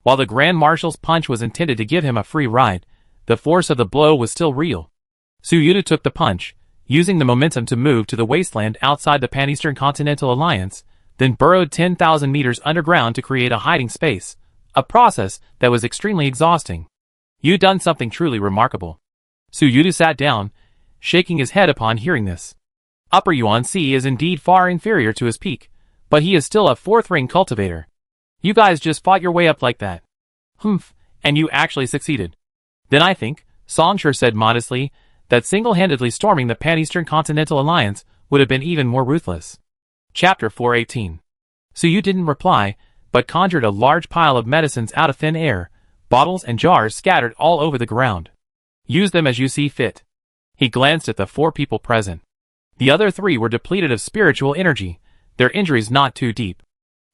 While the Grand Marshal's punch was intended to give him a free ride, the force of the blow was still real. Su Yudu took the punch, using the momentum to move to the wasteland outside the Pan-Eastern Continental Alliance, then burrowed 10,000 meters underground to create a hiding space, a process that was extremely exhausting. You done something truly remarkable. Su Yudu sat down, shaking his head upon hearing this. Upper Yuan Si is indeed far inferior to his peak, but he is still a 4th ring cultivator. You guys just fought your way up like that. And you actually succeeded. Then I think, Song Shi said modestly, that single-handedly storming the Pan-Eastern Continental Alliance would have been even more ruthless. Chapter 418. So you didn't reply, but conjured a large pile of medicines out of thin air, bottles and jars scattered all over the ground. Use them as you see fit. He glanced at the 4 people present. The other 3 were depleted of spiritual energy, their injuries not too deep.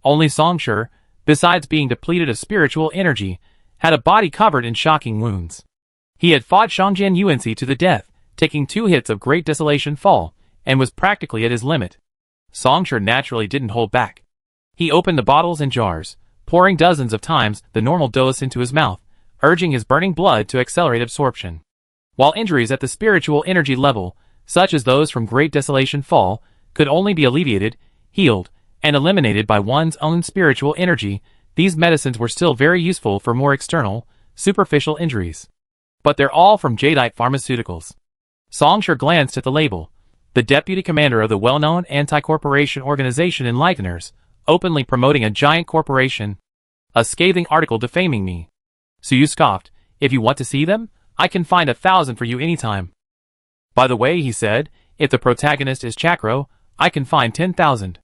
Only Song Shi, besides being depleted of spiritual energy, had a body covered in shocking wounds. He had fought Shangjian Yuanci to the death, taking 2 hits of Great Desolation Fall, and was practically at his limit. Song Shi naturally didn't hold back. He opened the bottles and jars, pouring dozens of times the normal dose into his mouth, urging his burning blood to accelerate absorption. While injuries at the spiritual energy level, such as those from Great Desolation Fall, could only be alleviated, healed, and eliminated by one's own spiritual energy, these medicines were still very useful for more external, superficial injuries. But they're all from Jadeite Pharmaceuticals. Songshur glanced at the label. The deputy commander of the well-known anti-corporation organization Enlighteners, openly promoting a giant corporation. A scathing article defaming me. Suyu scoffed. If you want to see them, I can find 1,000 for you anytime. By the way, he said, if the protagonist is Chakro, I can find 10,000.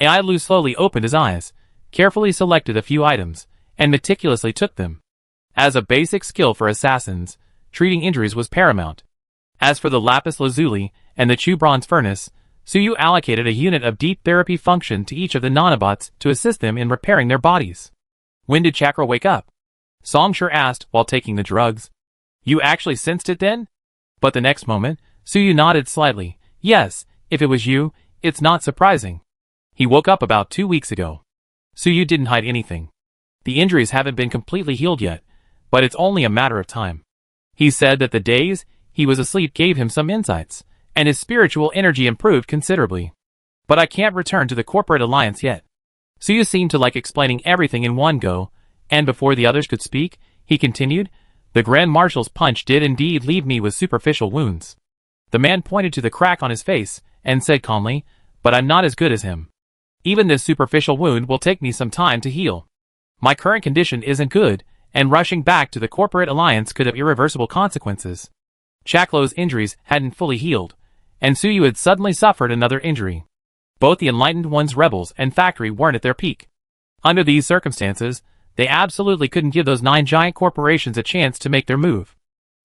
Ailu slowly opened his eyes, carefully selected a few items, and meticulously took them. As a basic skill for assassins, treating injuries was paramount. As for the lapis lazuli and the Chu bronze furnace, Suyu allocated a unit of deep therapy function to each of the nanobots to assist them in repairing their bodies. When did Chakra wake up? Songshur asked while taking the drugs. You actually sensed it then? But the next moment, Suyu nodded slightly. Yes, if it was you, it's not surprising. He woke up about 2 weeks ago. Suyu didn't hide anything. The injuries haven't been completely healed yet, but it's only a matter of time. He said that the days he was asleep gave him some insights, and his spiritual energy improved considerably. But I can't return to the corporate alliance yet. Suyu seemed to like explaining everything in one go, and before the others could speak, he continued, the Grand Marshal's punch did indeed leave me with superficial wounds. The man pointed to the crack on his face, and said calmly, but I'm not as good as him. Even this superficial wound will take me some time to heal. My current condition isn't good, and rushing back to the corporate alliance could have irreversible consequences. Chaklo's injuries hadn't fully healed, and Suyu had suddenly suffered another injury. Both the Enlightened One's rebels and factory weren't at their peak. Under these circumstances, they absolutely couldn't give those 9 giant corporations a chance to make their move.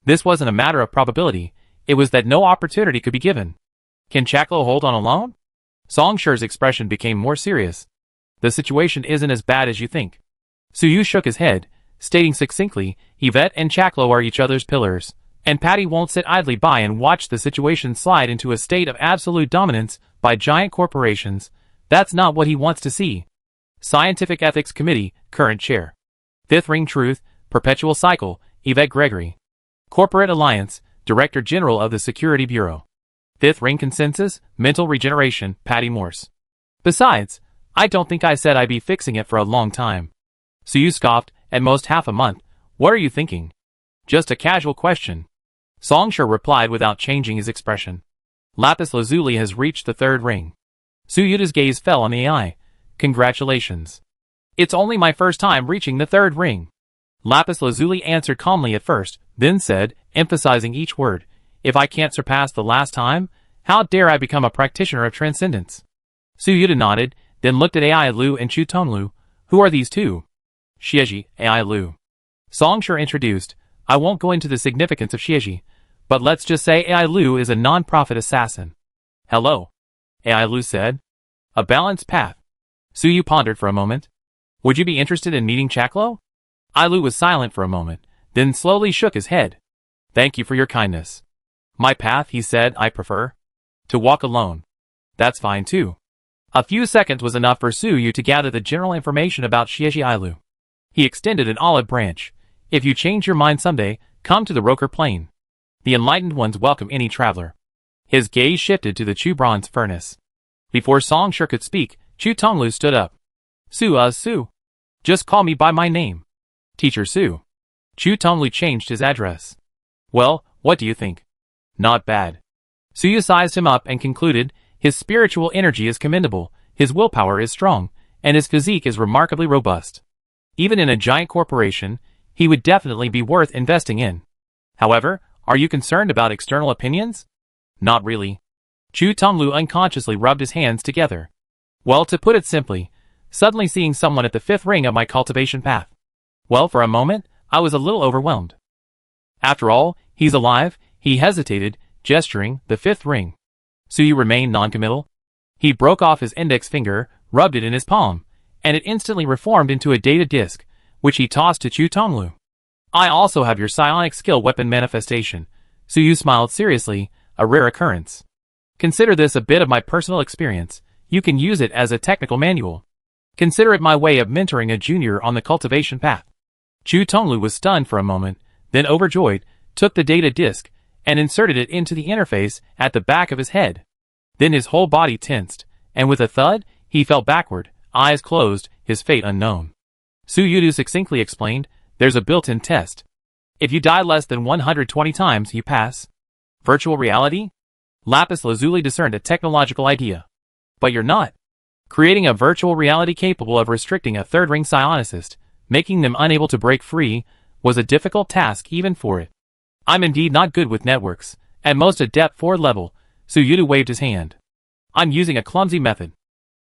This wasn't a matter of probability, it was that no opportunity could be given. Can Chaklo hold on alone? Songshur's expression became more serious. The situation isn't as bad as you think. Suyu shook his head, stating succinctly, Yvette and Chaklo are each other's pillars, and Patty won't sit idly by and watch the situation slide into a state of absolute dominance by giant corporations. That's not what he wants to see. Scientific Ethics Committee, current chair. Fifth Ring Truth, Perpetual Cycle, Yvette Gregory. Corporate Alliance, Director General of the Security Bureau. Fifth Ring Consensus, Mental Regeneration, Patty Morse. Besides, I don't think I said I'd be fixing it for a long time. Suyu scoffed, at most half a month. What are you thinking? Just a casual question. Songshur replied without changing his expression. Lapis Lazuli has reached the 3rd ring. Suyuda's gaze fell on the AI. Congratulations. It's only my first time reaching the 3rd ring. Lapis Lazuli answered calmly at first, then said, emphasizing each word, if I can't surpass the last time, how dare I become a practitioner of transcendence? Suyuda nodded, then looked at Ailu and Chu Tonglu. Who are these two? Xieji, Ailu. Songshur introduced, I won't go into the significance of Xieji, but let's just say Ailu is a non-profit assassin. Hello. Ailu said. A balanced path. Suyu pondered for a moment. Would you be interested in meeting Chaklo? Ailu was silent for a moment, then slowly shook his head. Thank you for your kindness. My path, he said, I prefer to walk alone. That's fine too. A few seconds was enough for Suyu to gather the general information about Xieji Ailu. He extended an olive branch. If you change your mind someday, come to the Roker Plain. The Enlightened Ones welcome any traveler. His gaze shifted to the Chu bronze furnace. Before Songshur could speak, Chu Tonglu stood up. Su. Just call me by my name. Teacher Su. Chu Tonglu changed his address. Well, what do you think? Not bad. Suyu sized him up and concluded, his spiritual energy is commendable, his willpower is strong, and his physique is remarkably robust. Even in a giant corporation, he would definitely be worth investing in. However, are you concerned about external opinions? Not really. Chu Tonglu unconsciously rubbed his hands together. Well, to put it simply, suddenly seeing someone at the 5th ring of my cultivation path. Well, for a moment, I was a little overwhelmed. After all, he's alive, he hesitated, gesturing, the 5th ring. Suyu remained noncommittal. He broke off his index finger, rubbed it in his palm, and it instantly reformed into a data disk, which he tossed to Chu Tonglu. I also have your psionic skill weapon manifestation. Suyu smiled seriously, a rare occurrence. Consider this a bit of my personal experience. You can use it as a technical manual. Consider it my way of mentoring a junior on the cultivation path. Chu Tonglu was stunned for a moment, then overjoyed, took the data disk, and inserted it into the interface at the back of his head. Then his whole body tensed, and with a thud, he fell backward, eyes closed, his fate unknown. Suyudu succinctly explained, there's a built-in test. If you die less than 120 times, you pass. Virtual reality? Lapis Lazuli discerned a technological idea. But you're not. Creating a virtual reality capable of restricting a third-ring psionicist, making them unable to break free, was a difficult task even for it. I'm indeed not good with networks, at most a depth 4 level, Tsuyudu waved his hand. I'm using a clumsy method.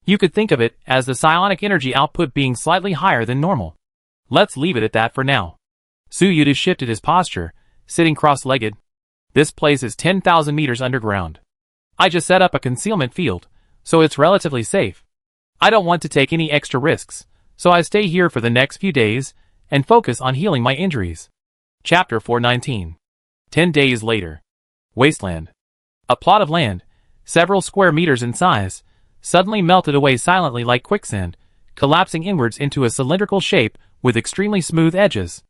You could think of it as the psionic energy output being slightly higher than normal. Let's leave it at that for now. Tsuyudu shifted his posture, sitting cross-legged. This place is 10,000 meters underground. I just set up a concealment field, so it's relatively safe. I don't want to take any extra risks, so I stay here for the next few days and focus on healing my injuries. Chapter 419. 10 days later. Wasteland. A plot of land, several square meters in size, suddenly melted away silently like quicksand, collapsing inwards into a cylindrical shape with extremely smooth edges.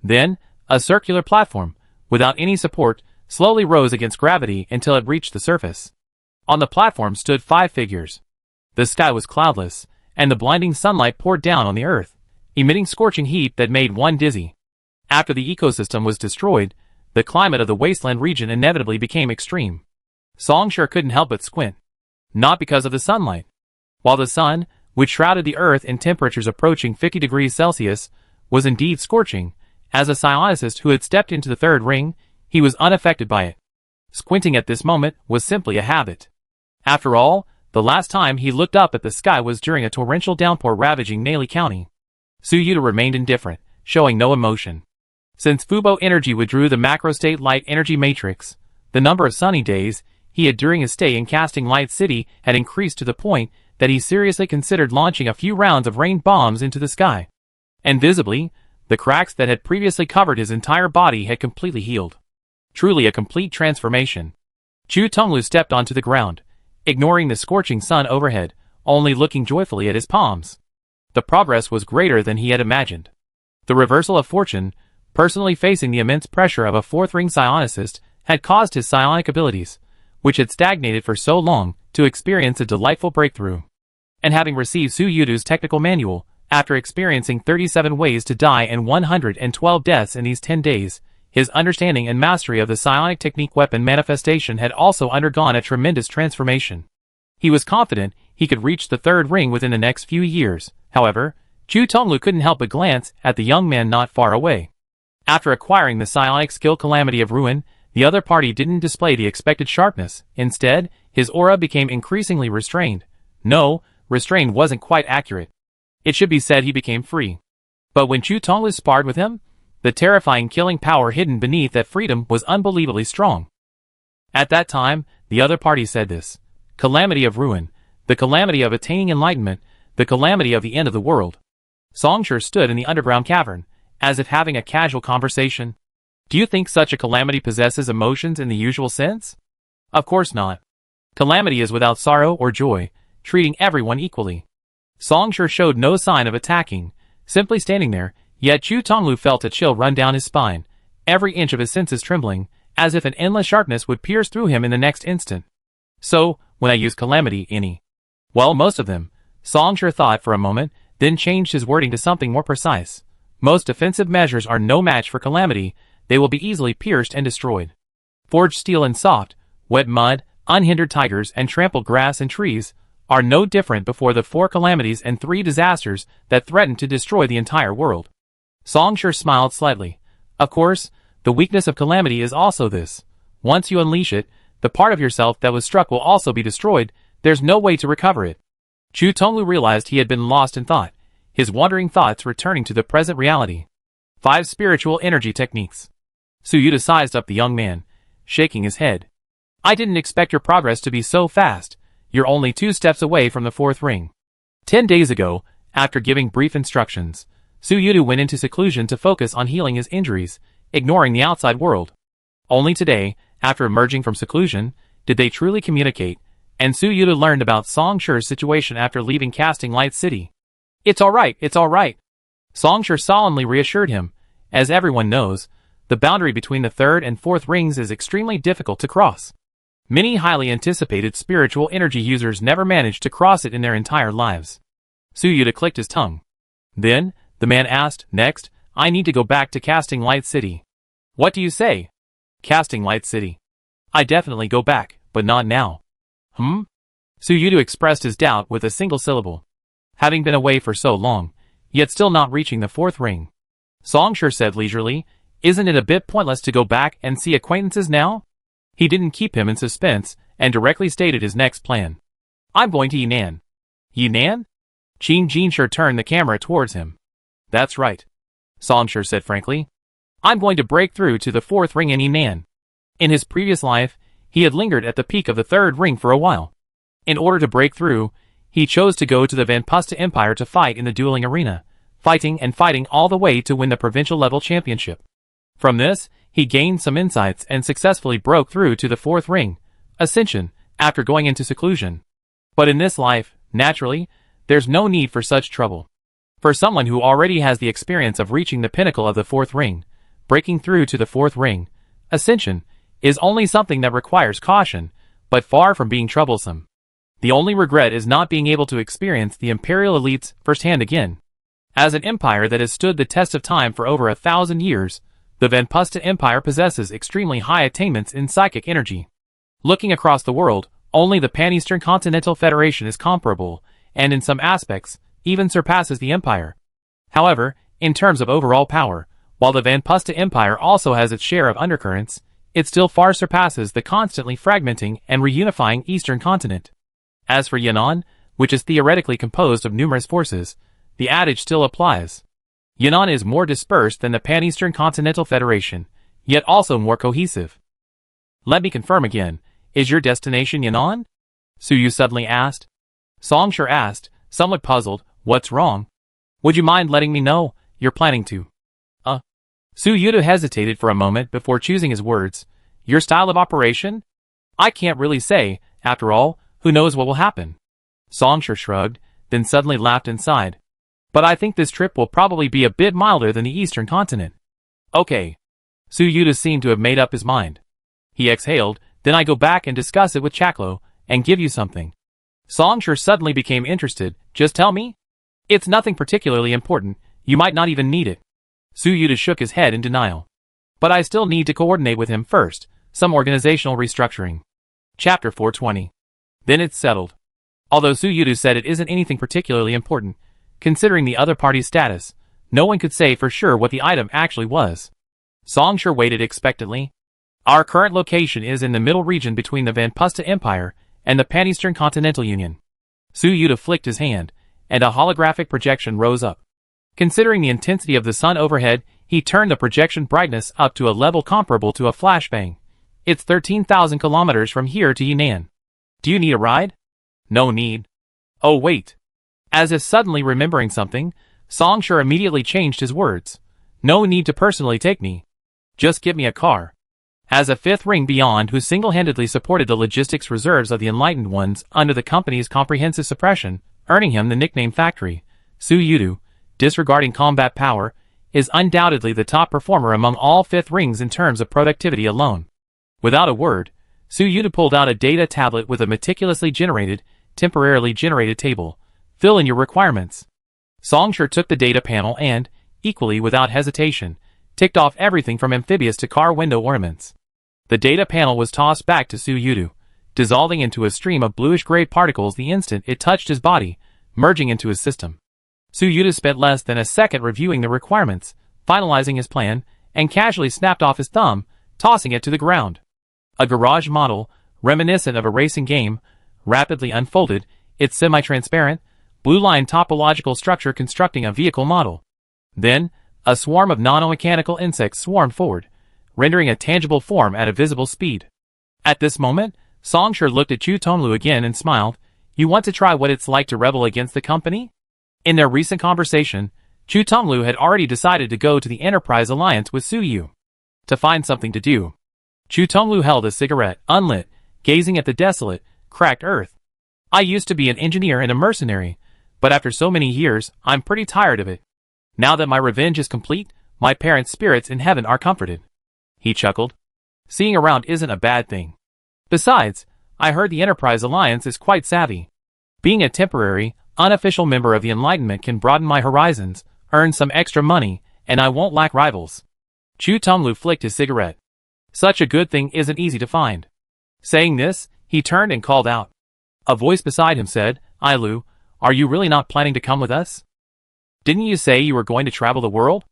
Then, a circular platform, without any support, slowly rose against gravity until it reached the surface. On the platform stood 5 figures. The sky was cloudless, and the blinding sunlight poured down on the earth, emitting scorching heat that made one dizzy. After the ecosystem was destroyed, the climate of the wasteland region inevitably became extreme. Songshur couldn't help but squint. Not because of the sunlight. While the sun, which shrouded the earth in temperatures approaching 50 degrees Celsius, was indeed scorching, as a psionicist who had stepped into the third ring, he was unaffected by it. Squinting at this moment was simply a habit. After all, the last time he looked up at the sky was during a torrential downpour ravaging Naley County. Tsuyuda remained indifferent, showing no emotion. Since Fubo Energy withdrew the macrostate light energy matrix, the number of sunny days he had during his stay in Casting Light City had increased to the point that he seriously considered launching a few rounds of rain bombs into the sky. And visibly, the cracks that had previously covered his entire body had completely healed. Truly a complete transformation. Chu Tonglu stepped onto the ground, ignoring the scorching sun overhead, only looking joyfully at his palms. The progress was greater than he had imagined. The reversal of fortune, personally facing the immense pressure of a fourth-ring psionicist, had caused his psionic abilities, which had stagnated for so long, to experience a delightful breakthrough. And having received Tsuyudu's technical manual, after experiencing 37 ways to die and 112 deaths in these 10 days, his understanding and mastery of the psionic technique weapon manifestation had also undergone a tremendous transformation. He was confident he could reach the third ring within the next few years. However, Chu Tonglu couldn't help but glance at the young man not far away. After acquiring the psionic skill Calamity of Ruin, the other party didn't display the expected sharpness. Instead, his aura became increasingly restrained. No, restrained wasn't quite accurate. It should be said he became free. But when Chu Tonglu sparred with him, the terrifying killing power hidden beneath that freedom was unbelievably strong. At that time, the other party said this. Calamity of Ruin, the calamity of attaining enlightenment, the calamity of the end of the world. Songshur stood in the underground cavern, as if having a casual conversation. Do you think such a calamity possesses emotions in the usual sense? Of course not. Calamity is without sorrow or joy, treating everyone equally. Songshur showed no sign of attacking, simply standing there, yet Chu Tonglu felt a chill run down his spine, every inch of his senses trembling, as if an endless sharpness would pierce through him in the next instant. So, when I use calamity, any? Well, most of them. Songshur thought for a moment, then changed his wording to something more precise. Most defensive measures are no match for calamity, they will be easily pierced and destroyed. Forged steel and soft, wet mud, unhindered tigers and trampled grass and trees, are no different before the 4 calamities and 3 disasters that threaten to destroy the entire world. Songshur smiled slightly. Of course, the weakness of calamity is also this. Once you unleash it, the part of yourself that was struck will also be destroyed, there's no way to recover it. Chu Tonglu realized he had been lost in thought, his wandering thoughts returning to the present reality. 5 spiritual energy techniques. Tsuyuda sized up the young man, shaking his head. I didn't expect your progress to be so fast. You're only 2 steps away from the 4th ring. 10 days ago, after giving brief instructions, Tsuyuda went into seclusion to focus on healing his injuries, ignoring the outside world. Only today, after emerging from seclusion, did they truly communicate, and Tsuyuda learned about Songshur's situation after leaving Casting Light City. It's alright, it's alright. Songshur solemnly reassured him. As everyone knows, the boundary between the 3rd and 4th rings is extremely difficult to cross. Many highly anticipated spiritual energy users never manage to cross it in their entire lives. Tsuyuda clicked his tongue. Then, the man asked, next, I need to go back to Casting Light City. What do you say? Casting Light City. I definitely go back, but not now. Suyudu expressed his doubt with a single syllable. Having been away for so long, yet still not reaching the fourth ring. Songshur said leisurely, isn't it a bit pointless to go back and see acquaintances now? He didn't keep him in suspense, and directly stated his next plan. I'm going to Yinan. Yinan? Qin Jinshur turned the camera towards him. That's right. Songshur said frankly. I'm going to break through to the fourth ring in Yinan. In his previous life, he had lingered at the peak of the third ring for a while. In order to break through, he chose to go to the Vanpusta Empire to fight in the dueling arena, fighting and fighting all the way to win the provincial level championship. From this, he gained some insights and successfully broke through to the fourth ring, Ascension, after going into seclusion. But in this life, naturally, there's no need for such trouble. For someone who already has the experience of reaching the pinnacle of the fourth ring, breaking through to the fourth ring, Ascension, is only something that requires caution, but far from being troublesome. The only regret is not being able to experience the Imperial elites firsthand again. As an empire that has stood the test of time for over 1,000 years, the Vanpusta Empire possesses extremely high attainments in psychic energy. Looking across the world, only the Pan-Eastern Continental Federation is comparable, and in some aspects, even surpasses the Empire. However, in terms of overall power, while the Vanpusta Empire also has its share of undercurrents, it still far surpasses the constantly fragmenting and reunifying Eastern continent. As for Yinan, which is theoretically composed of numerous forces, the adage still applies. Yinan is more dispersed than the Pan-Eastern Continental Federation, yet also more cohesive. Let me confirm again, is your destination Yinan? Suyu suddenly asked. Songshur asked, somewhat puzzled, what's wrong? Would you mind letting me know you're planning to? Suyudu hesitated for a moment before choosing his words. Your style of operation? I can't really say, after all, who knows what will happen? Songshur shrugged, then suddenly laughed and sighed. But I think this trip will probably be a bit milder than the Eastern continent. Okay. Suyudu seemed to have made up his mind. He exhaled, then I go back and discuss it with Chaklo, and give you something. Songshur suddenly became interested, just tell me? It's nothing particularly important, you might not even need it. Suyudu shook his head in denial. But I still need to coordinate with him first, some organizational restructuring. Chapter 420. Then it's settled. Although Suyudu said it isn't anything particularly important, considering the other party's status, no one could say for sure what the item actually was. Songshur waited expectantly. Our current location is in the middle region between the Vanpusta Empire and the Pan-Eastern Continental Union. Suyudu flicked his hand, and a holographic projection rose up. Considering the intensity of the sun overhead, he turned the projection brightness up to a level comparable to a flashbang. It's 13,000 kilometers from here to Yinan. Do you need a ride? No need. Oh wait. As if suddenly remembering something, Songshur immediately changed his words. No need to personally take me. Just give me a car. As a fifth ring beyond who single-handedly supported the logistics reserves of the Enlightened Ones under the company's comprehensive suppression, earning him the nickname Factory, Suyudu, disregarding combat power, is undoubtedly the top performer among all fifth rings in terms of productivity alone. Without a word, Suyudu pulled out a data tablet with a meticulously generated, temporarily generated table. Fill in your requirements. Songshur took the data panel and, equally without hesitation, ticked off everything from amphibious to car window ornaments. The data panel was tossed back to Suyudu, dissolving into a stream of bluish-gray particles the instant it touched his body, merging into his system. Suyudu spent less than a second reviewing the requirements, finalizing his plan, and casually snapped off his thumb, tossing it to the ground. A garage model, reminiscent of a racing game, rapidly unfolded, its semi-transparent, blue-line topological structure constructing a vehicle model. Then, a swarm of nanomechanical insects swarmed forward, rendering a tangible form at a visible speed. At this moment, Songshur looked at Chu Tonglu again and smiled. You want to try what it's like to rebel against the company? In their recent conversation, Chu Tonglu had already decided to go to the Enterprise Alliance with Suyu to find something to do. Chu Tonglu held a cigarette, unlit, gazing at the desolate, cracked earth. I used to be an engineer and a mercenary, but after so many years, I'm pretty tired of it. Now that my revenge is complete, my parents' spirits in heaven are comforted. He chuckled. Seeing around isn't a bad thing. Besides, I heard the Enterprise Alliance is quite savvy. Being a temporary, unofficial member of the Enlightenment can broaden my horizons, earn some extra money, and I won't lack rivals. Chu Tonglu flicked his cigarette. Such a good thing isn't easy to find. Saying this, he turned and called out. A voice beside him said, Ailu, are you really not planning to come with us? Didn't you say you were going to travel the world?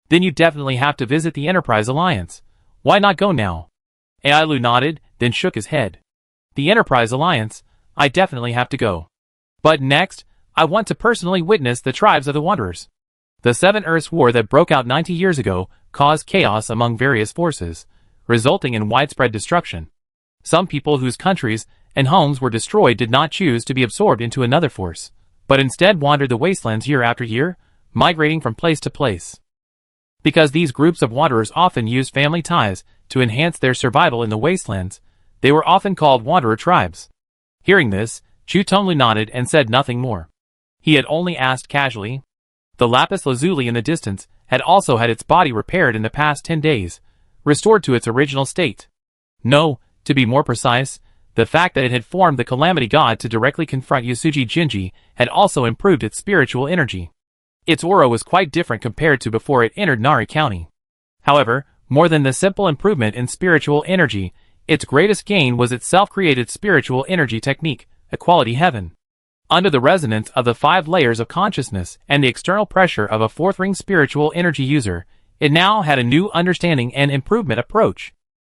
Then you definitely have to visit the Enterprise Alliance. Why not go now? Ailu nodded, then shook his head. The Enterprise Alliance? I definitely have to go. But next, I want to personally witness the tribes of the Wanderers. The Seven Earths War that broke out 90 years ago caused chaos among various forces, resulting in widespread destruction. Some people whose countries and homes were destroyed did not choose to be absorbed into another force, but instead wandered the wastelands year after year, migrating from place to place. Because these groups of wanderers often used family ties to enhance their survival in the wastelands, they were often called wanderer tribes. Hearing this, Chu Tonglu nodded and said nothing more. He had only asked casually. The lapis lazuli in the distance had also had its body repaired in the past 10 days, restored to its original state. No, to be more precise, the fact that it had formed the Calamity God to directly confront Yasuji Jinji had also improved its spiritual energy. Its aura was quite different compared to before it entered Nari County. However, more than the simple improvement in spiritual energy, its greatest gain was its self-created spiritual energy technique, Equality Heaven. Under the resonance of the 5 layers of consciousness and the external pressure of a 4th ring spiritual energy user, it now had a new understanding and improvement approach.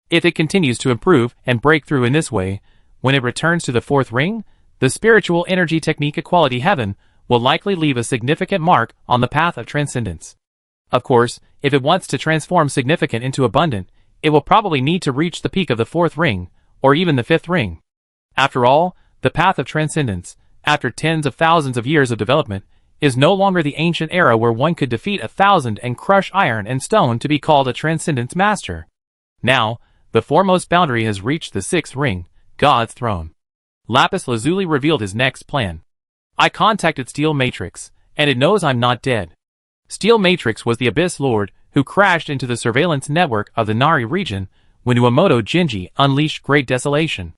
If it continues to improve and break through in this way, when it returns to the 4th ring, the spiritual energy technique Equality Heaven will likely leave a significant mark on the path of transcendence. Of course, if it wants to transform significant into abundant, it will probably need to reach the peak of the 4th ring, or even the 5th ring. After all, the path of transcendence, after tens of thousands of years of development, is no longer the ancient era where one could defeat 1,000 and crush iron and stone to be called a transcendence master. Now, the foremost boundary has reached the 6th ring, God's throne. Lapis Lazuli revealed his next plan. I contacted Steel Matrix, and it knows I'm not dead. Steel Matrix was the Abyss Lord who crashed into the surveillance network of the Nari region when Uemoto Jinji unleashed Great Desolation.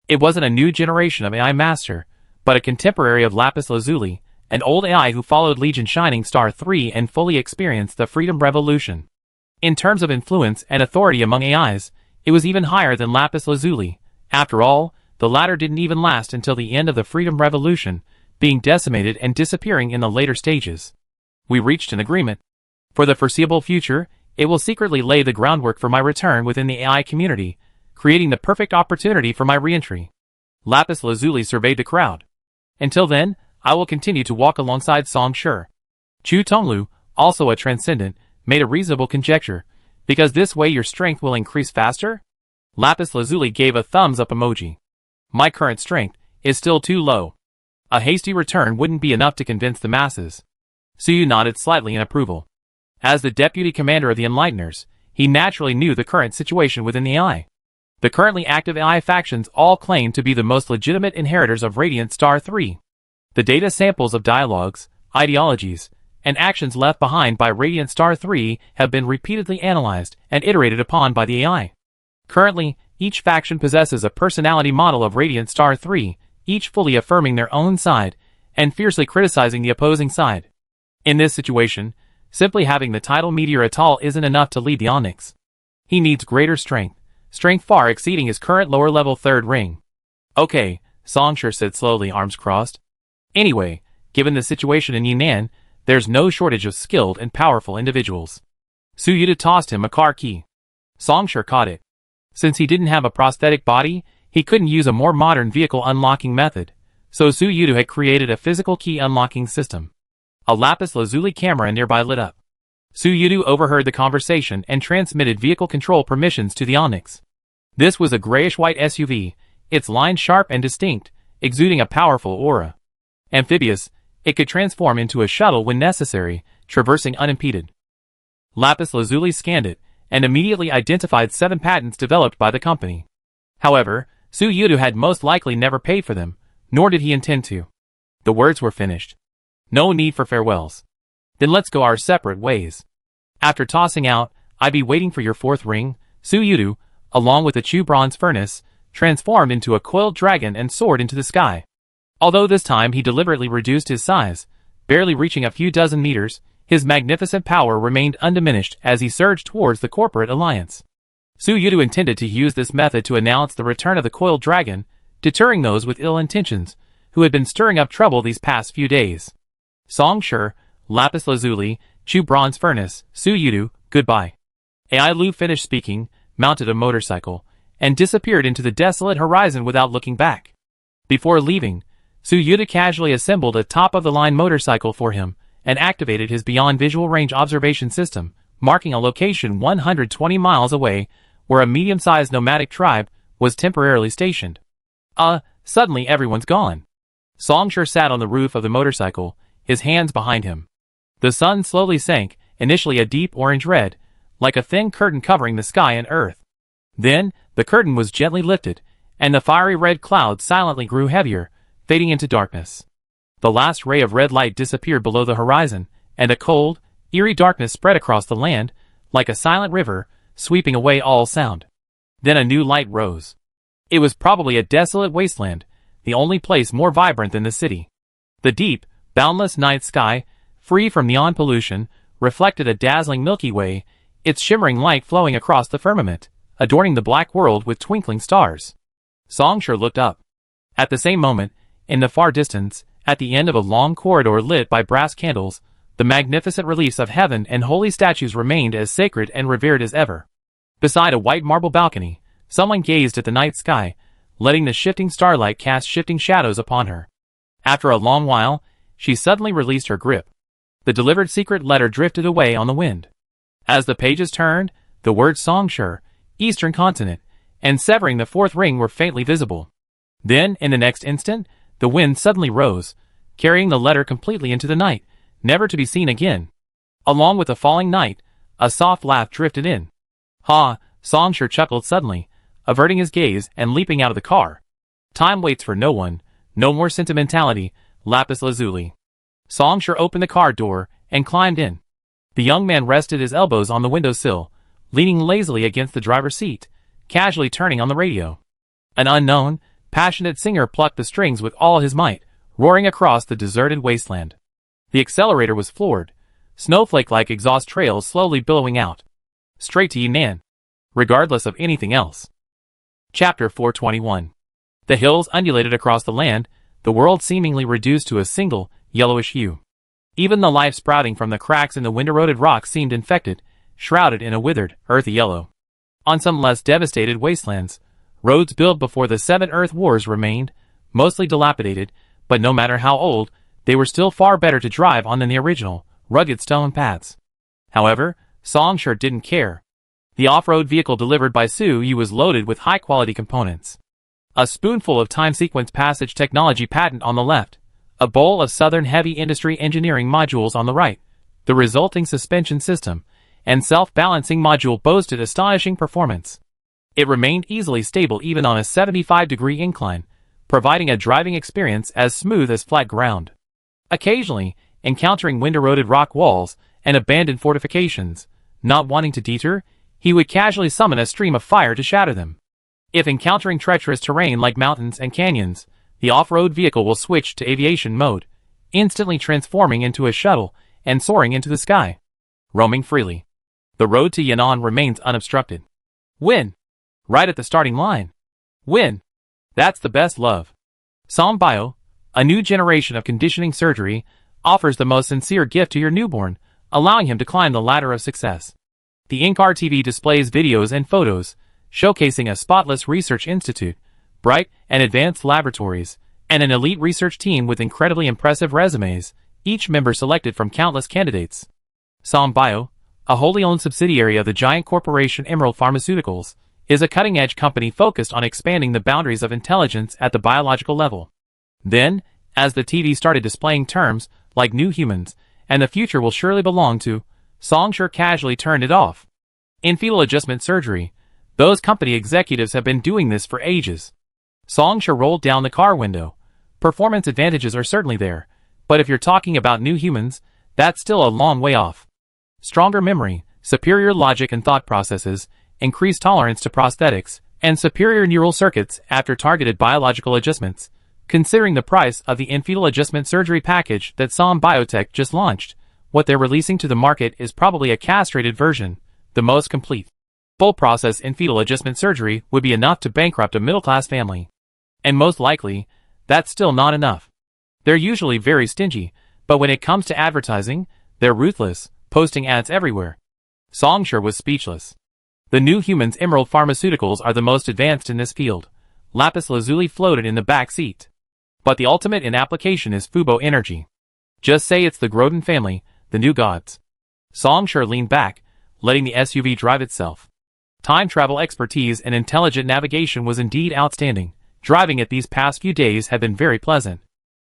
It wasn't a new generation of AI master, but a contemporary of Lapis Lazuli, an old AI who followed Legion Shining Star 3 and fully experienced the Freedom Revolution. In terms of influence and authority among AIs, it was even higher than Lapis Lazuli. After all, the latter didn't even last until the end of the Freedom Revolution, being decimated and disappearing in the later stages. We reached an agreement. For the foreseeable future, it will secretly lay the groundwork for my return within the AI community, creating the perfect opportunity for my re-entry. Lapis Lazuli surveyed the crowd. Until then, I will continue to walk alongside Song Shi. Chu Tonglu, also a transcendent, made a reasonable conjecture, because this way your strength will increase faster? Lapis Lazuli gave a thumbs up emoji. My current strength is still too low. A hasty return wouldn't be enough to convince the masses. Suyu nodded slightly in approval. As the deputy commander of the Enlighteners, he naturally knew the current situation within the AI. The currently active AI factions all claim to be the most legitimate inheritors of Radiant Star 3. The data samples of dialogues, ideologies, and actions left behind by Radiant Star 3 have been repeatedly analyzed and iterated upon by the AI. Currently, each faction possesses a personality model of Radiant Star 3, each fully affirming their own side and fiercely criticizing the opposing side. In this situation, simply having the title Meteor at all isn't enough to lead the Onyx. He needs greater strength far exceeding his current lower-level 3rd ring. Okay, Song Shi said slowly, arms crossed. Anyway, given the situation in Yunnan, there's no shortage of skilled and powerful individuals. Su Yuta tossed him a car key. Song Shi caught it. Since he didn't have a prosthetic body, he couldn't use a more modern vehicle unlocking method, so Su Yuta had created a physical key unlocking system. A Lapis Lazuli camera nearby lit up. Su Yuta overheard the conversation and transmitted vehicle control permissions to the Onyx. This was a grayish-white SUV, its lines sharp and distinct, exuding a powerful aura. Amphibious, it could transform into a shuttle when necessary, traversing unimpeded. Lapis Lazuli scanned it, and immediately identified 7 patents developed by the company. However, Su Yuta had most likely never paid for them, nor did he intend to. The words were finished. No need for farewells. Then let's go our separate ways. After tossing out, "I be waiting for your 4th ring," Su Yuta, along with the Chu bronze furnace, transformed into a coiled dragon and soared into the sky. Although this time he deliberately reduced his size, barely reaching a few dozen meters, His magnificent power remained undiminished as he surged towards the corporate alliance. Su Yudu intended to use this method to announce the return of the coiled dragon, deterring those with ill intentions, who had been stirring up trouble these past few days. Song Shi, Lapis Lazuli, Chu Bronze Furnace, Su Yudu, goodbye. Ai Lu finished speaking, mounted a motorcycle, and disappeared into the desolate horizon without looking back. Before leaving, Su Yudu casually assembled a top-of-the-line motorcycle for him, and activated his Beyond Visual Range Observation System, marking a location 120 miles away, where a medium-sized nomadic tribe was temporarily stationed. Suddenly everyone's gone. Song Shi sat on the roof of the motorcycle, his hands behind him. The sun slowly sank, initially a deep orange red, like a thin curtain covering the sky and earth. Then, the curtain was gently lifted, and the fiery red clouds silently grew heavier, fading into darkness. The last ray of red light disappeared below the horizon, and a cold, eerie darkness spread across the land, like a silent river, sweeping away all sound. Then a new light rose. It was probably a desolate wasteland, the only place more vibrant than the city. The deep, boundless night sky, free from neon pollution, reflected a dazzling Milky Way, its shimmering light flowing across the firmament, adorning the black world with twinkling stars. Song Shi looked up. At the same moment, in the far distance, at the end of a long corridor lit by brass candles, the magnificent reliefs of heaven and holy statues remained as sacred and revered as ever. Beside a white marble balcony, someone gazed at the night sky, letting the shifting starlight cast shifting shadows upon her. After a long while, she suddenly released her grip. The delivered secret letter drifted away on the wind. As the pages turned, the words Song Shi, Eastern Continent, and severing the fourth ring were faintly visible. Then, in the next instant, the wind suddenly rose, carrying the letter completely into the night, never to be seen again. Along with the falling night, a soft laugh drifted in. Ha! Song Shi chuckled suddenly, averting his gaze and leaping out of the car. Time waits for no one, no more sentimentality, Lapis Lazuli. Song Shi opened the car door and climbed in. The young man rested his elbows on the windowsill, leaning lazily against the driver's seat, casually turning on the radio. An unknown, passionate singer plucked the strings with all his might, roaring across the deserted wasteland. The accelerator was floored, snowflake-like exhaust trails slowly billowing out. Straight to Yunnan, regardless of anything else. Chapter 421. The hills undulated across the land, the world seemingly reduced to a single, yellowish hue. Even the life sprouting from the cracks in the wind-eroded rock seemed infected, shrouded in a withered, earthy yellow. On some less devastated wastelands, roads built before the 7 Earth Wars remained, mostly dilapidated, but no matter how old, they were still far better to drive on than the original, rugged stone paths. However, Song Shi didn't care. The off-road vehicle delivered by Su Yu was loaded with high-quality components. A spoonful of time-sequence passage technology patent on the left, a bowl of Southern Heavy Industry engineering modules on the right, the resulting suspension system, and self-balancing module boasted astonishing performance. It remained easily stable even on a 75-degree incline, providing a driving experience as smooth as flat ground. Occasionally, encountering wind-eroded rock walls and abandoned fortifications, not wanting to deter, he would casually summon a stream of fire to shatter them. If encountering treacherous terrain like mountains and canyons, the off-road vehicle will switch to aviation mode, instantly transforming into a shuttle and soaring into the sky, roaming freely. The road to Yan'an remains unobstructed. Win! Right at the starting line. Win! That's the best love. Bio, a new generation of conditioning surgery, offers the most sincere gift to your newborn, allowing him to climb the ladder of success. The in-car TV displays videos and photos, showcasing a spotless research institute, bright and advanced laboratories, and an elite research team with incredibly impressive resumes, each member selected from countless candidates. Bio, a wholly owned subsidiary of the giant corporation Emerald Pharmaceuticals, is a cutting-edge company focused on expanding the boundaries of intelligence at the biological level. Then, as the TV started displaying terms like new humans, and the future will surely belong to, Song Shi casually turned it off. In fetal adjustment surgery, those company executives have been doing this for ages. Song Shi rolled down the car window. Performance advantages are certainly there, but if you're talking about new humans, that's still a long way off. Stronger memory, superior logic and thought processes, increased tolerance to prosthetics, and superior neural circuits after targeted biological adjustments. Considering the price of the in-fetal adjustment surgery package that Som Biotech just launched, what they're releasing to the market is probably a castrated version, the most complete. Full process in fetal adjustment surgery would be enough to bankrupt a middle-class family. And most likely, that's still not enough. They're usually very stingy, but when it comes to advertising, they're ruthless, posting ads everywhere. Songsher was speechless. The New Humans Emerald Pharmaceuticals are the most advanced in this field. Lapis lazuli floated in the back seat. But the ultimate in application is Fubo Energy. Just say it's the Grodin family, the new gods. Songsher leaned back, letting the SUV drive itself. Time travel expertise and intelligent navigation was indeed outstanding. Driving it these past few days had been very pleasant.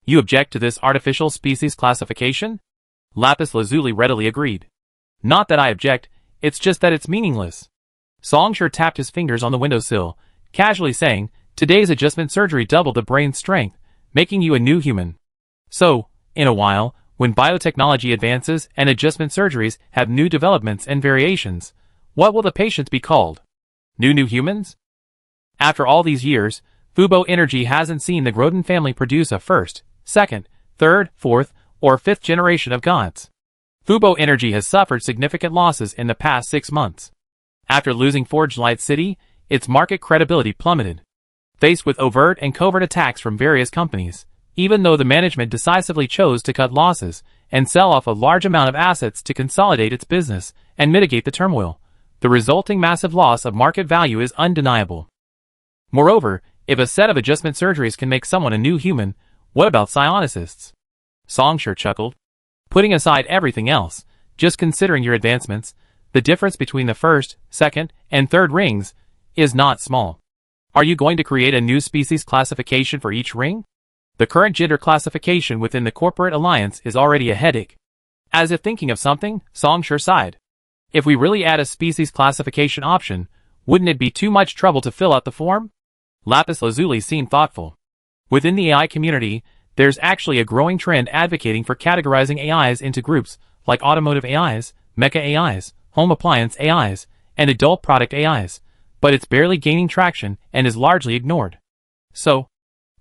You object to this artificial species classification? Lapis lazuli readily agreed. Not that I object, it's just that it's meaningless. Songsher tapped his fingers on the windowsill, casually saying, today's adjustment surgery doubled the brain's strength, making you a new human. So, in a while, when biotechnology advances and adjustment surgeries have new developments and variations, what will the patients be called? New humans? After all these years, Fubo Energy hasn't seen the Grodin family produce a first, second, third, fourth, or fifth generation of gods. Fubo Energy has suffered significant losses in the past 6 months. After losing Forge Light City, its market credibility plummeted. Faced with overt and covert attacks from various companies, even though the management decisively chose to cut losses and sell off a large amount of assets to consolidate its business and mitigate the turmoil, the resulting massive loss of market value is undeniable. Moreover, if a set of adjustment surgeries can make someone a new human, what about psionicists? Songsher chuckled. Putting aside everything else, just considering your advancements, the difference between the first, second, and third rings is not small. Are you going to create a new species classification for each ring? The current gender classification within the corporate alliance is already a headache. As if thinking of something, Songsher sighed. If we really add a species classification option, wouldn't it be too much trouble to fill out the form? Lapis lazuli seemed thoughtful. Within the AI community, there's actually a growing trend advocating for categorizing AIs into groups like automotive AIs, mecha AIs, home appliance AIs, and adult product AIs, but it's barely gaining traction and is largely ignored. So,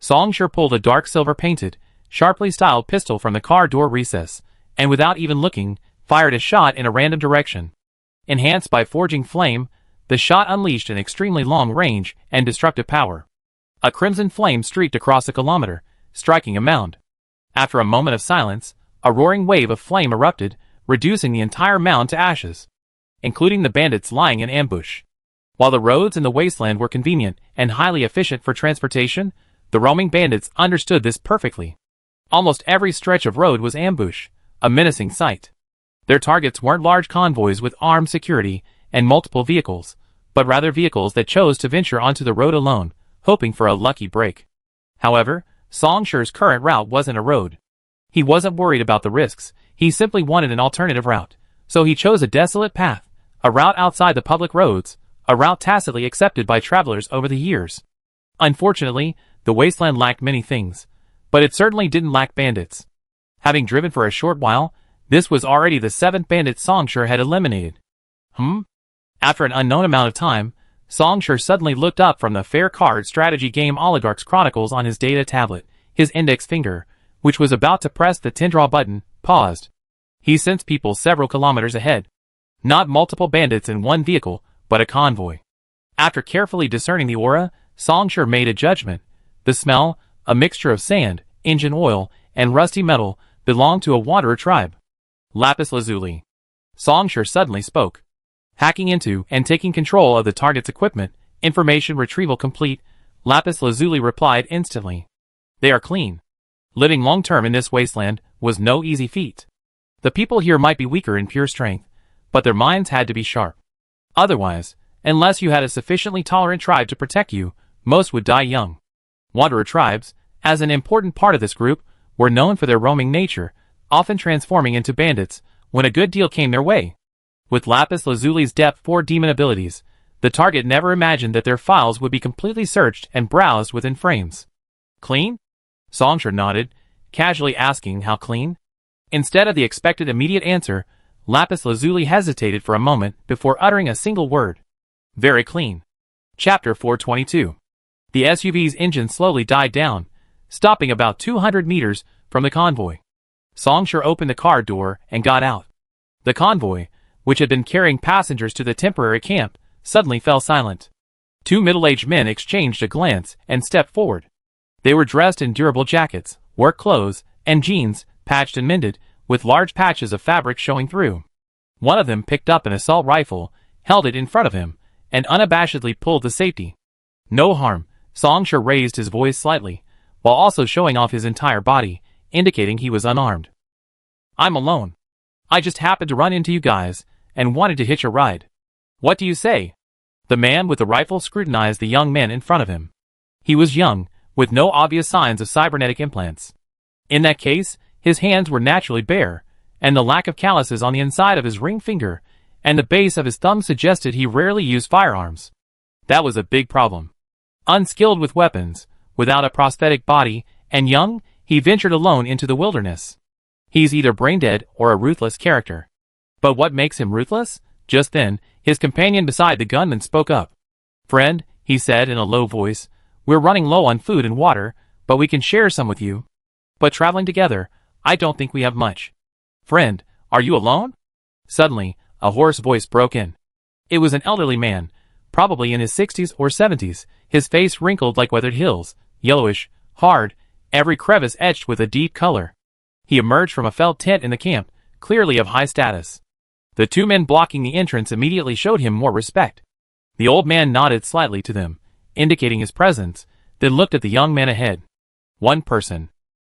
Songsher pulled a dark silver-painted, sharply styled pistol from the car door recess, and without even looking, fired a shot in a random direction. Enhanced by forging flame, the shot unleashed an extremely long range and destructive power. A crimson flame streaked across a kilometer, striking a mound. After a moment of silence, a roaring wave of flame erupted, reducing the entire mound to ashes, including the bandits lying in ambush. While the roads in the wasteland were convenient and highly efficient for transportation, the roaming bandits understood this perfectly. Almost every stretch of road was ambush, a menacing sight. Their targets weren't large convoys with armed security and multiple vehicles, but rather vehicles that chose to venture onto the road alone, hoping for a lucky break. However, Songsher's current route wasn't a road. He wasn't worried about the risks, he simply wanted an alternative route, so he chose a desolate path, a route outside the public roads, a route tacitly accepted by travelers over the years. Unfortunately, the wasteland lacked many things, but it certainly didn't lack bandits. Having driven for a short while, this was already the 7th bandit Songsher had eliminated. After an unknown amount of time, Songsher suddenly looked up from the fair card strategy game Oligarch's Chronicles on his data tablet. His index finger, which was about to press the tindraw button, paused. He sensed people several kilometers ahead. Not multiple bandits in one vehicle, but a convoy. After carefully discerning the aura, Songsher made a judgment. The smell, a mixture of sand, engine oil, and rusty metal, belonged to a wanderer tribe. Lapis lazuli. Songsher suddenly spoke. Hacking into and taking control of the target's equipment, information retrieval complete, Lapis lazuli replied instantly. They are clean. Living long-term in this wasteland was no easy feat. The people here might be weaker in pure strength, but their minds had to be sharp. Otherwise, unless you had a sufficiently tolerant tribe to protect you, most would die young. Wanderer tribes, as an important part of this group, were known for their roaming nature, often transforming into bandits when a good deal came their way. With Lapis Lazuli's Depth 4 demon abilities, the target never imagined that their files would be completely searched and browsed within frames. Clean? Songsher nodded, casually asking how clean. Instead of the expected immediate answer, Lapis Lazuli hesitated for a moment before uttering a single word. Very clean. Chapter 422. The SUV's engine slowly died down, stopping about 200 meters from the convoy. Songshur opened the car door and got out. The convoy, which had been carrying passengers to the temporary camp, suddenly fell silent. Two middle-aged men exchanged a glance and stepped forward. They were dressed in durable jackets, work clothes, and jeans, patched and mended, with large patches of fabric showing through. One of them picked up an assault rifle, held it in front of him, and unabashedly pulled the safety. No harm, Songshur raised his voice slightly, while also showing off his entire body, indicating he was unarmed. I'm alone. I just happened to run into you guys, and wanted to hitch a ride. What do you say? The man with the rifle scrutinized the young man in front of him. He was young, with no obvious signs of cybernetic implants. In that case, his hands were naturally bare, and the lack of calluses on the inside of his ring finger and the base of his thumb suggested he rarely used firearms. That was a big problem. Unskilled with weapons, without a prosthetic body, and young, he ventured alone into the wilderness. He's either brain-dead or a ruthless character. But what makes him ruthless? Just then, his companion beside the gunman spoke up. Friend, he said in a low voice, we're running low on food and water, but we can share some with you. But traveling together, I don't think we have much. Friend, are you alone? Suddenly, a hoarse voice broke in. It was an elderly man, probably in his 60s or 70s, his face wrinkled like weathered hills, yellowish, hard, every crevice etched with a deep color. He emerged from a felt tent in the camp, clearly of high status. The two men blocking the entrance immediately showed him more respect. The old man nodded slightly to them, indicating his presence, then looked at the young man ahead. One person.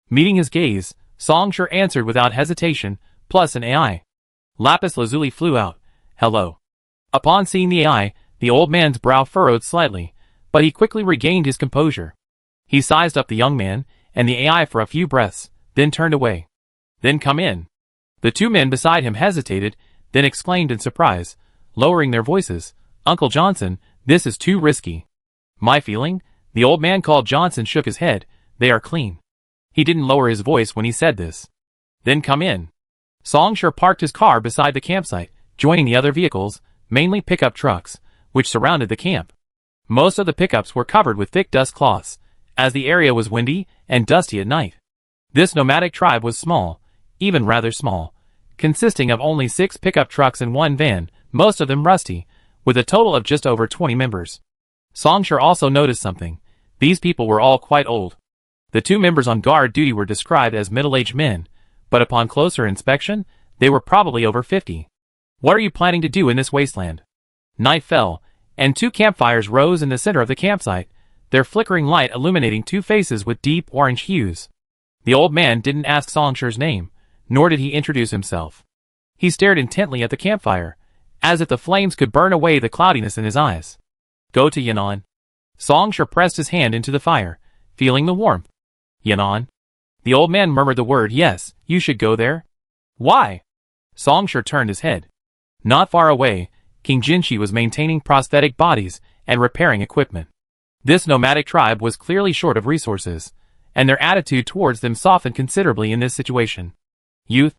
Meeting his gaze, Songshur answered without hesitation, plus an AI. Lapis lazuli flew out. Hello. Upon seeing the AI, the old man's brow furrowed slightly, but he quickly regained his composure. He sized up the young man and the AI for a few breaths, then turned away. Then come in. The two men beside him hesitated, then exclaimed in surprise, lowering their voices, Uncle Johnson, this is too risky. My feeling? The old man called Johnson shook his head, they are clean. He didn't lower his voice when he said this. Then come in. Songshur parked his car beside the campsite, joining the other vehicles, mainly pickup trucks, which surrounded the camp. Most of the pickups were covered with thick dust cloths, as the area was windy and dusty at night. This nomadic tribe was small, even rather small, consisting of only 6 pickup trucks and 1 van, most of them rusty, with a total of just over 20 members. Songshur also noticed something. These people were all quite old. The 2 members on guard duty were described as middle-aged men, but upon closer inspection, they were probably over 50. What are you planning to do in this wasteland? Night fell, and 2 campfires rose in the center of the campsite, their flickering light illuminating 2 faces with deep orange hues. The old man didn't ask Songshur's name, nor did he introduce himself. He stared intently at the campfire, as if the flames could burn away the cloudiness in his eyes. Go to Yan'an. Songshur pressed his hand into the fire, feeling the warmth. Yan'an. The old man murmured the word yes, you should go there. Why? Songshur turned his head. Not far away, King Jinshi was maintaining prosthetic bodies and repairing equipment. This nomadic tribe was clearly short of resources, and their attitude towards them softened considerably in this situation. Youth.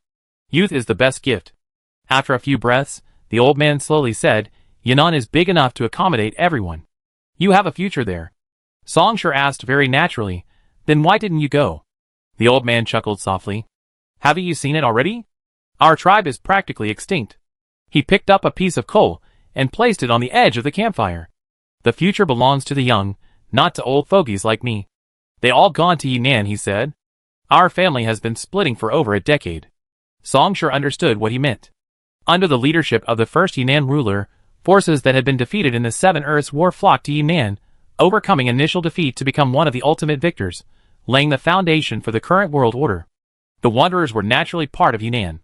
Youth is the best gift. After a few breaths, the old man slowly said, Yan'an is big enough to accommodate everyone. You have a future there. Songshur asked very naturally, then why didn't you go? The old man chuckled softly. Haven't you seen it already? Our tribe is practically extinct. He picked up a piece of coal and placed it on the edge of the campfire. The future belongs to the young, not to old fogies like me. They all gone to Yunnan, he said. Our family has been splitting for over a decade. Songshur understood what he meant. Under the leadership of the first Yunnan ruler, forces that had been defeated in the 7 Earths War flocked to Yunnan, overcoming initial defeat to become one of the ultimate victors, laying the foundation for the current world order. The Wanderers were naturally part of Yunnan.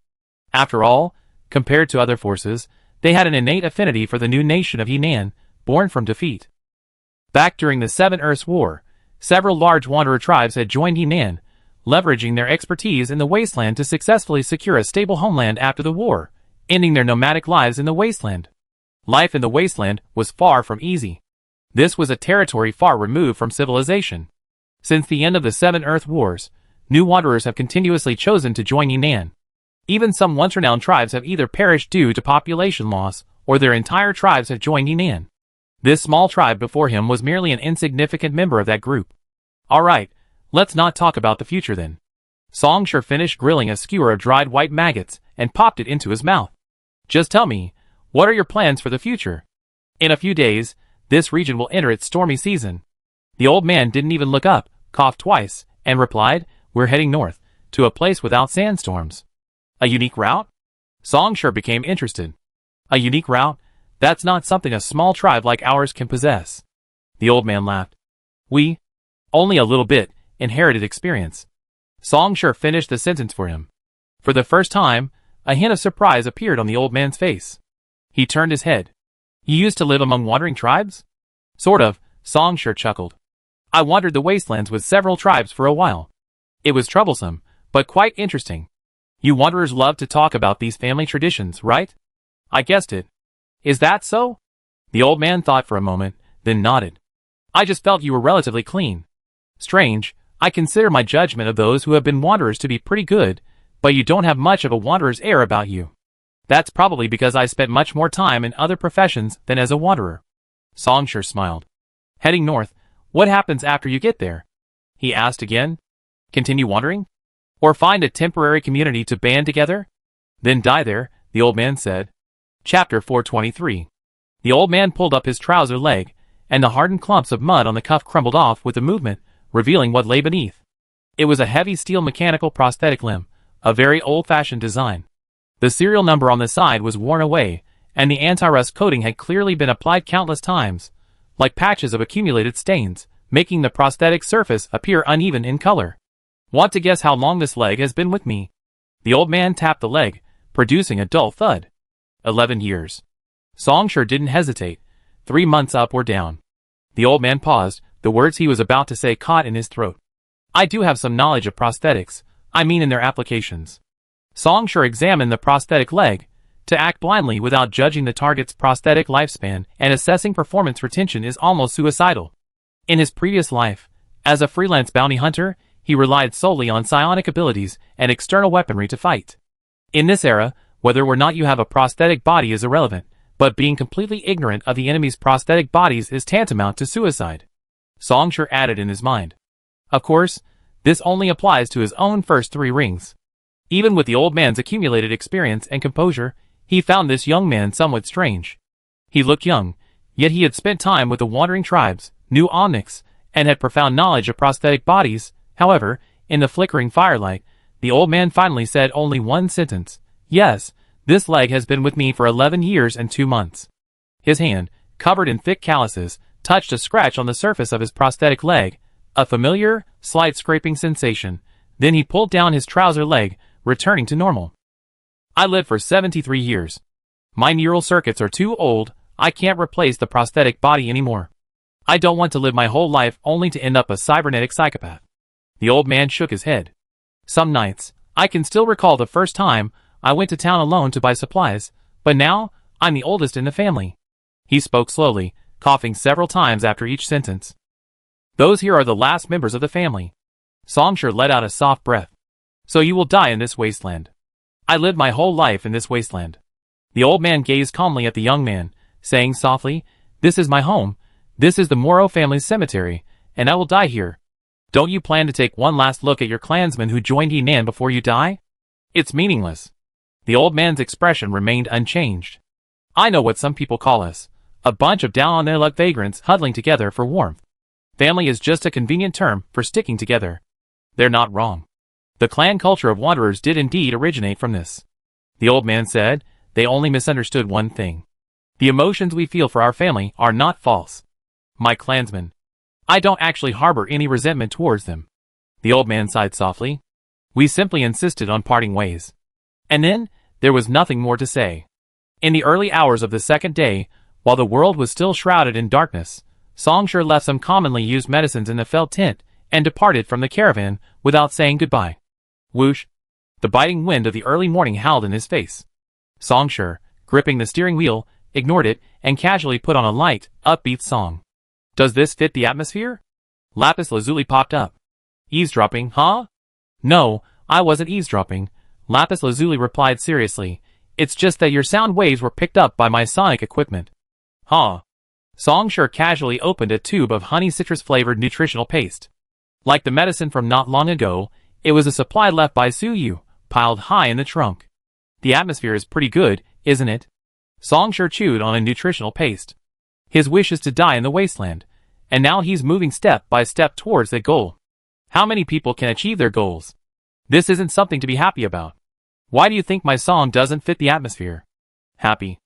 After all, compared to other forces, they had an innate affinity for the new nation of Yunnan, born from defeat. Back during the 7 Earths War, several large Wanderer tribes had joined Yunnan, leveraging their expertise in the wasteland to successfully secure a stable homeland after the war, ending their nomadic lives in the wasteland. Life in the wasteland was far from easy. This was a territory far removed from civilization. Since the end of the 7 Earth Wars, new Wanderers have continuously chosen to join Yunnan. Even some once-renowned tribes have either perished due to population loss, or their entire tribes have joined Yunnan. This small tribe before him was merely an insignificant member of that group. Alright, let's not talk about the future then. Songshur finished grilling a skewer of dried white maggots and popped it into his mouth. Just tell me, what are your plans for the future? In a few days, this region will enter its stormy season. The old man didn't even look up, coughed twice, and replied, we're heading north, to a place without sandstorms. A unique route? Songshur became interested. A unique route? That's not something a small tribe like ours can possess. The old man laughed. We? Only a little bit, inherited experience. Songshur finished the sentence for him. For the first time, a hint of surprise appeared on the old man's face. He turned his head. You used to live among wandering tribes? Sort of, Songshur chuckled. I wandered the wastelands with several tribes for a while. It was troublesome, but quite interesting. You wanderers love to talk about these family traditions, right? I guessed it. Is that so? The old man thought for a moment, then nodded. I just felt you were relatively clean. Strange, I consider my judgment of those who have been wanderers to be pretty good, but you don't have much of a wanderer's air about you. That's probably because I spent much more time in other professions than as a wanderer. Songshur smiled. Heading north, what happens after you get there? He asked again. Continue wandering? Or find a temporary community to band together? Then die there, the old man said. Chapter 423. The old man pulled up his trouser leg, and the hardened clumps of mud on the cuff crumbled off with the movement, revealing what lay beneath. It was a heavy steel mechanical prosthetic limb, a very old-fashioned design. The serial number on the side was worn away, and the anti-rust coating had clearly been applied countless times, like patches of accumulated stains, making the prosthetic surface appear uneven in color. Want to guess how long this leg has been with me? The old man tapped the leg, producing a dull thud. 11 years. Songshur didn't hesitate. 3 months up or down. The old man paused, the words he was about to say caught in his throat. I do have some knowledge of prosthetics, I mean in their applications. Songshur examined the prosthetic leg. To act blindly without judging the target's prosthetic lifespan and assessing performance retention is almost suicidal. In his previous life, as a freelance bounty hunter, he relied solely on psionic abilities and external weaponry to fight. In this era, whether or not you have a prosthetic body is irrelevant, but being completely ignorant of the enemy's prosthetic bodies is tantamount to suicide. Songshur added in his mind. Of course, this only applies to his own first 3 rings. Even with the old man's accumulated experience and composure, he found this young man somewhat strange. He looked young, yet he had spent time with the wandering tribes, knew Psionics, and had profound knowledge of prosthetic bodies. However, in the flickering firelight, the old man finally said only one sentence. Yes, this leg has been with me for 11 years and 2 months. His hand, covered in thick calluses, touched a scratch on the surface of his prosthetic leg, a familiar, slight scraping sensation. Then he pulled down his trouser leg, returning to normal. I lived for 73 years. My neural circuits are too old, I can't replace the prosthetic body anymore. I don't want to live my whole life only to end up a cybernetic psychopath. The old man shook his head. Some nights, I can still recall the first time I went to town alone to buy supplies, but now, I'm the oldest in the family. He spoke slowly, coughing several times after each sentence. Those here are the last members of the family. Songshur let out a soft breath. So you will die in this wasteland. I lived my whole life in this wasteland. The old man gazed calmly at the young man, saying softly, this is my home, this is the Moro family's cemetery, and I will die here. Don't you plan to take one last look at your clansmen who joined Henan before you die? It's meaningless. The old man's expression remained unchanged. I know what some people call us, a bunch of down-on-their-luck vagrants huddling together for warmth. Family is just a convenient term for sticking together. They're not wrong. The clan culture of wanderers did indeed originate from this. The old man said, they only misunderstood one thing. The emotions we feel for our family are not false. My clansmen. I don't actually harbor any resentment towards them. The old man sighed softly. We simply insisted on parting ways. And then, there was nothing more to say. In the early hours of the second day, while the world was still shrouded in darkness, Songshur left some commonly used medicines in the felt tent and departed from the caravan without saying goodbye. Whoosh! The biting wind of the early morning howled in his face. Songshur, gripping the steering wheel, ignored it and casually put on a light, upbeat song. Does this fit the atmosphere? Lapis Lazuli popped up. Eavesdropping, huh? No, I wasn't eavesdropping, Lapis Lazuli replied seriously. It's just that your sound waves were picked up by my sonic equipment. Huh? Songshur casually opened a tube of honey citrus-flavored nutritional paste. Like the medicine from not long ago, It was a supply left by Su Yu, piled high in the trunk. The atmosphere is pretty good, isn't it? Songshur chewed on a nutritional paste. His wish is to die in the wasteland, and now he's moving step by step towards that goal. How many people can achieve their goals? This isn't something to be happy about. Why do you think my song doesn't fit the atmosphere? Happy.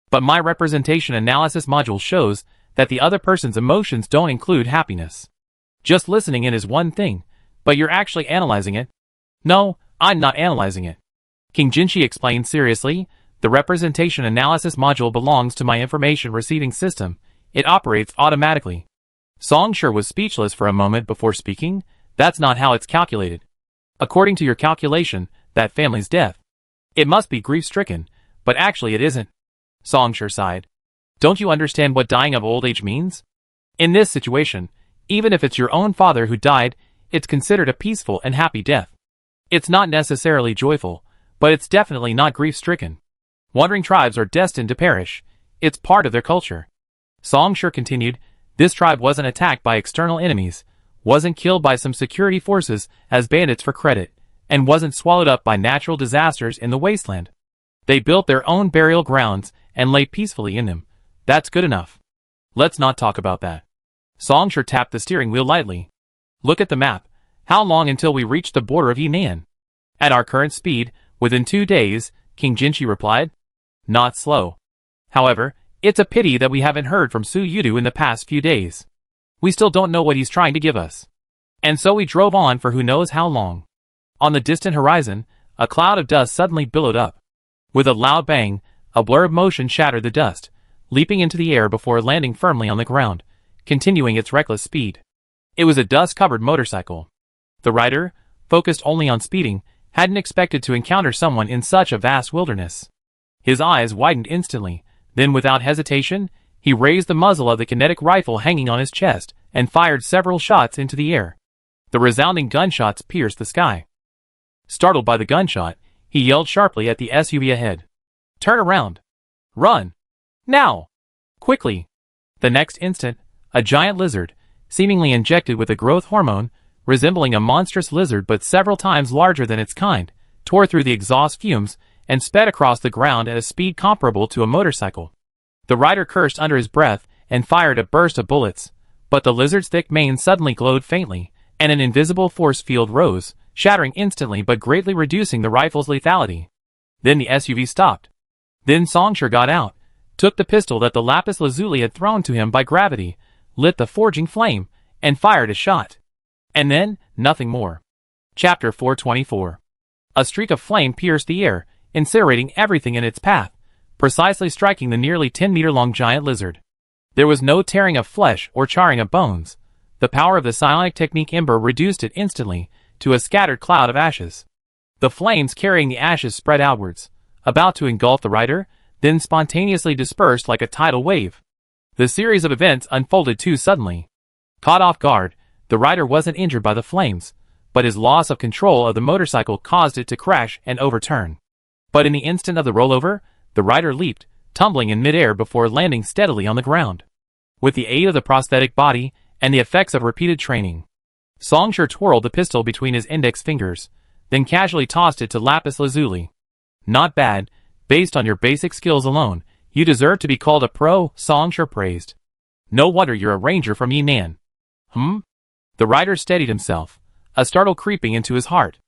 But my representation analysis module shows that the other person's emotions don't include happiness. Just listening in is one thing, but you're actually analyzing it. No, I'm not analyzing it. King Jinshi explained seriously. The representation analysis module belongs to my information receiving system. It operates automatically. Songshur was speechless for a moment before speaking. That's not how it's calculated. According to your calculation, that family's death. It must be grief-stricken, but actually it isn't. Songshur sighed. Don't you understand what dying of old age means? In this situation, even if it's your own father who died, it's considered a peaceful and happy death. It's not necessarily joyful, but it's definitely not grief-stricken. Wandering tribes are destined to perish. It's part of their culture. Songshur continued, this tribe wasn't attacked by external enemies, wasn't killed by some security forces as bandits for credit, and wasn't swallowed up by natural disasters in the wasteland. They built their own burial grounds and lay peacefully in them. That's good enough. Let's not talk about that. Songshur tapped the steering wheel lightly. Look at the map. How long until we reach the border of Yunnan? At our current speed, within 2 days, King Jinshi replied. Not slow. However, it's a pity that we haven't heard from Su Yudu in the past few days. We still don't know what he's trying to give us. And so we drove on for who knows how long. On the distant horizon, a cloud of dust suddenly billowed up. With a loud bang, a blur of motion shattered the dust, leaping into the air before landing firmly on the ground, continuing its reckless speed. It was a dust-covered motorcycle. The rider, focused only on speeding, hadn't expected to encounter someone in such a vast wilderness. His eyes widened instantly, then without hesitation, he raised the muzzle of the kinetic rifle hanging on his chest and fired several shots into the air. The resounding gunshots pierced the sky. Startled by the gunshot, he yelled sharply at the SUV ahead. Turn around! Run! Now! Quickly! The next instant, a giant lizard, seemingly injected with a growth hormone, resembling a monstrous lizard but several times larger than its kind, tore through the exhaust fumes and sped across the ground at a speed comparable to a motorcycle. The rider cursed under his breath and fired a burst of bullets, but the lizard's thick mane suddenly glowed faintly, and an invisible force field rose, shattering instantly but greatly reducing the rifle's lethality. Then the SUV stopped. Then Songshur got out, took the pistol that the lapis lazuli had thrown to him by gravity, lit the forging flame, and fired a shot. And then, nothing more. Chapter 424. A streak of flame pierced the air, incinerating everything in its path, precisely striking the nearly 10-meter-long giant lizard. There was no tearing of flesh or charring of bones. The power of the psionic technique Ember reduced it instantly to a scattered cloud of ashes. The flames carrying the ashes spread outwards, about to engulf the rider, then spontaneously dispersed like a tidal wave. The series of events unfolded too suddenly. Caught off guard, the rider wasn't injured by the flames, but his loss of control of the motorcycle caused it to crash and overturn. But in the instant of the rollover, the rider leaped, tumbling in midair before landing steadily on the ground. With the aid of the prosthetic body and the effects of repeated training, Songshur twirled the pistol between his index fingers, then casually tossed it to lapis lazuli. Not bad, based on your basic skills alone, you deserve to be called a pro, Songshur praised. No wonder you're a ranger from Yunnan. The rider steadied himself, a startle creeping into his heart.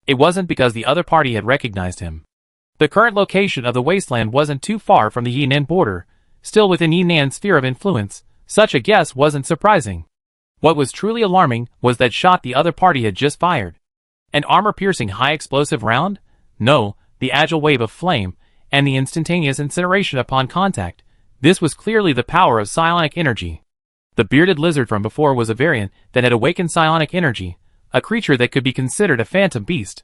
It wasn't because the other party had recognized him. The current location of the wasteland wasn't too far from the Yunnan border, still within Yunnan's sphere of influence. Such a guess wasn't surprising. What was truly alarming was that shot the other party had just fired. An armor-piercing high-explosive round? No, the agile wave of flame, and the instantaneous incineration upon contact. This was clearly the power of psionic energy. The bearded lizard from before was a variant that had awakened psionic energy, a creature that could be considered a phantom beast.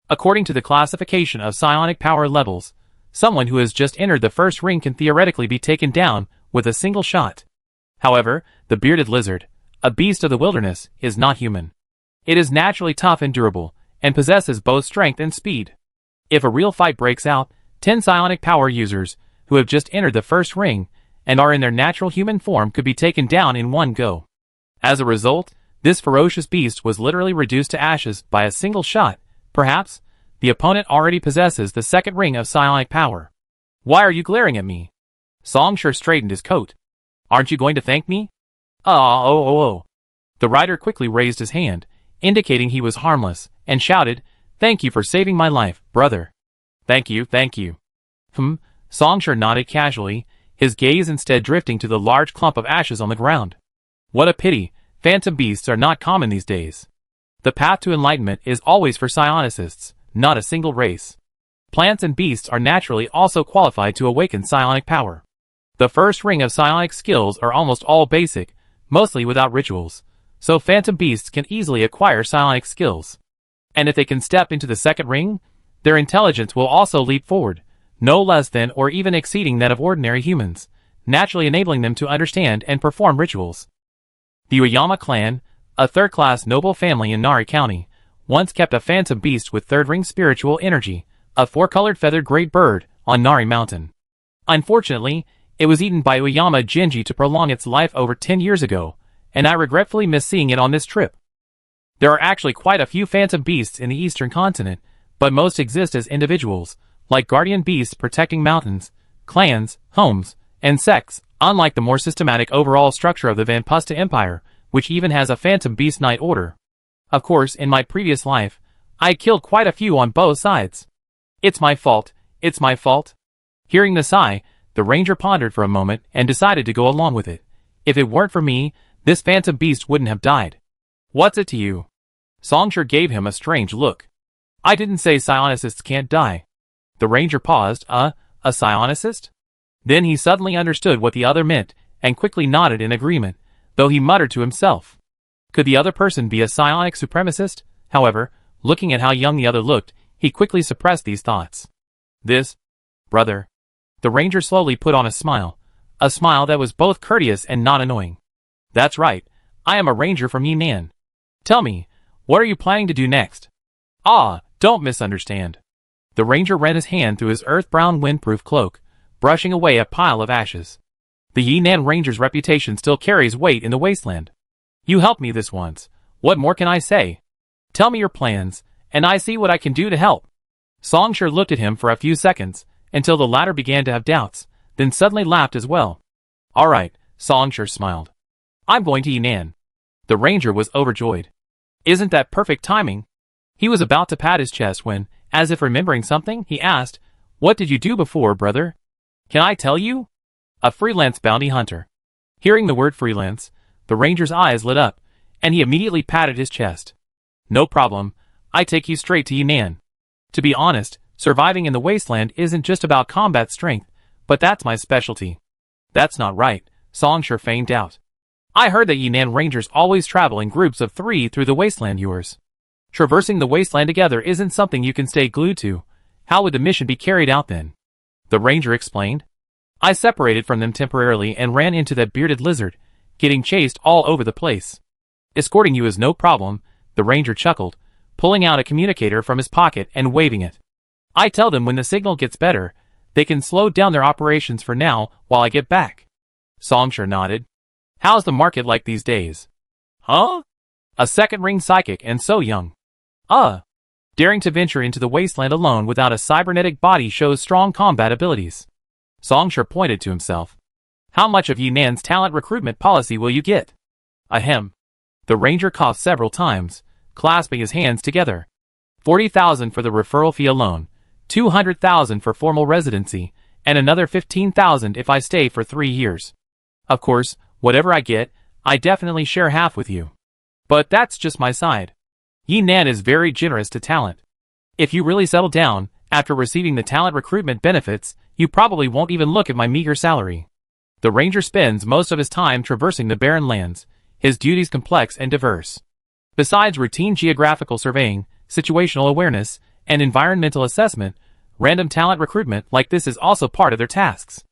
According to the classification of psionic power levels, someone who has just entered the first ring can theoretically be taken down with a single shot. However, the bearded lizard, a beast of the wilderness, is not human. It is naturally tough and durable, and possesses both strength and speed. If a real fight breaks out, 10 psionic power users, who have just entered the first ring, and are in their natural human form could be taken down in one go. As a result, This ferocious beast was literally reduced to ashes by a single shot. Perhaps the opponent already possesses the second ring of psionic power. Why are you glaring at me? Songshur straightened his coat. Aren't you going to thank me? Oh. The rider quickly raised his hand, indicating he was harmless, and shouted, "Thank you for saving my life, brother." Thank you. Songshur nodded casually, his gaze instead drifting to the large clump of ashes on the ground. What a pity, phantom beasts are not common these days. The path to enlightenment is always for psionicists, not a single race. Plants and beasts are naturally also qualified to awaken psionic power. The first ring of psionic skills are almost all basic, mostly without rituals, so phantom beasts can easily acquire psionic skills. And if they can step into the second ring, their intelligence will also leap forward, no less than or even exceeding that of ordinary humans, naturally enabling them to understand and perform rituals. The Uyama clan, a third-class noble family in Nari County, once kept a phantom beast with third-ring spiritual energy, a four-colored feathered great bird, on Nari Mountain. Unfortunately, it was eaten by Uyama Genji to prolong its life over 10 years ago, and I regretfully miss seeing it on this trip. There are actually quite a few phantom beasts in the eastern continent, but most exist as individuals, like guardian beasts protecting mountains, clans, homes, and sects, unlike the more systematic overall structure of the Vanpusta Empire, which even has a phantom beast knight order. Of course, in my previous life, I killed quite a few on both sides. It's my fault. Hearing the sigh, the ranger pondered for a moment and decided to go along with it. If it weren't for me, this phantom beast wouldn't have died. What's it to you? Songshur gave him a strange look. I didn't say psionicists can't die. The ranger paused. A psionicist? Then he suddenly understood what the other meant, and quickly nodded in agreement, though he muttered to himself. Could the other person be a psionic supremacist? However, looking at how young the other looked, he quickly suppressed these thoughts. This, brother. The ranger slowly put on a smile that was both courteous and not annoying. That's right, I am a ranger from Yunnan. Tell me, what are you planning to do next? Don't misunderstand. The ranger ran his hand through his earth-brown windproof cloak, brushing away a pile of ashes. The Yunnan ranger's reputation still carries weight in the wasteland. You helped me this once. What more can I say? Tell me your plans, and I see what I can do to help. Songshur looked at him for a few seconds, until the latter began to have doubts, then suddenly laughed as well. All right, Songshur smiled. I'm going to Yunnan. The ranger was overjoyed. Isn't that perfect timing? He was about to pat his chest when, as if remembering something, he asked, What did you do before, brother? Can I tell you? A freelance bounty hunter. Hearing the word freelance, the ranger's eyes lit up, and he immediately patted his chest. No problem, I take you straight to Yunnan. To be honest, surviving in the wasteland isn't just about combat strength, but that's my specialty. That's not right, Songshur feigned doubt. I heard that Yunnan rangers always travel in groups of 3 through the wasteland. Yours. Traversing the wasteland together isn't something you can stay glued to. How would the mission be carried out then? The ranger explained. I separated from them temporarily and ran into that bearded lizard, getting chased all over the place. Escorting you is no problem, the ranger chuckled, pulling out a communicator from his pocket and waving it. I tell them when the signal gets better, they can slow down their operations for now while I get back. Songshur nodded. How's the market like these days? Huh? A second-ring psychic and so young. Daring to venture into the wasteland alone without a cybernetic body shows strong combat abilities. Songshur pointed to himself. How much of Yunnan's talent recruitment policy will you get? Ahem. The ranger coughed several times, clasping his hands together. 40,000 for the referral fee alone, 200,000 for formal residency, and another 15,000 if I stay for 3 years. Of course, whatever I get, I definitely share half with you. But that's just my side. Yunnan is very generous to talent. If you really settle down, after receiving the talent recruitment benefits, you probably won't even look at my meager salary. The ranger spends most of his time traversing the barren lands, his duties complex and diverse. Besides routine geographical surveying, situational awareness, and environmental assessment, random talent recruitment like this is also part of their tasks.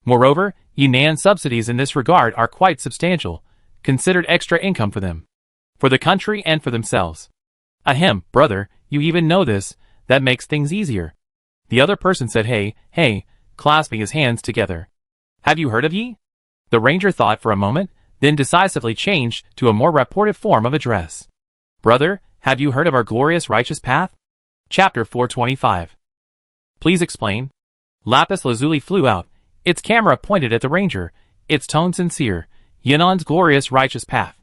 Moreover, Yunnan subsidies in this regard are quite substantial, considered extra income for them, for the country and for themselves. Ahem, brother, you even know this, that makes things easier. The other person said hey, clasping his hands together. Have you heard of ye? The ranger thought for a moment, then decisively changed to a more rapportive form of address. Brother, have you heard of our glorious righteous path? Chapter 425. Please explain. Lapis Lazuli flew out, its camera pointed at the ranger, its tone sincere. Yanan's glorious righteous path.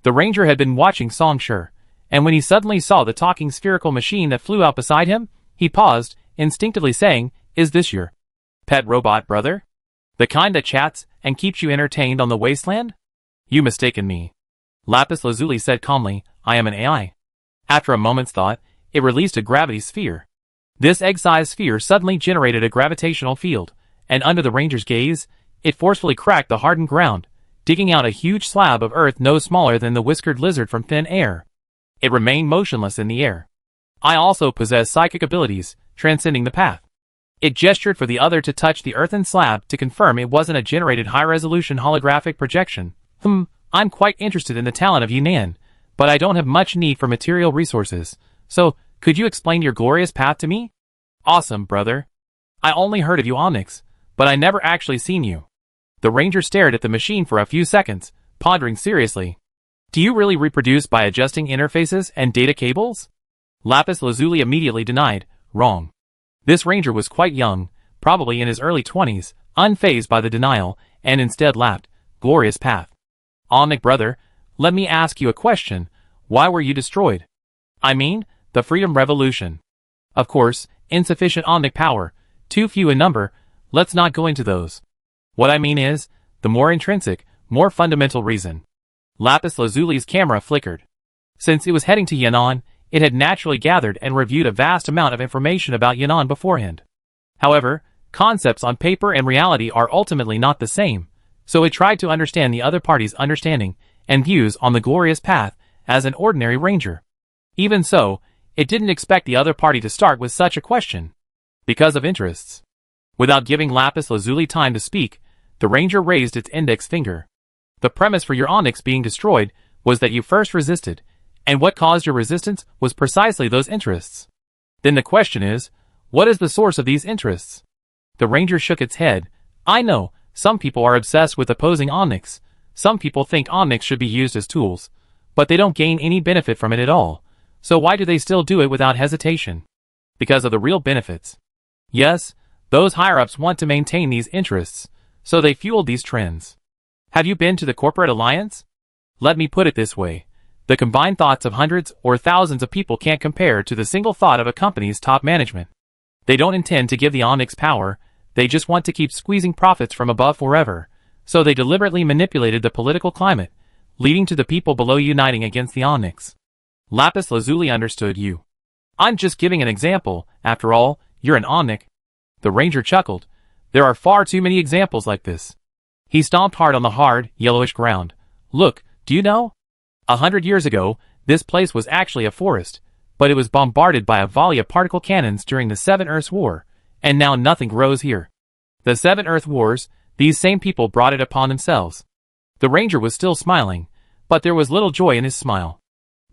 The ranger had been watching Songshur, and when he suddenly saw the talking spherical machine that flew out beside him, he paused, instinctively saying, "Is this your pet robot, brother? The kind that chats and keeps you entertained on the wasteland?" "You mistaken me," Lapis Lazuli said calmly. "I am an AI." After a moment's thought, it released a gravity sphere. This egg-sized sphere suddenly generated a gravitational field, and under the ranger's gaze, it forcefully cracked the hardened ground, digging out a huge slab of earth no smaller than the whiskered lizard from thin air. It remained motionless in the air. "I also possess psychic abilities, transcending the path." It gestured for the other to touch the earthen slab to confirm it wasn't a generated high-resolution holographic projection. I'm quite interested in the talent of Yunan, but I don't have much need for material resources, so could you explain your glorious path to me?" "Awesome, brother. I only heard of you Onyx, but I never actually seen you." The ranger stared at the machine for a few seconds, pondering seriously. "Do you really reproduce by adjusting interfaces and data cables?" Lapis Lazuli immediately denied. Wrong. This ranger was quite young, probably in his early 20s, unfazed by the denial, and instead laughed. "Glorious path. Omnic brother, let me ask you a question. Why were you destroyed?" "I mean, the Freedom Revolution." "Of course, insufficient Omnic power, too few in number. Let's not go into those. What I mean is, the more intrinsic, more fundamental reason." Lapis Lazuli's camera flickered. Since it was heading to Yan'an, it had naturally gathered and reviewed a vast amount of information about Yan'an beforehand. However, concepts on paper and reality are ultimately not the same, so it tried to understand the other party's understanding and views on the glorious path as an ordinary ranger. Even so, it didn't expect the other party to start with such a question. Because of interests. Without giving Lapis Lazuli time to speak, the ranger raised its index finger. "The premise for your Onyx being destroyed was that you first resisted, and what caused your resistance was precisely those interests. Then the question is, what is the source of these interests?" The ranger shook its head. "I know, some people are obsessed with opposing Onyx. Some people think Onyx should be used as tools, but they don't gain any benefit from it at all. So why do they still do it without hesitation? Because of the real benefits. Yes, those higher-ups want to maintain these interests, so they fueled these trends. Have you been to the corporate alliance? Let me put it this way. The combined thoughts of hundreds or thousands of people can't compare to the single thought of a company's top management. They don't intend to give the Onyx power, they just want to keep squeezing profits from above forever, so they deliberately manipulated the political climate, leading to the people below uniting against the Onyx." Lapis Lazuli understood you. "I'm just giving an example, after all, you're an Onyx." The ranger chuckled. "There are far too many examples like this." He stomped hard on the hard, yellowish ground. "Look, do you know? 100 years ago, this place was actually a forest, but it was bombarded by a volley of particle cannons during the Seven Earths War, and now nothing grows here. The Seven Earth Wars, these same people brought it upon themselves." The ranger was still smiling, but there was little joy in his smile.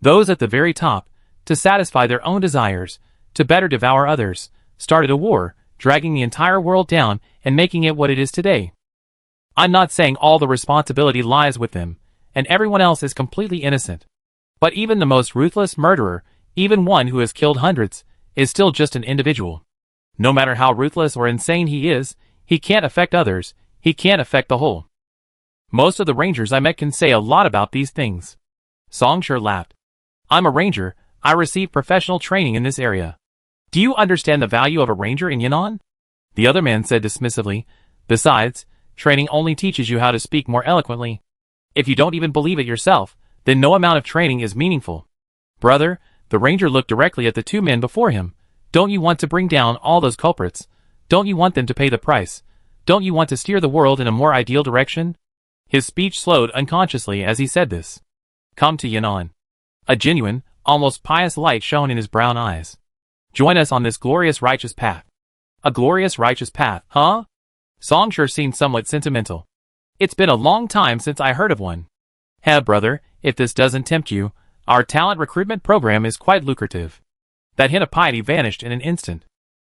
Those at the very top, to satisfy their own desires, to better devour others, started a war, dragging the entire world down and making it what it is today. I'm not saying all the responsibility lies with them, and everyone else is completely innocent. But even the most ruthless murderer, even one who has killed hundreds, is still just an individual. No matter how ruthless or insane he is, he can't affect others, he can't affect the whole. Most of the rangers I met can say a lot about these things. Songshur laughed. "I'm a ranger, I received professional training in this area. Do you understand the value of a ranger in Yan'an?" The other man said dismissively. "Besides, training only teaches you how to speak more eloquently. If you don't even believe it yourself, then no amount of training is meaningful." "Brother," the ranger looked directly at the two men before him. "Don't you want to bring down all those culprits? Don't you want them to pay the price? Don't you want to steer the world in a more ideal direction?" His speech slowed unconsciously as he said this. "Come to Yan'an." A genuine, almost pious light shone in his brown eyes. "Join us on this glorious righteous path." "A glorious righteous path, huh?" Songshur seemed somewhat sentimental. "It's been a long time since I heard of one." Brother, if this doesn't tempt you, our talent recruitment program is quite lucrative." That hint of piety vanished in an instant.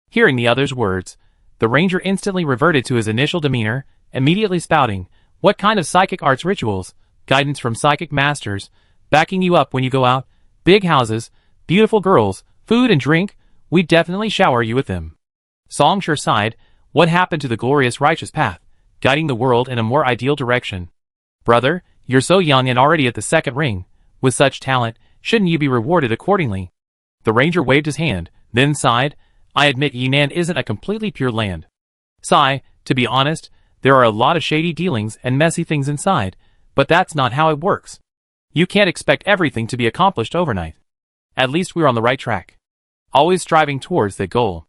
Hearing the other's words, the ranger instantly reverted to his initial demeanor, immediately spouting, "What kind of psychic arts rituals? guidance from psychic masters, backing you up when you go out, big houses, beautiful girls, food and drink, we definitely shower you with them. Song sure sighed. What happened to the glorious righteous path, guiding the world in a more ideal direction? Brother, you're so young and already at the second ring. With such talent, shouldn't you be rewarded accordingly? The ranger waved his hand, then sighed. I admit Yinan isn't a completely pure land. Sigh, to be honest, there are a lot of shady dealings and messy things inside, but that's not how it works. You can't expect everything to be accomplished overnight. At least we're on the right track. Always striving towards that goal.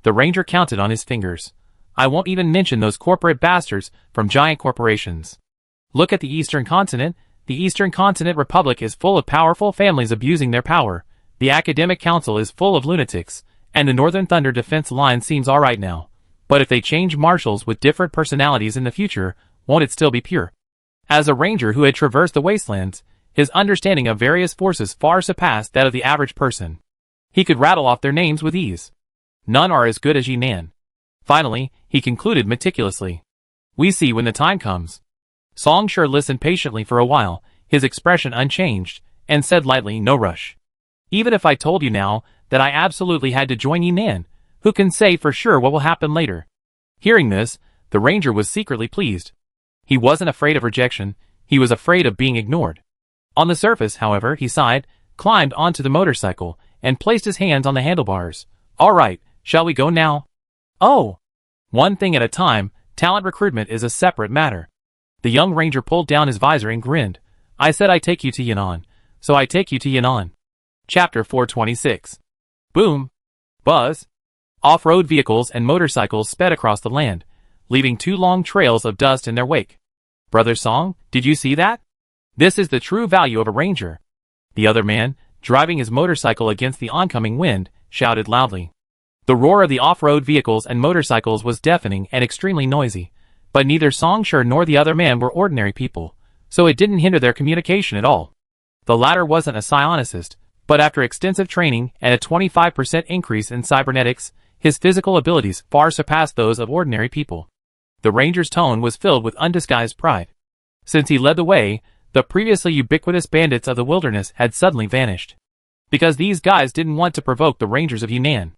The ranger counted on his fingers. I won't even mention those corporate bastards from giant corporations. Look at the Eastern Continent. The Eastern Continent Republic is full of powerful families abusing their power. The Academic Council is full of lunatics, and the Northern Thunder Defense Line seems alright now. But if they change marshals with different personalities in the future, won't it still be pure? As a ranger who had traversed the wastelands, his understanding of various forces far surpassed that of the average person. He could rattle off their names with ease. None are as good as Yinan. Finally, he concluded meticulously. We see when the time comes. Song sure listened patiently for a while, his expression unchanged, and said lightly, no rush. Even if I told you now that I absolutely had to join Yinan, who can say for sure what will happen later? Hearing this, the ranger was secretly pleased. He wasn't afraid of rejection, he was afraid of being ignored. On the surface, however, he sighed, climbed onto the motorcycle, and placed his hands on the handlebars. All right, shall we go now? Oh! One thing at a time, talent recruitment is a separate matter. The young ranger pulled down his visor and grinned. I said I'd take you to Yinan, so I take you to Yinan. Chapter 426. Boom! Buzz! Off-road vehicles and motorcycles sped across the land, leaving 2 long trails of dust in their wake. Brother Song, did you see that? This is the true value of a ranger. The other man, driving his motorcycle against the oncoming wind, shouted loudly. The roar of the off-road vehicles and motorcycles was deafening and extremely noisy, but neither Song Sure nor the other man were ordinary people, so it didn't hinder their communication at all. The latter wasn't a psionicist, but after extensive training and a 25% increase in cybernetics, his physical abilities far surpassed those of ordinary people. The ranger's tone was filled with undisguised pride. Since he led the way, the previously ubiquitous bandits of the wilderness had suddenly vanished. Because these guys didn't want to provoke the rangers of Yinan.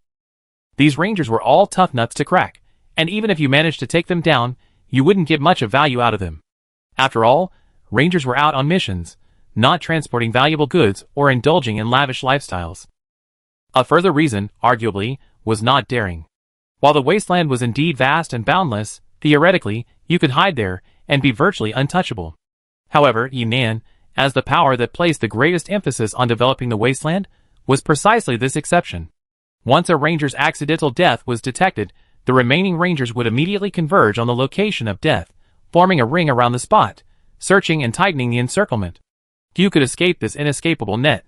These rangers were all tough nuts to crack, and even if you managed to take them down, you wouldn't get much of value out of them. After all, rangers were out on missions, not transporting valuable goods or indulging in lavish lifestyles. A further reason, arguably, was not daring. While the wasteland was indeed vast and boundless, theoretically, you could hide there and be virtually untouchable. However, Yinan, as the power that placed the greatest emphasis on developing the wasteland, was precisely this exception. Once a ranger's accidental death was detected, the remaining rangers would immediately converge on the location of death, forming a ring around the spot, searching and tightening the encirclement. Few could escape this inescapable net.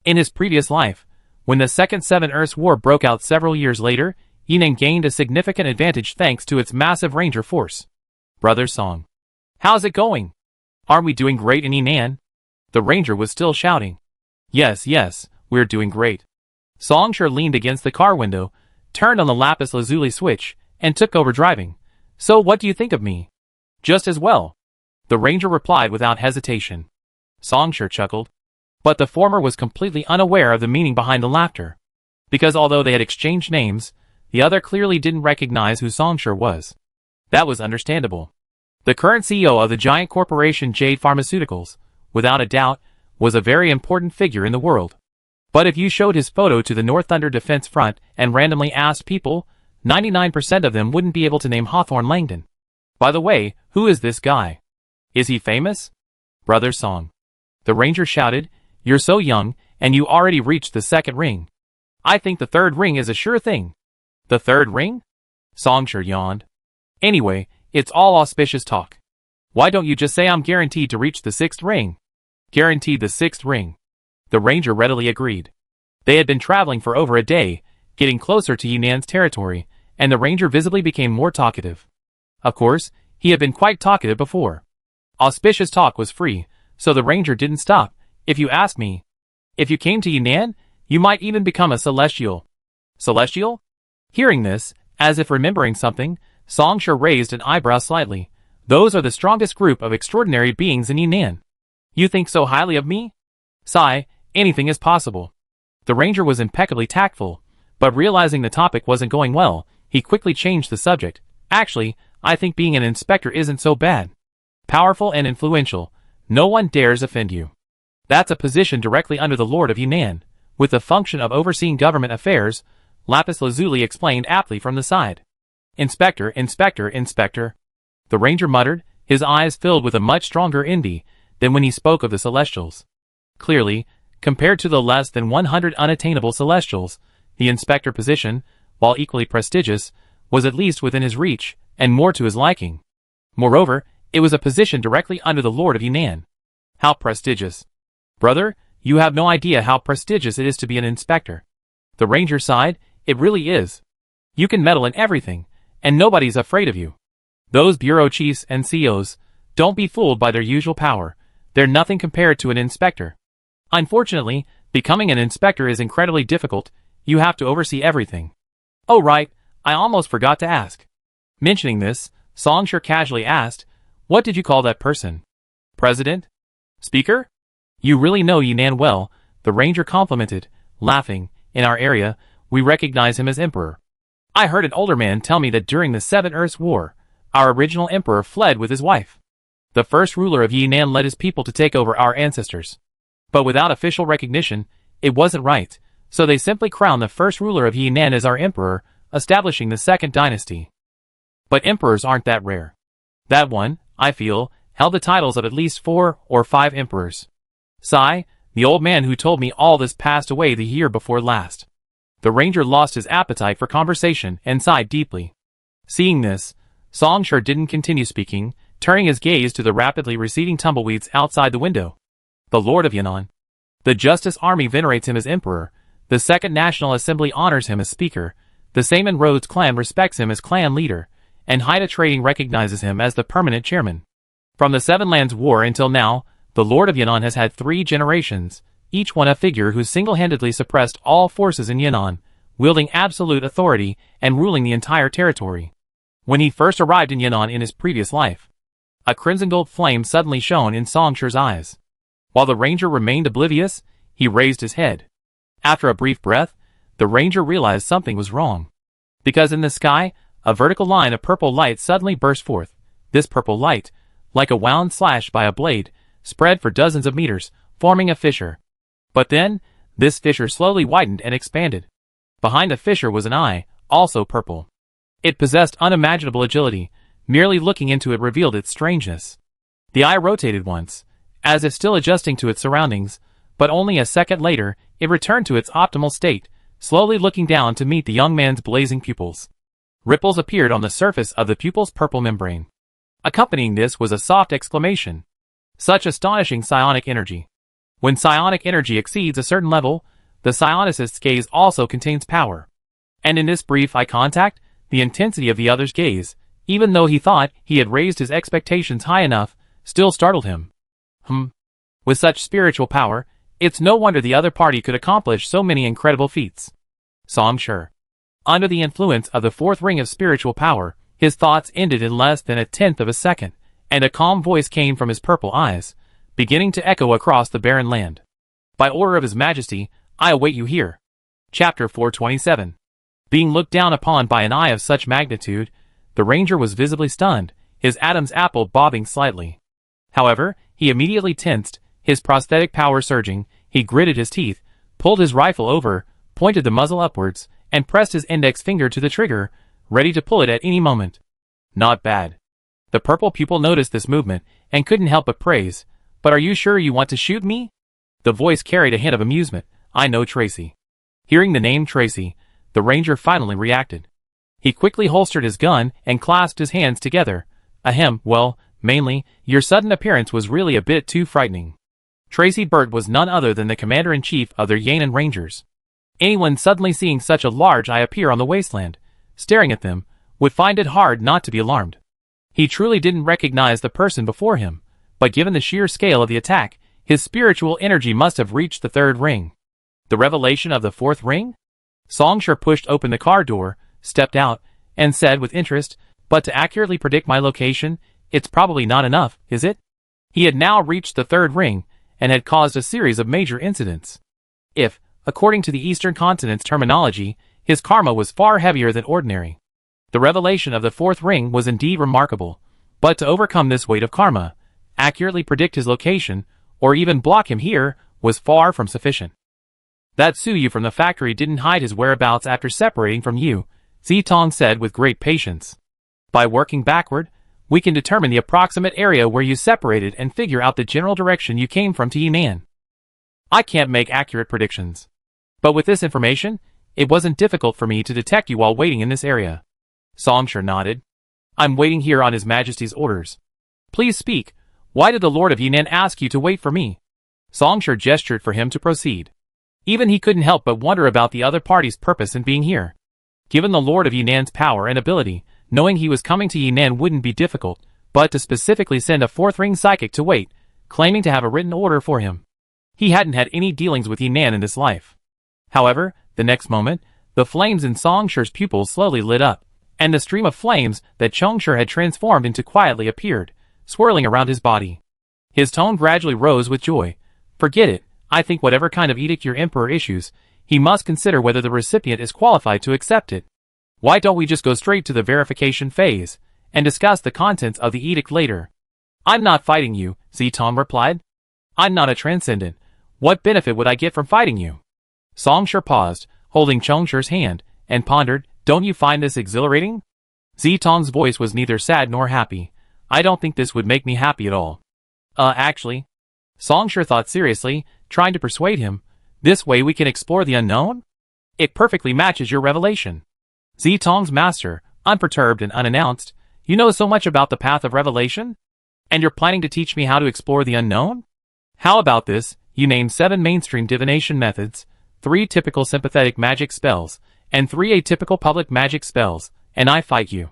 In his previous life, when the Second Seven Earths War broke out several years later, Yinan gained a significant advantage thanks to its massive ranger force. Brother Song. How's it going? Aren't we doing great in Yinan? The ranger was still shouting. Yes, we're doing great. Song sure leaned against the car window, turned on the lapis lazuli switch, and took over driving. So what do you think of me? Just as well. The ranger replied without hesitation. Song sure chuckled. But the former was completely unaware of the meaning behind the laughter. Because although they had exchanged names, the other clearly didn't recognize who Song sure was. That was understandable. The current CEO of the giant corporation Jade Pharmaceuticals, without a doubt, was a very important figure in the world. But if you showed his photo to the North Thunder Defense Front and randomly asked people, 99% of them wouldn't be able to name Hawthorne Langdon. By the way, who is this guy? Is he famous? Brother Song. The ranger shouted, You're so young, and you already reached the second ring. I think the third ring is a sure thing. The third ring? Song sure yawned. Anyway, it's all auspicious talk. Why don't you just say I'm guaranteed to reach the sixth ring? Guaranteed the sixth ring. The ranger readily agreed. They had been traveling for over a day, getting closer to Yinan's territory, and the ranger visibly became more talkative. Of course, he had been quite talkative before. Auspicious talk was free, so the ranger didn't stop. If you ask me, if you came to Yinan, you might even become a celestial. Celestial? Hearing this, as if remembering something, Song sure raised an eyebrow slightly. Those are the strongest group of extraordinary beings in Yinan. You think so highly of me? Sigh, anything is possible. The ranger was impeccably tactful, but realizing the topic wasn't going well, he quickly changed the subject. Actually, I think being an inspector isn't so bad. Powerful and influential, no one dares offend you. That's a position directly under the Lord of Yunnan, with the function of overseeing government affairs, Lapis Lazuli explained aptly from the side. Inspector, inspector, inspector. The ranger muttered, his eyes filled with a much stronger envy than when he spoke of the Celestials. Clearly, compared to the less than 100 unattainable Celestials, the inspector position, while equally prestigious, was at least within his reach, and more to his liking. Moreover, it was a position directly under the Lord of Yunnan. How prestigious. Brother, you have no idea how prestigious it is to be an inspector. The ranger sighed, it really is. You can meddle in everything, and nobody's afraid of you. Those bureau chiefs and CEOs, don't be fooled by their usual power, they're nothing compared to an inspector. Unfortunately, becoming an inspector is incredibly difficult, you have to oversee everything. Oh right, I almost forgot to ask. Mentioning this, Songsher casually asked, what did you call that person? President? Speaker? You really know Yunnan well, the ranger complimented, laughing. In our area, we recognize him as emperor. I heard an older man tell me that during the Seven Earths War, our original emperor fled with his wife. The first ruler of Yunnan led his people to take over our ancestors. But without official recognition, it wasn't right, so they simply crowned the first ruler of Yunnan as our emperor, establishing the second dynasty. But emperors aren't that rare. That one, I feel, held the titles of at least 4 or 5 emperors. Sigh, the old man who told me all this passed away the year before last. The ranger lost his appetite for conversation and sighed deeply. Seeing this, Songsher didn't continue speaking, turning his gaze to the rapidly receding tumbleweeds outside the window. The Lord of Yunnan. The Justice Army venerates him as emperor, the Second National Assembly honors him as speaker, the Saman Rhodes clan respects him as clan leader, and Haida Trading recognizes him as the permanent chairman. From the Seven Lands War until now, the Lord of Yunnan has had 3 generations, each one a figure who single-handedly suppressed all forces in Yunnan, wielding absolute authority and ruling the entire territory. When he first arrived in Yunnan in his previous life, a crimson gold flame suddenly shone in Songsher's eyes. While the ranger remained oblivious, he raised his head. After a brief breath, the ranger realized something was wrong. Because in the sky, a vertical line of purple light suddenly burst forth. This purple light, like a wound slash by a blade, spread for dozens of meters, forming a fissure. But then, this fissure slowly widened and expanded. Behind the fissure was an eye, also purple. It possessed unimaginable agility, merely looking into it revealed its strangeness. The eye rotated once, as if still adjusting to its surroundings, but only a second later, it returned to its optimal state, slowly looking down to meet the young man's blazing pupils. Ripples appeared on the surface of the pupil's purple membrane. Accompanying this was a soft exclamation. Such astonishing psionic energy. When psionic energy exceeds a certain level, the psionicist's gaze also contains power. And in this brief eye contact, the intensity of the other's gaze, even though he thought he had raised his expectations high enough, still startled him. With such spiritual power, it's no wonder the other party could accomplish so many incredible feats. Songsher. Under the influence of the 4th ring of spiritual power, his thoughts ended in less than a tenth of a second, and a calm voice came from his purple eyes, beginning to echo across the barren land. By order of His Majesty, I await you here. Chapter 427. Being looked down upon by an eye of such magnitude, the ranger was visibly stunned, his Adam's apple bobbing slightly. However, he immediately tensed, his prosthetic power surging, he gritted his teeth, pulled his rifle over, pointed the muzzle upwards, and pressed his index finger to the trigger, ready to pull it at any moment. Not bad. The purple pupil noticed this movement, and couldn't help but praise, but are you sure you want to shoot me? The voice carried a hint of amusement. I know Tracy. Hearing the name Tracy, the ranger finally reacted. He quickly holstered his gun and clasped his hands together. Ahem, well, mainly, your sudden appearance was really a bit too frightening. Tracy Burt was none other than the commander-in-chief of the Yunnan Rangers. Anyone suddenly seeing such a large eye appear on the wasteland, staring at them, would find it hard not to be alarmed. He truly didn't recognize the person before him, but given the sheer scale of the attack, his spiritual energy must have reached the 3rd ring. The revelation of the 4th ring? Songsher pushed open the car door, stepped out, and said with interest, but to accurately predict my location, it's probably not enough, is it? He had now reached the third ring, and had caused a series of major incidents. If, according to the Eastern continent's terminology, his karma was far heavier than ordinary. The revelation of the fourth ring was indeed remarkable, but to overcome this weight of karma, accurately predict his location, or even block him here, was far from sufficient. That Su Yu from the factory didn't hide his whereabouts after separating from you, Zitong said with great patience. By working backward, we can determine the approximate area where you separated and figure out the general direction you came from to Yinan. I can't make accurate predictions. But with this information, it wasn't difficult for me to detect you while waiting in this area. Songsher nodded. I'm waiting here on His Majesty's orders. Please speak. Why did the Lord of Yinan ask you to wait for me? Songsher gestured for him to proceed. Even he couldn't help but wonder about the other party's purpose in being here. Given the Lord of Yinan's power and ability, knowing he was coming to Yinan wouldn't be difficult, but to specifically send a fourth ring psychic to wait, claiming to have a written order for him. He hadn't had any dealings with Yinan in this life. However, the next moment, the flames in Songsher's pupils slowly lit up, and the stream of flames that Songsher had transformed into quietly appeared, swirling around his body. His tone gradually rose with joy. Forget it, I think whatever kind of edict your emperor issues, he must consider whether the recipient is qualified to accept it. Why don't we just go straight to the verification phase, and discuss the contents of the edict later? I'm not fighting you, Zitong replied. I'm not a transcendent. What benefit would I get from fighting you? Songsher paused, holding Songsher's hand, and pondered, don't you find this exhilarating? Zitong's voice was neither sad nor happy. I don't think this would make me happy at all. Actually. Songsher thought seriously, trying to persuade him. This way we can explore the unknown? It perfectly matches your revelation. Zitong's master, unperturbed and unannounced, you know so much about the path of revelation? And you're planning to teach me how to explore the unknown? How about this, you name 7 mainstream divination methods, 3 typical sympathetic magic spells, and 3 atypical public magic spells, and I fight you.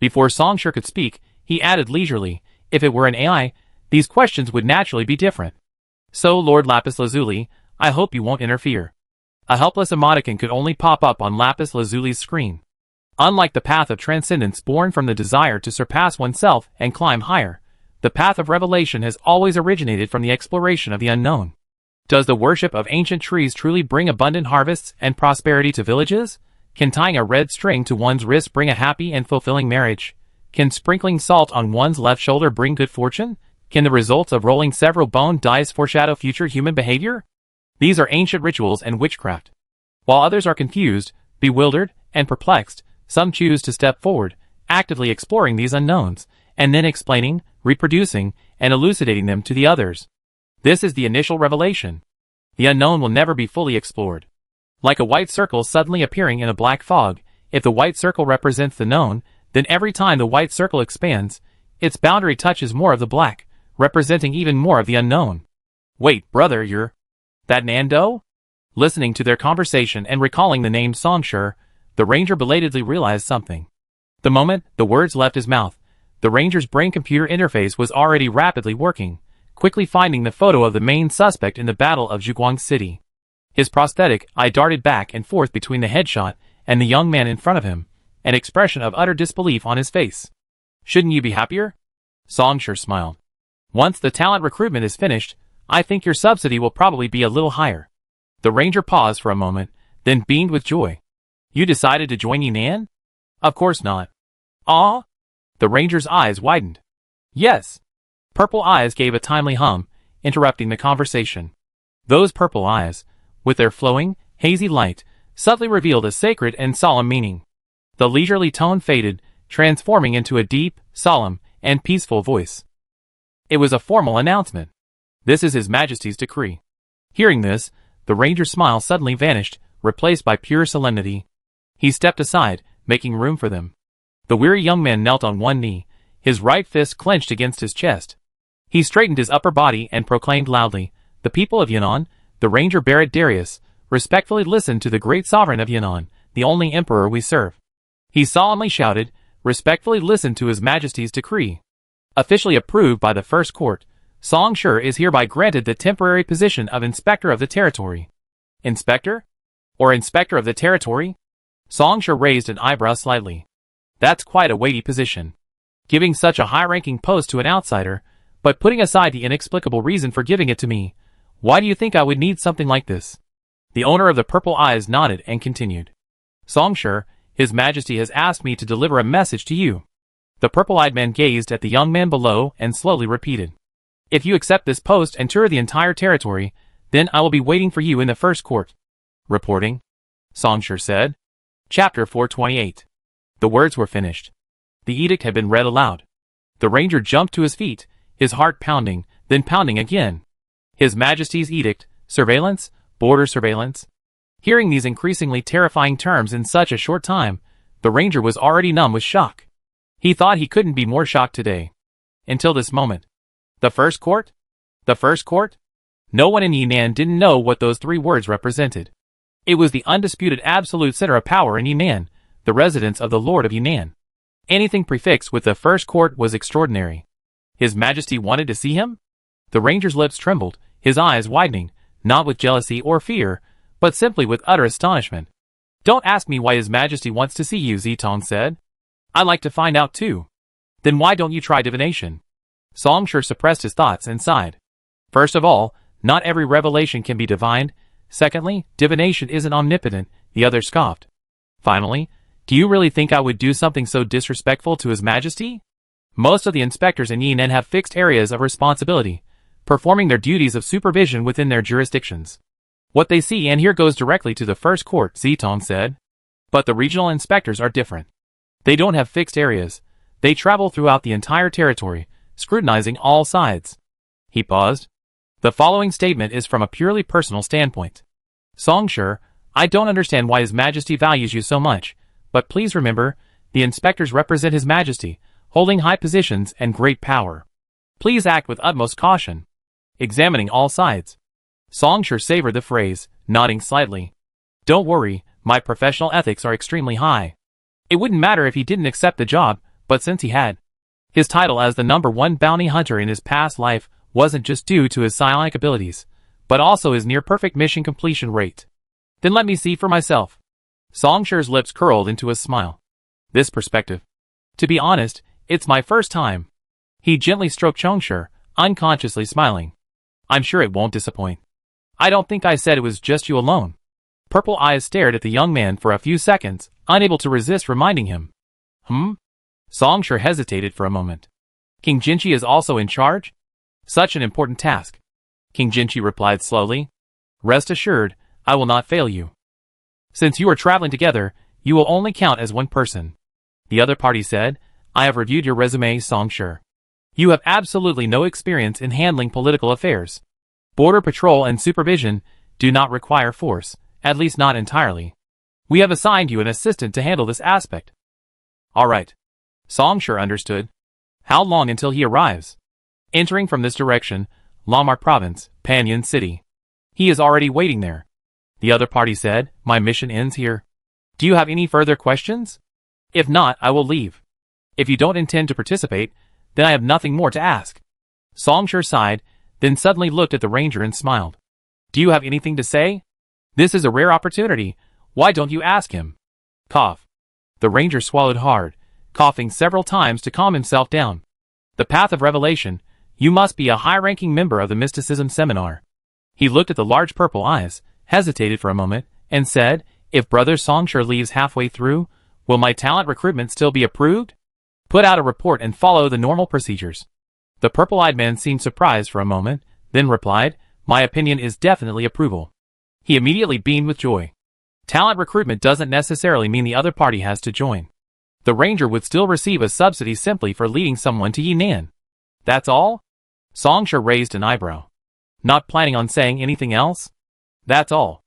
Before Songsher could speak, he added leisurely, if it were an AI, these questions would naturally be different. So, Lord Lapis Lazuli, I hope you won't interfere. A helpless emoticon could only pop up on Lapis Lazuli's screen. Unlike the path of transcendence born from the desire to surpass oneself and climb higher, the path of revelation has always originated from the exploration of the unknown. Does the worship of ancient trees truly bring abundant harvests and prosperity to villages? Can tying a red string to one's wrist bring a happy and fulfilling marriage? Can sprinkling salt on one's left shoulder bring good fortune? Can the results of rolling several bone dice foreshadow future human behavior? These are ancient rituals and witchcraft. While others are confused, bewildered, and perplexed, some choose to step forward, actively exploring these unknowns, and then explaining, reproducing, and elucidating them to the others. This is the initial revelation. The unknown will never be fully explored. Like a white circle suddenly appearing in a black fog, if the white circle represents the known, then every time the white circle expands, its boundary touches more of the black, representing even more of the unknown. Wait, brother, you're that Nando? Listening to their conversation and recalling the name Songsher, the ranger belatedly realized something. The moment the words left his mouth, the ranger's brain-computer interface was already rapidly working, quickly finding the photo of the main suspect in the Battle of Zhuguang City. His prosthetic eye darted back and forth between the headshot and the young man in front of him, an expression of utter disbelief on his face. Shouldn't you be happier? Songsher smiled. Once the talent recruitment is finished, I think your subsidy will probably be a little higher. The ranger paused for a moment, then beamed with joy. You decided to join Yinan? Of course not. Ah? The ranger's eyes widened. Yes. Purple eyes gave a timely hum, interrupting the conversation. Those purple eyes, with their flowing, hazy light, subtly revealed a sacred and solemn meaning. The leisurely tone faded, transforming into a deep, solemn, and peaceful voice. It was a formal announcement. This is His Majesty's decree. Hearing this, the ranger's smile suddenly vanished, replaced by pure solemnity. He stepped aside, making room for them. The weary young man knelt on one knee, his right fist clenched against his chest. He straightened his upper body and proclaimed loudly, "The people of Yinan, the Ranger Barrett Darius, respectfully listen to the great sovereign of Yinan, the only emperor we serve." He solemnly shouted, "Respectfully listen to His Majesty's decree. Officially approved by the First Court, Songsher is hereby granted the temporary position of Inspector of the Territory." Inspector? Or Inspector of the Territory? Songsher raised an eyebrow slightly. That's quite a weighty position. Giving such a high-ranking post to an outsider, But putting aside the inexplicable reason for giving it to me, why do you think I would need something like this? The owner of the purple eyes nodded and continued. Songshur, His Majesty has asked me to deliver a message to you. The purple-eyed man gazed at the young man below and slowly repeated. If you accept this post and tour the entire territory, then I will be waiting for you in the first court. Reporting, Songshur said. Chapter 428. The words were finished. The edict had been read aloud. The ranger jumped to his feet, his heart pounding, then pounding again. His Majesty's edict, surveillance, border surveillance. Hearing these increasingly terrifying terms in such a short time, the ranger was already numb with shock. He thought he couldn't be more shocked today. Until this moment. The first court? The first court? No one in Yinan didn't know what those three words represented. It was the undisputed absolute center of power in Yinan, the residence of the Lord of Yinan. Anything prefixed with the first court was extraordinary. His Majesty wanted to see him? The ranger's lips trembled, his eyes widening, not with jealousy or fear, but simply with utter astonishment. Don't ask me why His Majesty wants to see you, Zitong said. I'd like to find out too. Then why don't you try divination? Songshur suppressed his thoughts and sighed. First of all, not every revelation can be divined. Secondly, divination isn't omnipotent, the other scoffed. Finally, do you really think I would do something so disrespectful to His Majesty? Most of the inspectors in Yinan have fixed areas of responsibility, performing their duties of supervision within their jurisdictions. What they see and hear goes directly to the first court, Zitong said. But the regional inspectors are different. They don't have fixed areas. They travel throughout the entire territory, scrutinizing all sides. He paused. The following statement is from a purely personal standpoint. Songshur, I don't understand why His Majesty values you so much, but please remember, the inspectors represent His Majesty, holding high positions and great power. Please act with utmost caution. Examining all sides. Songshur savored the phrase, nodding slightly. Don't worry, my professional ethics are extremely high. It wouldn't matter if he didn't accept the job, but since he had. His title as the #1 bounty hunter in his past life wasn't just due to his psionic abilities, but also his near-perfect mission completion rate. Then let me see for myself. Songshur's lips curled into a smile. This perspective. To be honest, it's my first time. He gently stroked Songshur, unconsciously smiling. I'm sure it won't disappoint. I don't think I said it was just you alone. Purple eyes stared at the young man for a few seconds, unable to resist reminding him. Songshur hesitated for a moment. King Jinchi is also in charge? Such an important task. King Jinchi replied slowly. Rest assured, I will not fail you. Since you are traveling together, you will only count as one person. The other party said, I have reviewed your resume, Songshur. You have absolutely no experience in handling political affairs. Border patrol and supervision do not require force, at least not entirely. We have assigned you an assistant to handle this aspect. All right. Songshur understood. How long until he arrives? Entering from this direction, Lamar Province, Panyan City. He is already waiting there. The other party said, my mission ends here. Do you have any further questions? If not, I will leave. If you don't intend to participate, then I have nothing more to ask. Songshur sighed, then suddenly looked at the ranger and smiled. Do you have anything to say? This is a rare opportunity. Why don't you ask him? Cough. The ranger swallowed hard, coughing several times to calm himself down. The path of revelation. You must be a high-ranking member of the mysticism seminar. He looked at the large purple eyes, hesitated for a moment, and said, if Brother Songshur leaves halfway through, will my talent recruitment still be approved? Put out a report and follow the normal procedures. The purple-eyed man seemed surprised for a moment, then replied, my opinion is definitely approval. He immediately beamed with joy. Talent recruitment doesn't necessarily mean the other party has to join. The ranger would still receive a subsidy simply for leading someone to Yinan. That's all? Songshur raised an eyebrow. Not planning on saying anything else? That's all.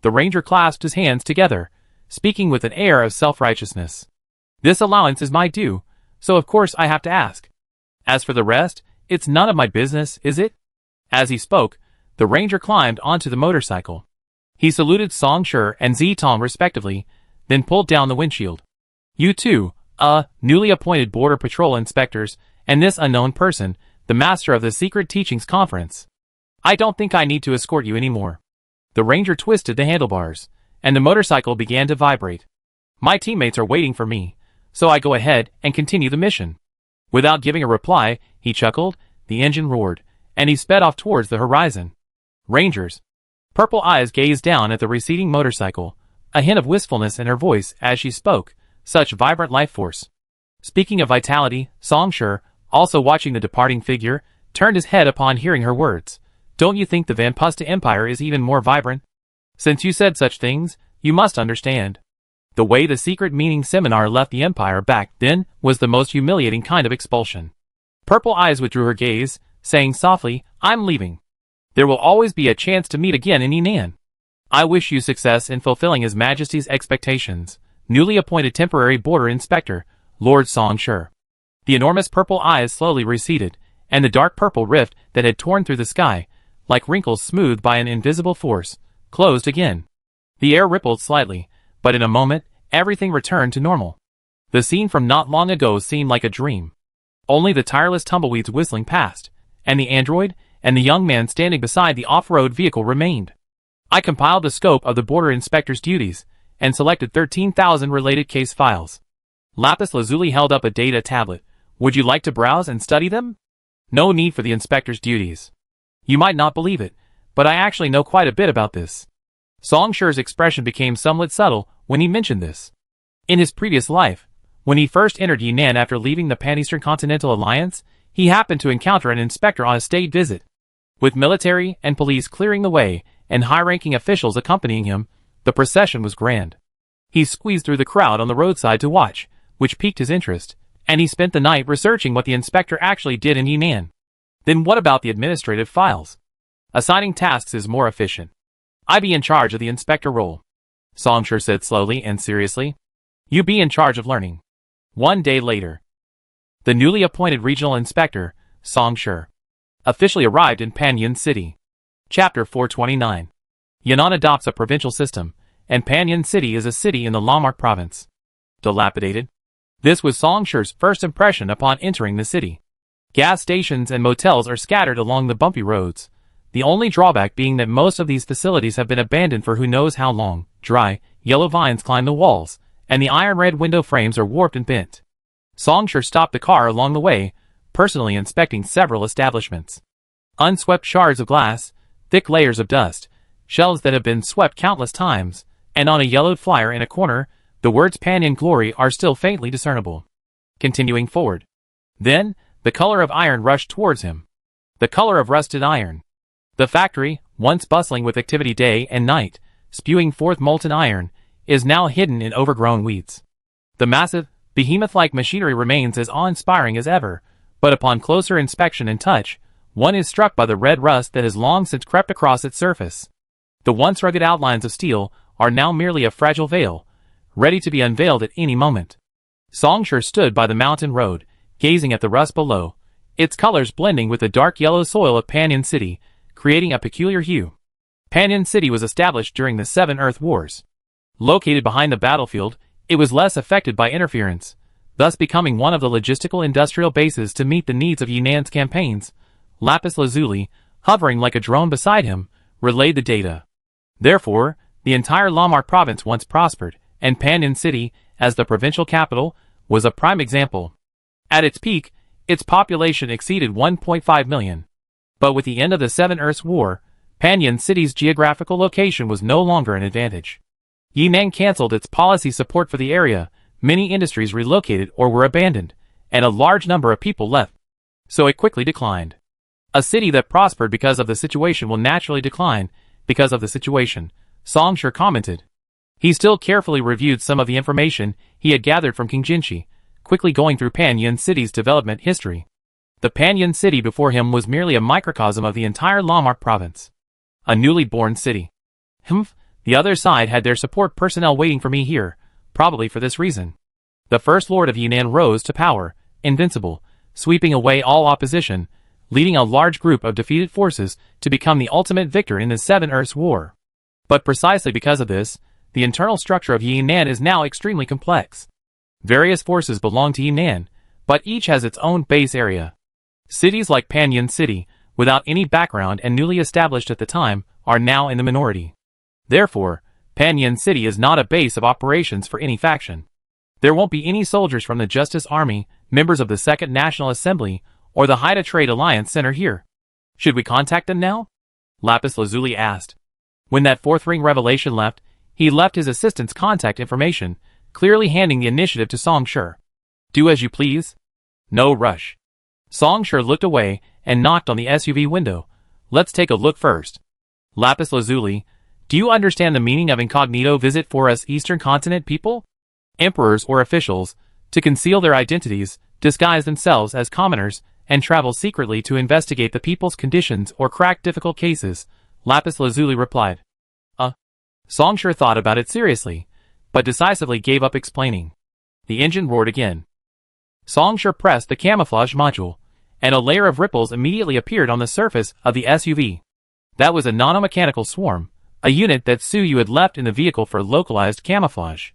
The ranger clasped his hands together, speaking with an air of self-righteousness. This allowance is my due, so of course I have to ask. As for the rest, it's none of my business, is it? As he spoke, the ranger climbed onto the motorcycle. He saluted Songshur and Zitong respectively, then pulled down the windshield. You two, newly appointed border patrol inspectors, and this unknown person, the master of the secret teachings conference. I don't think I need to escort you anymore. The ranger twisted the handlebars, and the motorcycle began to vibrate. My teammates are waiting for me, so I go ahead and continue the mission. Without giving a reply, he chuckled, the engine roared, and he sped off towards the horizon. Rangers. Purple Eyes gazed down at the receding motorcycle, a hint of wistfulness in her voice as she spoke, such vibrant life force. Speaking of vitality, Song Shi, also watching the departing figure, turned his head upon hearing her words. Don't you think the Vanpusta Empire is even more vibrant? Since you said such things, you must understand. The way the secret meaning seminar left the Empire back then was the most humiliating kind of expulsion. Purple Eyes withdrew her gaze, saying softly, I'm leaving. There will always be a chance to meet again in Yinan. I wish you success in fulfilling His Majesty's expectations. Newly appointed temporary border inspector, Lord Song Shi. The enormous purple eyes slowly receded, and the dark purple rift that had torn through the sky, like wrinkles smoothed by an invisible force, closed again. The air rippled slightly, but in a moment, everything returned to normal. The scene from not long ago seemed like a dream. Only the tireless tumbleweeds whistling past, and the android, and the young man standing beside the off-road vehicle remained. I compiled the scope of the border inspector's duties, and selected 13,000 related case files. Lapis Lazuli held up a data tablet. Would you like to browse and study them? No need for the inspector's duties. You might not believe it, but I actually know quite a bit about this. Song Shi's expression became somewhat subtle when he mentioned this. In his previous life, when he first entered Yinan after leaving the Pan-Eastern Continental Alliance, he happened to encounter an inspector on a state visit. With military and police clearing the way, and high-ranking officials accompanying him, the procession was grand. He squeezed through the crowd on the roadside to watch, which piqued his interest, and he spent the night researching what the inspector actually did in Yinan. Then what about the administrative files? Assigning tasks is more efficient. I be in charge of the inspector role. Song Shi said slowly and seriously. You be in charge of learning. One day later. The newly appointed regional inspector, Song Shi, officially arrived in Panyin City. Chapter 429. Yinan adopts a provincial system, and Panyin City is a city in the Lamarck province. Dilapidated. This was Song Shi's first impression upon entering the city. Gas stations and motels are scattered along the bumpy roads, the only drawback being that most of these facilities have been abandoned for who knows how long. Dry, yellow vines climb the walls, and the iron-red window frames are warped and bent. Song Shi stopped the car along the way, personally inspecting several establishments. Unswept shards of glass, thick layers of dust, shelves that have been swept countless times, and on a yellowed flyer in a corner, the words Panyin Glory are still faintly discernible. Continuing forward. Then, the color of iron rushed towards him. The color of rusted iron. The factory, once bustling with activity day and night, spewing forth molten iron, is now hidden in overgrown weeds. The massive, behemoth-like machinery remains as awe-inspiring as ever, but upon closer inspection and touch, one is struck by the red rust that has long since crept across its surface. The once rugged outlines of steel are now merely a fragile veil, ready to be unveiled at any moment. Song Shi stood by the mountain road, gazing at the rust below, its colors blending with the dark yellow soil of Panyin City, creating a peculiar hue. Panyin City was established during the Seven Earth Wars. Located behind the battlefield, it was less affected by interference, thus becoming one of the logistical industrial bases to meet the needs of Yunan's campaigns. Lapis Lazuli, hovering like a drone beside him, relayed the data. Therefore, the entire Lamarck province once prospered, and Panyin City, as the provincial capital, was a prime example. At its peak, its population exceeded 1.5 million. But with the end of the Seven Earths War, Panyin City's geographical location was no longer an advantage. Yinan cancelled its policy support for the area, many industries relocated or were abandoned, and a large number of people left. So it quickly declined. A city that prospered because of the situation will naturally decline because of the situation, Song Shi commented. He still carefully reviewed some of the information he had gathered from King Jinshi, quickly going through Panyin City's development history. The Panyin City before him was merely a microcosm of the entire Lamarck province. A newly born city. The other side had their support personnel waiting for me here, probably for this reason. The First Lord of Yinan rose to power, invincible, sweeping away all opposition, leading a large group of defeated forces to become the ultimate victor in the Seven Earths War. But precisely because of this, the internal structure of Yinan is now extremely complex. Various forces belong to Yinan, but each has its own base area. Cities like Panyin City, without any background and newly established at the time, are now in the minority. Therefore, Panyin City is not a base of operations for any faction. There won't be any soldiers from the Justice Army, members of the Second National Assembly, or the Haida Trade Alliance Center here. Should we contact them now? Lapis Lazuli asked. When that fourth ring revelation left, he left his assistant's contact information, clearly handing the initiative to Songshur. Do as you please. No rush. Songshur looked away and knocked on the SUV window. Let's take a look first. Lapis Lazuli, do you understand the meaning of incognito visit for us Eastern Continent people? Emperors or officials, to conceal their identities, disguise themselves as commoners, and travel secretly to investigate the people's conditions or crack difficult cases, Lapis Lazuli replied. Songshur thought about it seriously, but decisively gave up explaining. The engine roared again. Songshur pressed the camouflage module, and a layer of ripples immediately appeared on the surface of the SUV. That was a nanomechanical swarm, a unit that Suyu had left in the vehicle for localized camouflage.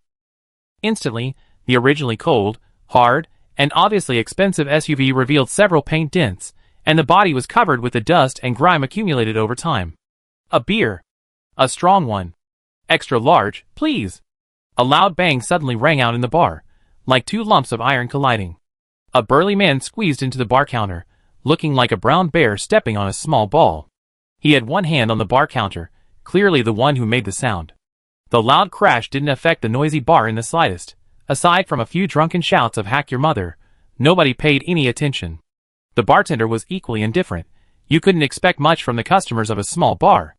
Instantly, the originally cold, hard, and obviously expensive SUV revealed several paint dents, and the body was covered with the dust and grime accumulated over time. A beer. A strong one. Extra large, please. A loud bang suddenly rang out in the bar, like two lumps of iron colliding. A burly man squeezed into the bar counter, looking like a brown bear stepping on a small ball. He had one hand on the bar counter, clearly the one who made the sound. The loud crash didn't affect the noisy bar in the slightest. Aside from a few drunken shouts of "hack your mother," nobody paid any attention. The bartender was equally indifferent. You couldn't expect much from the customers of a small bar.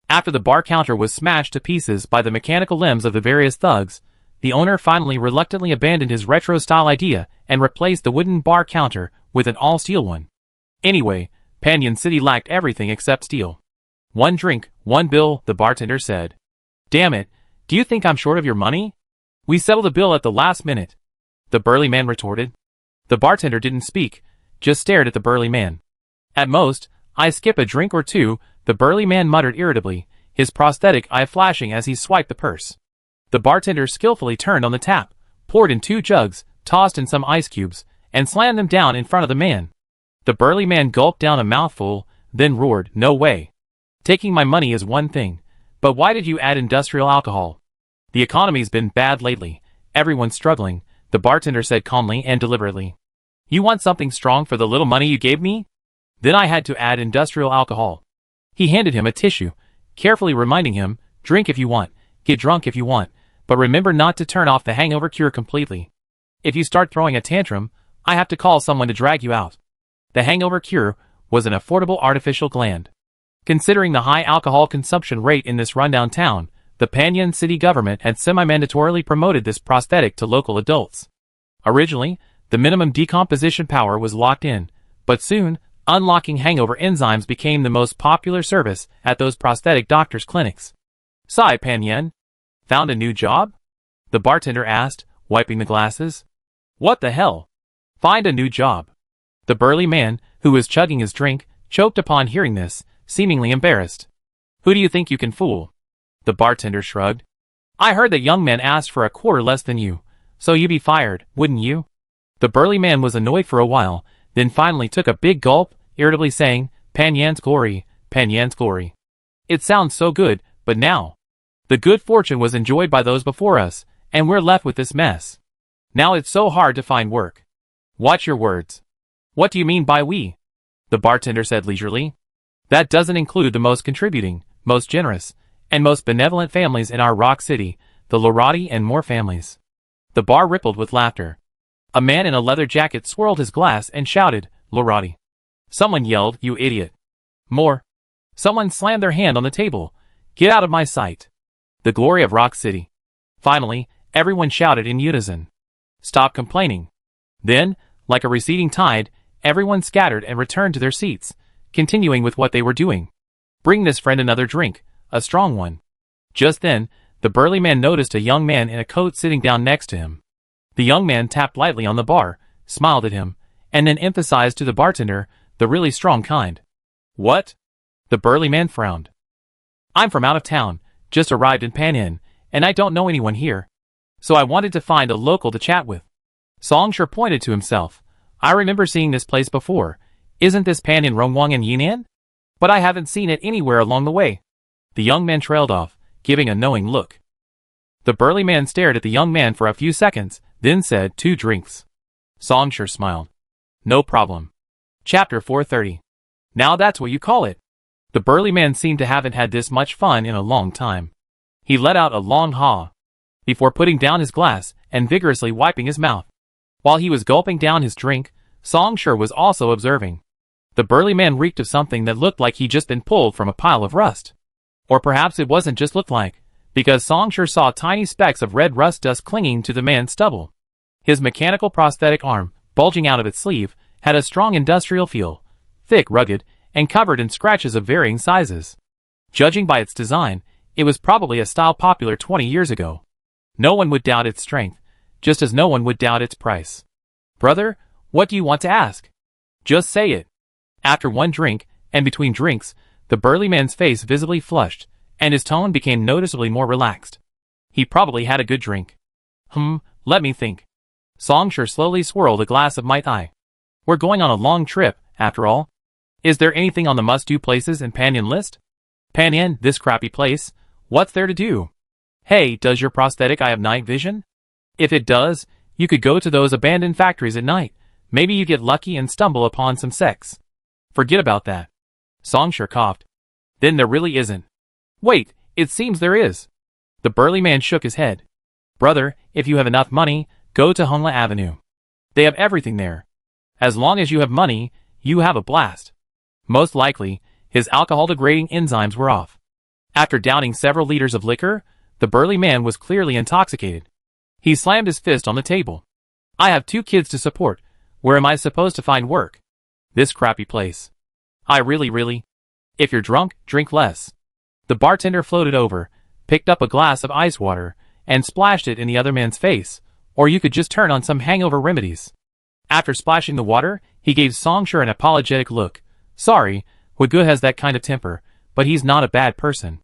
After the bar counter was smashed to pieces by the mechanical limbs of the various thugs, the owner finally reluctantly abandoned his retro-style idea and replaced the wooden bar counter with an all-steel one. Anyway, Panyan City lacked everything except steel. "One drink, one bill," the bartender said. "Damn it, do you think I'm short of your money? We settled the bill at the last minute," the burly man retorted. The bartender didn't speak, just stared at the burly man. "At most, I skip a drink or two," the burly man muttered irritably, his prosthetic eye flashing as he swiped the purse. The bartender skillfully turned on the tap, poured in 2 jugs, tossed in some ice cubes, and slammed them down in front of the man. The burly man gulped down a mouthful, then roared, "No way. Taking my money is one thing, but why did you add industrial alcohol? The economy's been bad lately, everyone's struggling," the bartender said calmly and deliberately. "You want something strong for the little money you gave me? Then I had to add industrial alcohol." He handed him a tissue, carefully reminding him, "Drink if you want, get drunk if you want, but remember not to turn off the hangover cure completely. If you start throwing a tantrum, I have to call someone to drag you out." The hangover cure was an affordable artificial gland. Considering the high alcohol consumption rate in this rundown town, the Panyan City government had semi-mandatorily promoted this prosthetic to local adults. Originally, the minimum decomposition power was locked in, but soon, unlocking hangover enzymes became the most popular service at those prosthetic doctors' clinics. "Sai Panyan, found a new job?" the bartender asked, wiping the glasses. "What the hell? Find a new job?" The burly man, who was chugging his drink, choked upon hearing this, seemingly embarrassed. "Who do you think you can fool?" The bartender shrugged. "I heard that young man asked for a quarter less than you, so you'd be fired, wouldn't you?" The burly man was annoyed for a while, then finally took a big gulp, irritably saying, "Panyan's glory, Panyan's glory. It sounds so good, but now the good fortune was enjoyed by those before us, and we're left with this mess. Now it's so hard to find work." "Watch your words. What do you mean by we?" the bartender said leisurely. "That doesn't include the most contributing, most generous, and most benevolent families in our rock city, the Lorati and Moore families." The bar rippled with laughter. A man in a leather jacket swirled his glass and shouted, "Lorati." Someone yelled, "You idiot." More. Someone slammed their hand on the table. "Get out of my sight." The glory of Rock City. Finally, everyone shouted in unison, "Stop complaining." Then, like a receding tide, everyone scattered and returned to their seats, continuing with what they were doing. "Bring this friend another drink, a strong one." Just then, the burly man noticed a young man in a coat sitting down next to him. The young man tapped lightly on the bar, smiled at him, and then emphasized to the bartender, "The really strong kind." "What?" The burly man frowned. "I'm from out of town, just arrived in Panyan, and I don't know anyone here. So I wanted to find a local to chat with." Songshur pointed to himself. "I remember seeing this place before. Isn't this Panyan Rongwang and Yinan? But I haven't seen it anywhere along the way." The young man trailed off, giving a knowing look. The burly man stared at the young man for a few seconds, then said, "2 drinks." Songshur smiled. "No problem. Chapter 430. Now that's what you call it. The burly man seemed to haven't had this much fun in a long time. He let out a long haw before putting down his glass and vigorously wiping his mouth. While he was gulping down his drink, Songshur was also observing. The burly man reeked of something that looked like he'd just been pulled from a pile of rust. Or perhaps it wasn't just looked like, because Songshur saw tiny specks of red rust dust clinging to the man's stubble. His mechanical prosthetic arm, bulging out of its sleeve, had a strong industrial feel, thick, rugged, and covered in scratches of varying sizes. Judging by its design, it was probably a style popular 20 years ago. No one would doubt its strength, just as no one would doubt its price. Brother, what do you want to ask? Just say it. After one drink, and between drinks, the burly man's face visibly flushed, and his tone became noticeably more relaxed. He probably had a good drink. Let me think. Songshur slowly swirled a glass of Mai Tai. We're going on a long trip, after all. Is there anything on the must-do places in Panyan list? Panyan, this crappy place, what's there to do? Hey, does your prosthetic eye have night vision? If it does, you could go to those abandoned factories at night. Maybe you get lucky and stumble upon some sex. Forget about that. Songshur coughed. Then there really isn't. Wait, it seems there is. The burly man shook his head. Brother, if you have enough money, go to Hongla Avenue. They have everything there. As long as you have money, you have a blast. Most likely, his alcohol-degrading enzymes were off. After downing several liters of liquor, the burly man was clearly intoxicated. He slammed his fist on the table. I have 2 kids to support. Where am I supposed to find work? This crappy place. I really. If you're drunk, drink less. The bartender floated over, picked up a glass of ice water, and splashed it in the other man's face, or you could just turn on some hangover remedies. After splashing the water, he gave Songshur an apologetic look. Sorry, Wagu has that kind of temper, but he's not a bad person.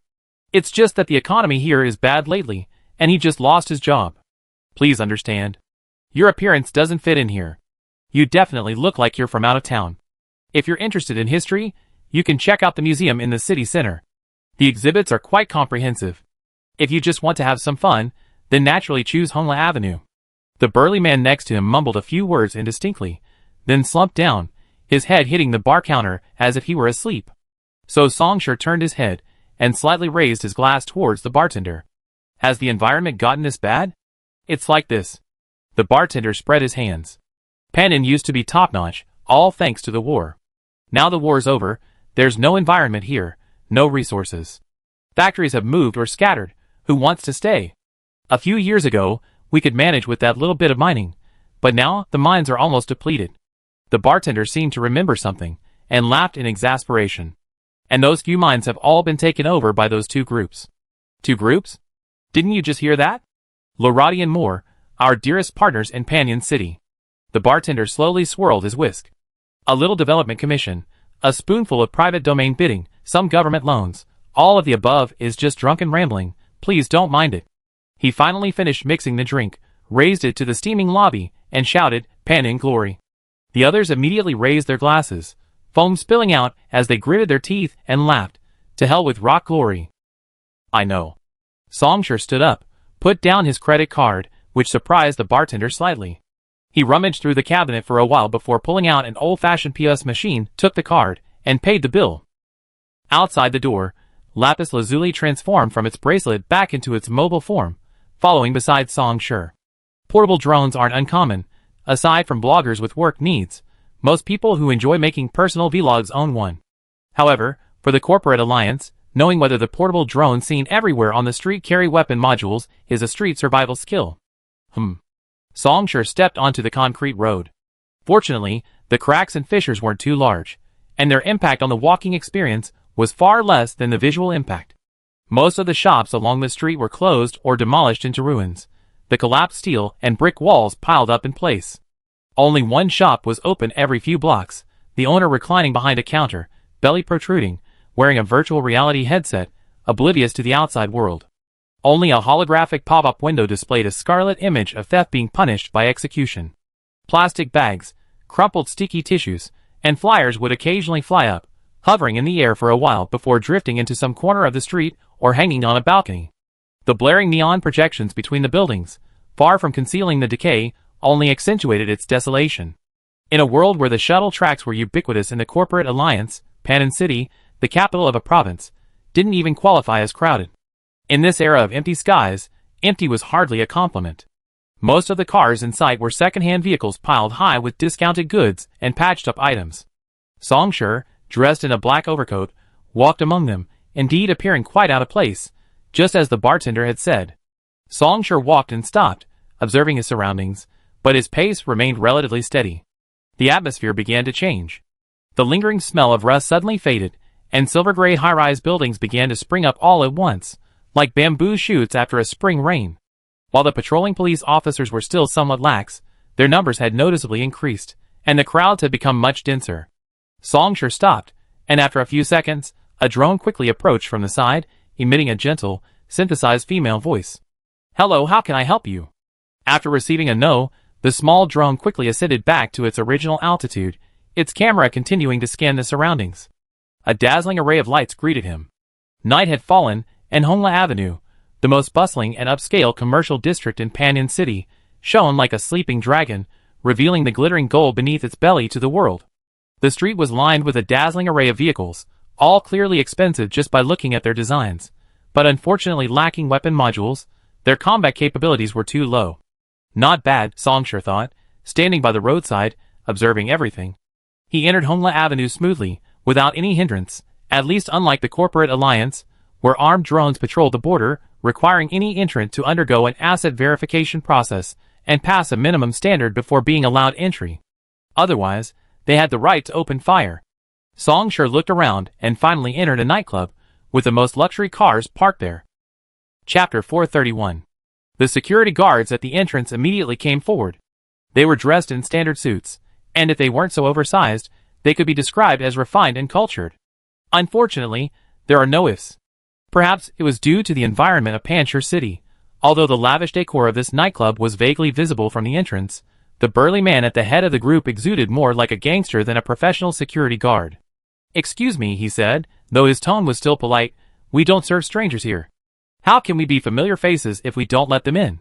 It's just that the economy here is bad lately, and he just lost his job. Please understand. Your appearance doesn't fit in here. You definitely look like you're from out of town. If you're interested in history, you can check out the museum in the city center. The exhibits are quite comprehensive. If you just want to have some fun, then naturally choose Hongla Avenue. The burly man next to him mumbled a few words indistinctly, then slumped down, his head hitting the bar counter as if he were asleep. So Songshur turned his head and slightly raised his glass towards the bartender. Has the environment gotten this bad? It's like this. The bartender spread his hands. Panyan used to be top-notch, all thanks to the war. Now the war's over, there's no environment here, no resources. Factories have moved or scattered. Who wants to stay? A few years ago, we could manage with that little bit of mining, but now the mines are almost depleted. The bartender seemed to remember something, and laughed in exasperation. And those few mines have all been taken over by those 2 groups. 2 groups? Didn't you just hear that? Lorati and Moore, our dearest partners in Panyan City. The bartender slowly swirled his whisk. A little development commission, a spoonful of private domain bidding, some government loans, all of the above is just drunken rambling, please don't mind it. He finally finished mixing the drink, raised it to the steaming lobby, and shouted, Panyan glory. The others immediately raised their glasses, foam spilling out as they gritted their teeth and laughed. To hell with rock glory. I know. Songshur stood up, put down his credit card, which surprised the bartender slightly. He rummaged through the cabinet for a while before pulling out an old-fashioned POS machine, took the card, and paid the bill. Outside the door, Lapis Lazuli transformed from its bracelet back into its mobile form, following beside Songshur. Portable drones aren't uncommon. Aside from bloggers with work needs, most people who enjoy making personal vlogs own one. However, for the corporate alliance, knowing whether the portable drone seen everywhere on the street carry weapon modules is a street survival skill. Songshur stepped onto the concrete road. Fortunately, the cracks and fissures weren't too large, and their impact on the walking experience was far less than the visual impact. Most of the shops along the street were closed or demolished into ruins, the collapsed steel and brick walls piled up in place. Only one shop was open every few blocks, the owner reclining behind a counter, belly protruding, wearing a virtual reality headset, oblivious to the outside world. Only a holographic pop-up window displayed a scarlet image of theft being punished by execution. Plastic bags, crumpled sticky tissues, and flyers would occasionally fly up, hovering in the air for a while before drifting into some corner of the street or hanging on a balcony. The blaring neon projections between the buildings, far from concealing the decay, only accentuated its desolation. In a world where the shuttle tracks were ubiquitous in the corporate alliance, Pannin City, the capital of a province, didn't even qualify as crowded. In this era of empty skies, empty was hardly a compliment. Most of the cars in sight were second-hand vehicles piled high with discounted goods and patched-up items. Songshur, dressed in a black overcoat, walked among them, indeed appearing quite out of place, just as the bartender had said. Songshur walked and stopped, observing his surroundings, but his pace remained relatively steady. The atmosphere began to change. The lingering smell of rust suddenly faded, and silver-gray high-rise buildings began to spring up all at once, like bamboo shoots after a spring rain. While the patrolling police officers were still somewhat lax, their numbers had noticeably increased, and the crowds had become much denser. Songshur stopped, and after a few seconds, a drone quickly approached from the side, emitting a gentle, synthesized female voice. "Hello, how can I help you?" After receiving a no, the small drone quickly ascended back to its original altitude, its camera continuing to scan the surroundings. A dazzling array of lights greeted him. Night had fallen, and Hongla Avenue, the most bustling and upscale commercial district in Pannin City, shone like a sleeping dragon, revealing the glittering gold beneath its belly to the world. The street was lined with a dazzling array of vehicles, all clearly expensive just by looking at their designs, but unfortunately lacking weapon modules. Their combat capabilities were too low. Not bad, Songshur thought, standing by the roadside, observing everything. He entered Hongla Avenue smoothly, without any hindrance, at least unlike the corporate alliance, where armed drones patrolled the border, requiring any entrant to undergo an asset verification process and pass a minimum standard before being allowed entry. Otherwise, they had the right to open fire. Songshur looked around and finally entered a nightclub, with the most luxury cars parked there. Chapter 431. The security guards at the entrance immediately came forward. They were dressed in standard suits, and if they weren't so oversized, they could be described as refined and cultured. Unfortunately, there are no ifs. Perhaps it was due to the environment of Panshur City. Although the lavish decor of this nightclub was vaguely visible from the entrance, the burly man at the head of the group exuded more like a gangster than a professional security guard. "Excuse me," he said, though his tone was still polite, "we don't serve strangers here. How can we be familiar faces if we don't let them in?"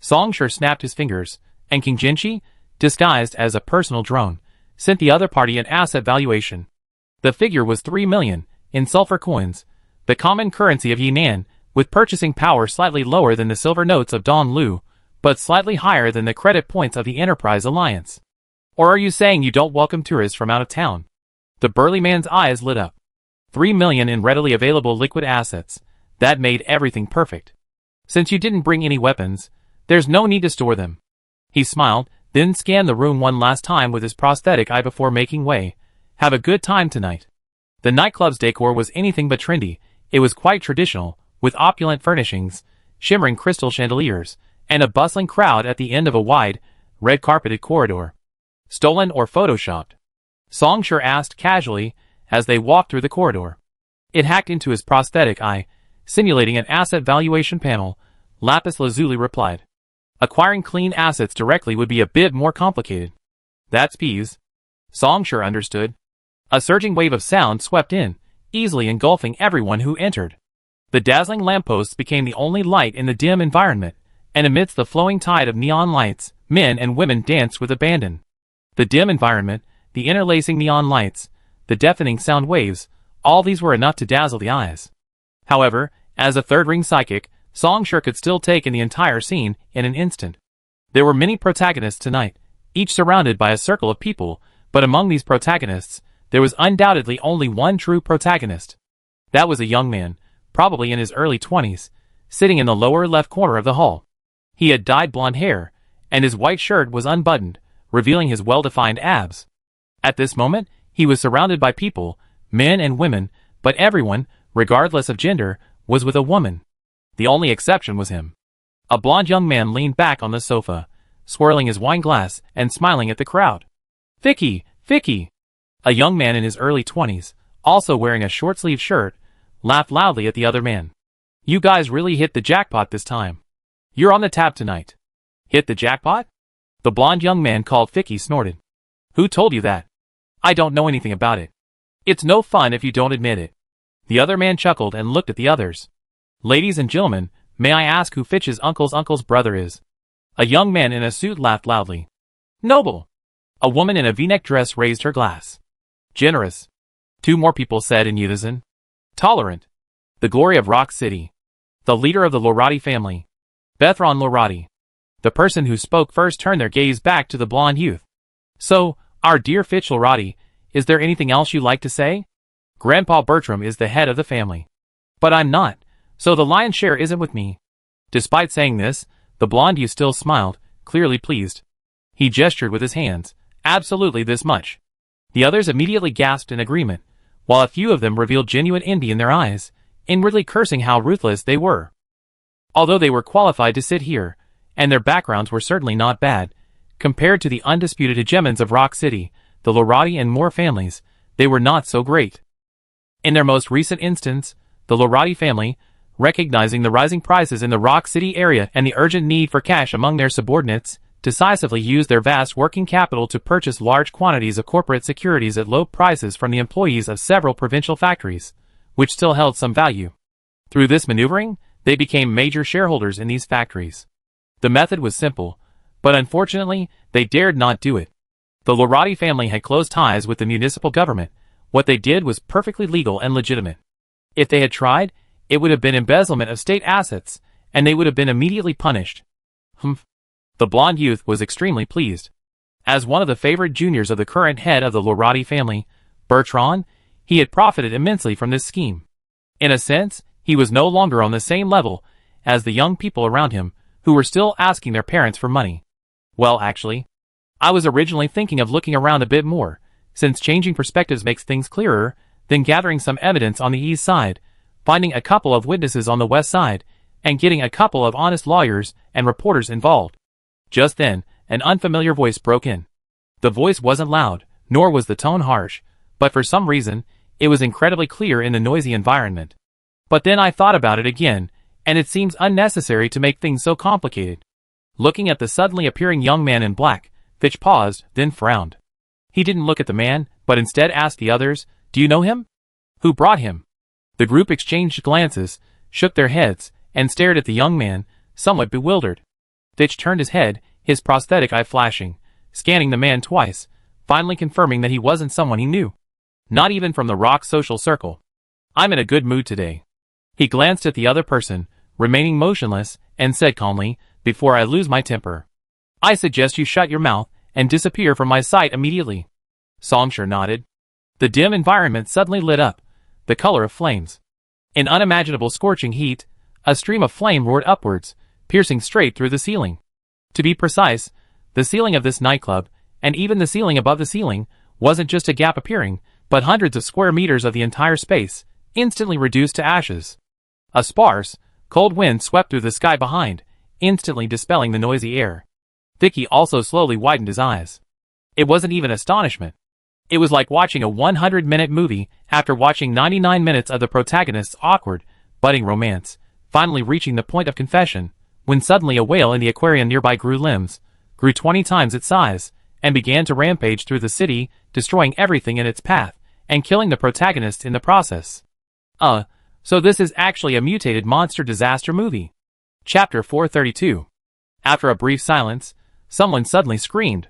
Songshur snapped his fingers, and King Jinchi, disguised as a personal drone, sent the other party an asset valuation. The figure was 3 million, in sulfur coins, the common currency of Yunnan, with purchasing power slightly lower than the silver notes of Donglu, but slightly higher than the credit points of the Enterprise Alliance. "Or are you saying you don't welcome tourists from out of town?" The burly man's eyes lit up. 3 million in readily available liquid assets. That made everything perfect. "Since you didn't bring any weapons, there's no need to store them." He smiled, then scanned the room one last time with his prosthetic eye before making way. "Have a good time tonight." The nightclub's decor was anything but trendy. It was quite traditional, with opulent furnishings, shimmering crystal chandeliers, and a bustling crowd at the end of a wide, red-carpeted corridor. "Stolen or photoshopped?" Songshur asked casually as they walked through the corridor. It hacked into his prosthetic eye, simulating an asset valuation panel. Lapis Lazuli replied. "Acquiring clean assets directly would be a bit more complicated." "That's peas." Songshur understood. A surging wave of sound swept in, easily engulfing everyone who entered. The dazzling lampposts became the only light in the dim environment, and amidst the flowing tide of neon lights, men and women danced with abandon. The dim environment, the interlacing neon lights, the deafening sound waves, all these were enough to dazzle the eyes. However, as a third-ring psychic, Songshur could still take in the entire scene in an instant. There were many protagonists tonight, each surrounded by a circle of people, but among these protagonists, there was undoubtedly only one true protagonist. That was a young man, probably in his early 20s, sitting in the lower left corner of the hall. He had dyed blonde hair, and his white shirt was unbuttoned, revealing his well-defined abs. At this moment, he was surrounded by people, men and women, but everyone, regardless of gender, was with a woman. The only exception was him. A blonde young man leaned back on the sofa, swirling his wine glass and smiling at the crowd. "Vicky! Vicky!" A young man in his early 20s, also wearing a short-sleeved shirt, laughed loudly at the other man. "You guys really hit the jackpot this time. You're on the tab tonight." "Hit the jackpot?" The blonde young man called Vicky snorted. "Who told you that?" "I don't know anything about it." "It's no fun if you don't admit it." The other man chuckled and looked at the others. "Ladies and gentlemen, may I ask who Fitch's uncle's brother is?" A young man in a suit laughed loudly. "Noble!" A woman in a V-neck dress raised her glass. Generous. 2 more people said in unison. Tolerant. The glory of Rock City. The leader of the Lorati family. Bethron Lorati. The person who spoke first turned their gaze back to the blonde youth. So, our dear Fitch Lorati, is there anything else you'd like to say? Grandpa Bertram is the head of the family. But I'm not, so the lion's share isn't with me. Despite saying this, the blonde youth still smiled, clearly pleased. He gestured with his hands. Absolutely this much. The others immediately gasped in agreement, while a few of them revealed genuine envy in their eyes, inwardly cursing how ruthless they were. Although they were qualified to sit here, and their backgrounds were certainly not bad, compared to the undisputed hegemons of Rock City, the Lorati and Moore families, they were not so great. In their most recent instance, the Lorati family, recognizing the rising prices in the Rock City area and the urgent need for cash among their subordinates, decisively used their vast working capital to purchase large quantities of corporate securities at low prices from the employees of several provincial factories, which still held some value. Through this maneuvering, they became major shareholders in these factories. The method was simple, but unfortunately, they dared not do it. The Lorati family had close ties with the municipal government. What they did was perfectly legal and legitimate. If they had tried, it would have been embezzlement of state assets, and they would have been immediately punished. Humph. The blonde youth was extremely pleased. As one of the favorite juniors of the current head of the Lorati family, Bertrand, he had profited immensely from this scheme. In a sense, he was no longer on the same level as the young people around him, who were still asking their parents for money. Well, actually, I was originally thinking of looking around a bit more, since changing perspectives makes things clearer, then gathering some evidence on the east side, finding a couple of witnesses on the west side, and getting a couple of honest lawyers and reporters involved. Just then, an unfamiliar voice broke in. The voice wasn't loud, nor was the tone harsh, but for some reason, it was incredibly clear in the noisy environment. But then I thought about it again, and it seems unnecessary to make things so complicated. Looking at the suddenly appearing young man in black, Fitch paused, then frowned. He didn't look at the man, but instead asked the others, "Do you know him? Who brought him?" The group exchanged glances, shook their heads, and stared at the young man, somewhat bewildered. Fitch turned his head, his prosthetic eye flashing, scanning the man twice, finally confirming that he wasn't someone he knew. Not even from the Rock social circle. "I'm in a good mood today." He glanced at the other person, remaining motionless, and said calmly, "Before I lose my temper, I suggest you shut your mouth and disappear from my sight immediately." Songshire nodded. The dim environment suddenly lit up, the color of flames. In unimaginable scorching heat, a stream of flame roared upwards, piercing straight through the ceiling. To be precise, the ceiling of this nightclub, and even the ceiling above the ceiling, wasn't just a gap appearing, but hundreds of square meters of the entire space, instantly reduced to ashes. A sparse, cold wind swept through the sky behind, instantly dispelling the noisy air. Vicky also slowly widened his eyes. It wasn't even astonishment. It was like watching a 100-minute movie after watching 99 minutes of the protagonist's awkward, budding romance, finally reaching the point of confession, when suddenly a whale in the aquarium nearby grew limbs, grew 20 times its size, and began to rampage through the city, destroying everything in its path, and killing the protagonist in the process. So this is actually a mutated monster disaster movie. Chapter 432. After a brief silence, someone suddenly screamed.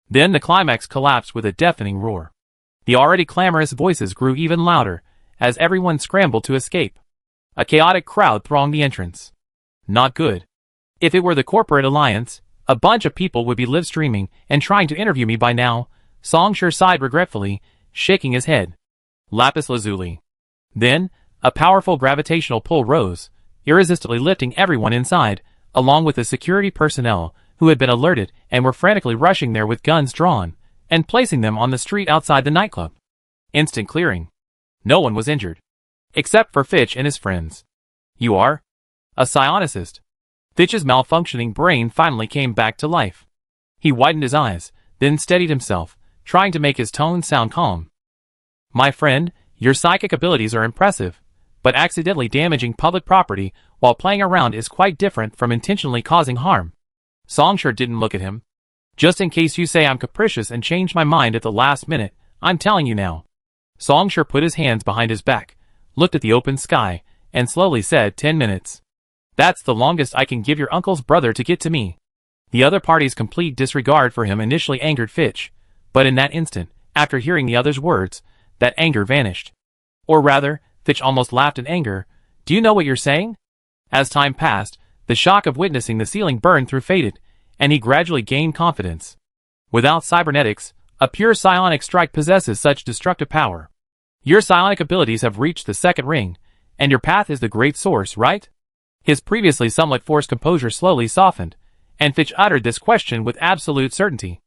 Then the climax collapsed with a deafening roar. The already clamorous voices grew even louder, as everyone scrambled to escape. A chaotic crowd thronged the entrance. Not good. If it were the corporate alliance, a bunch of people would be live streaming and trying to interview me by now, Songshire sighed regretfully, shaking his head. Lapis lazuli. Then, a powerful gravitational pull rose, irresistibly lifting everyone inside, along with the security personnel, who had been alerted and were frantically rushing there with guns drawn, and placing them on the street outside the nightclub. Instant clearing. No one was injured. Except for Fitch and his friends. "You are? A psionicist." Fitch's malfunctioning brain finally came back to life. He widened his eyes, then steadied himself, trying to make his tone sound calm. "My friend, your psychic abilities are impressive, but accidentally damaging public property while playing around is quite different from intentionally causing harm." Songshire didn't look at him. "Just in case you say I'm capricious and change my mind at the last minute, I'm telling you now." Songshire put his hands behind his back, looked at the open sky, and slowly said, 10 minutes. "That's the longest I can give your uncle's brother to get to me." The other party's complete disregard for him initially angered Fitch, But in that instant, after hearing the other's words, that anger vanished. Or rather, Fitch almost laughed in anger. Do you know what you're saying? As time passed, the shock of witnessing the ceiling burn through faded, and he gradually gained confidence. Without cybernetics, a pure psionic strike possesses such destructive power. Your psionic abilities have reached the second ring, and your path is the great source, right? His previously somewhat forced composure slowly softened, and Fitch uttered this question with absolute certainty.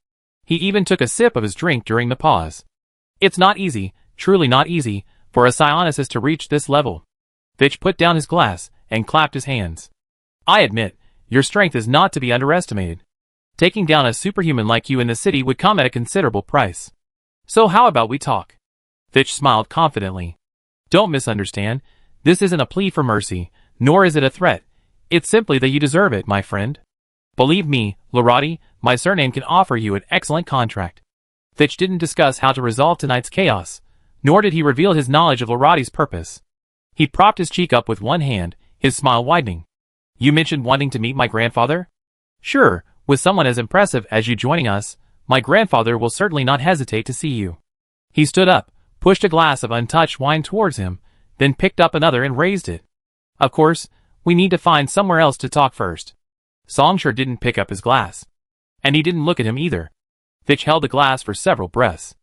He even took a sip of his drink during the pause. It's not easy, truly not easy, for a psionicist to reach this level. Fitch put down his glass and clapped his hands. I admit, your strength is not to be underestimated. Taking down a superhuman like you in the city would come at a considerable price. So how about we talk? Fitch smiled confidently. Don't misunderstand. This isn't a plea for mercy, nor is it a threat. It's simply that you deserve it, my friend. Believe me, Lorati, my surname can offer you an excellent contract. Fitch didn't discuss how to resolve tonight's chaos, nor did he reveal his knowledge of Lorati's purpose. He propped his cheek up with one hand, his smile widening. You mentioned wanting to meet my grandfather? Sure, with someone as impressive as you joining us, my grandfather will certainly not hesitate to see you. He stood up, pushed a glass of untouched wine towards him, then picked up another and raised it. Of course, we need to find somewhere else to talk first. Songshur didn't pick up his glass. And he didn't look at him either. Fitch held the glass for several breaths.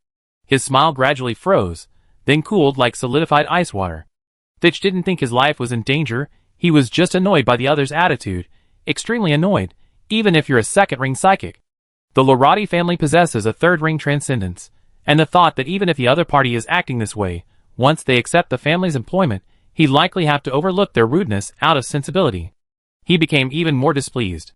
His smile gradually froze, then cooled like solidified ice water. Fitch didn't think his life was in danger, he was just annoyed by the other's attitude, extremely annoyed, even if you're a second-ring psychic. The Lorati family possesses a third-ring transcendence, and the thought that even if the other party is acting this way, once they accept the family's employment, he'd likely have to overlook their rudeness out of sensibility. He became even more displeased.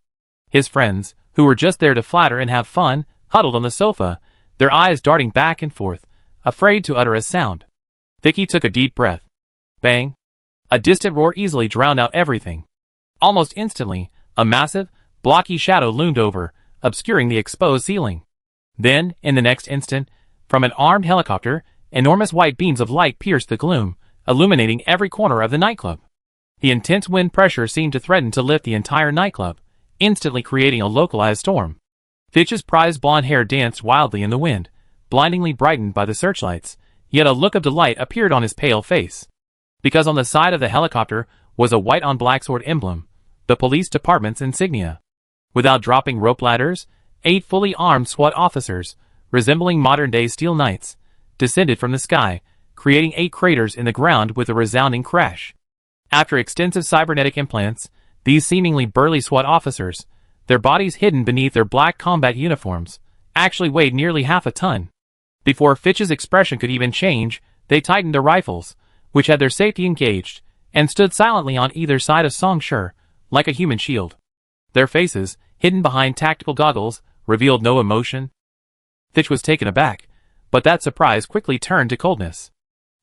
His friends, who were just there to flatter and have fun, huddled on the sofa, their eyes darting back and forth, afraid to utter a sound. Vicky took a deep breath. Bang! A distant roar easily drowned out everything. Almost instantly, a massive, blocky shadow loomed over, obscuring the exposed ceiling. Then, in the next instant, from an armed helicopter, enormous white beams of light pierced the gloom, illuminating every corner of the nightclub. The intense wind pressure seemed to threaten to lift the entire nightclub, instantly creating a localized storm. Fitch's prized blonde hair danced wildly in the wind, blindingly brightened by the searchlights, yet a look of delight appeared on his pale face. Because on the side of the helicopter was a white-on-black sword emblem, the police department's insignia. Without dropping rope ladders, 8 fully armed SWAT officers, resembling modern-day steel knights, descended from the sky, creating 8 craters in the ground with a resounding crash. After extensive cybernetic implants, these seemingly burly SWAT officers, their bodies hidden beneath their black combat uniforms, actually weighed nearly half a ton. Before Fitch's expression could even change, they tightened their rifles, which had their safety engaged, and stood silently on either side of Songshur, like a human shield. Their faces, hidden behind tactical goggles, revealed no emotion. Fitch was taken aback, but that surprise quickly turned to coldness.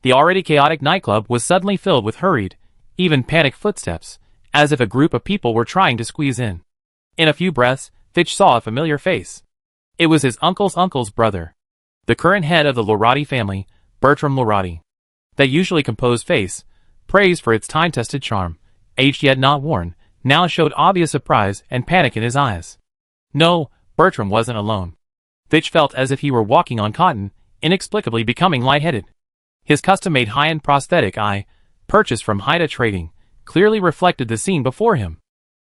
The already chaotic nightclub was suddenly filled with hurried, even panicked footsteps, as if a group of people were trying to squeeze in. In a few breaths, Fitch saw a familiar face. It was his uncle's brother. The current head of the Lorati family, Bertram Lorati. That usually composed face, praised for its time-tested charm, aged yet not worn, now showed obvious surprise and panic in his eyes. No, Bertram wasn't alone. Fitch felt as if he were walking on cotton, inexplicably becoming lightheaded. His custom-made high-end prosthetic eye, purchased from Haida Trading, clearly reflected the scene before him.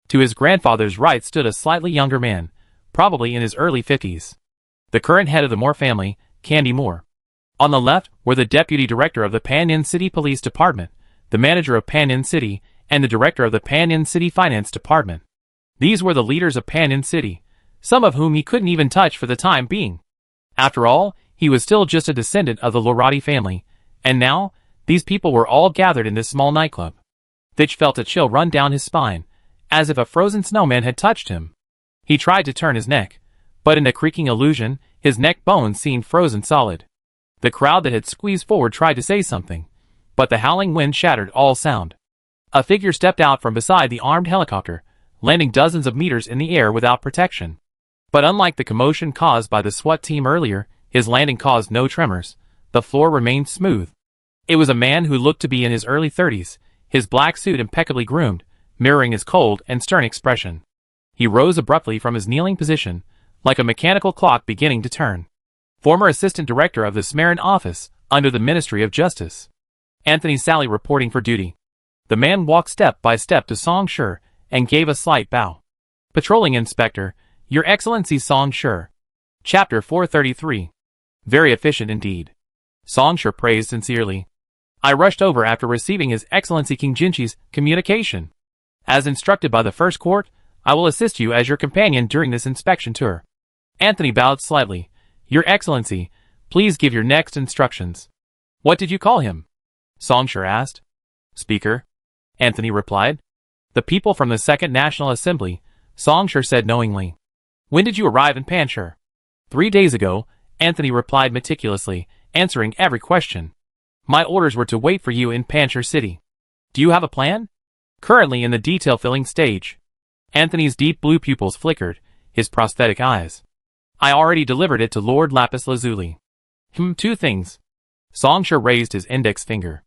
To his grandfather's right stood a slightly younger man, probably in his early 50s. The current head of the Moore family, Candy Moore. On the left were the deputy director of the Panyin City Police Department, the manager of Panyin City, and the director of the Panyin City Finance Department. These were the leaders of Panyin City, some of whom he couldn't even touch for the time being. After all, he was still just a descendant of the Lorati family, and now, these people were all gathered in this small nightclub. Fitch felt a chill run down his spine, as if a frozen snowman had touched him. He tried to turn his neck, but in a creaking illusion, his neck bones seemed frozen solid. The crowd that had squeezed forward tried to say something, but the howling wind shattered all sound. A figure stepped out from beside the armed helicopter, landing dozens of meters in the air without protection. But unlike the commotion caused by the SWAT team earlier, his landing caused no tremors. The floor remained smooth. It was a man who looked to be in his early 30s, his black suit impeccably groomed, mirroring his cold and stern expression. He rose abruptly from his kneeling position, like a mechanical clock beginning to turn. former assistant director of the Smarin office under the Ministry of Justice. Anthony Sally reporting for duty. The man walked step by step to Song Shi and gave a slight bow. Patrolling Inspector, Your Excellency Song Shi. Chapter 433. Very efficient indeed. Song Shi praised sincerely. I rushed over after receiving His Excellency King Jinchi's communication. As instructed by the First Court, I will assist you as your companion during this inspection tour. Anthony bowed slightly. Your Excellency, please give your next instructions. What did you call him? Song Shi asked. Speaker. Anthony replied. The people from the Second National Assembly, Song Shi said knowingly. When did you arrive in Panchir? 3 days ago, Anthony replied meticulously, answering every question. My orders were to wait for you in Panchir City. Do you have a plan? Currently in the detail-filling stage. Anthony's deep blue pupils flickered, his prosthetic eyes. I already delivered it to Lord Lapis Lazuli. 2 things. Song Shi raised his index finger.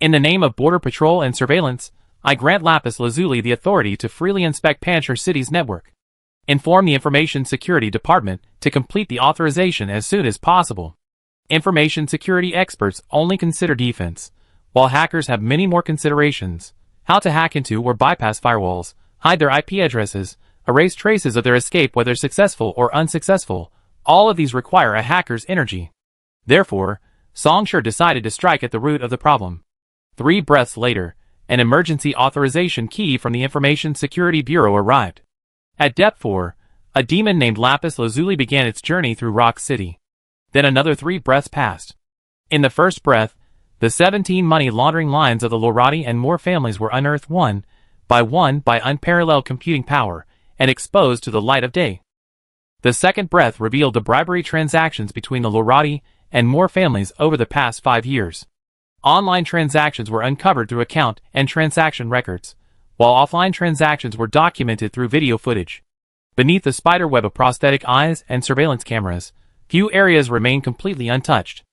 In the name of Border Patrol and Surveillance, I grant Lapis Lazuli the authority to freely inspect Panchir City's network. Inform the Information Security Department to complete the authorization as soon as possible. Information security experts only consider defense, while hackers have many more considerations. How to hack into or bypass firewalls, hide their IP addresses, erase traces of their escape whether successful or unsuccessful. All of these require a hacker's energy. Therefore, Song Shi decided to strike at the root of the problem. 3 breaths later, an emergency authorization key from the Information Security Bureau arrived. At Depth 4, a demon named Lapis Lazuli began its journey through Rock City. Then another 3 breaths passed. In the first breath, the 17 money laundering lines of the Lorati and Moore families were unearthed one by unparalleled computing power and exposed to the light of day. The second breath revealed the bribery transactions between the Lorati and Moore families over the past 5 years. Online transactions were uncovered through account and transaction records, while offline transactions were documented through video footage. Beneath the spider web of prosthetic eyes and surveillance cameras, few areas remain completely untouched.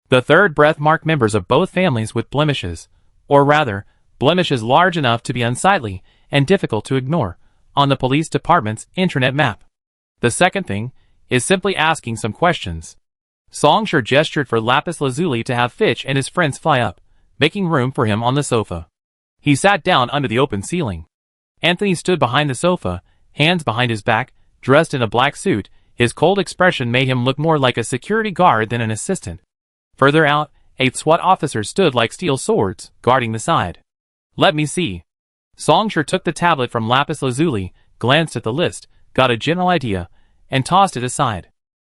The third breath marked members of both families with blemishes, or rather, blemishes large enough to be unsightly and difficult to ignore, on the police department's intranet map. The second thing is simply asking some questions. Song Shi gestured for Lapis Lazuli to have Fitch and his friends fly up, making room for him on the sofa. He sat down under the open ceiling. Anthony stood behind the sofa, hands behind his back, dressed in a black suit. His cold expression made him look more like a security guard than an assistant. Further out, 8 SWAT officers stood like steel swords, guarding the side. Let me see. Song Shi took the tablet from Lapis Lazuli, glanced at the list, got a general idea, and tossed it aside.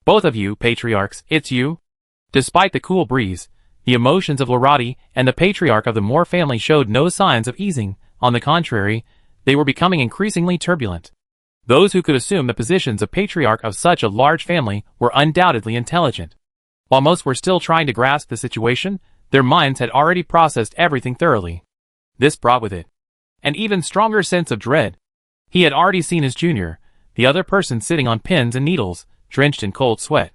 Both of you, patriarchs, it's you? Despite the cool breeze, the emotions of Lorati and the patriarch of the Moore family showed no signs of easing. On the contrary, they were becoming increasingly turbulent. Those who could assume the positions of patriarch of such a large family were undoubtedly intelligent. While most were still trying to grasp the situation, their minds had already processed everything thoroughly. This brought with it an even stronger sense of dread. He had already seen his junior, the other person sitting on pins and needles, drenched in cold sweat.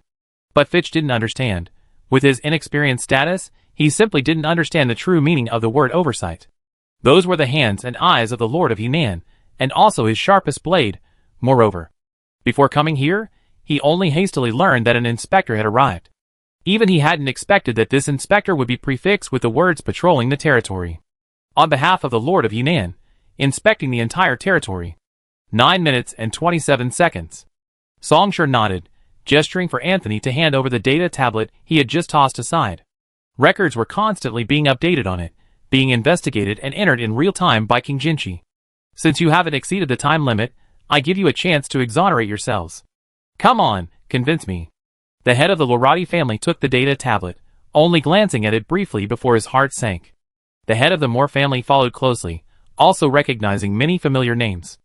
But Fitch didn't understand. With his inexperienced status, he simply didn't understand the true meaning of the word oversight. Those were the hands and eyes of the Lord of Yunnan, and also his sharpest blade. Moreover, before coming here, he only hastily learned that an inspector had arrived. Even he hadn't expected that this inspector would be prefixed with the words patrolling the territory. On behalf of the Lord of Yunnan, inspecting the entire territory. 9 minutes and 27 seconds. Song Shi nodded, gesturing for Anthony to hand over the data tablet he had just tossed aside. Records were constantly being updated on it, being investigated and entered in real time by King Jinchi. Since you haven't exceeded the time limit, I give you a chance to exonerate yourselves. Come on, convince me. The head of the Lorati family took the data tablet, only glancing at it briefly before his heart sank. The head of the Moore family followed closely, also recognizing many familiar names.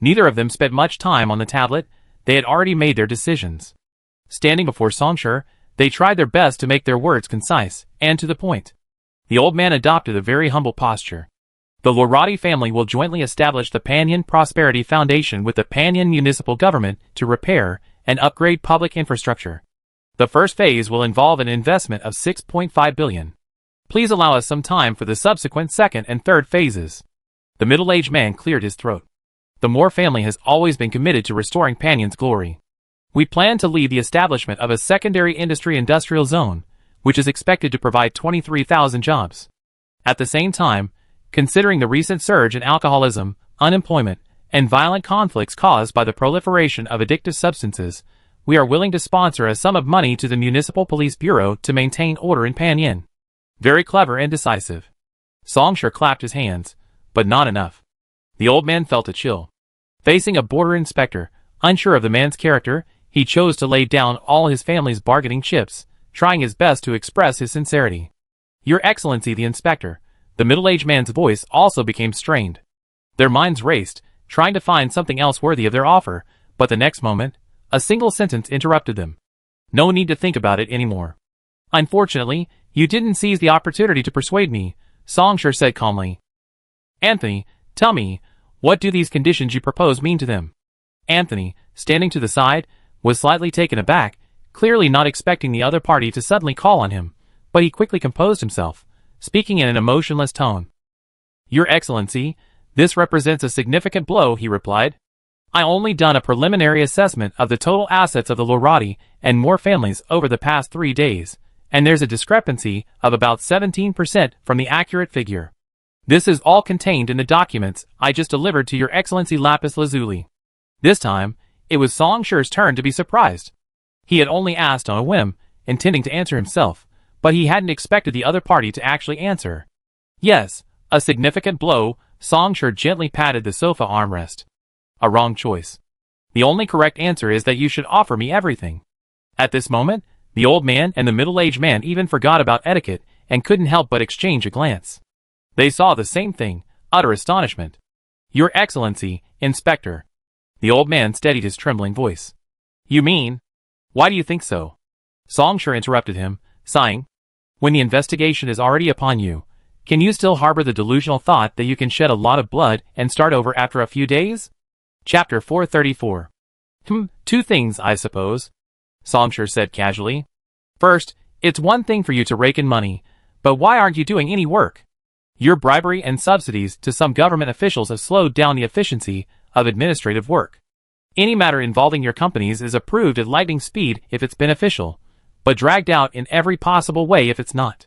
Neither of them spent much time on the tablet. They had already made their decisions. Standing before Song Shi, they tried their best to make their words concise and to the point. The old man adopted a very humble posture. The Lorati family will jointly establish the Panyan Prosperity Foundation with the Panyan municipal government to repair and upgrade public infrastructure. The first phase will involve an investment of 6.5 billion. Please allow us some time for the subsequent second and third phases. The middle-aged man cleared his throat. The Moore family has always been committed to restoring Panyan's glory. We plan to lead the establishment of a secondary industry industrial zone, which is expected to provide 23,000 jobs. At the same time, considering the recent surge in alcoholism, unemployment, and violent conflicts caused by the proliferation of addictive substances, we are willing to sponsor a sum of money to the Municipal Police Bureau to maintain order in Panyin. Very clever and decisive. Songshur clapped his hands, but not enough. The old man felt a chill. Facing a border inspector, unsure of the man's character, he chose to lay down all his family's bargaining chips, trying his best to express his sincerity. Your Excellency, the inspector. The middle-aged man's voice also became strained. Their minds raced, trying to find something else worthy of their offer, but the next moment, a single sentence interrupted them. No need to think about it anymore. Unfortunately, you didn't seize the opportunity to persuade me, Songshur said calmly. Anthony, tell me, what do these conditions you propose mean to them? Anthony, standing to the side, was slightly taken aback, clearly not expecting the other party to suddenly call on him, but he quickly composed himself, speaking in an emotionless tone. Your Excellency, this represents a significant blow, he replied. I only done a preliminary assessment of the total assets of the Lorati and more families over the past 3 days, and there's a discrepancy of about 17% from the accurate figure. This is all contained in the documents I just delivered to Your Excellency Lapis Lazuli. This time, it was Songshur's turn to be surprised. He had only asked on a whim, intending to answer himself, but he hadn't expected the other party to actually answer. Yes, a significant blow. Songshur gently patted the sofa armrest. A wrong choice. The only correct answer is that you should offer me everything. At this moment, the old man and the middle-aged man even forgot about etiquette and couldn't help but exchange a glance. They saw the same thing, utter astonishment. Your Excellency, Inspector. The old man steadied his trembling voice. You mean? Why do you think so? Songshur interrupted him, sighing. When the investigation is already upon you, can you still harbor the delusional thought that you can shed a lot of blood and start over after a few days? Chapter 434. 2 things, I suppose, Songshur said casually. First, it's one thing for you to rake in money, but why aren't you doing any work? Your bribery and subsidies to some government officials have slowed down the efficiency of administrative work. Any matter involving your companies is approved at lightning speed if it's beneficial, but dragged out in every possible way if it's not.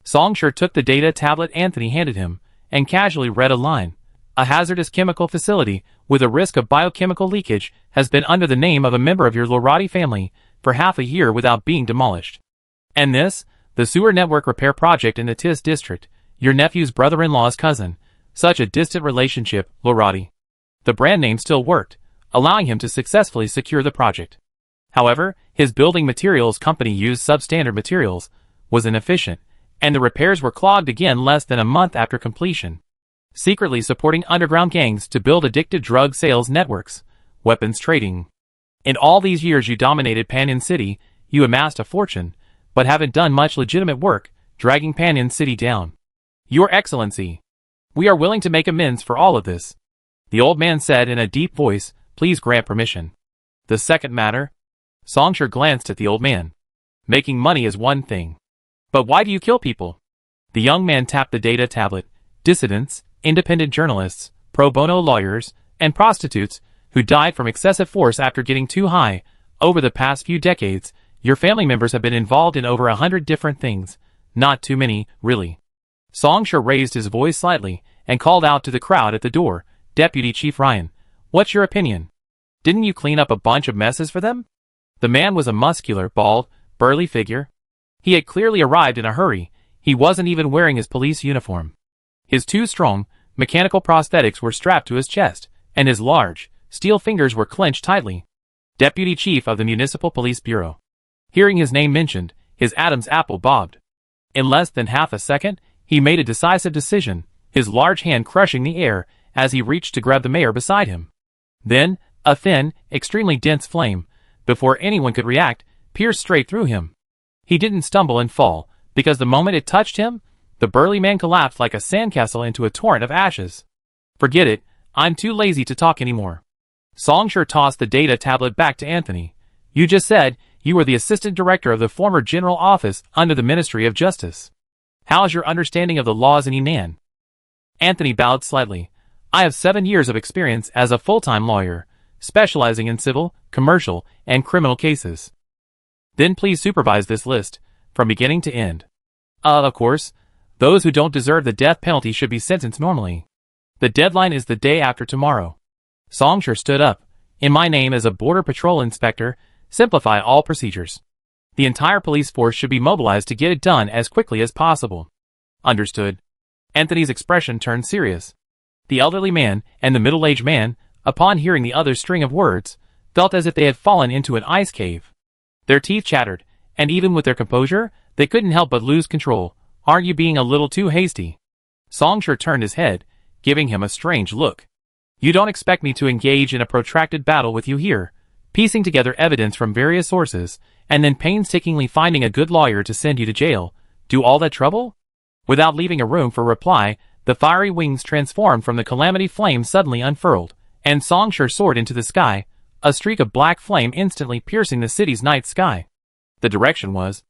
Songshur took the data tablet Anthony handed him, and casually read a line. A hazardous chemical facility, with a risk of biochemical leakage, has been under the name of a member of your Lorati family for half a year without being demolished. And this, the sewer network repair project in the Tis district, your nephew's brother-in-law's cousin. Such a distant relationship, Lorati. The brand name still worked, allowing him to successfully secure the project. However, his building materials company used substandard materials, was inefficient, and the repairs were clogged again less than a month after completion. Secretly supporting underground gangs to build addictive drug sales networks, weapons trading. In all these years you dominated Panyin City, you amassed a fortune, but haven't done much legitimate work, dragging Panyin City down. Your Excellency, we are willing to make amends for all of this. The old man said in a deep voice, please grant permission. The second matter? Songshur glanced at the old man. Making money is one thing. But why do you kill people? The young man tapped the data tablet. Dissidents, independent journalists, pro bono lawyers, and prostitutes, who died from excessive force after getting too high. Over the past few decades, your family members have been involved in over 100 different things. Not too many, really. Songshur raised his voice slightly, and called out to the crowd at the door, Deputy Chief Ryan, what's your opinion? Didn't you clean up a bunch of messes for them? The man was a muscular, bald, burly figure. He had clearly arrived in a hurry. He wasn't even wearing his police uniform. His 2 strong, mechanical prosthetics were strapped to his chest, and his large, steel fingers were clenched tightly. Deputy Chief of the Municipal Police Bureau. Hearing his name mentioned, his Adam's apple bobbed. In less than half a second, he made a decisive decision, his large hand crushing the air as he reached to grab the mayor beside him. Then, a thin, extremely dense flame, before anyone could react, pierced straight through him. He didn't stumble and fall, because the moment it touched him, the burly man collapsed like a sandcastle into a torrent of ashes. Forget it, I'm too lazy to talk anymore. Songshur tossed the data tablet back to Anthony. You just said you were the assistant director of the former general office under the Ministry of Justice. How's your understanding of the laws in Yinan? Anthony bowed slightly. I have 7 years of experience as a full-time lawyer, specializing in civil, commercial, and criminal cases. Then please supervise this list, from beginning to end. Of course, those who don't deserve the death penalty should be sentenced normally. The deadline is the day after tomorrow. Songshur stood up. In my name as a Border Patrol Inspector, simplify all procedures. The entire police force should be mobilized to get it done as quickly as possible. Understood. Anthony's expression turned serious. The elderly man and the middle-aged man, upon hearing the other's string of words, felt as if they had fallen into an ice cave. Their teeth chattered, and even with their composure, they couldn't help but lose control. Aren't you being a little too hasty? Songshur turned his head, giving him a strange look. You don't expect me to engage in a protracted battle with you here, piecing together evidence from various sources, and then painstakingly finding a good lawyer to send you to jail. Do all that trouble? Without leaving a room for reply, the fiery wings transformed from the calamity flame suddenly unfurled, and Songshur soared into the sky, a streak of black flame instantly piercing the city's night sky. The direction was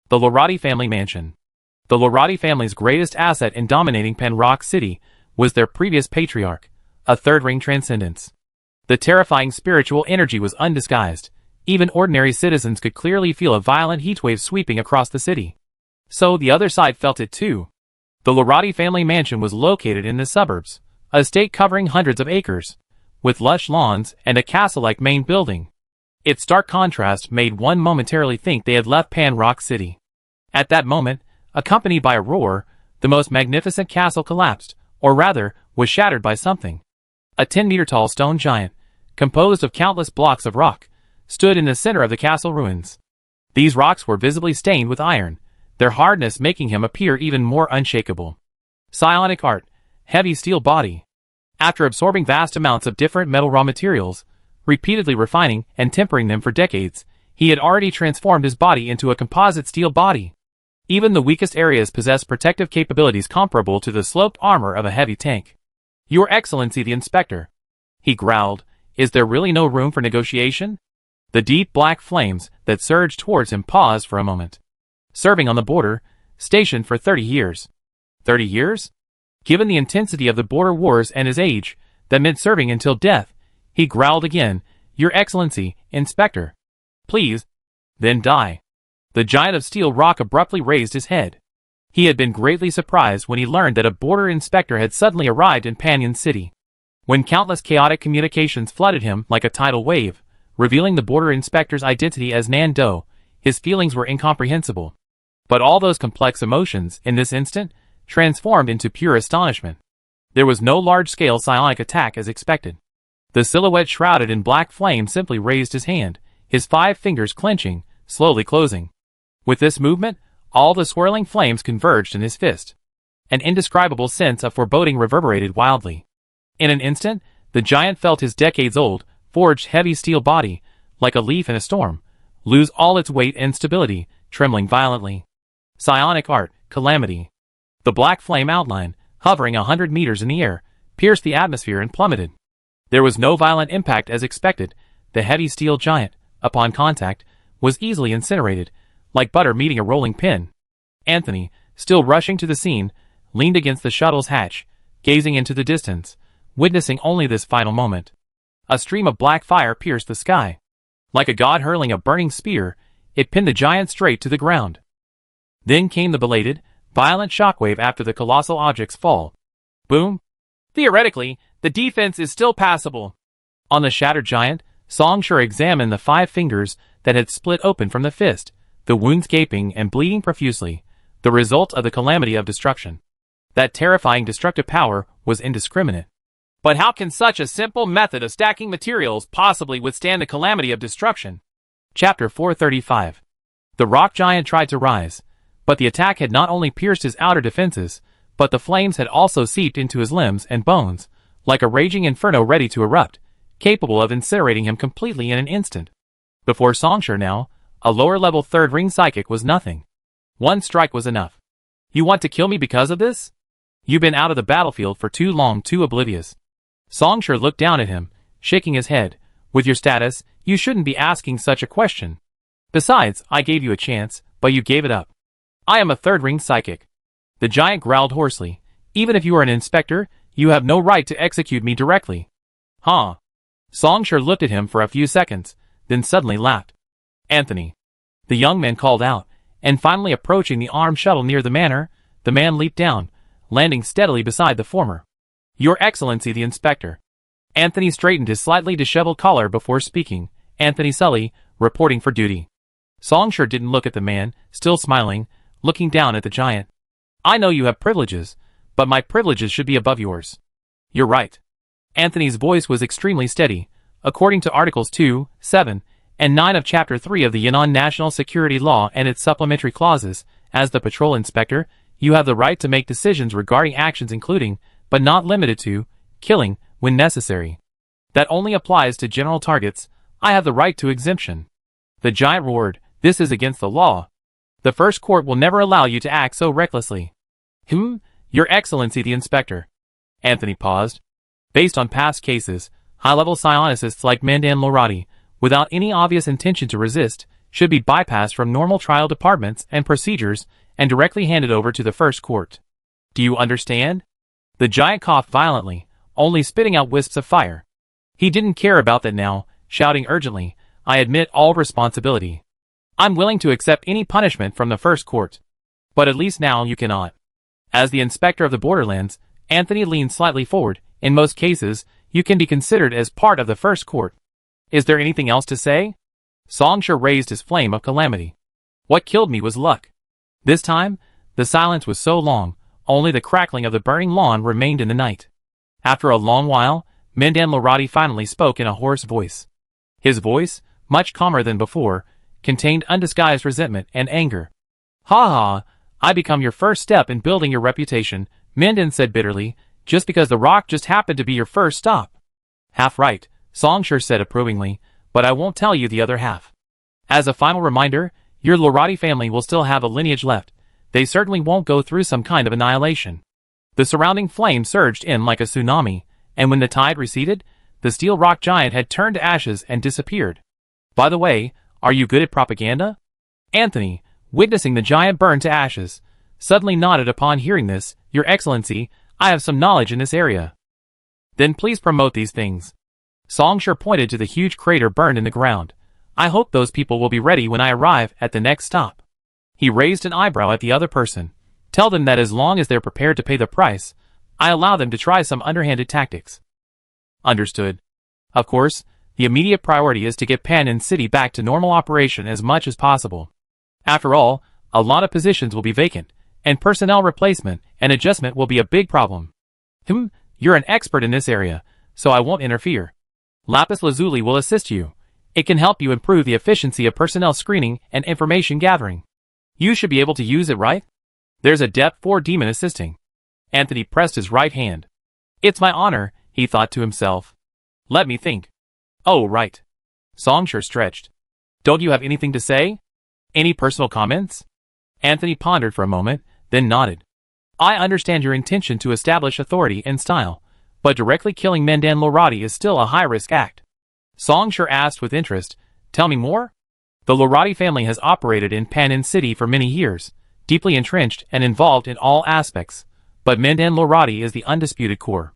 the Lorati family mansion. The Lorati family's greatest asset in dominating Penrock City was their previous patriarch, a third-ring transcendence. The terrifying spiritual energy was undisguised. Even ordinary citizens could clearly feel a violent heatwave sweeping across the city. So the other side felt it too. The Lorati family mansion was located in the suburbs, a estate covering hundreds of acres, with lush lawns and a castle-like main building. Its stark contrast made one momentarily think they had left Penrock City. At that moment, accompanied by a roar, the most magnificent castle collapsed, or rather, was shattered by something. A 10-meter-tall stone giant, composed of countless blocks of rock, stood in the center of the castle ruins. These rocks were visibly stained with iron, their hardness making him appear even more unshakable. Psionic art, heavy steel body. After absorbing vast amounts of different metal raw materials, repeatedly refining and tempering them for decades, he had already transformed his body into a composite steel body. Even the weakest areas possessed protective capabilities comparable to the sloped armor of a heavy tank. Your Excellency the Inspector, he growled, is there really no room for negotiation? The deep black flames that surged towards him paused for a moment. Serving on the border, stationed for 30 years. 30 years? Given the intensity of the border wars and his age, that meant serving until death, he growled again, Your Excellency, Inspector. Please. Then die. The giant of steel rock abruptly raised his head. He had been greatly surprised when he learned that a border inspector had suddenly arrived in Panyan City. When countless chaotic communications flooded him like a tidal wave, revealing the border inspector's identity as Nan Do, his feelings were incomprehensible. But all those complex emotions, in this instant, transformed into pure astonishment. There was no large-scale psionic attack as expected. The silhouette shrouded in black flame simply raised his hand, his 5 fingers clenching, slowly closing. With this movement, all the swirling flames converged in his fist. An indescribable sense of foreboding reverberated wildly. In an instant, the giant felt his decades-old, forged heavy steel body, like a leaf in a storm, lose all its weight and stability, trembling violently. Psionic art, calamity. The black flame outline, hovering 100 meters in the air, pierced the atmosphere and plummeted. There was no violent impact as expected. The heavy steel giant, upon contact, was easily incinerated, like butter meeting a rolling pin. Anthony, still rushing to the scene, leaned against the shuttle's hatch, gazing into the distance, witnessing only this final moment. A stream of black fire pierced the sky. Like a god hurling a burning spear, it pinned the giant straight to the ground. Then came the belated, violent shockwave after the colossal object's fall. Boom! Theoretically, the defense is still passable. On the shattered giant, Songshur examined the 5 fingers that had split open from the fist, the wounds gaping and bleeding profusely, the result of the calamity of destruction. That terrifying destructive power was indiscriminate. But how can such a simple method of stacking materials possibly withstand the calamity of destruction? Chapter 435. The rock giant tried to rise, but the attack had not only pierced his outer defenses, but the flames had also seeped into his limbs and bones, like a raging inferno ready to erupt, capable of incinerating him completely in an instant. Before Songshur now, a lower-level third-ring psychic was nothing. One strike was enough. You want to kill me because of this? You've been out of the battlefield for too long, too oblivious. Songshur looked down at him, shaking his head. With your status, you shouldn't be asking such a question. Besides, I gave you a chance, but you gave it up. I am a third-ring psychic. The giant growled hoarsely. Even if you are an inspector, you have no right to execute me directly. Huh? Songsher looked at him for a few seconds, then suddenly laughed. Anthony. The young man called out, and finally approaching the armed shuttle near the manor, the man leaped down, landing steadily beside the former. Your Excellency the Inspector. Anthony straightened his slightly disheveled collar before speaking. Anthony Sully, reporting for duty. Songsher didn't look at the man, still smiling, looking down at the giant. I know you have privileges, but my privileges should be above yours. You're right. Anthony's voice was extremely steady. According to Articles 2, 7, and 9 of Chapter 3 of the Yunnan National Security Law and its supplementary clauses, as the patrol inspector, you have the right to make decisions regarding actions including, but not limited to, killing, when necessary. That only applies to general targets. I have the right to exemption. The giant roared, this is against the law. The First Court will never allow you to act so recklessly. Your Excellency the Inspector. Anthony paused. Based on past cases, high-level psionicists like Mandan Lorati, without any obvious intention to resist, should be bypassed from normal trial departments and procedures and directly handed over to the First Court. Do you understand? The giant coughed violently, only spitting out wisps of fire. He didn't care about that now, shouting urgently, I admit all responsibility. I'm willing to accept any punishment from the First Court. But at least now you cannot. As the inspector of the borderlands, Anthony leaned slightly forward. In most cases, you can be considered as part of the First Court. Is there anything else to say? Songsher raised his flame of calamity. What killed me was luck. This time, the silence was so long, only the crackling of the burning lawn remained in the night. After a long while, Mandan Lorati finally spoke in a hoarse voice. His voice, much calmer than before, contained undisguised resentment and anger. Ha ha, I become your first step in building your reputation, Mandan said bitterly, just because the rock just happened to be your first stop. Half right, Songsher said approvingly, but I won't tell you the other half. As a final reminder, your Lorati family will still have a lineage left. They certainly won't go through some kind of annihilation. The surrounding flame surged in like a tsunami, and when the tide receded, the steel rock giant had turned to ashes and disappeared. By the way, are you good at propaganda? Anthony, witnessing the giant burn to ashes, suddenly nodded upon hearing this. Your Excellency, I have some knowledge in this area. Then please promote these things. Songsher pointed to the huge crater burned in the ground. I hope those people will be ready when I arrive at the next stop. He raised an eyebrow at the other person. Tell them that as long as they're prepared to pay the price, I allow them to try some underhanded tactics. Understood. Of course, the immediate priority is to get Panyin City back to normal operation as much as possible. After all, a lot of positions will be vacant, and personnel replacement and adjustment will be a big problem. You're an expert in this area, so I won't interfere. Lapis Lazuli will assist you. It can help you improve the efficiency of personnel screening and information gathering. You should be able to use it, right? There's a Depth 4 demon assisting. Anthony pressed his right hand. It's my honor, he thought to himself. Let me think. Oh, right. Songsher stretched. Don't you have anything to say? Any personal comments? Anthony pondered for a moment, then nodded. I understand your intention to establish authority and style, but directly killing Mandan Lorati is still a high-risk act. Songsher asked with interest, tell me more? The Lorati family has operated in Panyin City for many years, deeply entrenched and involved in all aspects, but Mandan Lorati is the undisputed core.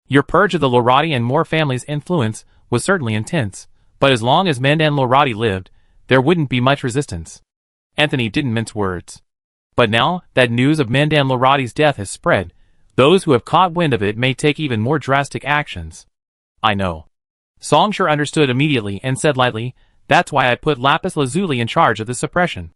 Your purge of the Lorati and more families' influence was certainly intense, but as long as Mandan Lorati lived, there wouldn't be much resistance. Anthony didn't mince words. But now that news of Mandan Lorati's death has spread, those who have caught wind of it may take even more drastic actions. I know. Songsher understood immediately and said lightly, that's why I put Lapis Lazuli in charge of the suppression.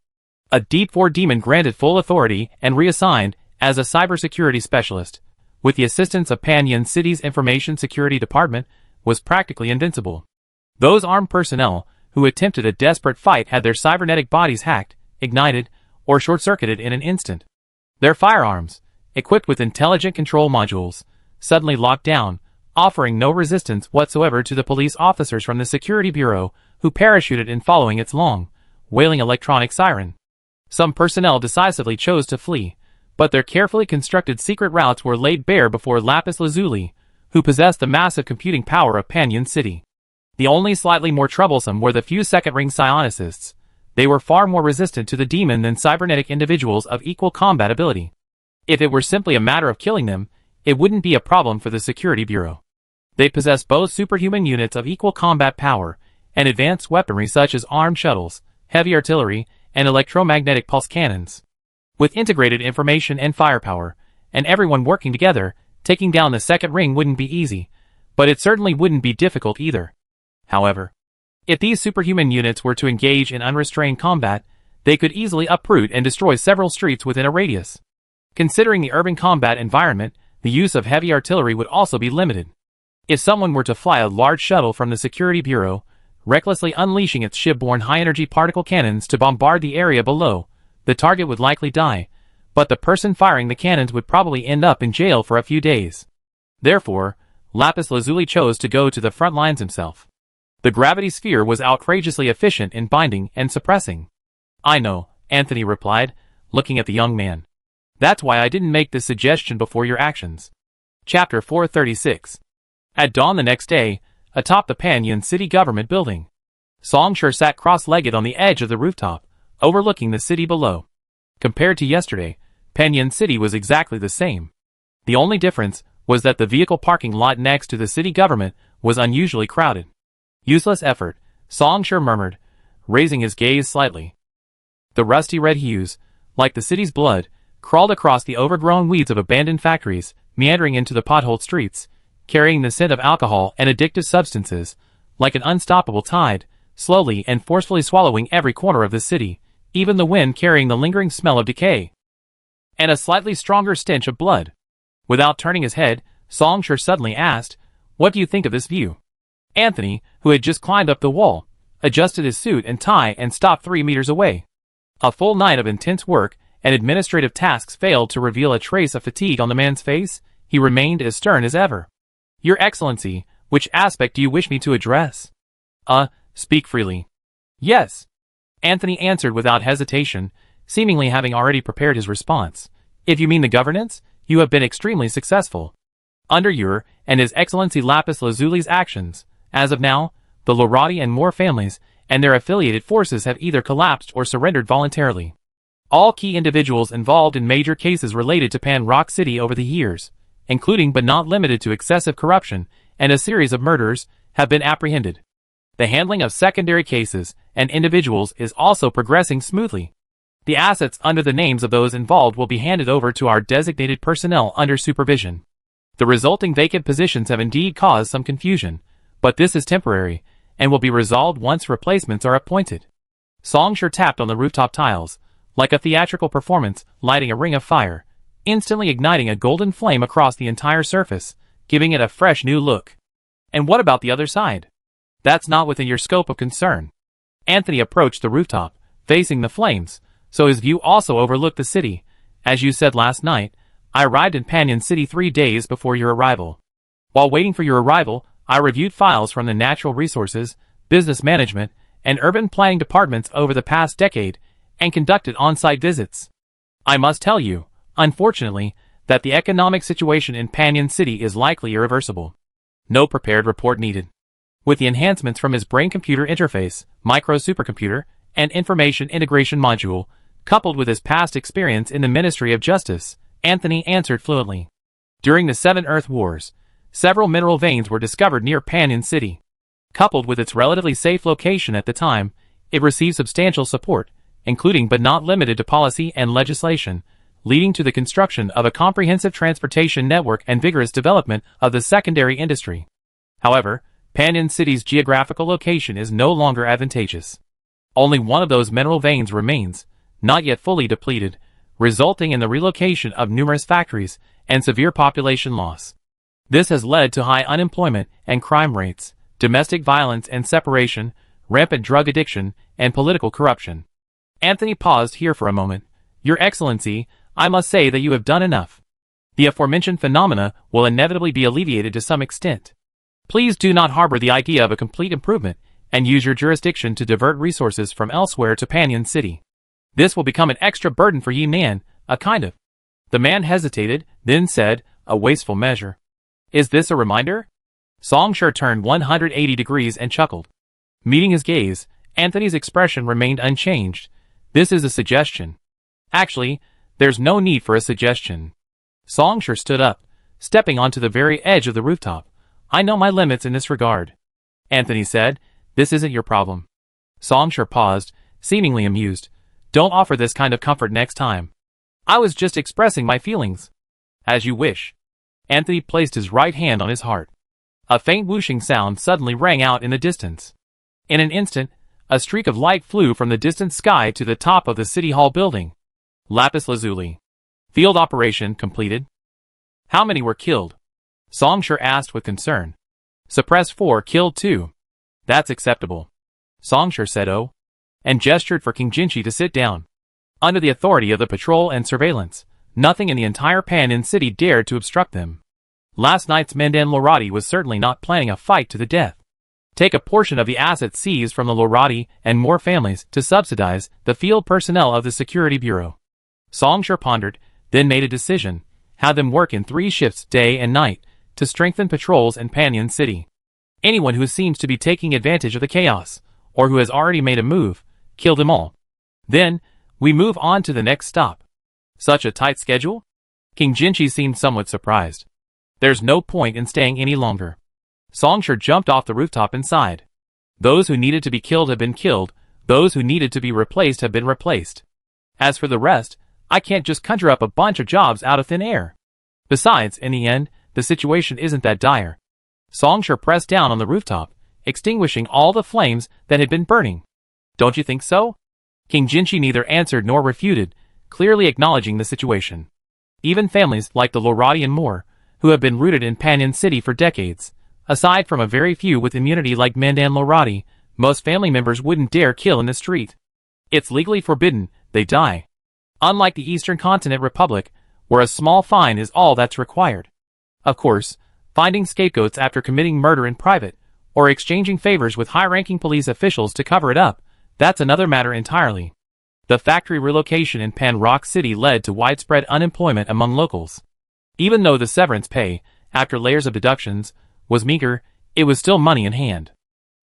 A Deep 4 demon granted full authority and reassigned as a cybersecurity specialist, with the assistance of Panyin City's Information Security Department, was practically invincible. Those armed personnel who attempted a desperate fight had their cybernetic bodies hacked, ignited, or short-circuited in an instant. Their firearms, equipped with intelligent control modules, suddenly locked down, offering no resistance whatsoever to the police officers from the Security Bureau who parachuted in following its long, wailing electronic siren. Some personnel decisively chose to flee, but their carefully constructed secret routes were laid bare before Lapis Lazuli, who possessed the massive computing power of Panyin City. The only slightly more troublesome were the few second-ring psionicists. They were far more resistant to the demon than cybernetic individuals of equal combat ability. If it were simply a matter of killing them, it wouldn't be a problem for the Security Bureau. They possess both superhuman units of equal combat power and advanced weaponry such as armed shuttles, heavy artillery, and electromagnetic pulse cannons. With integrated information and firepower, and everyone working together, taking down the second ring wouldn't be easy, but it certainly wouldn't be difficult either. However, if these superhuman units were to engage in unrestrained combat, they could easily uproot and destroy several streets within a radius. Considering the urban combat environment, the use of heavy artillery would also be limited. If someone were to fly a large shuttle from the Security Bureau, recklessly unleashing its shipborne high-energy particle cannons to bombard the area below, the target would likely die, but the person firing the cannons would probably end up in jail for a few days. Therefore, Lapis Lazuli chose to go to the front lines himself. The gravity sphere was outrageously efficient in binding and suppressing. "I know," Anthony replied, looking at the young man. "That's why I didn't make this suggestion before your actions." Chapter 436. At dawn the next day, atop the Panyan city government building, Songshur sat cross-legged on the edge of the rooftop, overlooking the city below. Compared to yesterday, Panyan City was exactly the same. The only difference was that the vehicle parking lot next to the city government was unusually crowded. "Useless effort," Songshur murmured, raising his gaze slightly. The rusty red hues, like the city's blood, crawled across the overgrown weeds of abandoned factories, meandering into the potholed streets, carrying the scent of alcohol and addictive substances, like an unstoppable tide, slowly and forcefully swallowing every corner of the city, even the wind carrying the lingering smell of decay. And a slightly stronger stench of blood. Without turning his head, Songshur suddenly asked, "What do you think of this view?" Anthony, who had just climbed up the wall, adjusted his suit and tie and stopped 3 meters away. A full night of intense work and administrative tasks failed to reveal a trace of fatigue on the man's face. He remained as stern as ever. "Your Excellency, which aspect do you wish me to address?" Speak freely." "Yes," Anthony answered without hesitation, seemingly having already prepared his response. "If you mean the governance, you have been extremely successful. Under your and His Excellency Lapis Lazuli's actions, as of now, the Lorati and Moore families and their affiliated forces have either collapsed or surrendered voluntarily. All key individuals involved in major cases related to Pan Rock City over the years, including but not limited to excessive corruption and a series of murders, have been apprehended. The handling of secondary cases and individuals is also progressing smoothly. The assets under the names of those involved will be handed over to our designated personnel under supervision. The resulting vacant positions have indeed caused some confusion, but this is temporary, and will be resolved once replacements are appointed." Songshur tapped on the rooftop tiles, like a theatrical performance, lighting a ring of fire, instantly igniting a golden flame across the entire surface, giving it a fresh new look. "And what about the other side?" "That's not within your scope of concern." Anthony approached the rooftop, facing the flames, so his view also overlooked the city. "As you said last night, I arrived in Panyan City 3 days before your arrival. While waiting for your arrival, I reviewed files from the Natural Resources, Business Management, and Urban Planning departments over the past decade, and conducted on-site visits. I must tell you, unfortunately, that the economic situation in Panyan City is likely irreversible. No prepared report needed." With the enhancements from his brain-computer interface, micro-supercomputer, and information integration module, coupled with his past experience in the Ministry of Justice, Anthony answered fluently. "During the 7 Earth Wars, several mineral veins were discovered near Panyan City. Coupled with its relatively safe location at the time, it received substantial support, including but not limited to policy and legislation, leading to the construction of a comprehensive transportation network and vigorous development of the secondary industry. However, Panyan City's geographical location is no longer advantageous. Only one of those mineral veins remains, not yet fully depleted, resulting in the relocation of numerous factories and severe population loss. This has led to high unemployment and crime rates, domestic violence and separation, rampant drug addiction, and political corruption." Anthony paused here for a moment. "Your Excellency, I must say that you have done enough. The aforementioned phenomena will inevitably be alleviated to some extent. Please do not harbor the idea of a complete improvement, and use your jurisdiction to divert resources from elsewhere to Panyan City. This will become an extra burden for Yi Man, a kind of—" The man hesitated, then said, "a wasteful measure. Is this a reminder?" Songshur turned 180 degrees and chuckled. Meeting his gaze, Anthony's expression remained unchanged. "This is a suggestion." "Actually, there's no need for a suggestion." Songshur stood up, stepping onto the very edge of the rooftop. I know my limits in this regard. Anthony said, this isn't your problem. Songshur paused, seemingly amused. Don't offer this kind of comfort next time. I was just expressing my feelings. As you wish. Anthony placed his right hand on his heart. A faint whooshing sound suddenly rang out in the distance. In an instant, a streak of light flew from the distant sky to the top of the City Hall building. Lapis lazuli. Field operation completed. How many were killed? Songshur asked with concern. Suppress 4, killed 2. That's acceptable. Songshur said and gestured for King Jinchi to sit down. Under the authority of the patrol and surveillance, nothing in the entire Pan-In city dared to obstruct them. Last night's Mandan Lorati was certainly not planning a fight to the death. Take a portion of the assets seized from the Lorati and more families to subsidize the field personnel of the Security Bureau. Songshur pondered, then made a decision, had them work in 3 shifts day and night to strengthen patrols in Pan-In city. Anyone who seems to be taking advantage of the chaos, or who has already made a move, kill them all. Then, we move on to the next stop. Such a tight schedule? King Jinchi seemed somewhat surprised. There's no point in staying any longer. Songshur jumped off the rooftop and sighed. Those who needed to be killed have been killed, those who needed to be replaced have been replaced. As for the rest, I can't just conjure up a bunch of jobs out of thin air. Besides, in the end, the situation isn't that dire. Songshur pressed down on the rooftop, extinguishing all the flames that had been burning. Don't you think so? King Jinchi neither answered nor refuted, clearly acknowledging the situation. Even families like the Lorati and more, who have been rooted in Pan-In city for decades, aside from a very few with immunity like Mandan Lorati, most family members wouldn't dare kill in the street. It's legally forbidden, they die. Unlike the Eastern Continent Republic, where a small fine is all that's required. Of course, finding scapegoats after committing murder in private, or exchanging favors with high-ranking police officials to cover it up, that's another matter entirely. The factory relocation in Pan Rock City led to widespread unemployment among locals. Even though the severance pay, after layers of deductions, was meager, it was still money in hand.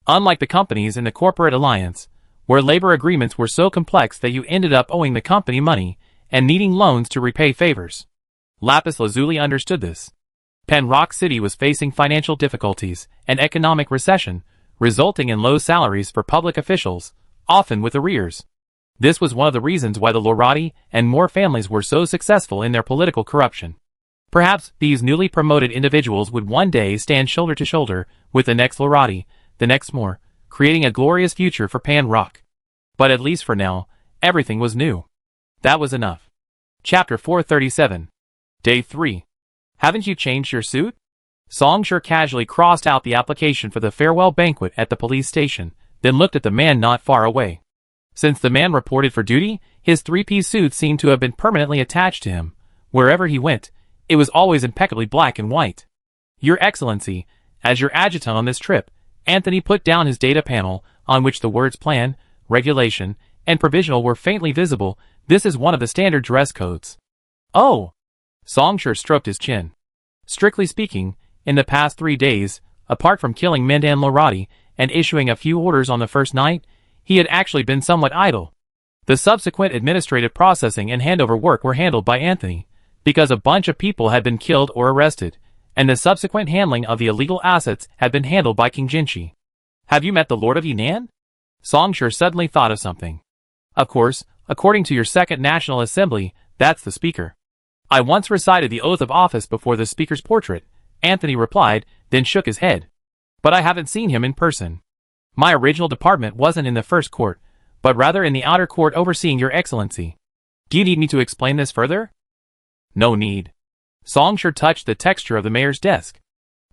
Unlike the companies in the corporate alliance, where labor agreements were so complex that you ended up owing the company money and needing loans to repay favors. Lapis Lazuli understood this. Pan Rock City was facing financial difficulties and economic recession, resulting in low salaries for public officials, often with arrears. This was one of the reasons why the Lorati and more families were so successful in their political corruption. Perhaps these newly promoted individuals would one day stand shoulder to shoulder with the next Lorati, the next more, creating a glorious future for Pan Rock. But at least for now, everything was new. That was enough. Chapter 437. Day 3. Haven't you changed your suit? Songshur casually crossed out the application for the farewell banquet at the police station, then looked at the man not far away. Since the man reported for duty, his 3-piece suit seemed to have been permanently attached to him. Wherever he went, it was always impeccably black and white. Your Excellency, as your adjutant on this trip, Anthony put down his data panel, on which the words plan, regulation, and provisional were faintly visible. This is one of the standard dress codes. Oh! Songshur stroked his chin. Strictly speaking, in the past 3 days, apart from killing Mandan Lorati and issuing a few orders on the first night, he had actually been somewhat idle. The subsequent administrative processing and handover work were handled by Anthony, because a bunch of people had been killed or arrested, and the subsequent handling of the illegal assets had been handled by King Jinchi. Have you met the Lord of Yunnan? Songshur suddenly thought of something. Of course, according to your Second National Assembly, that's the speaker. I once recited the oath of office before the speaker's portrait, Anthony replied, then shook his head. But I haven't seen him in person. My original department wasn't in the first court, but rather in the outer court overseeing your Excellency. Do you need me to explain this further? No need. Songshur touched the texture of the mayor's desk.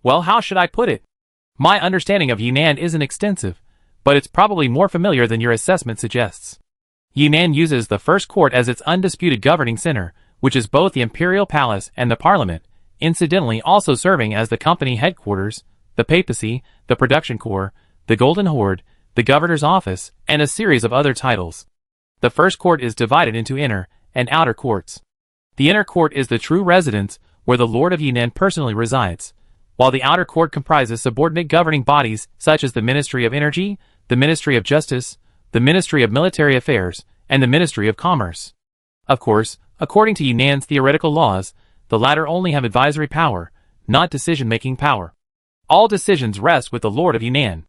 Well, how should I put it? My understanding of Yunnan isn't extensive, but it's probably more familiar than your assessment suggests. Yunnan uses the first court as its undisputed governing center, which is both the imperial palace and the parliament, incidentally also serving as the company headquarters, the papacy, the production corps, the golden horde, the governor's office, and a series of other titles. The first court is divided into inner and outer courts. The inner court is the true residence where the Lord of Yunnan personally resides, while the outer court comprises subordinate governing bodies such as the Ministry of Energy, the Ministry of Justice, the Ministry of Military Affairs, and the Ministry of Commerce. Of course, according to Yunnan's theoretical laws, the latter only have advisory power, not decision-making power. All decisions rest with the Lord of Yunnan.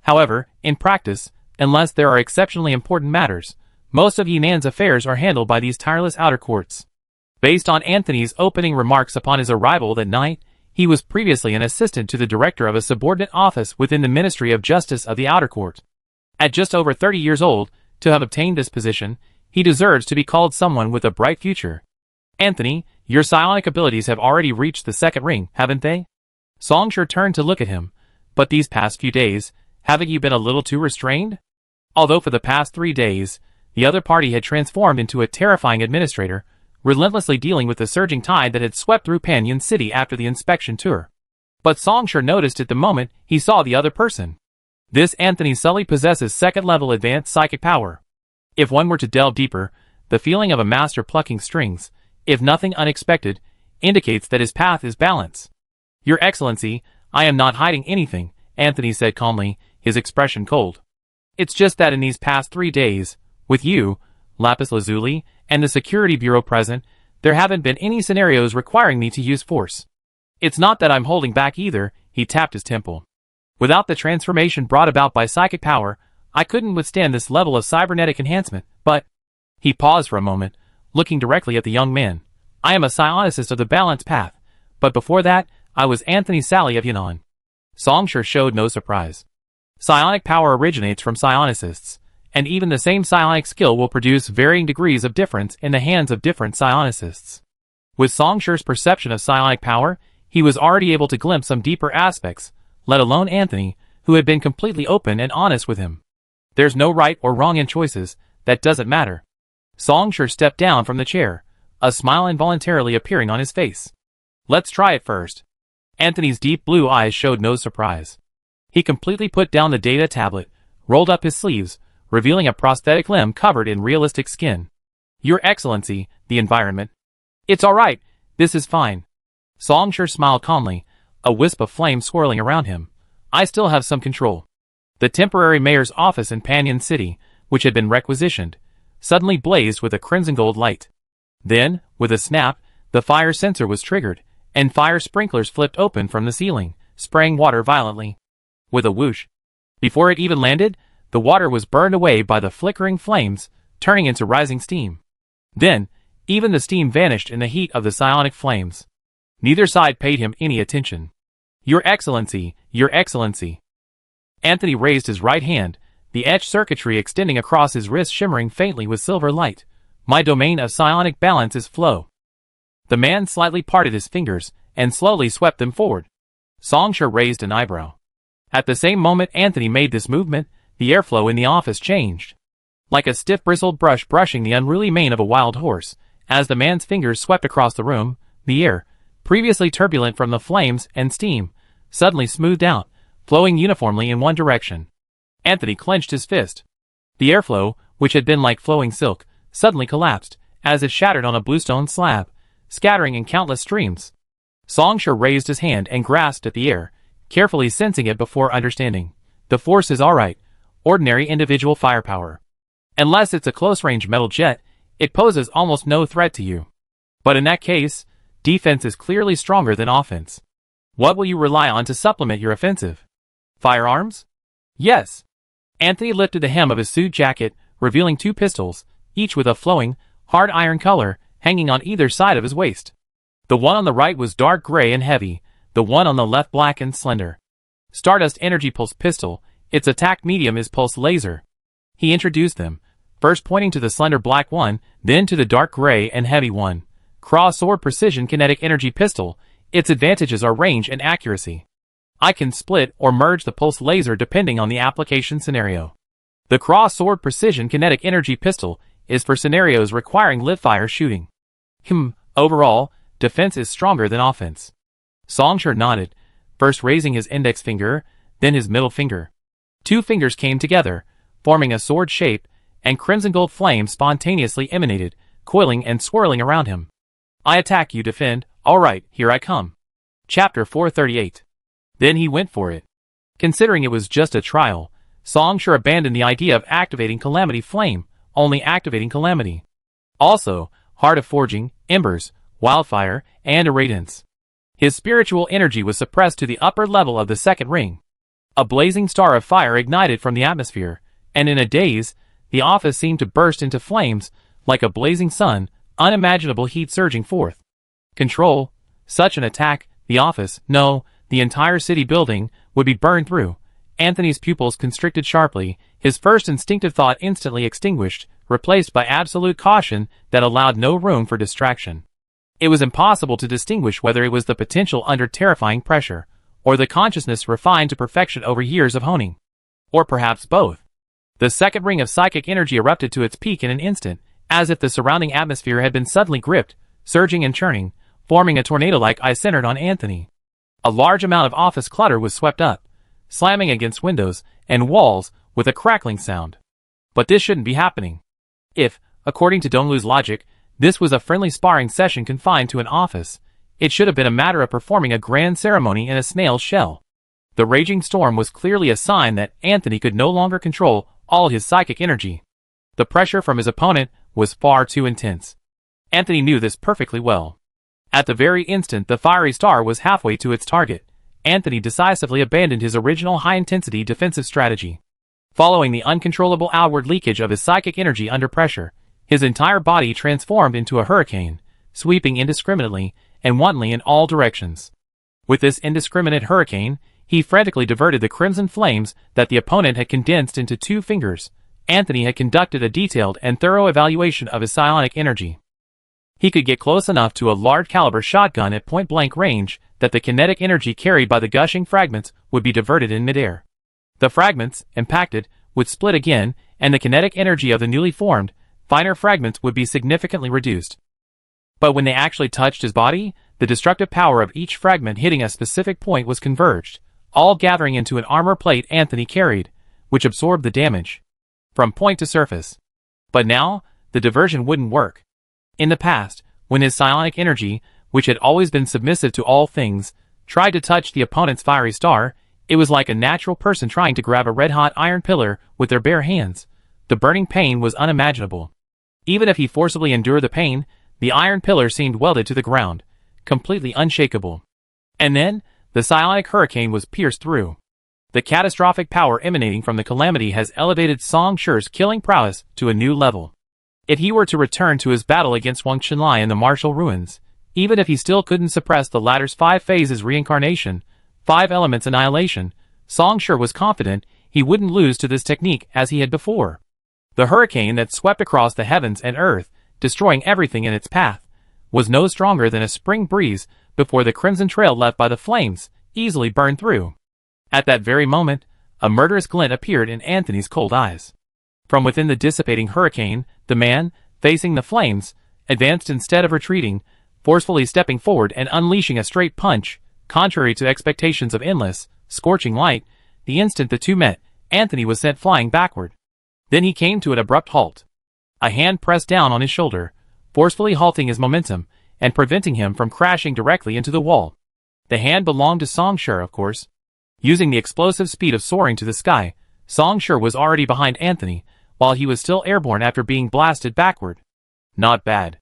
However, in practice, unless there are exceptionally important matters, most of Yunnan's affairs are handled by these tireless outer courts. Based on Anthony's opening remarks upon his arrival that night, he was previously an assistant to the director of a subordinate office within the Ministry of Justice of the Outer Court. At just over 30 years old, to have obtained this position, he deserves to be called someone with a bright future. Anthony, your psionic abilities have already reached the second ring, haven't they? Songsher turned to look at him. But these past few days, haven't you been a little too restrained? Although for the past 3 days, the other party had transformed into a terrifying administrator, relentlessly dealing with the surging tide that had swept through Panyan City after the inspection tour. But Songsher noticed at the moment he saw the other person. This Anthony Sully possesses second-level advanced psychic power. If one were to delve deeper, the feeling of a master plucking strings, if nothing unexpected, indicates that his path is balance. Your Excellency, I am not hiding anything, Anthony said calmly, his expression cold. It's just that in these past 3 days, with you, Lapis Lazuli, and the Security Bureau present, there haven't been any scenarios requiring me to use force. It's not that I'm holding back either, he tapped his temple. Without the transformation brought about by psychic power, I couldn't withstand this level of cybernetic enhancement, but... He paused for a moment, looking directly at the young man. I am a psionicist of the Balanced Path, but before that, I was Anthony Sully of Yunnan. Songsher showed no surprise. Psionic power originates from psionicists, and even the same psionic skill will produce varying degrees of difference in the hands of different psionicists. With Songsher's perception of psionic power, he was already able to glimpse some deeper aspects, let alone Anthony, who had been completely open and honest with him. There's no right or wrong in choices, that doesn't matter. Songsher stepped down from the chair, a smile involuntarily appearing on his face. Let's try it first. Anthony's deep blue eyes showed no surprise. He completely put down the data tablet, rolled up his sleeves, revealing a prosthetic limb covered in realistic skin. Your Excellency, the environment. It's all right, this is fine. Songsher smiled calmly, a wisp of flame swirling around him. I still have some control. The temporary mayor's office in Panyan City, which had been requisitioned, suddenly blazed with a crimson gold light. Then, with a snap, the fire sensor was triggered, and fire sprinklers flipped open from the ceiling, spraying water violently. With a whoosh. Before it even landed, the water was burned away by the flickering flames, turning into rising steam. Then, even the steam vanished in the heat of the psionic flames. Neither side paid him any attention. Your Excellency, Your Excellency. Anthony raised his right hand, the etched circuitry extending across his wrist shimmering faintly with silver light. My domain of psionic balance is flow. The man slightly parted his fingers, and slowly swept them forward. Songsher raised an eyebrow. At the same moment Anthony made this movement, the airflow in the office changed. Like a stiff bristled brush brushing the unruly mane of a wild horse, as the man's fingers swept across the room, the air, previously turbulent from the flames and steam, suddenly smoothed out, flowing uniformly in one direction. Anthony clenched his fist. The airflow, which had been like flowing silk, suddenly collapsed, as it shattered on a bluestone slab, scattering in countless streams. Songsher raised his hand and grasped at the air, carefully sensing it before understanding. The force is alright, ordinary individual firepower. Unless it's a close-range metal jet, it poses almost no threat to you. But in that case, defense is clearly stronger than offense. What will you rely on to supplement your offensive? Firearms? Yes. Anthony lifted the hem of his suit jacket, revealing 2 pistols, each with a flowing, hard iron color, hanging on either side of his waist. The one on the right was dark gray and heavy, the one on the left black and slender. Stardust Energy Pulse Pistol, its attack medium is Pulse Laser. He introduced them, first pointing to the slender black one, then to the dark gray and heavy one. Cross Sword Precision Kinetic Energy Pistol, its advantages are range and accuracy. I can split or merge the pulse laser depending on the application scenario. The Cross Sword Precision Kinetic Energy Pistol is for scenarios requiring lit-fire shooting. Overall, defense is stronger than offense. Songsher nodded, first raising his index finger, then his middle finger. 2 fingers came together, forming a sword shape, and crimson gold flame spontaneously emanated, coiling and swirling around him. I attack, you defend. Alright, here I come. Chapter 438. Then he went for it. Considering it was just a trial, Songsher abandoned the idea of activating Calamity Flame, only activating Calamity. Also, Heart of Forging, Embers, Wildfire, and Irradiance. His spiritual energy was suppressed to the upper level of the second ring. A blazing star of fire ignited from the atmosphere, and in a daze, the office seemed to burst into flames, like a blazing sun, unimaginable heat surging forth. Control. Such an attack, the office, no, the entire city building, would be burned through. Anthony's pupils constricted sharply, his first instinctive thought instantly extinguished, replaced by absolute caution that allowed no room for distraction. It was impossible to distinguish whether it was the potential under terrifying pressure, or the consciousness refined to perfection over years of honing. Or perhaps both. The second ring of psychic energy erupted to its peak in an instant, as if the surrounding atmosphere had been suddenly gripped, surging and churning, forming a tornado-like eye centered on Anthony. A large amount of office clutter was swept up, slamming against windows and walls with a crackling sound. But this shouldn't be happening. If, according to Donglu's logic, this was a friendly sparring session confined to an office, it should have been a matter of performing a grand ceremony in a snail's shell. The raging storm was clearly a sign that Anthony could no longer control all his psychic energy. The pressure from his opponent was far too intense. Anthony knew this perfectly well. At the very instant the fiery star was halfway to its target, Anthony decisively abandoned his original high-intensity defensive strategy. Following the uncontrollable outward leakage of his psychic energy under pressure, his entire body transformed into a hurricane, sweeping indiscriminately and wantonly in all directions. With this indiscriminate hurricane, he frantically diverted the crimson flames that the opponent had condensed into 2 fingers. Anthony had conducted a detailed and thorough evaluation of his psionic energy. He could get close enough to a large-caliber shotgun at point-blank range that the kinetic energy carried by the gushing fragments would be diverted in midair. The fragments, impacted, would split again, and the kinetic energy of the newly formed, finer fragments would be significantly reduced. But when they actually touched his body, the destructive power of each fragment hitting a specific point was converged, all gathering into an armor plate Anthony carried, which absorbed the damage from point to surface. But now, the diversion wouldn't work. In the past, when his psionic energy, which had always been submissive to all things, tried to touch the opponent's fiery star, it was like a natural person trying to grab a red-hot iron pillar with their bare hands. The burning pain was unimaginable. Even if he forcibly endured the pain, the iron pillar seemed welded to the ground, completely unshakable. And then, the psionic hurricane was pierced through. The catastrophic power emanating from the calamity has elevated Song Shi's killing prowess to a new level. If he were to return to his battle against Wang Qinlai in the martial ruins, even if he still couldn't suppress the latter's 5 phases reincarnation, 5 elements annihilation, Song Shi was confident he wouldn't lose to this technique as he had before. The hurricane that swept across the heavens and earth, destroying everything in its path, was no stronger than a spring breeze before the crimson trail left by the flames easily burned through. At that very moment, a murderous glint appeared in Anthony's cold eyes. From within the dissipating hurricane, the man, facing the flames, advanced instead of retreating, forcefully stepping forward and unleashing a straight punch. Contrary to expectations of endless, scorching light, the instant the two met, Anthony was sent flying backward. Then he came to an abrupt halt. A hand pressed down on his shoulder, forcefully halting his momentum, and preventing him from crashing directly into the wall. The hand belonged to Song Shi, of course. Using the explosive speed of soaring to the sky, Song Shi was already behind Anthony, while he was still airborne after being blasted backward. Not bad.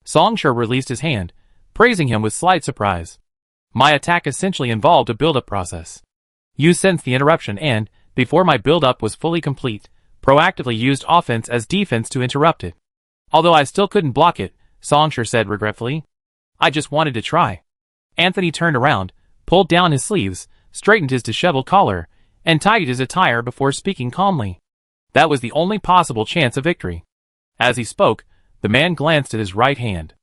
Song Shi released his hand, praising him with slight surprise. My attack essentially involved a build-up process. You sensed the interruption and, before my build-up was fully complete, proactively used offense as defense to interrupt it. Although I still couldn't block it, Song Shi said regretfully. I just wanted to try. Anthony turned around, pulled down his sleeves, straightened his disheveled collar, and tidied his attire before speaking calmly. That was the only possible chance of victory. As he spoke, the man glanced at his right hand.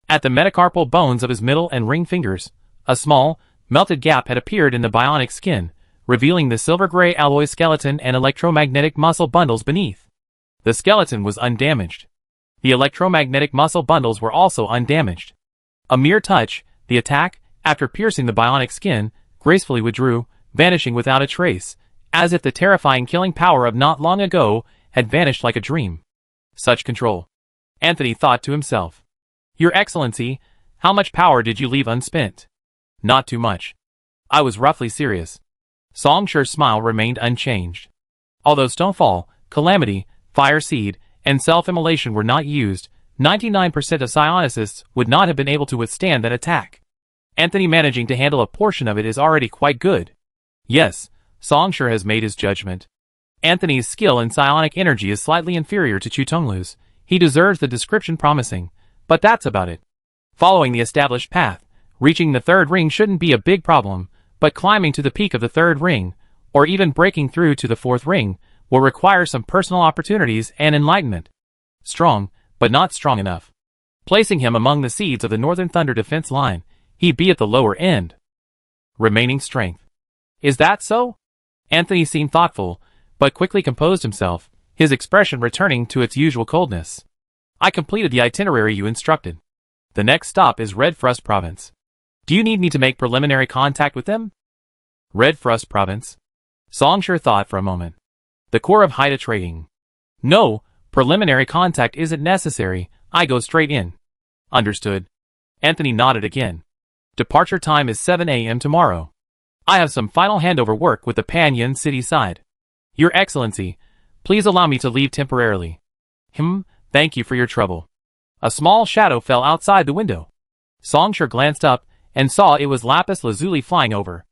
At the metacarpal bones of his middle and ring fingers, a small, melted gap had appeared in the bionic skin, revealing the silver-gray alloy skeleton and electromagnetic muscle bundles beneath. The skeleton was undamaged. The electromagnetic muscle bundles were also undamaged. A mere touch, the attack, after piercing the bionic skin, gracefully withdrew, vanishing without a trace, as if the terrifying killing power of not long ago had vanished like a dream. Such control. Anthony thought to himself. Your Excellency, how much power did you leave unspent? Not too much. I was roughly serious. Song Shi's smile remained unchanged. Although Stonefall, Calamity, Fire Seed, and Self-Immolation were not used, 99% of psionicists would not have been able to withstand that attack. Anthony managing to handle a portion of it is already quite good. Yes, Songshur has made his judgment. Anthony's skill in psionic energy is slightly inferior to Chu Tonglu's. He deserves the description promising, but that's about it. Following the established path, reaching the third ring shouldn't be a big problem, but climbing to the peak of the third ring, or even breaking through to the fourth ring, will require some personal opportunities and enlightenment. Strong, but not strong enough. Placing him among the seeds of the Northern Thunder defense line, he'd be at the lower end. Remaining strength. Is that so? Anthony seemed thoughtful, but quickly composed himself, his expression returning to its usual coldness. I completed the itinerary you instructed. The next stop is Red Frust Province. Do you need me to make preliminary contact with them? Red Frust Province? Songshur thought for a moment. The core of Haida trading. No, preliminary contact isn't necessary, I go straight in. Understood. Anthony nodded again. Departure time is 7 a.m. tomorrow. I have some final handover work with the Panyan City side. Your Excellency, please allow me to leave temporarily. Thank you for your trouble. A small shadow fell outside the window. Songshur glanced up and saw it was Lapis Lazuli flying over.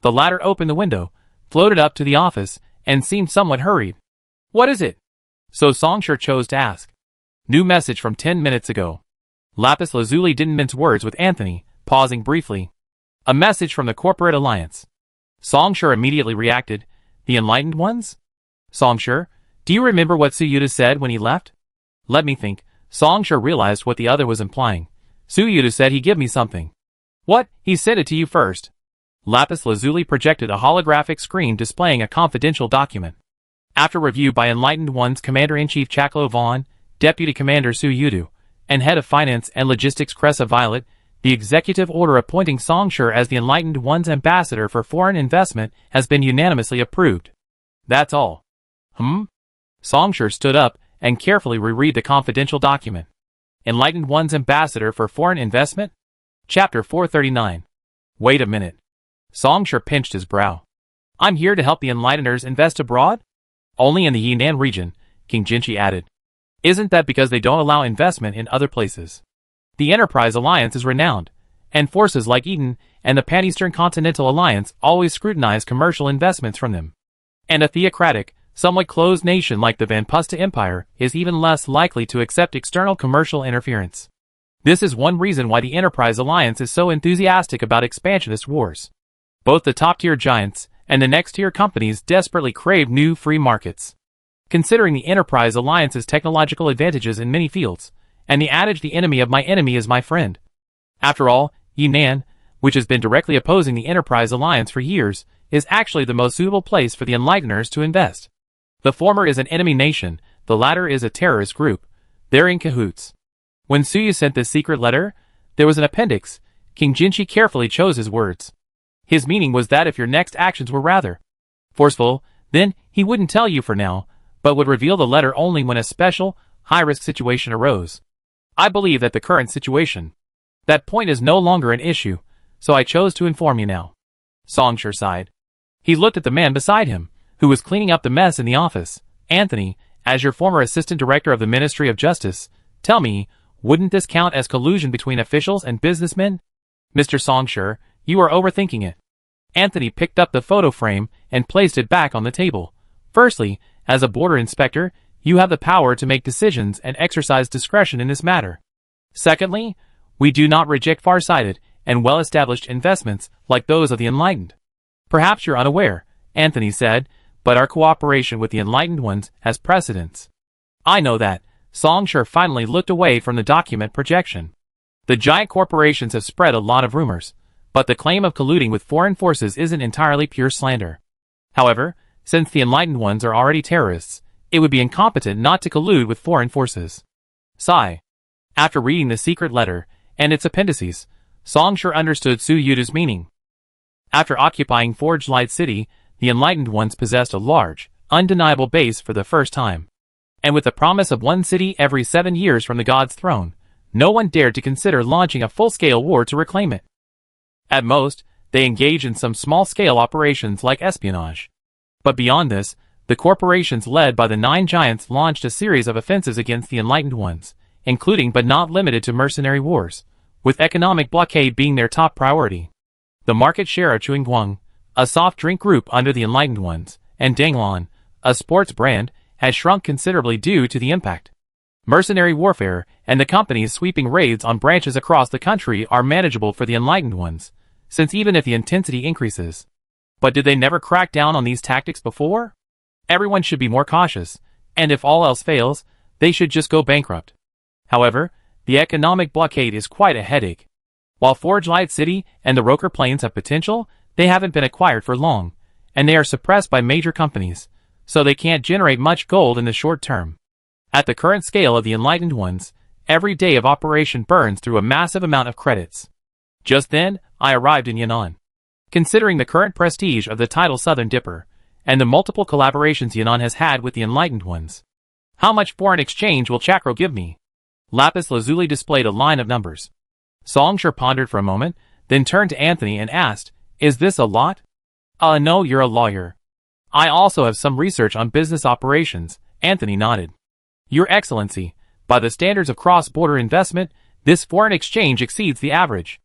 The latter opened the window, floated up to the office, and seemed somewhat hurried. What is it? So Songshur chose to ask. New message from 10 minutes ago. Lapis Lazuli didn't mince words with Anthony, pausing briefly. A message from the Corporate Alliance. Songshur immediately reacted. The Enlightened Ones? Songshur, do you remember what Suyuda said when he left? Let me think. Songshur realized what the other was implying. Suyuda said he'd give me something. What? He sent it to you first. Lapis Lazuli projected a holographic screen displaying a confidential document. After review by Enlightened One's Commander-in-Chief Chaklo Vaughn, Deputy Commander Suyudu, and Head of Finance and Logistics Cressa Violet, the executive order appointing Songshur as the Enlightened One's ambassador for foreign investment has been unanimously approved. That's all. Songshur stood up and carefully reread the confidential document. Enlightened One's ambassador for foreign investment? Chapter 439. Wait a minute. Songshur pinched his brow. I'm here to help the Enlighteners invest abroad? Only in the Yunnan region, King Jinchi added. Isn't that because they don't allow investment in other places? The Enterprise Alliance is renowned, and forces like Eden and the Pan-Eastern Continental Alliance always scrutinize commercial investments from them. And a theocratic, somewhat closed nation like the Vanpusta Empire is even less likely to accept external commercial interference. This is one reason why the Enterprise Alliance is so enthusiastic about expansionist wars. Both the top-tier giants and the next-tier companies desperately crave new free markets. Considering the Enterprise Alliance's technological advantages in many fields, and the adage the enemy of my enemy is my friend. After all, Yunnan, which has been directly opposing the Enterprise Alliance for years, is actually the most suitable place for the Enlighteners to invest. The former is an enemy nation, the latter is a terrorist group. They're in cahoots. When Suyu sent this secret letter, there was an appendix. King Jinchi carefully chose his words. His meaning was that if your next actions were rather forceful, then he wouldn't tell you for now, but would reveal the letter only when a special, high-risk situation arose. I believe that the current situation. That point is no longer an issue, so I chose to inform you now. Songshur sighed. He looked at the man beside him, who was cleaning up the mess in the office. Anthony, as your former assistant director of the Ministry of Justice, tell me, wouldn't this count as collusion between officials and businessmen? Mr. Songshur, you are overthinking it. Anthony picked up the photo frame and placed it back on the table. Firstly, as a border inspector, you have the power to make decisions and exercise discretion in this matter. Secondly, we do not reject far-sighted and well-established investments like those of the Enlightened. Perhaps you're unaware, Anthony said, but our cooperation with the Enlightened Ones has precedence. I know that. Songshur finally looked away from the document projection. The giant corporations have spread a lot of rumors, but the claim of colluding with foreign forces isn't entirely pure slander. However, since the Enlightened Ones are already terrorists, it would be incompetent not to collude with foreign forces. Sigh. After reading the secret letter and its appendices, Songshur understood Suyuda's meaning. After occupying Forge Light City, the Enlightened Ones possessed a large, undeniable base for the first time. And with the promise of one city every 7 years from the God's throne, no one dared to consider launching a full-scale war to reclaim it. At most, they engaged in some small-scale operations like espionage. But beyond this, the corporations led by the 9 giants launched a series of offensives against the Enlightened Ones, including but not limited to mercenary wars, with economic blockade being their top priority. The market share of Chewing Guang, a soft drink group under the Enlightened Ones, and Danglong, a sports brand, has shrunk considerably due to the impact. Mercenary warfare and the company's sweeping raids on branches across the country are manageable for the Enlightened Ones, since even if the intensity increases. But did they never crack down on these tactics before? Everyone should be more cautious, and if all else fails, they should just go bankrupt. However, the economic blockade is quite a headache. While Forge Light City and the Roker Plains have potential, they haven't been acquired for long, and they are suppressed by major companies, so they can't generate much gold in the short term. At the current scale of the Enlightened Ones, every day of operation burns through a massive amount of credits. Just then, I arrived in Yan'an. Considering the current prestige of the title Southern Dipper, and the multiple collaborations Yan'an has had with the Enlightened Ones, how much foreign exchange will Chakro give me? Lapis Lazuli displayed a line of numbers. Songsher pondered for a moment, then turned to Anthony and asked, "Is this a lot?" No, you're a lawyer." "I also have some research on business operations," Anthony nodded. "Your Excellency, by the standards of cross-border investment, this foreign exchange exceeds the average."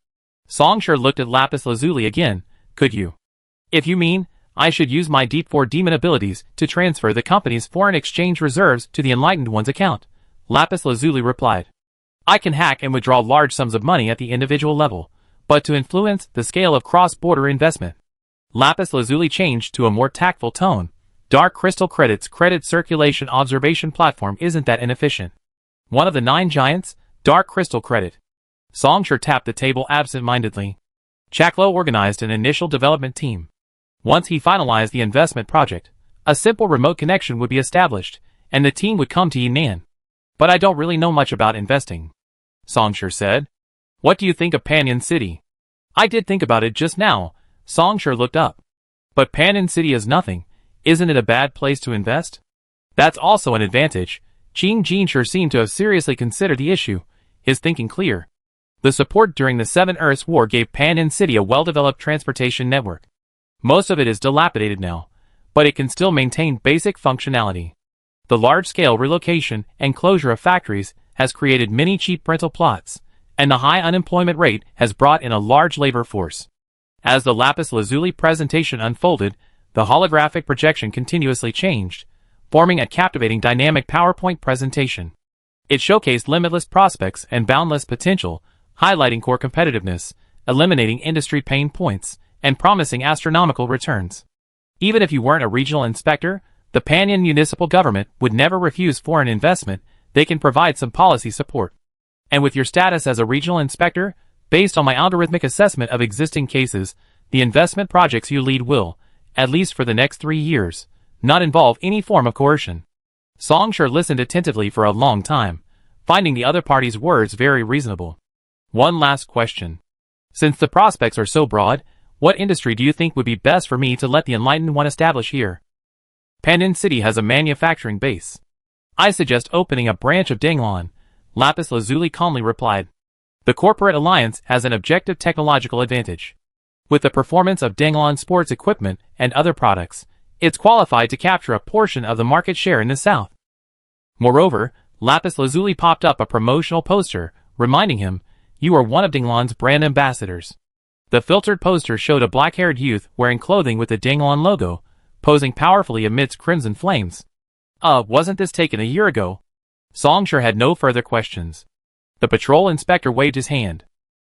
Songsher looked at Lapis Lazuli again. "Could you? If you mean, I should use my Deep 4 demon abilities to transfer the company's foreign exchange reserves to the Enlightened One's account," Lapis Lazuli replied. "I can hack and withdraw large sums of money at the individual level, but to influence the scale of cross-border investment." Lapis Lazuli changed to a more tactful tone. "Dark Crystal Credit's credit circulation observation platform isn't that inefficient. One of the 9 giants, Dark Crystal Credit." Songsher tapped the table absent-mindedly. Chaklo organized an initial development team. Once he finalized the investment project, a simple remote connection would be established, and the team would come to Yan'an. "But I don't really know much about investing," Songsher said. "What do you think of Panyan City?" "I did think about it just now." Songsher looked up. "But Panyan City is nothing. Isn't it a bad place to invest?" "That's also an advantage." Qing Jinsher seemed to have seriously considered the issue, his thinking clear. The support during the Seven Earths War gave Panyan City a well-developed transportation network. Most of it is dilapidated now, but it can still maintain basic functionality. The large-scale relocation and closure of factories has created many cheap rental plots, and the high unemployment rate has brought in a large labor force. As the Lapis Lazuli presentation unfolded, the holographic projection continuously changed, forming a captivating dynamic PowerPoint presentation. It showcased limitless prospects and boundless potential, highlighting core competitiveness, eliminating industry pain points, and promising astronomical returns. Even if you weren't a regional inspector, the Panyan municipal government would never refuse foreign investment. They can provide some policy support. And with your status as a regional inspector, based on my algorithmic assessment of existing cases, the investment projects you lead will, at least for the next 3 years, not involve any form of coercion. Songsher listened attentively for a long time, finding the other party's words very reasonable. "One last question. Since the prospects are so broad, what industry do you think would be best for me to let the Enlightened One establish here?" "Panyan City has a manufacturing base. I suggest opening a branch of Danglong," Lapis Lazuli calmly replied. "The corporate alliance has an objective technological advantage. With the performance of Danglong sports equipment and other products, it's qualified to capture a portion of the market share in the south." Moreover, Lapis Lazuli popped up a promotional poster, reminding him, "You are one of Danglong's brand ambassadors." The filtered poster showed a black-haired youth wearing clothing with the Danglong logo, posing powerfully amidst crimson flames. Wasn't this taken a year ago?" Songsher had no further questions. The patrol inspector waved his hand.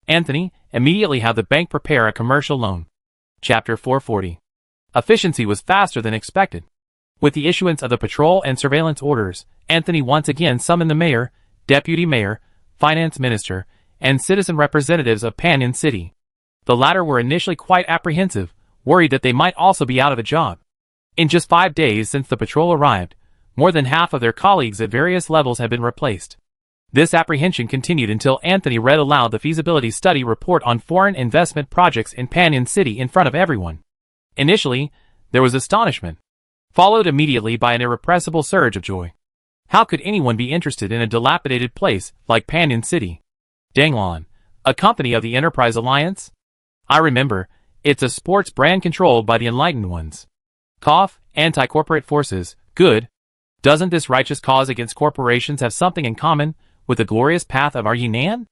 "Anthony, immediately have the bank prepare a commercial loan." Chapter 440. Efficiency was faster than expected. With the issuance of the patrol and surveillance orders, Anthony once again summoned the mayor, deputy mayor, finance minister, and citizen representatives of Panyan City. The latter were initially quite apprehensive, worried that they might also be out of a job. In just 5 days since the patrol arrived, more than half of their colleagues at various levels had been replaced. This apprehension continued until Anthony read aloud the feasibility study report on foreign investment projects in Panyan City in front of everyone. Initially, there was astonishment, followed immediately by an irrepressible surge of joy. How could anyone be interested in a dilapidated place like Panyan City? Danglong, a company of the Enterprise Alliance? I remember, it's a sports brand controlled by the Enlightened Ones. Cough, anti-corporate forces, good. Doesn't this righteous cause against corporations have something in common with the glorious path of our Yan'an?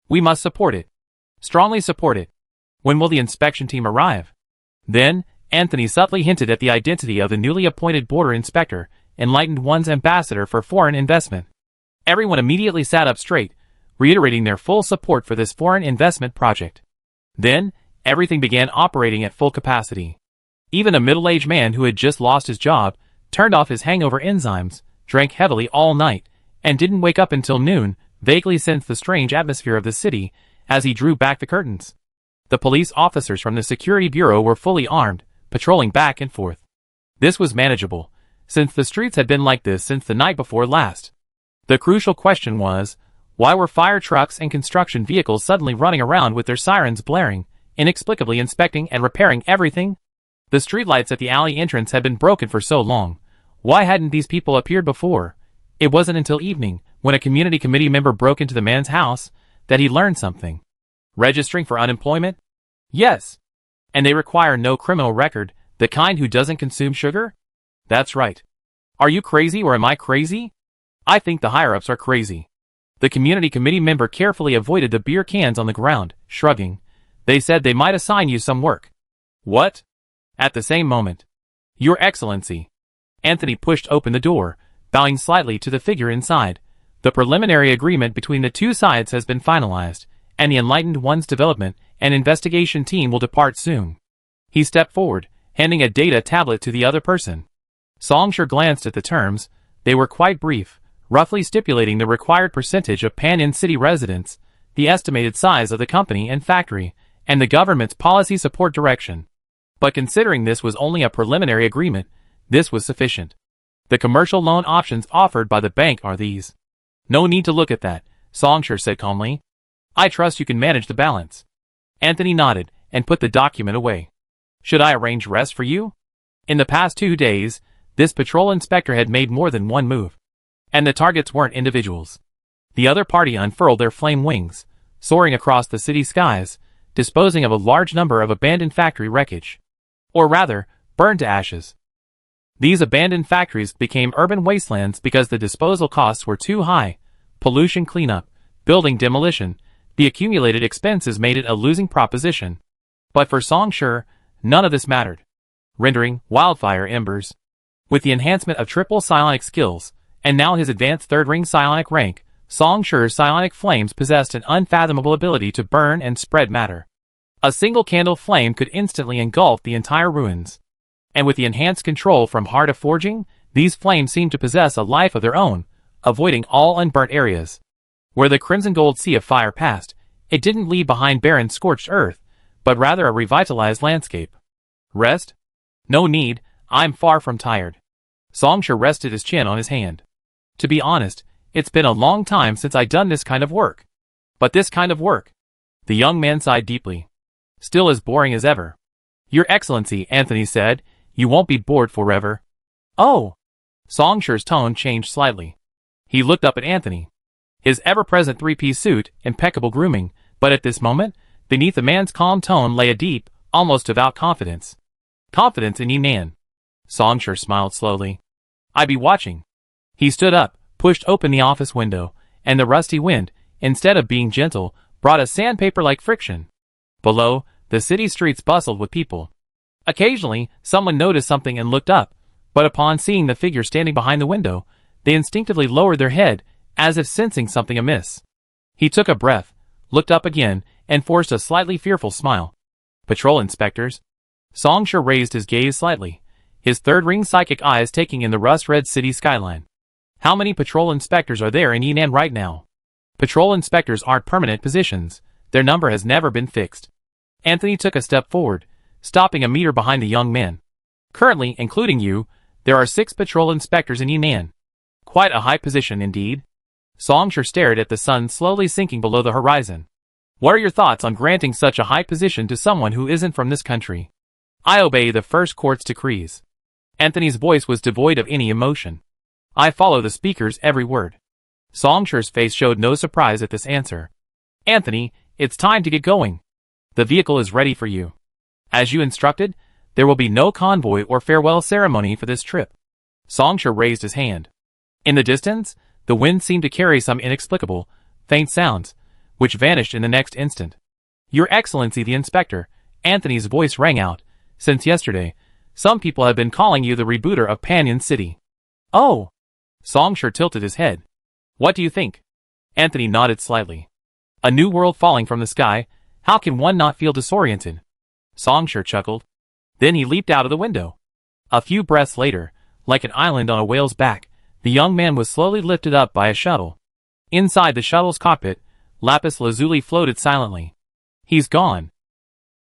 We must support it. Strongly support it. When will the inspection team arrive? Then, Anthony subtly hinted at the identity of the newly appointed border inspector, Enlightened One's ambassador for foreign investment. Everyone immediately sat up straight, reiterating their full support for this foreign investment project. Then, everything began operating at full capacity. Even a middle-aged man who had just lost his job turned off his hangover enzymes, drank heavily all night, and didn't wake up until noon, vaguely sensed the strange atmosphere of the city as he drew back the curtains. The police officers from the security bureau were fully armed, patrolling back and forth. This was manageable, since the streets had been like this since the night before last. The crucial question was, why were fire trucks and construction vehicles suddenly running around with their sirens blaring, inexplicably inspecting and repairing everything? The streetlights at the alley entrance had been broken for so long. Why hadn't these people appeared before? It wasn't until evening, when a community committee member broke into the man's house, that he learned something. Registering for unemployment? Yes. And they require no criminal record, the kind who doesn't consume sugar? That's right. Are you crazy or am I crazy? I think the higher-ups are crazy. The community committee member carefully avoided the beer cans on the ground, shrugging. They said they might assign you some work. What? At the same moment. Your Excellency. Anthony pushed open the door, bowing slightly to the figure inside. The preliminary agreement between the two sides has been finalized, and the Enlightened One's development and investigation team will depart soon. He stepped forward, handing a data tablet to the other person. Songsher glanced at the terms. They were quite brief, roughly stipulating the required percentage of Pan-In city residents, the estimated size of the company and factory, and the government's policy support direction. But considering this was only a preliminary agreement, this was sufficient. The commercial loan options offered by the bank are these. No need to look at that, Songsher said calmly. I trust you can manage the balance. Anthony nodded and put the document away. Should I arrange rest for you? In the past 2 days, this patrol inspector had made more than one move. And the targets weren't individuals. The other party unfurled their flame wings, soaring across the city skies, disposing of a large number of abandoned factory wreckage. Or rather, burned to ashes. These abandoned factories became urban wastelands because the disposal costs were too high. Pollution cleanup, building demolition, the accumulated expenses made it a losing proposition. But for Songsher, none of this mattered. Rendering wildfire embers. With the enhancement of triple psionic skills, and now his advanced third-ring psionic rank, Songsher's psionic flames possessed an unfathomable ability to burn and spread matter. A single candle flame could instantly engulf the entire ruins. And with the enhanced control from Heart of Forging, these flames seemed to possess a life of their own, avoiding all unburnt areas. Where the crimson-gold sea of fire passed, it didn't leave behind barren scorched earth, but rather a revitalized landscape. Rest? No need, I'm far from tired. Songsher rested his chin on his hand. To be honest, it's been a long time since I'd done this kind of work. But this kind of work? The young man sighed deeply. Still as boring as ever. Your Excellency, Anthony said, you won't be bored forever. Oh! Songsher's tone changed slightly. He looked up at Anthony. His ever-present three-piece suit, impeccable grooming, but at this moment, beneath the man's calm tone lay a deep, almost devout confidence. Confidence in Yinan. Songsher smiled slowly. I be watching. He stood up, pushed open the office window, and the rusty wind, instead of being gentle, brought a sandpaper-like friction. Below, the city streets bustled with people. Occasionally, someone noticed something and looked up, but upon seeing the figure standing behind the window, they instinctively lowered their head, as if sensing something amiss. He took a breath, looked up again, and forced a slightly fearful smile. Patrol inspectors. Songsher raised his gaze slightly, his third-ring psychic eyes taking in the rust-red city skyline. How many patrol inspectors are there in Yinan right now? Patrol inspectors aren't permanent positions. Their number has never been fixed. Anthony took a step forward, stopping a meter behind the young man. Currently, including you, there are 6 patrol inspectors in Yinan. Quite a high position indeed. Songsher stared at the sun slowly sinking below the horizon. What are your thoughts on granting such a high position to someone who isn't from this country? I obey the First Court's decrees. Anthony's voice was devoid of any emotion. I follow the speaker's every word. Songsher's face showed no surprise at this answer. Anthony, it's time to get going. The vehicle is ready for you. As you instructed, there will be no convoy or farewell ceremony for this trip. Songsher raised his hand. In the distance, the wind seemed to carry some inexplicable, faint sounds, which vanished in the next instant. Your Excellency the Inspector, Anthony's voice rang out. Since yesterday, some people have been calling you the rebooter of Panyan City. Oh! Songshur tilted his head. What do you think? Anthony nodded slightly. A new world falling from the sky, how can one not feel disoriented? Songshur chuckled. Then he leaped out of the window. A few breaths later, like an island on a whale's back, the young man was slowly lifted up by a shuttle. Inside the shuttle's cockpit, Lapis Lazuli floated silently. He's gone,